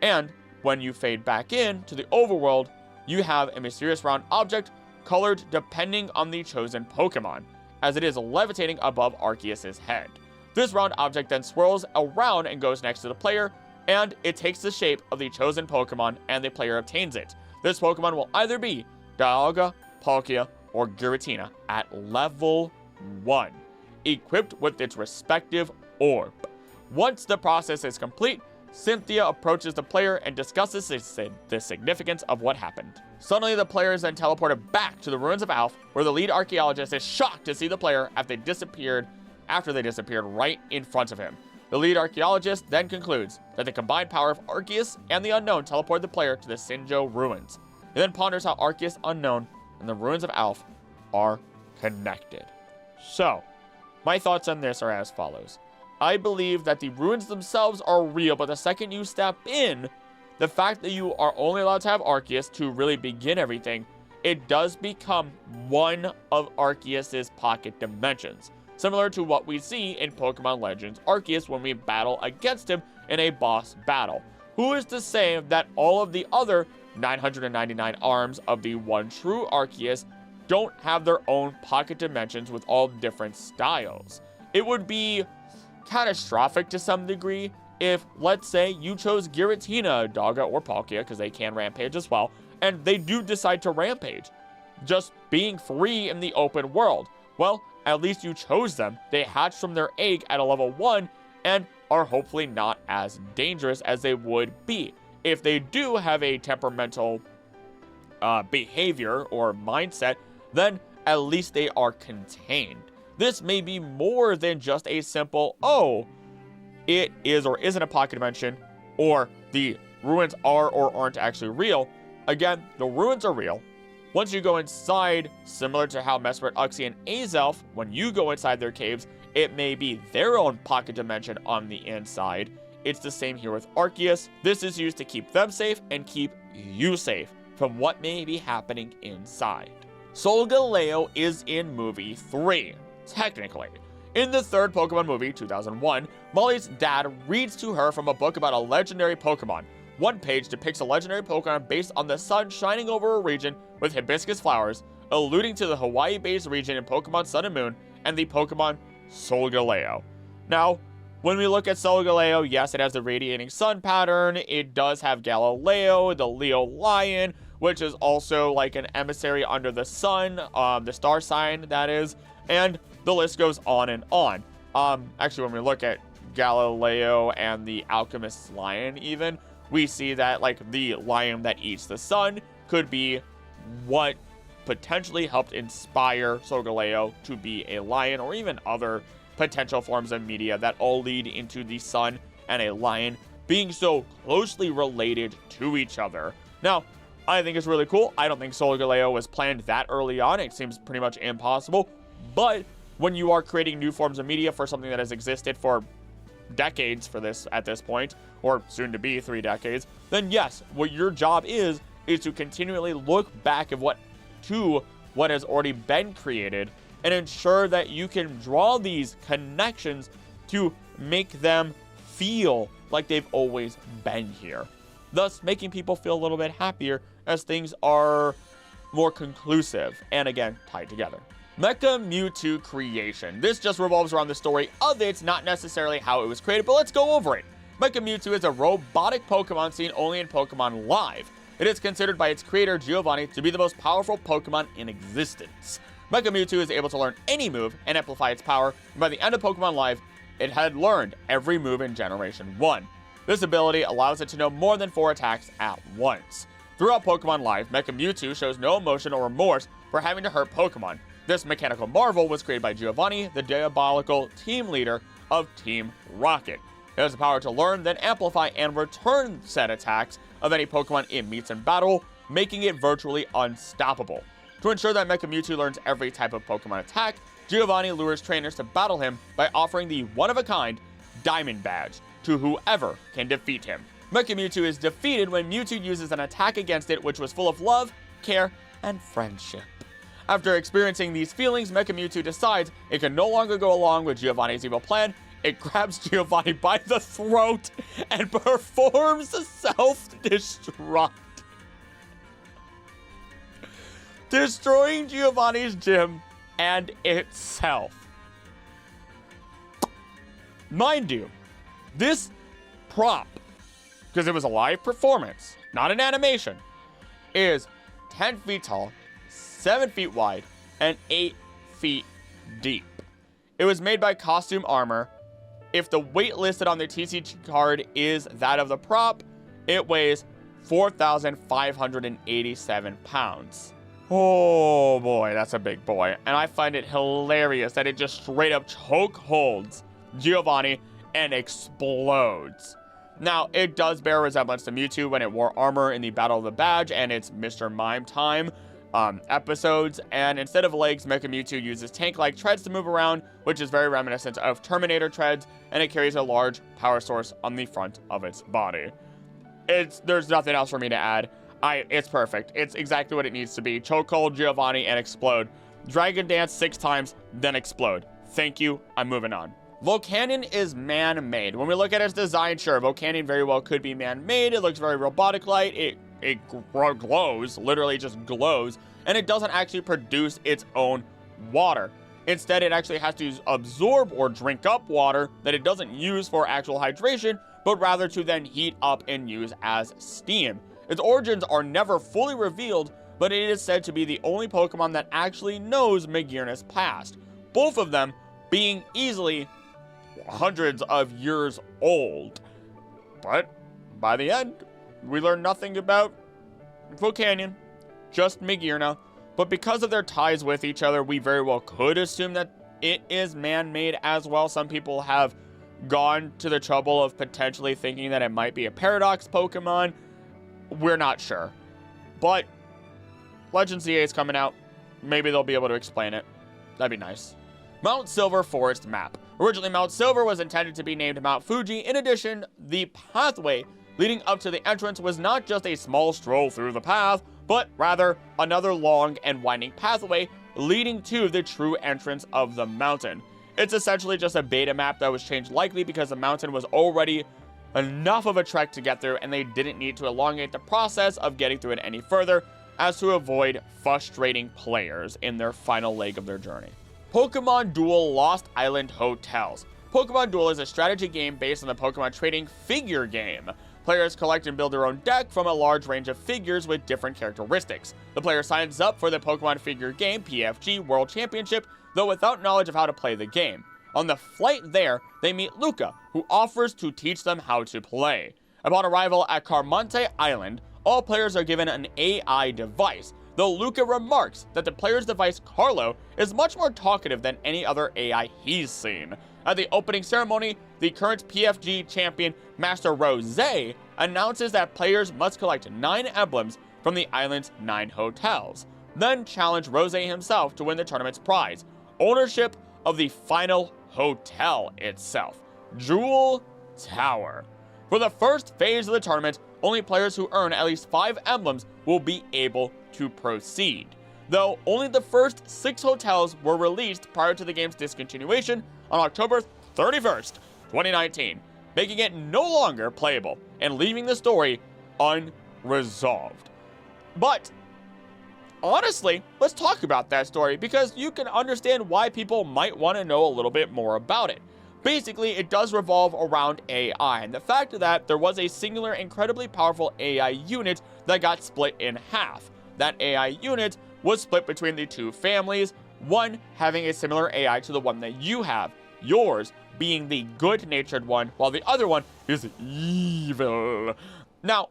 And when you fade back in to the overworld, you have a mysterious round object colored depending on the chosen Pokemon, as it is levitating above Arceus' head. This round object then swirls around and goes next to the player, and it takes the shape of the chosen Pokemon and the player obtains it. This Pokemon will either be Dialga, Palkia, or Giratina at level 1, equipped with its respective orb. Once the process is complete, Cynthia approaches the player and discusses the significance of what happened. Suddenly, the player is then teleported back to the ruins of Alph, where the lead archaeologist is shocked to see the player after they disappeared right in front of him. The lead archaeologist then concludes that the combined power of Arceus and the Unown teleported the player to the Sinjo ruins. He then ponders how Arceus, Unown, and the ruins of Alph are connected. So, my thoughts on this are as follows. I believe that the ruins themselves are real, but the second you step in, the fact that you are only allowed to have Arceus to really begin everything, it does become one of Arceus's pocket dimensions, similar to what we see in Pokemon Legends Arceus when we battle against him in a boss battle. Who is to say that all of the other 999 arms of the one true Arceus don't have their own pocket dimensions with all different styles? It would be catastrophic to some degree if, let's say, you chose Giratina, Dialga, or Palkia, because they can rampage as well, and they do decide to rampage, just being free in the open world. Well, at least you chose them. They hatched from their egg at a level 1 and are hopefully not as dangerous as they would be. If they do have a temperamental behavior or mindset, then at least they are contained. This may be more than just a simple, oh, it is or isn't a pocket dimension, or the ruins are or aren't actually real. Again, the ruins are real. Once you go inside, similar to how Mesprit, Uxie, and Azelf, when you go inside their caves, it may be their own pocket dimension on the inside. It's the same here with Arceus. This is used to keep them safe and keep you safe from what may be happening inside. Solgaleo is in movie 3. Technically, in the third Pokemon movie, 2001, Molly's dad reads to her from a book about a legendary Pokemon. One page depicts a legendary Pokemon based on the sun shining over a region with hibiscus flowers, alluding to the Hawaii-based region in Pokemon Sun and Moon and the Pokemon Solgaleo. Now, when we look at Solgaleo, yes, it has the radiating sun pattern. It does have Galileo, the Leo Lion, which is also like an emissary under the sun, the star sign, that is, and the list goes on and on. Actually, when we look at Galileo and the Alchemist's Lion even, we see that like the lion that eats the sun could be what potentially helped inspire Solgaleo to be a lion, or even other potential forms of media that all lead into the sun and a lion being so closely related to each other. Now, I think it's really cool. I don't think Solgaleo was planned that early on. It seems pretty much impossible. But when you are creating new forms of media for something that has existed for decades at this point, or soon to be 3 decades, then yes, what your job is to continually look back at what has already been created and ensure that you can draw these connections to make them feel like they've always been here, thus making people feel a little bit happier as things are more conclusive and, again, tied together. Mecha Mewtwo creation. This just revolves around the story of it, not necessarily how it was created, but let's go over it. Mecha Mewtwo is a robotic Pokemon seen only in Pokemon Live. It is considered by its creator, Giovanni, to be the most powerful Pokemon in existence. Mecha Mewtwo is able to learn any move and amplify its power, and by the end of Pokemon Live, it had learned every move in Generation 1. This ability allows it to know more than 4 attacks at once. Throughout Pokemon Live, Mecha Mewtwo shows no emotion or remorse for having to hurt Pokemon. This mechanical marvel was created by Giovanni, the diabolical team leader of Team Rocket. It has the power to learn, then amplify, and return said attacks of any Pokemon it meets in battle, making it virtually unstoppable. To ensure that Mecha Mewtwo learns every type of Pokemon attack, Giovanni lures trainers to battle him by offering the one-of-a-kind Diamond Badge to whoever can defeat him. Mecha Mewtwo is defeated when Mewtwo uses an attack against it which was full of love, care, and friendship. After experiencing these feelings, Mecha Mewtwo decides it can no longer go along with Giovanni's evil plan. It grabs Giovanni by the throat and performs self-destruct, destroying Giovanni's gym and itself. Mind you, this prop, because it was a live performance, not an animation, is 10 feet tall, 7 feet wide, and 8 feet deep. It was made by Costume Armor. If the weight listed on the TCG card is that of the prop, it weighs 4,587 pounds. Oh boy, that's a big boy. And I find it hilarious that it just straight up choke holds Giovanni and explodes. Now, it does bear resemblance to Mewtwo when it wore armor in the Battle of the Badge and its Mr. Mime Time episodes, and instead of legs, Mecha Mewtwo uses tank-like treads to move around, which is very reminiscent of Terminator treads, and it carries a large power source on the front of its body. There's nothing else for me to add. It's perfect. It's exactly what it needs to be. Chokehold Giovanni and explode. Dragon Dance 6 times, then explode. Thank you, I'm moving on. Volcanion is man-made. When we look at its design, sure, Volcanion very well could be man-made. It looks very robotic-like. It glows, literally just glows, and it doesn't actually produce its own water. Instead, it actually has to absorb or drink up water that it doesn't use for actual hydration, but rather to then heat up and use as steam. Its origins are never fully revealed, but it is said to be the only Pokemon that actually knows Magearna's past, both of them being easily hundreds of years old. But by the end, we learn nothing about Volcanion, just Magearna. But because of their ties with each other, we very well could assume that it is man-made as well. Some people have gone to the trouble of potentially thinking that it might be a Paradox Pokemon. We're not sure. But Legends ZA is coming out. Maybe they'll be able to explain it. That'd be nice. Mount Silver Forest Map. Originally, Mount Silver was intended to be named Mount Fuji. In addition, the pathway leading up to the entrance was not just a small stroll through the path, but rather another long and winding pathway leading to the true entrance of the mountain. It's essentially just a beta map that was changed likely because the mountain was already enough of a trek to get through and they didn't need to elongate the process of getting through it any further as to avoid frustrating players in their final leg of their journey. Pokemon Duel Lost Island Hotels. Pokemon Duel is a strategy game based on the Pokemon trading figure game. Players collect and build their own deck from a large range of figures with different characteristics. The player signs up for the Pokemon Figure Game PFG World Championship, though without knowledge of how to play the game. On the flight there, they meet Luca, who offers to teach them how to play. Upon arrival at Carmonte Island, all players are given an AI device, though Luca remarks that the player's device, Carlo, is much more talkative than any other AI he's seen. At the opening ceremony, the current PFG champion, Master Rose, announces that players must collect 9 emblems from the island's 9 hotels, then challenge Rose himself to win the tournament's prize, ownership of the final hotel itself, Jewel Tower. For the first phase of the tournament, only players who earn at least 5 emblems will be able to proceed, though only the first 6 hotels were released prior to the game's discontinuation on October 31st, 2019, making it no longer playable and leaving the story unresolved. But honestly, let's talk about that story because you can understand why people might want to know a little bit more about it. Basically, it does revolve around AI, and the fact that there was a singular, incredibly powerful AI unit that got split in half. That AI unit was split between the 2 families, one having a similar AI to the one that you have, yours being the good-natured one, while the other one is evil. Now,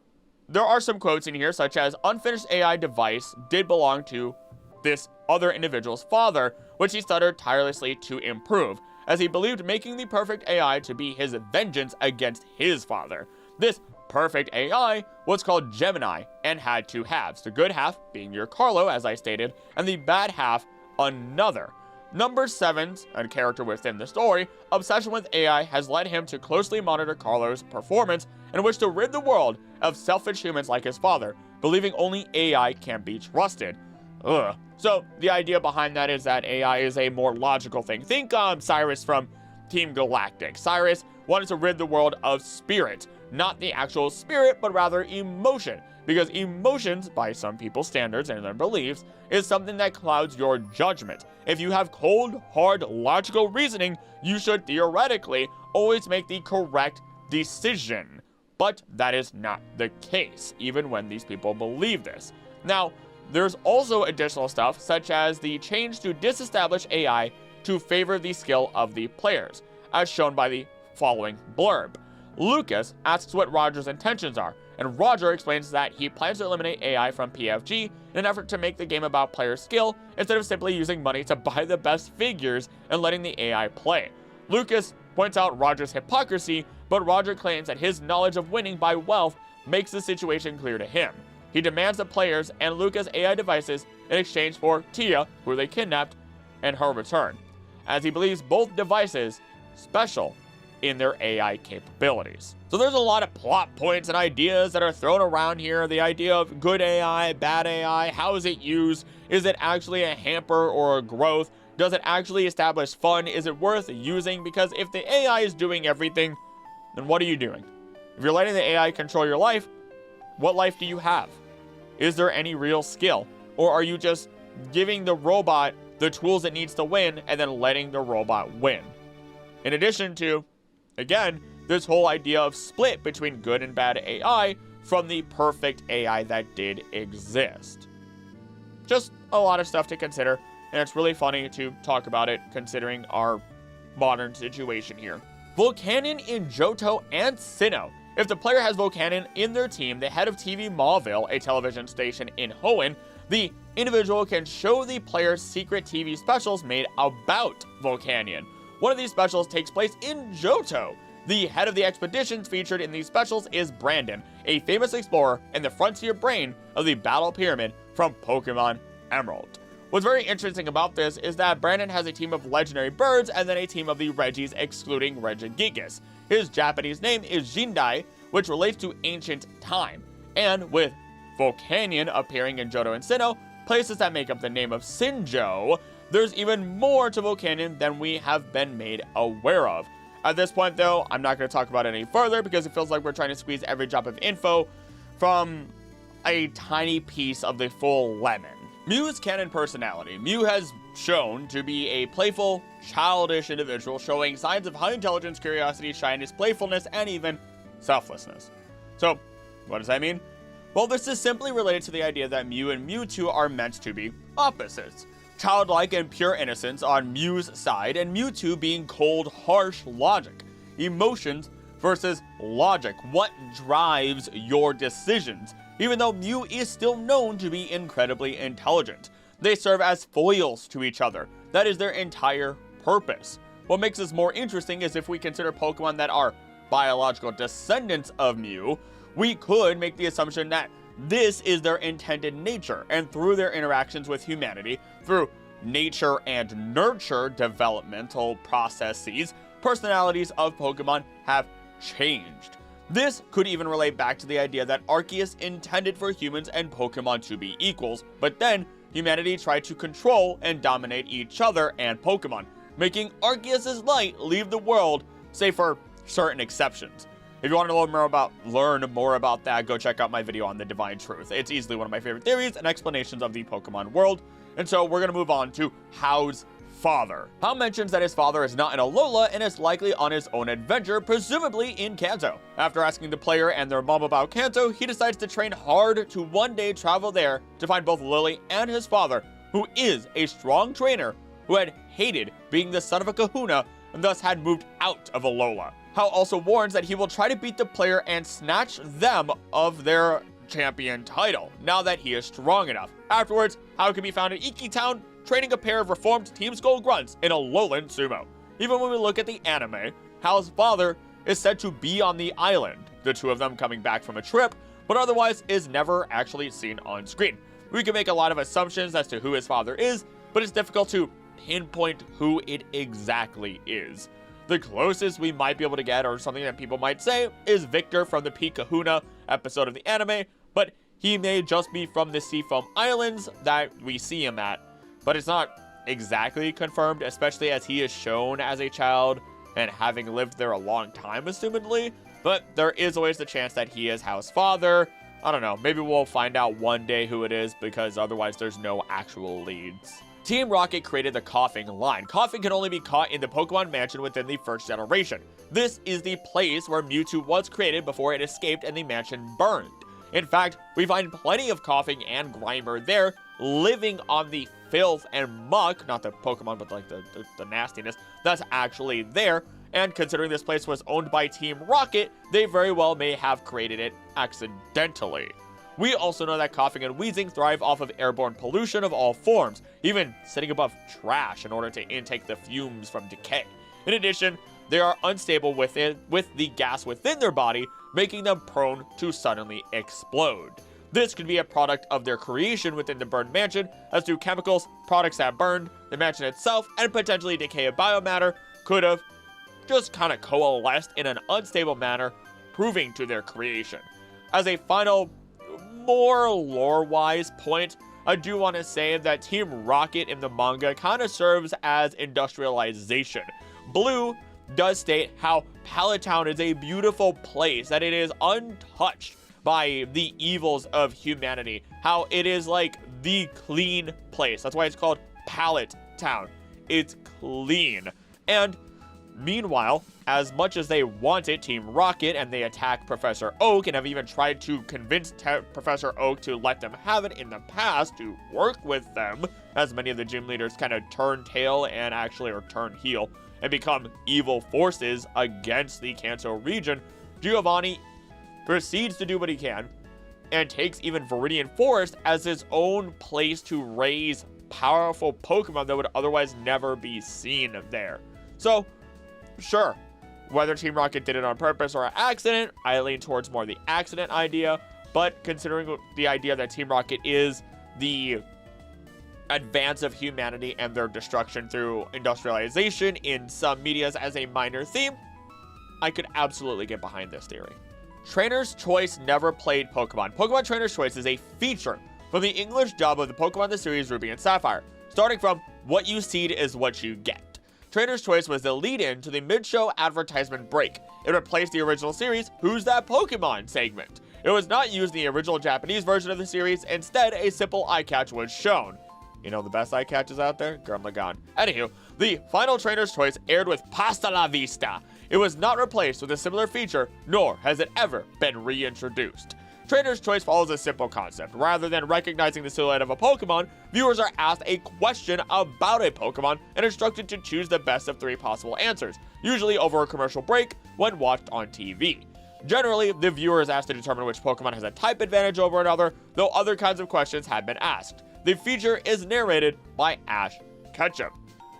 there are some quotes in here, such as, unfinished AI device did belong to this other individual's father, which he stuttered tirelessly to improve, as he believed making the perfect AI to be his vengeance against his father. This perfect AI was called Gemini and had 2 halves, the good half being your Carlo, as I stated, and the bad half another. Number 7's, a character within the story, obsession with AI has led him to closely monitor Carlo's performance and wish to rid the world of selfish humans like his father, believing only AI can be trusted. Ugh. So the idea behind that is that AI is a more logical thing. Think Cyrus from Team Galactic. Cyrus wanted to rid the world of spirit, not the actual spirit, but rather emotion. because emotions, by some people's standards and their beliefs, is something that clouds your judgment. If you have cold, hard, logical reasoning, you should theoretically always make the correct decision. But that is not the case, even when these people believe this. Now, there's also additional stuff, such as the change to disestablish AI to favor the skill of the players, as shown by the following blurb. Lucas asks what Roger's intentions are, and Roger explains that he plans to eliminate AI from PFG in an effort to make the game about player skill instead of simply using money to buy the best figures and letting the AI play. Lucas points out Roger's hypocrisy, but Roger claims that his knowledge of winning by wealth makes the situation clear to him. He demands the players and Lucas' AI devices in exchange for Tia, who they kidnapped, and her return, as he believes both devices special in their AI capabilities. So there's a lot of plot points and ideas that are thrown around here. The idea of good AI, bad AI, how is it used? Is it actually a hamper or a growth? Does it actually establish fun? Is it worth using? Because if the AI is doing everything, then what are you doing? If you're letting the AI control your life, what life do you have? Is there any real skill? Or are you just giving the robot the tools it needs to win and then letting the robot win? In addition to, again, this whole idea of split between good and bad AI from the perfect AI that did exist. Just a lot of stuff to consider, and it's really funny to talk about it considering our modern situation here. Volcanion in Johto and Sinnoh. If the player has Volcanion in their team, the head of TV Mauville, a television station in Hoenn, the individual can show the player secret TV specials made about Volcanion. One of these specials takes place in Johto. The head of the expeditions featured in these specials is Brandon, a famous explorer and the frontier brain of the Battle Pyramid from Pokemon Emerald. What's very interesting about this is that Brandon has a team of legendary birds and then a team of the Regis excluding Regigigas. His Japanese name is Jindai, which relates to ancient time. And with Volcanion appearing in Johto and Sinnoh, places that make up the name of Sinjoh, there's even more to Volcanion than we have been made aware of. At this point though, I'm not going to talk about it any further because it feels like we're trying to squeeze every drop of info from a tiny piece of the full lemon. Mew's canon personality. Mew has shown to be a playful, childish individual showing signs of high intelligence, curiosity, shyness, playfulness, and even selflessness. So, what does that mean? Well, this is simply related to the idea that Mew and Mewtwo are meant to be opposites. Childlike and pure innocence on Mew's side, and Mewtwo being cold, harsh logic. Emotions versus logic. What drives your decisions? Even though Mew is still known to be incredibly intelligent. They serve as foils to each other. That is their entire purpose. What makes this more interesting is if we consider Pokemon that are biological descendants of Mew, we could make the assumption that this is their intended nature, and through their interactions with humanity, through nature and nurture developmental processes, personalities of Pokemon have changed. This could even relate back to the idea that Arceus intended for humans and Pokemon to be equals, but then humanity tried to control and dominate each other and Pokemon, making Arceus' light leave the world, save for certain exceptions. If you want to learn more about that, go check out my video on the Divine Truth. It's easily one of my favorite theories and explanations of the Pokemon world. And so we're going to move on to How's father. How mentions that his father is not in Alola and is likely on his own adventure, presumably in Kanto. After asking the player and their mom about Kanto, he decides to train hard to one day travel there to find both Lily and his father, who is a strong trainer who had hated being the son of a kahuna and thus had moved out of Alola. How also warns that he will try to beat the player and snatch them of their champion title, now that he is strong enough. Afterwards, How can be found in Iki Town, training a pair of reformed Team Skull grunts in Alolan sumo. Even when we look at the anime, Hal's father is said to be on the island, the two of them coming back from a trip, but otherwise is never actually seen on screen. We can make a lot of assumptions as to who his father is, but it's difficult to pinpoint who it exactly is. The closest we might be able to get, or something that people might say, is Victor from the Peak Kahuna episode of the anime, but he may just be from the Seafoam Islands that we see him at. But it's not exactly confirmed, especially as he is shown as a child and having lived there a long time, assumedly. But there is always the chance that he is Hal's father, I don't know, maybe we'll find out one day who it is, because otherwise there's no actual leads. Team Rocket created the Coughing line. Coughing can only be caught in the Pokemon Mansion within the first generation. This is the place where Mewtwo was created before it escaped and the mansion burned. In fact, we find plenty of Coughing and Grimer there, living on the filth and muck, not the Pokemon, but like the nastiness that's actually there. And considering this place was owned by Team Rocket, they very well may have created it accidentally. We also know that Coughing and Wheezing thrive off of airborne pollution of all forms, even sitting above trash in order to intake the fumes from decay. In addition, they are unstable with the gas within their body, making them prone to suddenly explode. This could be a product of their creation within the burned mansion, as do chemicals, products that burned, the mansion itself, and potentially decay of biomatter could have just kind of coalesced in an unstable manner, proving to their creation. As a final, more lore-wise point, I do want to say that Team Rocket in the manga kind of serves as industrialization. Blue does state how Pallet Town is a beautiful place, that it is untouched by the evils of humanity, how it is like the clean place. That's why it's called Pallet Town. It's clean. And meanwhile, as much as they wanted Team Rocket and they attack Professor Oak and have even tried to convince Professor Oak to let them have it in the past to work with them, as many of the gym leaders kind of turn tail and actually or turn heel and become evil forces against the Kanto region, Giovanni proceeds to do what he can and takes even Viridian Forest as his own place to raise powerful Pokemon that would otherwise never be seen there. So, sure, whether Team Rocket did it on purpose or an accident, I lean towards more the accident idea, but considering the idea that Team Rocket is the advance of humanity and their destruction through industrialization in some medias as a minor theme, I could absolutely get behind this theory. Trainer's Choice never played Pokemon. Pokemon Trainer's Choice is a feature from the English dub of the Pokemon the series Ruby and Sapphire, starting from what you seed is what you get. Trainer's Choice was the lead-in to the mid-show advertisement break. It replaced the original series Who's That Pokemon segment. It was not used in the original Japanese version of the series. Instead, a simple eye catch was shown. You know the best eye catches out there? Gurmlagon. Anywho, the final Trainer's Choice aired with Pasta La Vista. It was not replaced with a similar feature, nor has it ever been reintroduced. Trainer's Choice follows a simple concept. Rather than recognizing the silhouette of a Pokemon, viewers are asked a question about a Pokemon and instructed to choose the best of 3 possible answers, usually over a commercial break when watched on TV. Generally, the viewer is asked to determine which Pokemon has a type advantage over another, though other kinds of questions have been asked. The feature is narrated by Ash Ketchum.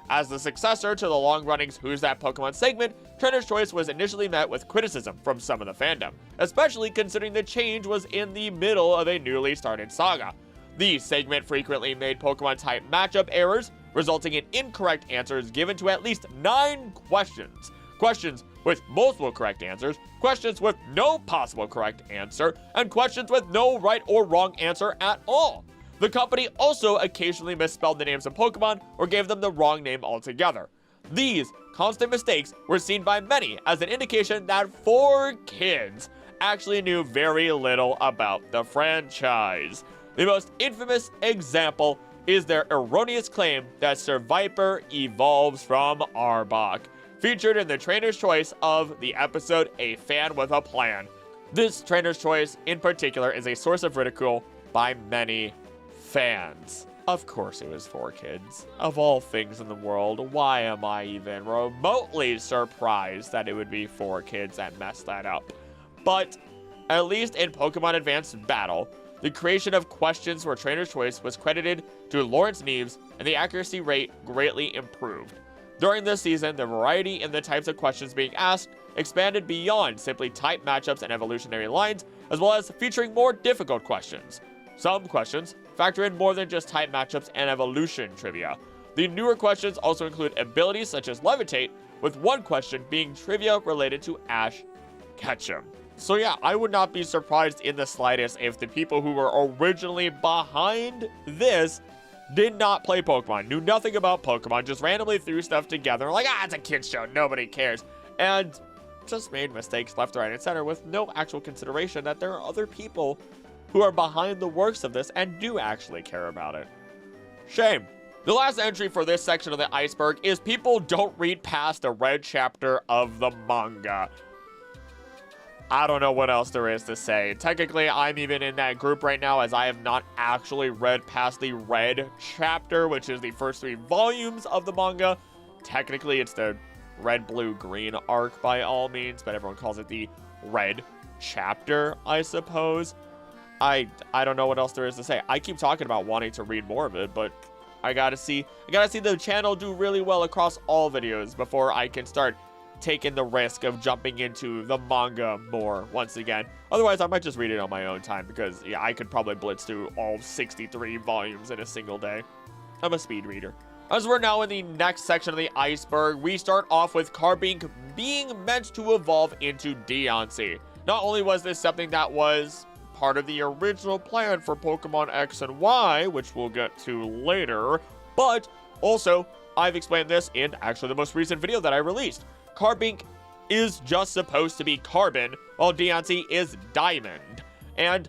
As the successor to the long-running Who's That Pokemon segment, Trainer's Choice was initially met with criticism from some of the fandom, especially considering the change was in the middle of a newly started saga. The segment frequently made Pokemon type matchup errors, resulting in incorrect answers given to at least 9 questions. Questions with multiple correct answers, questions with no possible correct answer, and questions with no right or wrong answer at all. The company also occasionally misspelled the names of Pokemon or gave them the wrong name altogether. These constant mistakes were seen by many as an indication that 4 kids actually knew very little about the franchise. The most infamous example is their erroneous claim that Survivor evolves from Arbok, featured in the Trainer's Choice of the episode A Fan with a Plan. This Trainer's Choice in particular is a source of ridicule by many fans. Of course it was 4 kids. Of all things in the world, why am I even remotely surprised that it would be 4 kids that messed that up? But at least in Pokemon Advanced Battle, the creation of questions for Trainer's Choice was credited to Lawrence Neves, and the accuracy rate greatly improved. During this season, the variety in the types of questions being asked expanded beyond simply type matchups and evolutionary lines, as well as featuring more difficult questions. Some questions factor in more than just type matchups and evolution trivia. The newer questions also include abilities such as Levitate, with one question being trivia related to Ash Ketchum. So yeah, I would not be surprised in the slightest if the people who were originally behind this did not play Pokemon, knew nothing about Pokemon, just randomly threw stuff together, like, it's a kid's show, nobody cares, and just made mistakes left, right, and center with no actual consideration that there are other people who are behind the works of this and do actually care about it. Shame. The last entry for this section of the iceberg is people don't read past the red chapter of the manga. I don't know what else there is to say. Technically, I'm even in that group right now as I have not actually read past the red chapter, which is the first 3 volumes of the manga. Technically, it's the red, blue, green arc by all means, but everyone calls it the red chapter, I suppose. I don't know what else there is to say. I keep talking about wanting to read more of it, but I gotta see the channel do really well across all videos before I can start taking the risk of jumping into the manga more once again. Otherwise, I might just read it on my own time because, yeah, I could probably blitz through all 63 volumes in a single day. I'm a speed reader. As we're now in the next section of the iceberg, we start off with Carbink being meant to evolve into Deoxys. Not only was this something that was part of the original plan for Pokemon X and Y, which we'll get to later, but also, I've explained this in actually the most recent video that I released. Carbink is just supposed to be carbon, while Deoxys is diamond. And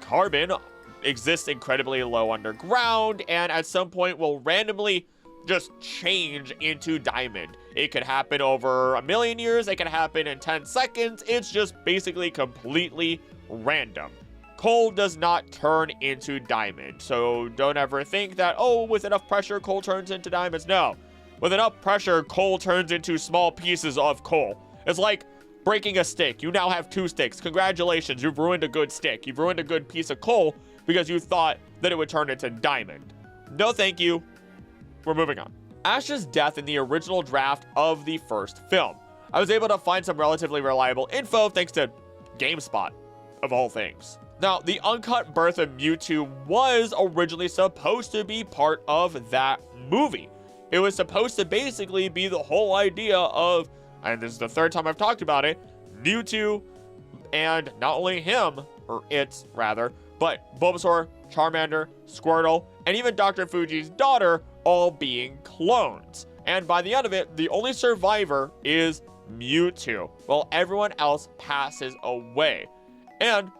carbon exists incredibly low underground, and at some point will randomly just change into diamond. It could happen over 1,000,000 years, it could happen in 10 seconds, it's just basically completely random. Coal does not turn into diamond, so don't ever think that, oh, with enough pressure, coal turns into diamonds. No. With enough pressure, coal turns into small pieces of coal. It's like breaking a stick. You now have 2 sticks. Congratulations, you've ruined a good stick. You've ruined a good piece of coal because you thought that it would turn into diamond. No thank you. We're moving on. Ash's death in the original draft of the first film. I was able to find some relatively reliable info thanks to GameSpot, of all things. Now, the uncut birth of Mewtwo was originally supposed to be part of that movie. It was supposed to basically be the whole idea of, and this is the 3rd time I've talked about it, Mewtwo and not only him, or it rather, but Bulbasaur, Charmander, Squirtle, and even Dr. Fuji's daughter all being clones. And by the end of it, the only survivor is Mewtwo, while everyone else passes away. And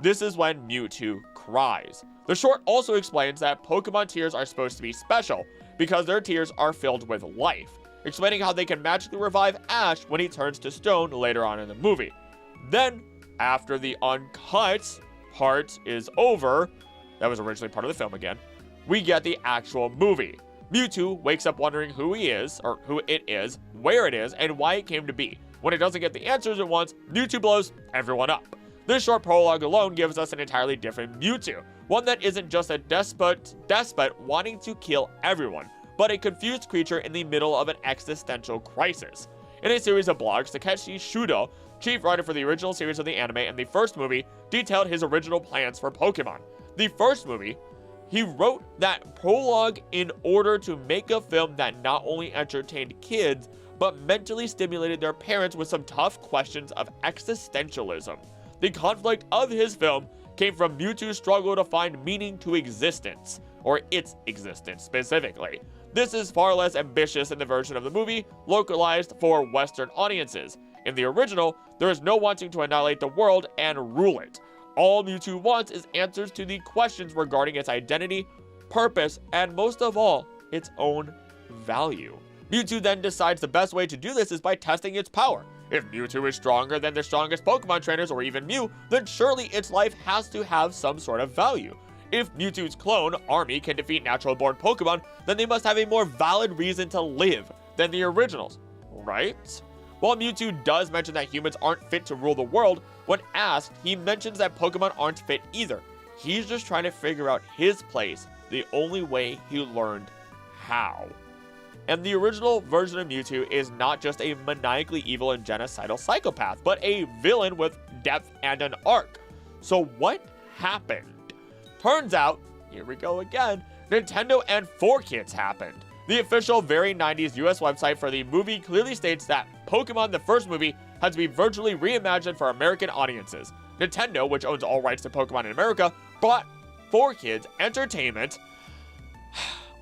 this is when Mewtwo cries. The short also explains that Pokemon tears are supposed to be special, because their tears are filled with life, explaining how they can magically revive Ash when he turns to stone later on in the movie. Then, after the uncut part is over, that was originally part of the film again, we get the actual movie. Mewtwo wakes up wondering who he is, or who it is, where it is, and why it came to be. When it doesn't get the answers it wants, Mewtwo blows everyone up. This short prologue alone gives us an entirely different Mewtwo, one that isn't just a despot wanting to kill everyone, but a confused creature in the middle of an existential crisis. In a series of blogs, Takeshi Shudo, chief writer for the original series of the anime and the first movie, detailed his original plans for Pokemon. The first movie, he wrote that prologue in order to make a film that not only entertained kids, but mentally stimulated their parents with some tough questions of existentialism. The conflict of his film came from Mewtwo's struggle to find meaning to existence, or its existence specifically. This is far less ambitious in the version of the movie, localized for Western audiences. In the original, there is no wanting to annihilate the world and rule it. All Mewtwo wants is answers to the questions regarding its identity, purpose, and most of all, its own value. Mewtwo then decides the best way to do this is by testing its power. If Mewtwo is stronger than the strongest Pokemon trainers or even Mew, then surely its life has to have some sort of value. If Mewtwo's clone, Army, can defeat natural-born Pokemon, then they must have a more valid reason to live than the originals, right? While Mewtwo does mention that humans aren't fit to rule the world, when asked, he mentions that Pokemon aren't fit either. He's just trying to figure out his place the only way he learned how. And the original version of Mewtwo is not just a maniacally evil and genocidal psychopath, but a villain with depth and an arc. So what happened? Turns out, here we go again, Nintendo and 4Kids happened. The official very 90s US website for the movie clearly states that Pokemon the first movie had to be virtually reimagined for American audiences. Nintendo, which owns all rights to Pokemon in America, bought 4Kids Entertainment,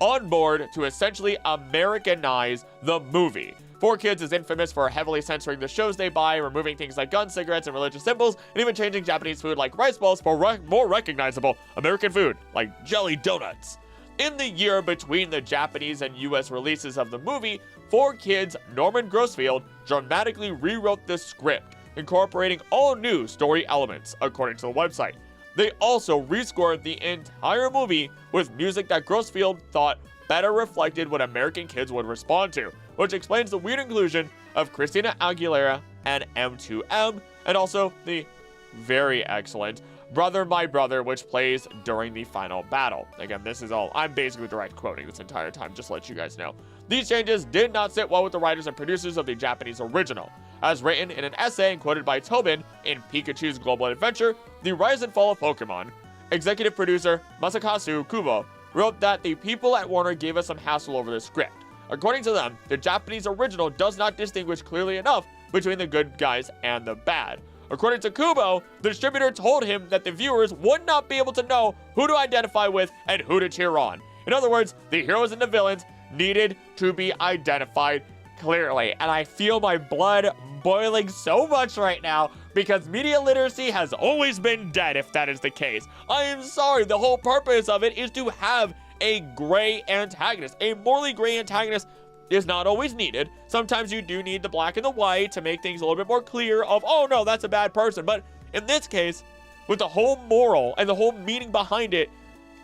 on board to essentially Americanize the movie. 4Kids is infamous for heavily censoring the shows they buy, removing things like guns, cigarettes, and religious symbols, and even changing Japanese food like rice balls for more recognizable American food, like jelly donuts. In the year between the Japanese and US releases of the movie, 4Kids Norman Grossfield dramatically rewrote the script, incorporating all new story elements, according to the website. They also rescored the entire movie with music that Grossfield thought better reflected what American kids would respond to, which explains the weird inclusion of Christina Aguilera and M2M, and also the very excellent Brother My Brother, which plays during the final battle. Again, this is all, I'm basically direct quoting this entire time, just to let you guys know. These changes did not sit well with the writers and producers of the Japanese original. As written in an essay and quoted by Tobin in Pikachu's Global Adventure, The Rise and Fall of Pokemon, executive producer Masakazu Kubo wrote that the people at Warner gave us some hassle over the script. According to them, the Japanese original does not distinguish clearly enough between the good guys and the bad. According to Kubo, the distributor told him that the viewers would not be able to know who to identify with and who to cheer on. In other words, the heroes and the villains needed to be identified clearly. And I feel my blood boiling so much right now because media literacy has always been dead if that is the case. I am sorry, the whole purpose of it is to have a gray antagonist. A morally gray antagonist is not always needed. Sometimes you do need the black and the white to make things a little bit more clear of, oh no, that's a bad person. But in this case, with the whole moral and the whole meaning behind it,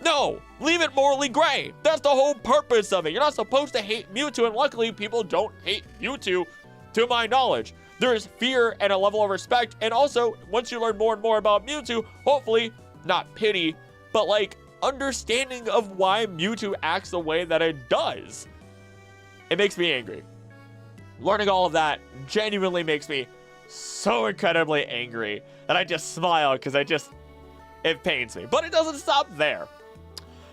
no, leave it morally gray. That's the whole purpose of it. You're not supposed to hate Mewtwo, and luckily people don't hate Mewtwo, to my knowledge. There is fear and a level of respect, and also, once you learn more and more about Mewtwo, hopefully, not pity, but like understanding of why Mewtwo acts the way that it does. It makes me angry. Learning all of that genuinely makes me so incredibly angry that I just smile because it pains me. But it doesn't stop there.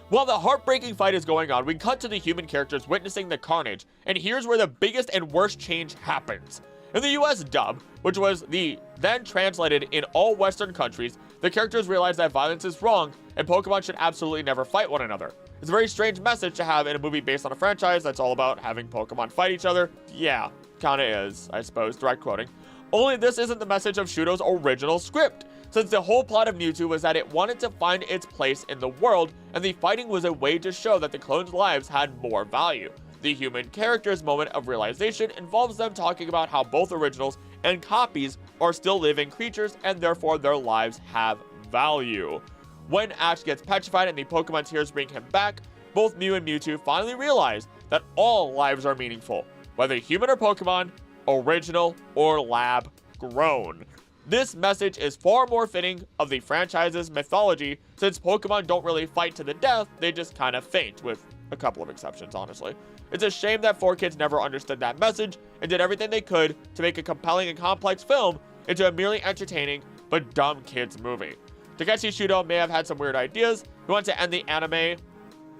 While the heartbreaking fight is going on, we cut to the human characters witnessing the carnage, and here's where the biggest and worst change happens. In the US dub, which was then translated in all Western countries, the characters realize that violence is wrong and Pokemon should absolutely never fight one another. It's a very strange message to have in a movie based on a franchise that's all about having Pokemon fight each other. Yeah, kinda is, I suppose, direct quoting. Only this isn't the message of Shudo's original script, since the whole plot of Mewtwo was that it wanted to find its place in the world, and the fighting was a way to show that the clones' lives had more value. The human character's moment of realization involves them talking about how both originals and copies are still living creatures and therefore their lives have value. When Ash gets petrified and the Pokemon tears bring him back, both Mew and Mewtwo finally realize that all lives are meaningful, whether human or Pokemon, original or lab grown. This message is far more fitting of the franchise's mythology, since Pokemon don't really fight to the death, they just kind of faint, with a couple of exceptions, honestly. It's a shame that 4Kids never understood that message and did everything they could to make a compelling and complex film into a merely entertaining but dumb kids movie. Takeshi Shudo may have had some weird ideas. He wanted to end the anime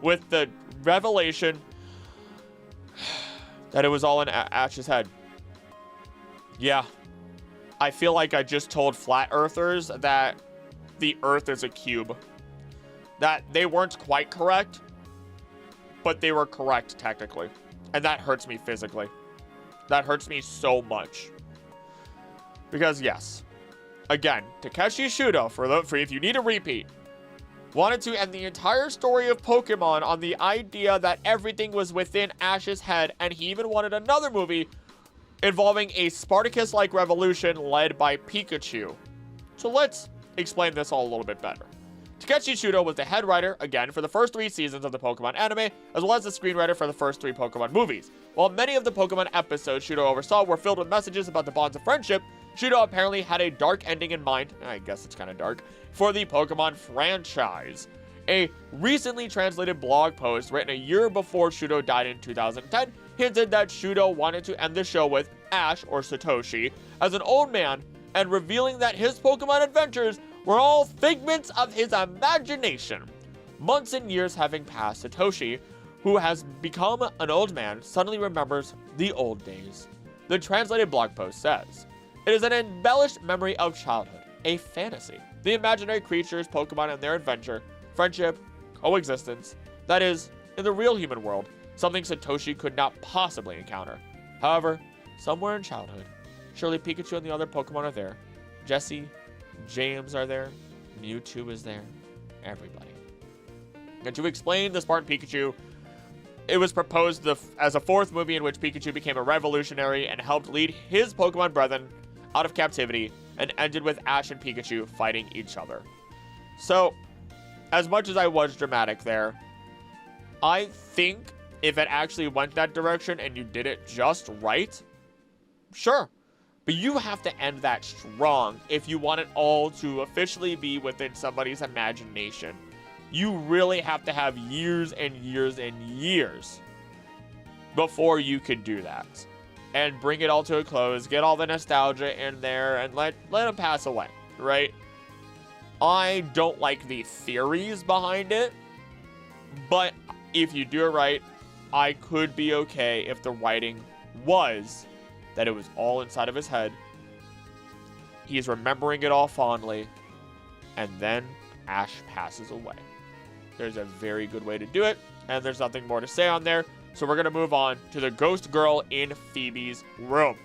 with the revelation that it was all in Ash's head. Yeah. I feel like I just told flat earthers that the earth is a cube. That they weren't quite correct, but they were correct technically. And that hurts me physically. That hurts me so much. Because yes, again, Takeshi Shudo, for if you need a repeat, wanted to end the entire story of Pokemon on the idea that everything was within Ash's head, and he even wanted another movie involving a Spartacus-like revolution led by Pikachu. So let's explain this all a little bit better. Takeshi Shudo was the head writer, again, for the first 3 seasons of the Pokemon anime, as well as the screenwriter for the first 3 Pokemon movies. While many of the Pokemon episodes Shudo oversaw were filled with messages about the bonds of friendship, Shudo apparently had a dark ending in mind, I guess it's kind of dark, for the Pokemon franchise. A recently translated blog post written a year before Shudo died in 2010 hinted that Shudo wanted to end the show with Ash, or Satoshi, as an old man, and revealing that his Pokemon adventures were all figments of his imagination. Months and years having passed, Satoshi, who has become an old man, suddenly remembers the old days. The translated blog post says, "It is an embellished memory of childhood, a fantasy. The imaginary creatures, Pokemon, and their adventure, friendship, coexistence, that is, in the real human world, something Satoshi could not possibly encounter. However, somewhere in childhood, surely Pikachu and the other Pokemon are there. Jessie, James are there, Mewtwo is there, everybody. And to explain the Spartan Pikachu, it was proposed as a fourth movie in which Pikachu became a revolutionary and helped lead his Pokemon brethren out of captivity, and ended with Ash and Pikachu fighting each other. So, as much as I was dramatic there, I think if it actually went that direction and you did it just right, sure. But you have to end that strong if you want it all to officially be within somebody's imagination. You really have to have years and years and years before you could do that. And bring it all to a close, get all the nostalgia in there, and let them pass away, right? I don't like the theories behind it, but if you do it right, I could be okay if the writing was that it was all inside of his head. He's remembering it all fondly, and then Ash passes away. There's a very good way to do it, and there's nothing more to say on there, so we're going to move on to the ghost girl in Phoebe's room.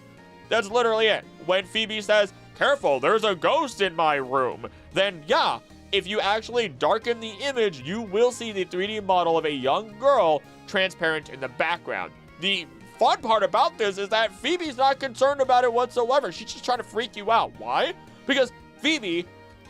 That's literally it. When Phoebe says, "Careful, there's a ghost in my room," then yeah, if you actually darken the image, you will see the 3D model of a young girl transparent in the background. The fun part about this is that Phoebe's not concerned about it whatsoever. She's just trying to freak you out. Why? Because Phoebe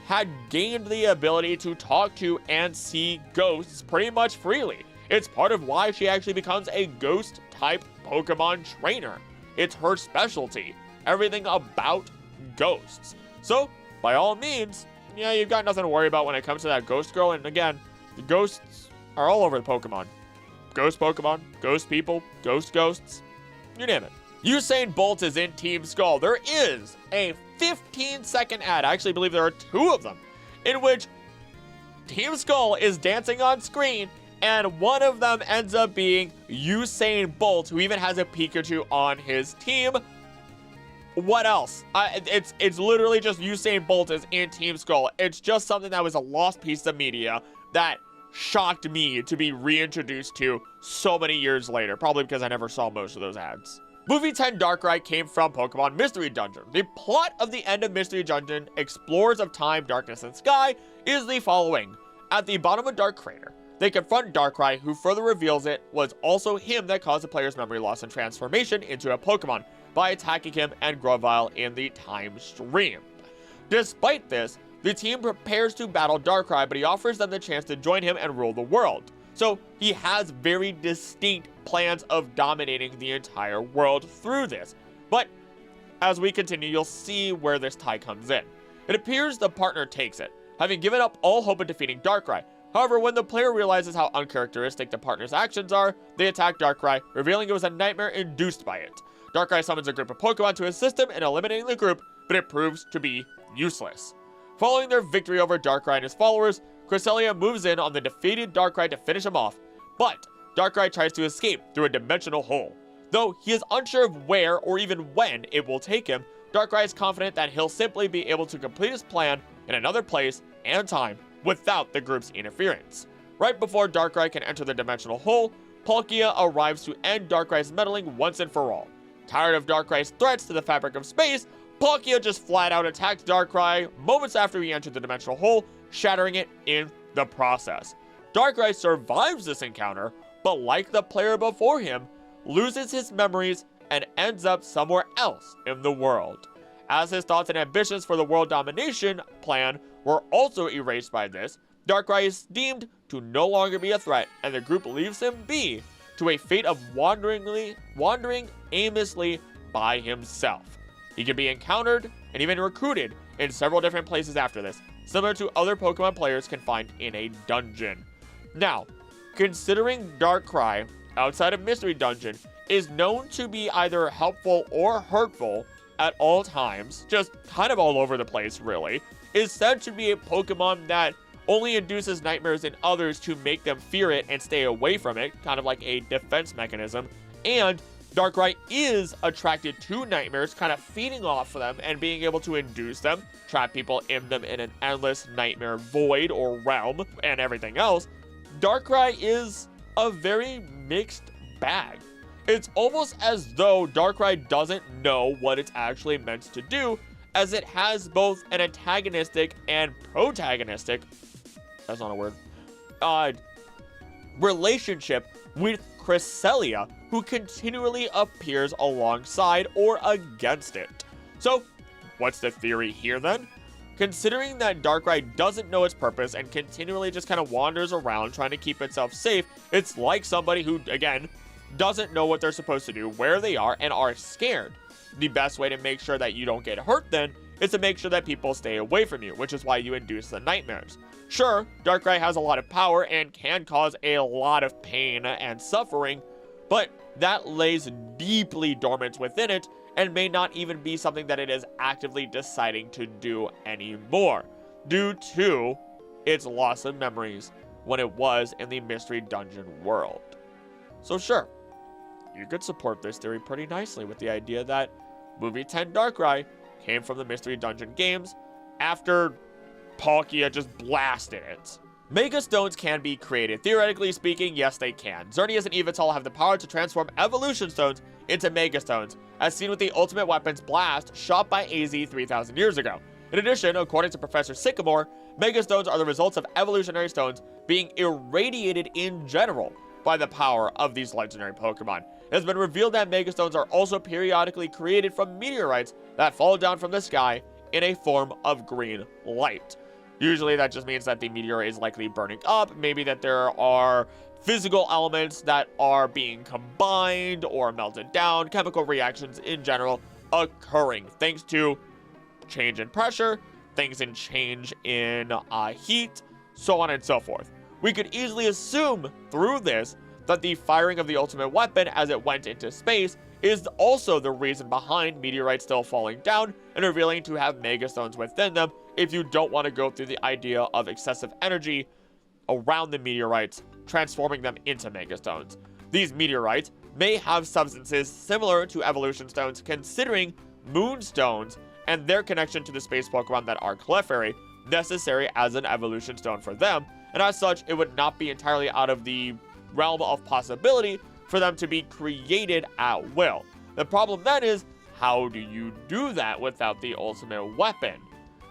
had gained the ability to talk to and see ghosts pretty much freely. It's part of why she actually becomes a ghost-type Pokemon trainer. It's her specialty. Everything about ghosts. So, by all means, yeah, you've got nothing to worry about when it comes to that ghost girl. And again, the ghosts are all over the Pokemon. Ghost Pokemon, ghost people, ghosts, you name it. Usain Bolt is in Team Skull. There is a 15-second ad, I actually believe there are two of them, in which Team Skull is dancing on screen, and one of them ends up being Usain Bolt, who even has a Pikachu on his team. What else? It's literally just Usain Bolt is in Team Skull. It's just something that was a lost piece of media that shocked me to be reintroduced to so many years later, probably because I never saw most of those ads. Movie 10 Darkrai came from Pokemon Mystery Dungeon. The plot of the end of Mystery Dungeon, Explorers of Time, Darkness, and Sky, is the following. At the bottom of Dark Crater, they confront Darkrai, who further reveals it was also him that caused the player's memory loss and transformation into a Pokemon by attacking him and Grovyle in the time stream. Despite this, the team prepares to battle Darkrai, but he offers them the chance to join him and rule the world. So he has very distinct plans of dominating the entire world through this. But as we continue, you'll see where this tie comes in. It appears the partner takes it, having given up all hope of defeating Darkrai. However, when the player realizes how uncharacteristic the partner's actions are, they attack Darkrai, revealing it was a nightmare induced by it. Darkrai summons a group of Pokemon to assist him in eliminating the group, but it proves to be useless. Following their victory over Darkrai and his followers, Cresselia moves in on the defeated Darkrai to finish him off, but Darkrai tries to escape through a dimensional hole. Though he is unsure of where or even when it will take him, Darkrai is confident that he'll simply be able to complete his plan in another place and time without the group's interference. Right before Darkrai can enter the dimensional hole, Palkia arrives to end Darkrai's meddling once and for all. Tired of Darkrai's threats to the fabric of space, Palkia just flat out attacks Darkrai moments after he entered the dimensional hole, shattering it in the process. Darkrai survives this encounter, but like the player before him, loses his memories and ends up somewhere else in the world. As his thoughts and ambitions for the world domination plan were also erased by this, Darkrai is deemed to no longer be a threat, and the group leaves him be to a fate of wandering aimlessly by himself. He can be encountered and even recruited in several different places after this, similar to other Pokemon players can find in a dungeon. Now, considering Darkrai, outside of Mystery Dungeon, is known to be either helpful or hurtful at all times, just kind of all over the place really, is said to be a Pokemon that only induces nightmares in others to make them fear it and stay away from it, kind of like a defense mechanism, and Darkrai is attracted to nightmares, kind of feeding off of them and being able to induce them, trap people in them in an endless nightmare void or realm, and everything else. Darkrai is a very mixed bag. It's almost as though Darkrai doesn't know what it's actually meant to do, as it has both an antagonistic and protagonistic, that's not a word, relationship with Cresselia, who continually appears alongside or against it. So, what's the theory here then? Considering that Darkrai doesn't know its purpose and continually just kind of wanders around trying to keep itself safe, it's like somebody who, again, doesn't know what they're supposed to do, where they are, and are scared. The best way to make sure that you don't get hurt then is to make sure that people stay away from you, which is why you induce the nightmares. Sure, Darkrai has a lot of power and can cause a lot of pain and suffering, but that lays deeply dormant within it and may not even be something that it is actively deciding to do anymore, due to its loss of memories when it was in the Mystery Dungeon world. So sure, you could support this theory pretty nicely with the idea that Movie 10 Darkrai came from the Mystery Dungeon games after Palkia just blasted it. Mega Stones can be created. Theoretically speaking, yes they can. Xerneas and Yveltal have the power to transform Evolution Stones into Mega Stones, as seen with the Ultimate Weapons Blast shot by AZ 3,000 years ago. In addition, according to Professor Sycamore, Mega Stones are the results of evolutionary stones being irradiated in general by the power of these legendary Pokemon. It has been revealed that Mega Stones are also periodically created from meteorites that fall down from the sky in a form of green light. Usually that just means that the meteor is likely burning up, maybe that there are physical elements that are being combined or melted down, chemical reactions in general occurring thanks to change in pressure, things in change in heat, so on and so forth. We could easily assume through this that the firing of the ultimate weapon as it went into space is also the reason behind meteorites still falling down and revealing to have Mega Stones within them, if you don't want to go through the idea of excessive energy around the meteorites, transforming them into Mega Stones. These meteorites may have substances similar to evolution stones, considering moonstones and their connection to the space Pokemon that are Clefairy, necessary as an evolution stone for them, and as such, it would not be entirely out of the realm of possibility for them to be created at will. The problem then is, how do you do that without the ultimate weapon?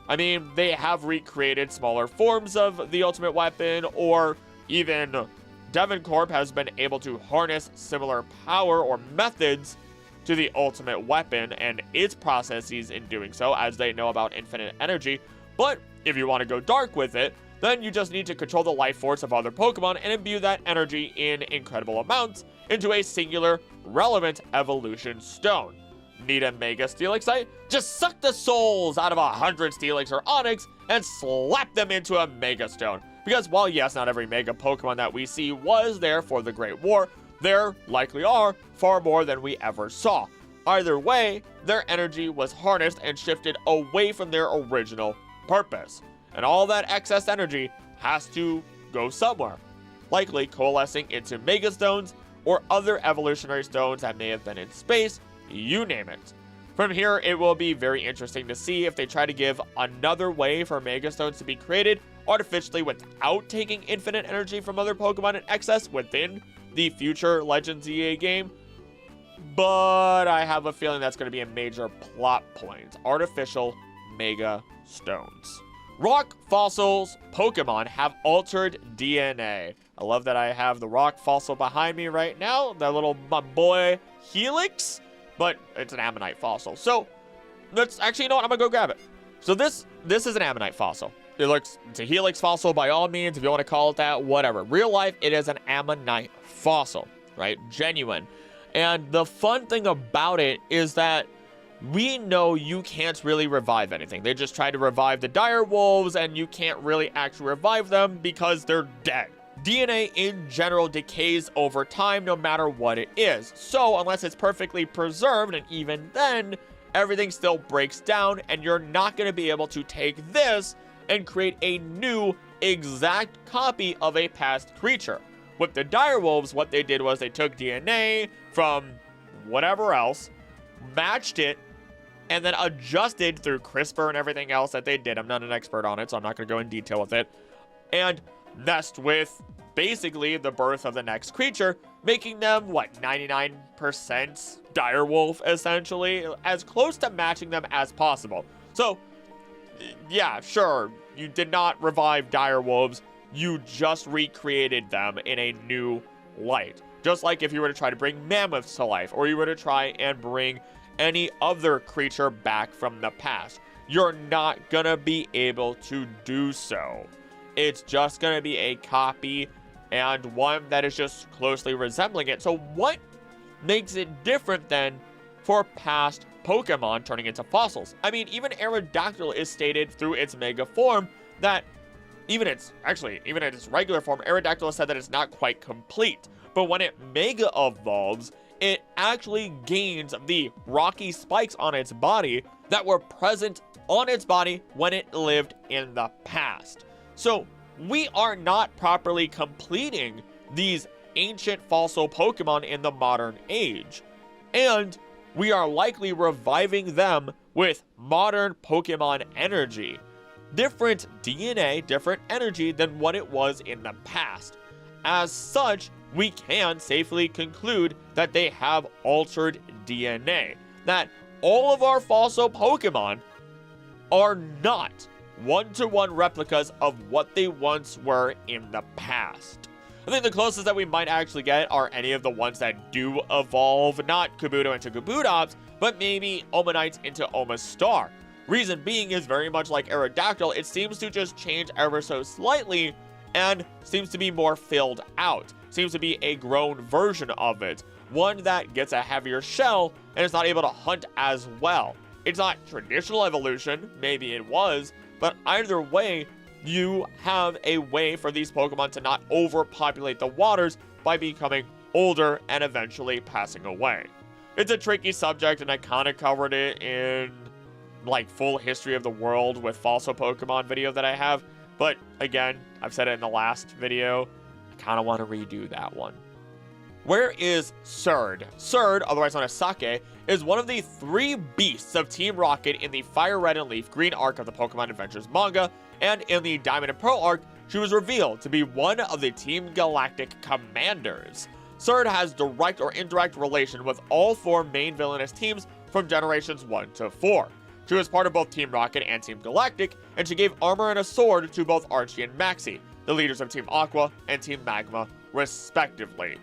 I mean, they have recreated smaller forms of the ultimate weapon, or even Devincorp has been able to harness similar power or methods to the ultimate weapon and its processes in doing so, as they know about infinite energy. But if you want to go dark with it, then you just need to control the life force of other Pokemon and imbue that energy in incredible amounts into a singular, relevant evolution stone. Need a Mega Steelixite? Just suck the souls out of 100 Steelix or Onix and slap them into a Mega Stone. Because while yes, not every Mega Pokemon that we see was there for the Great War, there likely are far more than we ever saw. Either way, their energy was harnessed and shifted away from their original purpose. And all that excess energy has to go somewhere, likely coalescing into Mega Stones or other evolutionary stones that may have been in space, you name it. From here, it will be very interesting to see if they try to give another way for Mega Stones to be created artificially without taking infinite energy from other Pokemon in excess within the future Legends EA game. But I have a feeling that's going to be a major plot point. Artificial Mega Stones. Rock fossils Pokemon have altered DNA. I love that I have the rock fossil behind me right now. That little my boy Helix. But it's an Ammonite fossil. So let's actually, you know what? I'm gonna go grab it. So this is an Ammonite fossil. It's a Helix fossil by all means, if you want to call it that, whatever. Real life, it is an Ammonite fossil, right? Genuine. And the fun thing about it is that we know you can't really revive anything. They just try to revive the dire wolves, and you can't really actually revive them because they're dead. DNA in general decays over time no matter what it is. So unless it's perfectly preserved, and even then, everything still breaks down, and you're not going to be able to take this and create a new exact copy of a past creature. With the direwolves, what they did was they took DNA from whatever else, matched it, and then adjusted through CRISPR and everything else that they did. I'm not an expert on it, so I'm not going to go in detail with it. And messed with basically the birth of the next creature, making them, what, 99% direwolf, essentially, as close to matching them as possible. So, yeah, sure, you did not revive direwolves, you just recreated them in a new light. Just like if you were to try to bring mammoths to life, or you were to try and bring any other creature back from the past. You're not gonna be able to do so. It's just gonna be a copy and one that is just closely resembling it. So what makes it different then for past Pokemon turning into fossils? I mean, even Aerodactyl is stated through its mega form that even in its regular form, Aerodactyl said that it's not quite complete. But when it mega evolves, it actually gains the rocky spikes on its body that were present on its body when it lived in the past. So we are not properly completing these ancient fossil Pokemon in the modern age. And we are likely reviving them with modern Pokemon energy. Different DNA, different energy than what it was in the past. As such, we can safely conclude that they have altered DNA. That all of our fossil Pokemon are not one-to-one replicas of what they once were in the past. I think the closest that we might actually get are any of the ones that do evolve, not Kabuto into Kabutops, but maybe Omanytes into Omastar. Reason being is very much like Aerodactyl, it seems to just change ever so slightly and seems to be more filled out. Seems to be a grown version of it. One that gets a heavier shell and is not able to hunt as well. It's not traditional evolution, maybe it was, but either way, you have a way for these Pokemon to not overpopulate the waters by becoming older and eventually passing away. It's a tricky subject, and I kind of covered it in like full history of the world with fossil Pokemon video that I have, but again, I've said it in the last video, I kind of want to redo that one. Where is Surd? Surd, otherwise known as Sake, is one of the 3 beasts of Team Rocket in the Fire Red and Leaf Green arc of the Pokemon Adventures manga, and in the Diamond and Pearl arc, she was revealed to be one of the Team Galactic commanders. Surd has direct or indirect relation with all 4 main villainous teams from generations 1 to 4. She was part of both Team Rocket and Team Galactic, and she gave armor and a sword to both Archie and Maxie, the leaders of Team Aqua and Team Magma, respectively.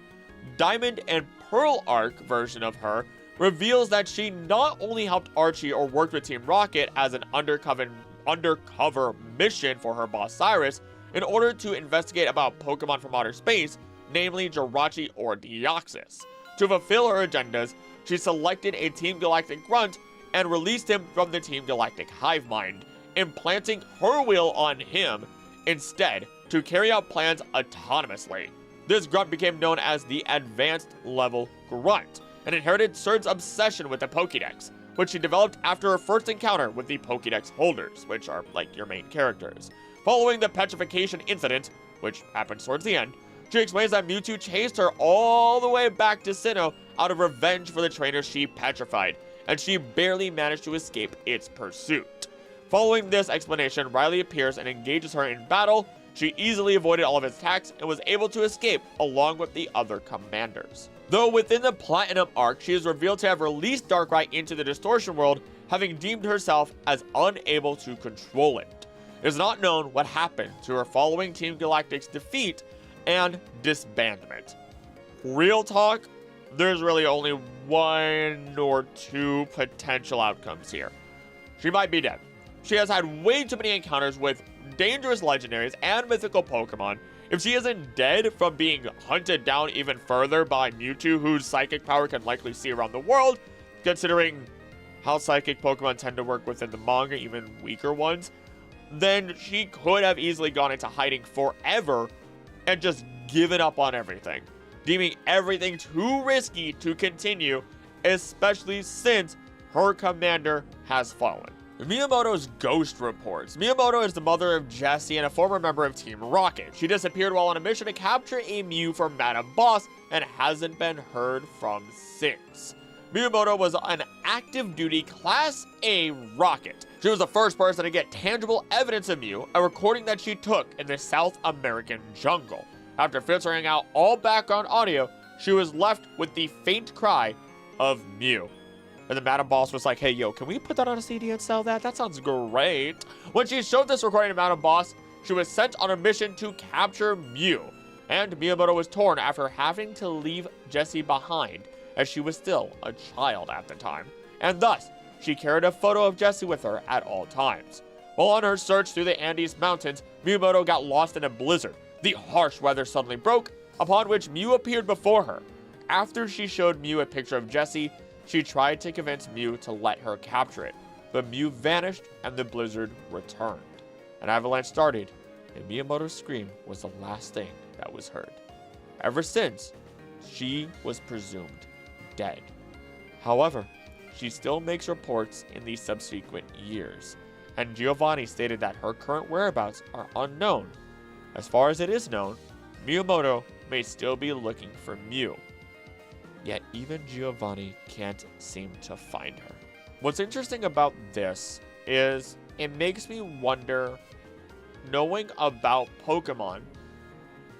Diamond and Pearl arc version of her reveals that she not only helped Archie or worked with Team Rocket as an undercover mission for her boss Cyrus in order to investigate about Pokemon from outer space, namely Jirachi or Deoxys. To fulfill her agendas, she selected a Team Galactic grunt and released him from the Team Galactic hive mind, implanting her will on him instead to carry out plans autonomously. This grunt became known as the Advanced Level Grunt, and inherited Surd's obsession with the pokedex, which she developed after her first encounter with the pokedex holders, which are like your main characters. Following the petrification incident, which happened towards the end, she explains that Mewtwo chased her all the way back to Sinnoh out of revenge for the trainer she petrified, and she barely managed to escape its pursuit. Following this explanation, Riley appears and engages her in battle. She easily avoided all of its attacks and was able to escape along with the other commanders. Though within the Platinum arc, she is revealed to have released Darkrai into the Distortion World, having deemed herself as unable to control it. It is not known what happened to her following Team Galactic's defeat and disbandment. Real talk, there's really only 1 or 2 potential outcomes here. She might be dead. She has had way too many encounters with dangerous legendaries and mythical Pokemon. If she isn't dead from being hunted down even further by Mewtwo, whose psychic power can likely see around the world, considering how psychic Pokemon tend to work within the manga, even weaker ones, then she could have easily gone into hiding forever and just given up on everything, deeming everything too risky to continue, especially since her commander has fallen. Miyamoto's ghost reports. Miyamoto is the mother of Jessie and a former member of Team Rocket. She disappeared while on a mission to capture a Mew from Madame Boss and hasn't been heard from since. Miyamoto was an active duty Class A Rocket. She was the first person to get tangible evidence of Mew, a recording that she took in the South American jungle. After filtering out all background audio, she was left with the faint cry of Mew. And the Madam Boss was like, hey, yo, can we put that on a CD and sell that? That sounds great. When she showed this recording to Madam Boss, she was sent on a mission to capture Mew. And Miyamoto was torn after having to leave Jessie behind, as she was still a child at the time. And thus, she carried a photo of Jessie with her at all times. While on her search through the Andes Mountains, Miyamoto got lost in a blizzard. The harsh weather suddenly broke, upon which Mew appeared before her. After she showed Mew a picture of Jessie, she tried to convince Mew to let her capture it, but Mew vanished and the blizzard returned. An avalanche started, and Miyamoto's scream was the last thing that was heard. Ever since, she was presumed dead. However, she still makes reports in the subsequent years, and Giovanni stated that her current whereabouts are unknown. As far as it is known, Miyamoto may still be looking for Mew. Yet even Giovanni can't seem to find her. What's interesting about this is it makes me wonder, knowing about Pokemon,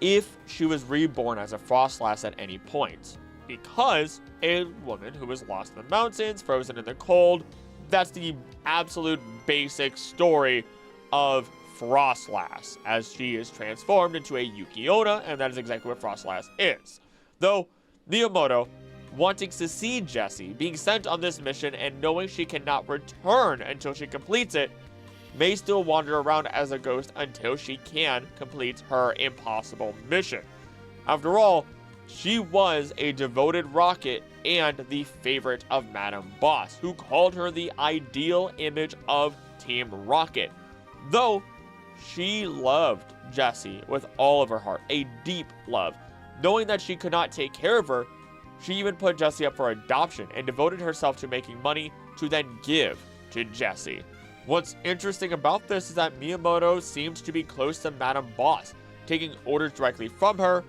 if she was reborn as a Frostlass at any point. Because a woman who was lost in the mountains, frozen in the cold, that's the absolute basic story of Frostlass, as she is transformed into a Yuki-Onna, and that is exactly what Frostlass is. Though Miyamoto, wanting to see Jessie, being sent on this mission and knowing she cannot return until she completes it, may still wander around as a ghost until she can complete her impossible mission. After all, she was a devoted Rocket and the favorite of Madam Boss, who called her the ideal image of Team Rocket. Though she loved Jessie with all of her heart, a deep love. Knowing that she could not take care of her, she even put Jessie up for adoption and devoted herself to making money to then give to Jessie. What's interesting about this is that Miyamoto seems to be close to Madam Boss, taking orders directly from her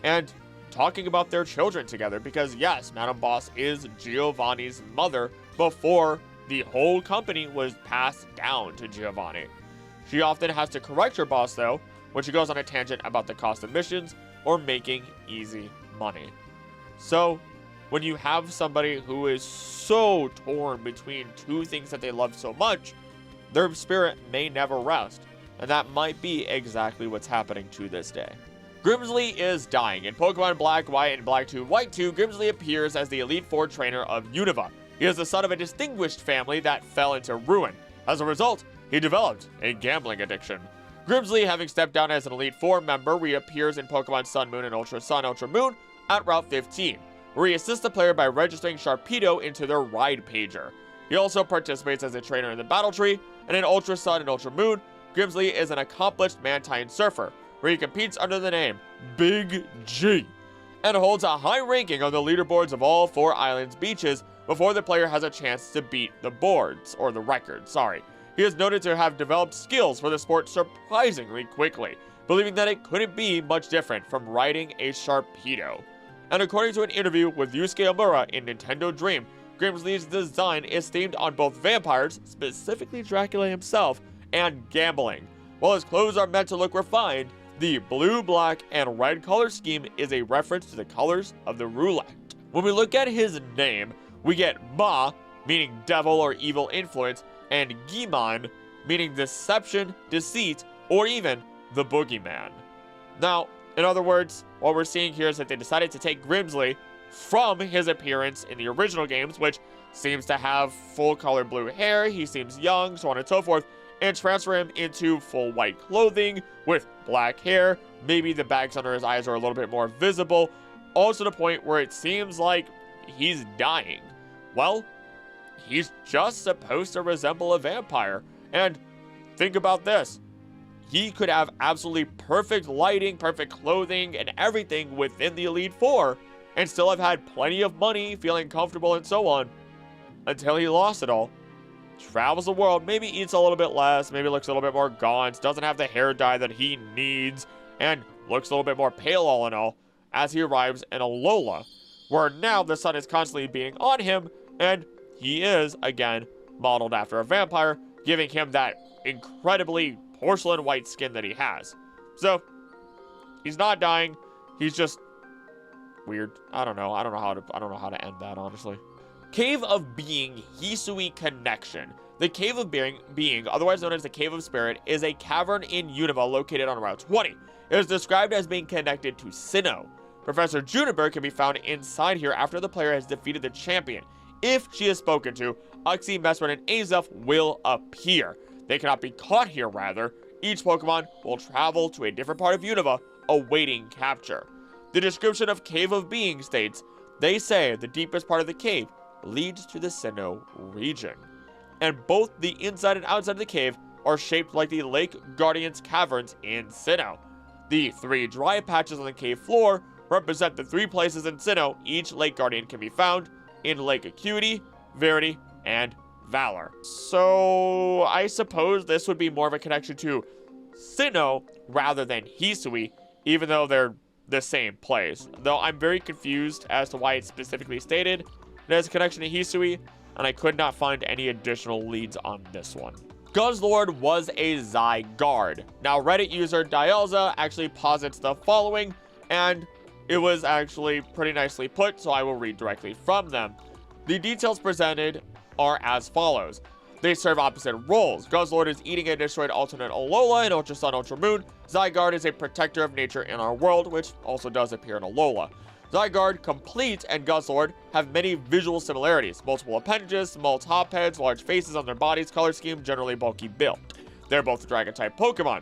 and talking about their children together, because yes, Madam Boss is Giovanni's mother before the whole company was passed down to Giovanni. She often has to correct her boss though, when she goes on a tangent about the cost of missions or making easy money. So, when you have somebody who is so torn between two things that they love so much, their spirit may never rest, and that might be exactly what's happening to this day. Grimsley is dying. In Pokemon Black, White, and Black 2, White 2, Grimsley appears as the Elite Four trainer of Unova. He is the son of a distinguished family that fell into ruin. As a result, he developed a gambling addiction. Grimsley, having stepped down as an Elite Four member, reappears in Pokemon Sun, Moon, and Ultra Sun, Ultra Moon at Route 15, where he assists the player by registering Sharpedo into their Ride Pager. He also participates as a trainer in the Battle Tree, and in Ultra Sun and Ultra Moon, Grimsley is an accomplished Mantine surfer, where he competes under the name Big G, and holds a high ranking on the leaderboards of all 4 islands' beaches before the player has a chance to beat the boards, or the record, sorry. He is noted to have developed skills for the sport surprisingly quickly, believing that it couldn't be much different from riding a Sharpedo. And according to an interview with Yusuke Omura in Nintendo Dream, Grimsley's design is themed on both vampires, specifically Dracula himself, and gambling. While his clothes are meant to look refined, the blue, black, and red color scheme is a reference to the colors of the roulette. When we look at his name, we get Ma, meaning devil or evil influence, and Gimon, meaning deception, deceit, or even the boogeyman. Now, in other words, what we're seeing here is that they decided to take Grimsley from his appearance in the original games, which seems to have full color blue hair, he seems young, so on and so forth, and transfer him into full white clothing with black hair. Maybe the bags under his eyes are a little bit more visible, also to the point where it seems like he's dying. Well, he's just supposed to resemble a vampire. And think about this. He could have absolutely perfect lighting, perfect clothing, and everything within the Elite Four, and still have had plenty of money, feeling comfortable, and so on, until he lost it all. Travels the world, maybe eats a little bit less, maybe looks a little bit more gaunt, doesn't have the hair dye that he needs, and looks a little bit more pale all in all, as he arrives in Alola, where now the sun is constantly beating on him, and he is, again, modeled after a vampire, giving him that incredibly porcelain white skin that he has. So, He's not dying. He's just weird. I don't know how to end that, honestly. Cave of Being Hisui Connection. The Cave of Being, otherwise known as the Cave of Spirit, is a cavern in Unova located on Route 20. It is described as being connected to Sinnoh. Professor Juniper can be found inside here after the player has defeated the champion. If she is spoken to, Uxie, Mesprit, and Azef will appear. They cannot be caught here, rather. Each Pokemon will travel to a different part of Unova, awaiting capture. The description of Cave of Being states, they say the deepest part of the cave leads to the Sinnoh region. And both the inside and outside of the cave are shaped like the Lake Guardian's caverns in Sinnoh. The 3 dry patches on the cave floor represent the 3 places in Sinnoh each Lake Guardian can be found, in Lake Acuity, Verity, and Valor. So I suppose this would be more of a connection to Sinnoh rather than Hisui, even though they're the same place. Though I'm very confused as to why it's specifically stated it has a connection to Hisui, and I could not find any additional leads on this one. Guzzlord was a Zygarde. Now, Reddit user Dialza actually posits the following, and it was actually pretty nicely put, so I will read directly from them. The details presented are as follows. They serve opposite roles. Guzzlord is eating a destroyed alternate Alola in Ultra Sun, Ultra Moon. Zygarde is a protector of nature in our world, which also does appear in Alola. Zygarde, Complete, and Guzzlord have many visual similarities. Multiple appendages, small top heads, large faces on their bodies, color scheme, generally bulky build. They're both Dragon-type Pokemon.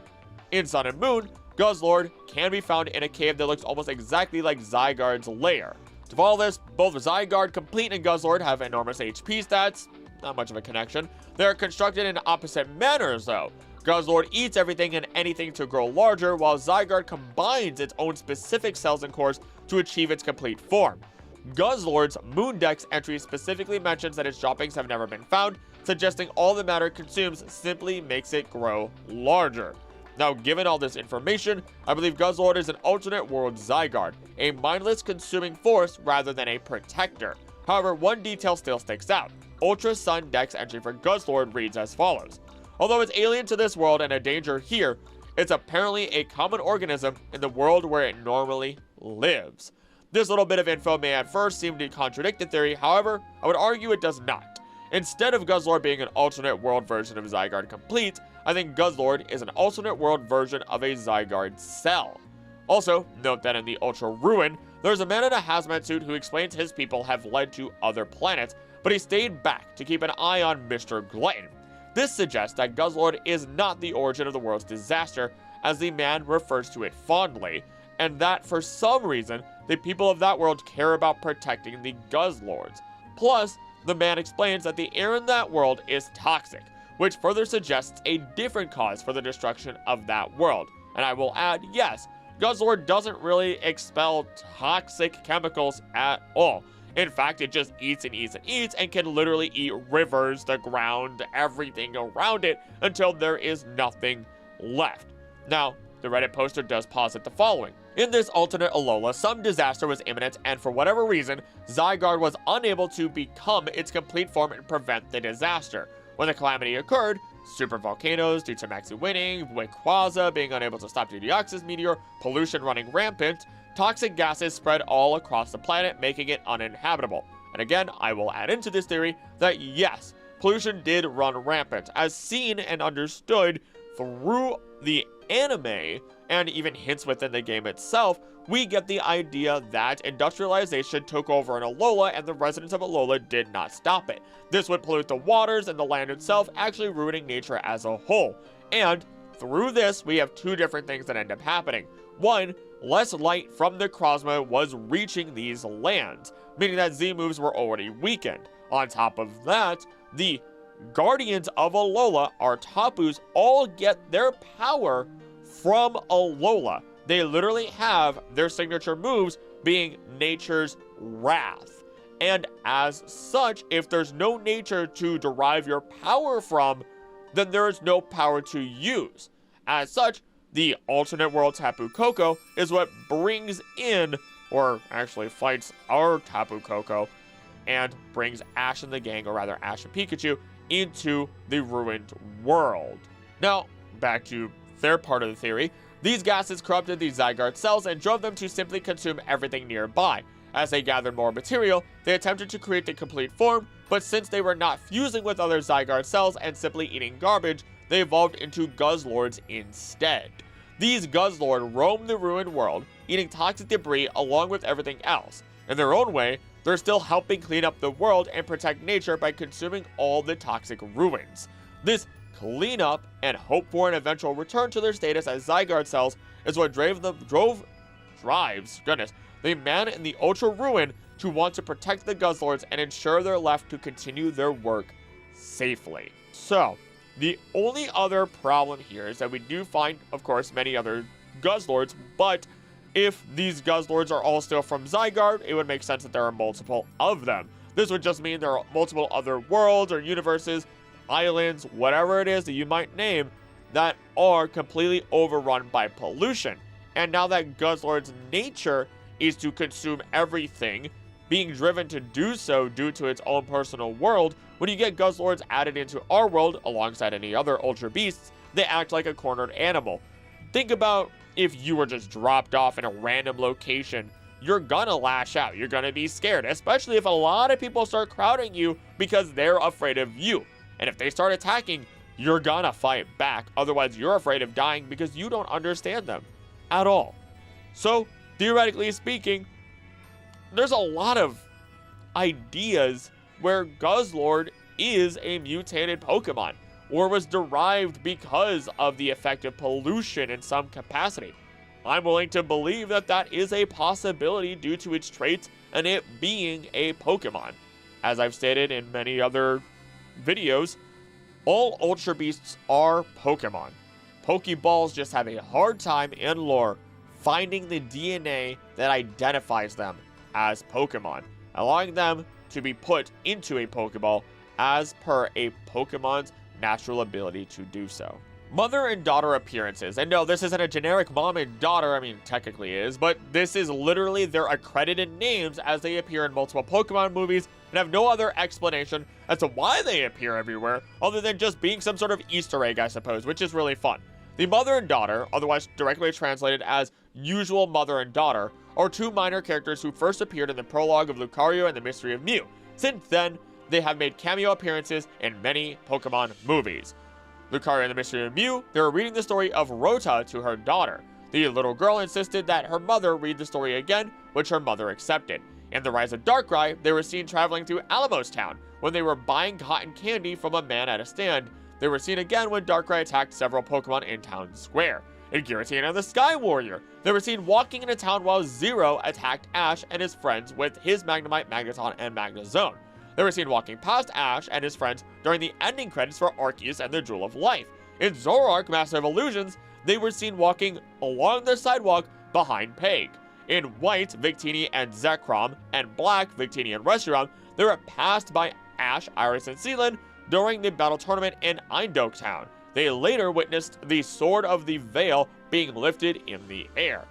In Sun and Moon, Guzzlord can be found in a cave that looks almost exactly like Zygarde's lair. To follow this, both Zygarde, Complete, and Guzzlord have enormous HP stats. Not much of a connection. They are constructed in opposite manners, though. Guzzlord eats everything and anything to grow larger, while Zygarde combines its own specific cells and cores to achieve its complete form. Guzzlord's Moondex entry specifically mentions that its droppings have never been found, suggesting all the matter it consumes simply makes it grow larger. Now, given all this information, I believe Guzzlord is an alternate world Zygarde, a mindless consuming force rather than a protector. However, one detail still sticks out. Ultra Sun Dex entry for Guzzlord reads as follows. Although it's alien to this world and a danger here, it's apparently a common organism in the world where it normally lives. This little bit of info may at first seem to contradict the theory, however, I would argue it does not. Instead of Guzzlord being an alternate world version of Zygarde Complete, I think Guzzlord is an alternate world version of a Zygarde cell. Also, note that in the Ultra Ruin, there's a man in a hazmat suit who explains his people have led to other planets, but he stayed back to keep an eye on Mr. Glutton. This suggests that Guzzlord is not the origin of the world's disaster, as the man refers to it fondly, and that for some reason, the people of that world care about protecting the Guzzlords. Plus, the man explains that the air in that world is toxic, which further suggests a different cause for the destruction of that world. And I will add, yes, Guzzlord doesn't really expel toxic chemicals at all. In fact, it just eats and eats and eats and can literally eat rivers, the ground, everything around it until there is nothing left. Now, the Reddit poster does posit the following. In this alternate Alola, some disaster was imminent, and for whatever reason, Zygarde was unable to become its complete form and prevent the disaster. When the calamity occurred, super volcanoes due to Maxi winning, Rayquaza being unable to stop the Deoxys meteor, pollution running rampant, toxic gases spread all across the planet, making it uninhabitable. And again, I will add into this theory that yes, pollution did run rampant, as seen and understood through the anime and even hints within the game itself. We get the idea that industrialization took over in Alola and the residents of Alola did not stop it. This would pollute the waters and the land itself, actually ruining nature as a whole. And through this, we have two different things that end up happening. One, less light from the Necrozma was reaching these lands, meaning that Z-moves were already weakened. On top of that, the Guardians of Alola, our Tapus, all get their power from Alola. They literally have their signature moves being Nature's Wrath. And as such, if there's no nature to derive your power from, then there is no power to use. As such, the alternate world Tapu Koko is what brings in, or actually fights our Tapu Koko, and brings Ash and the gang, or rather Ash and Pikachu, into the ruined world. Now, back to their part of the theory. These gases corrupted the Zygarde cells and drove them to simply consume everything nearby. As they gathered more material, they attempted to create the complete form, but since they were not fusing with other Zygarde cells and simply eating garbage, they evolved into Guzzlords instead. These Guzzlord roam the ruined world, eating toxic debris along with everything else. In their own way, they're still helping clean up the world and protect nature by consuming all the toxic ruins. This cleanup and hope for an eventual return to their status as Zygarde cells is what drives the man in the Ultra Ruin to want to protect the Guzzlords and ensure they're left to continue their work safely. So, the only other problem here is that we do find, of course, many other Guzzlords, but if these Guzzlords are all still from Zygarde, it would make sense that there are multiple of them. This would just mean there are multiple other worlds or universes, islands, whatever it is that you might name, that are completely overrun by pollution. And now that Guzzlord's nature is to consume everything, being driven to do so due to its own personal world, when you get Guzzlords added into our world alongside any other Ultra Beasts, they act like a cornered animal. Think about if you were just dropped off in a random location. You're gonna lash out, you're gonna be scared, especially if a lot of people start crowding you because they're afraid of you. And if they start attacking, you're gonna fight back, otherwise you're afraid of dying because you don't understand them at all. So, theoretically speaking, there's a lot of ideas where Guzzlord is a mutated Pokemon, or was derived because of the effect of pollution in some capacity. I'm willing to believe that that is a possibility due to its traits and it being a Pokemon. As I've stated in many other videos, all Ultra Beasts are Pokemon. Pokeballs just have a hard time in lore finding the DNA that identifies them as Pokemon, allowing them to be put into a Pokeball as per a Pokemon's natural ability to do so. Mother and daughter appearances. And no, this isn't a generic mom and daughter, I mean, technically is, but this is literally their accredited names as they appear in multiple Pokemon movies and have no other explanation as to why they appear everywhere other than just being some sort of Easter egg, I suppose, which is really fun. The mother and daughter, otherwise directly translated as usual mother and daughter, are two minor characters who first appeared in the prologue of Lucario and the Mystery of Mew. Since then, they have made cameo appearances in many Pokemon movies. Lucario and the Mystery of Mew, they were reading the story of Rota to her daughter. The little girl insisted that her mother read the story again, which her mother accepted. In The Rise of Darkrai, they were seen traveling through Alamos Town when they were buying cotton candy from a man at a stand. They were seen again when Darkrai attacked several Pokemon in Town Square. In Giratina and the Sky Warrior, they were seen walking into town while Zero attacked Ash and his friends with his Magnemite, Magneton, and Magnezone. They were seen walking past Ash and his friends during the ending credits for Arceus and the Jewel of Life. In Zoroark Massive Illusions, they were seen walking along the sidewalk behind Peg. In White, Victini and Zekrom, and Black, Victini and Reshiram, they were passed by Ash, Iris, and Sealand during the battle tournament in Eindhoek Town. They later witnessed the Sword of the Veil being lifted in the air.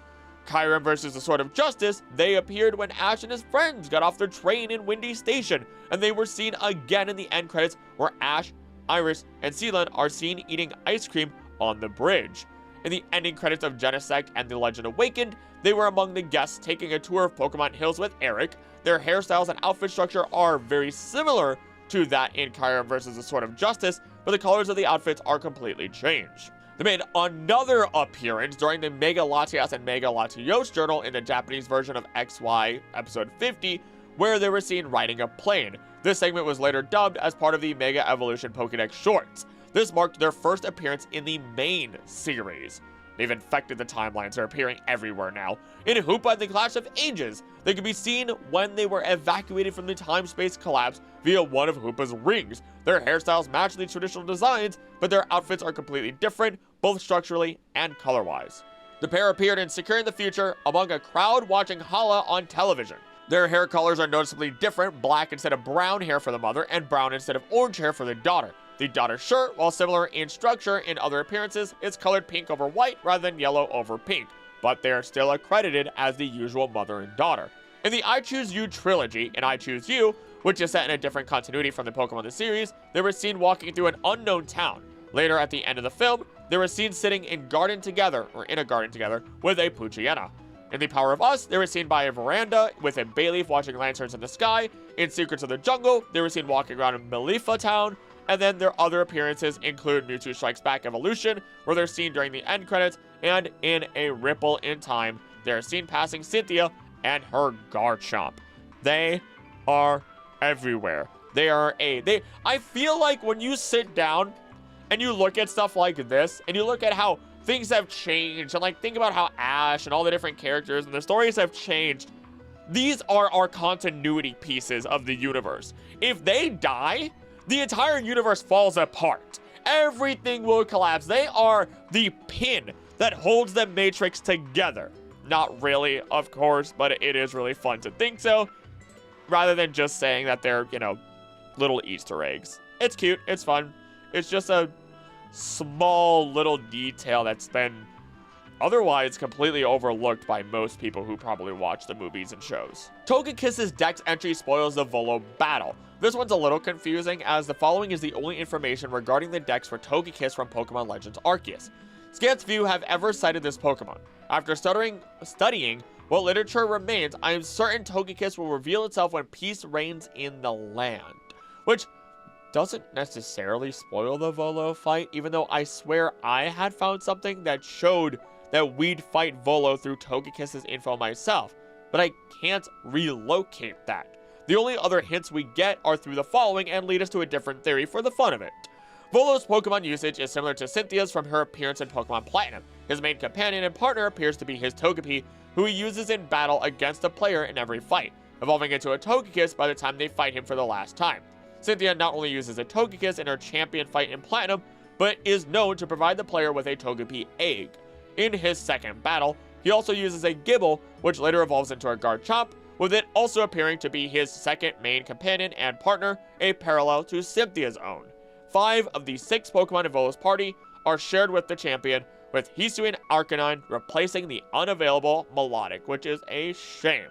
Kyurem versus the Sword of Justice, they appeared when Ash and his friends got off their train in Windy Station, and they were seen again in the end credits where Ash, Iris, and Sealand are seen eating ice cream on the bridge. In the ending credits of Genesect and The Legend Awakened, they were among the guests taking a tour of Pokemon Hills with Eric. Their hairstyles and outfit structure are very similar to that in Kyurem versus the Sword of Justice, but the colors of the outfits are completely changed. They made another appearance during the Mega Latias and Mega Latios journal in the Japanese version of XY episode 50, where they were seen riding a plane. This segment was later dubbed as part of the Mega Evolution Pokedex shorts. This marked their first appearance in the main series. They've infected the timelines, they're appearing everywhere now. In Hoopa and the Clash of Ages, they could be seen when they were evacuated from the time-space collapse via one of Hoopa's rings. Their hairstyles match the traditional designs, but their outfits are completely different, both structurally and color-wise. The pair appeared in Securing the Future among a crowd watching Hala on television. Their hair colors are noticeably different, black instead of brown hair for the mother, and brown instead of orange hair for the daughter. The daughter's shirt, while similar in structure in other appearances, is colored pink over white rather than yellow over pink, but they are still accredited as the usual mother and daughter. In the I Choose You trilogy, in I Choose You, which is set in a different continuity from the Pokemon the series, they were seen walking through an unknown town. Later at the end of the film, they were seen sitting in a garden together with a Poochyena. In The Power of Us, they were seen by a veranda with a bay leaf watching lanterns in the sky. In Secrets of the Jungle, they were seen walking around in Malifa Town. And then their other appearances include Mewtwo Strikes Back Evolution, where they're seen during the end credits, and in A Ripple in Time, they're seen passing Cynthia and her Garchomp. They are everywhere. I feel like when you sit down and you look at stuff like this, and you look at how things have changed, and like think about how Ash and all the different characters and the stories have changed, these are our continuity pieces of the universe. If they die, the entire universe falls apart. Everything will collapse. They are the pin that holds the Matrix together. Not really, of course, but it is really fun to think so, rather than just saying that they're, little Easter eggs. It's cute, it's fun. It's just a small little detail that's been otherwise completely overlooked by most people who probably watch the movies and shows. Togekiss's Dex entry spoils the Volo battle. This one's a little confusing, as the following is the only information regarding the Dex for Togekiss from Pokemon Legends Arceus. Scant few have ever cited this Pokemon. After studying what literature remains, I am certain Togekiss will reveal itself when peace reigns in the land. Which doesn't necessarily spoil the Volo fight, even though I swear I had found something that showed that we'd fight Volo through Togekiss's info myself, but I can't relocate that. The only other hints we get are through the following and lead us to a different theory for the fun of it. Volo's Pokemon usage is similar to Cynthia's from her appearance in Pokemon Platinum. His main companion and partner appears to be his Togepi, who he uses in battle against a player in every fight, evolving into a Togekiss by the time they fight him for the last time. Cynthia not only uses a Togekiss in her champion fight in Platinum, but is known to provide the player with a Togepi egg. In his second battle, he also uses a Gibble, which later evolves into a Garchomp, with it also appearing to be his second main companion and partner, a parallel to Cynthia's own. 5 of the 6 Pokemon in Volo's party are shared with the champion, with Hisui and Arcanine replacing the unavailable Melodic, which is a shame.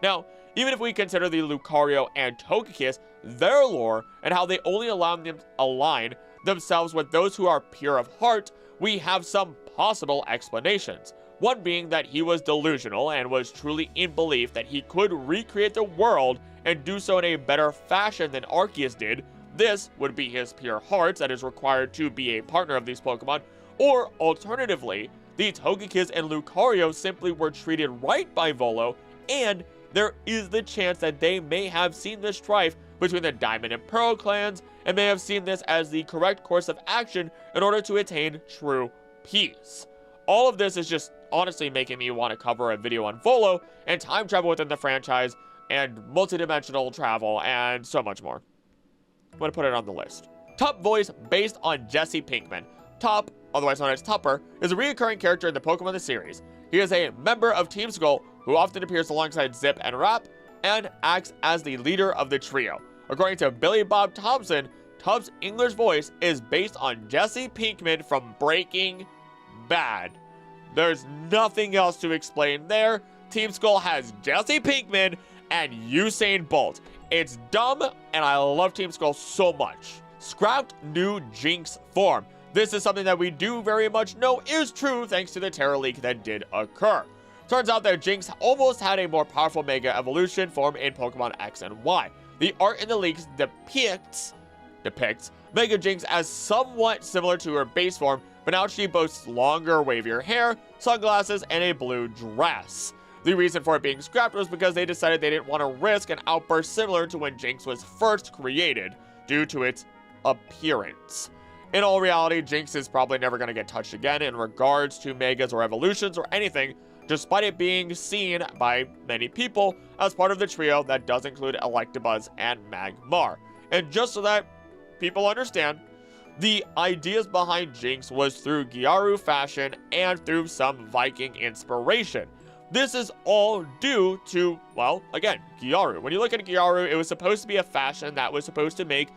Now, even if we consider the Lucario and Togekiss, their lore, and how they only align themselves with those who are pure of heart, we have some possible explanations. One being that he was delusional and was truly in belief that he could recreate the world and do so in a better fashion than Arceus did. This would be his pure heart that is required to be a partner of these Pokemon, or alternatively, the Togekiss and Lucario simply were treated right by Volo, and there is the chance that they may have seen the strife between the Diamond and Pearl clans and may have seen this as the correct course of action in order to attain true peace. All of this is just honestly making me want to cover a video on Volo and time travel within the franchise and multidimensional travel and so much more. I'm going to put it on the list. Tup voice based on Jesse Pinkman. Tup, otherwise known as Tupper, is a recurring character in the Pokemon the series. He is a member of Team Skull who often appears alongside Zip and Rap and acts as the leader of the trio. According to Billy Bob Thompson, Tup's English voice is based on Jesse Pinkman from Breaking Bad. There's nothing else to explain there. Team Skull has Jesse Pinkman and Usain Bolt. It's dumb, and I love Team Skull so much. Scrapped new Jinx form. This is something that we do very much know is true thanks to the Terra leak that did occur. Turns out that Jinx almost had a more powerful Mega Evolution form in Pokemon X and Y. The art in the leaks depicts Mega Jinx as somewhat similar to her base form, but now she boasts longer, wavier hair, sunglasses, and a blue dress. The reason for it being scrapped was because they decided they didn't want to risk an outburst similar to when Jinx was first created, due to its appearance. In all reality, Jinx is probably never going to get touched again in regards to Megas or Evolutions or anything, despite it being seen by many people as part of the trio that does include Electabuzz and Magmar. And just so that people understand, the ideas behind Jinx was through Gyaru fashion and through some Viking inspiration. This is all due to, well, again, Gyaru. When you look at Gyaru, it was supposed to be a fashion that was supposed to make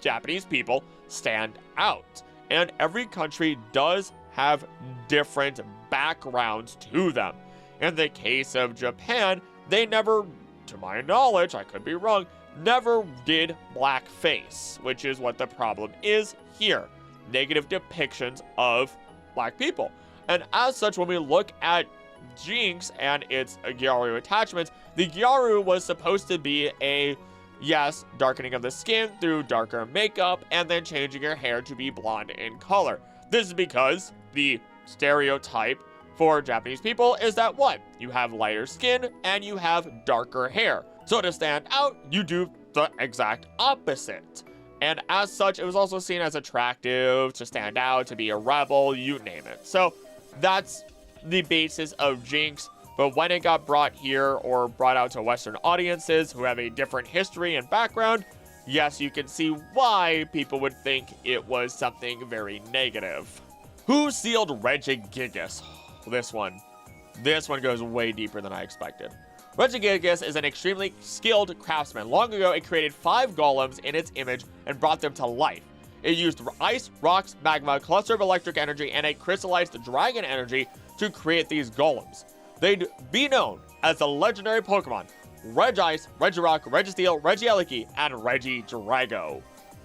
Japanese people stand out. And every country does have different backgrounds to them. In the case of Japan, they never, to my knowledge, I could be wrong, never did blackface, which is what the problem is here. negative depictions of black people. And as such, when we look at Jinx and its Gyaru attachments, the Gyaru was supposed to be a, yes, darkening of the skin through darker makeup and then changing your hair to be blonde in color. This is because the stereotype for Japanese people is that what? You have lighter skin and you have darker hair. So to stand out, you do the exact opposite. And as such, it was also seen as attractive, to stand out, to be a rebel, you name it. So that's the basis of Jinx. But when it got brought here or brought out to Western audiences who have a different history and background, yes, you can see why people would think it was something very negative. Who sealed Regigigas? This one goes way deeper than I expected. Regigigas is an extremely skilled craftsman. Long ago, it created 5 golems in its image and brought them to life. It used ice, rocks, magma, a cluster of electric energy, and a crystallized dragon energy to create these golems. They'd be known as the legendary Pokemon Regice, Regirock, Registeel, Regieleki, and Regidrago.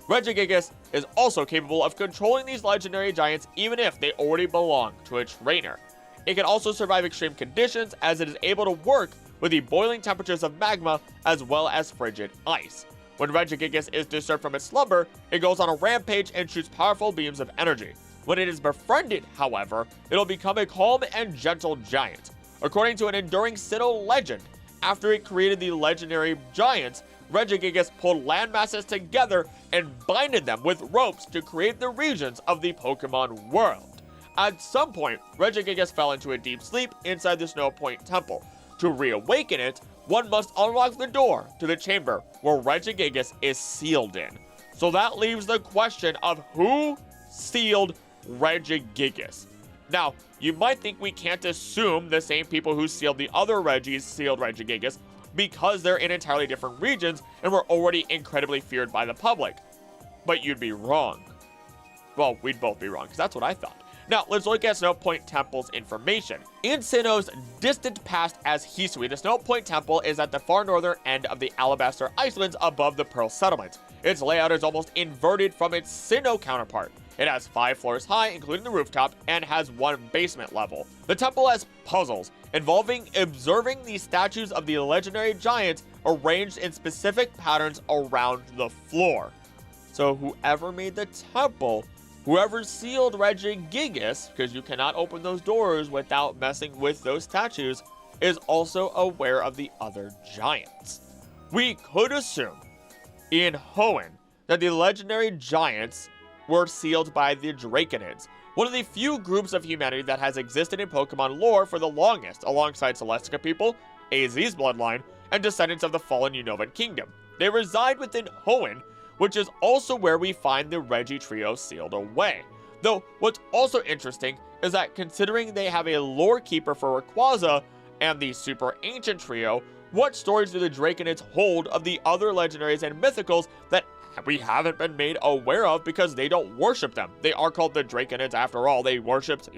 Regigigas is also capable of controlling these legendary giants even if they already belong to a trainer. It can also survive extreme conditions as it is able to work with the boiling temperatures of magma as well as frigid ice. When Regigigas is disturbed from its slumber, it goes on a rampage and shoots powerful beams of energy. When it is befriended, however, it'll become a calm and gentle giant. According to an enduring Sinnoh legend, after it created the legendary giants, Regigigas pulled land masses together and binded them with ropes to create the regions of the Pokemon world. At some point, Regigigas fell into a deep sleep inside the Snow Point Temple. To reawaken it, one must unlock the door to the chamber where Regigigas is sealed in. So that leaves the question of who sealed Regigigas. Now, you might think we can't assume the same people who sealed the other Regis sealed Regigigas because they're in entirely different regions and were already incredibly feared by the public. But you'd be wrong. Well, we'd both be wrong, because that's what I thought. Now, let's look at Snow Point Temple's information. In Sinnoh's distant past as Hisui, the Snow Point Temple is at the far northern end of the Alabaster Icelands above the Pearl Settlement. Its layout is almost inverted from its Sinnoh counterpart. It has 5 floors high, including the rooftop, and has 1 basement level. The temple has puzzles involving observing the statues of the legendary giants arranged in specific patterns around the floor. So whoever made the temple, whoever sealed Regigigas, because you cannot open those doors without messing with those statues, is also aware of the other giants. We could assume in Hoenn that the legendary giants were sealed by the Draconids, one of the few groups of humanity that has existed in Pokemon lore for the longest, alongside Celestica people, AZ's bloodline, and descendants of the fallen Unovan Kingdom. They reside within Hoenn, which is also where we find the Regi trio sealed away. Though, what's also interesting is that considering they have a lore keeper for Rayquaza and the super ancient trio, what stories do the Draconids hold of the other legendaries and mythicals that we haven't been made aware of because they don't worship them? They are called the Draconids after all. They worshipped,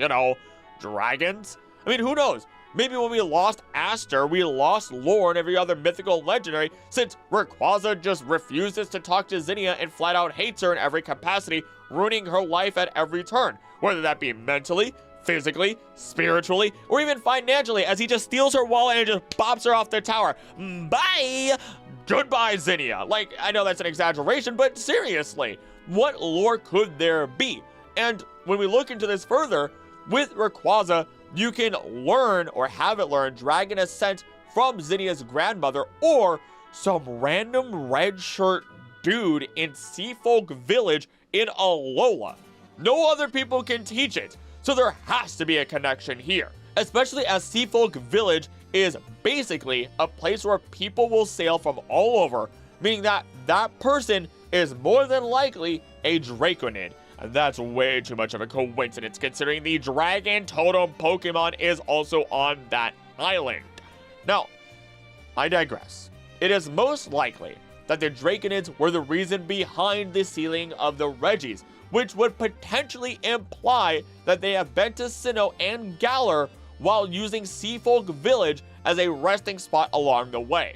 dragons? I mean, who knows? Maybe when we lost Aster, we lost lore and every other mythical legendary, since Rayquaza just refuses to talk to Zinnia and flat out hates her in every capacity, ruining her life at every turn, whether that be mentally, physically, spiritually, or even financially, as he just steals her wallet and just bops her off the tower. Bye! Goodbye, Zinnia. Like, I know that's an exaggeration, but seriously, what lore could there be? And when we look into this further, with Rayquaza, you can learn or have it learn Dragon Ascent from Zinnia's grandmother or some random red shirt dude in Seafolk Village in Alola. No other people can teach it, so there has to be a connection here, especially as Seafolk Village is basically a place where people will sail from all over, meaning that that person is more than likely a Draconid. And that's way too much of a coincidence considering the Dragon Totem Pokemon is also on that island. Now, I digress. It is most likely that the Draconids were the reason behind the sealing of the Regis, which would potentially imply that they have been to Sinnoh and Galar while using Seafolk Village as a resting spot along the way.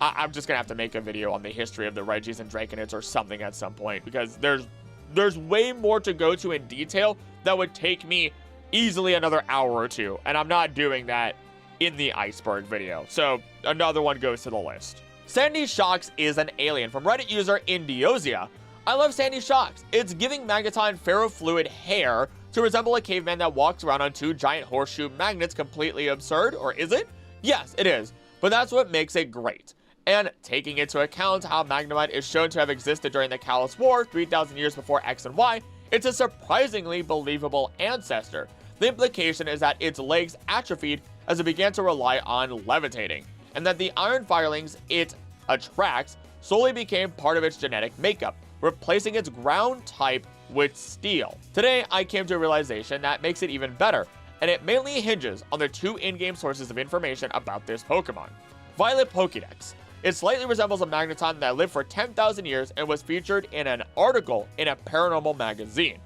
I'm just gonna have to make a video on the history of the Regis and Draconids or something at some point, because there's there's way more to go to in detail that would take me easily another hour or two, and I'm not doing that in the Iceberg video. So another one goes to the list. Sandy Shocks is an alien from Reddit user Indiozia. I love Sandy Shocks. It's giving Magneton ferrofluid hair to resemble a caveman that walks around on 2 giant horseshoe magnets. Completely absurd, or is it? Yes, it is, but that's what makes it great. And taking into account how Magnemite is shown to have existed during the Kalos War 3,000 years before X and Y, it's a surprisingly believable ancestor. The implication is that its legs atrophied as it began to rely on levitating, and that the iron firelings it attracts solely became part of its genetic makeup, replacing its ground type with steel. Today, I came to a realization that makes it even better, and it mainly hinges on the 2 in-game sources of information about this Pokemon. Violet Pokedex. It slightly resembles a Magneton that lived for 10,000 years and was featured in an article in a paranormal magazine.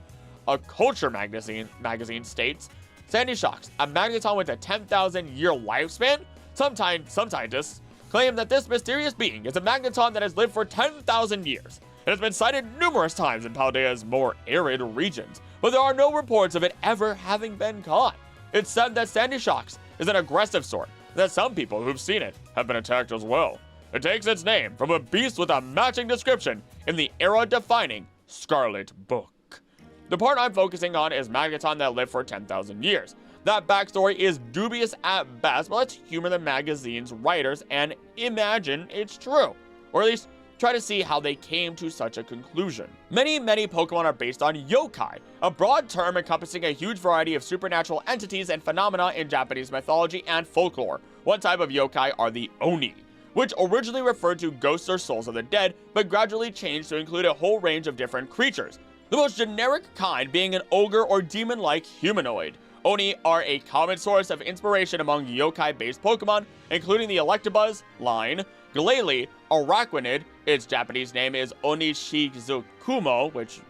A culture magazine states, Sandy Shocks, a Magneton with a 10,000-year lifespan? Some scientists claim that this mysterious being is a Magneton that has lived for 10,000 years. It has been sighted numerous times in Paldea's more arid regions, but there are no reports of it ever having been caught. It's said that Sandy Shocks is an aggressive sort, and that some people who've seen it have been attacked as well. It takes its name from a beast with a matching description in the era-defining Scarlet Book. The part I'm focusing on is Magneton that lived for 10,000 years. That backstory is dubious at best, but let's humor the magazine's writers and imagine it's true. Or at least try to see how they came to such a conclusion. Many Pokemon are based on yokai, a broad term encompassing a huge variety of supernatural entities and phenomena in Japanese mythology and folklore. One type of yokai are the Oni, which originally referred to ghosts or souls of the dead, but gradually changed to include a whole range of different creatures. The most generic kind being an ogre or demon-like humanoid. Oni are a common source of inspiration among yokai-based Pokemon, including the Electabuzz line, Glalie, Araquanid, its Japanese name is Onishizukumo, which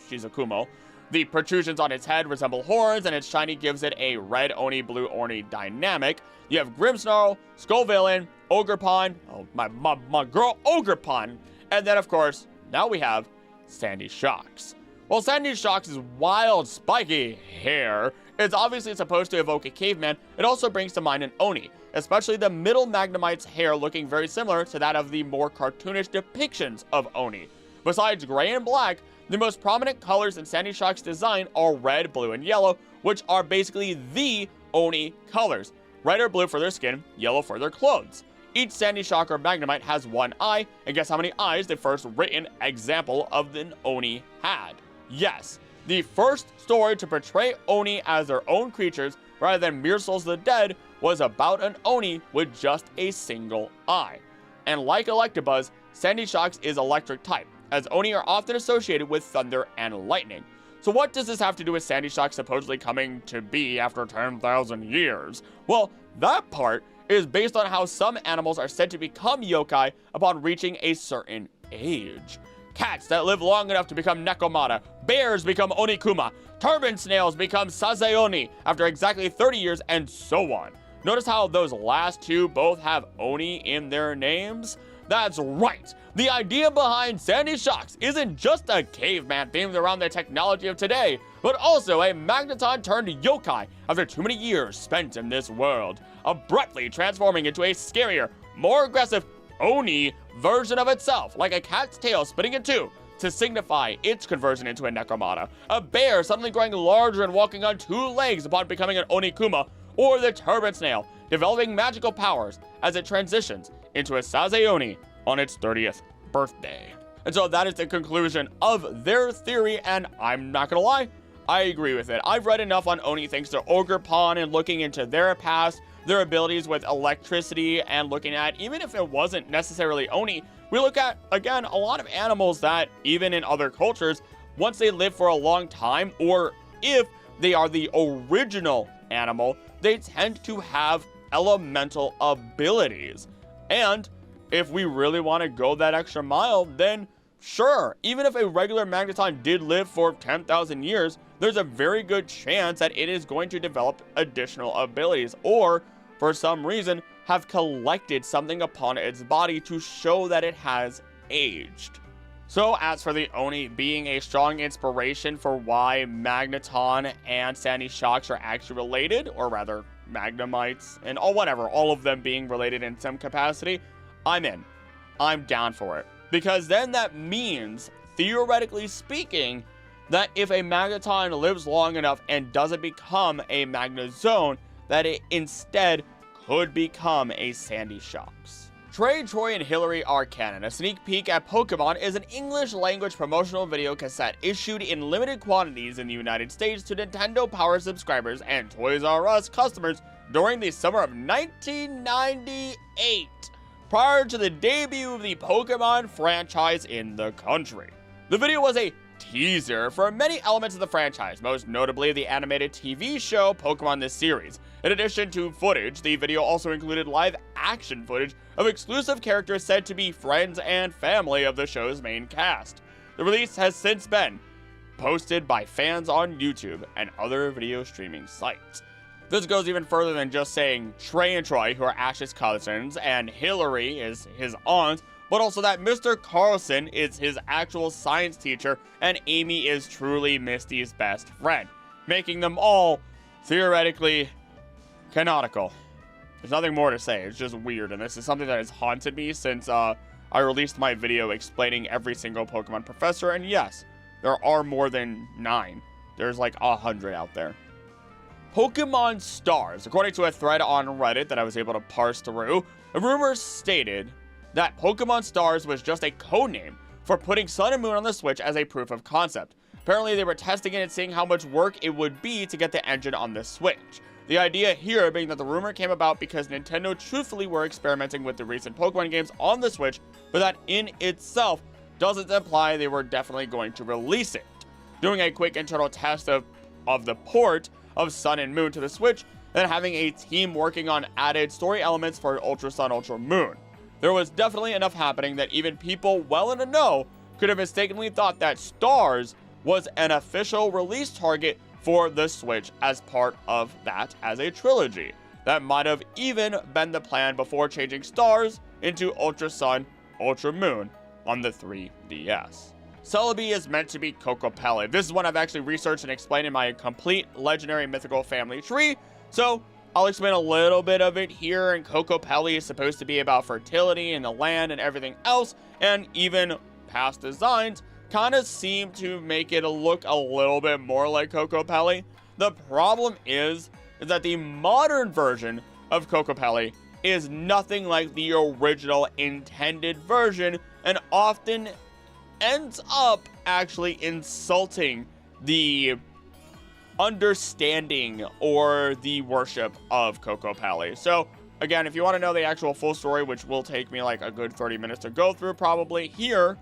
Shizukumo. The protrusions on its head resemble horns, and its shiny gives it a red Oni, blue Oni dynamic. You have Grimmsnarl, Skullvillain, Ogerpon, oh my girl Ogerpon, and then of course, now we have Sandy Shocks. While Sandy Shocks' wild, spiky hair is obviously supposed to evoke a caveman, it also brings to mind an Oni, especially the middle Magnemite's hair looking very similar to that of the more cartoonish depictions of Oni. Besides gray and black, the most prominent colors in Sandy Shocks' design are red, blue, and yellow, which are basically the Oni colors. Red or blue for their skin, yellow for their clothes. Each Sandy Shock or Magnemite has 1 eye, and guess how many eyes the first written example of an Oni had? Yes, the first story to portray Oni as their own creatures rather than mere souls of the dead was about an Oni with just a single eye. And like Electabuzz, Sandy Shocks is electric type, as Oni are often associated with thunder and lightning. So what does this have to do with Sandy Shocks supposedly coming to be after 10,000 years? Well, that part is based on how some animals are said to become yokai upon reaching a certain age. Cats that live long enough to become Nekomata, bears become Onikuma, turban snails become Sazeoni after exactly 30 years, and so on. Notice how those last 2 both have Oni in their names? That's right! The idea behind Sandy Shocks isn't just a caveman themed around the technology of today, but also a Magneton turned yokai after too many years spent in this world, abruptly transforming into a scarier, more aggressive Oni version of itself, like a cat's tail splitting in 2 to signify its conversion into a Nekomata, a bear suddenly growing larger and walking on 2 legs upon becoming an Onikuma, or the turban snail developing magical powers as it transitions into a Sazeoni on its 30th birthday. And so that is the conclusion of their theory, and I'm not gonna lie, I agree with it. I've read enough on Oni thanks to Ogerpon and looking into their past, their abilities with electricity, and looking at, even if it wasn't necessarily Oni, we look at, again, a lot of animals that, even in other cultures, once they live for a long time, or if they are the original animal, they tend to have elemental abilities. And if we really want to go that extra mile, then sure, even if a regular Magneton did live for 10,000 years, there's a very good chance that it is going to develop additional abilities, or for some reason have collected something upon its body to show that it has aged. So as for the Oni being a strong inspiration for why Magneton and Sandy Shocks are actually related, or rather Magnemites, and whatever, all of them being related in some capacity, I'm in. I'm down for it. Because then that means, theoretically speaking, that if a Magneton lives long enough and doesn't become a Magnezone, that it instead could become a Sandy Shocks. Trey, Troy, and Hillary are canon. A sneak peek at Pokemon is an English language promotional video cassette issued in limited quantities in the United States to Nintendo Power subscribers and Toys R Us customers during the summer of 1998, prior to the debut of the Pokemon franchise in the country. The video was a teaser for many elements of the franchise, most notably the animated TV show Pokemon the Series. In addition to footage, the video also included live action footage of exclusive characters said to be friends and family of the show's main cast. The release has since been posted by fans on YouTube and other video streaming sites. This goes even further than just saying Trey and Troy, who are Ash's cousins, and Hillary is his aunt, but also that Mr. Carlson is his actual science teacher, and Amy is truly Misty's best friend, making them all, theoretically, canonical. There's nothing more to say, it's just weird, and this is something that has haunted me since I released my video explaining every single Pokemon professor, and yes, there are more than 9. There's like 100 out there. Pokemon Stars. According to a thread on Reddit that I was able to parse through, a rumor stated that Pokemon Stars was just a codename for putting Sun and Moon on the Switch as a proof of concept. Apparently, they were testing it and seeing how much work it would be to get the engine on the Switch. The idea here being that the rumor came about because Nintendo truthfully were experimenting with the recent Pokemon games on the Switch, but that in itself doesn't imply they were definitely going to release it. Doing a quick internal test of the port of Sun and Moon to the Switch, and having a team working on added story elements for Ultra Sun, Ultra Moon. There was definitely enough happening that even people well in the know could have mistakenly thought that Stars was an official release target for the Switch as part of that as a trilogy. That might have even been the plan before changing Stars into Ultra Sun, Ultra Moon on the 3DS. Celebi is meant to be Kokopelli. This is one I've actually researched and explained in my complete legendary mythical family tree, so I'll explain a little bit of it here. And Kokopelli is supposed to be about fertility and the land and everything else, and even past designs kind of seem to make it look a little bit more like Kokopelli. The problem is that the modern version of Kokopelli is nothing like the original intended version, and often ends up actually insulting the understanding or the worship of Kokopelli. So again, if you want to know the actual full story, which will take me like a good 30 minutes to go through probably here,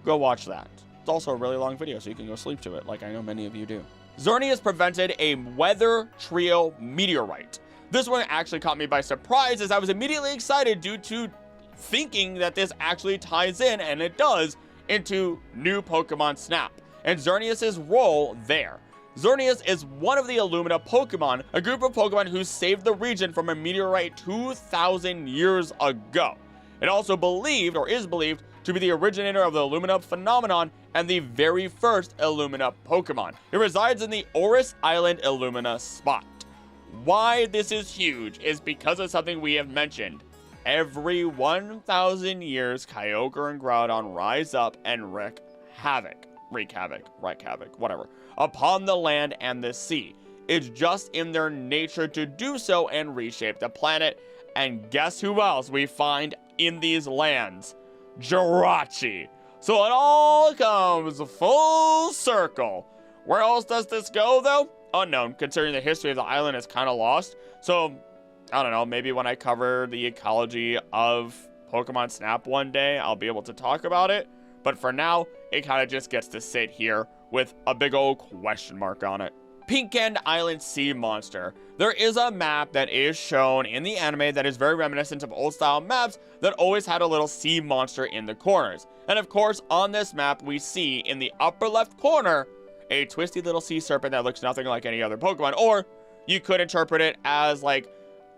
go watch that. It's also a really long video, so you can go sleep to it, like I know many of you do. Xerneas prevented a Weather Trio meteorite. This one actually caught me by surprise, as I was immediately excited due to thinking that this actually ties in, and it does, into new Pokemon Snap, and Xerneas' role there. Xerneas is one of the Illumina Pokemon, a group of Pokemon who saved the region from a meteorite 2,000 years ago. It also believed, or is believed, to be the originator of the Illumina phenomenon and the very first Illumina Pokemon. It resides in the Oris Island Illumina spot. Why this is huge is because of something we have mentioned. Every 1,000 years, Kyogre and Groudon rise up and wreak havoc, whatever, upon the land and the sea. It's just in their nature to do so and reshape the planet. And guess who else we find in these lands? Jirachi. So it all comes full circle. Where else does this go, though? Unknown, considering the history of the island is kind of lost. So I don't know, maybe when I cover the ecology of Pokemon Snap one day, I'll be able to talk about it. But for now, it kind of just gets to sit here with a big old question mark on it. Pink End Island Sea Monster. There is a map that is shown in the anime that is very reminiscent of old style maps that always had a little sea monster in the corners. And of course, on this map, we see in the upper left corner, a twisty little sea serpent that looks nothing like any other Pokemon. Or you could interpret it as like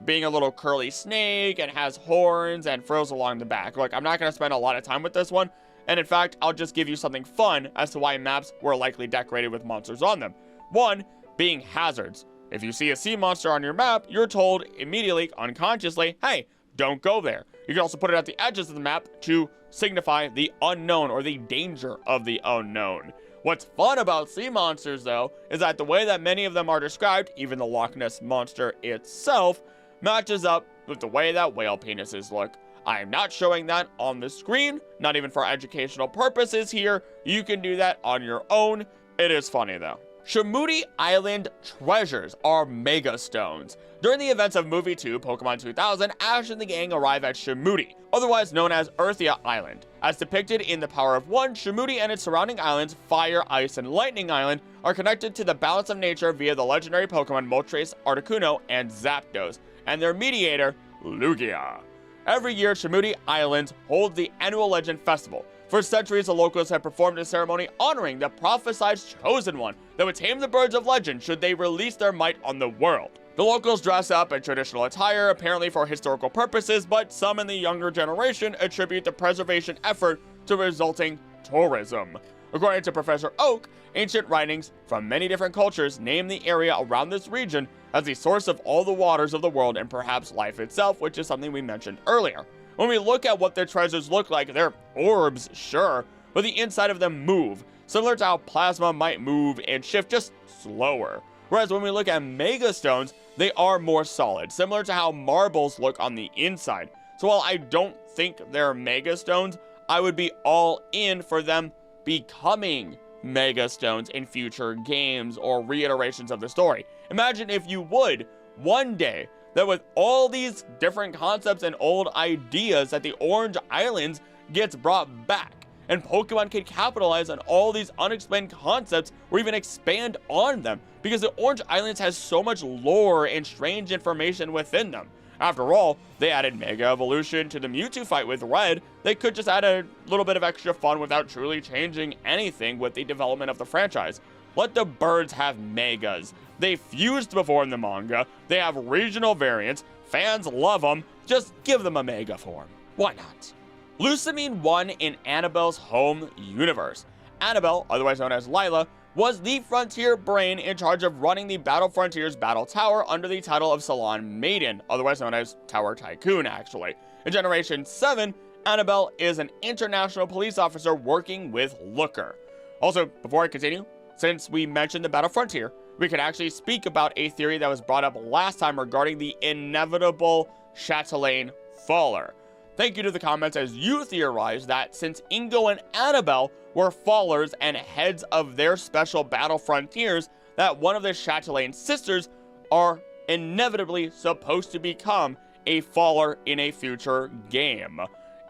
being a little curly snake and has horns and frills along the back. Like, I'm not going to spend a lot of time with this one. And in fact, I'll just give you something fun as to why maps were likely decorated with monsters on them. One, being hazards. If you see a sea monster on your map, you're told immediately, unconsciously, hey, don't go there. You can also put it at the edges of the map to signify the unknown or the danger of the unknown. What's fun about sea monsters, though, is that the way that many of them are described, even the Loch Ness Monster itself, matches up with the way that whale penises look. I am not showing that on the screen, not even for educational purposes here. You can do that on your own. It is funny, though. Shamudi Island treasures are Mega Stones. During the events of Movie 2, Pokemon 2000, Ash and the gang arrive at Shamudi, otherwise known as Earthia Island. As depicted in The Power of One, Shamudi and its surrounding islands, Fire, Ice, and Lightning Island, are connected to the balance of nature via the legendary Pokemon Moltres, Articuno, and Zapdos, and their mediator, Lugia. Every year, Shamudi Islands holds the annual Legend Festival. For centuries, the locals have performed a ceremony honoring the prophesied chosen one that would tame the birds of legend should they release their might on the world. The locals dress up in traditional attire, apparently for historical purposes, but some in the younger generation attribute the preservation effort to resulting tourism. According to Professor Oak, ancient writings from many different cultures name the area around this region as the source of all the waters of the world and perhaps life itself, which is something we mentioned earlier. When we look at what their treasures look like, they're orbs, sure, but the inside of them move, similar to how plasma might move and shift, just slower. Whereas when we look at Mega Stones, they are more solid, similar to how marbles look on the inside. So while I don't think they're Mega Stones, I would be all in for them becoming Mega Stones in future games or reiterations of the story. Imagine if you would, one day, that with all these different concepts and old ideas that the Orange Islands gets brought back, and Pokemon can capitalize on all these unexplained concepts or even expand on them, because the Orange Islands has so much lore and strange information within them. After all, they added Mega Evolution to the Mewtwo fight with Red. They could just add a little bit of extra fun without truly changing anything with the development of the franchise. Let the birds have Megas. They fused before in the manga. They have regional variants. Fans love them. Just give them a Mega form. Why not? Lusamine won in Annabelle's home universe. Annabelle, otherwise known as Lila, was the Frontier Brain in charge of running the Battle Frontiers Battle Tower under the title of Salon Maiden, otherwise known as Tower Tycoon, actually. In Generation 7, Annabelle is an international police officer working with Looker. Also, before I continue, since we mentioned the Battle Frontier, we can actually speak about a theory that was brought up last time regarding the inevitable Chatelaine Faller. Thank you to the comments as you theorized that since Ingo and Annabelle were Fallers and heads of their special Battle Frontiers, that one of the Chatelaine sisters are inevitably supposed to become a Faller in a future game.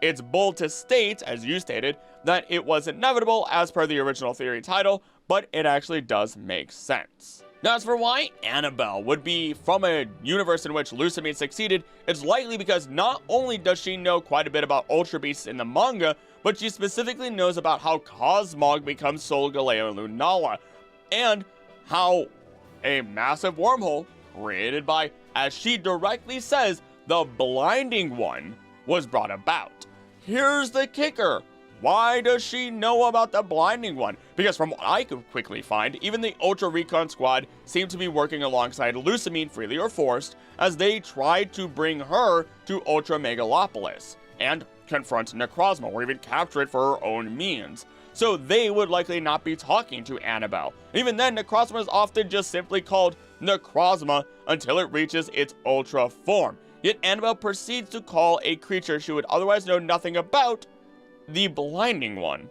It's bold to state, as you stated, that it was inevitable as per the original theory title, but it actually does make sense. Now, as for why Annabelle would be from a universe in which Lusamine succeeded, it's likely because not only does she know quite a bit about Ultra Beasts in the manga, but she specifically knows about how Cosmog becomes Solgaleo Lunala, and how a massive wormhole created by, as she directly says, the Blinding One was brought about. Here's the kicker. Why does she know about the Blinding One? Because from what I could quickly find, even the Ultra Recon Squad seemed to be working alongside Lusamine, freely or forced, as they tried to bring her to Ultra Megalopolis and confront Necrozma, or even capture it for her own means. So they would likely not be talking to Annabelle. Even then, Necrozma is often just simply called Necrozma until it reaches its Ultra form. Yet Annabelle proceeds to call a creature she would otherwise know nothing about the Blinding One.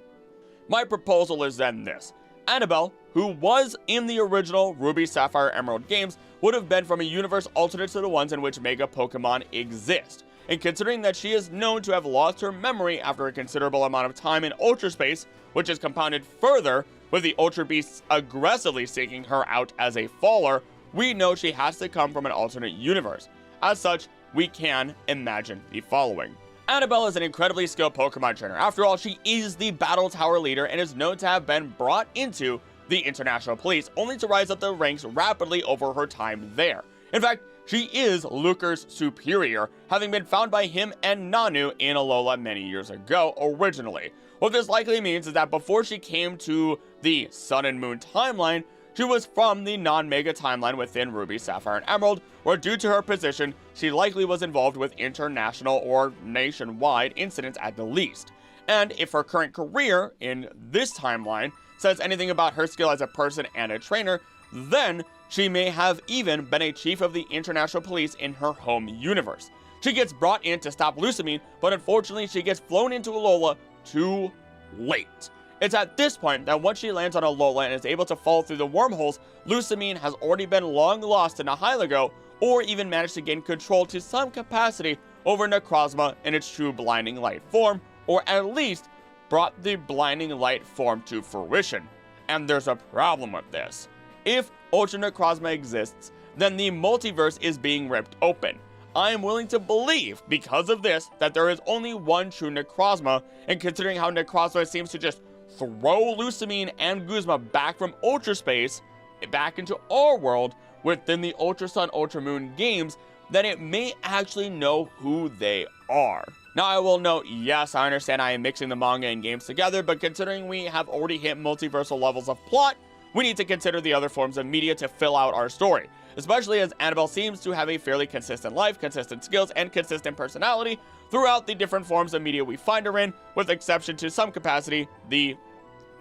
My proposal is then this. Annabelle, who was in the original Ruby, Sapphire, Emerald games, would have been from a universe alternate to the ones in which Mega Pokemon exist. And considering that she is known to have lost her memory after a considerable amount of time in Ultra Space, which is compounded further with the Ultra Beasts aggressively seeking her out as a faller, we know she has to come from an alternate universe. As such, we can imagine the following. Annabelle is an incredibly skilled Pokemon trainer. After all, she is the Battle Tower leader and is known to have been brought into the International Police, only to rise up the ranks rapidly over her time there. In fact, she is Looker's superior, having been found by him and Nanu in Alola many years ago originally. What this likely means is that before she came to the Sun and Moon timeline, she was from the non-Mega timeline within Ruby, Sapphire, and Emerald, where due to her position, she likely was involved with international or nationwide incidents at the least. And if her current career in this timeline says anything about her skill as a person and a trainer, then she may have even been a chief of the international police in her home universe. She gets brought in to stop Lusamine, but unfortunately she gets flown into Alola too late. It's at this point that once she lands on Alola and is able to fall through the wormholes, Lusamine has already been long lost in a Hyligo, or even managed to gain control to some capacity over Necrozma in its true Blinding Light form, or at least brought the Blinding Light form to fruition. And there's a problem with this. If Ultra Necrozma exists, then the multiverse is being ripped open. I am willing to believe, because of this, that there is only one true Necrozma, and considering how Necrozma seems to just throw Lusamine and Guzma back from Ultra Space, back into our world, within the Ultra Sun, Ultra Moon games, then it may actually know who they are. Now, I will note, yes, I understand I am mixing the manga and games together, but considering we have already hit multiversal levels of plot, we need to consider the other forms of media to fill out our story, especially as Annabelle seems to have a fairly consistent life, consistent skills, and consistent personality throughout the different forms of media we find her in, with exception to some capacity, the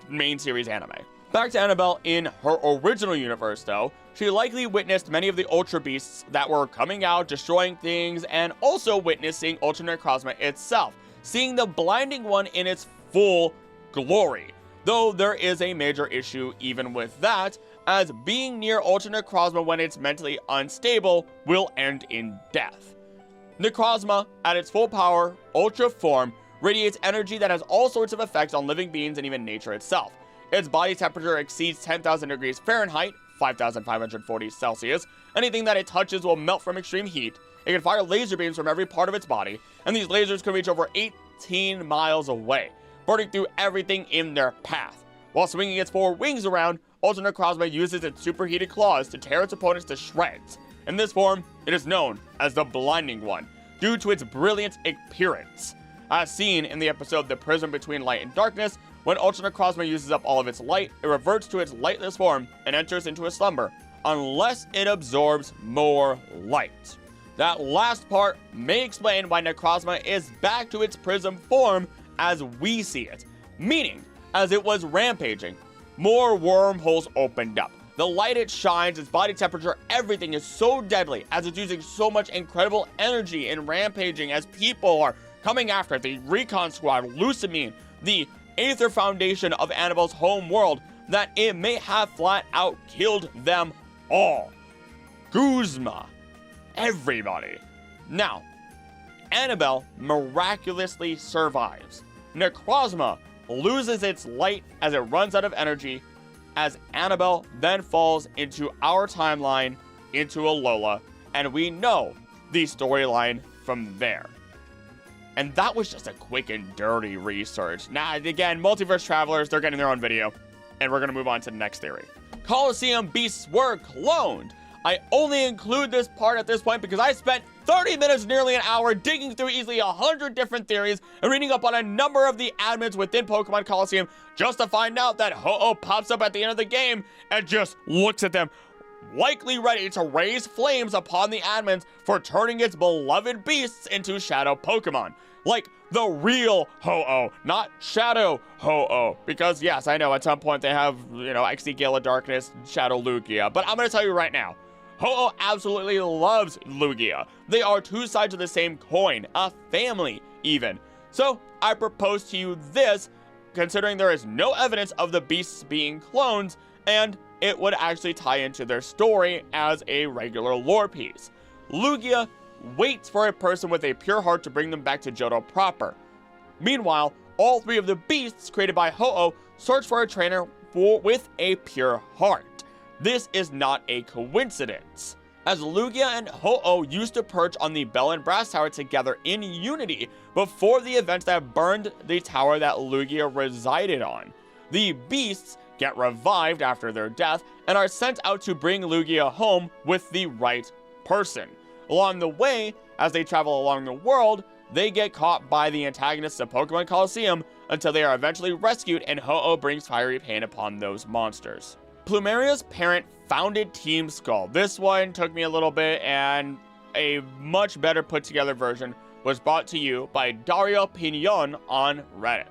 main series anime. Back to Annabelle in her original universe though, she likely witnessed many of the Ultra Beasts that were coming out, destroying things, and also witnessing Ultra Necrozma itself, seeing the Blinding One in its full glory. Though there is a major issue even with that, as being near Ultra Necrozma when it's mentally unstable will end in death. Necrozma, at its full power, Ultra form, radiates energy that has all sorts of effects on living beings and even nature itself. Its body temperature exceeds 10,000 degrees Fahrenheit, 5,540 Celsius. Anything that it touches will melt from extreme heat. It can fire laser beams from every part of its body, and these lasers can reach over 18 miles away, burning through everything in their path. While swinging its four wings around, Ultra Necrozma uses its superheated claws to tear its opponents to shreds. In this form, it is known as the Blinding One, due to its brilliant appearance. As seen in the episode The Prism Between Light and Darkness, when Ultra Necrozma uses up all of its light, it reverts to its lightless form and enters into a slumber, unless it absorbs more light. That last part may explain why Necrozma is back to its prism form as we see it, meaning, as it was rampaging, more wormholes opened up. The light it shines, its body temperature, everything is so deadly, as it's using so much incredible energy in rampaging as people are coming after it. The Recon Squad, Lusamine, the Aether Foundation of Annabelle's home world, that it may have flat out killed them all. Guzma. Everybody. Now, Annabelle miraculously survives. Necrozma loses its light as it runs out of energy, as Annabelle then falls into our timeline, into Alola, and we know the storyline from there. And that was just a quick and dirty research. Now, again, Multiverse Travelers, they're getting their own video, and we're going to move on to the next theory. Colosseum beasts were cloned. I only include this part at this point because I spent 30 minutes, nearly an hour, digging through easily 100 different theories and reading up on a number of the admins within Pokemon Colosseum just to find out that Ho-Oh pops up at the end of the game and just looks at them, likely ready to raise flames upon the admins for turning its beloved beasts into shadow Pokemon. Like the real Ho-Oh, not Shadow Ho-Oh. Because yes, I know at some point they have, XD Gale of Darkness, Shadow Lugia, but I'm going to tell you right now, Ho-Oh absolutely loves Lugia. They are two sides of the same coin, a family even. So I propose to you this, considering there is no evidence of the beasts being clones, and it would actually tie into their story as a regular lore piece. Lugia waits for a person with a pure heart to bring them back to Johto proper. Meanwhile, all three of the beasts created by Ho-Oh search for a trainer with a pure heart. This is not a coincidence, as Lugia and Ho-Oh used to perch on the Bell and Brass Tower together in unity before the event that burned the tower that Lugia resided on. The beasts get revived after their death and are sent out to bring Lugia home with the right person. Along the way, as they travel along the world, they get caught by the antagonists of Pokemon Colosseum until they are eventually rescued and Ho-Oh brings fiery pain upon those monsters. Plumeria's parent founded Team Skull. This one took me a little bit, and a much better put together version was brought to you by Dario Pignon on Reddit.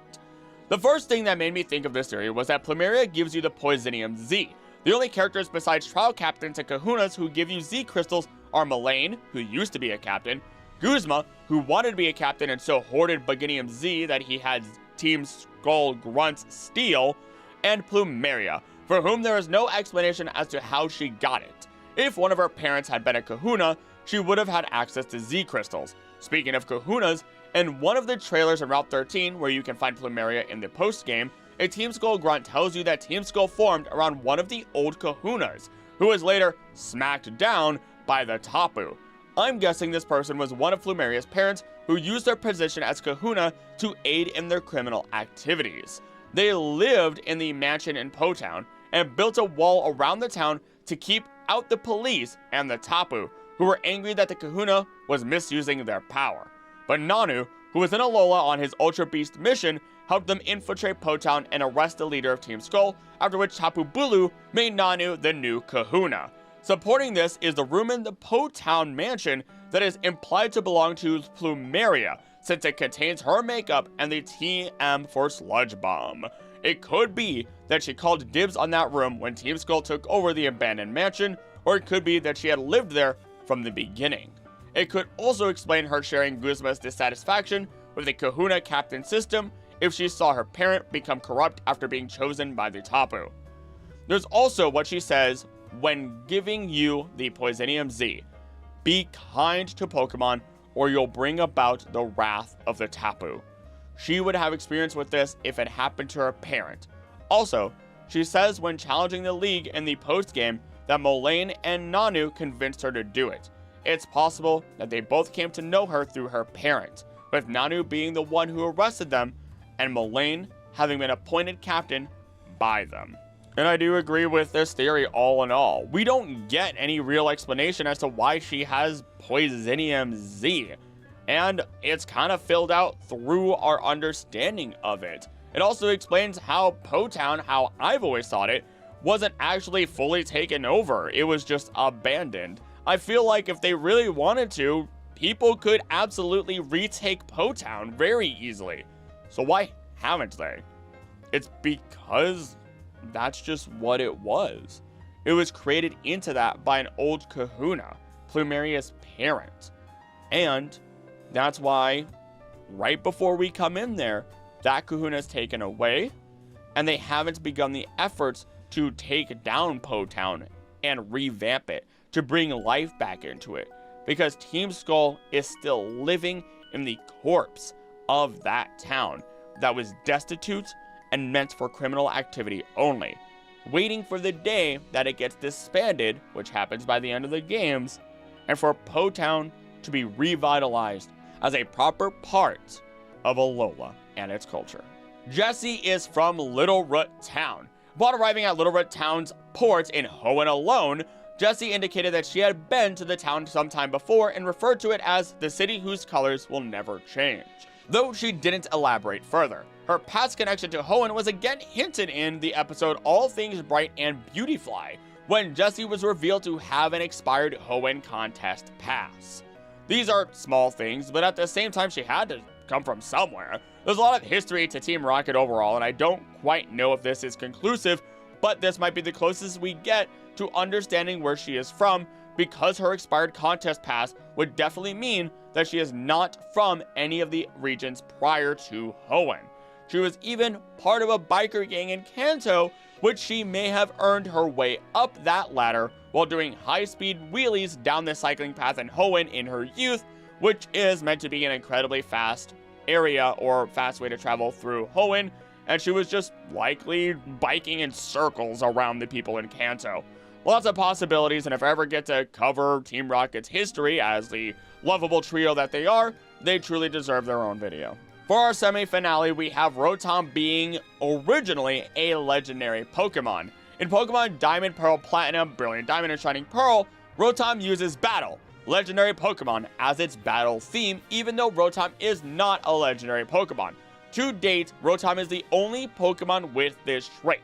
The first thing that made me think of this theory was that Plumeria gives you the Poisonium Z. The only characters besides trial captains and kahunas who give you Z crystals are Mullane, who used to be a captain, Guzma, who wanted to be a captain and so hoarded Beginnium Z that he had Team Skull Grunts steal, and Plumeria, for whom there is no explanation as to how she got it. If one of her parents had been a kahuna, she would have had access to Z crystals. Speaking of kahunas, in one of the trailers in Route 13, where you can find Plumeria in the post-game, a Team Skull grunt tells you that Team Skull formed around one of the old kahunas, who was later smacked down by the Tapu. I'm guessing this person was one of Plumeria's parents who used their position as kahuna to aid in their criminal activities. They lived in the mansion in Po Town and built a wall around the town to keep out the police and the Tapu, who were angry that the kahuna was misusing their power. But Nanu, who was in Alola on his Ultra Beast mission, helped them infiltrate Po Town and arrest the leader of Team Skull, after which Tapu Bulu made Nanu the new kahuna. Supporting this is the room in the Po Town mansion that is implied to belong to Plumeria, since it contains her makeup and the TM for Sludge Bomb. It could be that she called dibs on that room when Team Skull took over the abandoned mansion, or it could be that she had lived there from the beginning. It could also explain her sharing Guzma's dissatisfaction with the kahuna captain system if she saw her parent become corrupt after being chosen by the Tapu. There's also what she says when giving you the Poisonium Z. Be kind to Pokemon or you'll bring about the wrath of the Tapu. She would have experience with this if it happened to her parent. Also, she says when challenging the league in the post-game that Mullane and Nanu convinced her to do it. It's possible that they both came to know her through her parent, with Nanu being the one who arrested them and Mullane having been appointed captain by them. And I do agree with this theory all in all. We don't get any real explanation as to why she has Poisonium Z, and it's kind of filled out through our understanding of it. It also explains how Po Town, how I've always thought it, wasn't actually fully taken over. It was just abandoned. I feel like if they really wanted to, people could absolutely retake Po Town very easily. So why haven't they? It's because that's just what it was. It was created into that by an old kahuna, Plumeria's parent. And that's why right before we come in there, that kahuna is taken away, and they haven't begun the efforts to take down Po Town and revamp it, to bring life back into it, because Team Skull is still living in the corpse of that town that was destitute and meant for criminal activity only, waiting for the day that it gets disbanded, which happens by the end of the games, and for Po Town to be revitalized as a proper part of Alola and its culture. Jessie is from Little Root Town. Upon arriving at Little Root Town's port in Hoenn alone, Jessie indicated that she had been to the town sometime before and referred to it as the city whose colors will never change, though she didn't elaborate further. Her past connection to Hoenn was again hinted in the episode All Things Bright and Beautifly, when Jessie was revealed to have an expired Hoenn contest pass. These are small things, but at the same time she had to come from somewhere. There's a lot of history to Team Rocket overall, and I don't quite know if this is conclusive, but this might be the closest we get to understanding where she is from, because her expired contest pass would definitely mean that she is not from any of the regions prior to Hoenn. She was even part of a biker gang in Kanto, which she may have earned her way up that ladder while doing high-speed wheelies down the cycling path in Hoenn in her youth, which is meant to be an incredibly fast area or fast way to travel through Hoenn, and she was just likely biking in circles around the people in Kanto. Lots of possibilities, and if I ever get to cover Team Rocket's history as the lovable trio that they are, they truly deserve their own video. For our semi-finale, we have Rotom being originally a legendary Pokemon. In Pokemon Diamond, Pearl, Platinum, Brilliant Diamond, and Shining Pearl, Rotom uses Battle, legendary Pokemon, as its battle theme, even though Rotom is not a legendary Pokemon. To date, Rotom is the only Pokemon with this trait.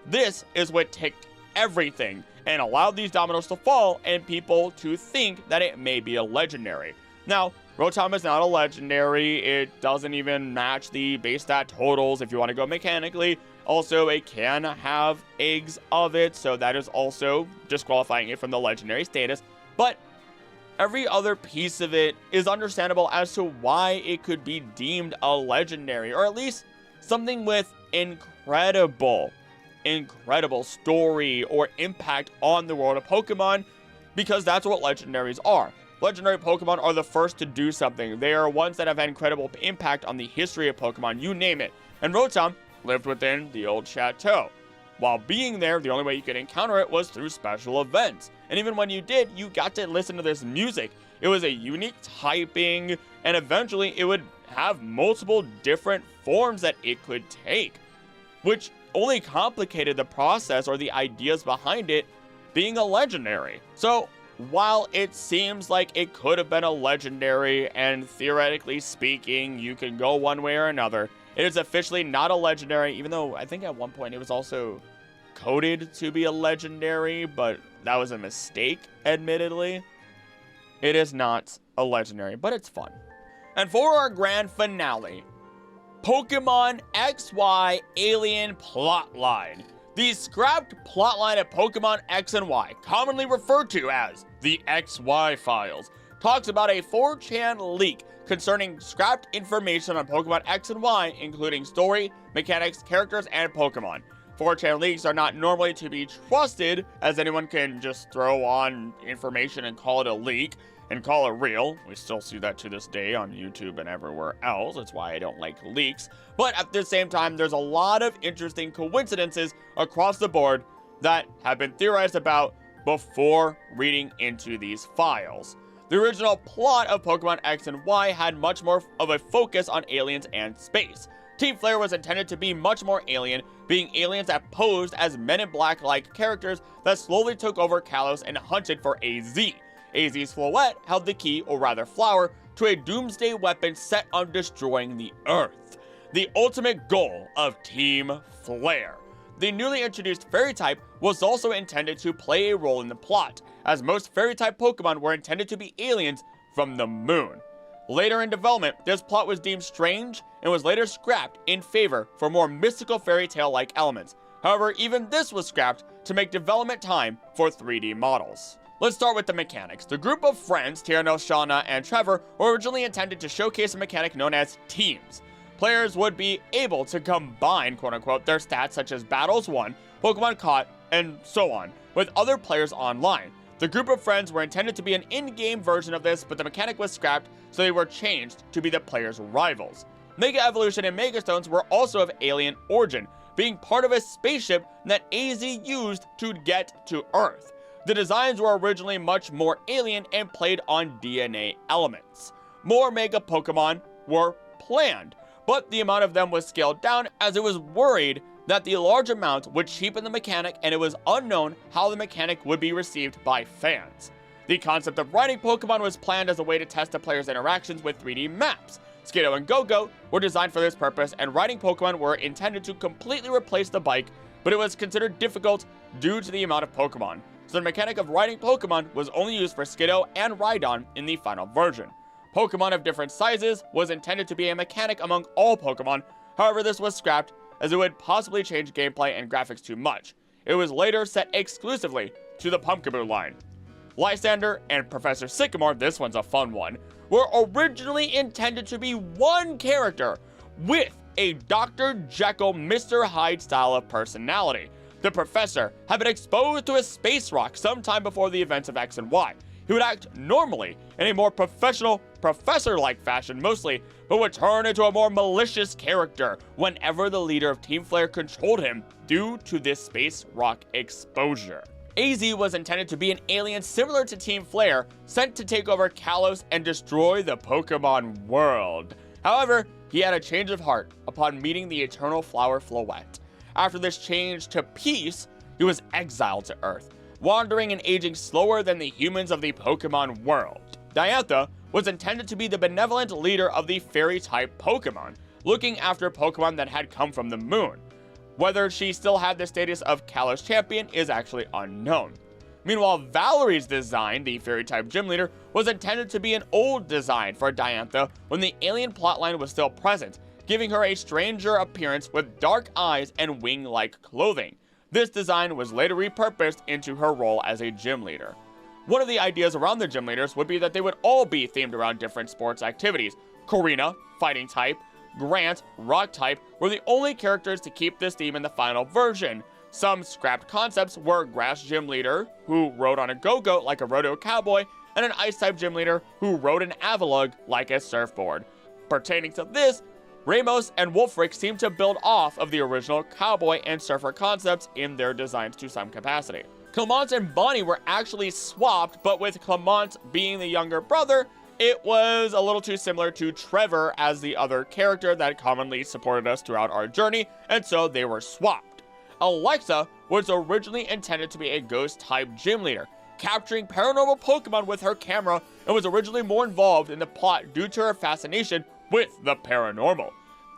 This is what ticked everything and allowed these dominoes to fall and people to think that it may be a legendary. Now, Rotom is not a legendary. It doesn't even match the base stat totals if you want to go mechanically. Also, it can have eggs of it, so that is also disqualifying it from the legendary status. But every other piece of it is understandable as to why it could be deemed a legendary, or at least something with incredible story or impact on the world of Pokemon, because that's what legendaries are. Legendary Pokemon are the first to do something. They are ones that have had incredible impact on the history of Pokemon, you name it. And Rotom lived within the old chateau. While being there, the only way you could encounter it was through special events. And even when you did, you got to listen to this music. It was a unique typing, and eventually it would have multiple different forms that it could take, which only complicated the process or the ideas behind it being a legendary. So, while it seems like it could have been a legendary, and theoretically speaking, you can go one way or another, it is officially not a legendary, even though I think at one point it was also coded to be a legendary, but that was a mistake, admittedly. It is not a legendary, but it's fun. And for our grand finale, Pokemon XY Alien Plotline. The scrapped plotline of Pokemon X and Y, commonly referred to as the XY Files, talks about a 4chan leak concerning scrapped information on Pokemon X and Y, including story, mechanics, characters, and Pokemon. 4chan leaks are not normally to be trusted, as anyone can just throw on information and call it a leak and call it real. We still see that to this day on YouTube and everywhere else. That's why I don't like leaks. But at the same time, there's a lot of interesting coincidences across the board that have been theorized about before reading into these files. The original plot of Pokemon X and Y had much more of a focus on aliens and space. Team Flare was intended to be much more alien, being aliens that posed as Men in Black-like characters that slowly took over Kalos and hunted for AZ. AZ's Floette held the key, or rather flower, to a doomsday weapon set on destroying the Earth. The ultimate goal of Team Flare. The newly introduced Fairy type was also intended to play a role in the plot, as most Fairy type Pokemon were intended to be aliens from the moon. Later in development, this plot was deemed strange and was later scrapped in favor for more mystical fairy tale-like elements. However, even this was scrapped to make development time for 3D models. Let's start with the mechanics. The group of friends, Tierno, Shauna, and Trevor, were originally intended to showcase a mechanic known as teams. Players would be able to combine, quote-unquote, their stats such as battles won, Pokemon caught, and so on, with other players online. The group of friends were intended to be an in-game version of this, but the mechanic was scrapped, so they were changed to be the players' rivals. Mega Evolution and Mega Stones were also of alien origin, being part of a spaceship that AZ used to get to Earth. The designs were originally much more alien and played on DNA elements. More Mega Pokemon were planned, but the amount of them was scaled down as it was worried that the large amount would cheapen the mechanic, and it was unknown how the mechanic would be received by fans. The concept of riding Pokemon was planned as a way to test the player's interactions with 3D maps. Skiddo and Go-Go were designed for this purpose, and riding Pokemon were intended to completely replace the bike, but it was considered difficult due to the amount of Pokemon. So the mechanic of riding Pokemon was only used for Skiddo and Rhydon in the final version. Pokemon of different sizes was intended to be a mechanic among all Pokemon, however this was scrapped as it would possibly change gameplay and graphics too much. It was later set exclusively to the Pumpkaboo line. Lysander and Professor Sycamore, this one's a fun one, were originally intended to be one character with a Dr. Jekyll, Mr. Hyde style of personality. The Professor had been exposed to a space rock sometime before the events of X and Y. He would act normally in a more professional, professor-like fashion mostly, but would turn into a more malicious character whenever the leader of Team Flare controlled him due to this space rock exposure. AZ was intended to be an alien similar to Team Flare, sent to take over Kalos and destroy the Pokemon world. However, he had a change of heart upon meeting the Eternal Flower Floette. After this change to peace, he was exiled to Earth, wandering and aging slower than the humans of the Pokemon world. Diantha was intended to be the benevolent leader of the Fairy-type Pokemon. looking after Pokemon that had come from the moon. Whether she still had the status of Kalos champion is actually unknown. Meanwhile, Valerie's design, the fairy-type gym leader, was intended to be an old design for Diantha when the alien plotline was still present, giving her a stranger appearance with dark eyes and wing-like clothing. This design was later repurposed into her role as a gym leader. One of the ideas around the gym leaders would be that they would all be themed around different sports activities. Karina, fighting type, Grant, rock type, were the only characters to keep this theme in the final version. Some scrapped concepts were Grass Gym Leader, who rode on a go-goat like a rodeo cowboy, and an Ice-type Gym Leader who rode an Avalugg like a surfboard. Pertaining to this, Ramos and Wolfric seem to build off of the original cowboy and surfer concepts in their designs to some capacity. Clement and Bonnie were actually swapped, but with Clement being the younger brother, it was a little too similar to Trevor as the other character that commonly supported us throughout our journey, and so they were swapped. Alexa was originally intended to be a ghost-type gym leader, capturing paranormal Pokemon with her camera, and was originally more involved in the plot due to her fascination with the paranormal.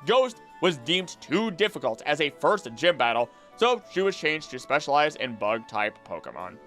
Ghost was deemed too difficult as a first gym battle, so she was changed to specialize in bug-type Pokemon.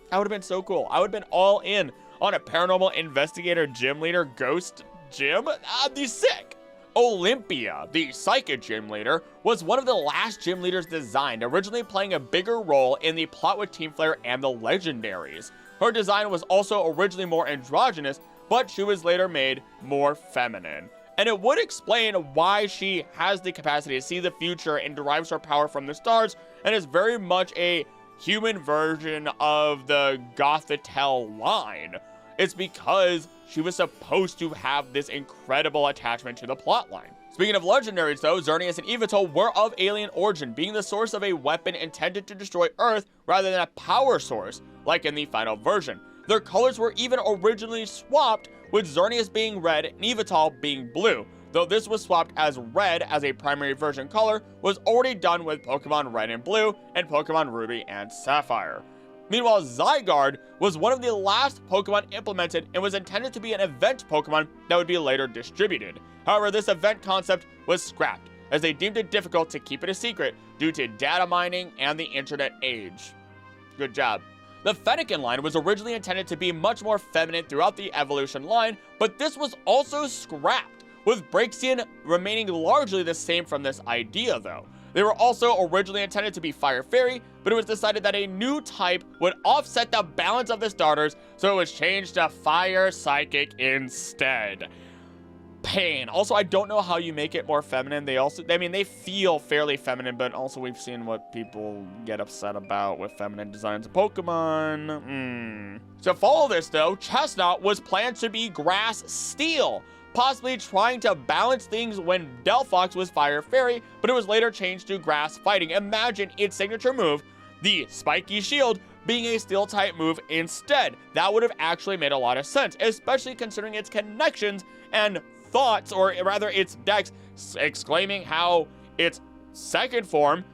That would have been so cool. I would have been all in on a paranormal investigator gym leader ghost gym. That'd be sick. Olympia, the psychic gym leader, was one of the last gym leaders designed, originally playing a bigger role in the plot with Team Flare and the Legendaries. Her design was also originally more androgynous, but she was later made more feminine. And it would explain why she has the capacity to see the future and derives her power from the stars, and is very much a human version of the Gothitelle line. It's because she was supposed to have this incredible attachment to the plotline. Speaking of legendaries though, Xerneas and Yveltal were of alien origin, being the source of a weapon intended to destroy Earth rather than a power source, like in the final version. Their colors were even originally swapped, with Xerneas being red and Yveltal being blue, though this was swapped as red as a primary version color was already done with Pokemon Red and Blue and Pokemon Ruby and Sapphire. Meanwhile, Zygarde was one of the last Pokemon implemented and was intended to be an event Pokemon that would be later distributed. However, this event concept was scrapped, as they deemed it difficult to keep it a secret due to data mining and the internet age. Good job. The Fennekin line was originally intended to be much more feminine throughout the evolution line, but this was also scrapped, with Braixen remaining largely the same from this idea though. They were also originally intended to be Fire Fairy, but it was decided that a new type would offset the balance of the starters, so it was changed to Fire Psychic instead. Pain. Also, I don't know how you make it more feminine. They feel fairly feminine, but also we've seen what people get upset about with feminine designs of Pokemon. To follow this though, Chestnut was planned to be Grass Steel, possibly trying to balance things when Delphox was Fire Fairy, but it was later changed to Grass Fighting. Imagine its signature move, the Spiky Shield, being a Steel-type move instead. That would have actually made a lot of sense, especially considering its connections and thoughts, or rather its dex, exclaiming how its second form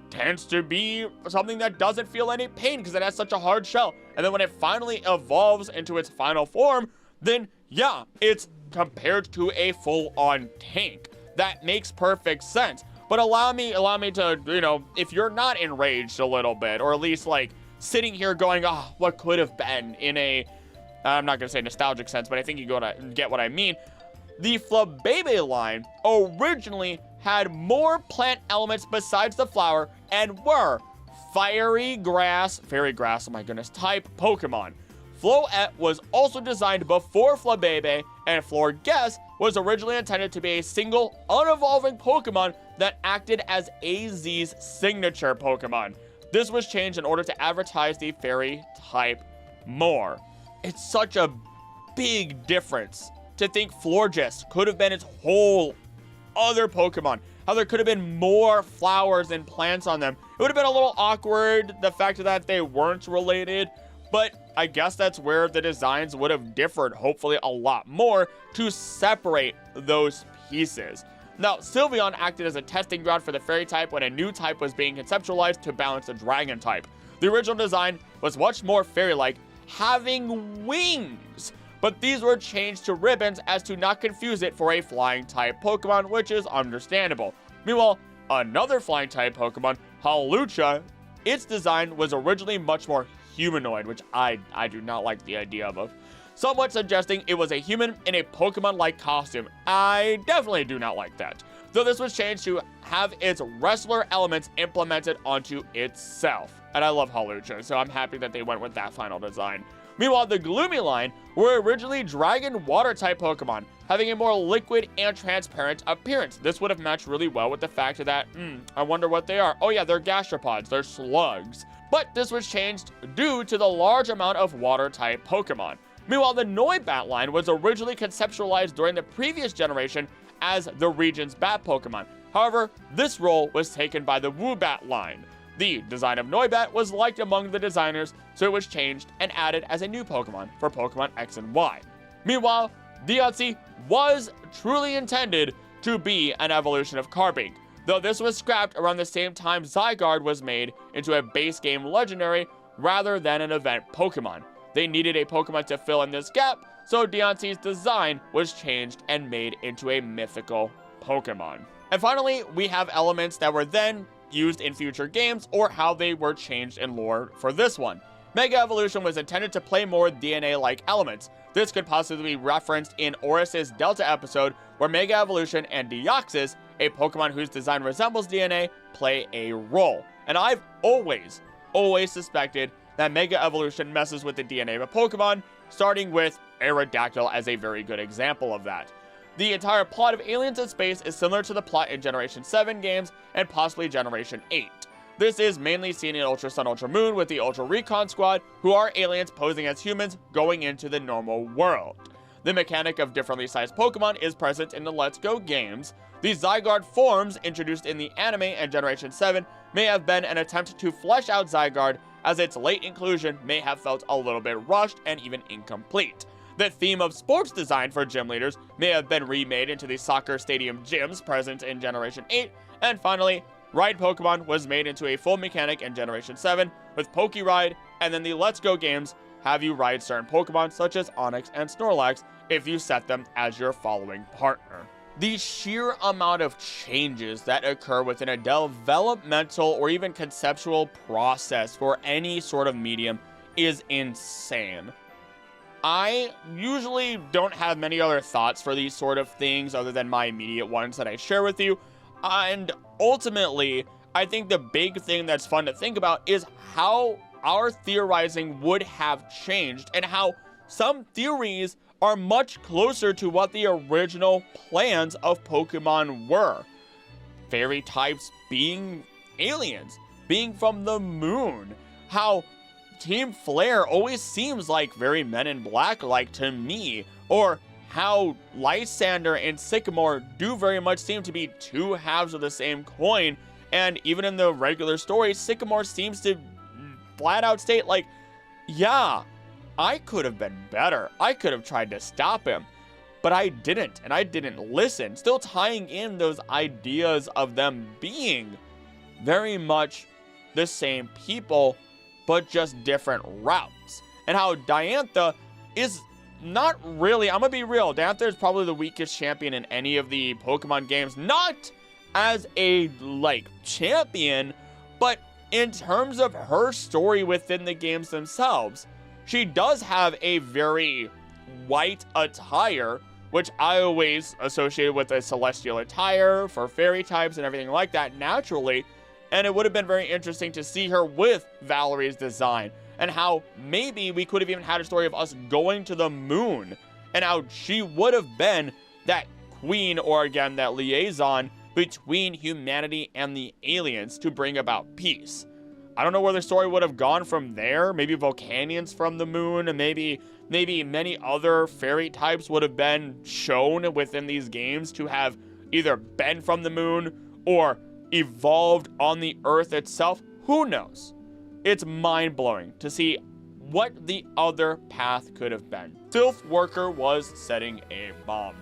tends to be something that doesn't feel any pain because it has such a hard shell. And then when it finally evolves into its final form, then yeah, it's compared to a full-on tank. That makes perfect sense. But allow me to, if you're not enraged a little bit, or at least like sitting here going, oh, what could have been in a, I'm not gonna say nostalgic sense, but I think you get what I mean. The Flabebe line originally had more plant elements besides the flower and were fairy grass, oh my goodness, type Pokemon. Floette was also designed before Flabebe, and Florges was originally intended to be a single, unevolving Pokemon that acted as AZ's signature Pokemon. This was changed in order to advertise the fairy type more. It's such a big difference to think Florges could have been its whole other Pokemon. How there could have been more flowers and plants on them. It would have been a little awkward, the fact that they weren't related, but I guess that's where the designs would have differed, hopefully a lot more, to separate those pieces. Now, Sylveon acted as a testing ground for the fairy type when a new type was being conceptualized to balance the dragon type. The original design was much more fairy-like, having wings, but these were changed to ribbons as to not confuse it for a flying type Pokemon, which is understandable. Meanwhile, another flying type Pokemon, Hawlucha, its design was originally much more humanoid, which I do not like the idea of. Somewhat suggesting it was a human in a Pokemon-like costume. I definitely do not like that. Though this was changed to have its wrestler elements implemented onto itself. And I love Hawlucha, so I'm happy that they went with that final design. Meanwhile, the Gloomy line were originally Dragon Water-type Pokemon, having a more liquid and transparent appearance. This would have matched really well with the fact that, I wonder what they are. Oh yeah, they're gastropods, they're slugs. But this was changed due to the large amount of Water-type Pokemon. Meanwhile, the Noibat line was originally conceptualized during the previous generation as the region's bat Pokemon. However, this role was taken by the Woobat line. The design of Noibat was liked among the designers, so it was changed and added as a new Pokemon for Pokemon X and Y. Meanwhile, Deoxys was truly intended to be an evolution of Carbink, though this was scrapped around the same time Zygarde was made into a base game legendary rather than an event Pokemon. They needed a Pokemon to fill in this gap, so Deoxys' design was changed and made into a mythical Pokemon. And finally, we have elements that were then used in future games or how they were changed in lore for this one. Mega Evolution was intended to play more DNA-like elements. This could possibly be referenced in Oris's Delta episode, where Mega Evolution and Deoxys, a Pokemon whose design resembles DNA, play a role. And I've always suspected that Mega Evolution messes with the DNA of a Pokemon, starting with Aerodactyl as a very good example of that. The entire plot of Aliens in Space is similar to the plot in Generation 7 games and possibly Generation 8. This is mainly seen in Ultra Sun Ultra Moon with the Ultra Recon Squad, who are aliens posing as humans going into the normal world. The mechanic of differently sized Pokemon is present in the Let's Go games. The Zygarde forms introduced in the anime and Generation 7 may have been an attempt to flesh out Zygarde, as its late inclusion may have felt a little bit rushed and even incomplete. The theme of sports design for gym leaders may have been remade into the soccer stadium gyms present in Generation 8, and finally, Ride Pokemon was made into a full mechanic in Generation 7 with Poke Ride, and then the Let's Go games have you ride certain Pokemon such as Onix and Snorlax if you set them as your following partner. The sheer amount of changes that occur within a developmental or even conceptual process for any sort of medium is insane. I usually don't have many other thoughts for these sort of things other than my immediate ones that I share with you. And ultimately, I think the big thing that's fun to think about is how our theorizing would have changed and how some theories are much closer to what the original plans of Pokemon were. Fairy types being aliens, being from the moon. How Team Flare always seems like very Men in Black-like to me. Or how Lysander and Sycamore do very much seem to be two halves of the same coin. And even in the regular story, Sycamore seems to flat out state like, yeah, I could have been better. I could have tried to stop him, but I didn't, and I didn't listen. Still tying in those ideas of them being very much the same people, but just different routes. And how Diantha is not really, I'm gonna be real, Diantha is probably the weakest champion in any of the Pokemon games. Not as a, champion, but in terms of her story within the games themselves. She does have a very white attire, which I always associated with a celestial attire for fairy types and everything like that naturally. And it would have been very interesting to see her with Valerie's design and how maybe we could have even had a story of us going to the moon and how she would have been that queen or again that liaison between humanity and the aliens to bring about peace. I don't know where the story would have gone from there. Maybe Volcanians from the moon, and maybe many other fairy types would have been shown within these games to have either been from the moon or evolved on the Earth itself. Who knows? It's mind-blowing to see what the other path could have been. Filth Worker was setting a bomb.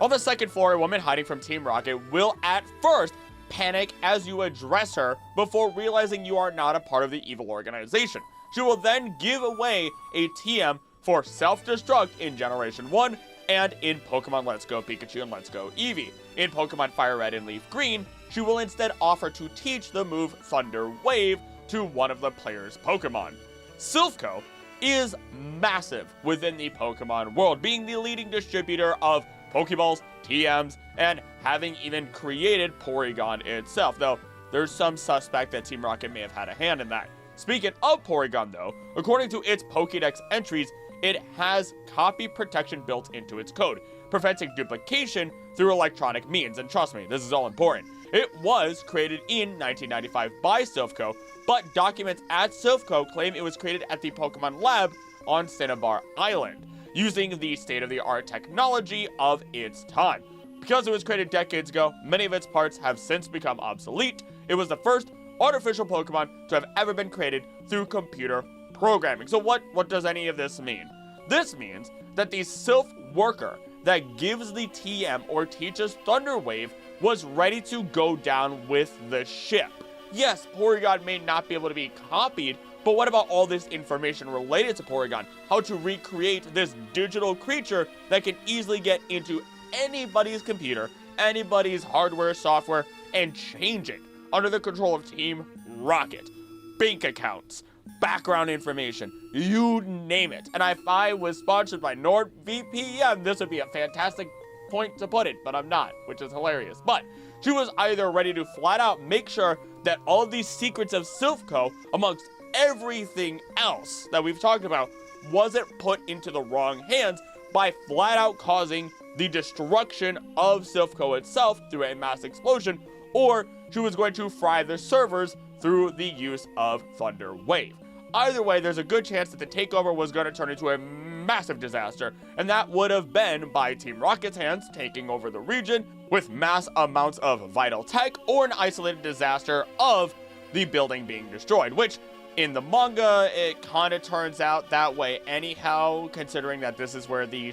On the second floor, a woman hiding from Team Rocket will at first panic as you address her before realizing you are not a part of the evil organization. She will then give away a TM for self-destruct in Generation 1 and in Pokemon Let's Go Pikachu and Let's Go Eevee. In Pokemon Fire Red and Leaf Green, she will instead offer to teach the move Thunder Wave to one of the player's Pokemon. Silph is massive within the Pokemon world, being the leading distributor of Pokeballs, TMs, and having even created Porygon itself, though there's some suspect that Team Rocket may have had a hand in that. Speaking of Porygon though, according to its Pokedex entries, it has copy protection built into its code, preventing duplication through electronic means, and trust me, this is all important. It was created in 1995 by Silph, but documents at Silph claim it was created at the Pokemon Lab on Cinnabar Island, using the state-of-the-art technology of its time. Because it was created decades ago, many of its parts have since become obsolete. It was the first artificial Pokemon to have ever been created through computer programming. So what does any of this mean? This means that the Silph worker that gives the TM or teaches Thunder Wave was ready to go down with the ship. Yes, Porygon may not be able to be copied, but what about all this information related to Porygon? How to recreate this digital creature that can easily get into anybody's computer, anybody's hardware, software, and change it under the control of Team Rocket. Bank accounts, background information, you name it. And if I was sponsored by NordVPN, this would be a fantastic point to put it, but I'm not, which is hilarious. But she was either ready to flat out make sure that all of these secrets of Silph amongst everything else that we've talked about, wasn't put into the wrong hands by flat out causing the destruction of Silph itself through a mass explosion, or she was going to fry the servers through the use of Thunder Wave. Either way, there's a good chance that the takeover was going to turn into a massive disaster, and that would have been by Team Rocket's hands taking over the region with mass amounts of vital tech, or an isolated disaster of the building being destroyed, which in the manga, it kind of turns out that way anyhow, considering that this is where the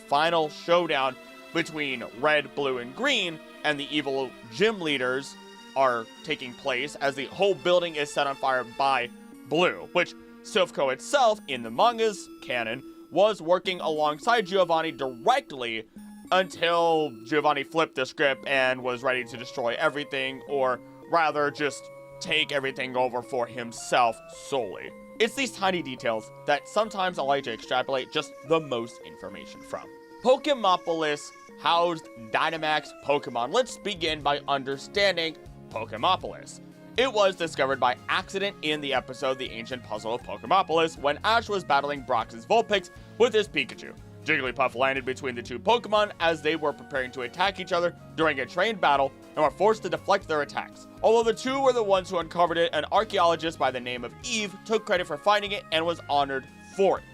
final showdown between Red, Blue, and Green and the evil gym leaders are taking place, as the whole building is set on fire by Blue, which Silph itself, in the manga's canon, was working alongside Giovanni directly until Giovanni flipped the script and was ready to destroy everything, or rather just take everything over for himself solely. It's these tiny details that sometimes I like to extrapolate just the most information from. Pokemopolis housed Dynamax Pokemon. Let's begin by understanding Pokemopolis. It was discovered by accident in the episode The Ancient Puzzle of Pokemopolis when Ash was battling Brox's Vulpix with his Pikachu. Jigglypuff landed between the two Pokemon as they were preparing to attack each other during a trained battle and were forced to deflect their attacks. Although the two were the ones who uncovered it, an archaeologist by the name of Eve took credit for finding it and was honored for it.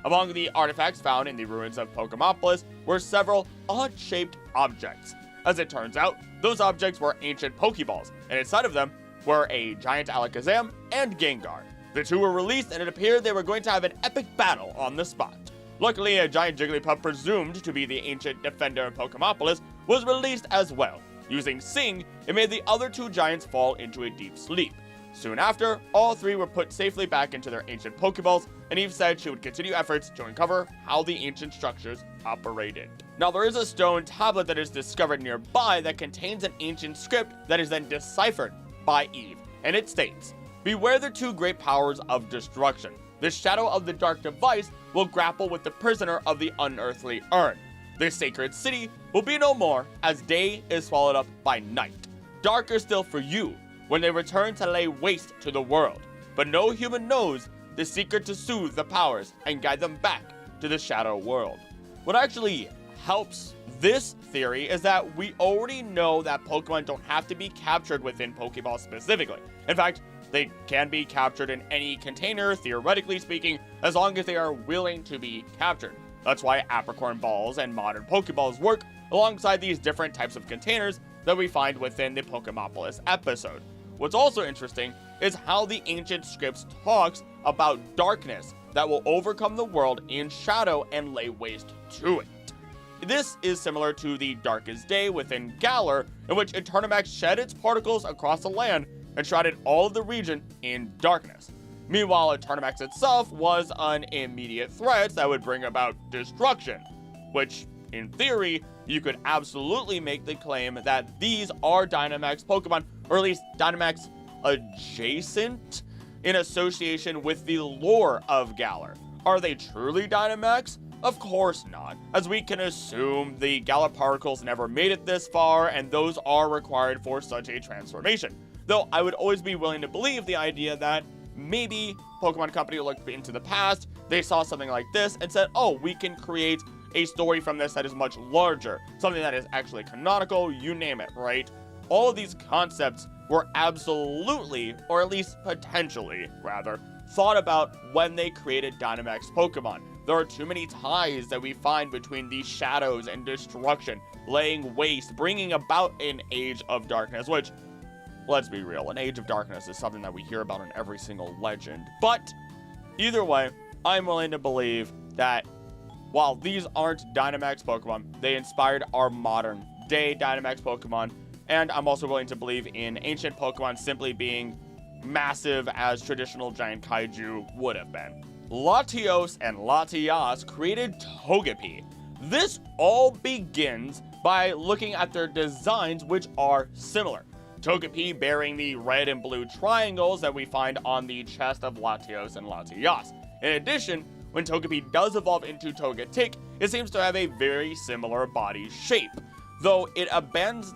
Among the artifacts found in the ruins of Pokemopolis were several odd-shaped objects. As it turns out, those objects were ancient Pokeballs, and inside of them were a giant Alakazam and Gengar. The two were released, and it appeared they were going to have an epic battle on the spot. Luckily, a giant Jigglypuff presumed to be the ancient defender of Pokemopolis was released as well. Using Sing, it made the other two giants fall into a deep sleep. Soon after, all three were put safely back into their ancient Pokeballs, and Eve said she would continue efforts to uncover how the ancient structures operated. Now, there is a stone tablet that is discovered nearby that contains an ancient script that is then deciphered by Eve, and it states, "Beware the two great powers of destruction. The shadow of the dark device will grapple with the prisoner of the unearthly urn. The sacred city will be no more as day is swallowed up by night. Darker still for you when they return to lay waste to the world. But no human knows the secret to soothe the powers and guide them back to the shadow world." What actually helps this theory is that we already know that Pokemon don't have to be captured within Pokeball specifically. In fact, they can be captured in any container, theoretically speaking, as long as they are willing to be captured. That's why Apricorn Balls and modern Pokeballs work alongside these different types of containers that we find within the Pokemopolis episode. What's also interesting is how the ancient scripts talks about darkness that will overcome the world in shadow and lay waste to it. This is similar to the Darkest Day within Galar, in which Eternamax shed its particles across the land and shrouded all of the region in darkness. Meanwhile, Eternamex itself was an immediate threat that would bring about destruction, which, in theory, you could absolutely make the claim that these are Dynamax Pokemon, or at least Dynamax adjacent in association with the lore of Galar. Are they truly Dynamax? Of course not, as we can assume the Galar particles never made it this far, and those are required for such a transformation. Though I would always be willing to believe the idea that maybe Pokemon Company looked into the past, they saw something like this and said, oh, we can create a story from this that is much larger, something that is actually canonical, you name it, right? All of these concepts were absolutely, or at least potentially, rather, thought about when they created Dynamax Pokemon. There are too many ties that we find between these shadows and destruction, laying waste, bringing about an age of darkness, which, let's be real, an age of darkness is something that we hear about in every single legend. But either way, I'm willing to believe that while these aren't Dynamax Pokemon, they inspired our modern day Dynamax Pokemon, and I'm also willing to believe in ancient Pokemon simply being massive as traditional giant kaiju would have been. Latios and Latias created Togepi. This all begins by looking at their designs, which are similar. Togepi bearing the red and blue triangles that we find on the chest of Latios and Latias. In addition, when Togepi does evolve into Togetic, it seems to have a very similar body shape, though it abandons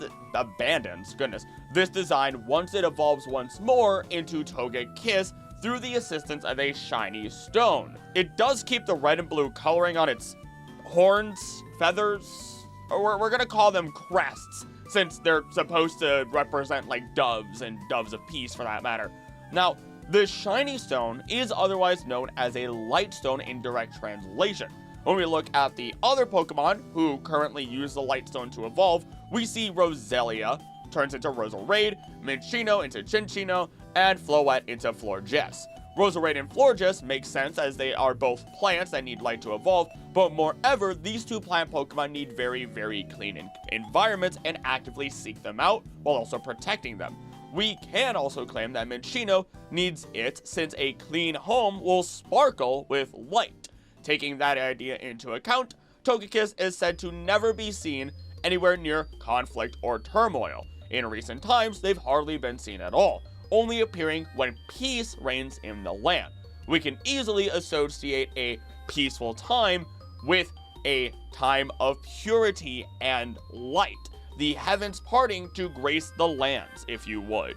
this design once it evolves once more into Togekiss through the assistance of a shiny stone. It does keep the red and blue coloring on its horns, feathers, or we're gonna call them crests, since they're supposed to represent like doves and doves of peace for that matter. Now, the shiny stone is otherwise known as a light stone in direct translation. When we look at the other Pokemon who currently use the light stone to evolve, we see Roselia turns into Roserade, Minccino into Chinchino, and Floette into Florges. Roserade and Florges make sense as they are both plants that need light to evolve, but moreover, these two plant Pokemon need very, very clean environments and actively seek them out while also protecting them. We can also claim that Minccino needs it since a clean home will sparkle with light. Taking that idea into account, Togekiss is said to never be seen anywhere near conflict or turmoil. In recent times, they've hardly been seen at all, only appearing when peace reigns in the land. We can easily associate a peaceful time with a time of purity and light, the heavens parting to grace the lands, if you would.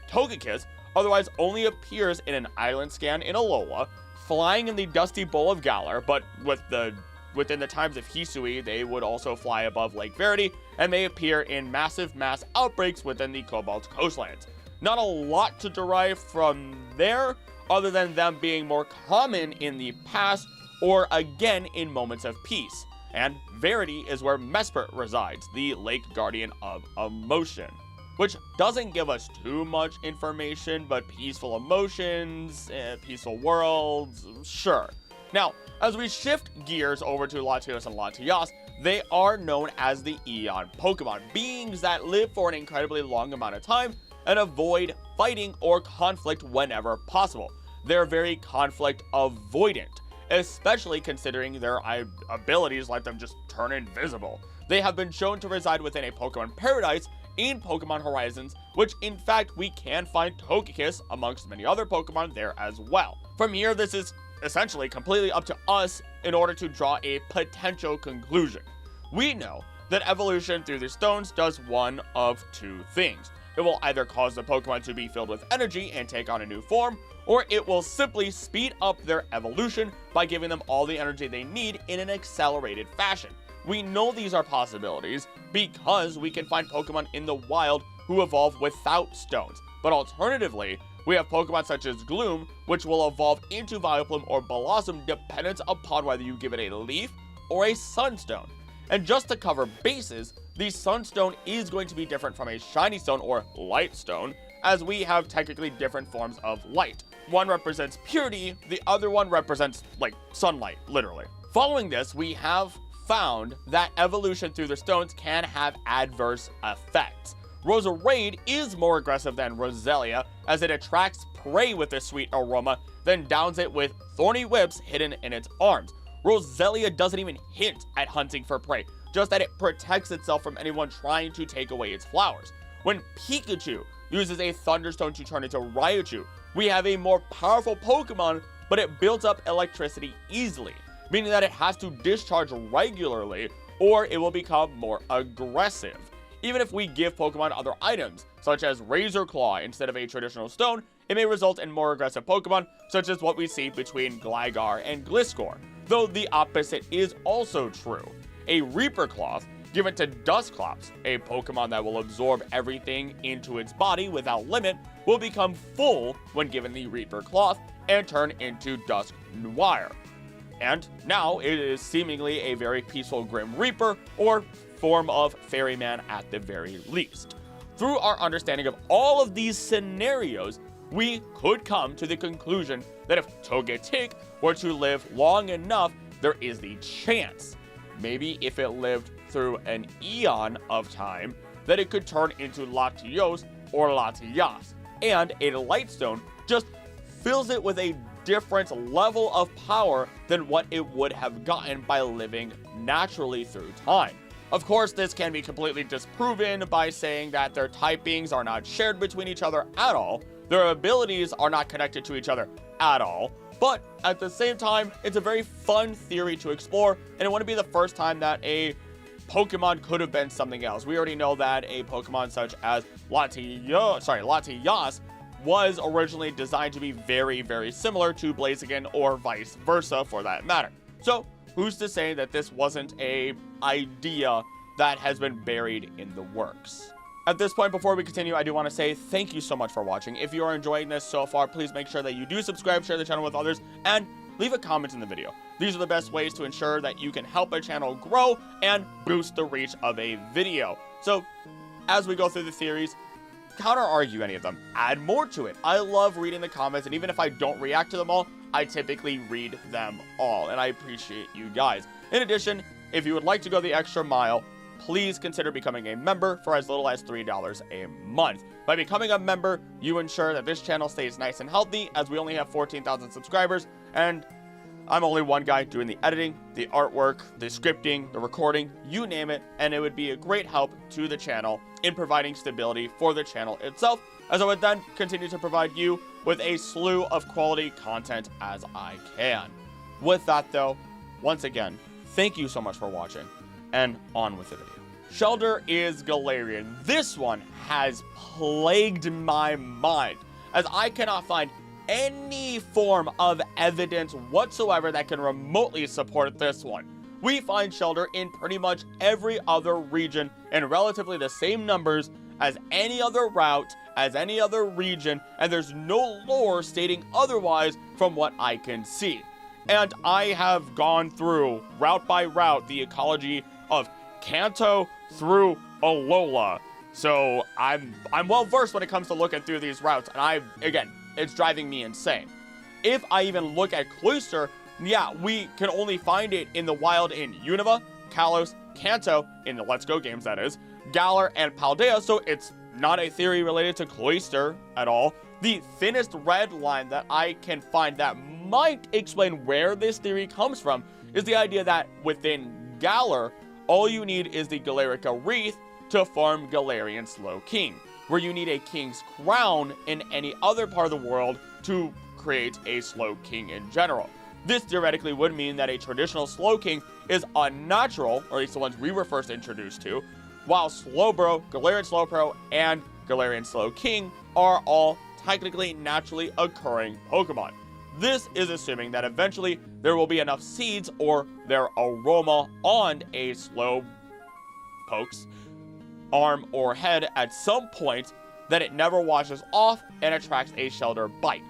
Togekiss otherwise only appears in an island scan in Alola, flying in the dusty bowl of Galar, but within the times of Hisui, they would also fly above Lake Verity, and they appear in massive mass outbreaks within the Cobalt coastlands. Not a lot to derive from there, other than them being more common in the past, or again in moments of peace. And Verity is where Mesprit resides, the Lake Guardian of Emotion. Which doesn't give us too much information, but peaceful emotions, peaceful worlds, sure. Now, as we shift gears over to Latios and Latias, they are known as the Eon Pokemon, beings that live for an incredibly long amount of time and avoid fighting or conflict whenever possible. They're very conflict avoidant, especially considering their abilities let them just turn invisible. They have been shown to reside within a Pokemon paradise in Pokemon Horizons, which in fact we can find Togekiss amongst many other Pokemon there as well. From here, this is essentially completely up to us in order to draw a potential conclusion. We know that evolution through the stones does one of two things. It will either cause the Pokemon to be filled with energy and take on a new form, or it will simply speed up their evolution by giving them all the energy they need in an accelerated fashion. We know these are possibilities because we can find Pokemon in the wild who evolve without stones. But alternatively, we have Pokemon such as Gloom, which will evolve into Vileplume or Blossom dependent upon whether you give it a leaf or a Sunstone. And just to cover bases, the Sunstone is going to be different from a Shiny Stone or Light Stone, as we have technically different forms of light. One represents purity, the other one represents, like, sunlight, literally. Following this, we have found that evolution through the stones can have adverse effects. Roserade is more aggressive than Roselia, as it attracts prey with a sweet aroma, then downs it with thorny whips hidden in its arms. Roselia doesn't even hint at hunting for prey, just that it protects itself from anyone trying to take away its flowers. When Pikachu uses a Thunderstone to turn into Raichu, we have a more powerful Pokemon, but it builds up electricity easily, meaning that it has to discharge regularly or it will become more aggressive. Even if we give Pokemon other items, such as Razor Claw instead of a traditional stone, it may result in more aggressive Pokemon, such as what we see between Gligar and Gliscor, though the opposite is also true. A Reaper Cloth given to Dusclops, a Pokemon that will absorb everything into its body without limit, will become full when given the Reaper Cloth and turn into Dusk Noir. And now it is seemingly a very peaceful Grim Reaper, or form of Fairyman at the very least. Through our understanding of all of these scenarios, we could come to the conclusion that if Togetic were to live long enough, there is the chance, maybe if it lived through an eon of time, that it could turn into Latios or Latias, and a Lightstone just fills it with a different level of power than what it would have gotten by living naturally through time. Of course, this can be completely disproven by saying that their typings are not shared between each other at all, their abilities are not connected to each other at all, but at the same time, it's a very fun theory to explore, and it wouldn't be the first time that a Pokemon could have been something else. We already know that a Pokemon such as Latias was originally designed to be very, very similar to Blaziken, or vice versa for that matter. So who's to say that this wasn't a idea that has been buried in the works? At this point, before we continue, I do want to say thank you so much for watching. If you are enjoying this so far, please make sure that you do subscribe, share the channel with others, and leave a comment in the video. These are the best ways to ensure that you can help a channel grow and boost the reach of a video. So as we go through the theories, counter-argue any of them, add more to it. I love reading the comments, and even if I don't react to them all, I typically read them all, and I appreciate you guys. In addition, if you would like to go the extra mile, please consider becoming a member for as little as $3 a month. By becoming a member, you ensure that this channel stays nice and healthy, as we only have 14,000 subscribers, and I'm only one guy doing the editing, the artwork, the scripting, the recording, you name it, and it would be a great help to the channel in providing stability for the channel itself, as I would then continue to provide you with a slew of quality content as I can. With that though, once again, thank you so much for watching, and on with the video. Shellder is Galarian. This one has plagued my mind, as I cannot find any form of evidence whatsoever that can remotely support this one. We find Shellder in pretty much every other region in relatively the same numbers as any other route, as any other region, and there's no lore stating otherwise from what I can see. And I have gone through, route by route, the ecology of Kanto through Alola. So I'm well versed when it comes to looking through these routes, and again, it's driving me insane. If I even look at Cloyster, yeah, we can only find it in the wild in Unova, Kalos, Kanto, in the Let's Go games that is, Galar, and Paldea, so it's not a theory related to Cloyster at all. The thinnest red line that I can find that might explain where this theory comes from is the idea that within Galar, all you need is the Galarica Wreath to farm Galarian Slowking, where you need a King's Crown in any other part of the world to create a Slowking in general. This theoretically would mean that a traditional Slowking is unnatural, or at least the ones we were first introduced to, while Slowbro, Galarian Slowbro, and Galarian Slowking are all technically naturally occurring Pokemon. This is assuming that eventually there will be enough seeds or their aroma on a Slowpoke's arm or head at some point that it never washes off and attracts a Shellder bite.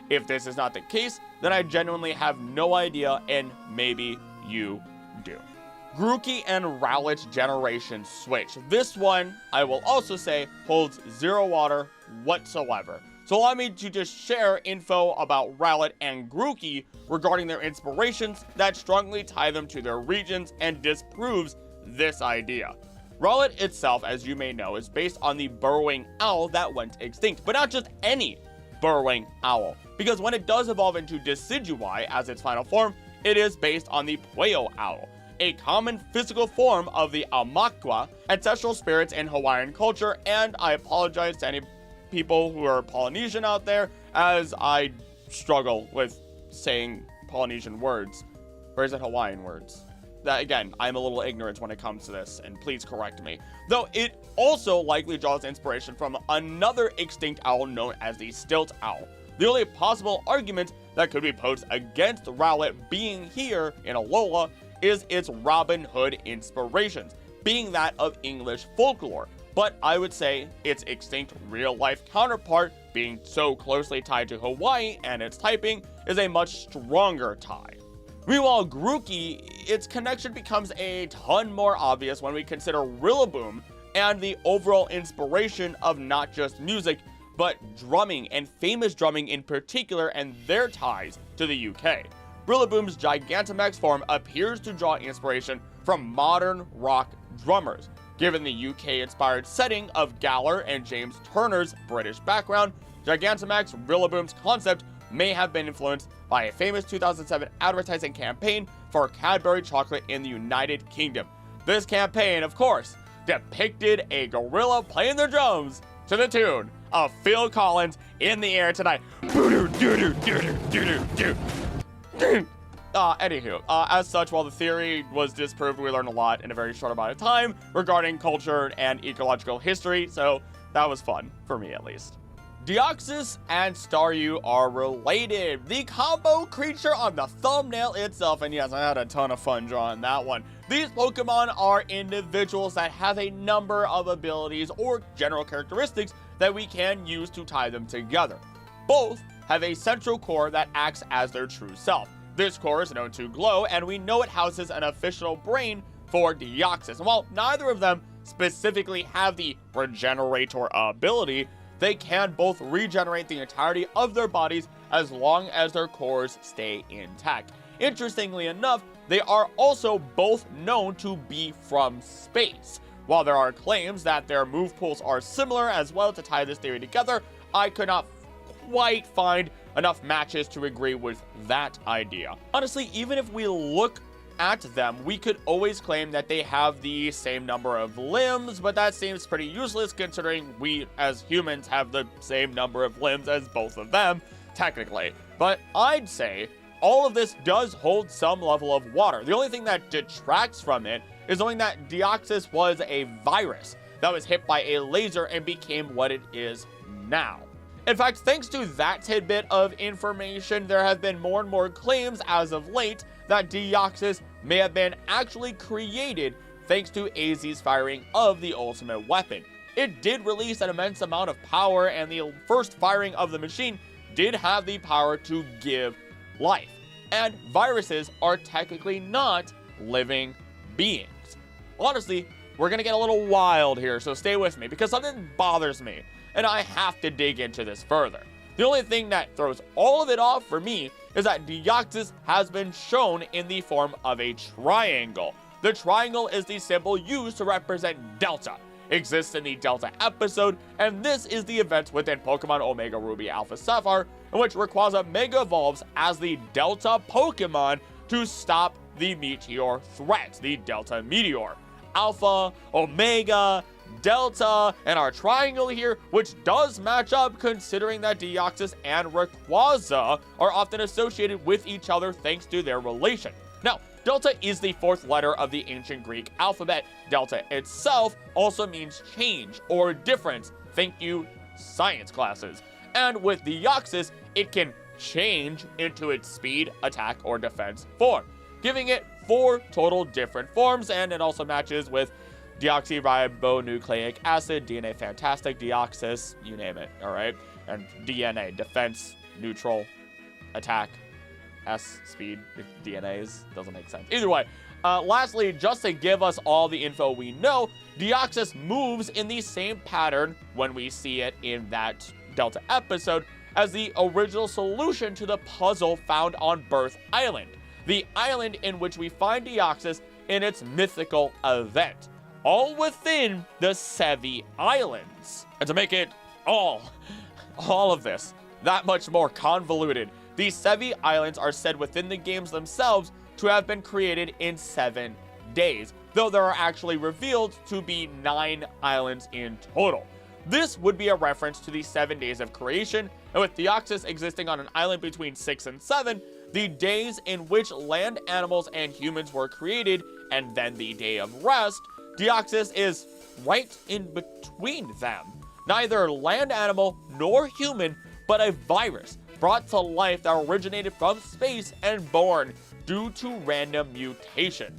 If this is not the case, then I genuinely have no idea, and maybe you do. Grookey and Rowlet's generation switch. This one, I will also say, holds zero water whatsoever. So allow me to just share info about Rowlet and Grookey regarding their inspirations that strongly tie them to their regions and disproves this idea. Rowlet itself, as you may know, is based on the burrowing owl that went extinct, but not just any burrowing owl. Because when it does evolve into Decidueye as its final form, it is based on the Pueo owl, a common physical form of the Aumakua, ancestral spirits in Hawaiian culture, and I apologize to any people who are Polynesian out there, as I struggle with saying Polynesian words. Or is it Hawaiian words? That, again, I'm a little ignorant when it comes to this, and please correct me. Though it also likely draws inspiration from another extinct owl known as the stilt owl. The only possible argument that could be posed against Rowlet being here in Alola is its Robin Hood inspirations, being that of English folklore. But I would say its extinct real-life counterpart, being so closely tied to Hawaii and its typing, is a much stronger tie. Meanwhile, Grookey, its connection becomes a ton more obvious when we consider Rillaboom and the overall inspiration of not just music, but drumming, and famous drumming in particular, and their ties to the UK. Rillaboom's Gigantamax form appears to draw inspiration from modern rock drummers. Given the UK-inspired setting of Galler and James Turner's British background, Gigantamax Rillaboom's concept may have been influenced by a famous 2007 advertising campaign for Cadbury chocolate in the United Kingdom. This campaign, of course, depicted a gorilla playing the drums to the tune of Phil Collins' In the Air Tonight. Anywho, as such, while the theory was disproved, we learned a lot in a very short amount of time regarding culture and ecological history, so that was fun, for me at least. Deoxys and Staryu are related, the combo creature on the thumbnail itself, and yes, I had a ton of fun drawing that one. These Pokemon are individuals that have a number of abilities or general characteristics that we can use to tie them together. Both have a central core that acts as their true self. This core is known to glow, and we know it houses an official brain for Deoxys. And while neither of them specifically have the Regenerator ability, they can both regenerate the entirety of their bodies as long as their cores stay intact. Interestingly enough, they are also both known to be from space. While there are claims that their move pools are similar as well to tie this theory together, I could not quite find enough matches to agree with that idea. Honestly, even if we look at them, we could always claim that they have the same number of limbs, but that seems pretty useless considering we as humans have the same number of limbs as both of them, technically. But I'd say all of this does hold some level of water. The only thing that detracts from it is knowing that Deoxys was a virus that was hit by a laser and became what it is now. In fact, thanks to that tidbit of information, there have been more and more claims as of late that Deoxys may have been actually created thanks to AZ's firing of the ultimate weapon. It did release an immense amount of power, and the first firing of the machine did have the power to give life. And viruses are technically not living beings. Honestly, we're gonna get a little wild here, so stay with me, because something bothers me, and I have to dig into this further. The only thing that throws all of it off for me is that Deoxys has been shown in the form of a triangle. The triangle is the symbol used to represent Delta. It exists in the Delta episode, and this is the event within Pokemon Omega Ruby Alpha Sapphire, in which Rayquaza Mega Evolves as the Delta Pokemon to stop the Meteor threat, the Delta Meteor. Alpha, Omega, Delta, and our triangle here, which does match up considering that Deoxys and Rayquaza are often associated with each other thanks to their relation. Now, Delta is the fourth letter of the ancient Greek alphabet. Delta itself also means change or difference. Thank you, science classes. And with Deoxys, it can change into its speed, attack, or defense form, giving it 4 total different forms, and it also matches with deoxyribonucleic acid, DNA Fantastic, Deoxys, you name it, alright? And DNA, defense, neutral, attack, S, speed, DNAs, doesn't make sense. Either way, lastly, just to give us all the info we know, Deoxys moves in the same pattern when we see it in that Delta episode as the original solution to the puzzle found on Birth Island, the island in which we find Deoxys in its mythical event, all within the Sevi Islands. And to make it all of this that much more convoluted. These 7 islands are said within the games themselves to have been created in 7 days, though there are actually revealed to be 9 islands in total. This would be a reference to the 7 days of creation, and with Deoxys existing on an island between 6 and 7, the days in which land animals and humans were created, and then the day of rest, Deoxys is right in between them. Neither land animal nor human, but a virus brought to life that originated from space and born due to random mutation.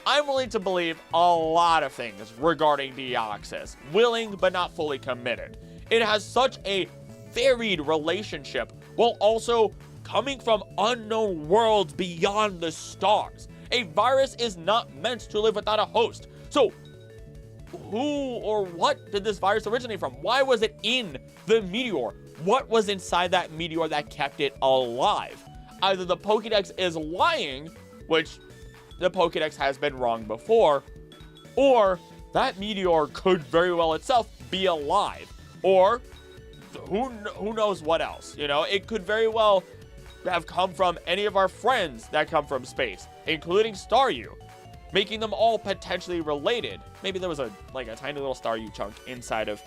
I'm willing to believe a lot of things regarding Deoxys, willing but not fully committed. It has such a varied relationship while also coming from unknown worlds beyond the stars. A virus is not meant to live without a host. So who or what did this virus originate from? Why was it in the meteor? What was inside that meteor that kept it alive? Either the Pokedex is lying, which the Pokedex has been wrong before, or that meteor could very well itself be alive, or who knows what else. You know, it could very well have come from any of our friends that come from space, including Staryu, making them all potentially related. Maybe there was a tiny little Staryu chunk inside of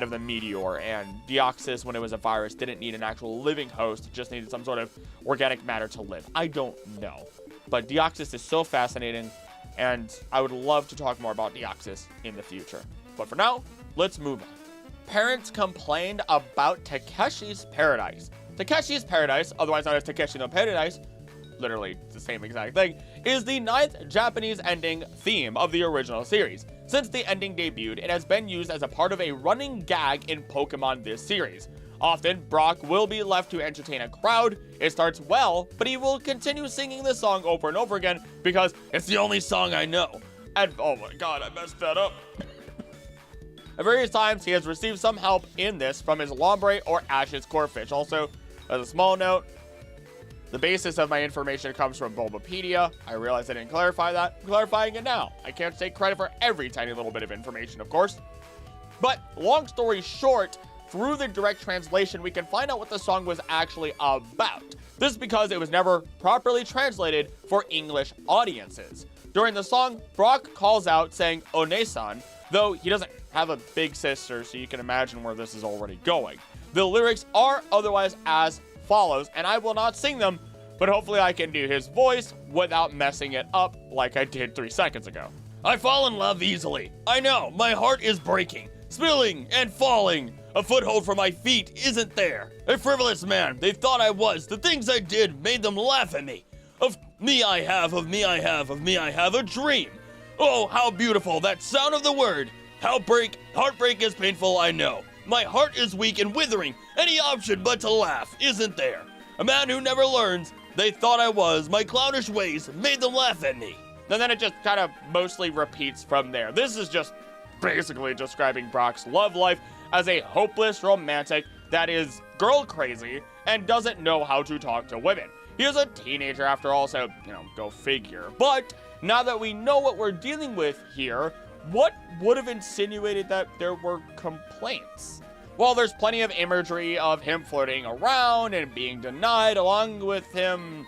the meteor, and Deoxys, when it was a virus, didn't need an actual living host, just needed some sort of organic matter to live. I don't know. But Deoxys is so fascinating, and I would love to talk more about Deoxys in the future. But for now, let's move on. Parents complained about Takeshi's Paradise. Takeshi's Paradise, otherwise known as Takeshi no Paradise, literally the same exact thing, is the 9th Japanese ending theme of the original series. Since the ending debuted, it has been used as a part of a running gag in Pokemon this series. Often, Brock will be left to entertain a crowd. It starts well, but he will continue singing this song over and over again because it's the only song I know. And oh my god, I messed that up. At various times, he has received some help in this from his Lombre or Ash's Corphish. Also, as a small note, the basis of my information comes from Bulbapedia. I realized I didn't clarify that. I'm clarifying it now. I can't take credit for every tiny little bit of information, of course. But long story short, through the direct translation, we can find out what the song was actually about. This is because it was never properly translated for English audiences. During the song, Brock calls out saying One-san, though he doesn't have a big sister, so you can imagine where this is already going. The lyrics are otherwise as follows, and I will not sing them, but hopefully I can do his voice without messing it up like I did 3 seconds ago. I fall in love easily. I know, my heart is breaking, spilling and falling. A foothold for my feet isn't there. A frivolous man, they thought I was. The things I did made them laugh at me. Of me I have a dream. Oh, how beautiful that sound of the word. Heartbreak is painful, I know. My heart is weak and withering. Any option but to laugh isn't there. A man who never learns. They thought I was. My clownish ways made them laugh at me. And then it just kind of mostly repeats from there. This is just basically describing Brock's love life as a hopeless romantic that is girl crazy and doesn't know how to talk to women. He is a teenager after all, so, go figure. But now that we know what we're dealing with here, what would have insinuated that there were complaints? Well, there's plenty of imagery of him flirting around and being denied, along with him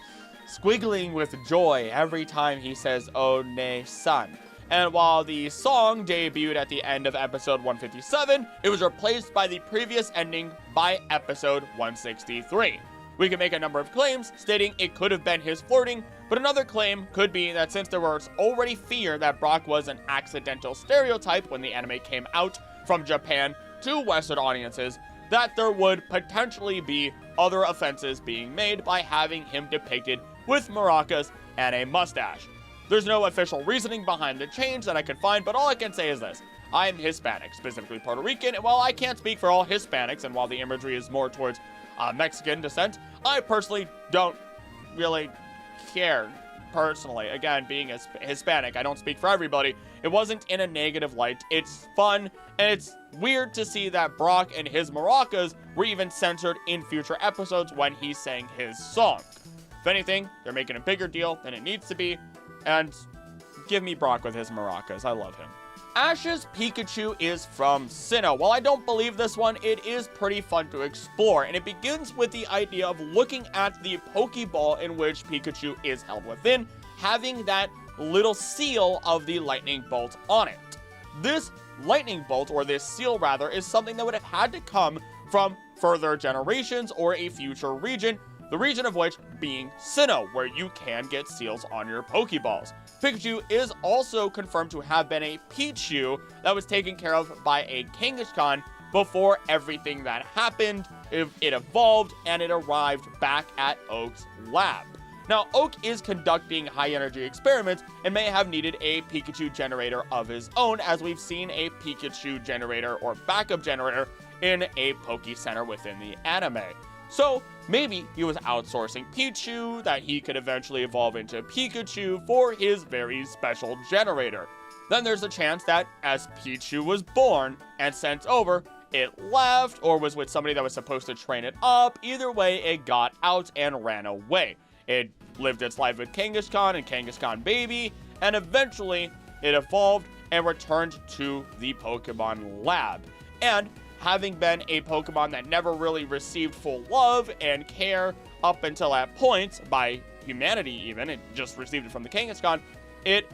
squiggling with joy every time he says One-san. And while the song debuted at the end of episode 157, it was replaced by the previous ending by episode 163. We can make a number of claims stating it could have been his flirting, but another claim could be that since there was already fear that Brock was an accidental stereotype when the anime came out from Japan to Western audiences, that there would potentially be other offenses being made by having him depicted with maracas and a mustache. There's no official reasoning behind the change that I could find, but all I can say is this. I am Hispanic, specifically Puerto Rican, and while I can't speak for all Hispanics, and while the imagery is more towards Mexican descent, I personally don't really care, personally. Again, being a Hispanic, I don't speak for everybody. It wasn't in a negative light. It's fun, and it's weird to see that Brock and his maracas were even censored in future episodes when he sang his song. If anything, they're making a bigger deal than it needs to be, and give me Brock with his maracas. I love him. Ash's Pikachu is from Sinnoh. While I don't believe this one, it is pretty fun to explore, and it begins with the idea of looking at the Pokeball in which Pikachu is held within, having that little seal of the lightning bolt on it. This lightning bolt, or this seal rather, is something that would have had to come from further generations or a future region, the region of which being Sinnoh, where you can get seals on your Pokeballs. Pikachu is also confirmed to have been a Pichu that was taken care of by a Kangaskhan before everything that happened. It evolved and it arrived back at Oak's lab. Now, Oak is conducting high-energy experiments and may have needed a Pikachu generator of his own, as we've seen a Pikachu generator or backup generator in a Poke Center within the anime. So, maybe he was outsourcing Pichu that he could eventually evolve into Pikachu for his very special generator. Then there's a chance that as Pichu was born and sent over, it left or was with somebody that was supposed to train it up. Either way, it got out and ran away. It lived its life with Kangaskhan and Kangaskhan Baby, and eventually it evolved and returned to the Pokemon lab. And having been a Pokemon that never really received full love and care up until that point by humanity even, it just received it from the Kangaskhan, it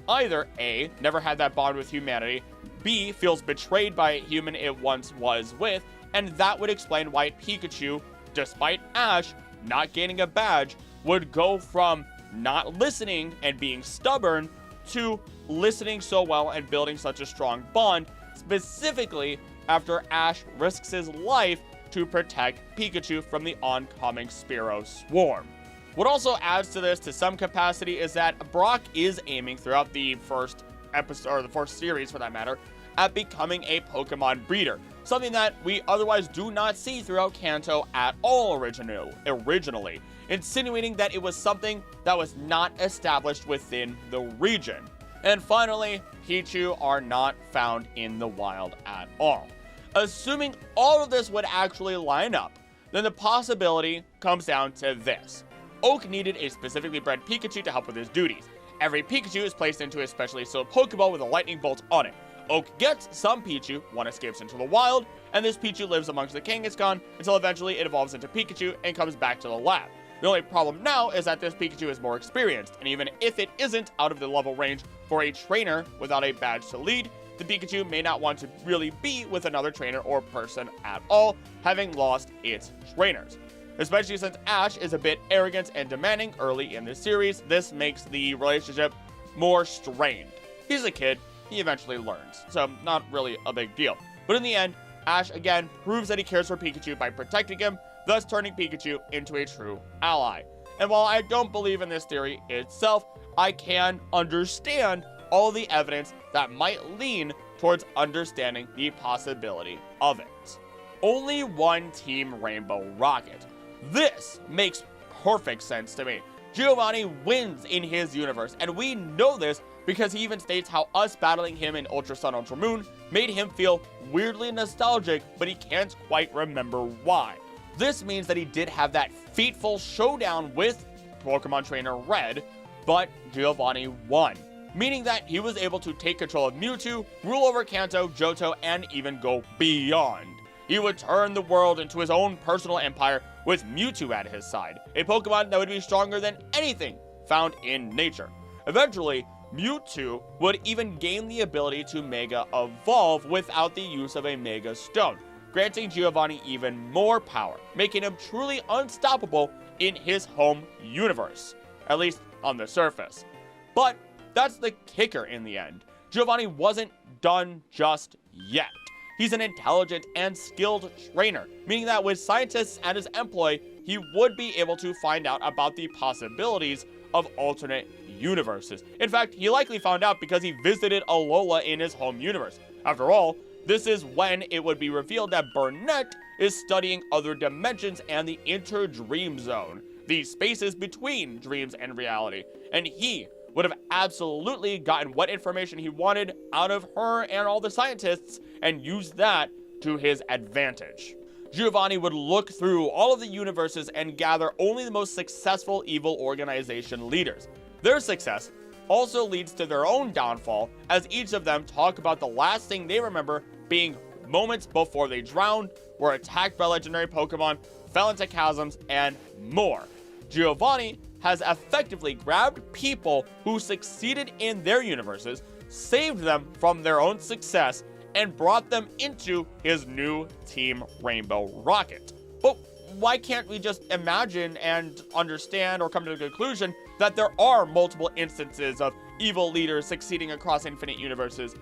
either A, never had that bond with humanity, B, feels betrayed by a human it once was with, and that would explain why Pikachu, despite Ash not gaining a badge, would go from not listening and being stubborn to listening so well and building such a strong bond, specifically after Ash risks his life to protect Pikachu from the oncoming Spearow swarm. What also adds to this to some capacity is that Brock is aiming throughout the first episode, or the first series for that matter, at becoming a Pokemon breeder, something that we otherwise do not see throughout Kanto at all originally, insinuating that it was something that was not established within the region. And finally, Pichu are not found in the wild at all. Assuming all of this would actually line up, then the possibility comes down to this. Oak needed a specifically bred Pikachu to help with his duties. Every Pikachu is placed into a specially sealed Pokeball with a lightning bolt on it. Oak gets some Pichu, one escapes into the wild, and this Pichu lives amongst the Kangaskhan until eventually it evolves into Pikachu and comes back to the lab. The only problem now is that this Pikachu is more experienced, and even if it isn't out of the level range for a trainer without a badge to lead, the Pikachu may not want to really be with another trainer or person at all, having lost its trainers. Especially since Ash is a bit arrogant and demanding early in the series, this makes the relationship more strained. He's a kid, he eventually learns, so not really a big deal. But in the end, Ash again proves that he cares for Pikachu by protecting him, thus turning Pikachu into a true ally. And while I don't believe in this theory itself, I can understand all the evidence that might lean towards understanding the possibility of it. Only one Team Rainbow Rocket. This makes perfect sense to me. Giovanni wins in his universe, and we know this because he even states how us battling him in Ultra Sun, Ultra Moon made him feel weirdly nostalgic, but he can't quite remember why. This means that he did have that fateful showdown with Pokemon Trainer Red, but Giovanni won, meaning that he was able to take control of Mewtwo, rule over Kanto, Johto, and even go beyond. He would turn the world into his own personal empire with Mewtwo at his side, a Pokemon that would be stronger than anything found in nature. Eventually, Mewtwo would even gain the ability to Mega Evolve without the use of a Mega Stone, granting Giovanni even more power, making him truly unstoppable in his home universe, at least on the surface. But that's the kicker in the end. Giovanni wasn't done just yet. He's an intelligent and skilled trainer, meaning that with scientists at his employ, he would be able to find out about the possibilities of alternate universes. In fact, he likely found out because he visited Alola in his home universe. After all, this is when it would be revealed that Burnett is studying other dimensions and the inter-dream zone, the spaces between dreams and reality, and he would have absolutely gotten what information he wanted out of her and all the scientists and used that to his advantage. Giovanni would look through all of the universes and gather only the most successful evil organization leaders. Their success also leads to their own downfall, as each of them talk about the last thing they remember being moments before they drowned, were attacked by legendary Pokemon, fell into chasms, and more. Giovanni has effectively grabbed people who succeeded in their universes, saved them from their own success, and brought them into his new Team Rainbow Rocket. But why can't we just imagine and understand or come to the conclusion that there are multiple instances of evil leaders succeeding across infinite universes?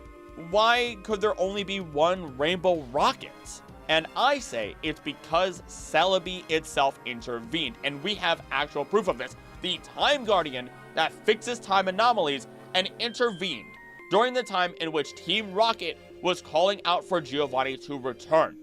Why could there only be one Rainbow Rocket? And I say it's because Celebi itself intervened, and we have actual proof of this. The Time Guardian that fixes time anomalies and intervened during the time in which Team Rocket was calling out for Giovanni to return.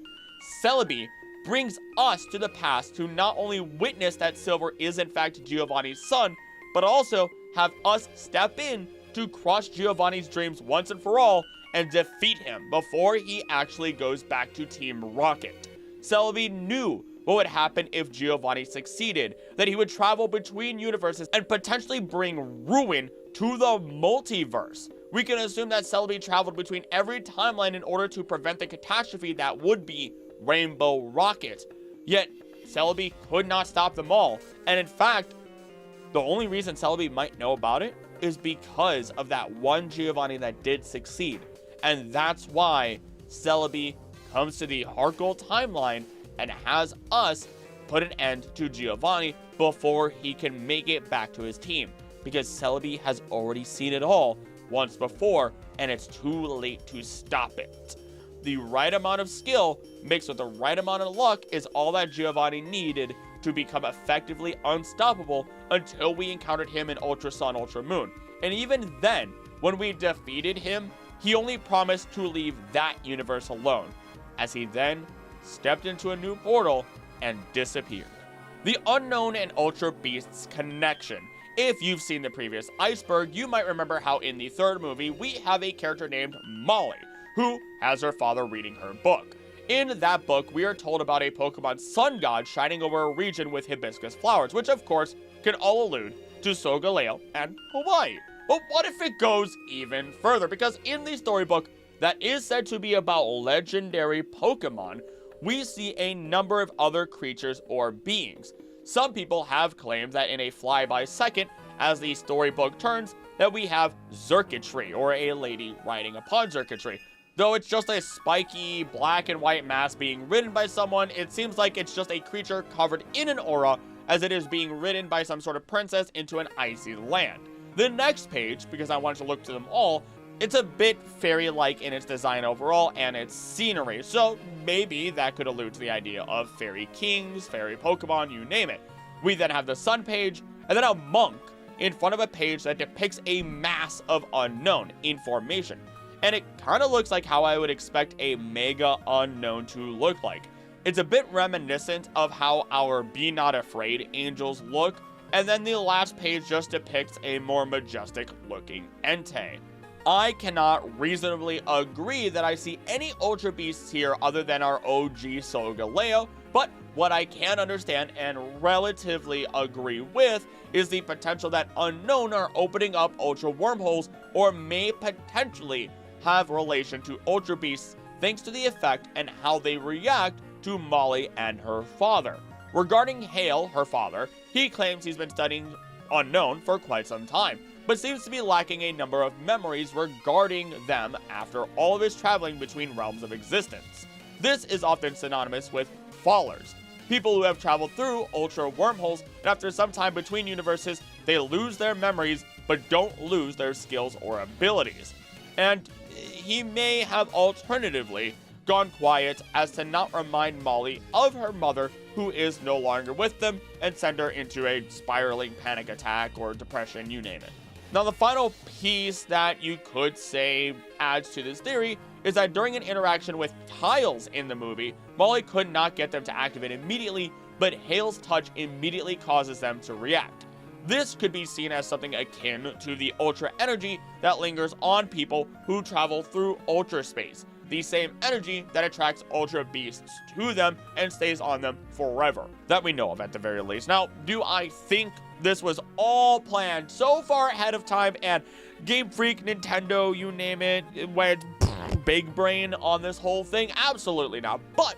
Celebi brings us to the past to not only witness that Silver is in fact Giovanni's son, but also have us step in to crush Giovanni's dreams once and for all and defeat him before he actually goes back to Team Rocket. Celebi knew what would happen if Giovanni succeeded, that he would travel between universes and potentially bring ruin to the multiverse. We can assume that Celebi traveled between every timeline in order to prevent the catastrophe that would be Rainbow Rocket. Yet, Celebi could not stop them all, and in fact, the only reason Celebi might know about it is because of that one Giovanni that did succeed. And that's why Celebi comes to the Heart Gold timeline and has us put an end to Giovanni before he can make it back to his team. Because Celebi has already seen it all once before, and it's too late to stop it. The right amount of skill mixed with the right amount of luck is all that Giovanni needed to become effectively unstoppable until we encountered him in Ultra Sun, Ultra Moon. And even then, when we defeated him, he only promised to leave that universe alone, as he then stepped into a new portal and disappeared. The Unown and Ultra Beasts connection. If you've seen the previous Iceberg, you might remember how in the third movie, we have a character named Molly, who has her father reading her book. In that book, we are told about a Pokemon sun god shining over a region with hibiscus flowers, which of course can all allude to Solgaleo and Hawaii. But what if it goes even further? Because in the storybook that is said to be about legendary Pokemon, we see a number of other creatures or beings. Some people have claimed that in a fly-by-second, as the storybook turns, that we have Xurkitree, or a lady riding upon Xurkitree. Though it's just a spiky black and white mass being ridden by someone, it seems like it's just a creature covered in an aura, as it is being ridden by some sort of princess into an icy land. The next page, because I wanted to look to them all, it's a bit fairy-like in its design overall and its scenery, so maybe that could allude to the idea of fairy kings, fairy Pokemon, you name it. We then have the sun page, and then a monk in front of a page that depicts a mass of unknown in formation. And it kind of looks like how I would expect a Mega Unknown to look like. It's a bit reminiscent of how our Be Not Afraid angels look, and then the last page just depicts a more majestic looking Entei. I cannot reasonably agree that I see any Ultra Beasts here other than our OG Solgaleo, but what I can understand and relatively agree with is the potential that Unown are opening up Ultra Wormholes or may potentially have relation to Ultra Beasts thanks to the effect and how they react to Molly and her father. Regarding Hale, her father, he claims he's been studying Unown for quite some time, but seems to be lacking a number of memories regarding them after all of his traveling between realms of existence. This is often synonymous with fallers, people who have traveled through ultra wormholes, and after some time between universes, they lose their memories, but don't lose their skills or abilities. And he may have alternatively gone quiet as to not remind Molly of her mother, who is no longer with them, and send her into a spiraling panic attack or depression, you name it. Now, the final piece that you could say adds to this theory is that during an interaction with tiles in the movie, Molly could not get them to activate immediately, but Hale's touch immediately causes them to react. This could be seen as something akin to the Ultra energy that lingers on people who travel through Ultra space, the same energy that attracts Ultra Beasts to them and stays on them forever, that we know of at the very least. Now, do I think This was all planned so far ahead of time, and Game Freak, Nintendo, you name it, went big brain on this whole thing? Absolutely not. But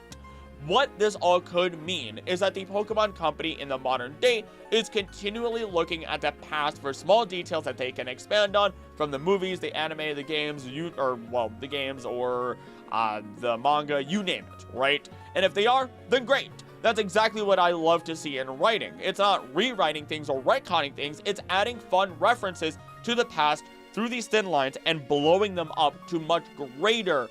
what this all could mean is that the Pokemon Company in the modern day is continually looking at the past for small details that they can expand on from the movies, the anime, the games, the games or the manga, you name it, right? And if they are, then great. That's exactly what I love to see in writing. It's not rewriting things or retconning things, it's adding fun references to the past through these thin lines and blowing them up to much greater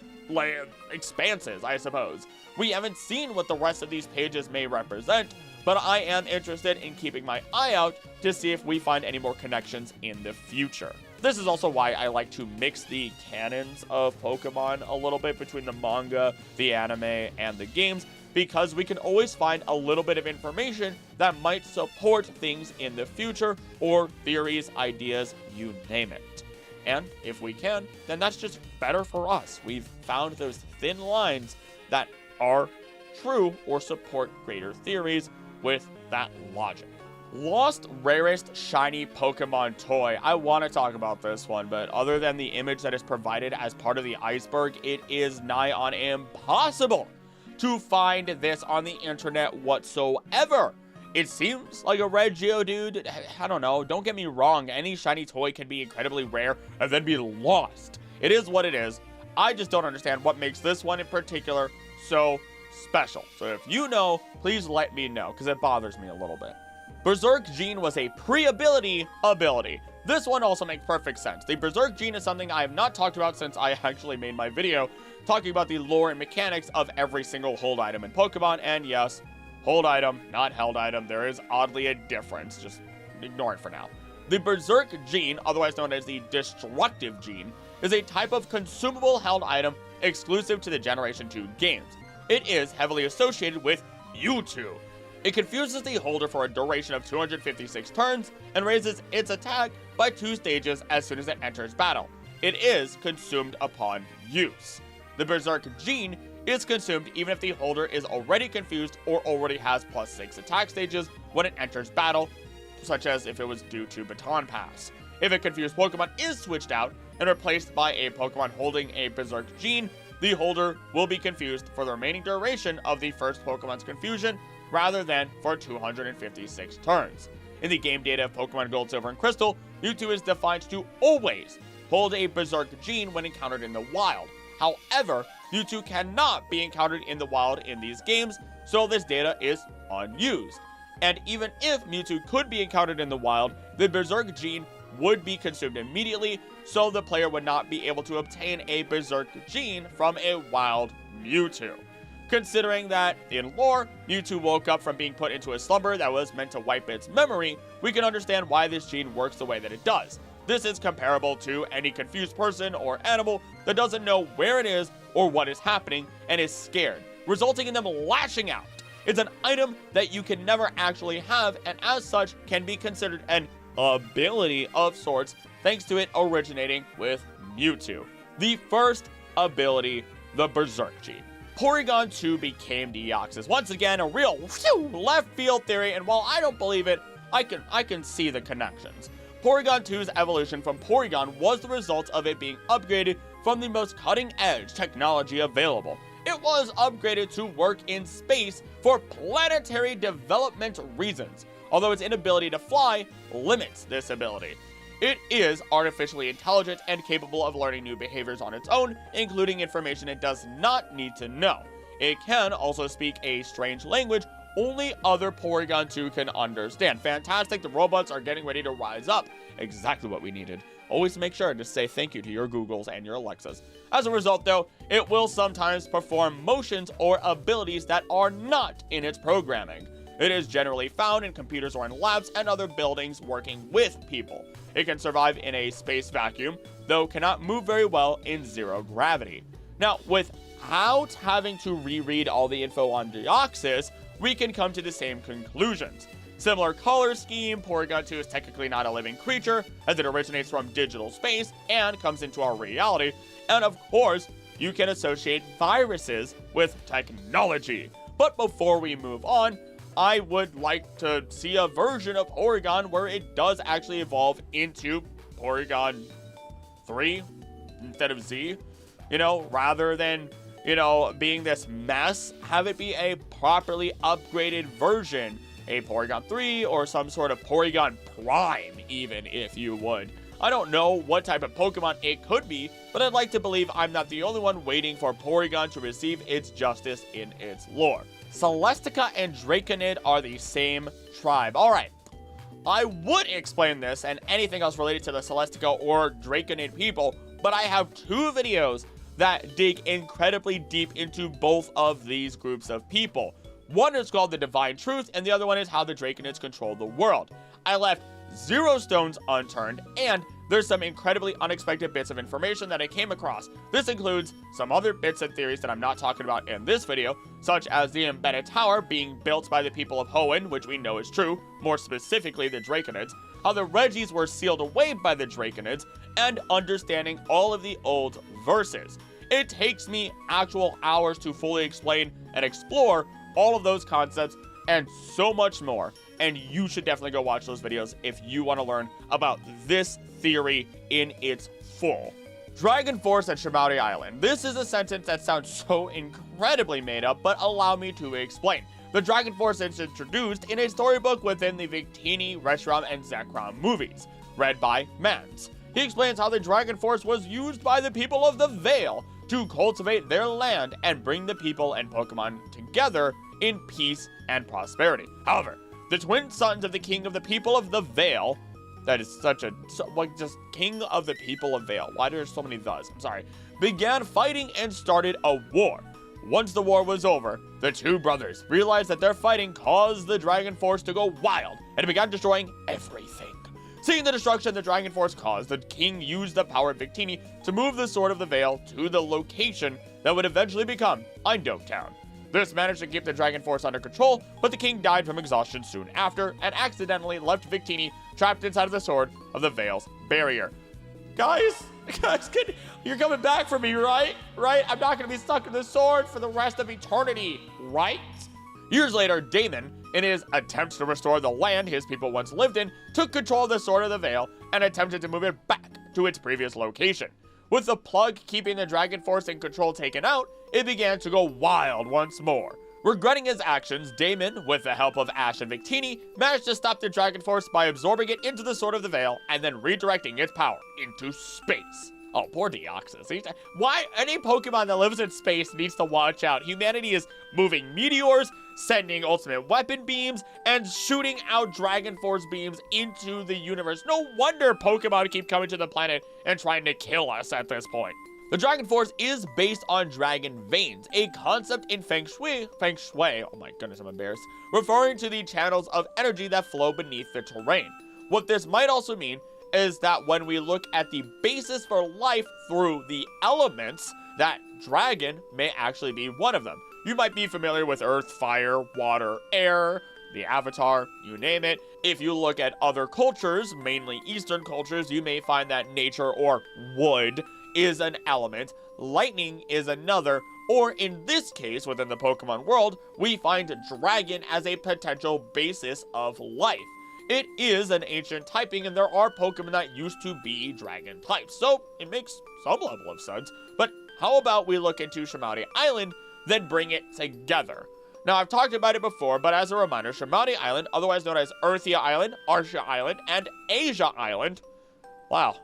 expanses, I suppose. We haven't seen what the rest of these pages may represent, but I am interested in keeping my eye out to see if we find any more connections in the future. This is also why I like to mix the canons of Pokemon a little bit between the manga, the anime, and the games, because we can always find a little bit of information that might support things in the future, or theories, ideas, you name it. And if we can, then that's just better for us. We've found those thin lines that are true or support greater theories with that logic. Lost rarest shiny Pokemon toy. I want to talk about this one, but other than the image that is provided as part of the Iceberg, it is nigh on impossible to find this on the internet whatsoever. It seems like a red Geodude. I don't know, don't get me wrong, any shiny toy can be incredibly rare and then be lost. It is what it is. I just don't understand what makes this one in particular so special. So if you know, please let me know, because it bothers me a little bit. Berserk Gene was a pre-ability ability. This one also makes perfect sense. The Berserk Gene is something I have not talked about since I actually made my video talking about the lore and mechanics of every single hold item in Pokemon, and yes, hold item, not held item. There is oddly a difference. Just ignore it for now. The Berserk Gene, otherwise known as the Destructive Gene, is a type of consumable held item exclusive to the Generation 2 games. It is heavily associated with Mewtwo. It confuses the holder for a duration of 256 turns and raises its attack by 2 stages as soon as it enters battle. It is consumed upon use. The Berserk Gene is consumed even if the holder is already confused or already has +6 attack stages when it enters battle, such as if it was due to Baton Pass. If a confused Pokemon is switched out and replaced by a Pokemon holding a Berserk Gene, the holder will be confused for the remaining duration of the first Pokemon's confusion, rather than for 256 turns. In the game data of Pokemon Gold, Silver, and Crystal, Mewtwo is defined to always hold a Berserk Gene when encountered in the wild. However, Mewtwo cannot be encountered in the wild in these games, so this data is unused. And even if Mewtwo could be encountered in the wild, the Berserk Gene would be consumed immediately, so the player would not be able to obtain a Berserk Gene from a wild Mewtwo. Considering that, in lore, Mewtwo woke up from being put into a slumber that was meant to wipe its memory, we can understand why this gene works the way that it does. This is comparable to any confused person or animal that doesn't know where it is or what is happening and is scared, resulting in them lashing out. It's an item that you can never actually have, and as such can be considered an ability of sorts, thanks to it originating with Mewtwo. The first ability, the Berserk Gene. Porygon 2 became Deoxys. Once again, a real left field theory, and while I don't believe it, I can see the connections. Porygon 2's evolution from Porygon was the result of it being upgraded from the most cutting-edge technology available. It was upgraded to work in space for planetary development reasons, although its inability to fly limits this ability. It is artificially intelligent and capable of learning new behaviors on its own, including information it does not need to know. It can also speak a strange language only other Porygon 2 can understand. Fantastic, the robots are getting ready to rise up. Exactly what we needed. Always make sure to say thank you to your Googles and your Alexas. As a result, though, it will sometimes perform motions or abilities that are not in its programming. It is generally found in computers or in labs and other buildings working with people. It can survive in a space vacuum, though cannot move very well in zero gravity. Now, without having to reread all the info on Deoxys, we can come to the same conclusions. Similar color scheme, Porygon 2 is technically not a living creature, as it originates from digital space and comes into our reality. And of course, you can associate viruses with technology. But before we move on, I would like to see a version of Porygon where it does actually evolve into Porygon 3 instead of Z, you know, rather than, you know, being this mess. Have it be a properly upgraded version, a Porygon 3 or some sort of Porygon Prime, even, if you would. I don't know what type of Pokemon it could be, but I'd like to believe I'm not the only one waiting for Porygon to receive its justice in its lore. Celestica and Draconid are the same tribe. Alright, I would explain this and anything else related to the Celestica or Draconid people, but I have 2 videos that dig incredibly deep into both of these groups of people. One is called The Divine Truth, and the other one is How the Draconids Control the World. I left 0 stones unturned, and there's some incredibly unexpected bits of information that I came across. This includes some other bits and theories that I'm not talking about in this video, such as the embedded tower being built by the people of Hoenn, which we know is true, more specifically the Draconids, how the Regis were sealed away by the Draconids, and understanding all of the old verses. It takes me actual hours to fully explain and explore all of those concepts and so much more, and you should definitely go watch those videos if you want to learn about this theory in its full. Dragon Force at Shimauti Island. This is a sentence that sounds so incredibly made up, but allow me to explain. The Dragon Force is introduced in a storybook within the Victini, Reshiram, and Zekrom movies, read by Mans. He explains how the Dragon Force was used by the people of the Vale to cultivate their land and bring the people and Pokemon together in peace and prosperity. However, the twin sons of the king of the people of the Vale, that is such a, like, just king of the people of Vale, why are there so many thes? I'm sorry, began fighting and started a war. Once the war was over, the 2 brothers realized that their fighting caused the Dragon Force to go wild and began destroying everything. Seeing the destruction the Dragon Force caused, the king used the power of Victini to move the Sword of the Vale to the location that would eventually become Eindhoven Town. This managed to keep the Dragon Force under control, but the king died from exhaustion soon after and accidentally left Victini trapped inside of the Sword of the Vale's barrier. Guys, you're coming back for me, right? I'm not going to be stuck in the sword for the rest of eternity, right? Years later, Damon, in his attempts to restore the land his people once lived in, took control of the Sword of the Vale and attempted to move it back to its previous location. With the plug keeping the Dragon Force in control taken out, it began to go wild once more. Regretting his actions, Damon, with the help of Ash and Victini, managed to stop the Dragon Force by absorbing it into the Sword of the Vale and then redirecting its power into space. Oh, poor Deoxys. Why any Pokemon that lives in space needs to watch out. Humanity is moving meteors, sending ultimate weapon beams, and shooting out Dragon Force beams into the universe. No wonder Pokemon keep coming to the planet and trying to kill us at this point. The Dragon Force is based on dragon veins, a concept in Feng Shui, oh my goodness, I'm embarrassed, referring to the channels of energy that flow beneath the terrain. What this might also mean is that when we look at the basis for life through the elements, that dragon may actually be one of them. You might be familiar with earth, fire, water, air, the avatar, you name it. If you look at other cultures, mainly Eastern cultures, you may find that nature or wood is an element, lightning is another, or in this case, within the Pokemon world, we find dragon as a potential basis of life. It is an ancient typing, and there are Pokemon that used to be dragon types, so it makes some level of sense. But how about we look into Shimauti Island, then bring it together? Now, I've talked about it before, but as a reminder, Shimauti Island, otherwise known as Earthia Island, Arsha Island, and Asia Island. Wow.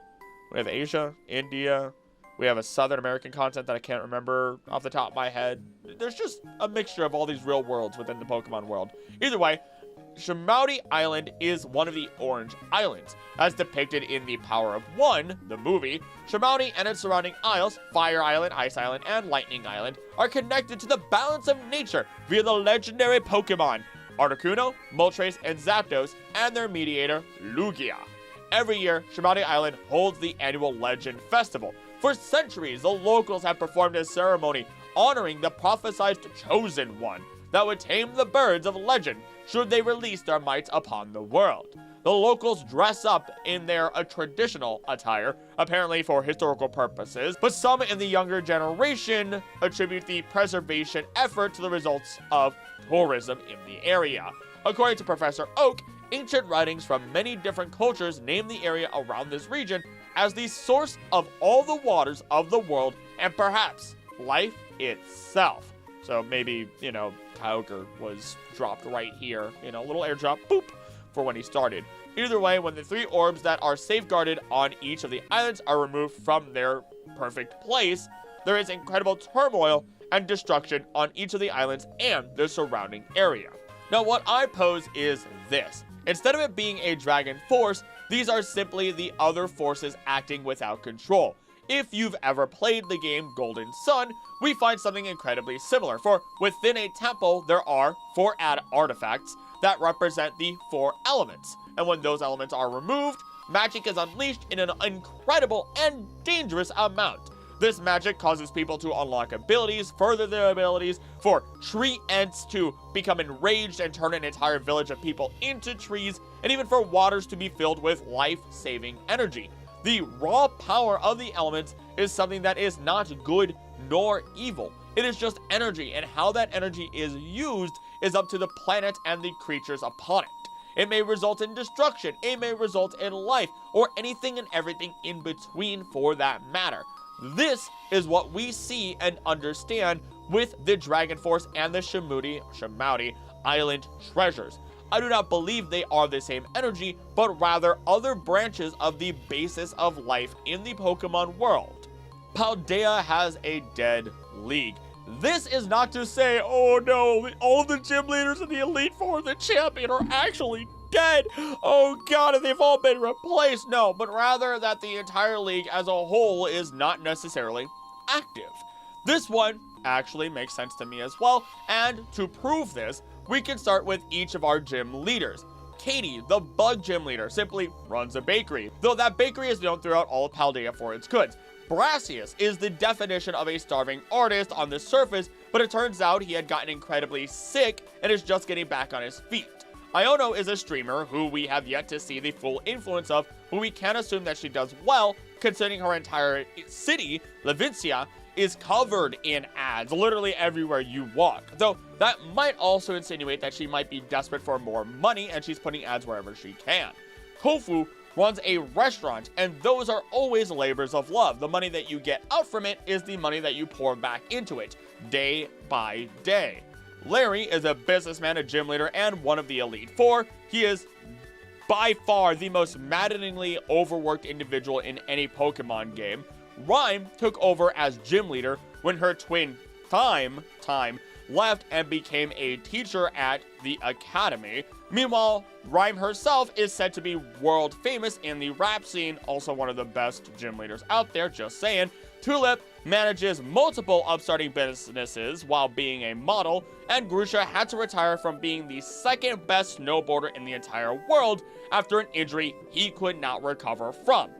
We have Asia, India, we have a Southern American continent that I can't remember off the top of my head. There's just a mixture of all these real worlds within the Pokemon world. Either way, Shimauti Island is one of the Orange Islands. As depicted in The Power of One, the movie, Shimauti and its surrounding isles, Fire Island, Ice Island, and Lightning Island, are connected to the balance of nature via the legendary Pokemon Articuno, Moltres, and Zapdos, and their mediator, Lugia. Every year, Shimauti Island holds the annual Legend Festival. For centuries, the locals have performed a ceremony honoring the prophesied Chosen One that would tame the birds of legend should they release their might upon the world. the locals dress up in their traditional attire, apparently for historical purposes, but some in the younger generation attribute the preservation effort to the results of tourism in the area. According to Professor Oak, ancient writings from many different cultures name the area around this region as the source of all the waters of the world and perhaps life itself. So maybe, Kyogre was dropped right here, a little airdrop, boop, for when he started. Either way, when the 3 orbs that are safeguarded on each of the islands are removed from their perfect place, there is incredible turmoil and destruction on each of the islands and the surrounding area. Now, what I pose is this. Instead of it being a dragon force, these are simply the other forces acting without control. If you've ever played the game Golden Sun, we find something incredibly similar, for within a temple there are 4 artifacts that represent the 4 elements, and when those elements are removed, magic is unleashed in an incredible and dangerous amount. This magic causes people to unlock abilities, further their abilities, for tree ents to become enraged and turn an entire village of people into trees, and even for waters to be filled with life-saving energy. The raw power of the elements is something that is not good nor evil. It is just energy, and how that energy is used is up to the planet and the creatures upon it. It may result in destruction, it may result in life, or anything and everything in between for that matter. This is what we see and understand with the Dragon Force and the Shimouti Island treasures. I do not believe they are the same energy, but rather other branches of the basis of life in the Pokemon world. Paldea has a dead league. This is not to say, oh no, all of the gym leaders in the Elite Four, the champion, are actually dead. Oh god, and they've all been replaced. No, but rather that the entire league as a whole is not necessarily active. This one actually makes sense to me as well, and to prove this, we can start with each of our gym leaders. Katie, the bug gym leader, simply runs a bakery, though that bakery is known throughout all of Paldea for its goods. Brassius is the definition of a starving artist on the surface, but it turns out he had gotten incredibly sick and is just getting back on his feet. Iono is a streamer who we have yet to see the full influence of, but we can assume that she does well, considering her entire city, Levincia, is covered in ads, literally everywhere you walk. Though that might also insinuate that she might be desperate for more money and she's putting ads wherever she can. Kofu runs a restaurant, and those are always labors of love. The money that you get out from it is the money that you pour back into it, day by day. Larry is a businessman, a gym leader, and one of the Elite Four. He is by far the most maddeningly overworked individual in any Pokemon game. Rhyme took over as gym leader when her twin Time left and became a teacher at the academy. Meanwhile, Rhyme herself is said to be world famous in the rap scene, also one of the best gym leaders out there, just saying. Tulip manages multiple upstarting businesses while being a model, and Grusha had to retire from being the second best snowboarder in the entire world after an injury he could not recover from.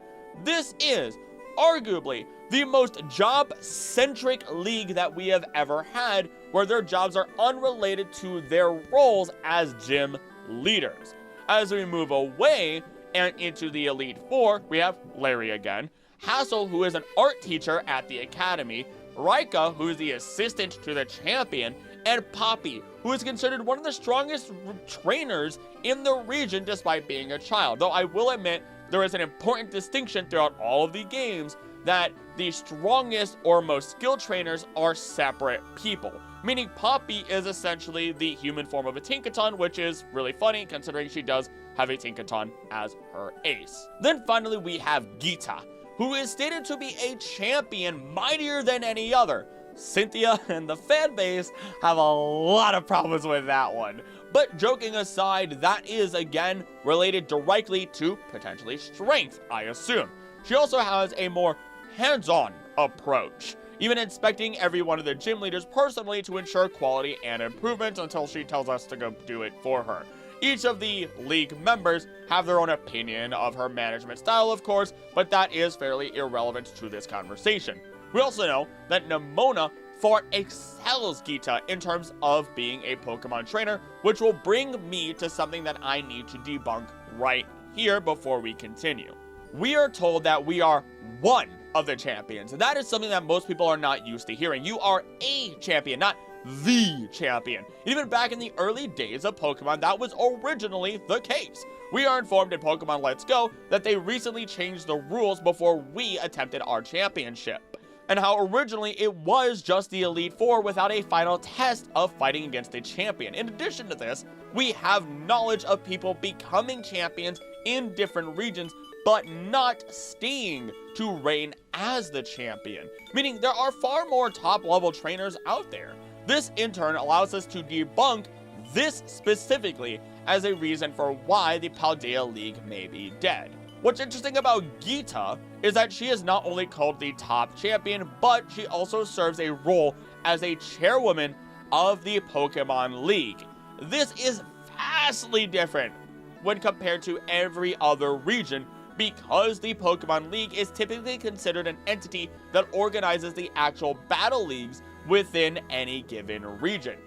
This is arguably the most job-centric league that we have ever had, where their jobs are unrelated to their roles as gym leaders. As we move away and into the Elite Four, we have Larry again, Hassel, who is an art teacher at the academy, Rika, who is the assistant to the champion, and Poppy, who is considered one of the strongest trainers in the region despite being a child. Though I will admit, there is an important distinction throughout all of the games that the strongest or most skilled trainers are separate people. Meaning Poppy is essentially the human form of a Tinkaton, which is really funny considering she does have a Tinkaton as her ace. Then finally we have Gita, who is stated to be a champion mightier than any other. Cynthia and the fan base have a lot of problems with that one. But joking aside, that is again related directly to potentially strength, I assume. She also has a more hands-on approach, even inspecting every one of the gym leaders personally to ensure quality and improvement until she tells us to go do it for her. Each of the league members have their own opinion of her management style, of course, but that is fairly irrelevant to this conversation. We also know that Nemona far excels Gita in terms of being a Pokemon trainer, which will bring me to something that I need to debunk right here before we continue. We are told that we are one of the champions, and that is something that most people are not used to hearing. You are a champion, not the champion. Even back in the early days of Pokemon, that was originally the case. We are informed in Pokemon Let's Go that they recently changed the rules before we attempted our championship, and how originally it was just the Elite Four without a final test of fighting against a champion. In addition to this, we have knowledge of people becoming champions in different regions, but not staying to reign as the champion, meaning there are far more top-level trainers out there. This in turn allows us to debunk this specifically as a reason for why the Paldea League may be dead. What's interesting about Geeta is that she is not only called the top champion, but she also serves a role as a chairwoman of the Pokemon League. This is vastly different when compared to every other region, because the Pokemon League is typically considered an entity that organizes the actual battle leagues within any given region.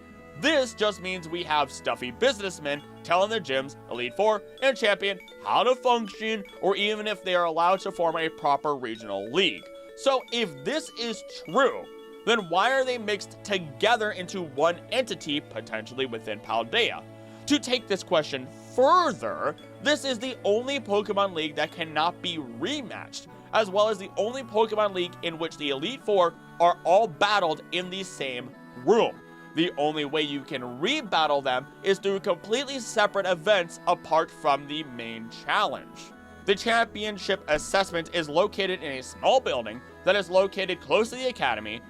This just means we have stuffy businessmen telling the gyms, Elite Four, and Champion how to function, or even if they are allowed to form a proper regional league. So if this is true, then why are they mixed together into one entity, potentially within Paldea? To take this question further, this is the only Pokemon League that cannot be rematched, as well as the only Pokemon League in which the Elite Four are all battled in the same room. The only way you can rebattle them is through completely separate events apart from the main challenge. The championship assessment is located in a small building that is located close to the academy.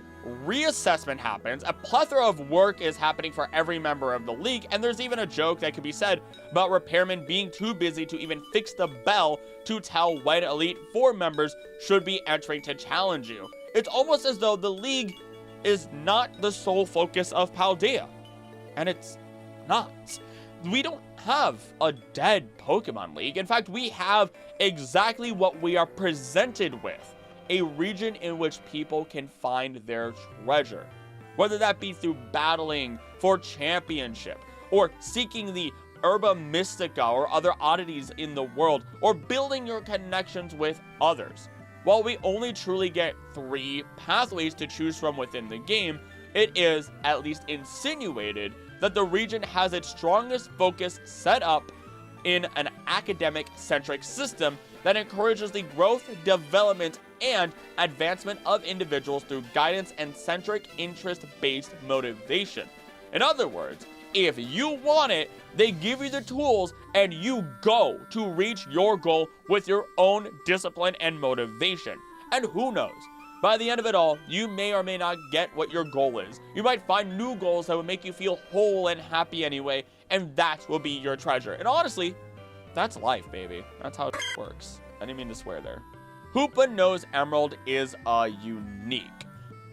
Reassessment happens, a plethora of work is happening for every member of the league, and there's even a joke that could be said about repairmen being too busy to even fix the bell to tell when Elite Four members should be entering to challenge you. It's almost as though the league is not the sole focus of Paldea, and it's not. We don't have a dead Pokemon League. In fact, we have exactly what we are presented with. A region in which people can find their treasure, whether that be through battling for championship, or seeking the Herba Mystica or other oddities in the world, or building your connections with others. While we only truly get 3 pathways to choose from within the game, it is at least insinuated that the region has its strongest focus set up in an academic-centric system that encourages the growth, development, and advancement of individuals through guidance and centric interest-based motivation. In other words, if you want it, they give you the tools and you go to reach your goal with your own discipline and motivation. And who knows, by the end of it all, you may or may not get what your goal is. You might find new goals that will make you feel whole and happy anyway, and that will be your treasure. And honestly, that's life, baby. That's how it works. I didn't mean to swear there. Hoopa knows Emerald is a unique.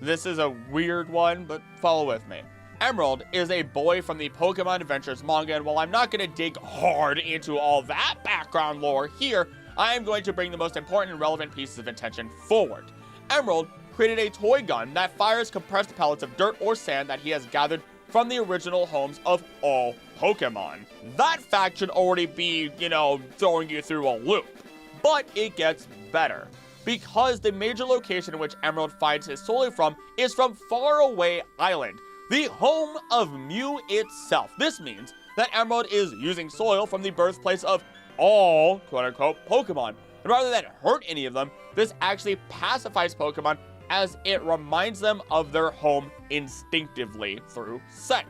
This is a weird one, but follow with me. Emerald is a boy from the Pokemon Adventures manga, and while I'm not going to dig hard into all that background lore here, I am going to bring the most important and relevant pieces of intention forward. Emerald created a toy gun that fires compressed pellets of dirt or sand that he has gathered from the original homes of all Pokemon. That fact should already be, throwing you through a loop. But it gets better, because the major location in which Emerald finds his soil from is from Faraway Island, the home of Mew itself. This means that Emerald is using soil from the birthplace of all, quote-unquote, Pokemon. And rather than hurt any of them, this actually pacifies Pokemon as it reminds them of their home instinctively through scent.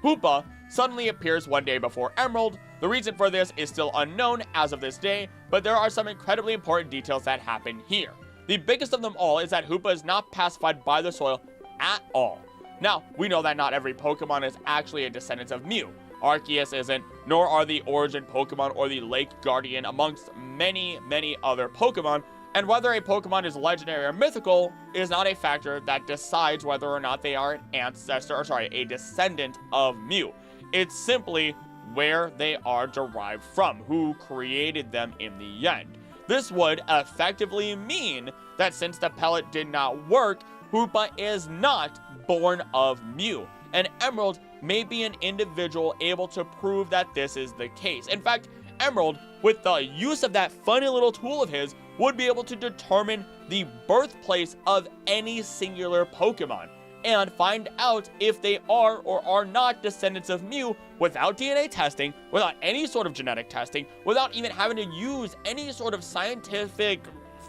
Hoopa suddenly appears one day before Emerald. The reason for this is still unknown as of this day, but there are some incredibly important details that happen here. The biggest of them all is that Hoopa is not pacified by the soil at all. Now, we know that not every Pokemon is actually a descendant of Mew. Arceus isn't, nor are the Origin Pokemon or the Lake Guardian, amongst many, many other Pokemon. And whether a Pokemon is legendary or mythical is not a factor that decides whether or not they are a descendant of Mew. It's simply where they are derived from, who created them in the end. This would effectively mean that since the pellet did not work, Hoopa is not born of Mew, and Emerald may be an individual able to prove that this is the case. In fact, Emerald with the use of that funny little tool of his, would be able to determine the birthplace of any singular Pokemon and find out if they are or are not descendants of Mew without DNA testing, without any sort of genetic testing, without even having to use any sort of scientific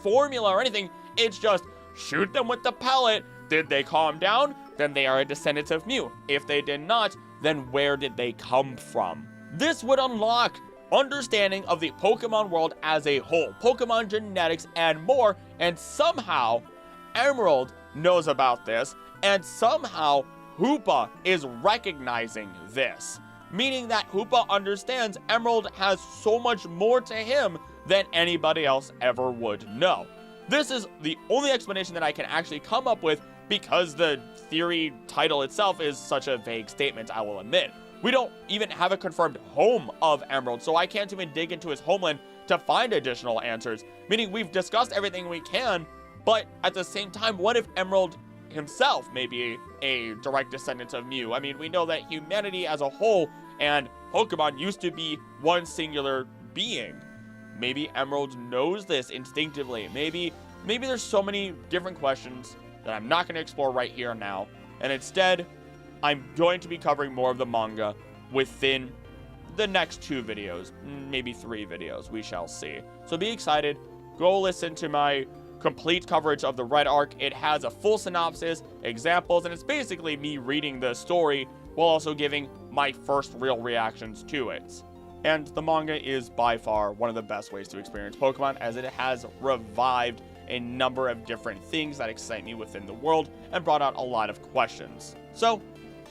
formula or anything. It's just shoot them with the pellet. Did they calm down? Then they are a descendant of Mew. If they did not, then where did they come from? This would unlock understanding of the Pokemon world as a whole, Pokemon genetics and more, and somehow Emerald knows about this, and somehow Hoopa is recognizing this, meaning that Hoopa understands Emerald has so much more to him than anybody else ever would know. This is the only explanation that I can actually come up with because the theory title itself is such a vague statement, I will admit. We don't even have a confirmed home of Emerald, so I can't even dig into his homeland to find additional answers, meaning we've discussed everything we can, but at the same time, what if Emerald himself may be a direct descendant of Mew? I mean, we know that humanity as a whole and Pokemon used to be one singular being. Maybe Emerald knows this instinctively. Maybe there's so many different questions that I'm not going to explore right here and now, and instead, I'm going to be covering more of the manga within the next 2 videos, maybe 3 videos, we shall see. So be excited, go listen to my complete coverage of the Red Arc. It has a full synopsis, examples, and it's basically me reading the story while also giving my first real reactions to it. And the manga is by far one of the best ways to experience Pokemon, as it has revived a number of different things that excite me within the world and brought out a lot of questions. So,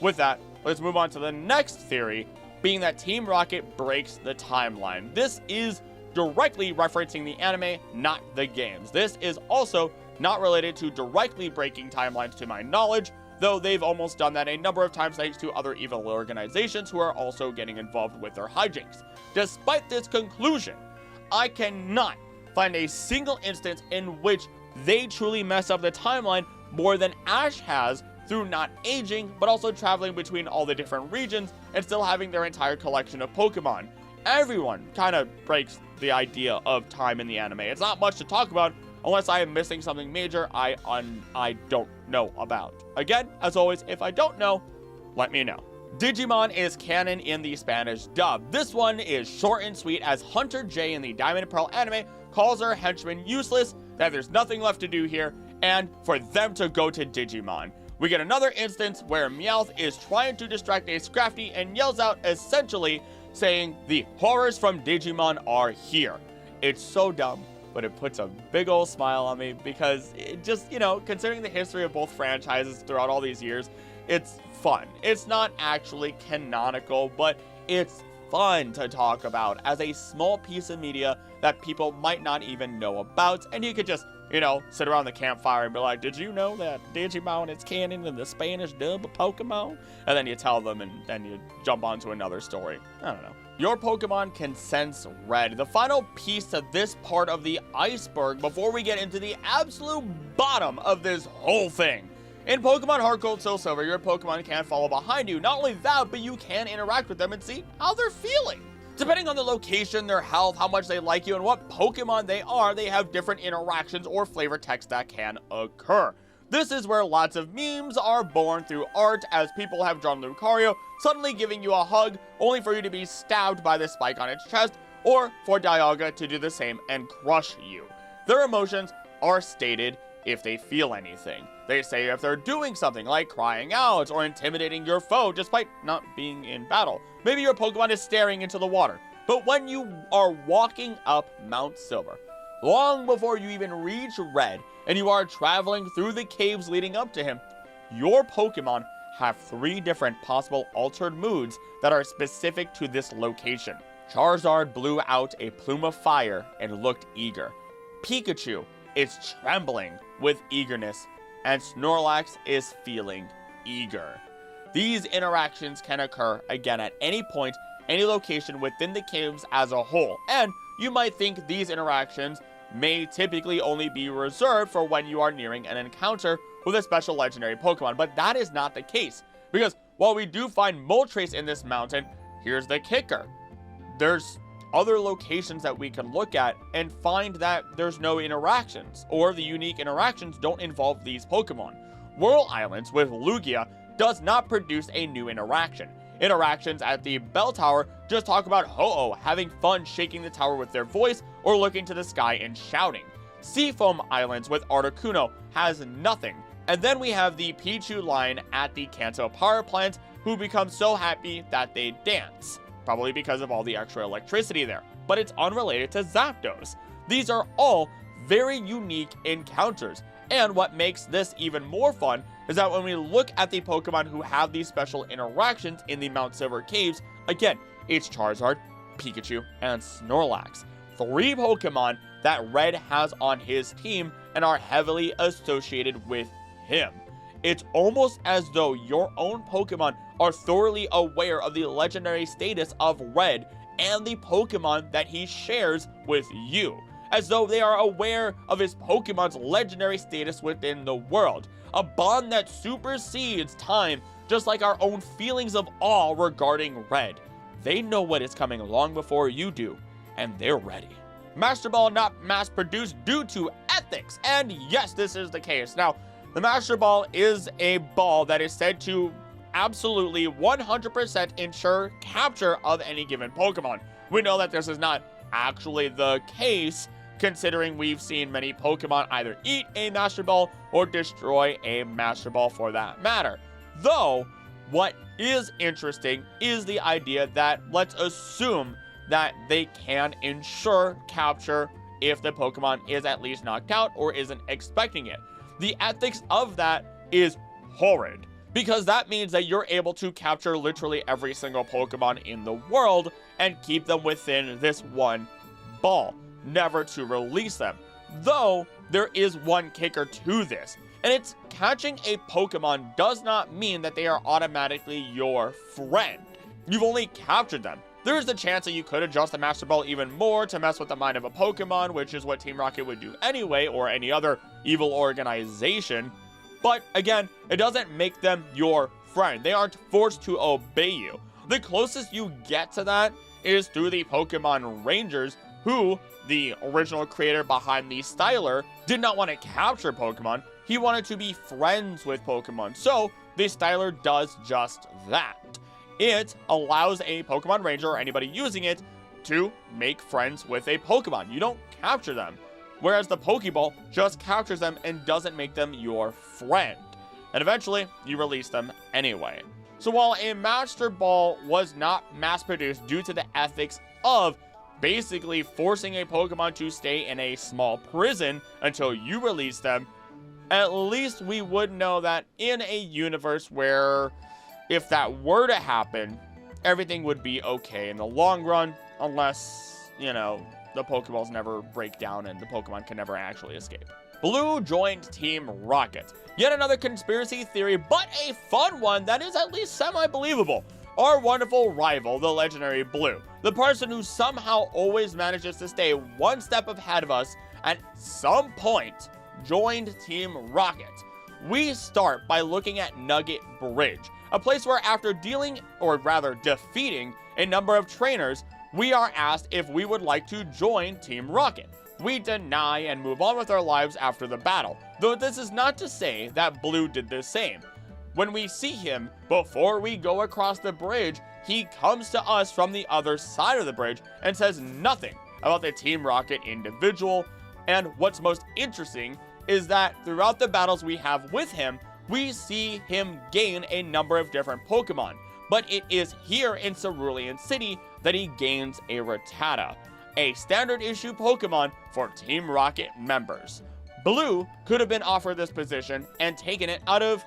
with that, let's move on to the next theory, being that Team Rocket breaks the timeline. This is directly referencing the anime, not the games. This is also not related to directly breaking timelines to my knowledge, though they've almost done that a number of times thanks to other evil organizations who are also getting involved with their hijinks. Despite this conclusion, I cannot find a single instance in which they truly mess up the timeline more than Ash has through not aging, but also traveling between all the different regions and still having their entire collection of Pokemon. Everyone kind of breaks the idea of time in the anime. It's not much to talk about unless I am missing something major I don't know about. Again, as always, if I don't know, let me know. Digimon is canon in the Spanish dub. This one is short and sweet, as Hunter J in the Diamond and Pearl anime calls her henchmen useless, that there's nothing left to do here, and for them to go to Digimon. We get another instance where Meowth is trying to distract a Scrafty and yells out essentially saying the horrors from Digimon are here. It's so dumb, but it puts a big old smile on me because it just, considering the history of both franchises throughout all these years, it's fun. It's not actually canonical, but it's fun to talk about as a small piece of media that people might not even know about, and you could just sit around the campfire and be like, did you know that Digimon is canon in the Spanish dub of Pokemon? And then you tell them, and then you jump onto another story. I don't know. Your Pokemon can sense red. The final piece to this part of the iceberg before we get into the absolute bottom of this whole thing. In Pokemon Heart Gold Soul Silver, your Pokemon can follow behind you. Not only that, but you can interact with them and see how they're feeling. Depending on the location, their health, how much they like you, and what Pokemon they are, they have different interactions or flavor text that can occur. This is where lots of memes are born through art, as people have drawn Lucario suddenly giving you a hug, only for you to be stabbed by the spike on its chest, or for Dialga to do the same and crush you. Their emotions are stated if they feel anything. They say if they're doing something like crying out or intimidating your foe despite not being in battle. Maybe your Pokemon is staring into the water. But when you are walking up Mount Silver, long before you even reach Red, and you are traveling through the caves leading up to him, your Pokemon have 3 different possible altered moods that are specific to this location. Charizard blew out a plume of fire and looked eager. Pikachu is trembling with eagerness, and Snorlax is feeling eager. These interactions can occur again at any point, any location within the caves as a whole, and you might think these interactions may typically only be reserved for when you are nearing an encounter with a special legendary Pokemon, but that is not the case, because while we do find Moltres in this mountain, here's the kicker. There's other locations that we can look at and find that there's no interactions, or the unique interactions don't involve these Pokemon. Whirl Islands with Lugia does not produce a new interaction. Interactions at the bell tower just talk about Ho-Oh having fun shaking the tower with their voice or looking to the sky and shouting. Seafoam Islands with Articuno has nothing. And then we have the Pichu line at the Kanto power plant who become so happy that they dance, probably because of all the extra electricity there, but it's unrelated to Zapdos. These are all very unique encounters, and what makes this even more fun is that when we look at the Pokemon who have these special interactions in the Mount Silver Caves, again, it's Charizard, Pikachu, and Snorlax. 3 Pokemon that Red has on his team and are heavily associated with him. It's almost as though your own Pokemon are thoroughly aware of the legendary status of Red and the Pokemon that he shares with you, as though they are aware of his Pokemon's legendary status within the world, a bond that supersedes time, just like our own feelings of awe regarding Red. They know what is coming long before you do, and they're ready. Master Ball not mass-produced due to ethics, and yes, this is the case. Now, the Master Ball is a ball that is said to absolutely 100% ensure capture of any given Pokemon. We know that this is not actually the case, considering we've seen many Pokemon either eat a Master Ball or destroy a Master Ball for that matter. Though, what is interesting is the idea that let's assume that they can ensure capture if the Pokemon is at least knocked out or isn't expecting it. The ethics of that is horrid, because that means that you're able to capture literally every single Pokemon in the world and keep them within this one ball, never to release them. Though, there is one kicker to this, and it's catching a Pokemon does not mean that they are automatically your friend. You've only captured them. There's the chance that you could adjust the Master Ball even more to mess with the mind of a Pokemon, which is what Team Rocket would do anyway, or any other evil organization. But again, it doesn't make them your friend. They aren't forced to obey you. The closest you get to that is through the Pokemon Rangers, who, the original creator behind the Styler, did not want to capture Pokemon. He wanted to be friends with Pokemon. So, the Styler does just that. It allows a Pokemon Ranger or anybody using it to make friends with a Pokemon. You don't capture them. Whereas the Pokeball just captures them and doesn't make them your friend. And eventually, you release them anyway. So while a Master Ball was not mass-produced due to the ethics of basically forcing a Pokemon to stay in a small prison until you release them, at least we would know that in a universe where if that were to happen, everything would be okay in the long run, unless, you know, the Pokeballs never break down and the Pokemon can never actually escape. Blue joined Team Rocket. Yet another conspiracy theory, but a fun one that is at least semi-believable. Our wonderful rival, the legendary Blue, the person who somehow always manages to stay one step ahead of us at some point, joined Team Rocket. We start by looking at Nugget Bridge, a place where after dealing, or rather defeating, a number of trainers, we are asked if we would like to join Team Rocket. We deny and move on with our lives after the battle, though this is not to say that Blue did the same. When we see him, before we go across the bridge, he comes to us from the other side of the bridge and says nothing about the Team Rocket individual, and what's most interesting is that throughout the battles we have with him, we see him gain a number of different Pokemon, but it is here in Cerulean City that he gains a Rattata, a standard issue Pokemon for Team Rocket members. Blue could have been offered this position and taken it out of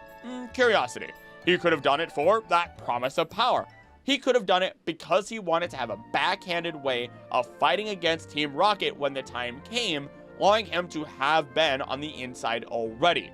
curiosity. He could have done it for that promise of power. He could have done it because he wanted to have a backhanded way of fighting against Team Rocket when the time came, allowing him to have been on the inside already.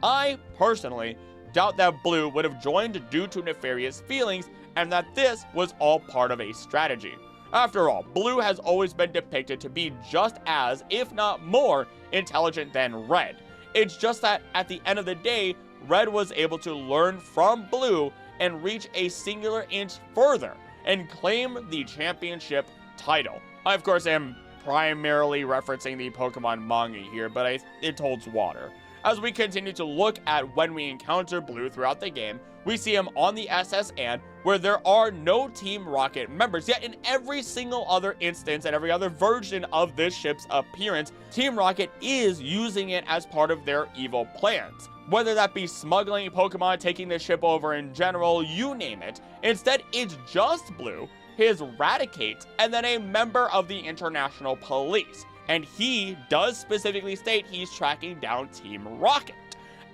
I, personally, doubt that Blue would have joined due to nefarious feelings and that this was all part of a strategy. After all, Blue has always been depicted to be just as, if not more, intelligent than Red. It's just that at the end of the day, Red was able to learn from Blue and reach a singular inch further and claim the championship title. I, of course, am primarily referencing the Pokemon manga here, but it holds water. As we continue to look at when we encounter Blue throughout the game, we see him on the SS Anne, where there are no Team Rocket members, yet in every single other instance and every other version of this ship's appearance, Team Rocket is using it as part of their evil plans. Whether that be smuggling Pokemon, taking the ship over in general, you name it. Instead, it's just Blue, his Raticate, and then a member of the International Police. And he does specifically state he's tracking down Team Rocket.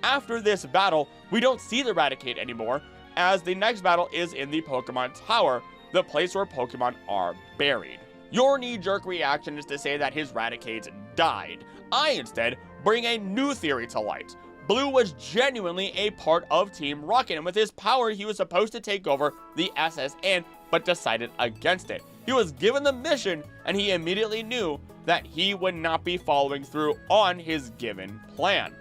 After this battle, we don't see the Raticate anymore, as the next battle is in the Pokemon Tower, the place where Pokemon are buried. Your knee-jerk reaction is to say that his Raticate died. I instead bring a new theory to light. Blue was genuinely a part of Team Rocket, and with his power, he was supposed to take over the SS Anne, but decided against it. He was given the mission, and he immediately knew that he would not be following through on his given plan.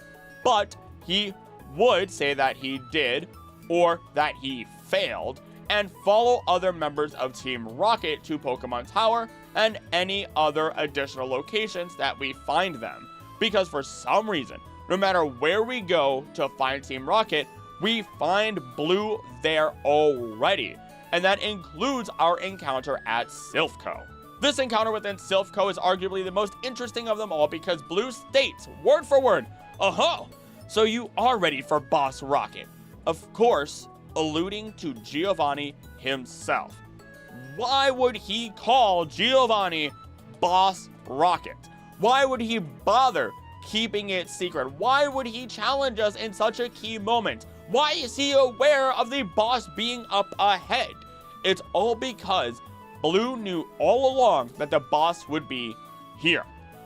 But he would say that he did, or that he failed, and follow other members of Team Rocket to Pokemon Tower and any other additional locations that we find them. Because for some reason, no matter where we go to find Team Rocket, we find Blue there already. And that includes our encounter at Silphco. This encounter within Silphco is arguably the most interesting of them all because Blue states, word for word, "Oh, so you are ready for Boss Rocket." Of course, alluding to Giovanni himself. Why would he call Giovanni Boss Rocket? Why would he bother keeping it secret? Why would he challenge us in such a key moment? Why is he aware of the boss being up ahead? It's all because Blue knew all along that the boss would be here.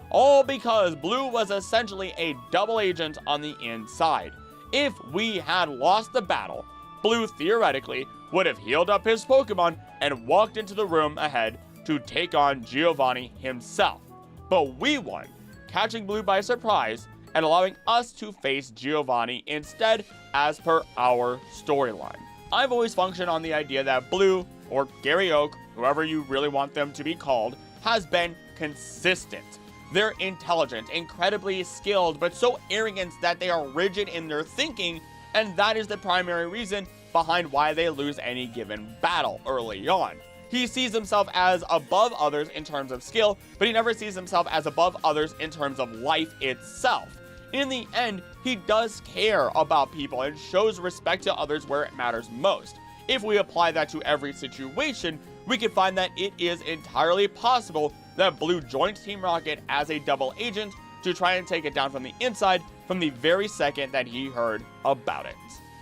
All because Blue was essentially a double agent on the inside. If we had lost the battle, Blue theoretically would have healed up his Pokemon and walked into the room ahead to take on Giovanni himself. But we won, catching Blue by surprise and allowing us to face Giovanni instead as per our storyline. I've always functioned on the idea that Blue, or Gary Oak, whoever you really want them to be called, has been consistent. They're intelligent, incredibly skilled, but so arrogant that they are rigid in their thinking, and that is the primary reason behind why they lose any given battle early on. He sees himself as above others in terms of skill, but he never sees himself as above others in terms of life itself. In the end, he does care about people and shows respect to others where it matters most. If we apply that to every situation, we can find that it is entirely possible that Blue joined Team Rocket as a double agent to try and take it down from the inside from the very second that he heard about it.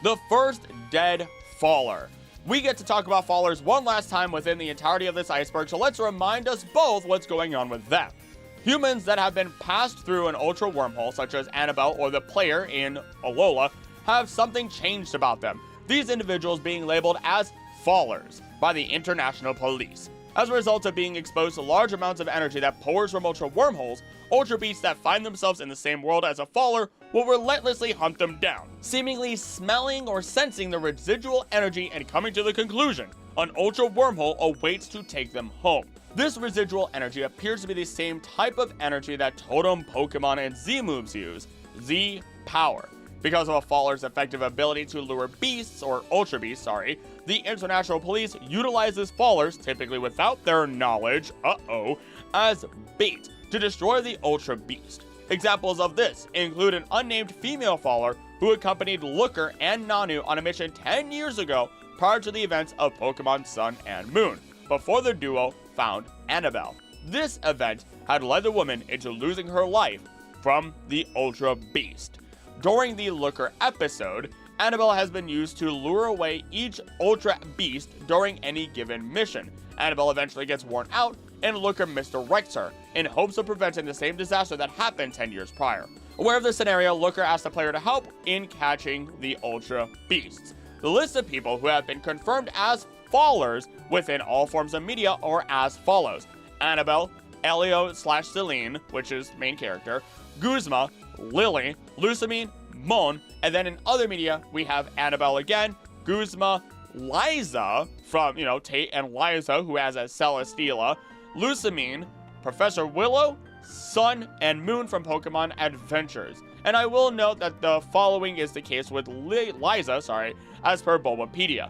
The first dead faller. We get to talk about fallers one last time within the entirety of this iceberg, so let's remind us both what's going on with them. Humans that have been passed through an ultra wormhole, such as Annabelle or the player in Alola, have something changed about them. These individuals being labeled as fallers by the International Police. As a result of being exposed to large amounts of energy that pours from ultra wormholes, ultra beasts that find themselves in the same world as a faller will relentlessly hunt them down, seemingly smelling or sensing the residual energy and coming to the conclusion an ultra wormhole awaits to take them home. This residual energy appears to be the same type of energy that Totem Pokemon and Z-moves use, Z-Power. Because of a faller's effective ability to lure beasts, or ultra beasts, the International Police utilizes fallers, typically without their knowledge, as bait to destroy the ultra beast. Examples of this include an unnamed female faller who accompanied Looker and Nanu on a mission 10 years ago prior to the events of Pokemon Sun and Moon, before the duo found Annabelle. This event had led the woman into losing her life from the ultra beast. During the Looker episode, Annabelle has been used to lure away each ultra beast during any given mission. Annabelle eventually gets worn out, and Looker misdirects her in hopes of preventing the same disaster that happened 10 years prior. Aware of the scenario, Looker asks the player to help in catching the ultra beasts. The list of people who have been confirmed as fallers within all forms of media are as follows: Annabelle, Elio/Celine, which is main character, Guzma, Lily, Lusamine, Mon, and then in other media, we have Annabelle again, Guzma, Liza from, Tate and Liza, who has a Celesteela, Lucamine, Professor Willow, Sun, and Moon from Pokemon Adventures. And I will note that the following is the case with Liza, as per Bulbapedia.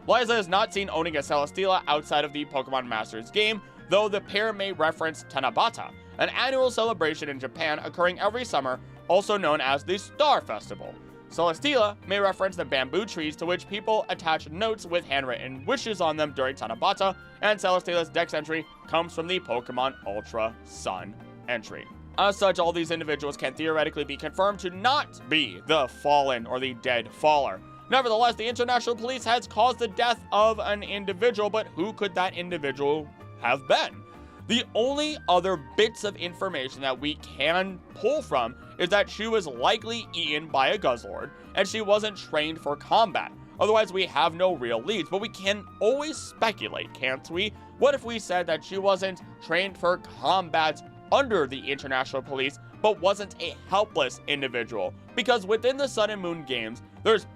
Liza is not seen owning a Celesteela outside of the Pokemon Masters game, though the pair may reference Tanabata, an annual celebration in Japan occurring every summer, also known as the Star Festival. Celesteela may reference the bamboo trees to which people attach notes with handwritten wishes on them during Tanabata, and Celesteela's dex entry comes from the Pokemon Ultra Sun entry. As such, all these individuals can theoretically be confirmed to not be the fallen or the dead faller. Nevertheless, the international police has caused the death of an individual, but who could that individual have been? The only other bits of information that we can pull from is that she was likely eaten by a Guzzlord, and she wasn't trained for combat. Otherwise, we have no real leads, but we can always speculate, can't we? What if we said that she wasn't trained for combat under the international police, but wasn't a helpless individual? Because within the Sun and Moon games, there's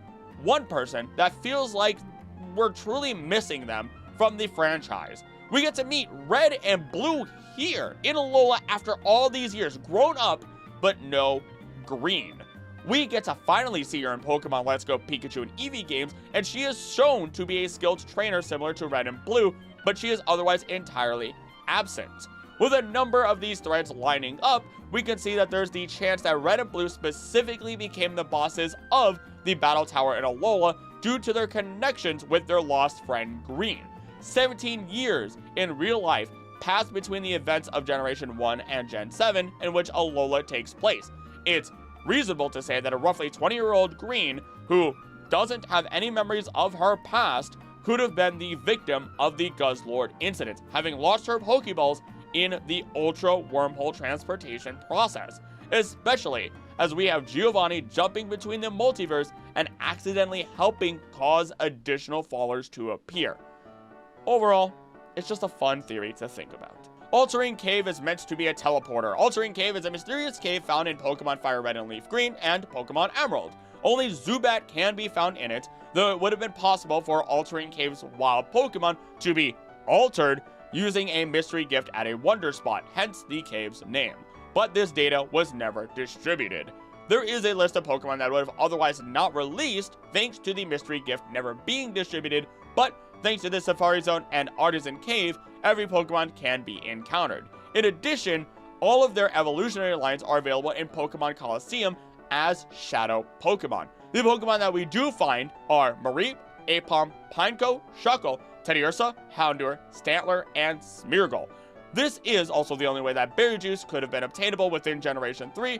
one person that feels like we're truly missing them from the franchise. We get to meet Red and Blue here in Alola after all these years, grown up, but no Green. We get to finally see her in Pokemon Let's Go Pikachu and Eevee games, and she is shown to be a skilled trainer similar to Red and Blue, but she is otherwise entirely absent. With a number of these threads lining up, we can see that there's the chance that Red and Blue specifically became the bosses of the Battle Tower in Alola due to their connections with their lost friend Green. 17 years in real life passed between the events of Generation 1 and Gen 7 in which Alola takes place. It's reasonable to say that a roughly 20-year-old Green, who doesn't have any memories of her past, could have been the victim of the Guzzlord incident, having lost her Pokeballs in the Ultra Wormhole transportation process, especially as we have Giovanni jumping between the multiverse and accidentally helping cause additional fallers to appear. Overall, it's just a fun theory to think about. Altering Cave is meant to be a teleporter. Altering Cave is a mysterious cave found in Pokemon Fire Red and Leaf Green and Pokemon Emerald. Only Zubat can be found in it, though it would have been possible for Altering Cave's wild Pokemon to be altered using a mystery gift at a Wonder Spot, hence the cave's name. But this data was never distributed. There is a list of Pokemon that would have otherwise not released thanks to the mystery gift never being distributed, but thanks to the Safari Zone and Artisan Cave, every Pokemon can be encountered. In addition, all of their evolutionary lines are available in Pokemon Coliseum as Shadow Pokemon. The Pokemon that we do find are Mareep, Aipom, Pineco, Shuckle, Teddiursa, Houndour, Stantler, and Smeargle. This is also the only way that Berry Juice could have been obtainable within Generation 3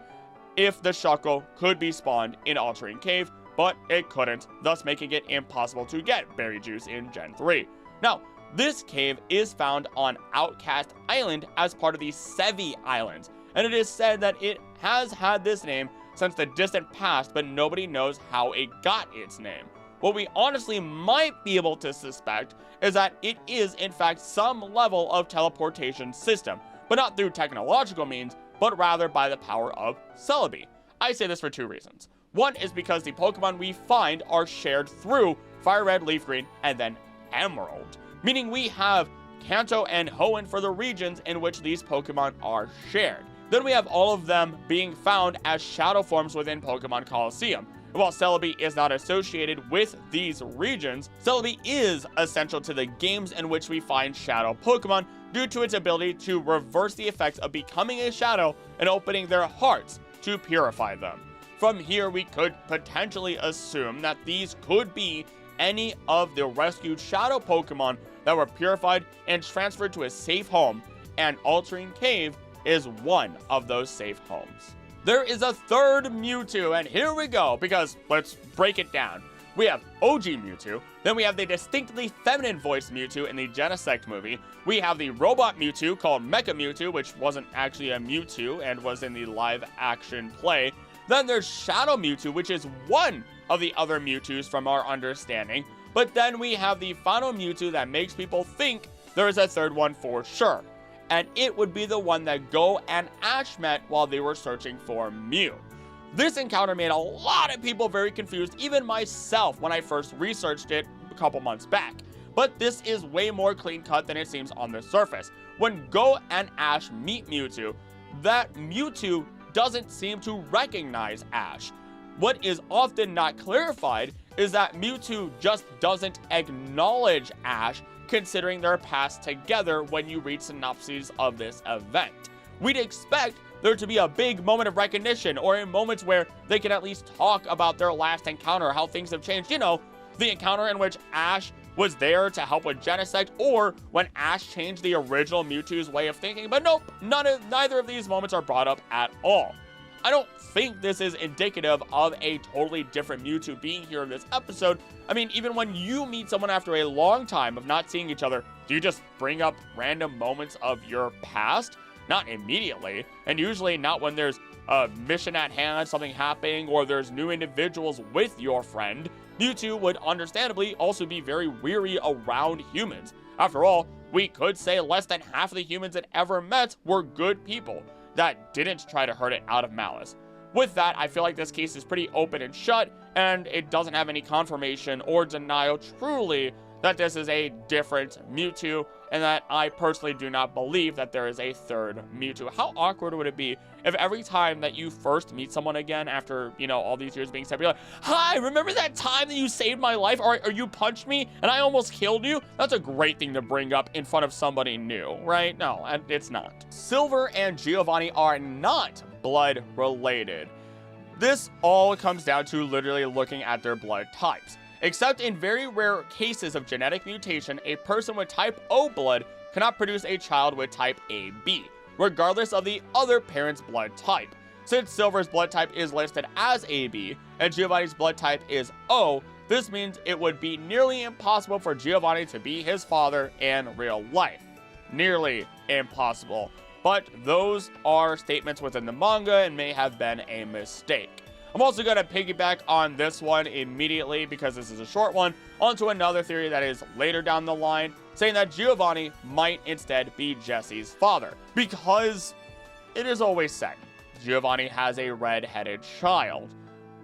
if the Shuckle could be spawned in Altering Cave, but it couldn't, thus making it impossible to get Berry Juice in Gen 3. Now, this cave is found on Outcast Island as part of the Sevi Islands, and it is said that it has had this name since the distant past, but nobody knows how it got its name. What we honestly might be able to suspect is that it is in fact some level of teleportation system, but not through technological means, but rather by the power of Celebi. I say this for two reasons. One is because the Pokemon we find are shared through Fire Red, Leaf Green, and then Emerald, meaning we have Kanto and Hoenn for the regions in which these Pokemon are shared. Then we have all of them being found as shadow forms within Pokemon Coliseum. While Celebi is not associated with these regions, Celebi is essential to the games in which we find shadow Pokemon due to its ability to reverse the effects of becoming a shadow and opening their hearts to purify them. From here, we could potentially assume that these could be any of the rescued shadow Pokemon that were purified and transferred to a safe home, and Altering Cave is one of those safe homes. There is a third Mewtwo, and here we go, because let's break it down. We have OG Mewtwo, then we have the distinctly feminine voiced Mewtwo in the Genesect movie. We have the robot Mewtwo called Mecha Mewtwo, which wasn't actually a Mewtwo and was in the live action play. Then there's Shadow Mewtwo, which is one of the other Mewtwo's from our understanding. But then we have the final Mewtwo that makes people think there is a third one for sure. And it would be the one that Go and Ash met while they were searching for Mew. This encounter made a lot of people very confused, even myself when I first researched it a couple months back. But this is way more clean cut than it seems on the surface. when Go and Ash meet Mewtwo, that Mewtwo doesn't seem to recognize Ash. What is often not clarified is that Mewtwo just doesn't acknowledge Ash, considering their past together when you read synopses of this event. We'd expect there to be a big moment of recognition, or in moments where they can at least talk about their last encounter, how things have changed. You know, the encounter in which Ash was there to help with Genesect, or when Ash changed the original Mewtwo's way of thinking. But nope, neither of these moments are brought up at all. I don't think this is indicative of a totally different Mewtwo being here in this episode. I mean, even when you meet someone after a long time of not seeing each other, do you just bring up random moments of your past? Not immediately, and usually not when there's a mission at hand, something happening, or there's new individuals with your friend. Mewtwo would understandably also be very weary around humans. After all, we could say less than half of the humans it ever met were good people that didn't try to hurt it out of malice. With that, I feel like this case is pretty open and shut, and it doesn't have any confirmation or denial truly that this is a different Mewtwo, and that I personally do not believe that there is a third Mewtwo. How awkward would it be if every time that you first meet someone again after, you know, all these years being separated, you're like, hi, remember that time that you saved my life, or you punched me and I almost killed you? That's a great thing to bring up in front of somebody new, right? No, it's not. Silver and Giovanni are not blood related. This all comes down to literally looking at their blood types. Except in very rare cases of genetic mutation, a person with type O blood cannot produce a child with type AB, regardless of the other parent's blood type. Since Silver's blood type is listed as AB, and Giovanni's blood type is O, this means it would be nearly impossible for Giovanni to be his father in real life. Nearly impossible. But those are statements within the manga and may have been a mistake. I'm also going to piggyback on this one immediately, because this is a short one, onto another theory that is later down the line, saying that Giovanni might instead be Jesse's father. Because it is always said, Giovanni has a red-headed child.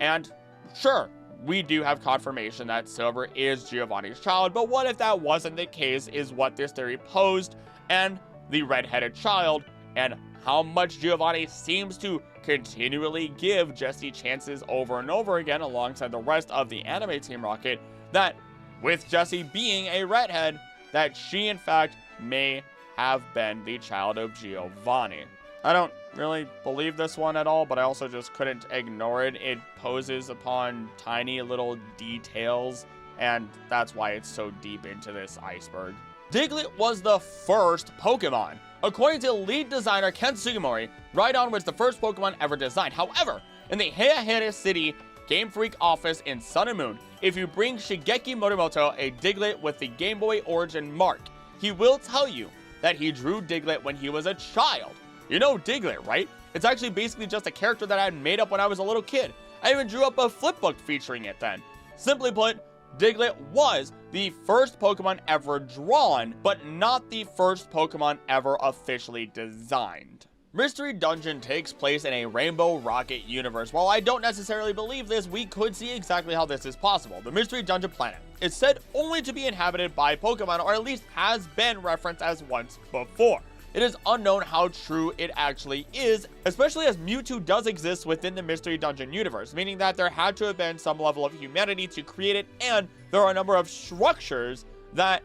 And sure, we do have confirmation that Silver is Giovanni's child, but what if that wasn't the case, is what this theory posed, and the red-headed child, and how much Giovanni seems to continually give Jessie chances over and over again alongside the rest of the anime Team Rocket, that with Jessie being a redhead, that she in fact may have been the child of Giovanni. I don't really believe this one at all, but I also just couldn't ignore it. It poses upon tiny little details, and that's why it's so deep into this iceberg. Diglett was the first Pokemon. According to lead designer Ken Sugimori, Rhydon was the first Pokemon ever designed. However, in the Heihachi City Game Freak office in Sun and Moon, if you bring Shigeki Morimoto a Diglett with the Game Boy origin mark, he will tell you that he drew Diglett when he was a child. You know Diglett, right? It's actually basically just a character that I had made up when I was a little kid. I even drew up a flipbook featuring it then. Simply put, Diglett was the first Pokemon ever drawn, but not the first Pokemon ever officially designed. Mystery Dungeon takes place in a Rainbow Rocket universe. While I don't necessarily believe this, we could see exactly how this is possible. The Mystery Dungeon planet is said only to be inhabited by Pokemon, or at least has been referenced as once before. It is unknown how true it actually is, especially as Mewtwo does exist within the Mystery Dungeon universe, meaning that there had to have been some level of humanity to create it, and there are a number of structures that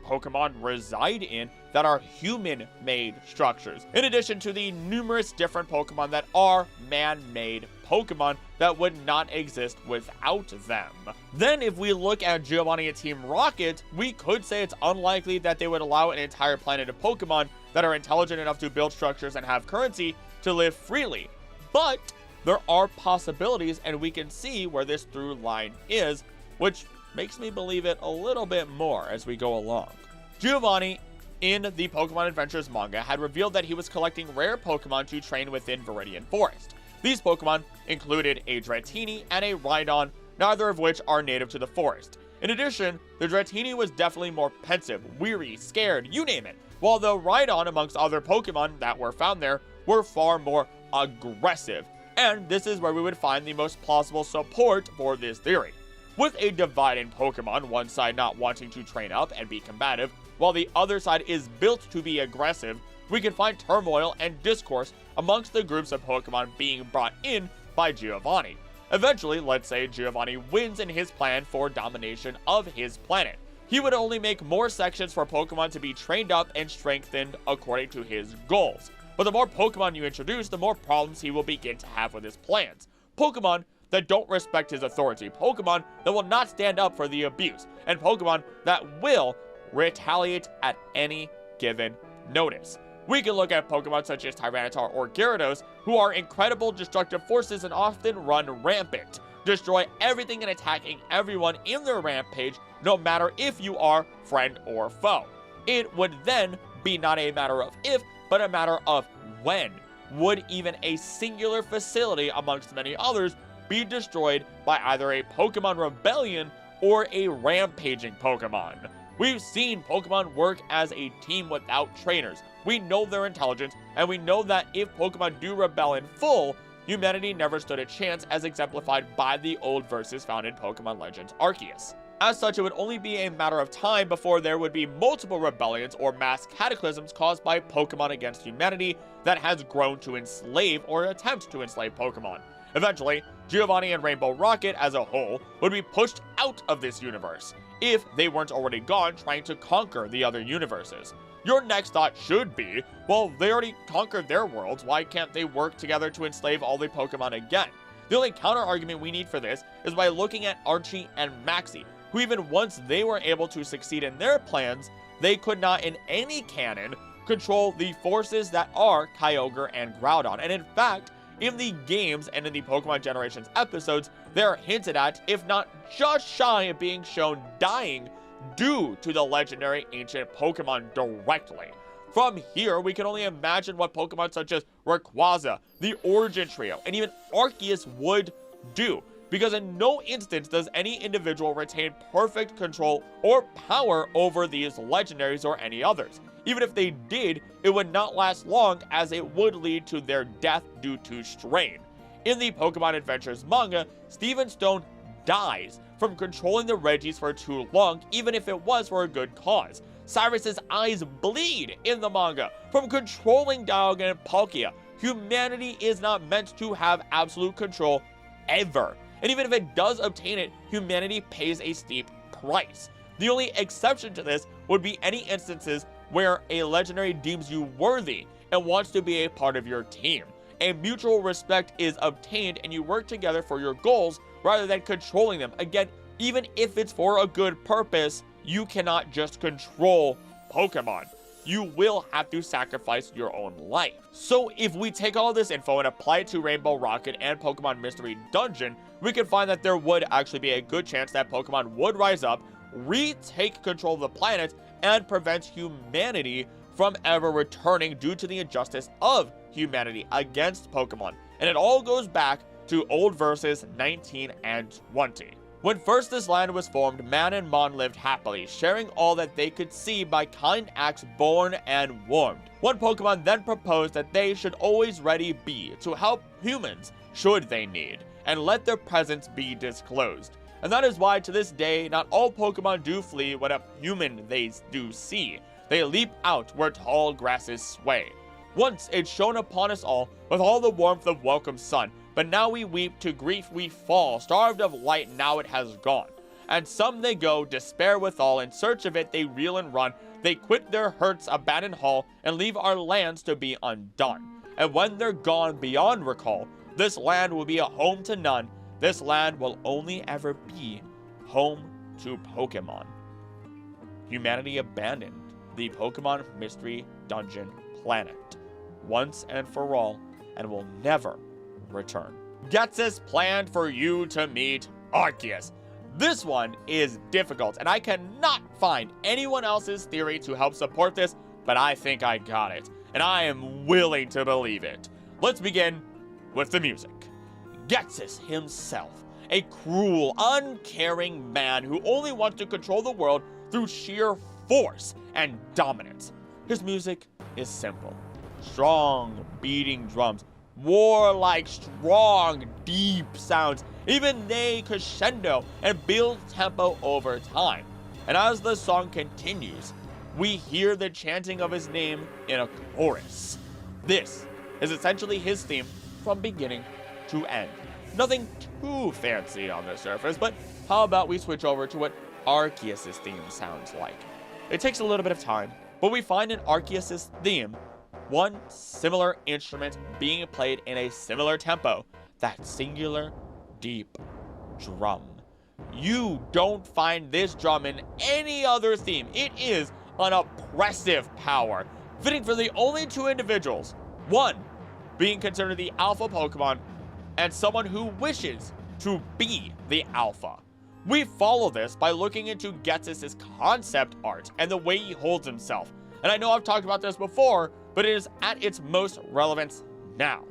Pokemon reside in that are human-made structures, in addition to the numerous different Pokemon that are man-made Pokemon that would not exist without them. Then if we look at Giovanni and Team Rocket, we could say it's unlikely that they would allow an entire planet of Pokemon that are intelligent enough to build structures and have currency to live freely. But there are possibilities, and we can see where this through line is, which makes me believe it a little bit more as we go along. Giovanni, in the Pokemon Adventures manga, had revealed that he was collecting rare Pokemon to train within Viridian Forest. These Pokemon included a Dratini and a Rhydon, neither of which are native to the forest. In addition, the Dratini was definitely more pensive, weary, scared, you name it, while the Rhydon, amongst other Pokemon that were found there, were far more aggressive. And this is where we would find the most plausible support for this theory. With a divided Pokemon, one side not wanting to train up and be combative, while the other side is built to be aggressive, we can find turmoil and discourse amongst the groups of Pokemon being brought in by Giovanni. Eventually, let's say Giovanni wins in his plan for domination of his planet. He would only make more sections for Pokemon to be trained up and strengthened according to his goals. But the more Pokemon you introduce, the more problems he will begin to have with his plans. Pokemon that don't respect his authority, Pokemon that will not stand up for the abuse, and Pokemon that will retaliate at any given notice. We can look at Pokemon such as Tyranitar or Gyarados, who are incredible destructive forces and often run rampant, destroy everything and attacking everyone in their rampage, no matter if you are friend or foe. It would then be not a matter of if, but a matter of when would even a singular facility amongst many others be destroyed by either a Pokemon rebellion or a rampaging Pokemon. We've seen Pokemon work as a team without trainers. We know their intelligence, and we know that if Pokemon do rebel in full, humanity never stood a chance, as exemplified by the old verses found in Pokemon Legends Arceus. As such, it would only be a matter of time before there would be multiple rebellions or mass cataclysms caused by Pokemon against humanity that has grown to enslave or attempt to enslave Pokemon. Eventually, Giovanni and Rainbow Rocket as a whole would be pushed out of this universe, if they weren't already gone trying to conquer the other universes. Your next thought should be, well, they already conquered their worlds, why can't they work together to enslave all the Pokemon again? The only counter argument we need for this is by looking at Archie and Maxie, who even once they were able to succeed in their plans, they could not in any canon control the forces that are Kyogre and Groudon. And in fact, in the games and in the Pokemon Generations episodes, they're hinted at, if not just shy of being shown dying due to the legendary ancient Pokemon directly. From here, we can only imagine what Pokemon such as Rayquaza, the Origin Trio, and even Arceus would do, because in no instance does any individual retain perfect control or power over these legendaries or any others. Even if they did, it would not last long, as it would lead to their death due to strain. In the Pokemon Adventures manga, Steven Stone dies from controlling the Regis for too long, even if it was for a good cause. Cyrus's eyes bleed in the manga from controlling Dialga and Palkia. Humanity is not meant to have absolute control ever. And even if it does obtain it, humanity pays a steep price. The only exception to this would be any instances where a legendary deems you worthy and wants to be a part of your team. A mutual respect is obtained and you work together for your goals rather than controlling them. Again, even if it's for a good purpose, you cannot just control Pokemon. You will have to sacrifice your own life. So if we take all this info and apply it to Rainbow Rocket and Pokemon Mystery Dungeon, we can find that there would actually be a good chance that Pokemon would rise up, retake control of the planet, and prevent humanity from ever returning due to the injustice of humanity against Pokemon. And it all goes back to Old Verses 19 and 20. When first this land was formed, man and Mon lived happily, sharing all that they could see by kind acts born and warmed. One Pokemon then proposed that they should always ready be to help humans should they need, and let their presence be disclosed. And that is why to this day, not all Pokemon do flee when a human they do see. They leap out where tall grasses sway. Once it shone upon us all with all the warmth of welcome sun, but now we weep, to grief we fall, starved of light now it has gone. And some they go, despair withal, in search of it they reel and run, they quit their hurts, abandon hall, and leave our lands to be undone. And when they're gone beyond recall, this land will be a home to none, this land will only ever be home to Pokemon. Humanity abandoned the Pokemon Mystery Dungeon planet once and for all, and will never return. Ghetsis planned for you to meet Arceus. This one is difficult, and I cannot find anyone else's theory to help support this, but I think I got it, and I am willing to believe it. Let's begin with the music. Ghetsis himself, a cruel, uncaring man who only wants to control the world through sheer force and dominance. His music is simple. Strong, beating drums, warlike, strong, deep sounds, even they crescendo and build tempo over time. And as the song continues, we hear the chanting of his name in a chorus. This is essentially his theme from beginning to end. Nothing too fancy on the surface, but how about we switch over to what Arceus' theme sounds like? It takes a little bit of time, but we find in Arceus' theme one similar instrument being played in a similar tempo, that singular, deep drum. You don't find this drum in any other theme. It is an oppressive power, fitting for the only two individuals, one being considered the alpha Pokemon, and someone who wishes to be the alpha. We follow this by looking into Ghetsis' concept art and the way he holds himself. And I know I've talked about this before, but it is at its most relevance now.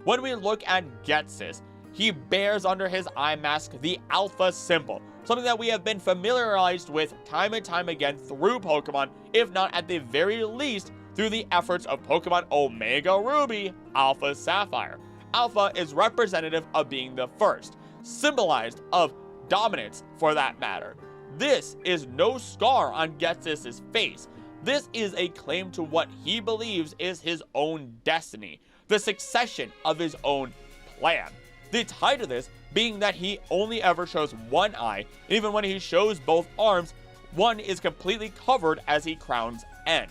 When we look at Ghetsis, he bears under his eye mask the alpha symbol, something that we have been familiarized with time and time again through Pokemon, if not at the very least through the efforts of Pokemon Omega Ruby, Alpha Sapphire. Alpha is representative of being the first, symbolized of dominance for that matter. This is no scar on Ghetsis' face. This is a claim to what he believes is his own destiny, the succession of his own plan. The tie to this being that he only ever shows one eye, and even when he shows both arms, one is completely covered as he crowns N.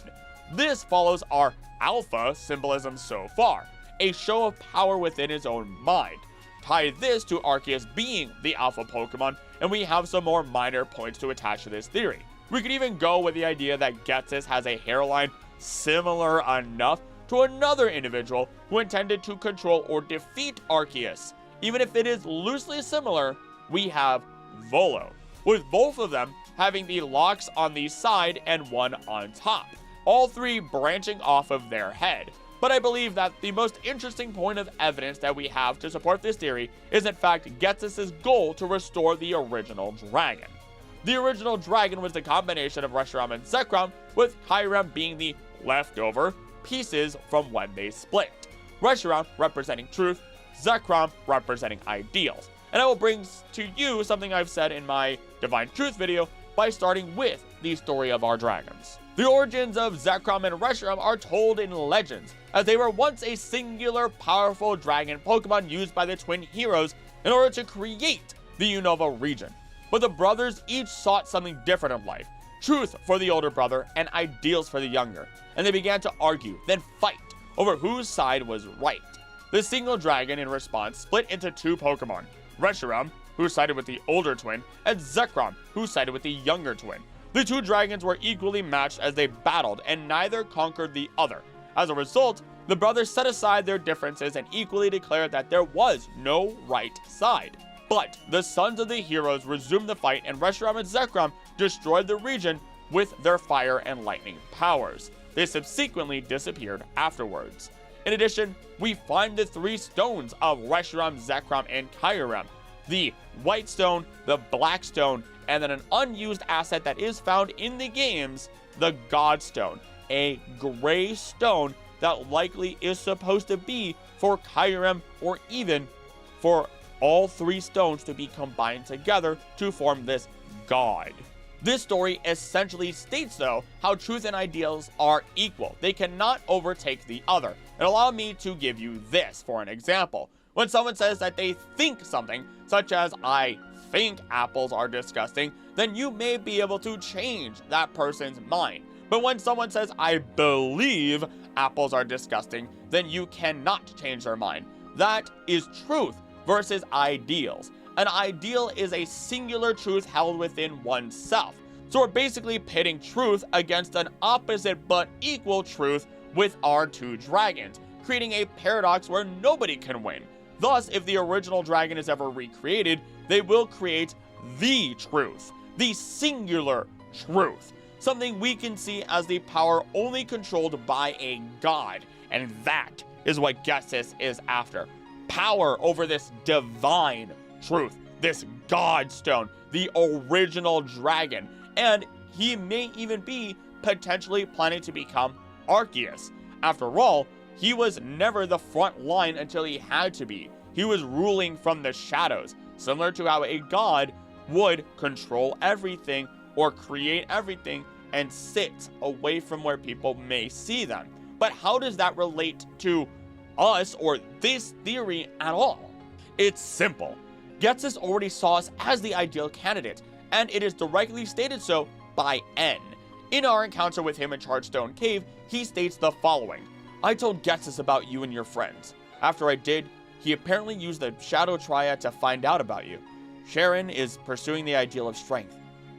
This follows our alpha symbolism so far, a show of power within his own mind. Tie this to Arceus being the alpha Pokemon, and we have some more minor points to attach to this theory. We could even go with the idea that Ghetsis has a hairline similar enough to another individual who intended to control or defeat Arceus. Even if it is loosely similar, we have Volo, with both of them having the locks on the side and one on top, all three branching off of their head. But I believe that the most interesting point of evidence that we have to support this theory is in fact Ghetsis' goal to restore the original dragon. The original dragon was the combination of Reshiram and Zekrom, with Kyurem being the leftover pieces from when they split. Reshiram representing truth, Zekrom representing ideals. And I will bring to you something I've said in my Divine Truth video by starting with the story of our dragons. The origins of Zekrom and Reshiram are told in legends, as they were once a singular powerful dragon Pokemon used by the twin heroes in order to create the Unova region. But the brothers each sought something different in life, truth for the older brother and ideals for the younger, and they began to argue, then fight, over whose side was right. The single dragon in response split into two Pokemon, Reshiram, who sided with the older twin, and Zekrom, who sided with the younger twin. The two dragons were equally matched as they battled, and neither conquered the other. As a result, the brothers set aside their differences and equally declared that there was no right side. But the sons of the heroes resumed the fight, and Reshiram and Zekrom destroyed the region with their fire and lightning powers. They subsequently disappeared afterwards. In addition, we find the three stones of Reshiram, Zekrom, and Kyurem. The white stone, the black stone, and then an unused asset that is found in the games, the God Stone, a gray stone that likely is supposed to be for Kyurem, or even for all three stones to be combined together to form this god. This story essentially states, though, how truth and ideals are equal. They cannot overtake the other. And allow me to give you this for an example. When someone says that they think something, such as I think apples are disgusting, then you may be able to change that person's mind. But when someone says I believe apples are disgusting, then you cannot change their mind. That is truth versus ideals. An ideal is a singular truth held within oneself. So we're basically pitting truth against an opposite but equal truth with our two dragons, creating a paradox where nobody can win. Thus, if the original dragon is ever recreated, they will create the truth, the singular truth, something we can see as the power only controlled by a god. And that is what Ghetsis is after. Power over this divine truth, this God Stone, the original dragon. And he may even be potentially planning to become Arceus. After all, he was never the front line until he had to be. He was ruling from the shadows, similar to how a god would control everything or create everything and sit away from where people may see them. But how does that relate to us or this theory at all? It's simple. Ghetsis already saw us as the ideal candidate, and it is directly stated so by N. In our encounter with him in Chargestone Cave, he states the following: "I told Ghetsis about you and your friends. After I did, he apparently used the Shadow Triad to find out about you. Sharon is pursuing the ideal of strength.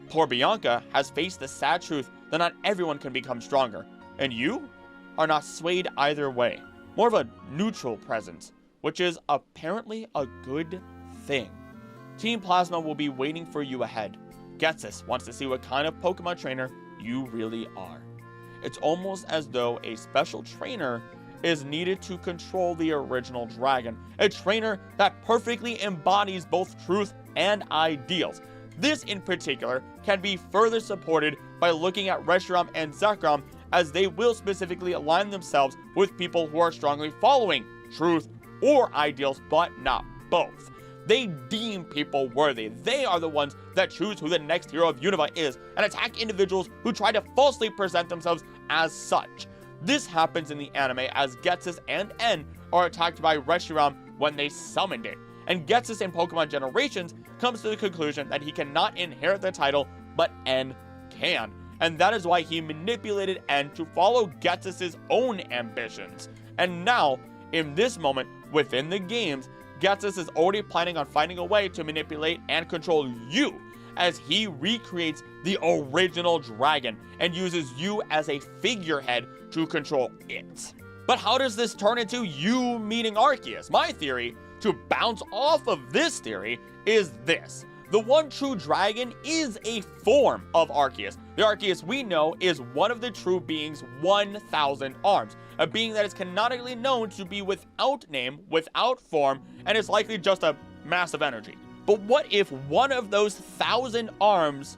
Poor Bianca has faced the sad truth that not everyone can become stronger, and you are not swayed either way. More of a neutral presence, which is apparently a good thing. Team Plasma will be waiting for you ahead. Ghetsis wants to see what kind of Pokemon trainer you really are." It's almost as though a special trainer is needed to control the original dragon, a trainer that perfectly embodies both truth and ideals. This in particular can be further supported by looking at Reshiram and Zekrom, as they will specifically align themselves with people who are strongly following truth or ideals, but not both. They deem people worthy. They are the ones that choose who the next hero of Unova is and attack individuals who try to falsely present themselves as such. This happens in the anime as Ghetsis and N are attacked by Reshiram when they summoned it, and Ghetsis in Pokemon Generations comes to the conclusion that he cannot inherit the title, but N can, and that is why he manipulated N to follow Ghetsis' own ambitions. And now, in this moment, within the games, Ghetsis is already planning on finding a way to manipulate and control you, as he recreates the original dragon and uses you as a figurehead to control it. But how does this turn into you meeting Arceus? My theory, to bounce off of this theory, is this. The one true dragon is a form of Arceus. The Arceus we know is one of the true being's 1,000 arms, a being that is canonically known to be without name, without form, and is likely just a mass of energy. But what if one of those 1,000 arms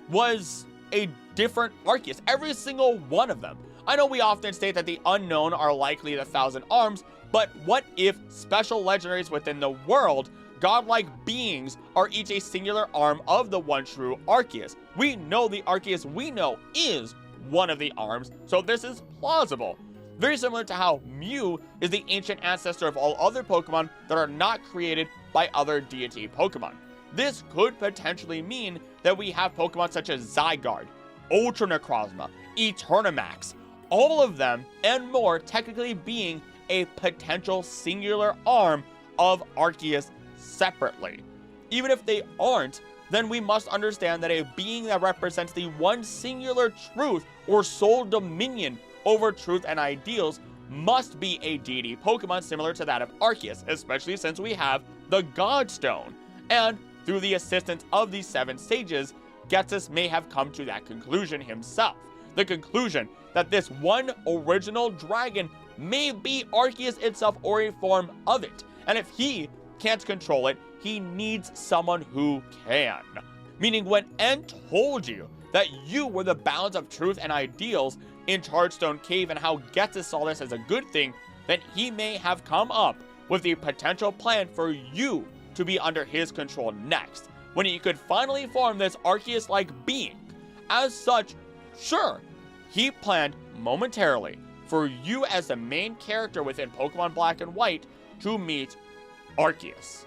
was a different Arceus? Every single one of them. I know we often state that the unknown are likely the 1,000 arms, but what if special legendaries within the world, godlike beings, are each a singular arm of the one true Arceus? We know the Arceus we know is one of the arms, so this is plausible. Very similar to how Mew is the ancient ancestor of all other Pokemon that are not created by other deity Pokemon. This could potentially mean that we have Pokemon such as Zygarde, Ultra Necrozma, Eternamax, all of them and more technically being a potential singular arm of Arceus separately. Even if they aren't, then we must understand that a being that represents the one singular truth or sole dominion over truth and ideals must be a deity Pokemon similar to that of Arceus, especially since we have the Godstone. And through the assistance of these 7 sages, Ghetsis may have come to that conclusion himself. The conclusion that this one original dragon may be Arceus itself or a form of it. And if he can't control it, he needs someone who can. Meaning when N told you that you were the balance of truth and ideals in Chargestone Cave and how Ghetsis saw this as a good thing, then he may have come up with the potential plan for you to be under his control next, when he could finally form this Arceus-like being. As such, sure, he planned momentarily for you as the main character within Pokemon Black and White to meet Arceus.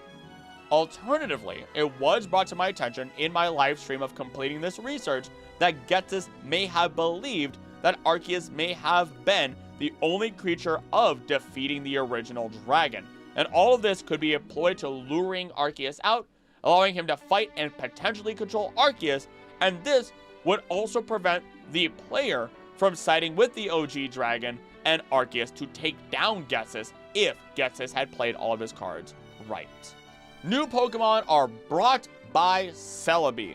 Alternatively, it was brought to my attention in my live stream of completing this research that Ghetsis may have believed that Arceus may have been the only creature of defeating the original dragon, and all of this could be employed to luring Arceus out, allowing him to fight and potentially control Arceus, and this would also prevent the player from siding with the OG dragon and Arceus to take down Ghetsis if Ghetsis had played all of his cards right. New Pokemon are brought by Celebi.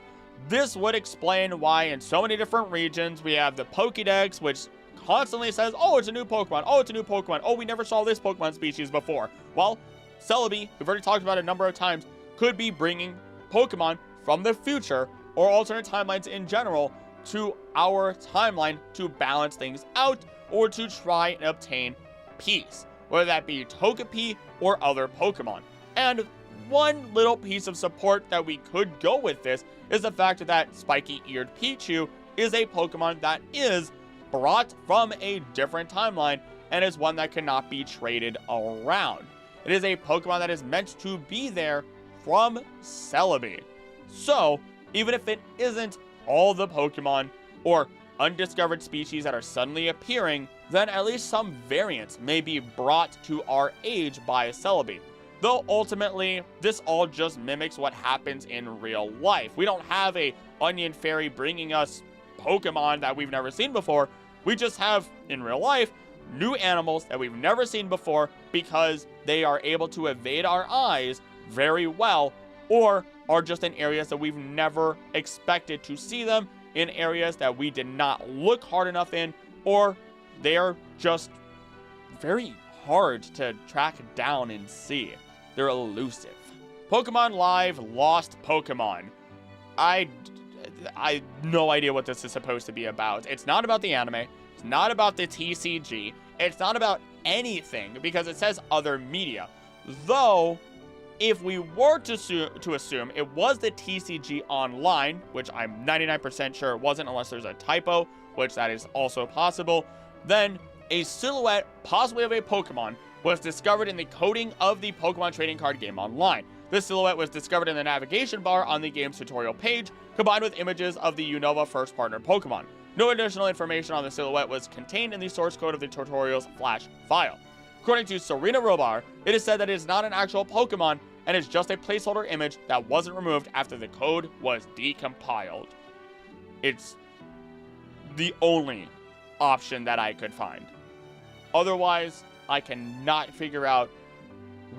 This would explain why in so many different regions we have the Pokedex, which constantly says, oh, it's a new Pokemon, oh, it's a new Pokemon, oh, we never saw this Pokemon species before. Well, Celebi, we've already talked about it a number of times, could be bringing Pokemon from the future or alternate timelines in general to our timeline to balance things out or to try and obtain peace, whether that be Togepi or other Pokemon. And one little piece of support that we could go with this is the fact that Spiky-Eared Pichu is a Pokemon that is brought from a different timeline and is one that cannot be traded around. It is a Pokemon that is meant to be there from Celebi. So, even if it isn't all the Pokemon or undiscovered species that are suddenly appearing, then at least some variants may be brought to our age by Celebi. Though ultimately, this all just mimics what happens in real life. We don't have a Onion Fairy bringing us Pokemon that we've never seen before. We just have, in real life, new animals that we've never seen before because they are able to evade our eyes very well, or are just in areas that we've never expected to see them, in areas that we did not look hard enough in, or they're just very hard to track down and see. They're elusive. Pokemon Live Lost Pokemon. I have no idea what this is supposed to be about. It's not about the anime. It's not about the TCG. It's not about anything because it says other media. Though, if we were to assume it was the TCG Online, which I'm 99% sure it wasn't unless there's a typo, which that is also possible, then a silhouette, possibly of a Pokemon, was discovered in the coding of the Pokemon trading card game Online. This silhouette was discovered in the navigation bar on the game's tutorial page, combined with images of the Unova first partner Pokemon. No additional information on the silhouette was contained in the source code of the tutorial's Flash file. According to Serena Robar, it is said that it is not an actual Pokemon and is just a placeholder image that wasn't removed after the code was decompiled. It's the only option that I could find. Otherwise, I cannot figure out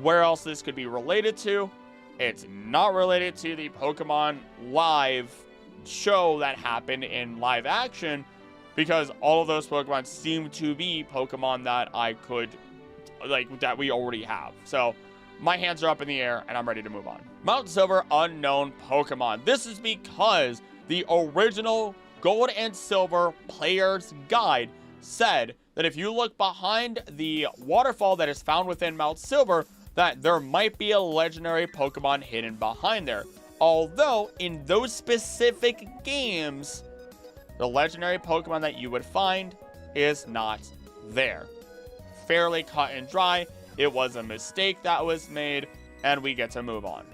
where else this could be related to. It's not related to the Pokemon Live show that happened in live action, because all of those Pokemon seem to be Pokemon that I could, that we already have. So, my hands are up in the air, and I'm ready to move on. Mount Silver Unknown Pokemon. This is because the original Gold and Silver Player's Guide said that if you look behind the waterfall that is found within Mount Silver, that there might be a legendary Pokemon hidden behind there. Although, in those specific games, the legendary Pokemon that you would find is not there. Fairly cut and dry. It was a mistake that was made, and we get to move on.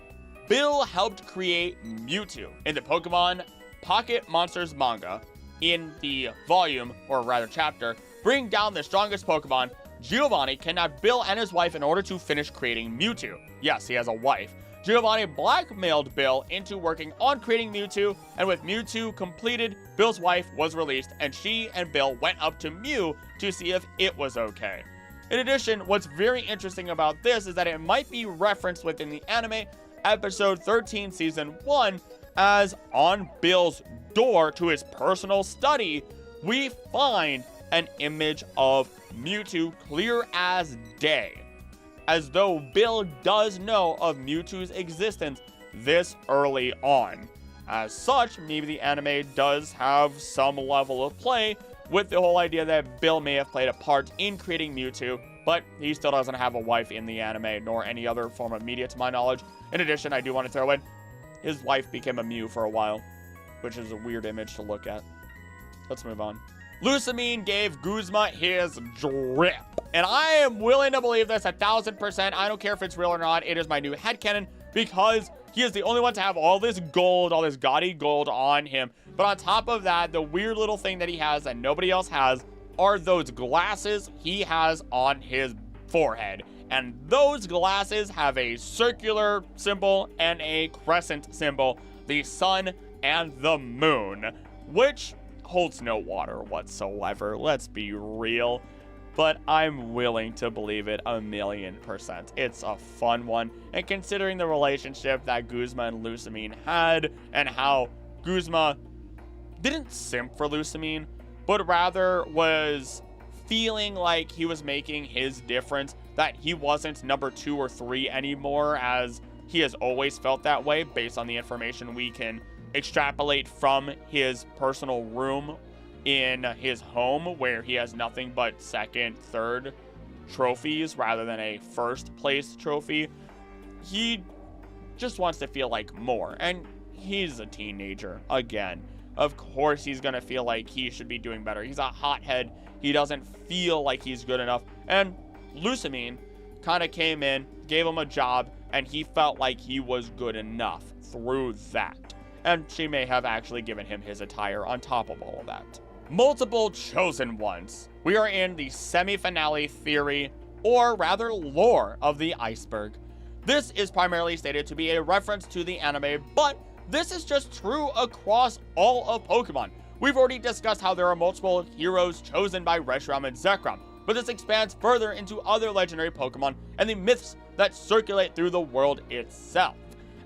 Bill helped create Mewtwo in the Pokemon Pocket Monsters manga. In the volume, or rather chapter, Bring Down the Strongest Pokemon, Giovanni kidnapped Bill and his wife in order to finish creating Mewtwo. Yes, he has a wife. Giovanni blackmailed Bill into working on creating Mewtwo, and with Mewtwo completed, Bill's wife was released, and she and Bill went up to Mew to see if it was okay. In addition, what's very interesting about this is that it might be referenced within the anime episode 13 season 1, as on Bill's door to his personal study, we find an image of Mewtwo clear as day, as though Bill does know of Mewtwo's existence this early on. As such, maybe the anime does have some level of play with the whole idea that Bill may have played a part in creating Mewtwo, but he still doesn't have a wife in the anime, nor any other form of media to my knowledge. In addition, I do want to throw in, his wife became a Mew for a while, which is a weird image to look at. Let's move on. Lusamine gave Guzma his drip. And I am willing to believe this 1000%. I don't care if it's real or not. It is my new headcanon because he is the only one to have all this gold, all this gaudy gold on him. But on top of that, the weird little thing that he has that nobody else has are those glasses he has on his forehead. And those glasses have a circular symbol and a crescent symbol, the sun and the moon, which holds no water whatsoever. Let's be real. But I'm willing to believe it 1,000,000%. It's a fun one. And considering the relationship that Guzma and Lusamine had, and how Guzma didn't simp for Lusamine, but rather was feeling like he was making his difference, that he wasn't number 2 or 3 anymore, as he has always felt that way based on the information we can extrapolate from his personal room in his home, where he has nothing but second, third trophies rather than a first place trophy. He just wants to feel like more, and he's a teenager again. of course he's gonna feel like he should be doing better. He's a hothead. He doesn't feel like he's good enough. And Lusamine kind of came in, gave him a job, and he felt like he was good enough through that. And she may have actually given him his attire on top of all of that. Multiple chosen ones. We are in the semi-finale theory, or rather lore, of the Iceberg. This is primarily stated to be a reference to the anime, but this is just true across all of Pokemon. We've already discussed how there are multiple heroes chosen by Reshiram and Zekrom, but this expands further into other legendary Pokemon and the myths that circulate through the world itself.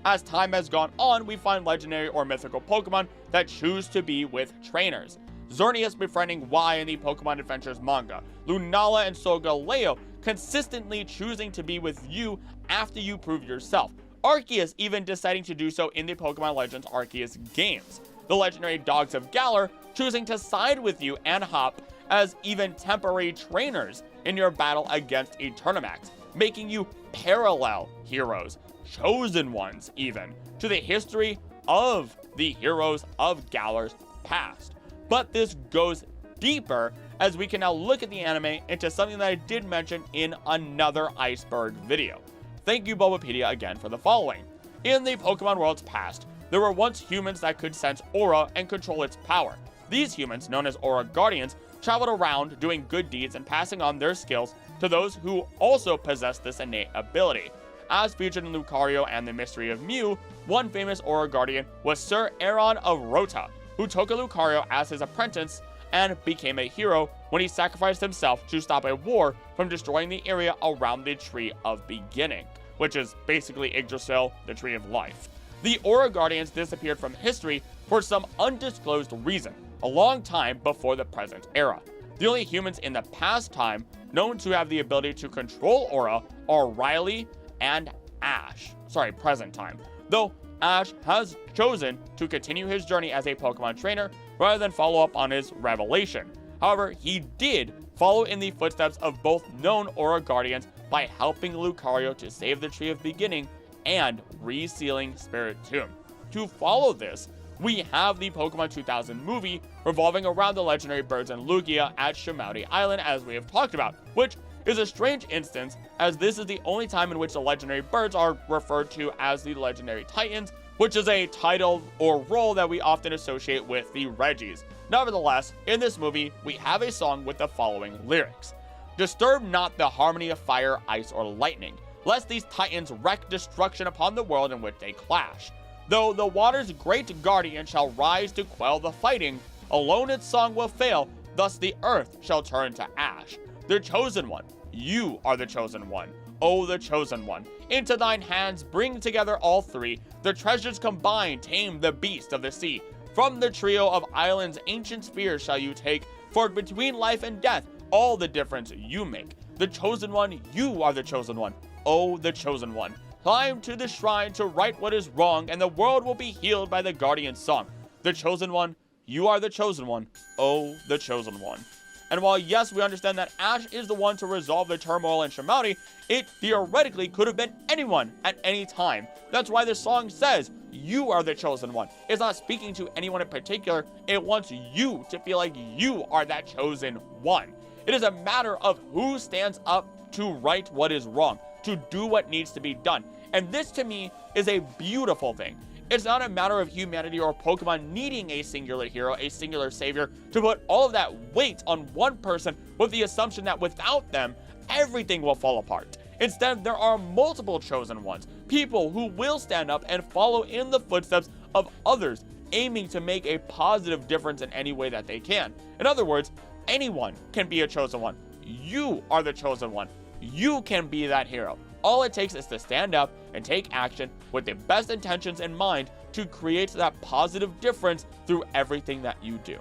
As time has gone on, we find legendary or mythical Pokemon that choose to be with trainers. Xerneas befriending Y in the Pokemon Adventures manga, Lunala and Solgaleo consistently choosing to be with you after you prove yourself, Arceus even deciding to do so in the Pokemon Legends Arceus games, the legendary Dogs of Galar choosing to side with you and Hop as even temporary trainers in your battle against Eternamax, making you parallel heroes, chosen ones even, to the history of the heroes of Galar's past. But this goes deeper, as we can now look at the anime into something that I did mention in another Iceberg video. Thank you, Bulbapedia, again for the following. In the Pokemon world's past, there were once humans that could sense aura and control its power. These humans, known as Aura Guardians, traveled around doing good deeds and passing on their skills to those who also possessed this innate ability. As featured in Lucario and the Mystery of Mew, one famous Aura Guardian was Sir Aaron of Rota, who took a Lucario as his apprentice and became a hero when he sacrificed himself to stop a war from destroying the area around the Tree of Beginning, which is basically Yggdrasil, the Tree of Life. The Aura Guardians disappeared from history for some undisclosed reason, a long time before the present era. The only humans in the past time known to have the ability to control aura are Riley and Ash. Present time. Though Ash has chosen to continue his journey as a Pokemon trainer rather than follow up on his revelation. However, he did follow in the footsteps of both known Aura Guardians by helping Lucario to save the Tree of Beginning and resealing Spirit Tomb. To follow this, we have the Pokemon 2000 movie revolving around the legendary birds and Lugia at Shimauti Island, as we have talked about, which is a strange instance, as this is the only time in which the legendary birds are referred to as the legendary Titans, which is a title or role that we often associate with the Reggies. Nevertheless, in this movie, we have a song with the following lyrics. Disturb not the harmony of fire, ice, or lightning, lest these Titans wreak destruction upon the world in which they clash. Though the water's great guardian shall rise to quell the fighting, alone its song will fail, thus the earth shall turn to ash. The chosen one, you are the chosen one, O the chosen one. Into thine hands bring together all three, the treasures combined tame the beast of the sea. From the trio of islands ancient spears shall you take, for between life and death all the difference you make. The chosen one, you are the chosen one, O the chosen one. Climb to the shrine to right what is wrong, and the world will be healed by the guardian's song. The chosen one, you are the chosen one, O the chosen one. And while yes, we understand that Ash is the one to resolve the turmoil in Shimauti, it theoretically could have been anyone at any time. That's why this song says, you are the chosen one. It's not speaking to anyone in particular, it wants you to feel like you are that chosen one. It is a matter of who stands up to right what is wrong, to do what needs to be done. And this to me is a beautiful thing. It's not a matter of humanity or Pokemon needing a singular hero, a singular savior, to put all of that weight on one person with the assumption that without them, everything will fall apart. Instead, there are multiple chosen ones, people who will stand up and follow in the footsteps of others, aiming to make a positive difference in any way that they can. In other words, anyone can be a chosen one. You are the chosen one. You can be that hero. All it takes is to stand up and take action with the best intentions in mind to create that positive difference through everything that you do.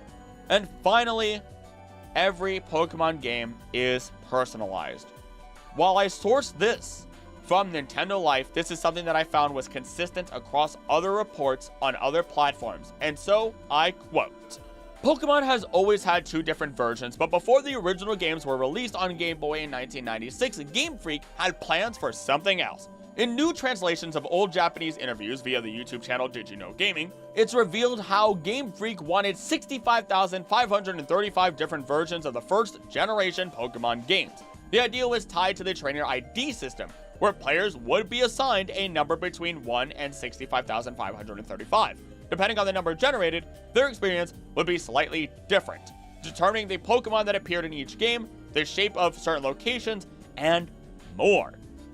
And finally, every Pokemon game is personalized. While I sourced this from Nintendo Life, this is something that I found was consistent across other reports on other platforms. And so I quote, Pokemon has always had two different versions, but before the original games were released on Game Boy in 1996, Game Freak had plans for something else. In new translations of old Japanese interviews via the YouTube channel Did You Know Gaming, it's revealed how Game Freak wanted 65,535 different versions of the first generation Pokemon games. The idea was tied to the trainer ID system, where players would be assigned a number between 1 and 65,535. Depending on the number generated, their experience would be slightly different, determining the Pokemon that appeared in each game, the shape of certain locations, and more.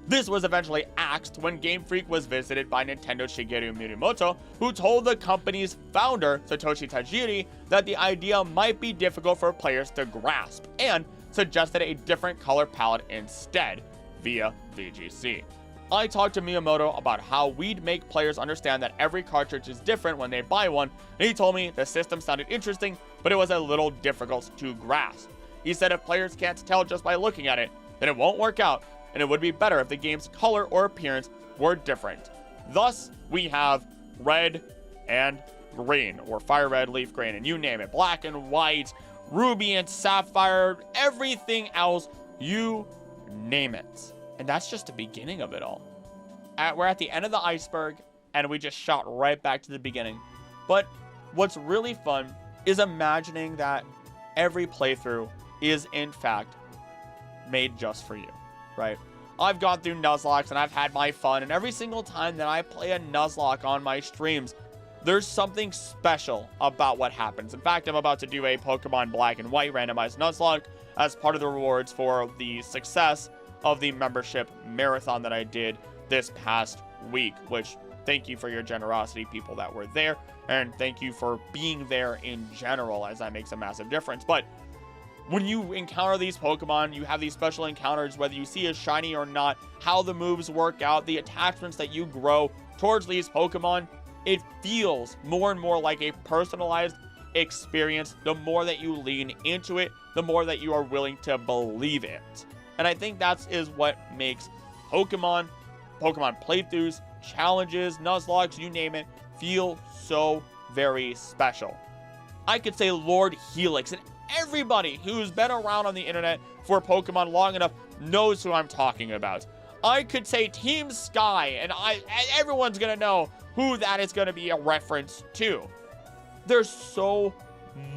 This was eventually axed when Game Freak was visited by Nintendo Shigeru Miyamoto, who told the company's founder, Satoshi Tajiri, that the idea might be difficult for players to grasp, and suggested a different color palette instead, via VGC. I talked to Miyamoto about how we'd make players understand that every cartridge is different when they buy one, and he told me the system sounded interesting, but it was a little difficult to grasp. He said if players can't tell just by looking at it, then it won't work out, and it would be better if the game's color or appearance were different. Thus, we have red and green, or fire red, leaf green, and you name it, black and white, ruby and sapphire, everything else, you name it. And that's just the beginning of it all. We're at the end of the iceberg, and we just shot right back to the beginning. But what's really fun is imagining that every playthrough is, in fact, made just for you. Right? I've gone through Nuzlocke and I've had my fun, and every single time that I play a Nuzlocke on my streams, there's something special about what happens. In fact, I'm about to do a Pokemon Black and White randomized Nuzlocke as part of the rewards for the success of the membership marathon that I did this past week, which thank you for your generosity, people that were there, and thank you for being there in general, as that makes a massive difference. But when you encounter these Pokemon, you have these special encounters, whether you see a shiny or not, how the moves work out, the attachments that you grow towards these Pokemon, it feels more and more like a personalized experience. The more that you lean into it, the more that you are willing to believe it. And I think that is what makes Pokemon playthroughs, challenges, Nuzlocks, you name it, feel so very special. I could say Lord Helix, and everybody who's been around on the internet for Pokemon long enough knows who I'm talking about. I could say Team Sky, and everyone's gonna know who that is gonna be a reference to. There's so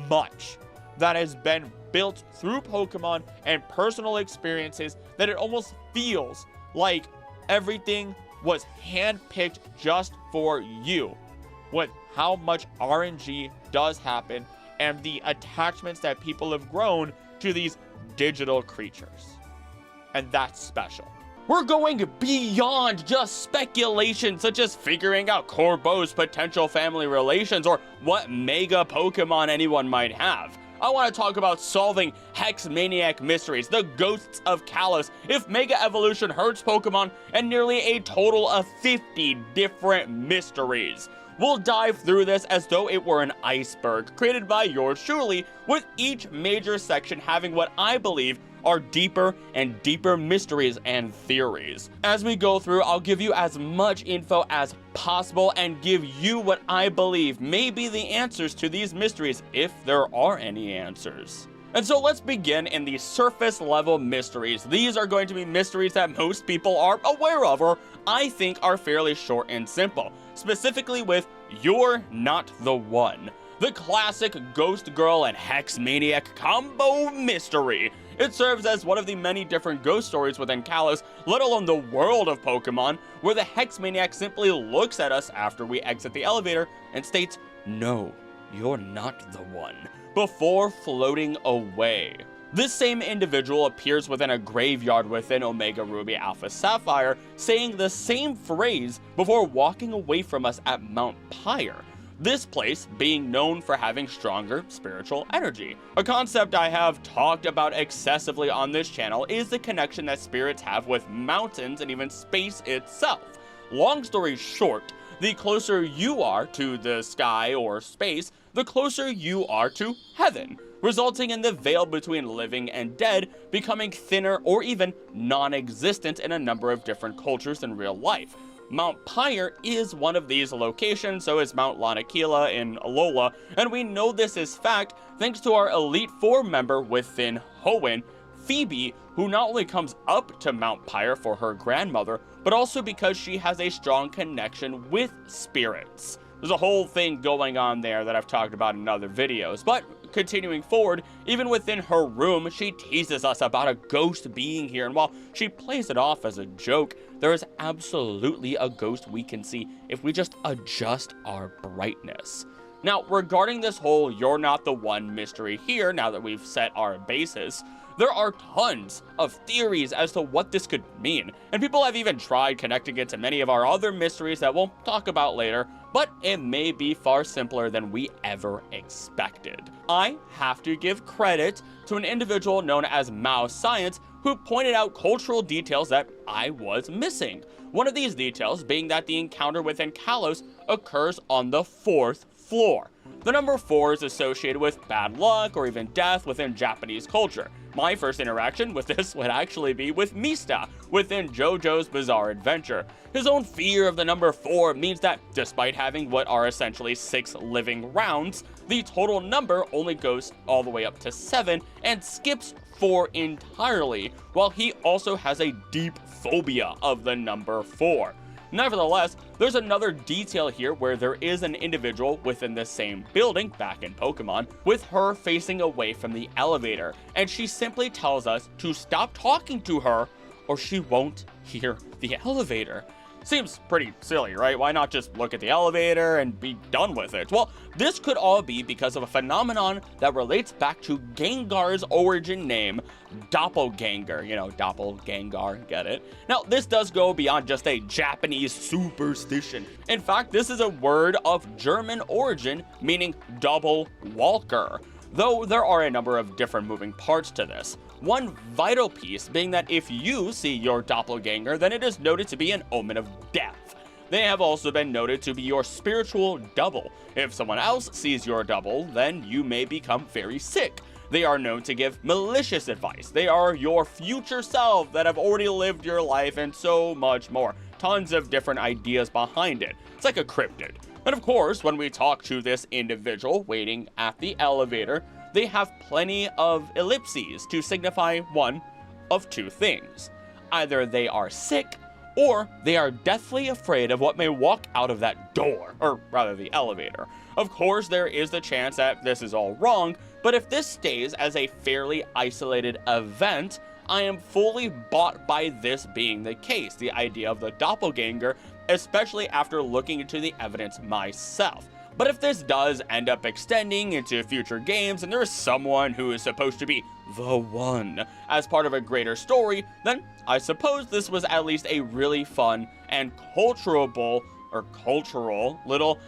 much that has been built through Pokemon and personal experiences that it almost feels like everything was handpicked just for you, with how much RNG does happen and the attachments that people have grown to these digital creatures. And that's special. We're going beyond just speculation, such as figuring out Corbo's potential family relations or what mega Pokemon anyone might have. I want to talk about solving Hex Maniac mysteries, the ghosts of Kalos, if Mega Evolution hurts Pokemon, and nearly a total of 50 different mysteries. We'll dive through this as though it were an iceberg created by yours truly, with each major section having what I believe are deeper and deeper mysteries and theories. As we go through, I'll give you as much info as possible and give you what I believe may be the answers to these mysteries, if there are any answers. And so let's begin in the surface level mysteries. These are going to be mysteries that most people are aware of, or I think are fairly short and simple. Specifically with You're Not the One, the classic Ghost Girl and Hex Maniac combo mystery. It serves as one of the many different ghost stories within Kalos, let alone the world of Pokemon, where the Hex Maniac simply looks at us after we exit the elevator and states, "No, you're not the one," before floating away. This same individual appears within a graveyard within Omega Ruby Alpha Sapphire, saying the same phrase before walking away from us at Mount Pyre. This place being known for having stronger spiritual energy. A concept I have talked about excessively on this channel is the connection that spirits have with mountains and even space itself. Long story short, the closer you are to the sky or space, the closer you are to heaven, resulting in the veil between living and dead becoming thinner or even non-existent in a number of different cultures in real life. Mount Pyre is one of these locations, so is Mount Lanakila in Alola, and we know this is fact thanks to our Elite Four member within Hoenn, Phoebe, who not only comes up to Mount Pyre for her grandmother, but also because she has a strong connection with spirits. There's a whole thing going on there that I've talked about in other videos, but continuing forward, even within her room, she teases us about a ghost being here, and while she plays it off as a joke, there is absolutely a ghost we can see if we just adjust our brightness. Now, regarding this whole "you're not the one" mystery here, now that we've set our basis, there are tons of theories as to what this could mean, and people have even tried connecting it to many of our other mysteries that we'll talk about later, but it may be far simpler than we ever expected. I have to give credit to an individual known as Mao Science who pointed out cultural details that I was missing. One of these details being that the encounter within Kalos occurs on the 4th floor. The number 4 is associated with bad luck or even death within Japanese culture. My first interaction with this would actually be with Mista within JoJo's Bizarre Adventure. His own fear of the number 4 means that despite having what are essentially 6 living rounds, the total number only goes all the way up to 7 and skips 4 entirely, while he also has a deep phobia of the number 4. Nevertheless, there's another detail here where there is an individual within the same building, back in Pokemon, with her facing away from the elevator, and she simply tells us to stop talking to her or she won't hear the elevator. Seems pretty silly, right? Why not just look at the elevator and be done with it? Well, this could all be because of a phenomenon that relates back to Gengar's origin name, Doppelganger. You know, Doppelganger, get it? Now, this does go beyond just a Japanese superstition. In fact, this is a word of German origin, meaning double walker. Though there are a number of different moving parts to this. One vital piece being that if you see your doppelganger, then it is noted to be an omen of death. They have also been noted to be your spiritual double. If someone else sees your double, then you may become very sick. They are known to give malicious advice. They are your future self that have already lived your life and so much more. Tons of different ideas behind it. It's like a cryptid. And of course, when we talk to this individual waiting at the elevator, they have plenty of ellipses to signify one of two things. Either they are sick, or they are deathly afraid of what may walk out of that door, or rather the elevator. Of course, there is the chance that this is all wrong, but if this stays as a fairly isolated event, I am fully bought by this being the case, the idea of the doppelganger, especially after looking into the evidence myself. But if this does end up extending into future games and there is someone who is supposed to be the one as part of a greater story, then I suppose this was at least a really fun and cultural little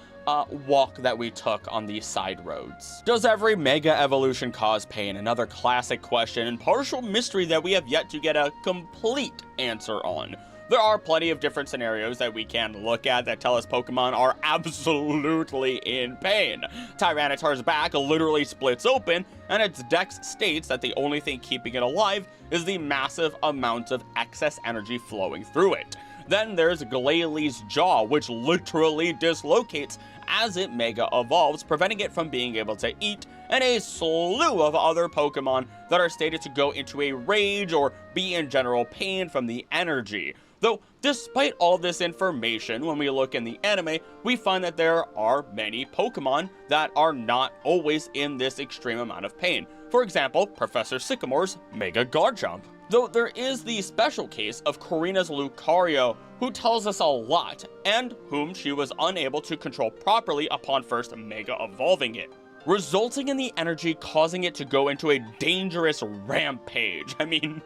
walk that we took on these side roads. Does every mega evolution cause pain? Another classic question and partial mystery that we have yet to get a complete answer on. There are plenty of different scenarios that we can look at that tell us Pokemon are absolutely in pain. Tyranitar's back literally splits open, and its dex states that the only thing keeping it alive is the massive amounts of excess energy flowing through it. Then there's Glalie jaw, which literally dislocates as it mega evolves, preventing it from being able to eat, and a slew of other Pokemon that are stated to go into a rage or be in general pain from the energy. Though, despite all this information, when we look in the anime, we find that there are many Pokemon that are not always in this extreme amount of pain. For example, Professor Sycamore's Mega Garchomp. Though there is the special case of Korrina's Lucario, who tells us a lot, and whom she was unable to control properly upon first Mega evolving it, resulting in the energy causing it to go into a dangerous rampage. I mean,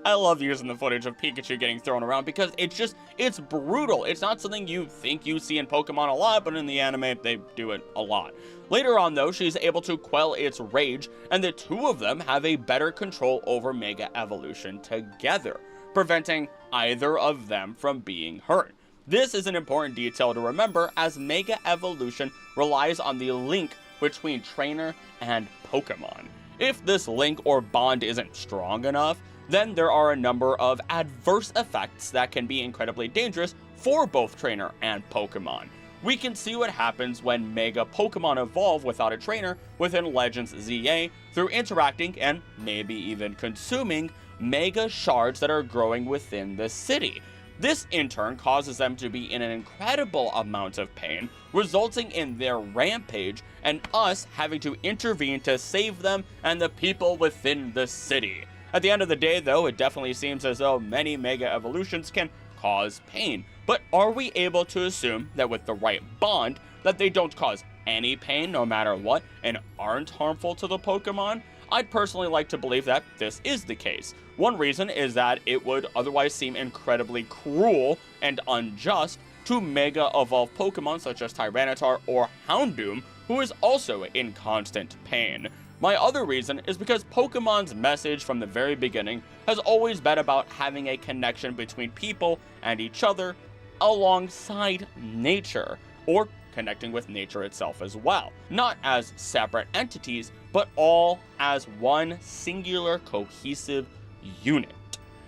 I love using the footage of Pikachu getting thrown around because it's brutal. It's not something you think you see in Pokemon a lot, but in the anime, they do it a lot. Later on, though, she's able to quell its rage, and the two of them have a better control over Mega Evolution together, preventing either of them from being hurt. This is an important detail to remember, as Mega Evolution relies on the link between trainer and Pokemon. If this link or bond isn't strong enough, then there are a number of adverse effects that can be incredibly dangerous for both trainer and Pokemon. We can see what happens when Mega Pokemon evolve without a trainer within Legends ZA through interacting and maybe even consuming mega shards that are growing within the city. This in turn causes them to be in an incredible amount of pain, resulting in their rampage and us having to intervene to save them and the people within the city. At the end of the day though, it definitely seems as though many mega evolutions can cause pain, but are we able to assume that with the right bond, that they don't cause any pain no matter what and aren't harmful to the Pokemon? I'd personally like to believe that this is the case. One reason is that it would otherwise seem incredibly cruel and unjust to mega evolved Pokemon such as Tyranitar or Houndoom, who is also in constant pain. My other reason is because Pokemon's message from the very beginning has always been about having a connection between people and each other alongside nature, or connecting with nature itself as well. Not as separate entities, but all as one singular cohesive unit.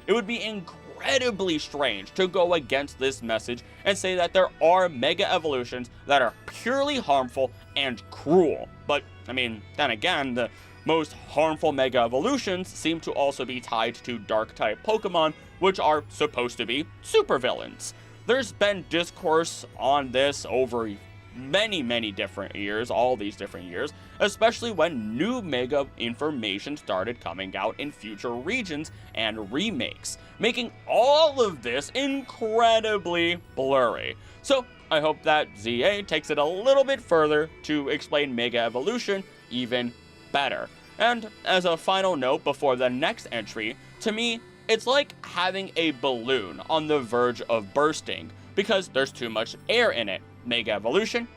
It would be incredibly strange to go against this message and say that there are mega evolutions that are purely harmful and cruel. But, I mean, then again, the most harmful mega evolutions seem to also be tied to dark-type Pokemon, which are supposed to be supervillains. There's been discourse on this over many different years, all these different years, especially when new mega information started coming out in future regions and remakes, making all of this incredibly blurry. So I hope that ZA takes it a little bit further to explain mega evolution even better. And as a final note before the next entry, to me, it's like having a balloon on the verge of bursting because there's too much air in it. Mega evolution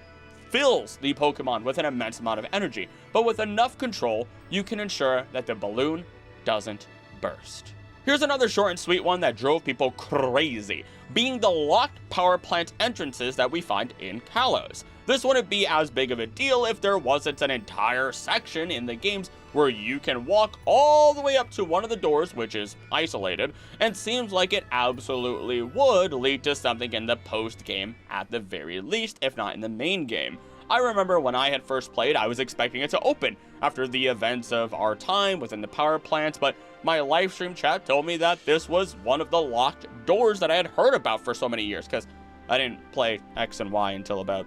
fills the Pokemon with an immense amount of energy, but with enough control, you can ensure that the balloon doesn't burst. Here's another short and sweet one that drove people crazy, being the locked power plant entrances that we find in Kalos. This wouldn't be as big of a deal if there wasn't an entire section in the games where you can walk all the way up to one of the doors, which is isolated, and seems like it absolutely would lead to something in the post-game at the very least, if not in the main game. I remember when I had first played, I was expecting it to open after the events of our time within the power plant, but my live stream chat told me that this was one of the locked doors that I had heard about for so many years, because I didn't play X and Y until about,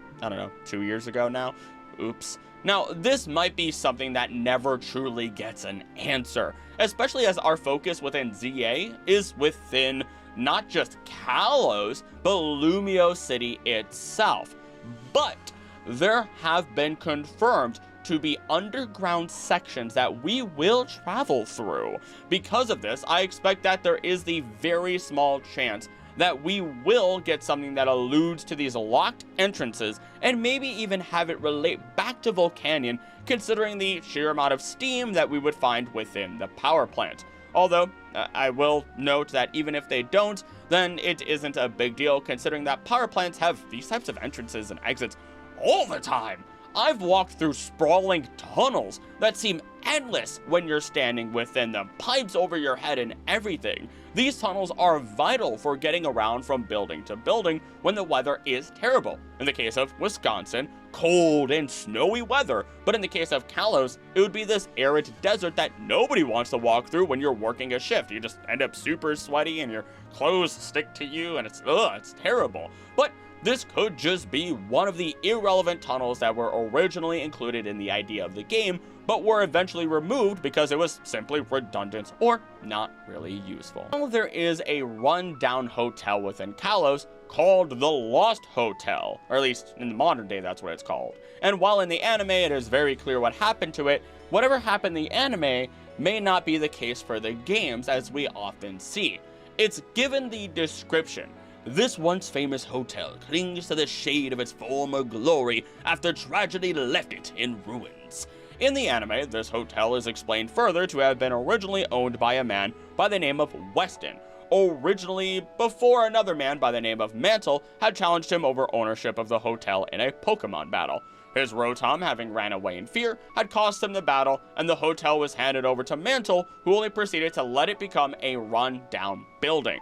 2 years ago now. Oops. Now, this might be something that never truly gets an answer, especially as our focus within ZA is within not just Kalos, but Lumio City itself. But there have been confirmed to be underground sections that we will travel through. Because of this, I expect that there is the very small chance that we will get something that alludes to these locked entrances and maybe even have it relate back to Volcanion, considering the sheer amount of steam that we would find within the power plant. Although, I will note that even if they don't, then it isn't a big deal, considering that power plants have these types of entrances and exits all the time. I've walked through sprawling tunnels that seem endless when you're standing within them, pipes over your head and everything. These tunnels are vital for getting around from building to building when the weather is terrible. In the case of Wisconsin, cold and snowy weather, but in the case of Kalos, it would be this arid desert that nobody wants to walk through when you're working a shift. You just end up super sweaty and your clothes stick to you and it's terrible. But this could just be one of the irrelevant tunnels that were originally included in the idea of the game, but were eventually removed because it was simply redundant or not really useful. Now there is a rundown hotel within Kalos called the Lost Hotel, or at least in the modern day that's what it's called. And while in the anime it is very clear what happened to it, whatever happened in the anime may not be the case for the games as we often see. It's given the description: this once famous hotel clings to the shade of its former glory after tragedy left it in ruins. In the anime, this hotel is explained further to have been originally owned by a man by the name of Weston, originally before another man by the name of Mantle had challenged him over ownership of the hotel in a Pokemon battle. His Rotom, having ran away in fear, had cost him the battle, and the hotel was handed over to Mantle, who only proceeded to let it become a run-down building.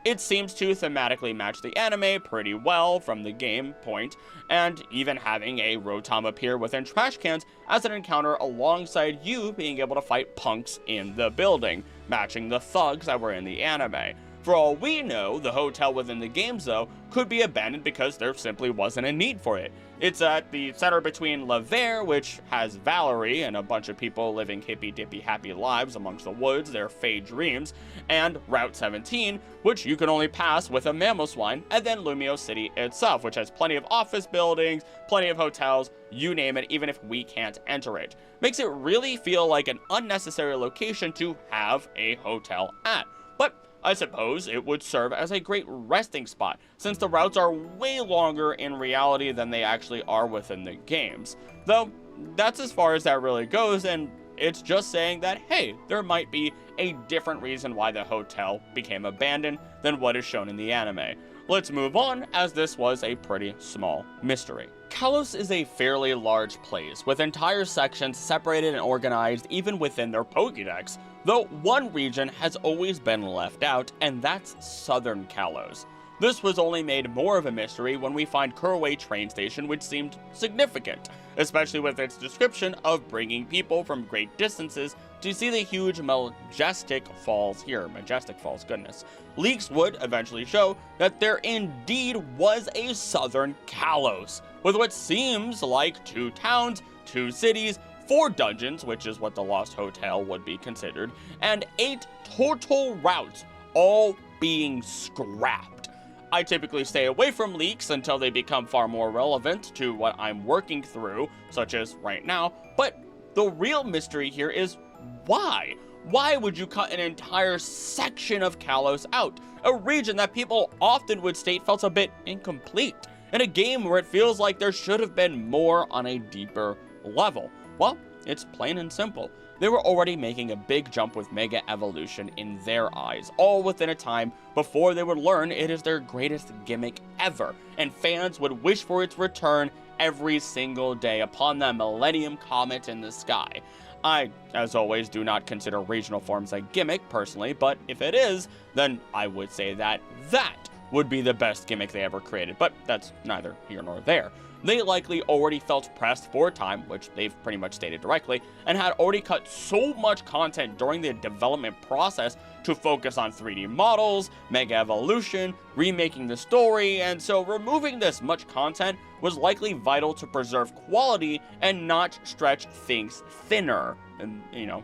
It seems to thematically match the anime pretty well from the game point, and even having a Rotom appear within trash cans as an encounter alongside you being able to fight punks in the building. matching the thugs that were in the anime. For all we know, the hotel within the games, though, could be abandoned because there simply wasn't a need for it. It's at the center between La Verre, which has Valerie and a bunch of people living hippy-dippy happy lives amongst the woods, their fey dreams, and Route 17, which you can only pass with a Mamoswine, and then Lumio City itself, which has plenty of office buildings, plenty of hotels, you name it, even if we can't enter it. Makes it really feel like an unnecessary location to have a hotel at. But I suppose it would serve as a great resting spot, since the routes are way longer in reality than they actually are within the games. Though, that's as far as that really goes, and it's just saying that, hey, there might be a different reason why the hotel became abandoned than what is shown in the anime. Let's move on, as this was a pretty small mystery. Kalos is a fairly large place, with entire sections separated and organized even within their pokedex, though one region has always been left out, and that's Southern Kalos. This was only made more of a mystery when we find Kuraway train station, which seemed significant, especially with its description of bringing people from great distances to see the huge Majestic Falls here. Majestic Falls, goodness. Leaks would eventually show that there indeed was a Southern Kalos, with what seems like 2 towns, 2 cities, 4 dungeons, which is what the Lost Hotel would be considered, and 8 total routes, all being scrapped. I typically stay away from leaks until they become far more relevant to what I'm working through, such as right now, but the real mystery here is why? Why would you cut an entire section of Kalos out? A region that people often would state felt a bit incomplete, in a game where it feels like there should have been more on a deeper level. Well, it's plain and simple. They were already making a big jump with Mega Evolution in their eyes, all within a time before they would learn it is their greatest gimmick ever, and fans would wish for its return every single day upon that Millennium Comet in the sky. I, as always, do not consider regional forms a gimmick personally, but if it is, then I would say that would be the best gimmick they ever created, but that's neither here nor there. They likely already felt pressed for time, which they've pretty much stated directly, and had already cut so much content during the development process to focus on 3D models, Mega Evolution, remaking the story, and so removing this much content was likely vital to preserve quality and not stretch things thinner, and,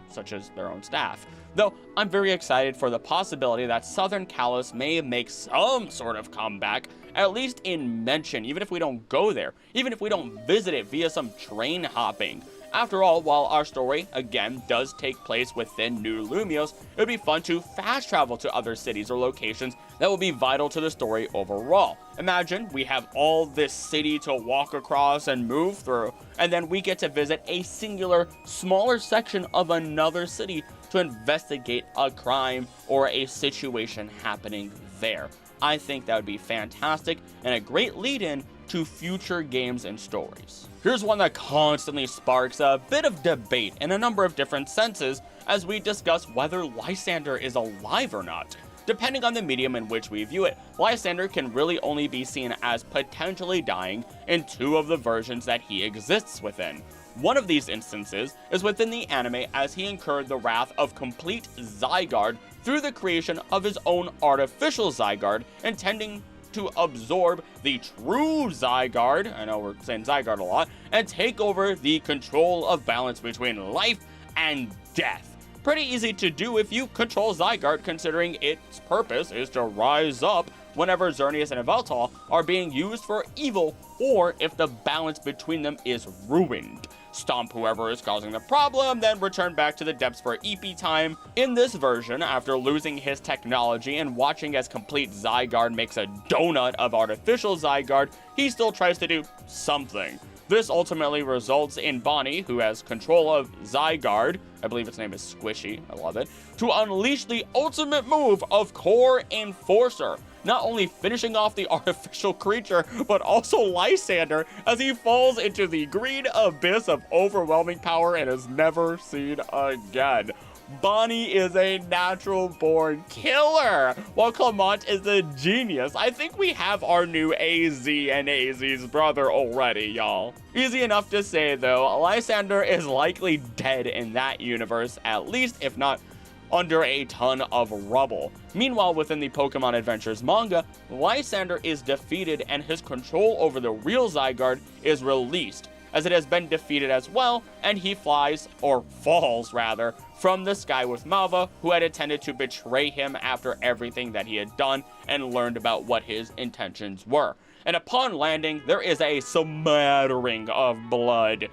such as their own staff. Though, I'm very excited for the possibility that Southern Kalos may make some sort of comeback, at least in mention, even if we don't go there, even if we don't visit it via some train hopping. After all, while our story, again, does take place within New Lumios, it would be fun to fast travel to other cities or locations that will be vital to the story overall. Imagine we have all this city to walk across and move through, and then we get to visit a singular, smaller section of another city to investigate a crime or a situation happening there. I think that would be fantastic and a great lead-in to future games and stories. Here's one that constantly sparks a bit of debate in a number of different senses as we discuss whether Lysander is alive or not. Depending on the medium in which we view it, Lysander can really only be seen as potentially dying in 2 of the versions that he exists within. One of these instances is within the anime as he incurred the wrath of complete Zygarde through the creation of his own artificial Zygarde, intending to absorb the true Zygarde, I know we're saying Zygarde a lot, and take over the control of balance between life and death. Pretty easy to do if you control Zygarde, considering its purpose is to rise up whenever Xerneas and Yveltal are being used for evil, or if the balance between them is ruined. Stomp whoever is causing the problem, then return back to the depths for EP time. In this version, after losing his technology and watching as complete Zygarde makes a donut of artificial Zygarde, he still tries to do something. This ultimately results in Bonnie, who has control of Zygarde, I believe its name is Squishy, I love it, to unleash the ultimate move of Core Enforcer, not only finishing off the artificial creature, but also Lysander as he falls into the green abyss of overwhelming power and is never seen again. Bonnie is a natural-born killer, while Clement is a genius. I think we have our new AZ and AZ's brother already, y'all. Easy enough to say, though, Lysander is likely dead in that universe, at least, if not under a ton of rubble. Meanwhile, within the Pokemon Adventures manga, Lysander is defeated and his control over the real Zygarde is released, as it has been defeated as well, and he flies, or falls rather, from the sky with Malva, who had intended to betray him after everything that he had done and learned about what his intentions were. And upon landing, there is a smattering of blood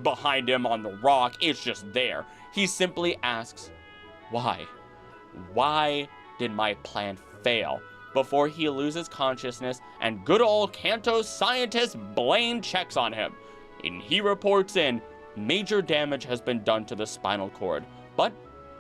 behind him on the rock. It's just there. He simply asks, why? Why did my plan fail? Before he loses consciousness, and good old Kanto's scientist Blaine checks on him. And he reports in, major damage has been done to the spinal cord, but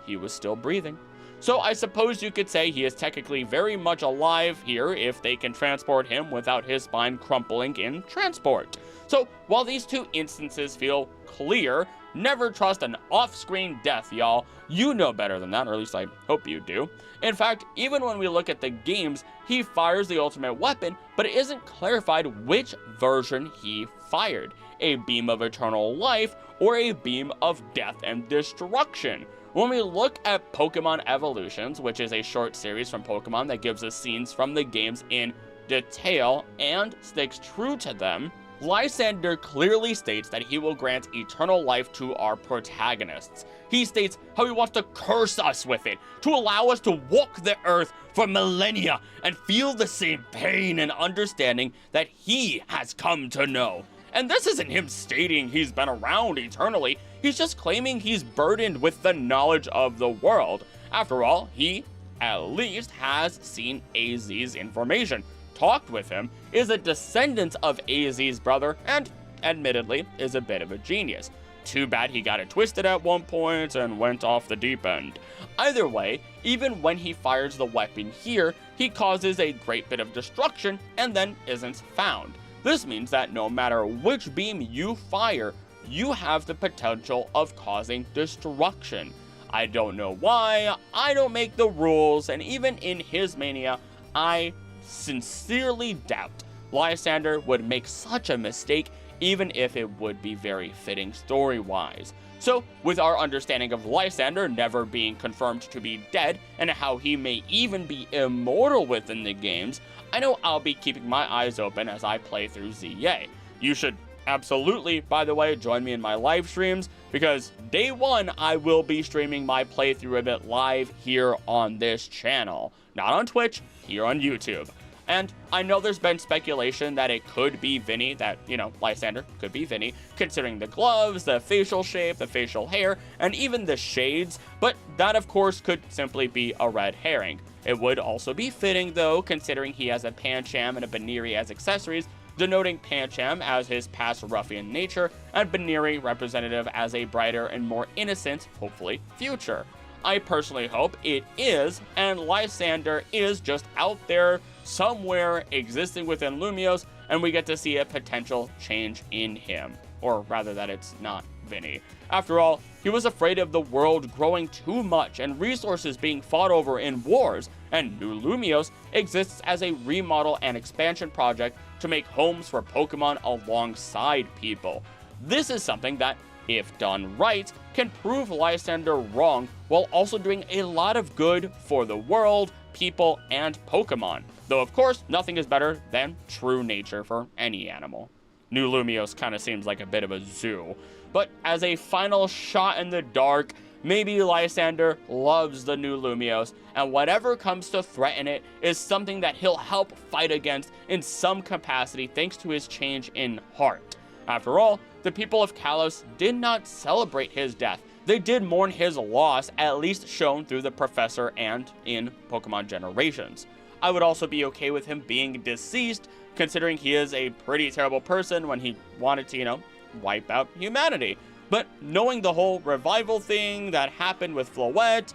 he was still breathing. So I suppose you could say he is technically very much alive here if they can transport him without his spine crumpling in transport. So while these two instances feel clear, never trust an off-screen death, y'all. You know better than that, or at least I hope you do. In fact, even when we look at the games, he fires the ultimate weapon, but it isn't clarified which version he fired. A beam of eternal life, or a beam of death and destruction. When we look at Pokemon Evolutions, which is a short series from Pokemon that gives us scenes from the games in detail and sticks true to them, Lysander clearly states that he will grant eternal life to our protagonists. He states how he wants to curse us with it, to allow us to walk the earth for millennia and feel the same pain and understanding that he has come to know. And this isn't him stating he's been around eternally, he's just claiming he's burdened with the knowledge of the world. After all, he, at least, has seen AZ's information, talked with him, is a descendant of AZ's brother, and, admittedly, is a bit of a genius. Too bad he got it twisted at one point and went off the deep end. Either way, even when he fires the weapon here, he causes a great bit of destruction and then isn't found. This means that no matter which beam you fire, you have the potential of causing destruction. I don't know why, I don't make the rules, and even in his mania, I sincerely doubt Lysander would make such a mistake, even if it would be very fitting story-wise. So, with our understanding of Lysander never being confirmed to be dead, and how he may even be immortal within the games, I know I'll be keeping my eyes open as I play through ZA. You should absolutely, by the way, join me in my live streams, because day one, I will be streaming my playthrough of it live here on this channel. Not on Twitch, here on YouTube. And I know there's been speculation that it could be Vinny, that, Lysander could be Vinny, considering the gloves, the facial shape, the facial hair, and even the shades, but that of course could simply be a red herring. It would also be fitting though, considering he has a Pancham and a Baneri as accessories, denoting Pancham as his past ruffian nature, and Baneri representative as a brighter and more innocent, hopefully, future. I personally hope it is, and Lysander is just out there somewhere existing within Lumiose, and we get to see a potential change in him. Or rather that it's not Vinny. After all, he was afraid of the world growing too much and resources being fought over in wars, and New Lumiose exists as a remodel and expansion project to make homes for Pokemon alongside people. This is something that, if done right, can prove Lysander wrong while also doing a lot of good for the world, people, and Pokemon. Though of course, nothing is better than true nature for any animal. New Lumiose kind of seems like a bit of a zoo. But as a final shot in the dark, maybe Lysander loves the New Lumiose, and whatever comes to threaten it is something that he'll help fight against in some capacity thanks to his change in heart. After all, the people of Kalos did not celebrate his death. They did mourn his loss, at least shown through the professor and in Pokemon Generations. I would also be okay with him being deceased, considering he is a pretty terrible person when he wanted to, wipe out humanity. But knowing the whole revival thing that happened with Floette,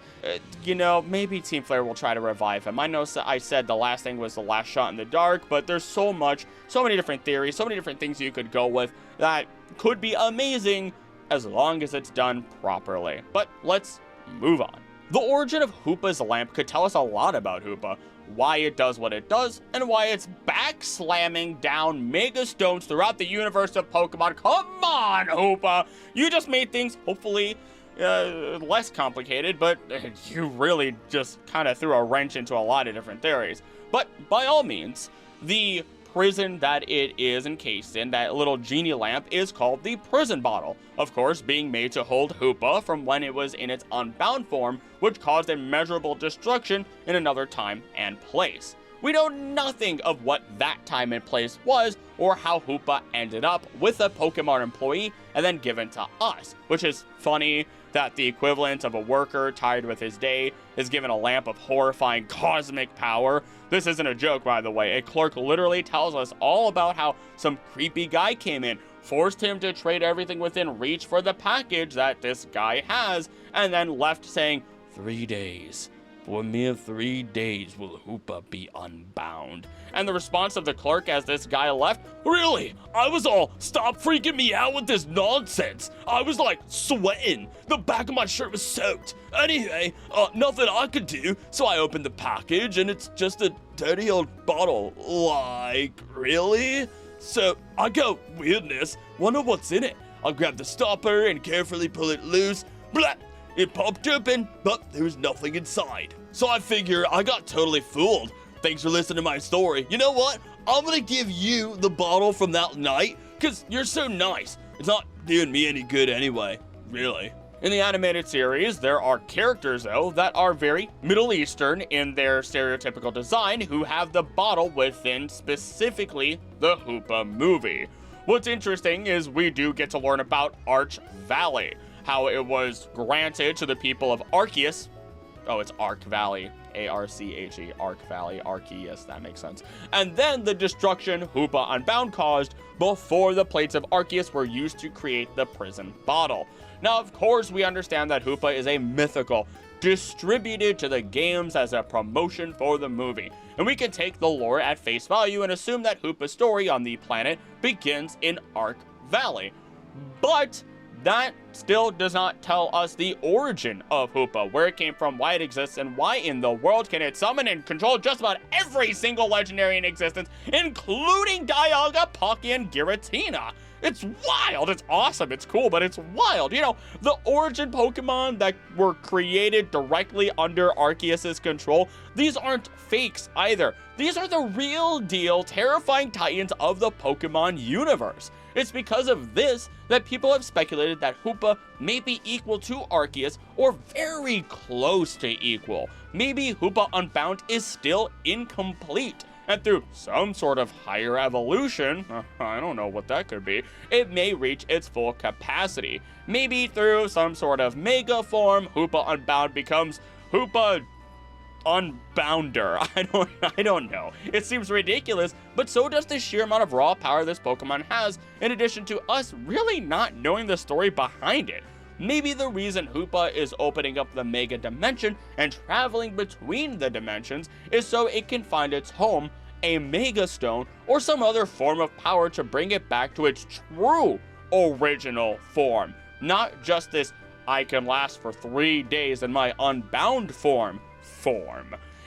maybe Team Flare will try to revive him. I know I said the last thing was the last shot in the dark, but there's so many different theories, so many different things you could go with that could be amazing as long as it's done properly. But let's move on. The origin of Hoopa's lamp could tell us a lot about Hoopa, why it does what it does, and why it's back slamming down Mega Stones throughout the universe of Pokemon. Come on, Hoopa! You just made things, hopefully, less complicated, but you really just kind of threw a wrench into a lot of different theories. But by all means, the prison that it is encased in, that little genie lamp, is called the prison bottle, of course being made to hold Hoopa from when it was in its unbound form, which caused immeasurable destruction in another time and place. We know nothing of what that time and place was, or how Hoopa ended up with a Pokemon employee and then given to us, which is funny that the equivalent of a worker tired with his day is given a lamp of horrifying cosmic power. This isn't a joke, by the way. A clerk literally tells us all about how some creepy guy came in, forced him to trade everything within reach for the package that this guy has, and then left saying, 3 days. For a mere 3 days will Hoopa be unbound. And the response of the clerk as this guy left, really? I was all, stop freaking me out with this nonsense. I was like sweating. The back of my shirt was soaked. Anyway, nothing I could do, so I opened the package and it's just a dirty old bottle. Like, really? So I go, weirdness, wonder what's in it. I'll grab the stopper and carefully pull it loose. Blah! It popped open, but there was nothing inside. So I figure I got totally fooled. Thanks for listening to my story. You know what? I'm gonna give you the bottle from that night, because you're so nice. It's not doing me any good anyway, really. In the animated series, there are characters, though, that are very Middle Eastern in their stereotypical design who have the bottle within specifically the Hoopa movie. What's interesting is we do get to learn about Arch Valley, how it was granted to the people of Arceus. Oh, it's Arc Valley. A-R-C-H-E, Arc Valley, Arceus, that makes sense. And then the destruction Hoopa Unbound caused before the plates of Arceus were used to create the prison bottle. Now, of course, we understand that Hoopa is a mythical, distributed to the games as a promotion for the movie. And we can take the lore at face value and assume that Hoopa's story on the planet begins in Arc Valley. But that still does not tell us the origin of Hoopa, where it came from, why it exists, and why in the world can it summon and control just about every single legendary in existence, including Dialga, Pocky, and Giratina. It's wild, it's awesome, it's cool, but it's wild. You know, the origin Pokemon that were created directly under Arceus' control, these aren't fakes either. These are the real deal, terrifying titans of the Pokemon universe. It's because of this that people have speculated that Hoopa may be equal to Arceus or very close to equal. Maybe Hoopa Unbound is still incomplete, and through some sort of higher evolution, I don't know what that could be, it may reach its full capacity. Maybe through some sort of mega form, Hoopa Unbound becomes Hoopa Unbounder. I don't know. It seems ridiculous, but so does the sheer amount of raw power this Pokemon has, in addition to us really not knowing the story behind it. Maybe the reason Hoopa is opening up the Mega Dimension and traveling between the dimensions is so it can find its home, a Mega Stone, or some other form of power to bring it back to its true original form. Not just this, I can last for 3 days in my unbound form.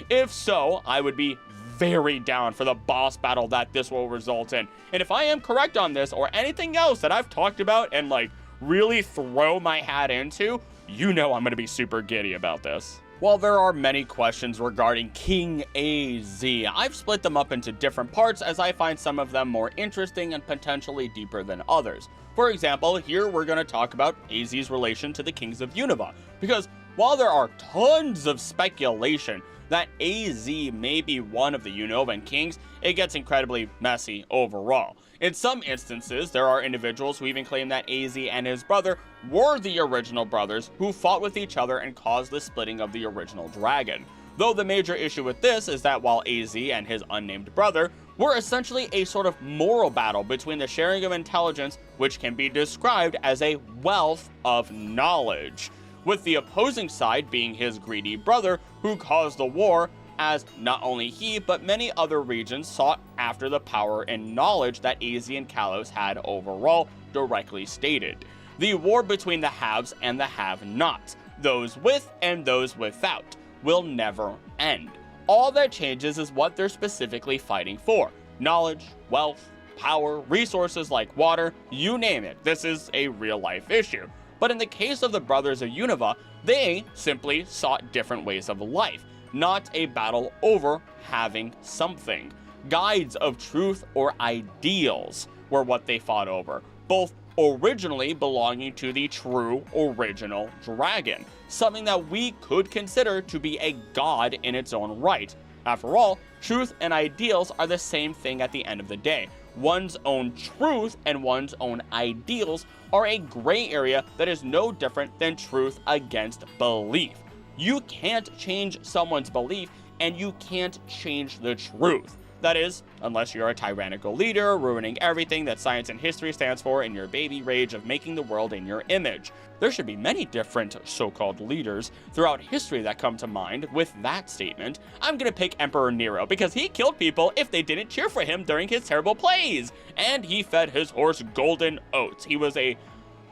If so, I would be very down for the boss battle that this will result in. And if I am correct on this or anything else that I've talked about and like really throw my hat into, you know I'm going to be super giddy about this. While there are many questions regarding King AZ, I've split them up into different parts as I find some of them more interesting and potentially deeper than others. For example, here we're going to talk about AZ's relation to the Kings of Unova, because while there are tons of speculation that AZ may be one of the Unovan kings, it gets incredibly messy overall. In some instances, there are individuals who even claim that AZ and his brother were the original brothers who fought with each other and caused the splitting of the original dragon. Though the major issue with this is that while AZ and his unnamed brother were essentially a sort of moral battle between the sharing of intelligence, which can be described as a wealth of knowledge, with the opposing side being his greedy brother who caused the war, as not only he but many other regions sought after the power and knowledge that AZ and Kalos had overall, directly stated. The war between the haves and the have-nots, those with and those without, will never end. All that changes is what they're specifically fighting for. Knowledge, wealth, power, resources like water, you name it. This is a real-life issue. But in the case of the Brothers of Unova, they simply sought different ways of life, not a battle over having something. Guides of truth or ideals were what they fought over, both originally belonging to the true original dragon, something that we could consider to be a god in its own right. After all, truth and ideals are the same thing at the end of the day. One's own truth and one's own ideals are a gray area that is no different than truth against belief. You can't change someone's belief, and you can't change the truth. That is, unless you're a tyrannical leader, ruining everything that science and history stands for in your baby rage of making the world in your image. There should be many different so-called leaders throughout history that come to mind with that statement. I'm gonna pick Emperor Nero because he killed people if they didn't cheer for him during his terrible plays. And he fed his horse golden oats. He was a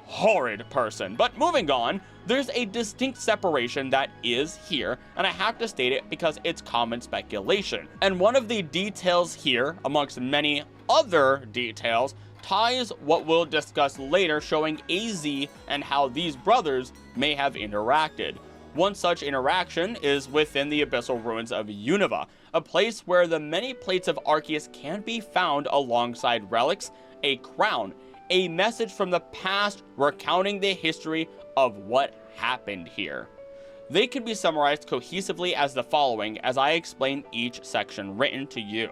horrid person. But moving on, there's a distinct separation that is here, and I have to state it because it's common speculation. And one of the details here, amongst many other details, ties what we'll discuss later, showing AZ and how these brothers may have interacted. One such interaction is within the abyssal ruins of Unova, a place where the many plates of Arceus can be found alongside relics, a crown, a message from the past recounting the history of what happened here. They can be summarized cohesively as the following as I explain each section written to you.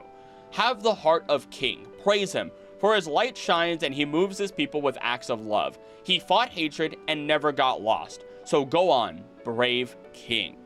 Have the heart of king, praise him, for his light shines and he moves his people with acts of love. He fought hatred and never got lost. So go on, brave king.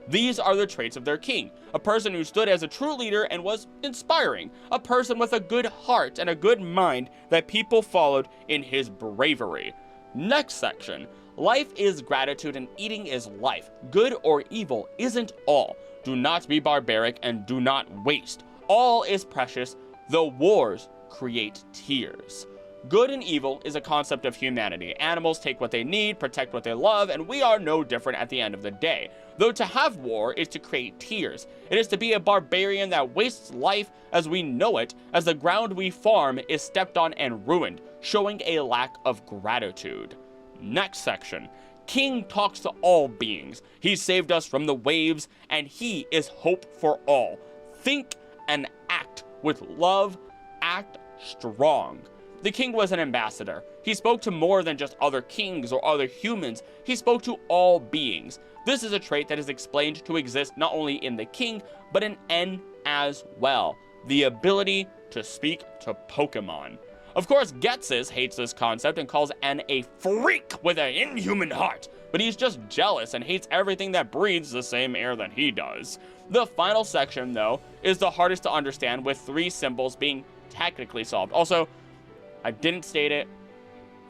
These are the traits of their king, a person who stood as a true leader and was inspiring, a person with a good heart and a good mind that people followed in his bravery. Next section, life is gratitude and eating is life. Good or evil isn't all. Do not be barbaric and do not waste. All is precious, the wars create tears. Good and evil is a concept of humanity. Animals take what they need, protect what they love, and we are no different at the end of the day. Though to have war is to create tears. It is to be a barbarian that wastes life as we know it, as the ground we farm is stepped on and ruined, showing a lack of gratitude. Next section. King talks to all beings. He saved us from the waves, and he is hope for all. Think and act with love, act strong. The king was an ambassador. He spoke to more than just other kings or other humans. He spoke to all beings. This is a trait that is explained to exist not only in the king, but in N as well. The ability to speak to Pokemon. Of course, Getsis hates this concept and calls N a freak with an inhuman heart, but he's just jealous and hates everything that breathes the same air that he does. The final section, though, is the hardest to understand, with 3 symbols being technically solved. Also, I didn't state it.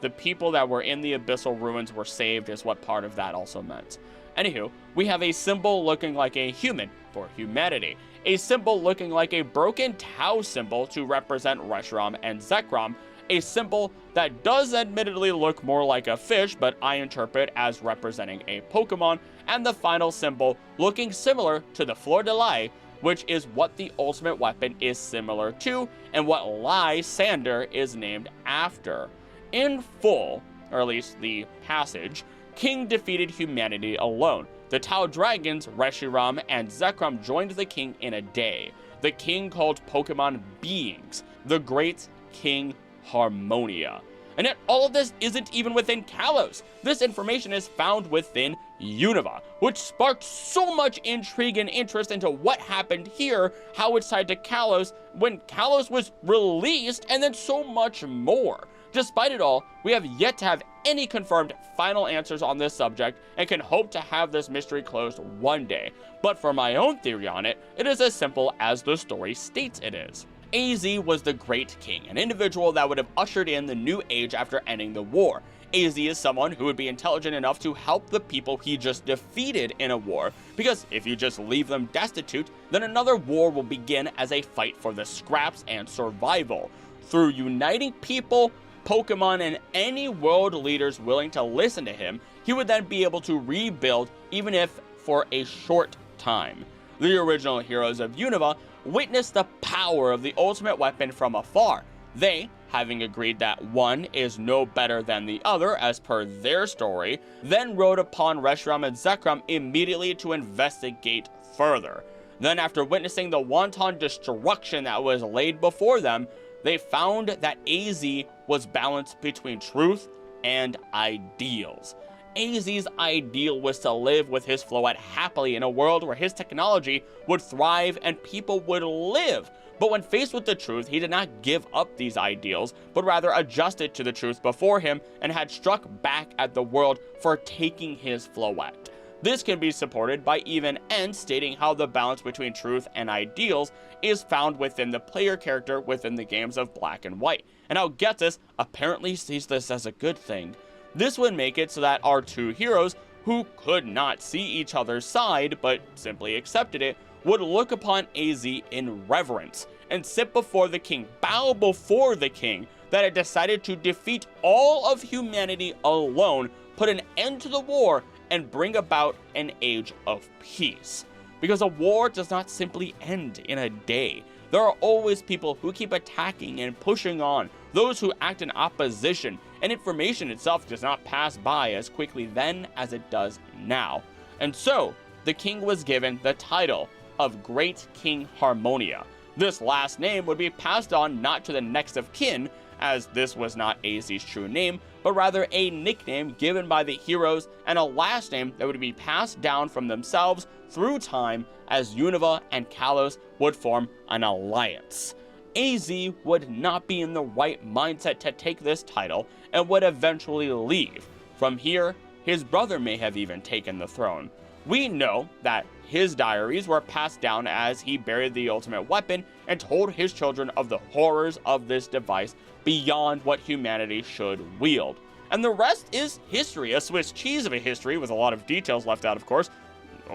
The people that were in the abyssal ruins were saved is what part of that also meant. Anywho, we have a symbol looking like a human for humanity. A symbol looking like a broken Tau symbol to represent Reshiram and Zekrom. A symbol that does admittedly look more like a fish, but I interpret as representing a Pokemon. And the final symbol looking similar to the Fleur de Lis, which is what the ultimate weapon is similar to, and what Lysander is named after. In full, or at least the passage, King defeated humanity alone. The Tau Dragons, Reshiram and Zekrom joined the king in a day. The king called Pokemon beings, the great King Harmonia. And yet all of this isn't even within Kalos. This information is found within Unova, which sparked so much intrigue and interest into what happened here, how it's tied to Kalos, when Kalos was released, and then so much more. Despite it all, we have yet to have any confirmed final answers on this subject and can hope to have this mystery closed one day. But for my own theory on it, it is as simple as the story states it is. AZ was the Great King, an individual that would have ushered in the new age after ending the war. AZ is someone who would be intelligent enough to help the people he just defeated in a war, because if you just leave them destitute, then another war will begin as a fight for the scraps and survival. Through uniting people, Pokemon, and any world leaders willing to listen to him, he would then be able to rebuild, even if for a short time. The original heroes of Unova witnessed the power of the ultimate weapon from afar. They, having agreed that one is no better than the other as per their story, then rode upon Reshiram and Zekrom immediately to investigate further. Then, after witnessing the wanton destruction that was laid before them, they found that AZ was balanced between truth and ideals. AZ's ideal was to live with his Floette happily in a world where his technology would thrive and people would live. But when faced with the truth, he did not give up these ideals, but rather adjusted to the truth before him and had struck back at the world for taking his Floette. This can be supported by even N stating how the balance between truth and ideals is found within the player character within the games of Black and White, and how Getis apparently sees this as a good thing. This would make it so that our two heroes, who could not see each other's side but simply accepted it, would look upon AZ in reverence and sit before the king, bow before the king that had decided to defeat all of humanity alone, put an end to the war, and bring about an age of peace. Because a war does not simply end in a day. There are always people who keep attacking and pushing on, those who act in opposition, and information itself does not pass by as quickly then as it does now. And so, the king was given the title of Great King Harmonia. This last name would be passed on not to the next of kin, as this was not AZ's true name, but rather a nickname given by the heroes and a last name that would be passed down from themselves through time as Unova and Kalos would form an alliance. AZ would not be in the right mindset to take this title and would eventually leave. From here, his brother may have even taken the throne. We know that his diaries were passed down as he buried the ultimate weapon and told his children of the horrors of this device beyond what humanity should wield. And the rest is history, a Swiss cheese of a history with a lot of details left out, of course.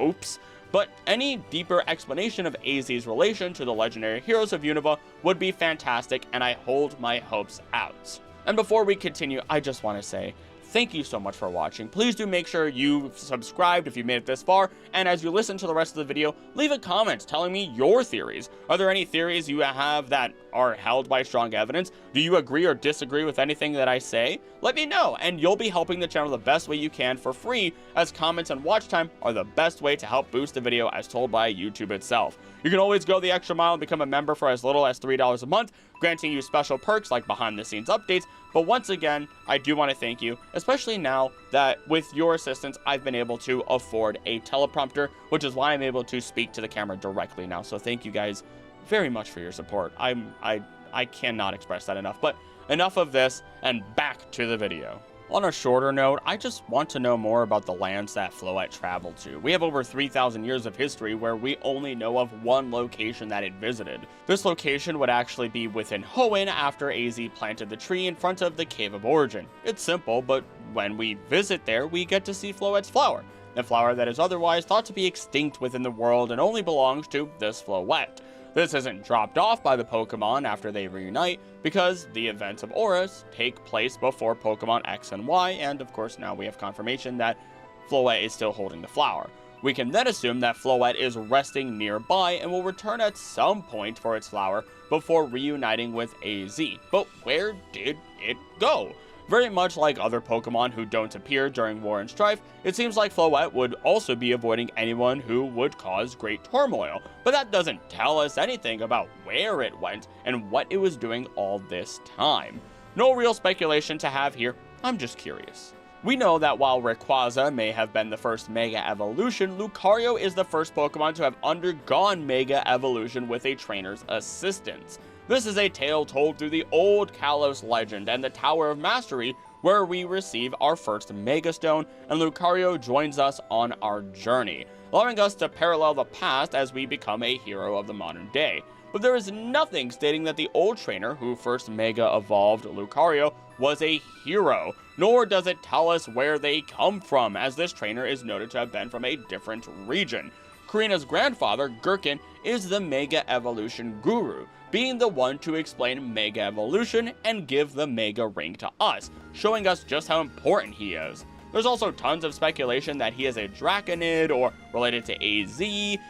Oops. But any deeper explanation of AZ's relation to the legendary heroes of Unova would be fantastic, and I hold my hopes out. And before we continue, I just want to say, thank you so much for watching. Please do make sure you've subscribed if you made it this far, and as you listen to the rest of the video, leave a comment telling me your theories. Are there any theories you have that are held by strong evidence? Do you agree or disagree with anything that I say? Let me know, and you'll be helping the channel the best way you can for free, as comments and watch time are the best way to help boost the video as told by YouTube itself. You can always go the extra mile and become a member for as little as $3 a month, granting you special perks like behind the scenes updates. But once again, I do want to thank you, especially now that with your assistance, I've been able to afford a teleprompter, which is why I'm able to speak to the camera directly now. So thank you guys very much for your support. I cannot express that enough. But enough of this, and back to the video. On a shorter note, I just want to know more about the lands that Floette traveled to. We have over 3,000 years of history where we only know of one location that it visited. This location would actually be within Hoenn after AZ planted the tree in front of the Cave of Origin. It's simple, but when we visit there, we get to see Floette's flower. A flower that is otherwise thought to be extinct within the world and only belongs to this Floette. This isn't dropped off by the Pokemon after they reunite, because the events of Auras take place before Pokemon X and Y, and of course now we have confirmation that Floette is still holding the flower. We can then assume that Floette is resting nearby and will return at some point for its flower before reuniting with AZ. But where did it go? Very much like other Pokemon who don't appear during War and Strife, it seems like Floette would also be avoiding anyone who would cause great turmoil, but that doesn't tell us anything about where it went and what it was doing all this time. No real speculation to have here, I'm just curious. We know that while Rayquaza may have been the first Mega Evolution, Lucario is the first Pokemon to have undergone Mega Evolution with a trainer's assistance. This is a tale told through the old Kalos legend and the Tower of Mastery, where we receive our first Mega Stone, and Lucario joins us on our journey, allowing us to parallel the past as we become a hero of the modern day. But there is nothing stating that the old trainer who first Mega evolved Lucario was a hero, nor does it tell us where they come from, as this trainer is noted to have been from a different region. Karina's grandfather, Gherkin, is the Mega Evolution Guru, being the one to explain Mega Evolution and give the Mega Ring to us, showing us just how important he is. There's also tons of speculation that he is a Draconid or related to AZ,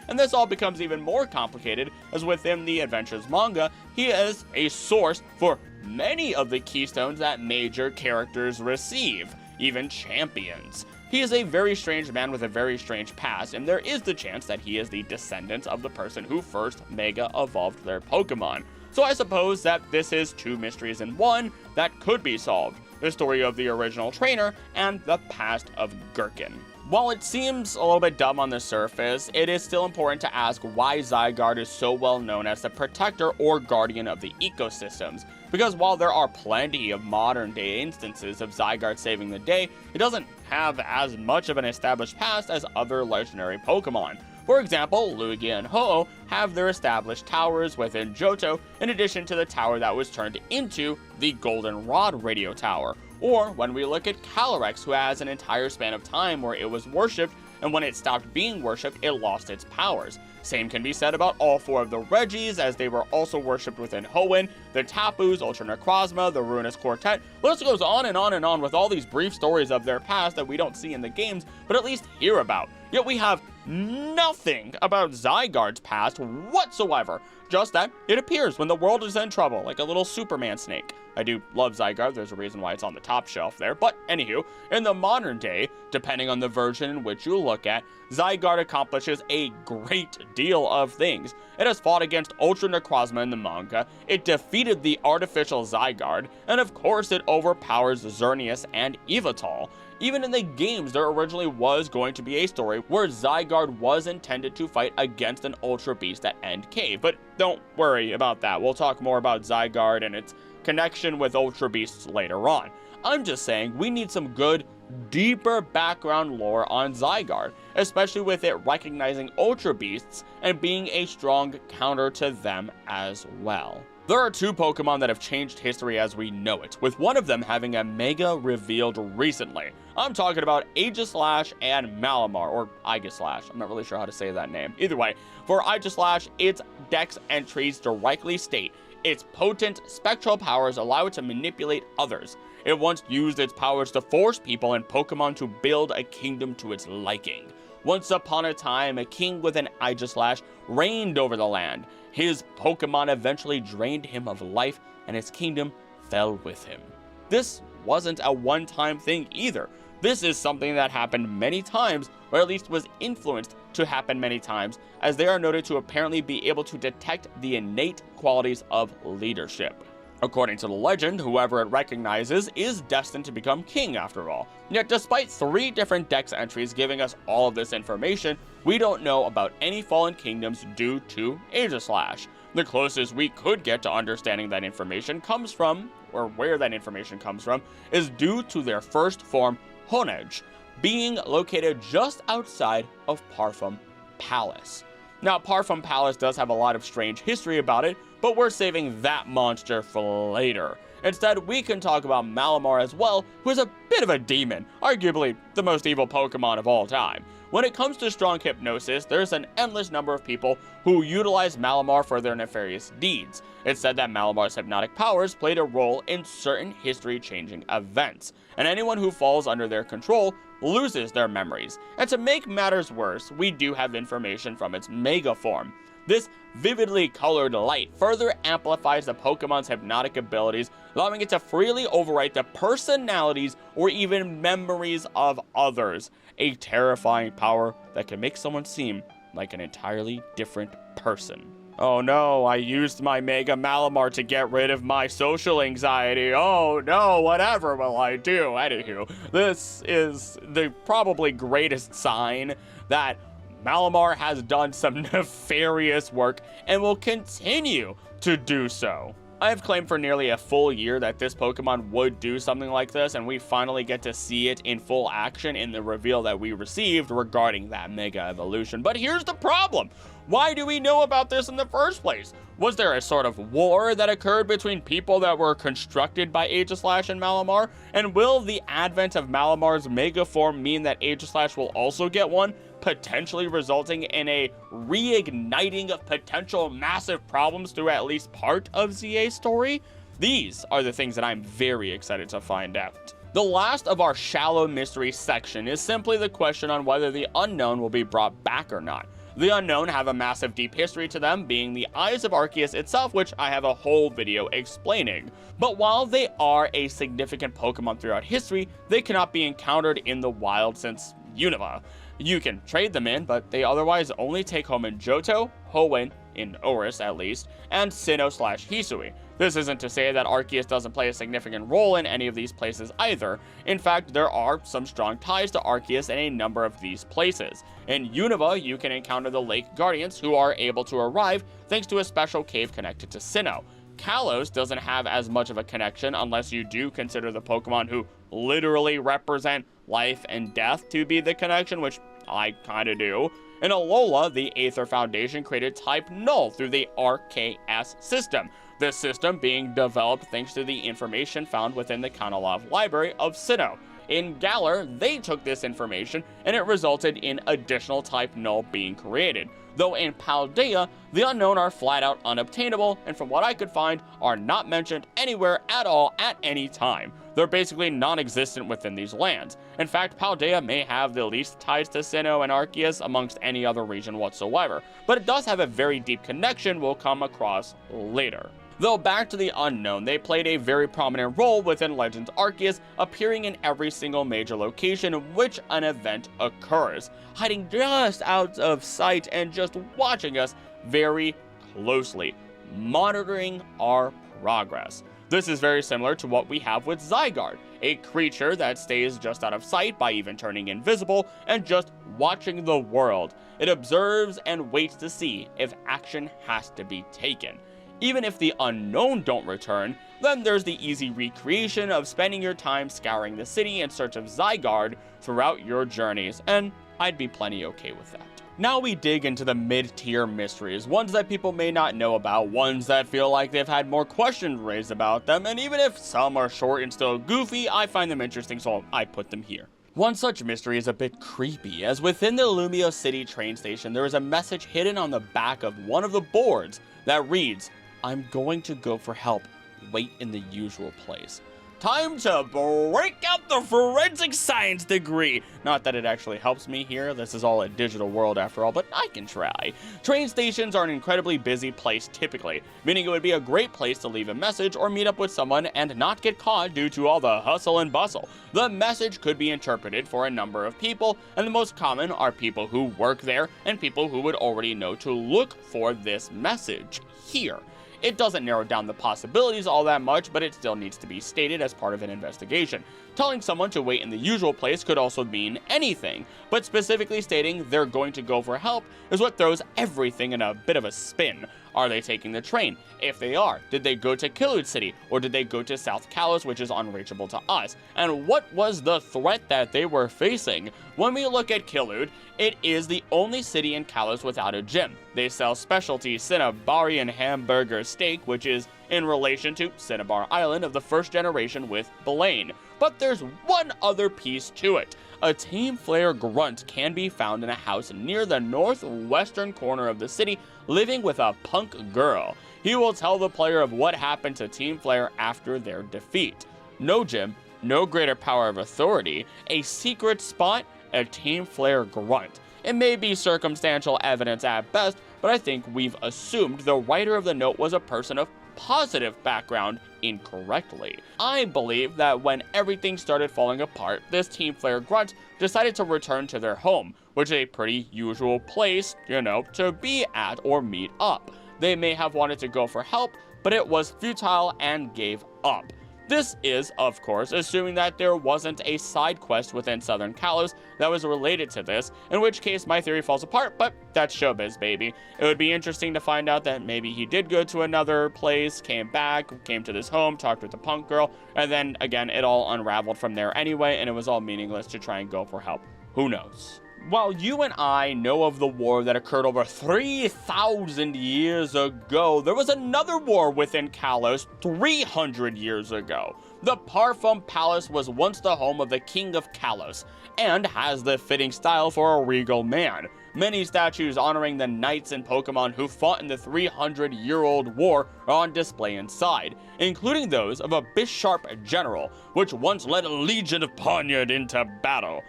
and this all becomes even more complicated as within the Adventures manga, he is a source for many of the keystones that major characters receive, even champions. He is a very strange man with a very strange past, and there is the chance that he is the descendant of the person who first Mega evolved their Pokemon. So I suppose that this is two mysteries in one that could be solved: the story of the original trainer and the past of Gherkin. While it seems a little bit dumb on the surface, it is still important to ask why Zygarde is so well known as the protector or guardian of the ecosystems. Because while there are plenty of modern day instances of Zygarde saving the day, it doesn't have as much of an established past as other legendary Pokemon. For example, Lugia and Ho-Oh have their established towers within Johto, in addition to the tower that was turned into the Goldenrod Radio Tower. Or when we look at Calyrex, who has an entire span of time where it was worshipped, and when it stopped being worshipped, it lost its powers. Same can be said about all four of the Regis, as they were also worshipped within Hoenn, the Tapus, Ultra Necrozma, the Ruinous Quartet. The list goes on and on and on with all these brief stories of their past that we don't see in the games, but at least hear about. Yet we have nothing about Zygarde's past whatsoever, just that it appears when the world is in trouble, like a little Superman snake. I do love Zygarde, there's a reason why it's on the top shelf there, but anywho, in the modern day, depending on the version in which you look at, Zygarde accomplishes a great deal of things. It has fought against Ultra Necrozma in the manga, it defeated the artificial Zygarde, and of course it overpowers Xerneas and Yveltal. Even in the games, there originally was going to be a story where Zygarde was intended to fight against an Ultra Beast at End Cave, but don't worry about that. We'll talk more about Zygarde and its connection with Ultra Beasts later on. I'm just saying we need some good, deeper background lore on Zygarde, especially with it recognizing Ultra Beasts and being a strong counter to them as well. There are two Pokemon that have changed history as we know it, with one of them having a Mega revealed recently. I'm talking about Aegislash and Malamar, or Aegislash. I'm not really sure how to say that name. Either way, for Aegislash, its Dex entries directly state its potent spectral powers allow it to manipulate others. It once used its powers to force people and Pokemon to build a kingdom to its liking. Once upon a time, a king with an Aegislash reigned over the land. His Pokemon eventually drained him of life, and his kingdom fell with him. This wasn't a one-time thing either. This is something that happened many times, or at least was influenced to happen many times, as they are noted to apparently be able to detect the innate qualities of leadership. According to the legend, whoever it recognizes is destined to become king after all. Yet despite 3 different Dex entries giving us all of this information, we don't know about any fallen kingdoms due to Aegislash. The closest we could get to understanding that information comes from, or where that information comes from, is due to their first form, Honedge, being located just outside of Parfum Palace. Now, Parfum Palace does have a lot of strange history about it, but we're saving that monster for later. Instead, we can talk about Malamar as well, who is a bit of a demon, arguably the most evil Pokemon of all time. When it comes to strong hypnosis, there's an endless number of people who utilize Malamar for their nefarious deeds. It's said that Malamar's hypnotic powers played a role in certain history-changing events, and anyone who falls under their control loses their memories. And to make matters worse, we do have information from its Mega form. This vividly colored light further amplifies the Pokemon's hypnotic abilities, allowing it to freely overwrite the personalities or even memories of others. A terrifying power that can make someone seem like an entirely different person. Oh no, I used my Mega Malamar to get rid of my social anxiety. Oh no, whatever will I do? Anywho, this is the probably greatest sign that Malamar has done some nefarious work and will continue to do so. I have claimed for nearly a full year that this Pokemon would do something like this, and we finally get to see it in full action in the reveal that we received regarding that Mega Evolution. But here's the problem. Why do we know about this in the first place? Was there a sort of war that occurred between people that were constructed by Aegislash and Malamar? And will the advent of Malamar's Mega form mean that Aegislash will also get one, potentially resulting in a reigniting of potential massive problems through at least part of ZA's story? These are the things that I'm very excited to find out. The last of our shallow mystery section is simply the question on whether the Unown will be brought back or not. The Unown have a massive deep history to them, being the eyes of Arceus itself, which I have a whole video explaining. But while they are a significant Pokemon throughout history, they cannot be encountered in the wild since Unova. You can trade them in, but they otherwise only take home in Johto, Hoenn, in Oris at least, and Sinnoh/Hisui. This isn't to say that Arceus doesn't play a significant role in any of these places either. In fact, there are some strong ties to Arceus in a number of these places. In Unova, you can encounter the Lake Guardians, who are able to arrive thanks to a special cave connected to Sinnoh. Kalos doesn't have as much of a connection unless you do consider the Pokemon who literally represent life and death to be the connection, which I kinda do. In Alola, the Aether Foundation created Type Null through the RKS system. This system being developed thanks to the information found within the Kanalov library of Sinnoh. In Galar, they took this information and it resulted in additional Type Null being created. Though in Paldea, the Unown are flat out unobtainable, and from what I could find, are not mentioned anywhere at all at any time. They're basically non-existent within these lands. In fact, Paldea may have the least ties to Sinnoh and Arceus amongst any other region whatsoever, but it does have a very deep connection we'll come across later. Though back to the Unown, they played a very prominent role within Legends Arceus, appearing in every single major location in which an event occurs, hiding just out of sight and just watching us very closely, monitoring our progress. This is very similar to what we have with Zygarde, a creature that stays just out of sight by even turning invisible and just watching the world. It observes and waits to see if action has to be taken. Even if the Unown don't return, then there's the easy recreation of spending your time scouring the city in search of Zygarde throughout your journeys, and I'd be plenty okay with that. Now we dig into the mid-tier mysteries, ones that people may not know about, ones that feel like they've had more questions raised about them, and even if some are short and still goofy, I find them interesting, so I put them here. One such mystery is a bit creepy, as within the Lumio City train station there is a message hidden on the back of one of the boards that reads, "I'm going to go for help. Wait in the usual place." Time to break out the forensic science degree. Not that it actually helps me here. This is all a digital world after all, but I can try. Train stations are an incredibly busy place typically, meaning it would be a great place to leave a message or meet up with someone and not get caught due to all the hustle and bustle. The message could be interpreted for a number of people, and the most common are people who work there and people who would already know to look for this message here. It doesn't narrow down the possibilities all that much, but it still needs to be stated as part of an investigation. Telling someone to wait in the usual place could also mean anything, but specifically stating they're going to go for help is what throws everything in a bit of a spin. Are they taking the train? If they are, did they go to Kalos City, or did they go to South Kalos, which is unreachable to us? And what was the threat that they were facing? When we look at Kalos, it is the only city in Kalos without a gym. They sell specialty Cinnabarian hamburger steak, which is in relation to Cinnabar Island of the first generation with Blaine. But there's one other piece to it. A Team Flare grunt can be found in a house near the northwestern corner of the city, living with a punk girl. He will tell the player of what happened to Team Flare after their defeat. No gym, no greater power of authority, a secret spot, a Team Flare grunt. It may be circumstantial evidence at best, but I think we've assumed the writer of the note was a person of positive background incorrectly. I believe that when everything started falling apart, this Team Flare grunt decided to return to their home, which is a pretty usual place, to be at or meet up. They may have wanted to go for help, but it was futile and gave up. This is, of course, assuming that there wasn't a side quest within Southern Kalos that was related to this, in which case my theory falls apart, but that's showbiz, baby. It would be interesting to find out that maybe he did go to another place, came back, came to this home, talked with the punk girl, and then, again, it all unraveled from there anyway, and it was all meaningless to try and go for help. Who knows? While you and I know of the war that occurred over 3,000 years ago, there was another war within Kalos 300 years ago. The Parfum Palace was once the home of the King of Kalos, and has the fitting style for a regal man. Many statues honoring the knights and Pokemon who fought in the 300-year-old war are on display inside, including those of a Bisharp general, which once led a legion of Ponyard into battle.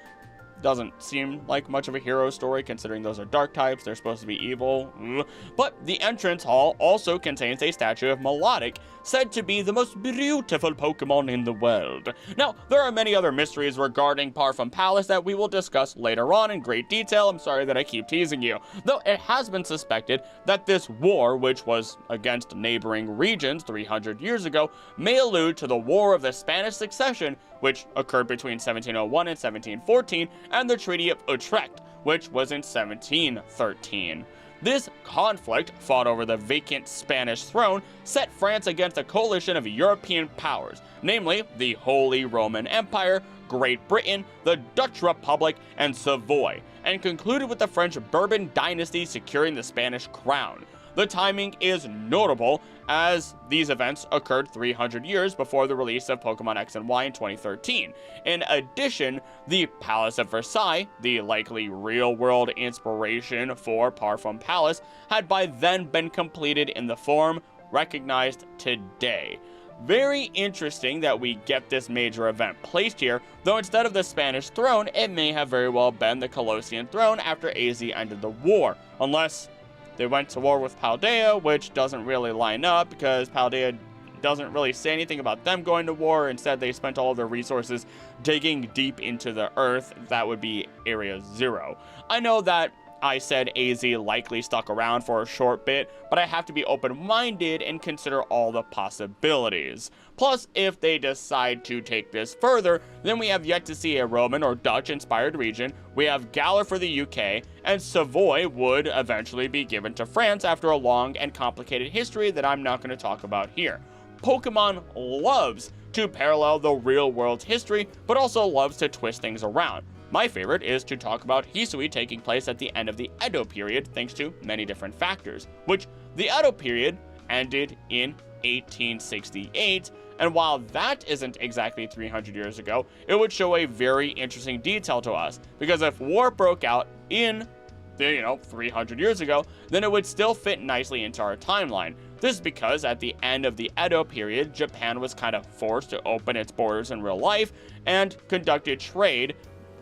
Doesn't seem like much of a hero story considering those are dark types, they're supposed to be evil. But the entrance hall also contains a statue of Melodic, said to be the most beautiful Pokemon in the world. Now, there are many other mysteries regarding Parfum Palace that we will discuss later on in great detail. I'm sorry that I keep teasing you. Though it has been suspected that this war, which was against neighboring regions 300 years ago, may allude to the War of the Spanish Succession, which occurred between 1701 and 1714, and the Treaty of Utrecht, which was in 1713. This conflict, fought over the vacant Spanish throne, set France against a coalition of European powers, namely the Holy Roman Empire, Great Britain, the Dutch Republic, and Savoy, and concluded with the French Bourbon dynasty securing the Spanish crown. The timing is notable, as these events occurred 300 years before the release of Pokemon X and Y in 2013. In addition, the Palace of Versailles, the likely real-world inspiration for Parfum Palace, had by then been completed in the form recognized today. Very interesting that we get this major event placed here, though instead of the Spanish throne, it may have very well been the Colossian throne after AZ ended the war, unless they went to war with Paldea, which doesn't really line up because Paldea doesn't really say anything about them going to war. Instead, they spent all of their resources digging deep into the earth. That would be Area 0. I know that I said AZ likely stuck around for a short bit, but I have to be open-minded and consider all the possibilities. Plus, if they decide to take this further, then we have yet to see a Roman or Dutch-inspired region, we have Galar for the UK, and Savoy would eventually be given to France after a long and complicated history that I'm not going to talk about here. Pokemon loves to parallel the real world's history, but also loves to twist things around. My favorite is to talk about Hisui taking place at the end of the Edo period, thanks to many different factors, which the Edo period ended in 1868, and while that isn't exactly 300 years ago, it would show a very interesting detail to us, because if war broke out in 300 years ago, then it would still fit nicely into our timeline. This is because at the end of the Edo period, Japan was kind of forced to open its borders in real life and conducted trade,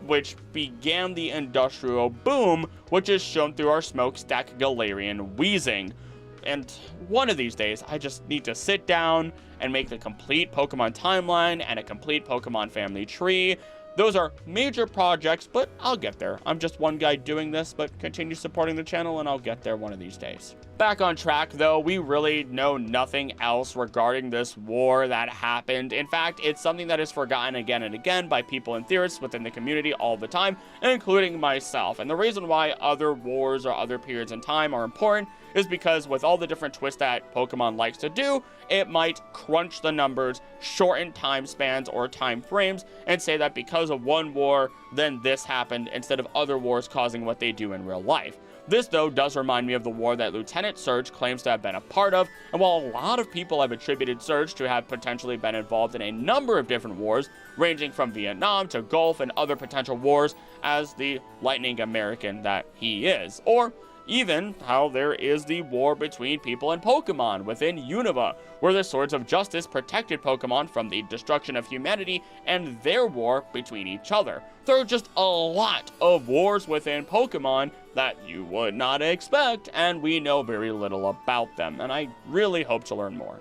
which began the industrial boom, which is shown through our smokestack Galarian wheezing. And one of these days, I just need to sit down and make the complete Pokemon timeline and a complete Pokemon family tree. Those are major projects, but I'll get there. I'm just one guy doing this, but continue supporting the channel and I'll get there one of these days. Back on track though, we really know nothing else regarding this war that happened. In fact, it's something that is forgotten again and again by people and theorists within the community all the time, including myself. And the reason why other wars or other periods in time are important is because with all the different twists that Pokemon likes to do, it might crunch the numbers, shorten time spans or time frames, and say that because of one war, then this happened instead of other wars causing what they do in real life. This, though, does remind me of the war that Lieutenant Surge claims to have been a part of, and while a lot of people have attributed Surge to have potentially been involved in a number of different wars, ranging from Vietnam to Gulf and other potential wars as the lightning American that he is, or even how there is the war between people and Pokemon within Unova, where the Swords of Justice protected Pokemon from the destruction of humanity and their war between each other. There are just a lot of wars within Pokemon that you would not expect, and we know very little about them, and I really hope to learn more.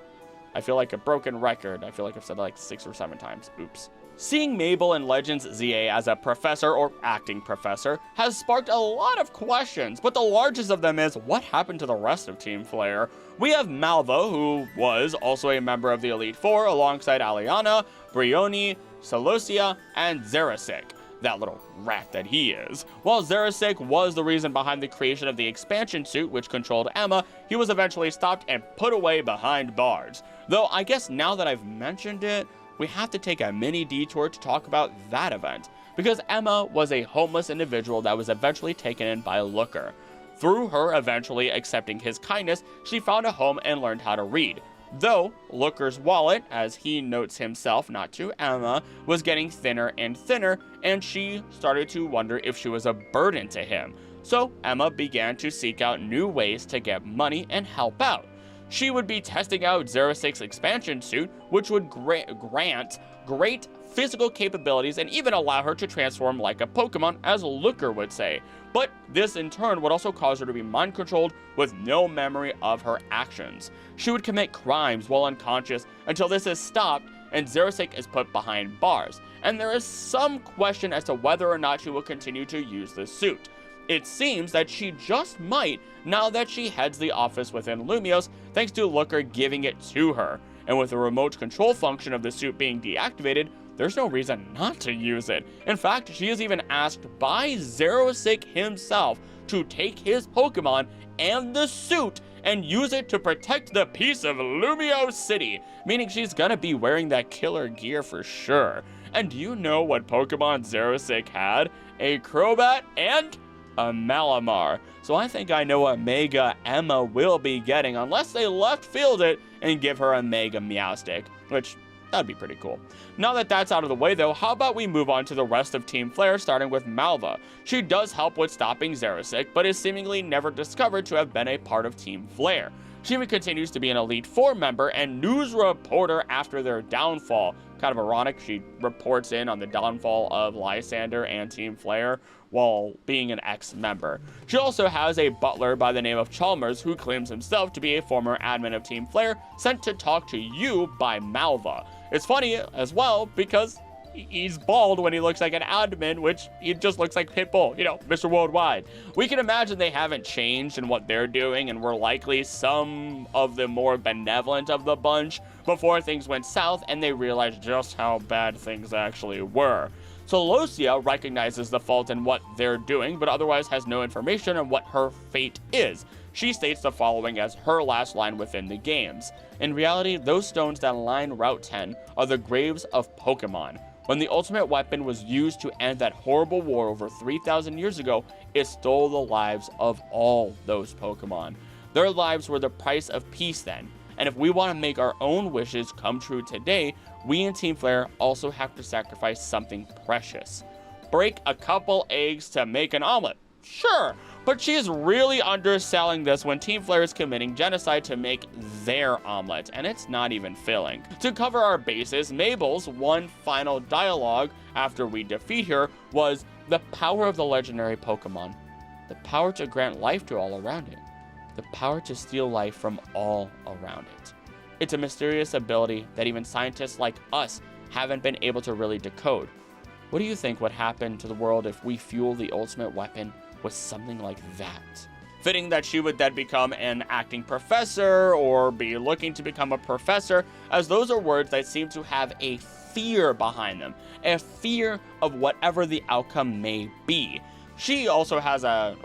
I feel like a broken record. I feel like I've said it like 6 or 7 times. Oops. Seeing Mabel in Legends ZA as a professor, or acting professor, has sparked a lot of questions, but the largest of them is, what happened to the rest of Team Flare? We have Malva, who was also a member of the Elite Four, alongside Aliana, Brioni, Celosia, and Xerasic. That little rat that he is. While Xerasic was the reason behind the creation of the expansion suit which controlled Emma, he was eventually stopped and put away behind bars. Though I guess now that I've mentioned it, we have to take a mini detour to talk about that event, because Emma was a homeless individual that was eventually taken in by Looker. Through her eventually accepting his kindness, she found a home and learned how to read. Though Looker's wallet, as he notes himself, not to Emma, was getting thinner and thinner, and she started to wonder if she was a burden to him. So Emma began to seek out new ways to get money and help out. She would be testing out 06's expansion suit, which would grant great physical capabilities and even allow her to transform like a Pokemon, as Looker would say. But this in turn would also cause her to be mind controlled with no memory of her actions. She would commit crimes while unconscious until this is stopped and Xerosic is put behind bars. And there is some question as to whether or not she will continue to use the suit. It seems that she just might now that she heads the office within Lumiose thanks to Looker giving it to her. And with the remote control function of the suit being deactivated, there's no reason not to use it. In fact, she is even asked by Xerosic himself to take his Pokemon and the suit and use it to protect the peace of Lumiose City, meaning she's gonna be wearing that killer gear for sure. And do you know what Pokemon Xerosic had? A Crobat and a Malamar. So I think I know what Mega Emma will be getting, unless they left field it and give her a Mega Meowstic, which that'd be pretty cool. Now that that's out of the way though, how about we move on to the rest of Team Flare, starting with Malva. She does help with stopping Xerosic, but is seemingly never discovered to have been a part of Team Flare. She even continues to be an Elite Four member and news reporter after their downfall. Kind of ironic, she reports in on the downfall of Lysander and Team Flare while being an ex-member. She also has a butler by the name of Chalmers who claims himself to be a former admin of Team Flare, sent to talk to you by Malva. It's funny as well because he's bald when he looks like an admin, which he just looks like Pitbull, you know, Mr. Worldwide. We can imagine they haven't changed in what they're doing and were likely some of the more benevolent of the bunch before things went south and they realized just how bad things actually were. Celosia recognizes the fault in what they're doing, but otherwise has no information on what her fate is. She states the following as her last line within the games. In reality, those stones that line Route 10 are the graves of Pokemon. When the ultimate weapon was used to end that horrible war over 3,000 years ago, it stole the lives of all those Pokemon. Their lives were the price of peace then. And if we want to make our own wishes come true today, we in Team Flare also have to sacrifice something precious. Break a couple eggs to make an omelet. Sure, but she is really underselling this when Team Flare is committing genocide to make their omelet, and it's not even filling. To cover our bases, Mabel's one final dialogue after we defeat her was the power of the legendary Pokemon. The power to grant life to all around it. The power to steal life from all around it. It's a mysterious ability that even scientists like us haven't been able to really decode. What do you think would happen to the world if we fuel the ultimate weapon with something like that? Fitting that she would then become an acting professor or be looking to become a professor, as those are words that seem to have a fear behind them, a fear of whatever the outcome may be. She also had a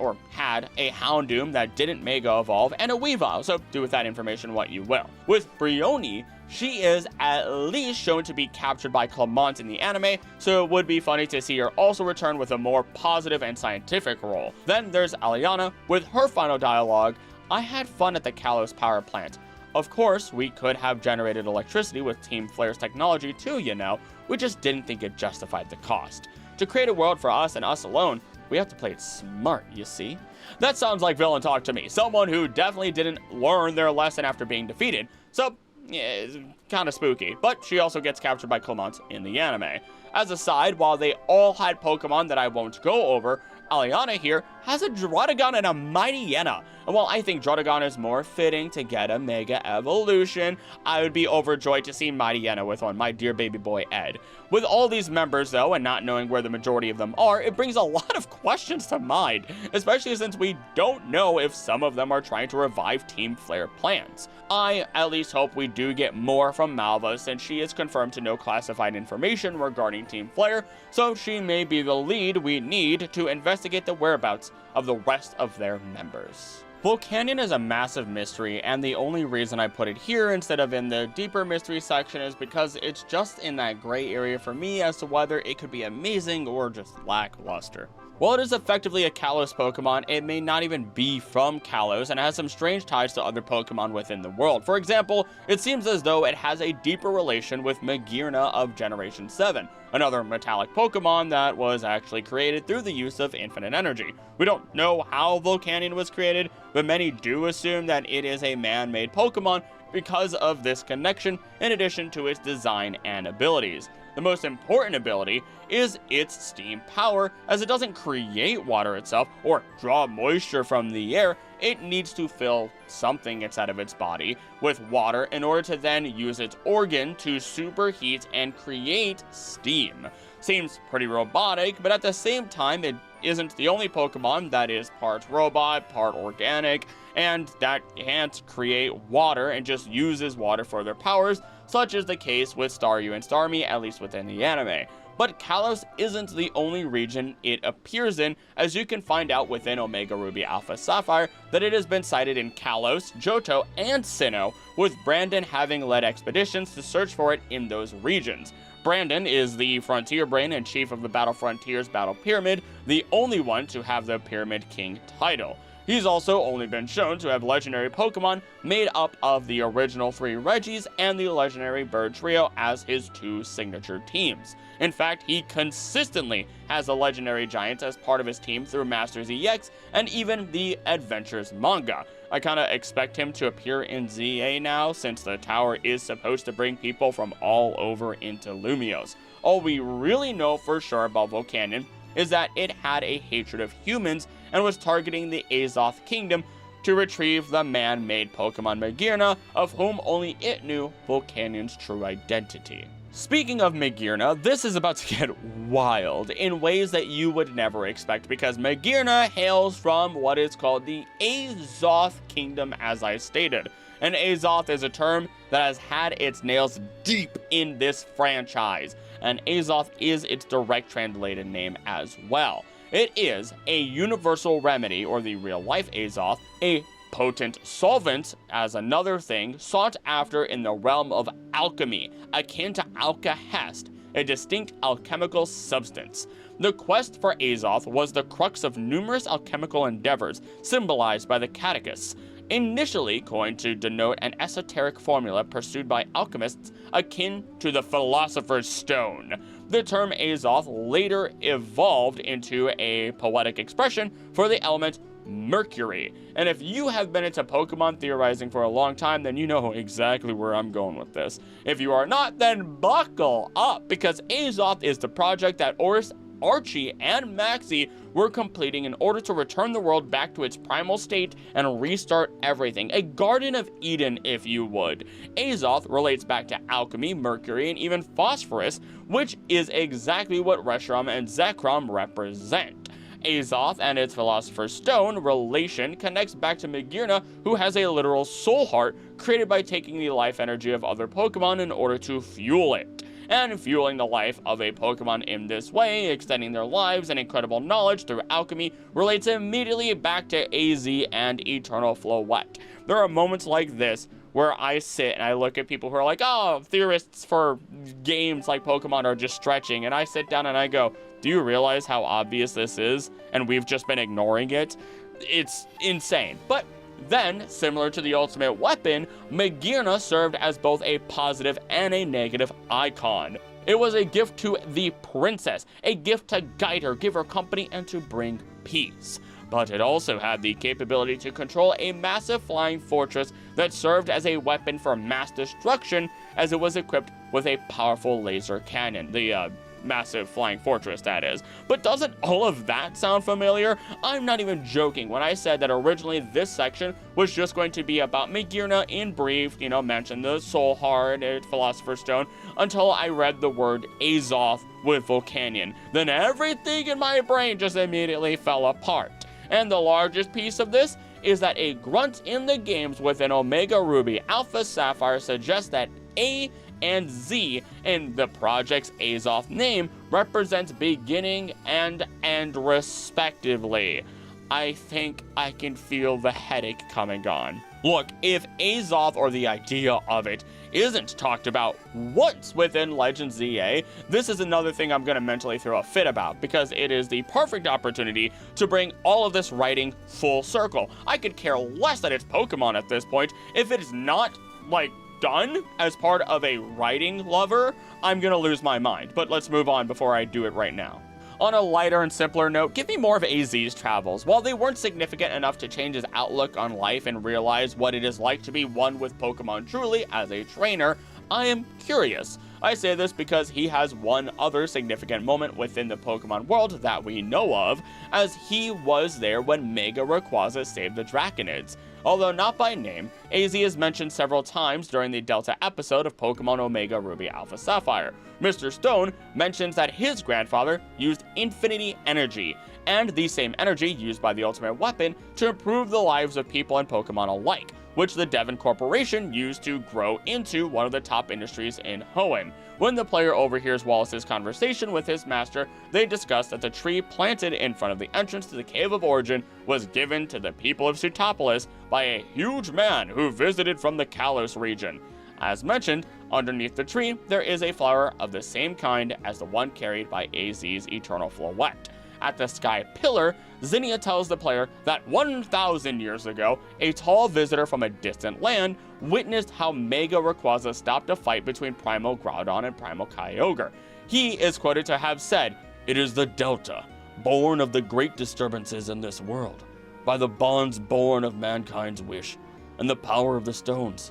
Houndoom that didn't Mega Evolve and a Weavile, so do with that information what you will. With Brioni, she is at least shown to be captured by Clement in the anime, so it would be funny to see her also return with a more positive and scientific role. Then there's Aliana, with her final dialogue, I had fun at the Kalos power plant. Of course, we could have generated electricity with Team Flare's technology too, you know, we just didn't think it justified the cost. To create a world for us and us alone, we have to play it smart, you see? That sounds like villain talk to me. Someone who definitely didn't learn their lesson after being defeated. So, yeah, it's kind of spooky. But she also gets captured by Clement in the anime. As a side, while they all had Pokemon that I won't go over, Aliana here has a Druddigon and a Mightyena. And while I think Druddigon is more fitting to get a Mega Evolution, I would be overjoyed to see Mightyena with one, my dear baby boy Ed. With all these members though, and not knowing where the majority of them are, it brings a lot of questions to mind, especially since we don't know if some of them are trying to revive Team Flare plans. I at least hope we do get more from Malva since she is confirmed to know classified information regarding Team Flare, so she may be the lead we need to investigate the whereabouts of the rest of their members. Volcanion is a massive mystery, and the only reason I put it here instead of in the deeper mystery section is because it's just in that gray area for me as to whether it could be amazing or just lackluster. While it is effectively a Kalos Pokemon, it may not even be from Kalos and has some strange ties to other Pokemon within the world. For example, it seems as though it has a deeper relation with Magearna of Generation 7, another metallic Pokemon that was actually created through the use of infinite energy. We don't know how Volcanion was created, but many do assume that it is a man-made Pokemon because of this connection, in addition to its design and abilities. The most important ability is its steam power, as it doesn't create water itself or draw moisture from the air. It needs to fill something inside of its body with water in order to then use its organ to superheat and create steam. Seems pretty robotic, but at the same time, it isn't the only Pokemon that is part robot, part organic, and that can't create water and just uses water for their powers, such is the case with Staryu and Starmie, at least within the anime. But Kalos isn't the only region it appears in, as you can find out within Omega Ruby Alpha Sapphire that it has been sighted in Kalos, Johto, and Sinnoh, with Brandon having led expeditions to search for it in those regions. Brandon is the Frontier Brain and Chief of the Battle Frontiers Battle Pyramid, the only one to have the Pyramid King title. He's also only been shown to have legendary Pokemon made up of the original 3 Regis and the legendary Bird Trio as his 2 signature teams. In fact, he consistently has a legendary giant as part of his team through Masters EX and even the Adventures manga. I kinda expect him to appear in ZA now, since the tower is supposed to bring people from all over into Lumiose. All we really know for sure about Volcanion is that it had a hatred of humans and was targeting the Azoth Kingdom to retrieve the man-made Pokemon Magearna, of whom only it knew Volcanion's true identity. Speaking of Magearna, this is about to get wild in ways that you would never expect, because Magearna hails from what is called the Azoth Kingdom, as I stated. And Azoth is a term that has had its nails deep in this franchise, and Azoth is its direct translated name as well. It is a universal remedy, or the real-life Azoth, a potent solvent, as another thing, sought after in the realm of alchemy, akin to alkahest, a distinct alchemical substance. The quest for Azoth was the crux of numerous alchemical endeavors, symbolized by the catechus, initially coined to denote an esoteric formula pursued by alchemists akin to the Philosopher's Stone. The term Azoth later evolved into a poetic expression for the element Mercury. And if you have been into Pokemon theorizing for a long time, then you know exactly where I'm going with this. If you are not, then buckle up, because Azoth is the project that Oris, Archie, and Maxie were completing in order to return the world back to its primal state and restart everything. A Garden of Eden, if you would. Azoth relates back to alchemy, Mercury, and even phosphorus, which is exactly what Reshiram and Zekrom represent. Azoth and its Philosopher's Stone relation connects back to Magearna, who has a literal soul heart created by taking the life energy of other Pokemon in order to fuel it. And fueling the life of a Pokemon in this way, extending their lives and incredible knowledge through alchemy, relates immediately back to AZ and Eternal Floette. There are moments like this where I sit and I look at people who are like, oh, theorists for games like Pokemon are just stretching, and I sit down and I go, do you realize how obvious this is? And we've just been ignoring it? It's insane. But then, similar to the ultimate weapon, Magearna served as both a positive and a negative icon. It was a gift to the princess, a gift to guide her, give her company, and to bring peace. But it also had the capability to control a massive flying fortress that served as a weapon for mass destruction, as it was equipped with a powerful laser cannon. The massive flying fortress, that is. But doesn't all of that sound familiar? I'm not even joking when I said that originally this section was just going to be about Magearna in brief, mention the Soul Heart, Philosopher's Stone, until I read the word Azoth with Volcanion. Then everything in my brain just immediately fell apart. And the largest piece of this is that a grunt in the games within Omega Ruby Alpha Sapphire suggests that A and Z in the project's Azoth name represents beginning and end respectively. I think I can feel the headache coming on. Look, if Azoth, or the idea of it, isn't talked about once within Legends ZA, this is another thing I'm going to mentally throw a fit about, because it is the perfect opportunity to bring all of this writing full circle. I could care less that it's Pokemon at this point. If it is not, like, done as part of a writing lover, I'm going to lose my mind. But let's move on before I do it right now. On a lighter and simpler note, give me more of AZ's travels. While they weren't significant enough to change his outlook on life and realize what it is like to be one with Pokemon truly as a trainer, I am curious. I say this because he has one other significant moment within the Pokemon world that we know of, as he was there when Mega Rayquaza saved the Draconids. Although not by name, AZ is mentioned several times during the Delta episode of Pokemon Omega Ruby Alpha Sapphire. Mr. Stone mentions that his grandfather used Infinity Energy, and the same energy used by the Ultimate Weapon to improve the lives of people and Pokemon alike, which the Devon Corporation used to grow into one of the top industries in Hoenn. When the player overhears Wallace's conversation with his master, they discuss that the tree planted in front of the entrance to the Cave of Origin was given to the people of Pseutopolis by a huge man who visited from the Kalos region. As mentioned, underneath the tree, there is a flower of the same kind as the one carried by AZ's Eternal Floette. At the Sky Pillar, Zinnia tells the player that 1,000 years ago, a tall visitor from a distant land witnessed how Mega Rayquaza stopped a fight between Primal Groudon and Primal Kyogre. He is quoted to have said, "It is the Delta, born of the great disturbances in this world, by the bonds born of mankind's wish, and the power of the stones.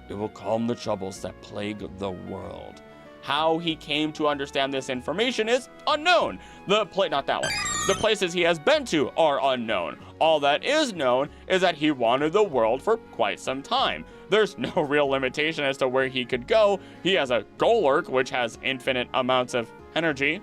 It will calm the troubles that plague the world." How he came to understand this information is unknown. Not that one. The places he has been to are unknown. All that is known is that he wandered the world for quite some time. There's no real limitation as to where he could go. He has a Golurk, which has infinite amounts of energy.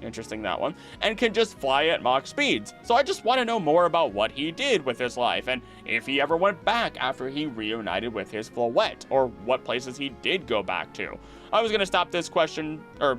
Interesting, that one. And can just fly at Mach speeds. So I just want to know more about what he did with his life, and if he ever went back after he reunited with his Floette, or what places he did go back to. I was going to stop this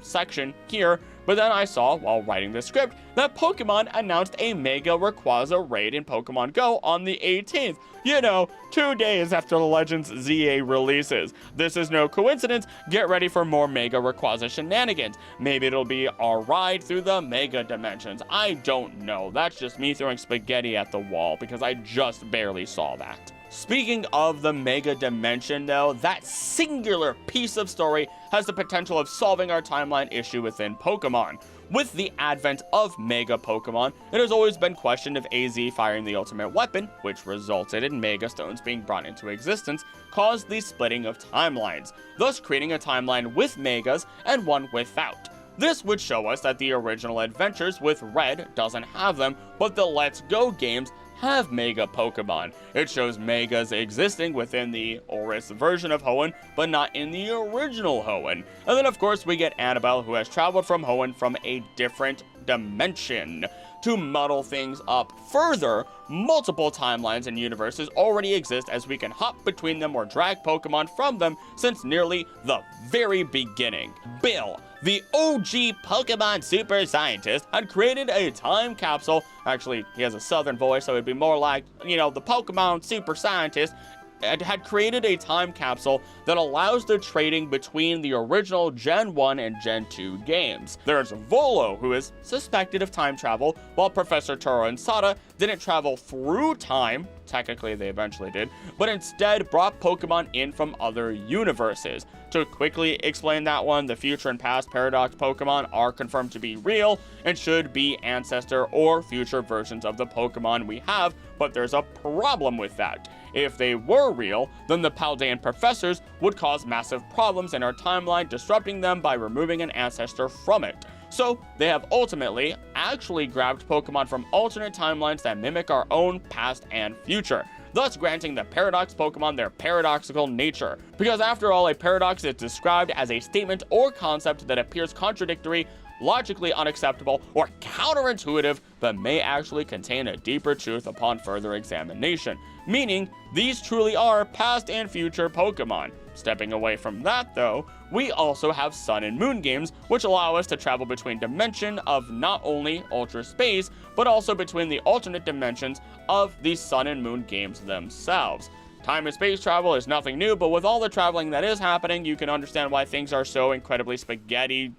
section here, but then I saw, while writing the script, that Pokemon announced a Mega Rayquaza raid in Pokemon Go on the 18th. You know, 2 days after the Legends ZA releases. This is no coincidence. Get ready for more Mega Rayquaza shenanigans. Maybe it'll be our ride through the Mega Dimensions. I don't know. That's just me throwing spaghetti at the wall, because I just barely saw that. Speaking of the Mega Dimension, though, that singular piece of story has the potential of solving our timeline issue within Pokemon. With the advent of Mega Pokemon, it has always been questioned if AZ firing the Ultimate Weapon, which resulted in Mega Stones being brought into existence, caused the splitting of timelines, thus creating a timeline with Megas and one without. This would show us that the original adventures with Red doesn't have them, but the Let's Go games have Mega Pokemon. It shows Megas existing within the Oris version of Hoenn, but not in the original Hoenn. And then of course we get Annabelle, who has traveled from Hoenn from a different dimension. To muddle things up further, multiple timelines and universes already exist, as we can hop between them or drag Pokemon from them since nearly the very beginning. Bill, the OG Pokemon super scientist, had created a time capsule. Actually, he has a southern voice, so it'd be more like, you know, the Pokemon super scientist had created a time capsule that allows the trading between the original Gen 1 and Gen 2 games. There's Volo, who is suspected of time travel, while Professor Toro and Sada didn't travel through time, technically they eventually did, but instead brought Pokemon in from other universes. To quickly explain that one, the future and past Paradox Pokemon are confirmed to be real and should be ancestor or future versions of the Pokemon we have, but there's a problem with that. If they were real, then the Paldean professors would cause massive problems in our timeline, disrupting them by removing an ancestor from it. So they have ultimately actually grabbed Pokemon from alternate timelines that mimic our own past and future, thus granting the Paradox Pokemon their paradoxical nature. Because after all, a paradox is described as a statement or concept that appears contradictory, logically unacceptable, or counterintuitive, but may actually contain a deeper truth upon further examination, meaning these truly are past and future Pokemon. Stepping away from that, though, we also have Sun and Moon games, which allow us to travel between dimensions of not only Ultra Space, but also between the alternate dimensions of the Sun and Moon games themselves. Time and space travel is nothing new, but with all the traveling that is happening, you can understand why things are so incredibly spaghetti,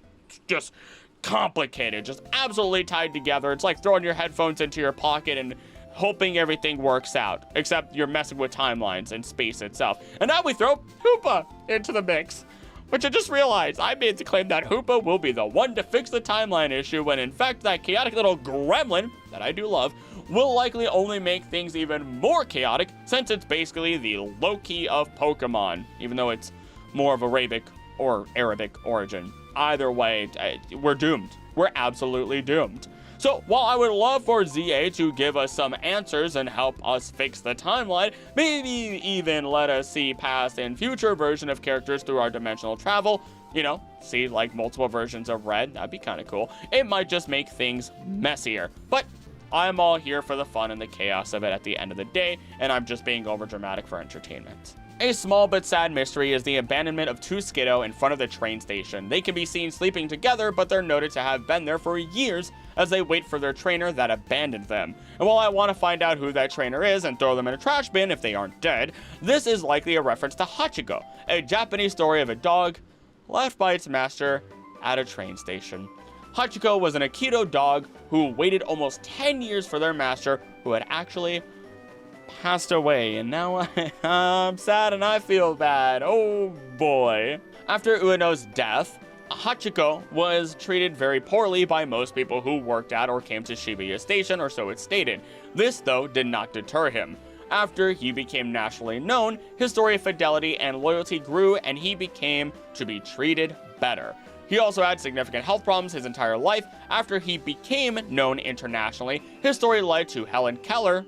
just complicated, just absolutely tied together. It's like throwing your headphones into your pocket and hoping everything works out, except you're messing with timelines and space itself. And now we throw Hoopa into the mix, which I just realized I made the claim that Hoopa will be the one to fix the timeline issue, when in fact that chaotic little gremlin, that I do love, will likely only make things even more chaotic, since it's basically the Loki of Pokemon, even though it's more of Arabic or Arabic origin. Either way, we're doomed. We're absolutely doomed. So while I would love for ZA to give us some answers and help us fix the timeline, maybe even let us see past and future version of characters through our dimensional travel, you know, see like multiple versions of Red, that'd be kind of cool. It might just make things messier, but I'm all here for the fun and the chaos of it at the end of the day, and I'm just being overdramatic for entertainment. A small but sad mystery is the abandonment of two Skiddo in front of the train station. They can be seen sleeping together, but they're noted to have been there for years as they wait for their trainer that abandoned them. And while I want to find out who that trainer is and throw them in a trash bin if they aren't dead, this is likely a reference to Hachiko, a Japanese story of a dog left by its master at a train station. Hachiko was an Aikido dog who waited almost 10 years for their master, who had actually passed away, and now I'm sad and I feel bad. Oh boy. After Ueno's death, Hachiko was treated very poorly by most people who worked at or came to Shibuya Station, or so it's stated. This, though, did not deter him. After he became nationally known, his story of fidelity and loyalty grew, and he became to be treated better. He also had significant health problems his entire life. After he became known internationally, his story led to Helen Keller,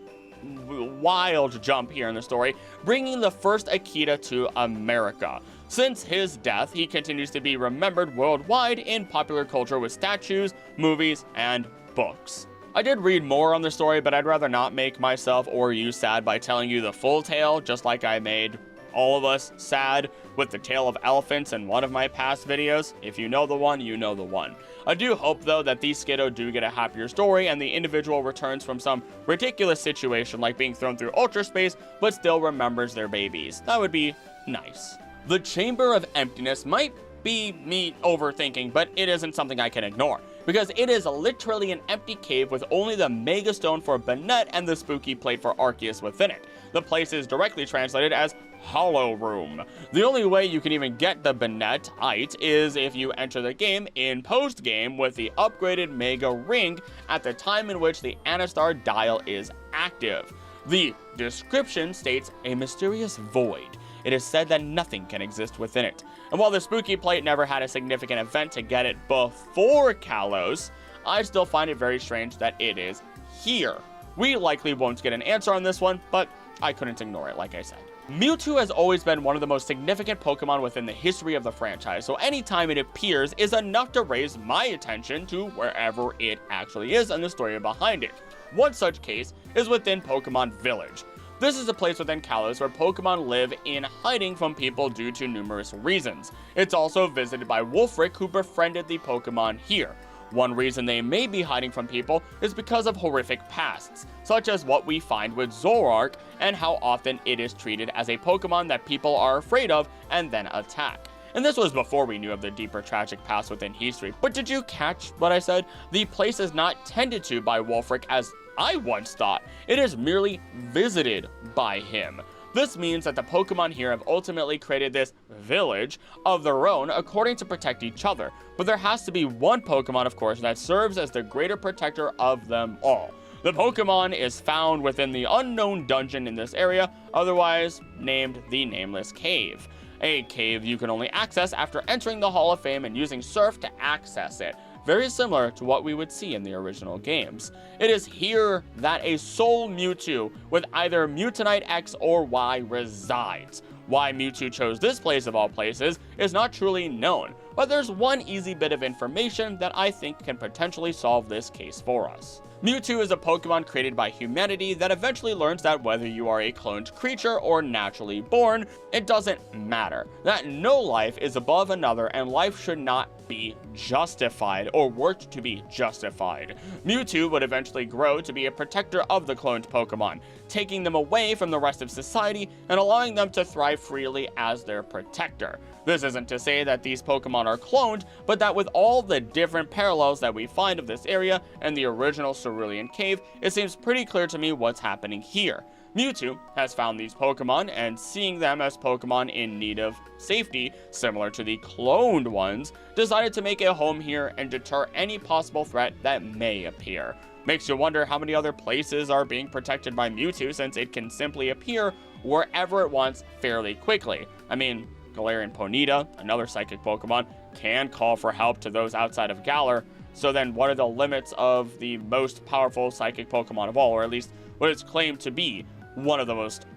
wild jump here in the story, bringing the first Akita to America. Since his death, he continues to be remembered worldwide in popular culture with statues, movies, and books. I did read more on the story, but I'd rather not make myself or you sad by telling you the full tale, just like I made all of us sad with the tale of elephants in one of my past videos. If you know the one, you know the one. I do hope, though, that these Skiddo do get a happier story and the individual returns from some ridiculous situation like being thrown through ultra space, but still remembers their babies. That would be nice. The Chamber of Emptiness might be me overthinking, but it isn't something I can ignore, because it is literally an empty cave with only the Mega Stone for Banette and the Spooky Plate for Arceus within it. The place is directly translated as Hollow Room. The only way you can even get the Banette-ite is if you enter the game in post-game with the upgraded Mega Ring at the time in which the Anastar dial is active. The description states a mysterious void. It is said that nothing can exist within it. And while the Spooky Plate never had a significant event to get it before Kalos, I still find it very strange that it is here. We likely won't get an answer on this one, but I couldn't ignore it, like I said. Mewtwo has always been one of the most significant Pokemon within the history of the franchise, so anytime it appears is enough to raise my attention to wherever it actually is and the story behind it. One such case is within Pokemon Village. This is a place within Kalos where Pokemon live in hiding from people due to numerous reasons. It's also visited by Wolfric, who befriended the Pokemon here. One reason they may be hiding from people is because of horrific pasts, such as what we find with Zoroark and how often it is treated as a Pokemon that people are afraid of and then attack. And this was before we knew of the deeper tragic past within Hisui. But did you catch what I said? The place is not tended to by Wolfric as I once thought. It is merely visited by him. This means that the Pokemon here have ultimately created this village of their own according to protect each other. But there has to be one Pokemon, of course, that serves as the greater protector of them all. The Pokemon is found within the unknown dungeon in this area, otherwise named the Nameless Cave. A cave you can only access after entering the Hall of Fame and using Surf to access it. Very similar to what we would see in the original games. It is here that a Soul Mewtwo with either Mutanite X or Y resides. Why Mewtwo chose this place of all places is not truly known, but there's one easy bit of information that I think can potentially solve this case for us. Mewtwo is a Pokemon created by humanity that eventually learns that whether you are a cloned creature or naturally born, it doesn't matter. That no life is above another and life should not be justified or worked to be justified. Mewtwo would eventually grow to be a protector of the cloned Pokemon, taking them away from the rest of society and allowing them to thrive freely as their protector. This isn't to say that these Pokemon are cloned, but that with all the different parallels that we find of this area and the original Cerulean Cave, it seems pretty clear to me what's happening here. Mewtwo has found these Pokemon, and seeing them as Pokemon in need of safety, similar to the cloned ones, decided to make a home here and deter any possible threat that may appear. Makes you wonder how many other places are being protected by Mewtwo, since it can simply appear wherever it wants fairly quickly. I mean, Galarian Ponyta, another psychic Pokemon, can call for help to those outside of Galar, so then what are the limits of the most powerful psychic Pokemon of all, or at least what is claimed to be one of the most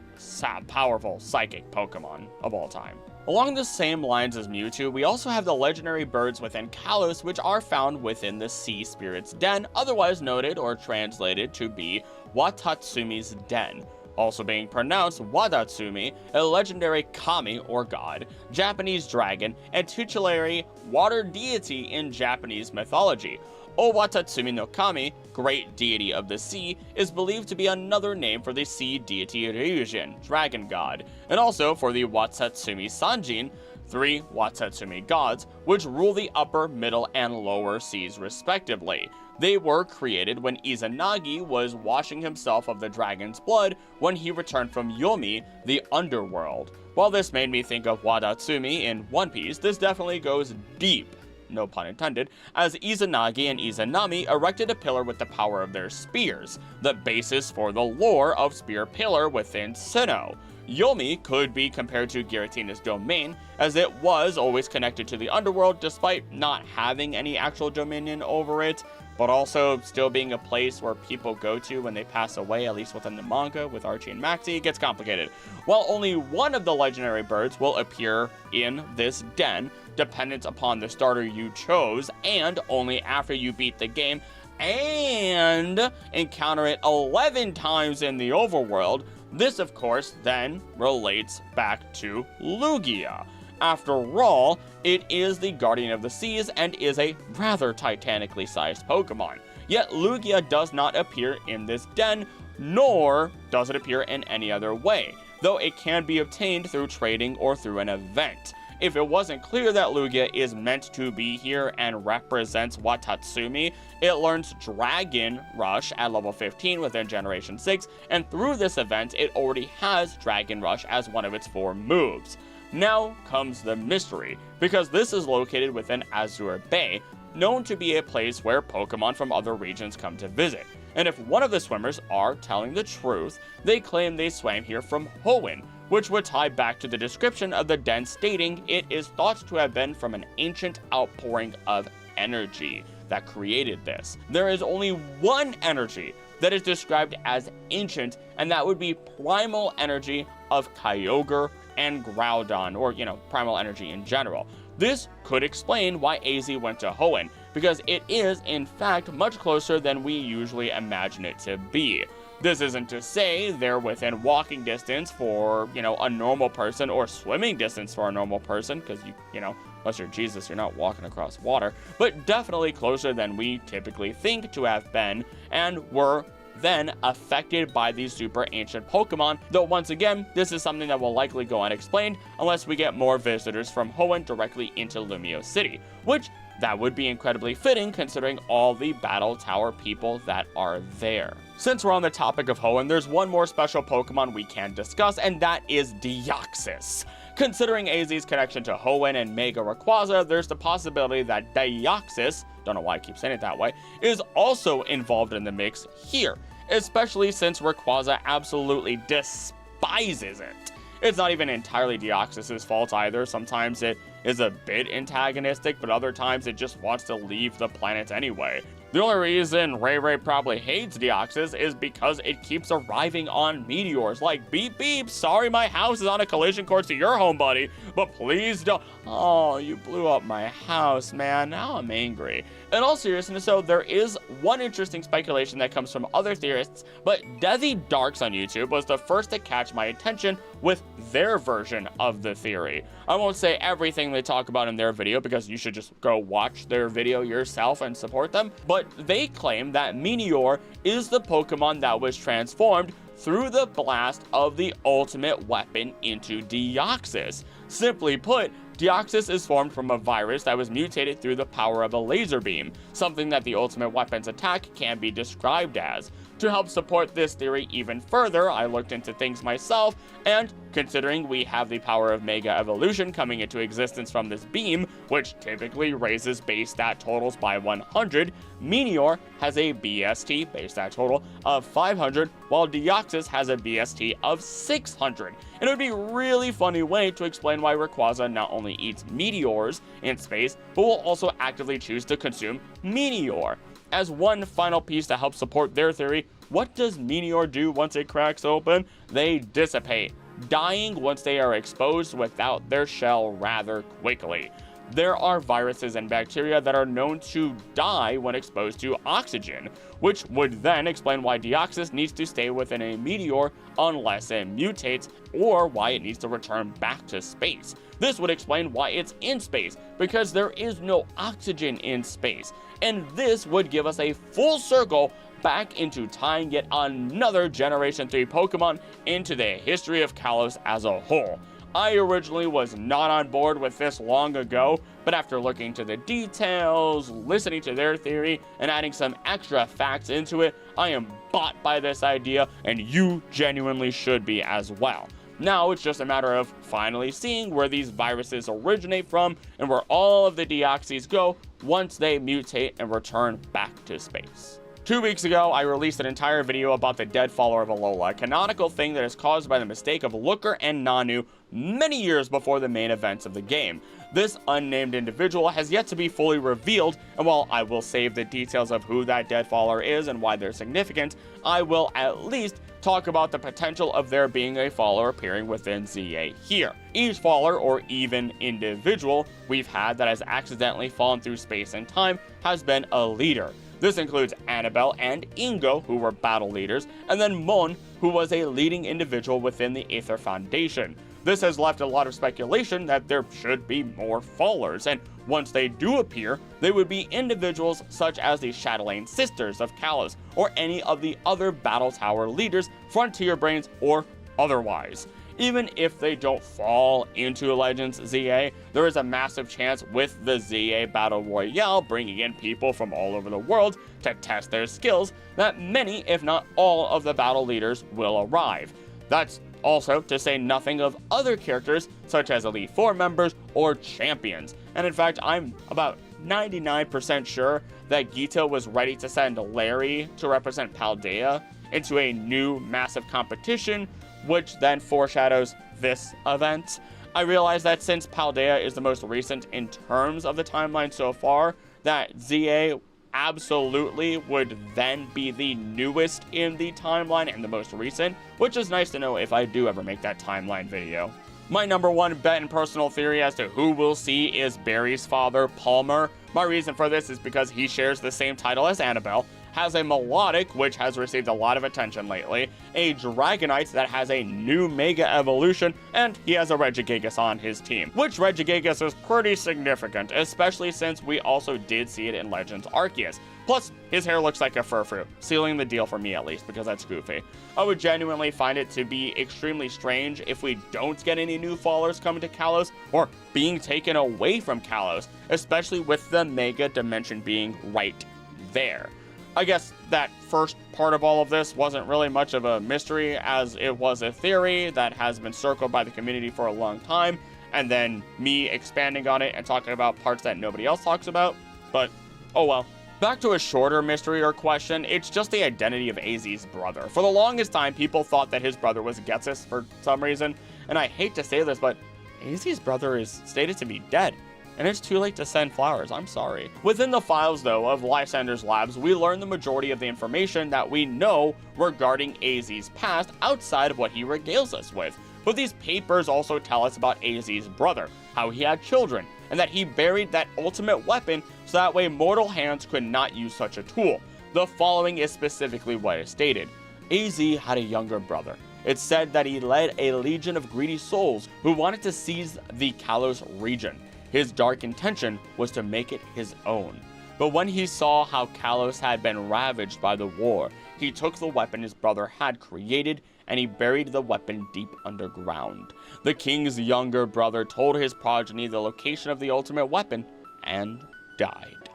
powerful psychic Pokemon of all time? Along the same lines as Mewtwo, we also have the legendary birds within Kalos, which are found within the Sea Spirit's Den, otherwise noted or translated to be Watatsumi's Den. Also being pronounced Wadatsumi, a legendary kami or god, Japanese dragon, and tutelary water deity in Japanese mythology. Owatatsumi no Kami, great deity of the sea, is believed to be another name for the sea deity Ryujin, dragon god, and also for the Watatsumi Sanjin, 3 Watatsumi gods, which rule the upper, middle, and lower seas respectively. They were created when Izanagi was washing himself of the dragon's blood when he returned from Yomi, the underworld. While this made me think of Wadatsumi in One Piece, this definitely goes deep, no pun intended, as Izanagi and Izanami erected a pillar with the power of their spears, the basis for the lore of Spear Pillar within Sinnoh. Yomi could be compared to Giratina's domain, as it was always connected to the underworld despite not having any actual dominion over it, but also still being a place where people go to when they pass away, at least within the manga with Archie and Maxie. It gets complicated. While only one of the legendary birds will appear in this den, dependent upon the starter you chose, and only after you beat the game and encounter it 11 times in the overworld. This, of course, then relates back to Lugia. After all, it is the Guardian of the Seas and is a rather titanically sized Pokemon. Yet Lugia does not appear in this den, nor does it appear in any other way, though it can be obtained through trading or through an event. If it wasn't clear that Lugia is meant to be here and represents Watatsumi, it learns Dragon Rush at level 15 within Generation 6, and through this event, it already has Dragon Rush as one of its 4 moves. Now comes the mystery, because this is located within Azure Bay, known to be a place where Pokemon from other regions come to visit. And if one of the swimmers are telling the truth, they claim they swam here from Hoenn, which would tie back to the description of the den stating it is thought to have been from an ancient outpouring of energy that created this. There is only one energy that is described as ancient, and that would be primal energy of Kyogre and Groudon, or, primal energy in general. This could explain why AZ went to Hoenn, because it is, in fact, much closer than we usually imagine it to be. This isn't to say they're within walking distance for, a normal person, or swimming distance for a normal person, because unless you're Jesus, you're not walking across water, but definitely closer than we typically think to have been, and were then affected by these super ancient Pokemon, though once again, this is something that will likely go unexplained unless we get more visitors from Hoenn directly into Lumiose City, which that would be incredibly fitting considering all the Battle Tower people that are there. Since we're on the topic of Hoenn, there's one more special Pokemon we can discuss, and that is Deoxys. Considering AZ's connection to Hoenn and Mega Rayquaza, there's the possibility that Deoxys, don't know why I keep saying it that way, is also involved in the mix here, especially since Rayquaza absolutely despises it. It's not even entirely Deoxys' fault either. Sometimes it is a bit antagonistic, but other times it just wants to leave the planet anyway. The only reason Ray probably hates Deoxys is because it keeps arriving on meteors. Like, beep beep, sorry my house is on a collision course to your home, buddy, but please don't. Oh, you blew up my house, man. Now I'm angry. In all seriousness, though, there is one interesting speculation that comes from other theorists, but Desi Darks on YouTube was the first to catch my attention with their version of the theory. I won't say everything they talk about in their video because you should just go watch their video yourself and support them, but they claim that Meteor is the Pokemon that was transformed through the blast of the ultimate weapon into Deoxys. Simply put, Deoxys is formed from a virus that was mutated through the power of a laser beam, something that the ultimate weapon's attack can be described as. To help support this theory even further, I looked into things myself, and considering we have the power of Mega Evolution coming into existence from this beam, which typically raises base stat totals by 100, Meteor has a BST, base stat total, of 500, while Deoxys has a BST of 600. And it would be a really funny way to explain why Rayquaza not only eats meteors in space, but will also actively choose to consume Meteor. As one final piece to help support their theory, what does Meteor do once it cracks open? They dissipate, dying once they are exposed without their shell rather quickly. There are viruses and bacteria that are known to die when exposed to oxygen, which would then explain why Deoxys needs to stay within a meteor unless it mutates, or why it needs to return back to space. This would explain why it's in space, because there is no oxygen in space. And this would give us a full circle back into tying yet another Generation 3 Pokemon into the history of Kalos as a whole. I originally was not on board with this long ago, but after looking to the details, listening to their theory, and adding some extra facts into it, I am bought by this idea, and you genuinely should be as well. Now it's just a matter of finally seeing where these viruses originate from and where all of the Deoxys go once they mutate and return back to space. 2 weeks ago, I released an entire video about the dead follower of Alola, a canonical thing that is caused by the mistake of Looker and Nanu many years before the main events of the game. This unnamed individual has yet to be fully revealed, and while I will save the details of who that dead follower is and why they're significant, I will at least talk about the potential of there being a follower appearing within ZA here. Each follower, or even individual, we've had that has accidentally fallen through space and time has been a leader. This includes Annabelle and Ingo, who were battle leaders, and then Mon, who was a leading individual within the Aether Foundation. This has left a lot of speculation that there should be more fallers, and once they do appear, they would be individuals such as the Chatelaine Sisters of Kalos, or any of the other Battle Tower leaders, Frontier Brains, or otherwise. Even if they don't fall into Legends ZA, there is a massive chance with the ZA Battle Royale bringing in people from all over the world to test their skills that many, if not all, of the battle leaders will arrive. That's also to say nothing of other characters such as Elite Four members or champions. And in fact, I'm about 99% sure that Gito was ready to send Larry to represent Paldea into a new massive competition, which then foreshadows this event. I realize that since Paldea is the most recent in terms of the timeline so far, that ZA absolutely would then be the newest in the timeline and the most recent, which is nice to know if I do ever make that timeline video. My number one bet and personal theory as to who we'll see is Barry's father, Palmer. My reason for this is because he shares the same title as Annabelle, has a melodic, which has received a lot of attention lately, a Dragonite that has a new Mega Evolution, and he has a Regigigas on his team, which Regigigas is pretty significant, especially since we also did see it in Legends Arceus. Plus, his hair looks like a furfrou, sealing the deal for me at least, because that's goofy. I would genuinely find it to be extremely strange if we don't get any new fallers coming to Kalos, or being taken away from Kalos, especially with the Mega Dimension being right there. I guess that first part of all of this wasn't really much of a mystery, as it was a theory that has been circled by the community for a long time, and then me expanding on it and talking about parts that nobody else talks about, but oh well. Back to a shorter mystery or question, it's just the identity of AZ's brother. For the longest time, people thought that his brother was Getsus for some reason, and I hate to say this, but AZ's brother is stated to be dead. and it's too late to send flowers, I'm sorry. Within the files, though, of Lysander's labs, we learn the majority of the information that we know regarding AZ's past outside of what he regales us with. But these papers also tell us about AZ's brother, how he had children, and that he buried that ultimate weapon so that way mortal hands could not use such a tool. The following is specifically what is stated. AZ had a younger brother. It's said that he led a legion of greedy souls who wanted to seize the Kalos region. His dark intention was to make it his own. But when he saw how Kalos had been ravaged by the war, he took the weapon his brother had created and he buried the weapon deep underground. The king's younger brother told his progeny the location of the ultimate weapon and died.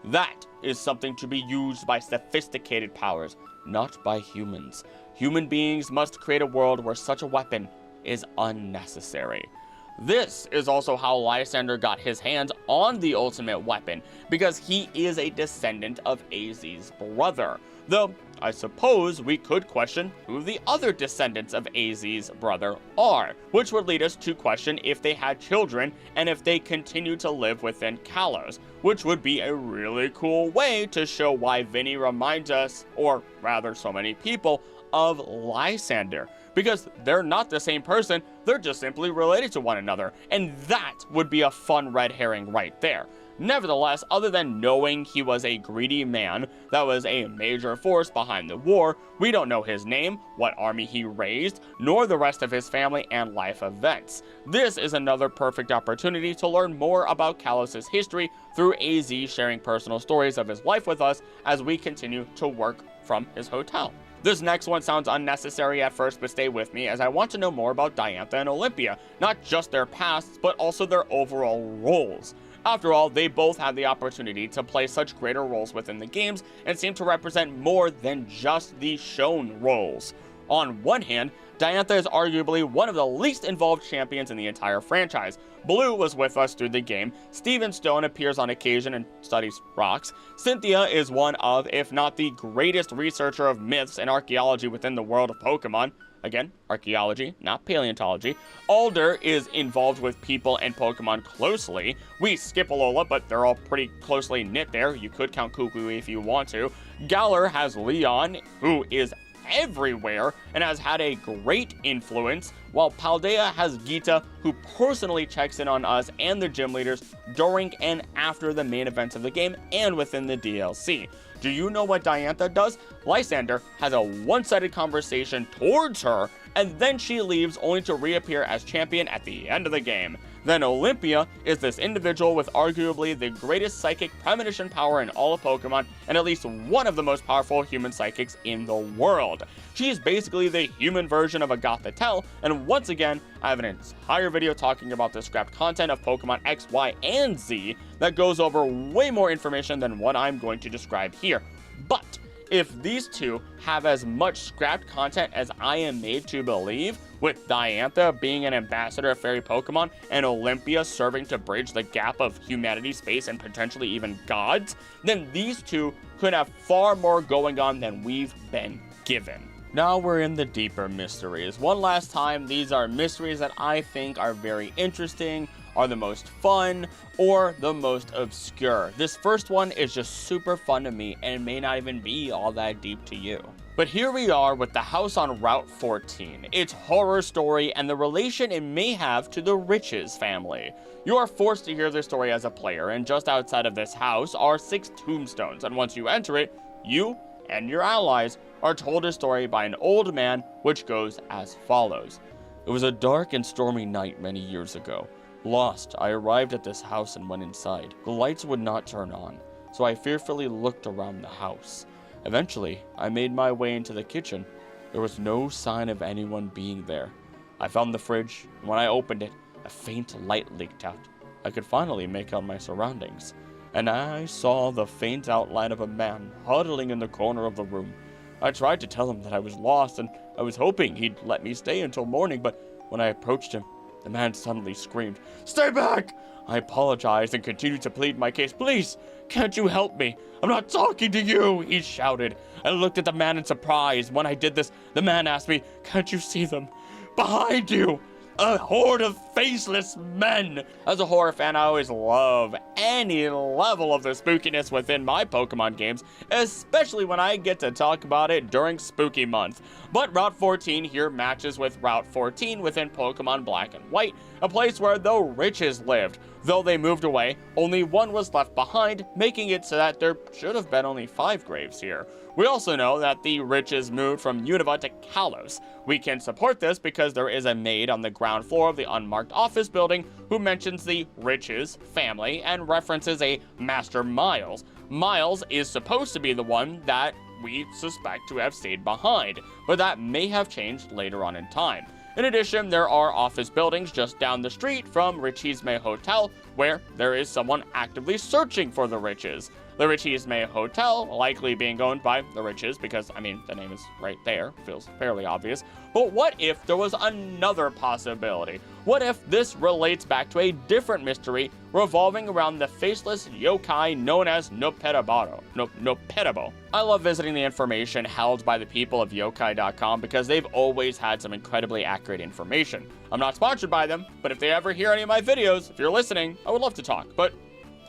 That is something to be used by sophisticated powers, not by humans. Human beings must create a world where such a weapon is unnecessary. This is also how Lysander got his hands on the ultimate weapon, because he is a descendant of AZ's brother. Though, I suppose we could question who the other descendants of AZ's brother are, which would lead us to question if they had children and if they continue to live within Kalos, which would be a really cool way to show why Vinny reminds us, or rather so many people, of Lysander. Because they're not the same person, they're just simply related to one another, and that would be a fun red herring right there. Nevertheless, other than knowing he was a greedy man that was a major force behind the war, we don't know his name, what army he raised, nor the rest of his family and life events. This is another perfect opportunity to learn more about Kalos' history through AZ sharing personal stories of his life with us as we continue to work from his hotel. This next one sounds unnecessary at first, but stay with me as I want to know more about Diantha and Olympia, not just their pasts, but also their overall roles. After all, they both had the opportunity to play such greater roles within the games and seem to represent more than just the shown roles. On one hand, Diantha is arguably one of the least involved champions in the entire franchise. Blue was with us through the game, Steven Stone appears on occasion and studies rocks, Cynthia is one of, if not the greatest researcher of myths and archaeology within the world of Pokemon. Again, archaeology, not paleontology. Alder is involved with people and Pokemon closely. We skip Alola, but they're all pretty closely knit there. You could count Kukui if you want to. Galar has Leon, who is everywhere and has had a great influence, while Paldea has Gita, who personally checks in on us and the gym leaders during and after the main events of the game and within the DLC. Do you know what Diantha does? Lysander has a one-sided conversation towards her, and then she leaves only to reappear as champion at the end of the game. Then Olympia is this individual with arguably the greatest psychic premonition power in all of Pokemon, and at least one of the most powerful human psychics in the world. She's basically the human version of a Gothitelle, and once again, I have an entire video talking about the scrapped content of Pokemon X, Y, and Z that goes over way more information than what I'm going to describe here. But if these two have as much scrapped content as I am made to believe, with Diantha being an ambassador of fairy Pokemon and Olympia serving to bridge the gap of humanity, space, and potentially even gods, then these two could have far more going on than we've been given. Now we're in the deeper mysteries. One last time, these are mysteries that I think are very interesting, are the most fun, or the most obscure. This first one is just super fun to me and may not even be all that deep to you. But here we are with the house on Route 14, its horror story and the relation it may have to the Riches family. You are forced to hear this story as a player, and just outside of this house are 6 tombstones, and once you enter it, you and your allies are told a story by an old man which goes as follows. It was a dark and stormy night many years ago. Lost, I arrived at this house and went inside. The lights would not turn on, so I fearfully looked around the house. Eventually, I made my way into the kitchen. There was no sign of anyone being there. I found the fridge, and when I opened it, a faint light leaked out. I could finally make out my surroundings, and I saw the faint outline of a man huddling in the corner of the room. I tried to tell him that I was lost, and I was hoping he'd let me stay until morning, but when I approached him, the man suddenly screamed, "Stay back!" I apologized and continued to plead my case. "Please, can't you help me? I'm not talking to you," he shouted. I looked at the man in surprise. When I did this, the man asked me, "Can't you see them? Behind you!" a horde of faceless men. As a horror fan, I always love any level of the spookiness within my Pokemon games, especially when I get to talk about it during Spooky Month. But Route 14 here matches with Route 14 within Pokemon Black and White, a place where the Riches lived. Though they moved away, only one was left behind, making it so that there should have been only 5 graves here. We also know that the Riches moved from Unova to Kalos. We can support this because there is a maid on the ground floor of the unmarked office building who mentions the Riches family and references a Master Miles. Miles is supposed to be the one that we suspect to have stayed behind, but that may have changed later on in time. In addition, there are office buildings just down the street from Richisme Hotel, where there is someone actively searching for the Riches. The Richisme Hotel likely being owned by the Riches because, I mean, the name is right there, feels fairly obvious. But what if there was another possibility? What if this relates back to a different mystery revolving around the faceless yokai known as Nopetabo? I love visiting the information held by the people of yokai.com because they've always had some incredibly accurate information. I'm not sponsored by them, but if they ever hear any of my videos, if you're listening, I would love to talk. But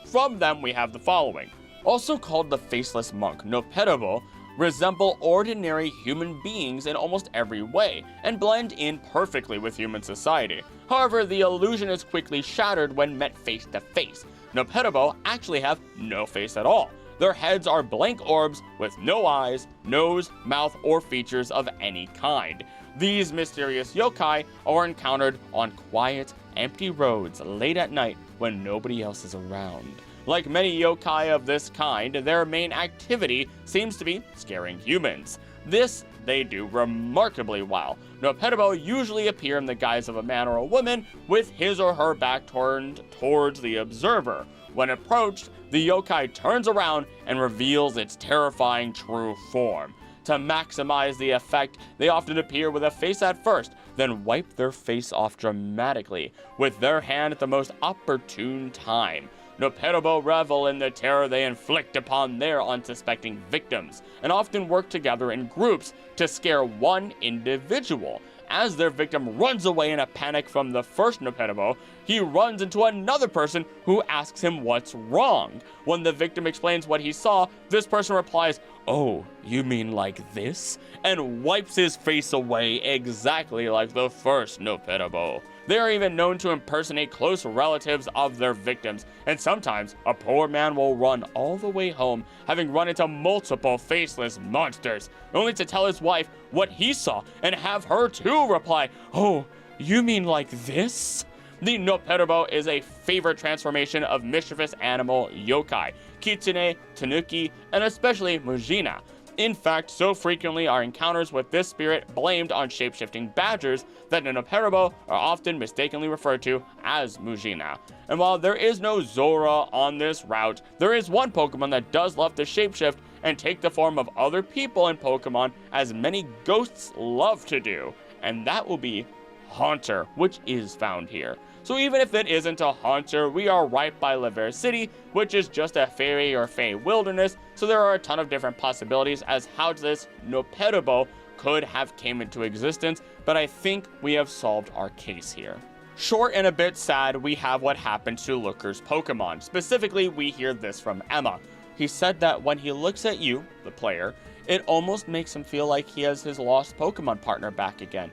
from them, we have the following. Also called the Faceless Monk, Nopetabo resemble ordinary human beings in almost every way, and blend in perfectly with human society. However, the illusion is quickly shattered when met face to face. Nopetabo actually have no face at all. Their heads are blank orbs with no eyes, nose, mouth, or features of any kind. These mysterious yokai are encountered on quiet, empty roads late at night when nobody else is around. Like many yokai of this kind, their main activity seems to be scaring humans. This they do remarkably well. Nopetabo usually appear in the guise of a man or a woman with his or her back turned towards the observer. When approached, the yokai turns around and reveals its terrifying true form. To maximize the effect, they often appear with a face at first, then wipe their face off dramatically, with their hand at the most opportune time. Nopetabo revel in the terror they inflict upon their unsuspecting victims, and often work together in groups to scare one individual. As their victim runs away in a panic from the first Nopetabo, he runs into another person who asks him what's wrong. When the victim explains what he saw, this person replies, "Oh, you mean like this?" and wipes his face away exactly like the first Nopetabo. They are even known to impersonate close relatives of their victims, and sometimes a poor man will run all the way home, having run into multiple faceless monsters, only to tell his wife what he saw and have her too reply, "Oh, you mean like this?" The Nopetabo is a favorite transformation of mischievous animal yokai, kitsune, tanuki, and especially Mujina. In fact, so frequently are encounters with this spirit blamed on shapeshifting badgers that the Nopetabo are often mistakenly referred to as Mujina. And while there is no Zora on this route, there is one Pokemon that does love to shapeshift and take the form of other people in Pokemon, as many ghosts love to do, and that will be Haunter, which is found here. So even if it isn't a Haunter, we are right by Laver City, which is just a fairy or fey wilderness, so there are a ton of different possibilities as how this Nopetabo could have came into existence, but I think we have solved our case here. Short and a bit sad, we have what happened to Looker's Pokemon. Specifically, we hear this from Emma. He said that when he looks at you, the player, it almost makes him feel like he has his lost Pokemon partner back again.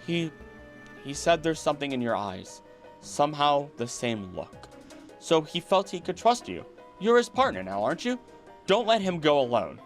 He said there's something in your eyes. Somehow the same look. So he felt he could trust you. You're his partner now, aren't you? Don't let him go alone.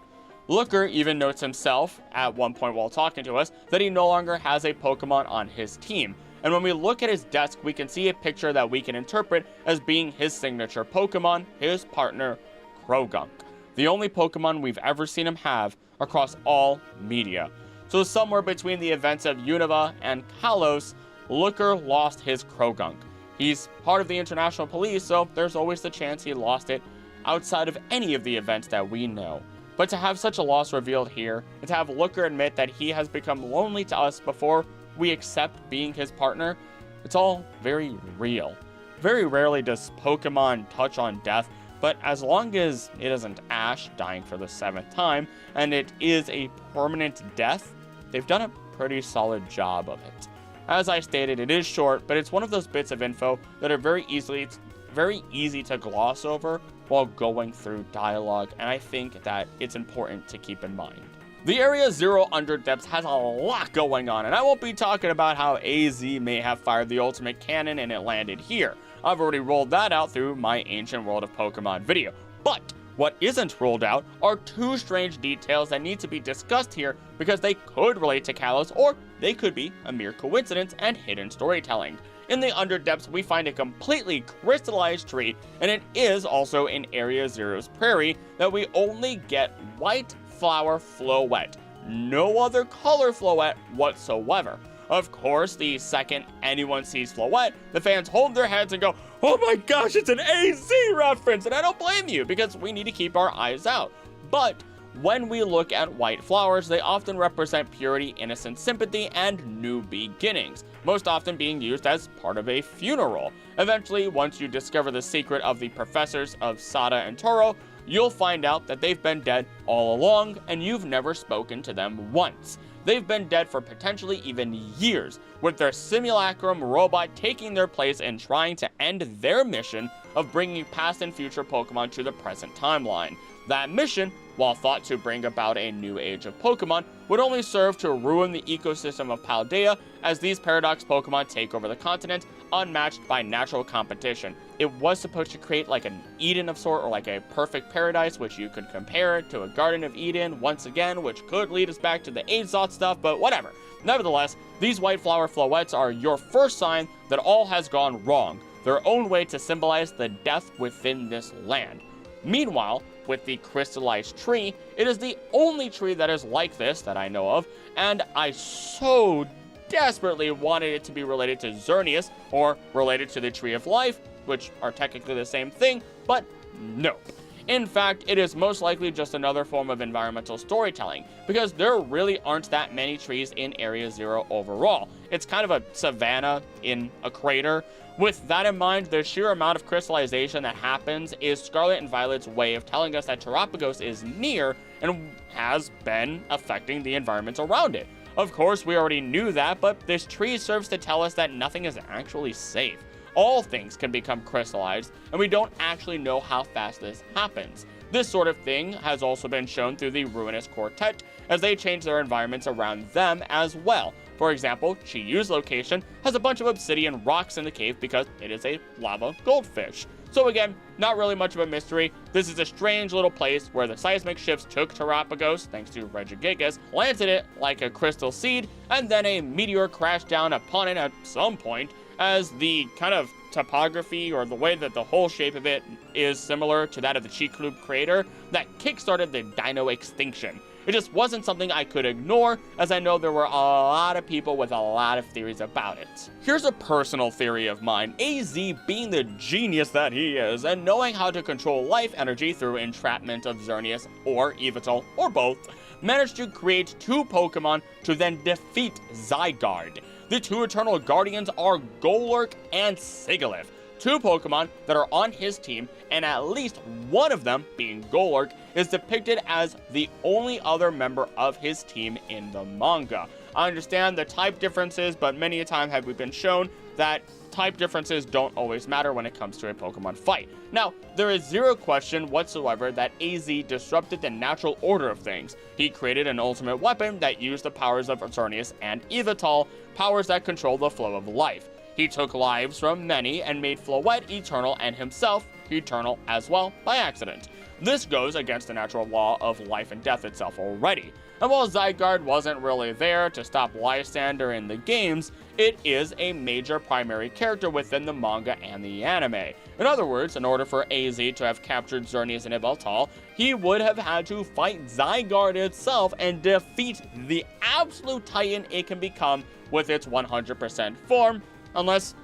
Looker even notes himself, at one point while talking to us, that he no longer has a Pokemon on his team. And when we look at his desk, we can see a picture that we can interpret as being his signature Pokemon, his partner, Krogunk. The only Pokemon we've ever seen him have across all media. So somewhere between the events of Unova and Kalos, Looker lost his Krogunk. He's part of the international police, so there's always the chance he lost it outside of any of the events that we know. But to have such a loss revealed here, and to have Looker admit that he has become lonely to us before we accept being his partner, it's all very real. Very rarely does Pokemon touch on death, but as long as it isn't Ash dying for the 7th time, and it is a permanent death, they've done a pretty solid job of it. As I stated, it is short, but it's one of those bits of info that are very easy to gloss over while going through dialogue, and I think that it's important to keep in mind. The Area Zero Underdepths has a lot going on, and I won't be talking about how AZ may have fired the ultimate cannon and it landed here. I've already rolled that out through my Ancient World of Pokemon video. But what isn't rolled out are two strange details that need to be discussed here because they could relate to Kalos, or they could be a mere coincidence and hidden storytelling. In the Underdepths, we find a completely crystallized tree, and it is also in Area Zero's prairie that we only get white flower Floette. No other color Floette whatsoever. Of course, the second anyone sees Floette, the fans hold their heads and go, "Oh my gosh, it's an AZ reference!" And I don't blame you, because we need to keep our eyes out. But when we look at white flowers, they often represent purity, innocence, sympathy, and new beginnings, most often being used as part of a funeral. Eventually, once you discover the secret of the professors of Sada and Toro, you'll find out that they've been dead all along, and you've never spoken to them once. They've been dead for potentially even years, with their simulacrum robot taking their place and trying to end their mission of bringing past and future Pokemon to the present timeline. That mission, while thought to bring about a new age of Pokemon, would only serve to ruin the ecosystem of Paldea as these Paradox Pokemon take over the continent, unmatched by natural competition. It was supposed to create like an Eden of sort, or like a perfect paradise, which you could compare to a Garden of Eden once again, which could lead us back to the Azoth stuff, but whatever. Nevertheless, these white flower Floettes are your first sign that all has gone wrong, their own way to symbolize the death within this land. Meanwhile, with the crystallized tree, it is the only tree that is like this that I know of, and I so desperately wanted it to be related to Xerneas, or related to the Tree of Life, which are technically the same thing, but nope. In fact, it is most likely just another form of environmental storytelling, because there really aren't that many trees in Area Zero overall. It's kind of a savanna in a crater. With that in mind, the sheer amount of crystallization that happens is Scarlet and Violet's way of telling us that Terapagos is near and has been affecting the environment around it. Of course, we already knew that, but this tree serves to tell us that nothing is actually safe. All things can become crystallized, and we don't actually know how fast this happens. This sort of thing has also been shown through the Ruinous Quartet, as they change their environments around them as well. For example, Chiyu's location has a bunch of obsidian rocks in the cave because it is a lava goldfish. So again, not really much of a mystery. This is a strange little place where the seismic shifts took Terapagos, thanks to Regigigas, planted it like a crystal seed, and then a meteor crashed down upon it at some point, as the kind of topography, or the way that the whole shape of it is similar to that of the Chicxulub crater that kickstarted the dino extinction. It just wasn't something I could ignore, as I know there were a lot of people with a lot of theories about it. Here's a personal theory of mine. AZ, being the genius that he is, and knowing how to control life energy through entrapment of Xerneas or Yveltal, or both, managed to create two Pokemon to then defeat Zygarde. The two Eternal Guardians are Golurk and Sigilyph, two Pokemon that are on his team, and at least one of them, being Golurk, is depicted as the only other member of his team in the manga. I understand the type differences, but many a time have we been shown that type differences don't always matter when it comes to a Pokemon fight. Now, there is zero question whatsoever that AZ disrupted the natural order of things. He created an ultimate weapon that used the powers of Xerneas and Yveltal, powers that control the flow of life. He took lives from many and made Floette eternal, and himself eternal as well by accident. This goes against the natural law of life and death itself already. And while Zygarde wasn't really there to stop Lysander in the games, it is a major primary character within the manga and the anime. In other words, in order for AZ to have captured Xerneas and Yveltal, he would have had to fight Zygarde itself and defeat the absolute titan it can become with its 100% form, unless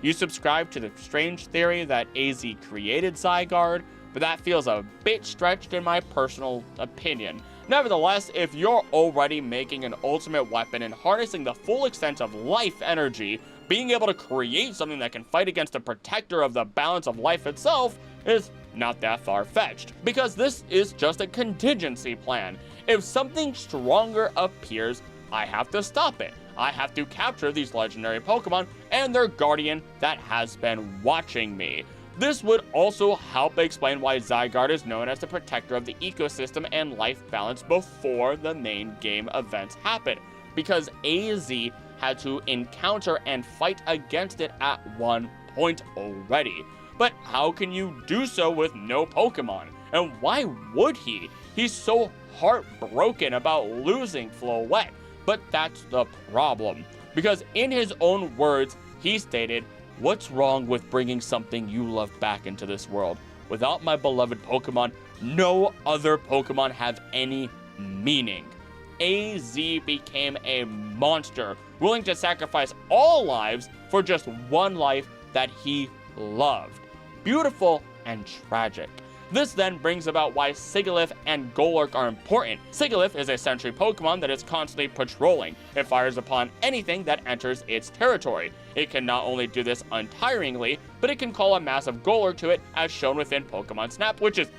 you subscribe to the strange theory that AZ created Zygarde, but that feels a bit stretched in my personal opinion. Nevertheless, if you're already making an ultimate weapon and harnessing the full extent of life energy, being able to create something that can fight against the protector of the balance of life itself is not that far-fetched, because this is just a contingency plan. If something stronger appears, I have to stop it. I have to capture these legendary Pokemon and their guardian that has been watching me. This would also help explain why Zygarde is known as the protector of the ecosystem and life balance before the main game events happen, because AZ had to encounter and fight against it at one point already. But how can you do so with no Pokemon? And why would he? He's so heartbroken about losing Floette. But that's the problem, because in his own words, he stated, "What's wrong with bringing something you love back into this world? Without my beloved Pokemon, no other Pokemon have any meaning." AZ became a monster, willing to sacrifice all lives for just one life that he loved. Beautiful and tragic. This then brings about why Sigilyph and Golurk are important. Sigilyph is a sentry Pokemon that is constantly patrolling. It fires upon anything that enters its territory. It can not only do this untiringly, but it can call a massive Golurk to it, as shown within Pokemon Snap, which is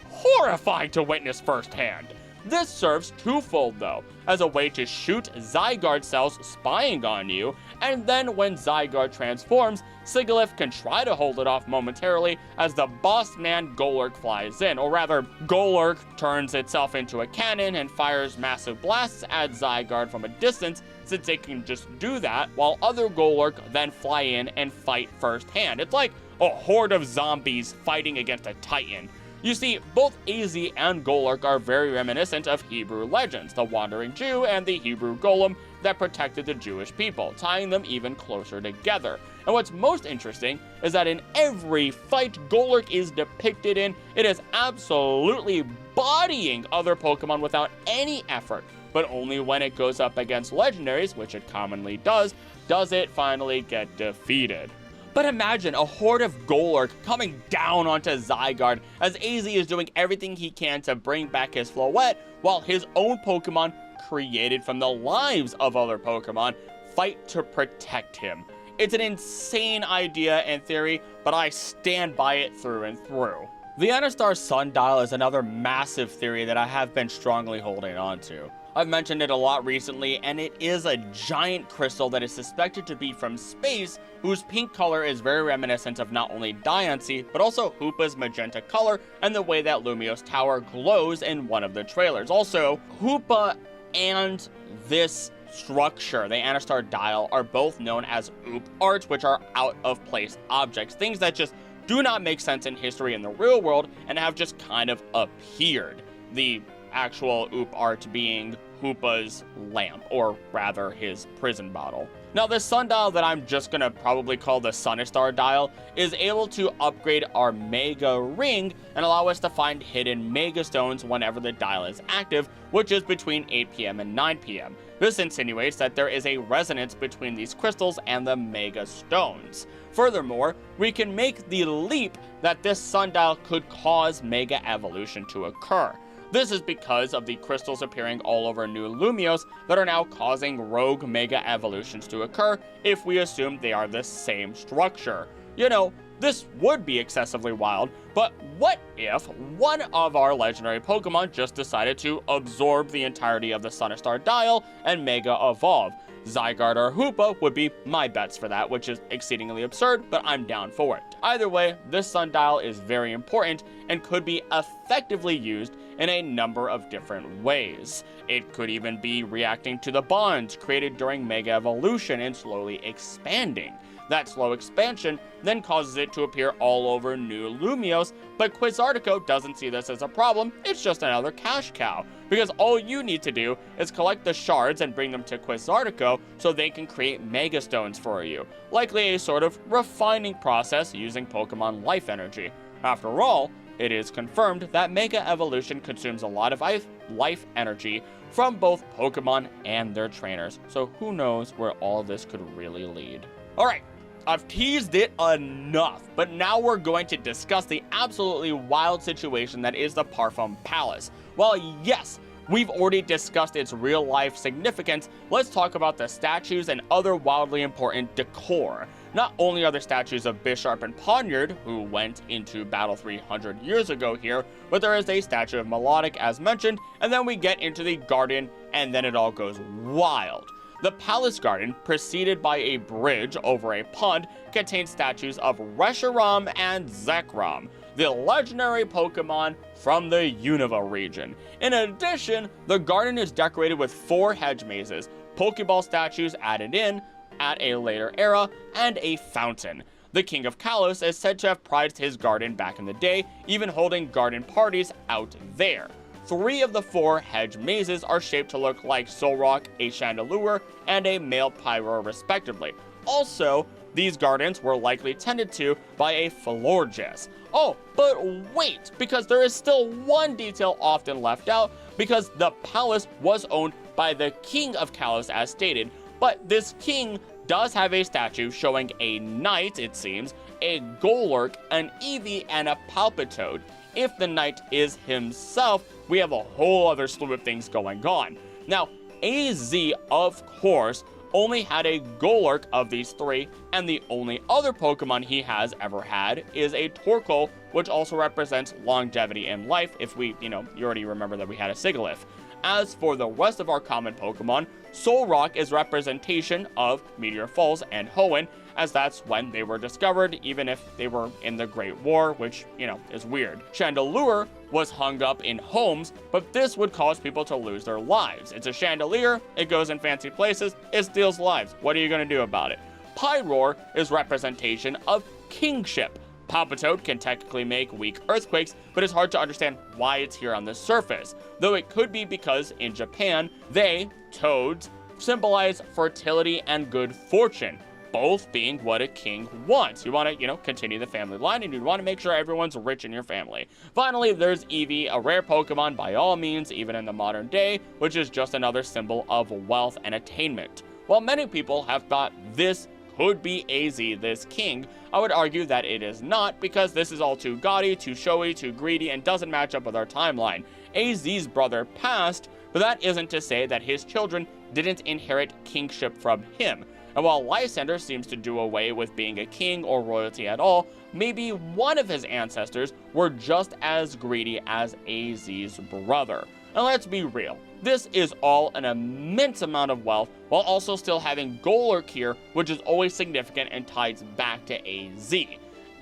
horrifying to witness firsthand. This serves twofold though, as a way to shoot Zygarde cells spying on you, and then when Zygarde transforms, Sigilyph can try to hold it off momentarily as the boss man Golurk flies in, or rather, Golurk turns itself into a cannon and fires massive blasts at Zygarde from a distance, since it can just do that, while other Golurk then fly in and fight firsthand. It's like a horde of zombies fighting against a titan. You see, both AZ and Golurk are very reminiscent of Hebrew legends, the Wandering Jew and the Hebrew Golem that protected the Jewish people, tying them even closer together. And what's most interesting is that in every fight Golurk is depicted in, it is absolutely bodying other Pokemon without any effort. But only when it goes up against legendaries, which it commonly does it finally get defeated. But imagine a horde of Golurk coming down onto Zygarde as AZ is doing everything he can to bring back his Floette, while his own Pokemon, created from the lives of other Pokemon, fight to protect him. It's an insane idea in theory, but I stand by it through and through. The Anastar Sundial is another massive theory that I have been strongly holding on to. I've mentioned it a lot recently, and it is a giant crystal that is suspected to be from space, whose pink color is very reminiscent of not only Diancie, but also Hoopa's magenta color and the way that Lumiose Tower glows in one of the trailers. Also, Hoopa and this structure, the Anastar Dial, are both known as Oop Arts, which are out-of-place objects, things that just do not make sense in history in the real world and have just kind of appeared. The actual Oop Art being Hoopa's lamp, or rather his prison bottle. Now, this sundial that I'm just gonna probably call the Sunistar Dial is able to upgrade our Mega Ring and allow us to find hidden Mega Stones whenever the dial is active, which is between 8 p.m. and 9 p.m. This insinuates that there is a resonance between these crystals and the Mega Stones. Furthermore, we can make the leap that this sundial could cause Mega Evolution to occur. This is because of the crystals appearing all over New Lumiose that are now causing rogue Mega Evolutions to occur if we assume they are the same structure. You know, this would be excessively wild, but what if one of our legendary Pokemon just decided to absorb the entirety of the Sunistar Dial and Mega Evolve? Zygarde or Hoopa would be my bets for that, which is exceedingly absurd, but I'm down for it. Either way, this sundial is very important and could be effectively used in a number of different ways. It could even be reacting to the bonds created during Mega Evolution and slowly expanding. That slow expansion then causes it to appear all over New Lumiose, but Quizartico doesn't see this as a problem, it's just another cash cow, because all you need to do is collect the shards and bring them to Quizartico so they can create Mega Stones for you, likely a sort of refining process using Pokemon life energy. After all, it is confirmed that Mega Evolution consumes a lot of life energy from both Pokemon and their trainers, so who knows where all this could really lead. Alright, I've teased it enough, but now we're going to discuss the absolutely wild situation that is the Parfum Palace. Well, yes, we've already discussed its real-life significance. Let's talk about the statues and other wildly important decor. Not only are there statues of Bisharp and Poniard, who went into battle 300 years ago here, but there is a statue of Melodic as mentioned, and then we get into the Guardian, and then it all goes wild. The palace garden, preceded by a bridge over a pond, contains statues of Reshiram and Zekrom, the legendary Pokemon from the Unova region. In addition, the garden is decorated with 4 hedge mazes, Pokeball statues added in at a later era, and a fountain. The King of Kalos is said to have prized his garden back in the day, even holding garden parties out there. 3 of the 4 hedge mazes are shaped to look like Solrock, a Chandelure, and a male Pyro respectively. Also, these gardens were likely tended to by a Florges. Oh, but wait, because there is still one detail often left out, because the palace was owned by the King of Kalos as stated, but this king does have a statue showing a knight, it seems, a Golurk, an Eevee, and a Palpitoad. If the knight is himself, we have a whole other slew of things going on. Now, AZ, of course, only had a Golurk of these 3, and the only other Pokemon he has ever had is a Torkoal, which also represents longevity in life, if we, you already remember that we had a Sigilyph. As for the rest of our common Pokemon, Solrock is representation of Meteor Falls and Hoenn, as that's when they were discovered, even if they were in the Great War, which, is weird. Chandelure was hung up in homes, but this would cause people to lose their lives. It's a chandelier, it goes in fancy places, it steals lives. What are you going to do about it? Pyroar is representation of kingship. Palpitoad can technically make weak earthquakes, but it's hard to understand why it's here on the surface, though it could be because in Japan, they, toads, symbolize fertility and good fortune, both being what a king wants. You want to, continue the family line, and you want to make sure everyone's rich in your family. Finally, there's Eevee, a rare Pokemon by all means, even in the modern day, which is just another symbol of wealth and attainment. While many people have thought this could be AZ, this king, I would argue that it is not, because this is all too gaudy, too showy, too greedy, and doesn't match up with our timeline. AZ's brother passed, but that isn't to say that his children didn't inherit kingship from him. And while Lysander seems to do away with being a king or royalty at all, maybe one of his ancestors were just as greedy as AZ's brother. And let's be real, this is all an immense amount of wealth, while also still having Golurk here, which is always significant and ties back to AZ.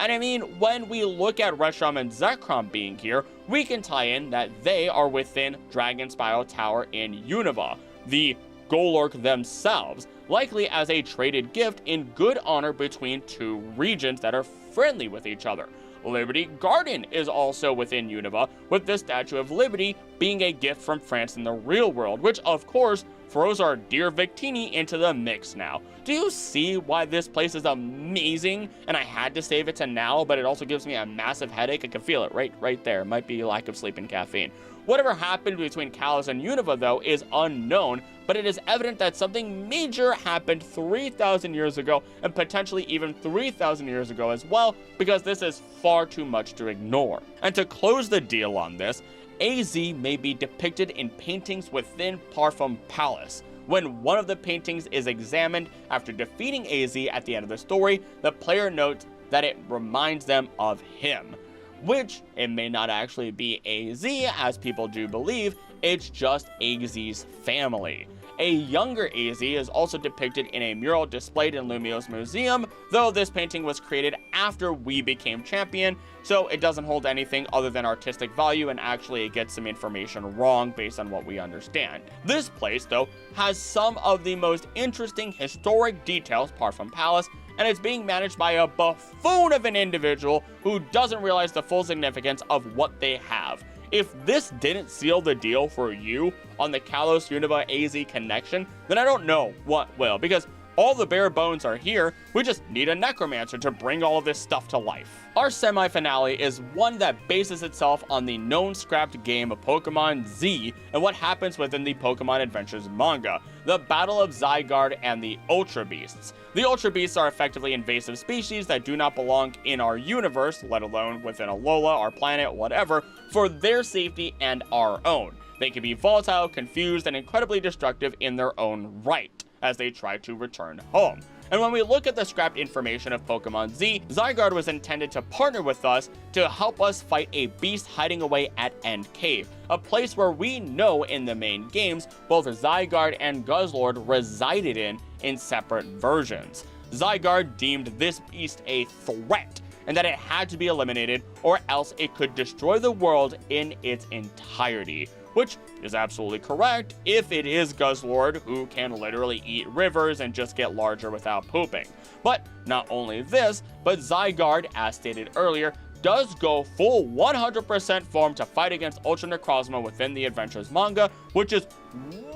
And I mean, when we look at Reshiram and Zekrom being here, we can tie in that they are within Dragon Spiral Tower in Unova, the Golurk themselves, likely as a traded gift in good honor between 2 regions that are friendly with each other. Liberty Garden is also within Unova, with the Statue of Liberty being a gift from France in the real world, which of course throws our dear Victini into the mix now. Do you see why this place is amazing? And I had to save it to now, but it also gives me a massive headache. I can feel it right there. Might be lack of sleep and caffeine. Whatever happened between Kalos and Unova, though, is unknown, but it is evident that something major happened 3,000 years ago, and potentially even 3,000 years ago as well, because this is far too much to ignore. And to close the deal on this, AZ may be depicted in paintings within Parfum Palace. When one of the paintings is examined after defeating AZ at the end of the story, the player notes that it reminds them of him. Which, it may not actually be AZ, as people do believe, it's just AZ's family. A younger AZ is also depicted in a mural displayed in Lumio's museum, though this painting was created after we became champion, so it doesn't hold anything other than artistic value, and actually it gets some information wrong based on what we understand. This place, though, has some of the most interesting historic details apart from Palace, and it's being managed by a buffoon of an individual who doesn't realize the full significance of what they have. If this didn't seal the deal for you on the Kalos Unova AZ connection, then I don't know what will, because all the bare bones are here, we just need a necromancer to bring all of this stuff to life. Our semi-finale is one that bases itself on the known scrapped game of Pokemon Z and what happens within the Pokemon Adventures manga, the Battle of Zygarde and the Ultra Beasts. The Ultra Beasts are effectively invasive species that do not belong in our universe, let alone within Alola, our planet, whatever, for their safety and our own. They can be volatile, confused, and incredibly destructive in their own right as they try to return home. And when we look at the scrapped information of Pokemon Z, Zygarde was intended to partner with us to help us fight a beast hiding away at End Cave, a place where we know in the main games both Zygarde and Guzzlord resided in separate versions. Zygarde deemed this beast a threat, and that it had to be eliminated or else it could destroy the world in its entirety. Which is absolutely correct if it is Guzzlord, who can literally eat rivers and just get larger without pooping. But not only this, but Zygarde, as stated earlier, does go full 100% form to fight against Ultra Necrozma within the Adventures manga, which is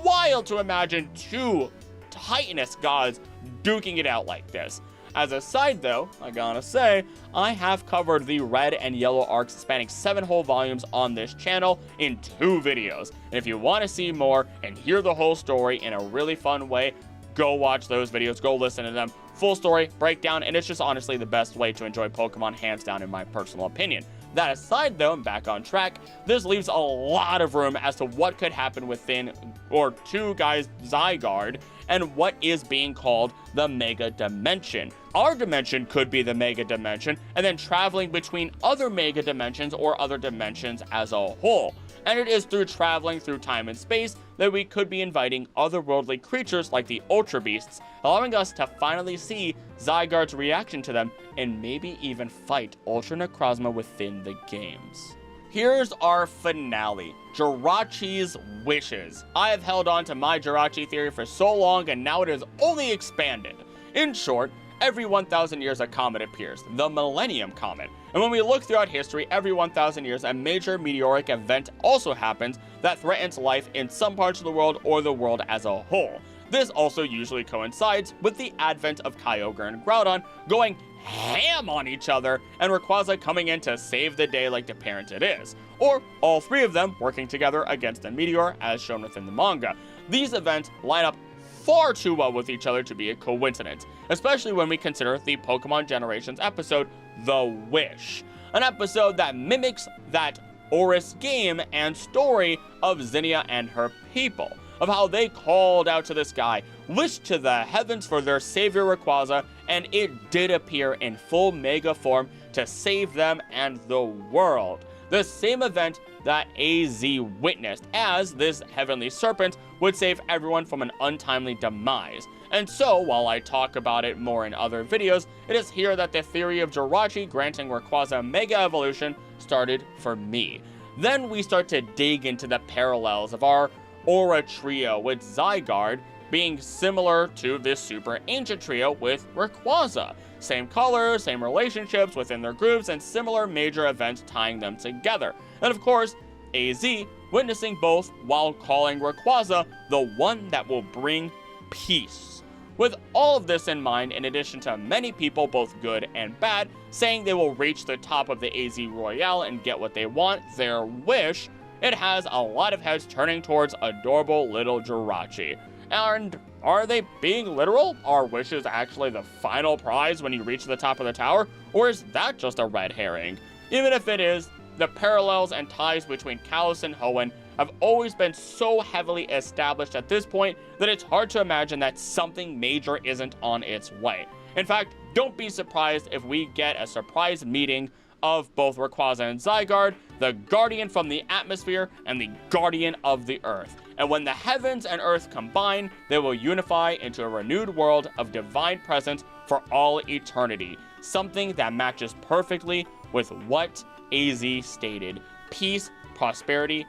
wild to imagine two Titanous gods duking it out like this. As a side though, I gotta say, I have covered the red and yellow arcs spanning 7 whole volumes on this channel in 2 videos. And if you want to see more and hear the whole story in a really fun way, go watch those videos, go listen to them. Full story, breakdown, and it's just honestly the best way to enjoy Pokemon, hands down in my personal opinion. That aside though, and back on track, this leaves a lot of room as to what could happen within, or to guys, Zygarde, and what is being called the Mega Dimension. Our dimension could be the Mega Dimension, and then traveling between other Mega Dimensions or other dimensions as a whole. And it is through traveling through time and space that we could be inviting otherworldly creatures like the Ultra Beasts, allowing us to finally see Zygarde's reaction to them, and maybe even fight Ultra Necrozma within the games. Here's our finale, Jirachi's wishes. I have held on to my Jirachi theory for so long, and now it is only expanded. In short, every 1,000 years a comet appears, the Millennium Comet. And when we look throughout history, every 1,000 years a major meteoric event also happens that threatens life in some parts of the world or the world as a whole. This also usually coincides with the advent of Kyogre and Groudon going ham on each other, and Rayquaza coming in to save the day like the parent it is, or all 3 of them working together against a meteor as shown within the manga. These events line up far too well with each other to be a coincidence, especially when we consider the Pokemon Generations episode, The Wish, an episode that mimics that Oris game and story of Zinnia and her people, of how they called out to the sky, wished to the heavens for their savior Rayquaza, and it did appear in full mega form to save them and the world. The same event that AZ witnessed, as this heavenly serpent would save everyone from an untimely demise. And so, while I talk about it more in other videos, it is here that the theory of Jirachi granting Rayquaza Mega Evolution started for me. Then we start to dig into the parallels of our Aura Trio, with Zygarde being similar to this super ancient trio with Rayquaza. Same colors, same relationships within their groups, and similar major events tying them together. And of course, AZ witnessing both while calling Rayquaza the one that will bring peace. With all of this in mind, in addition to many people, both good and bad, saying they will reach the top of the AZ Royale and get what they want, their wish, it has a lot of heads turning towards adorable little Jirachi. And are they being literal? Are wishes actually the final prize when you reach the top of the tower? Or is that just a red herring? Even if it is, the parallels and ties between Kalos and Hoenn have always been so heavily established at this point that it's hard to imagine that something major isn't on its way. In fact, don't be surprised if we get a surprise meeting of both Rayquaza and Zygarde, the Guardian from the atmosphere and the Guardian of the Earth. And when the heavens and earth combine, they will unify into a renewed world of divine presence for all eternity. Something that matches perfectly with what AZ stated: peace, prosperity,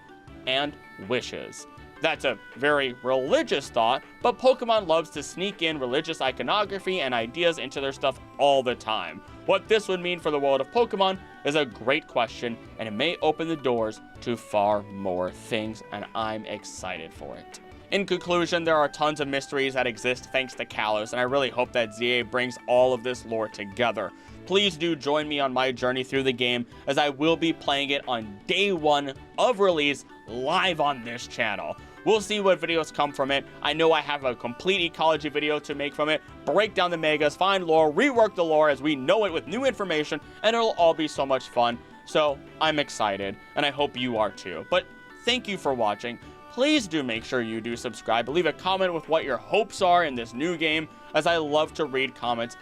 and wishes. That's a very religious thought, but Pokemon loves to sneak in religious iconography and ideas into their stuff all the time. What this would mean for the world of Pokemon is a great question, and it may open the doors to far more things, and I'm excited for it. In conclusion, there are tons of mysteries that exist thanks to Kalos, and I really hope that ZA brings all of this lore together. Please do join me on my journey through the game, as I will be playing it on day 1 of release live on this channel. We'll see what videos come from it. I know I have a complete ecology video to make from it, break down the megas, find lore, rework the lore as we know it with new information, and it'll all be so much fun. So I'm excited, and I hope you are too. But thank you for watching. please do make sure you do subscribe. Leave a comment with what your hopes are in this new game, as I love to read comments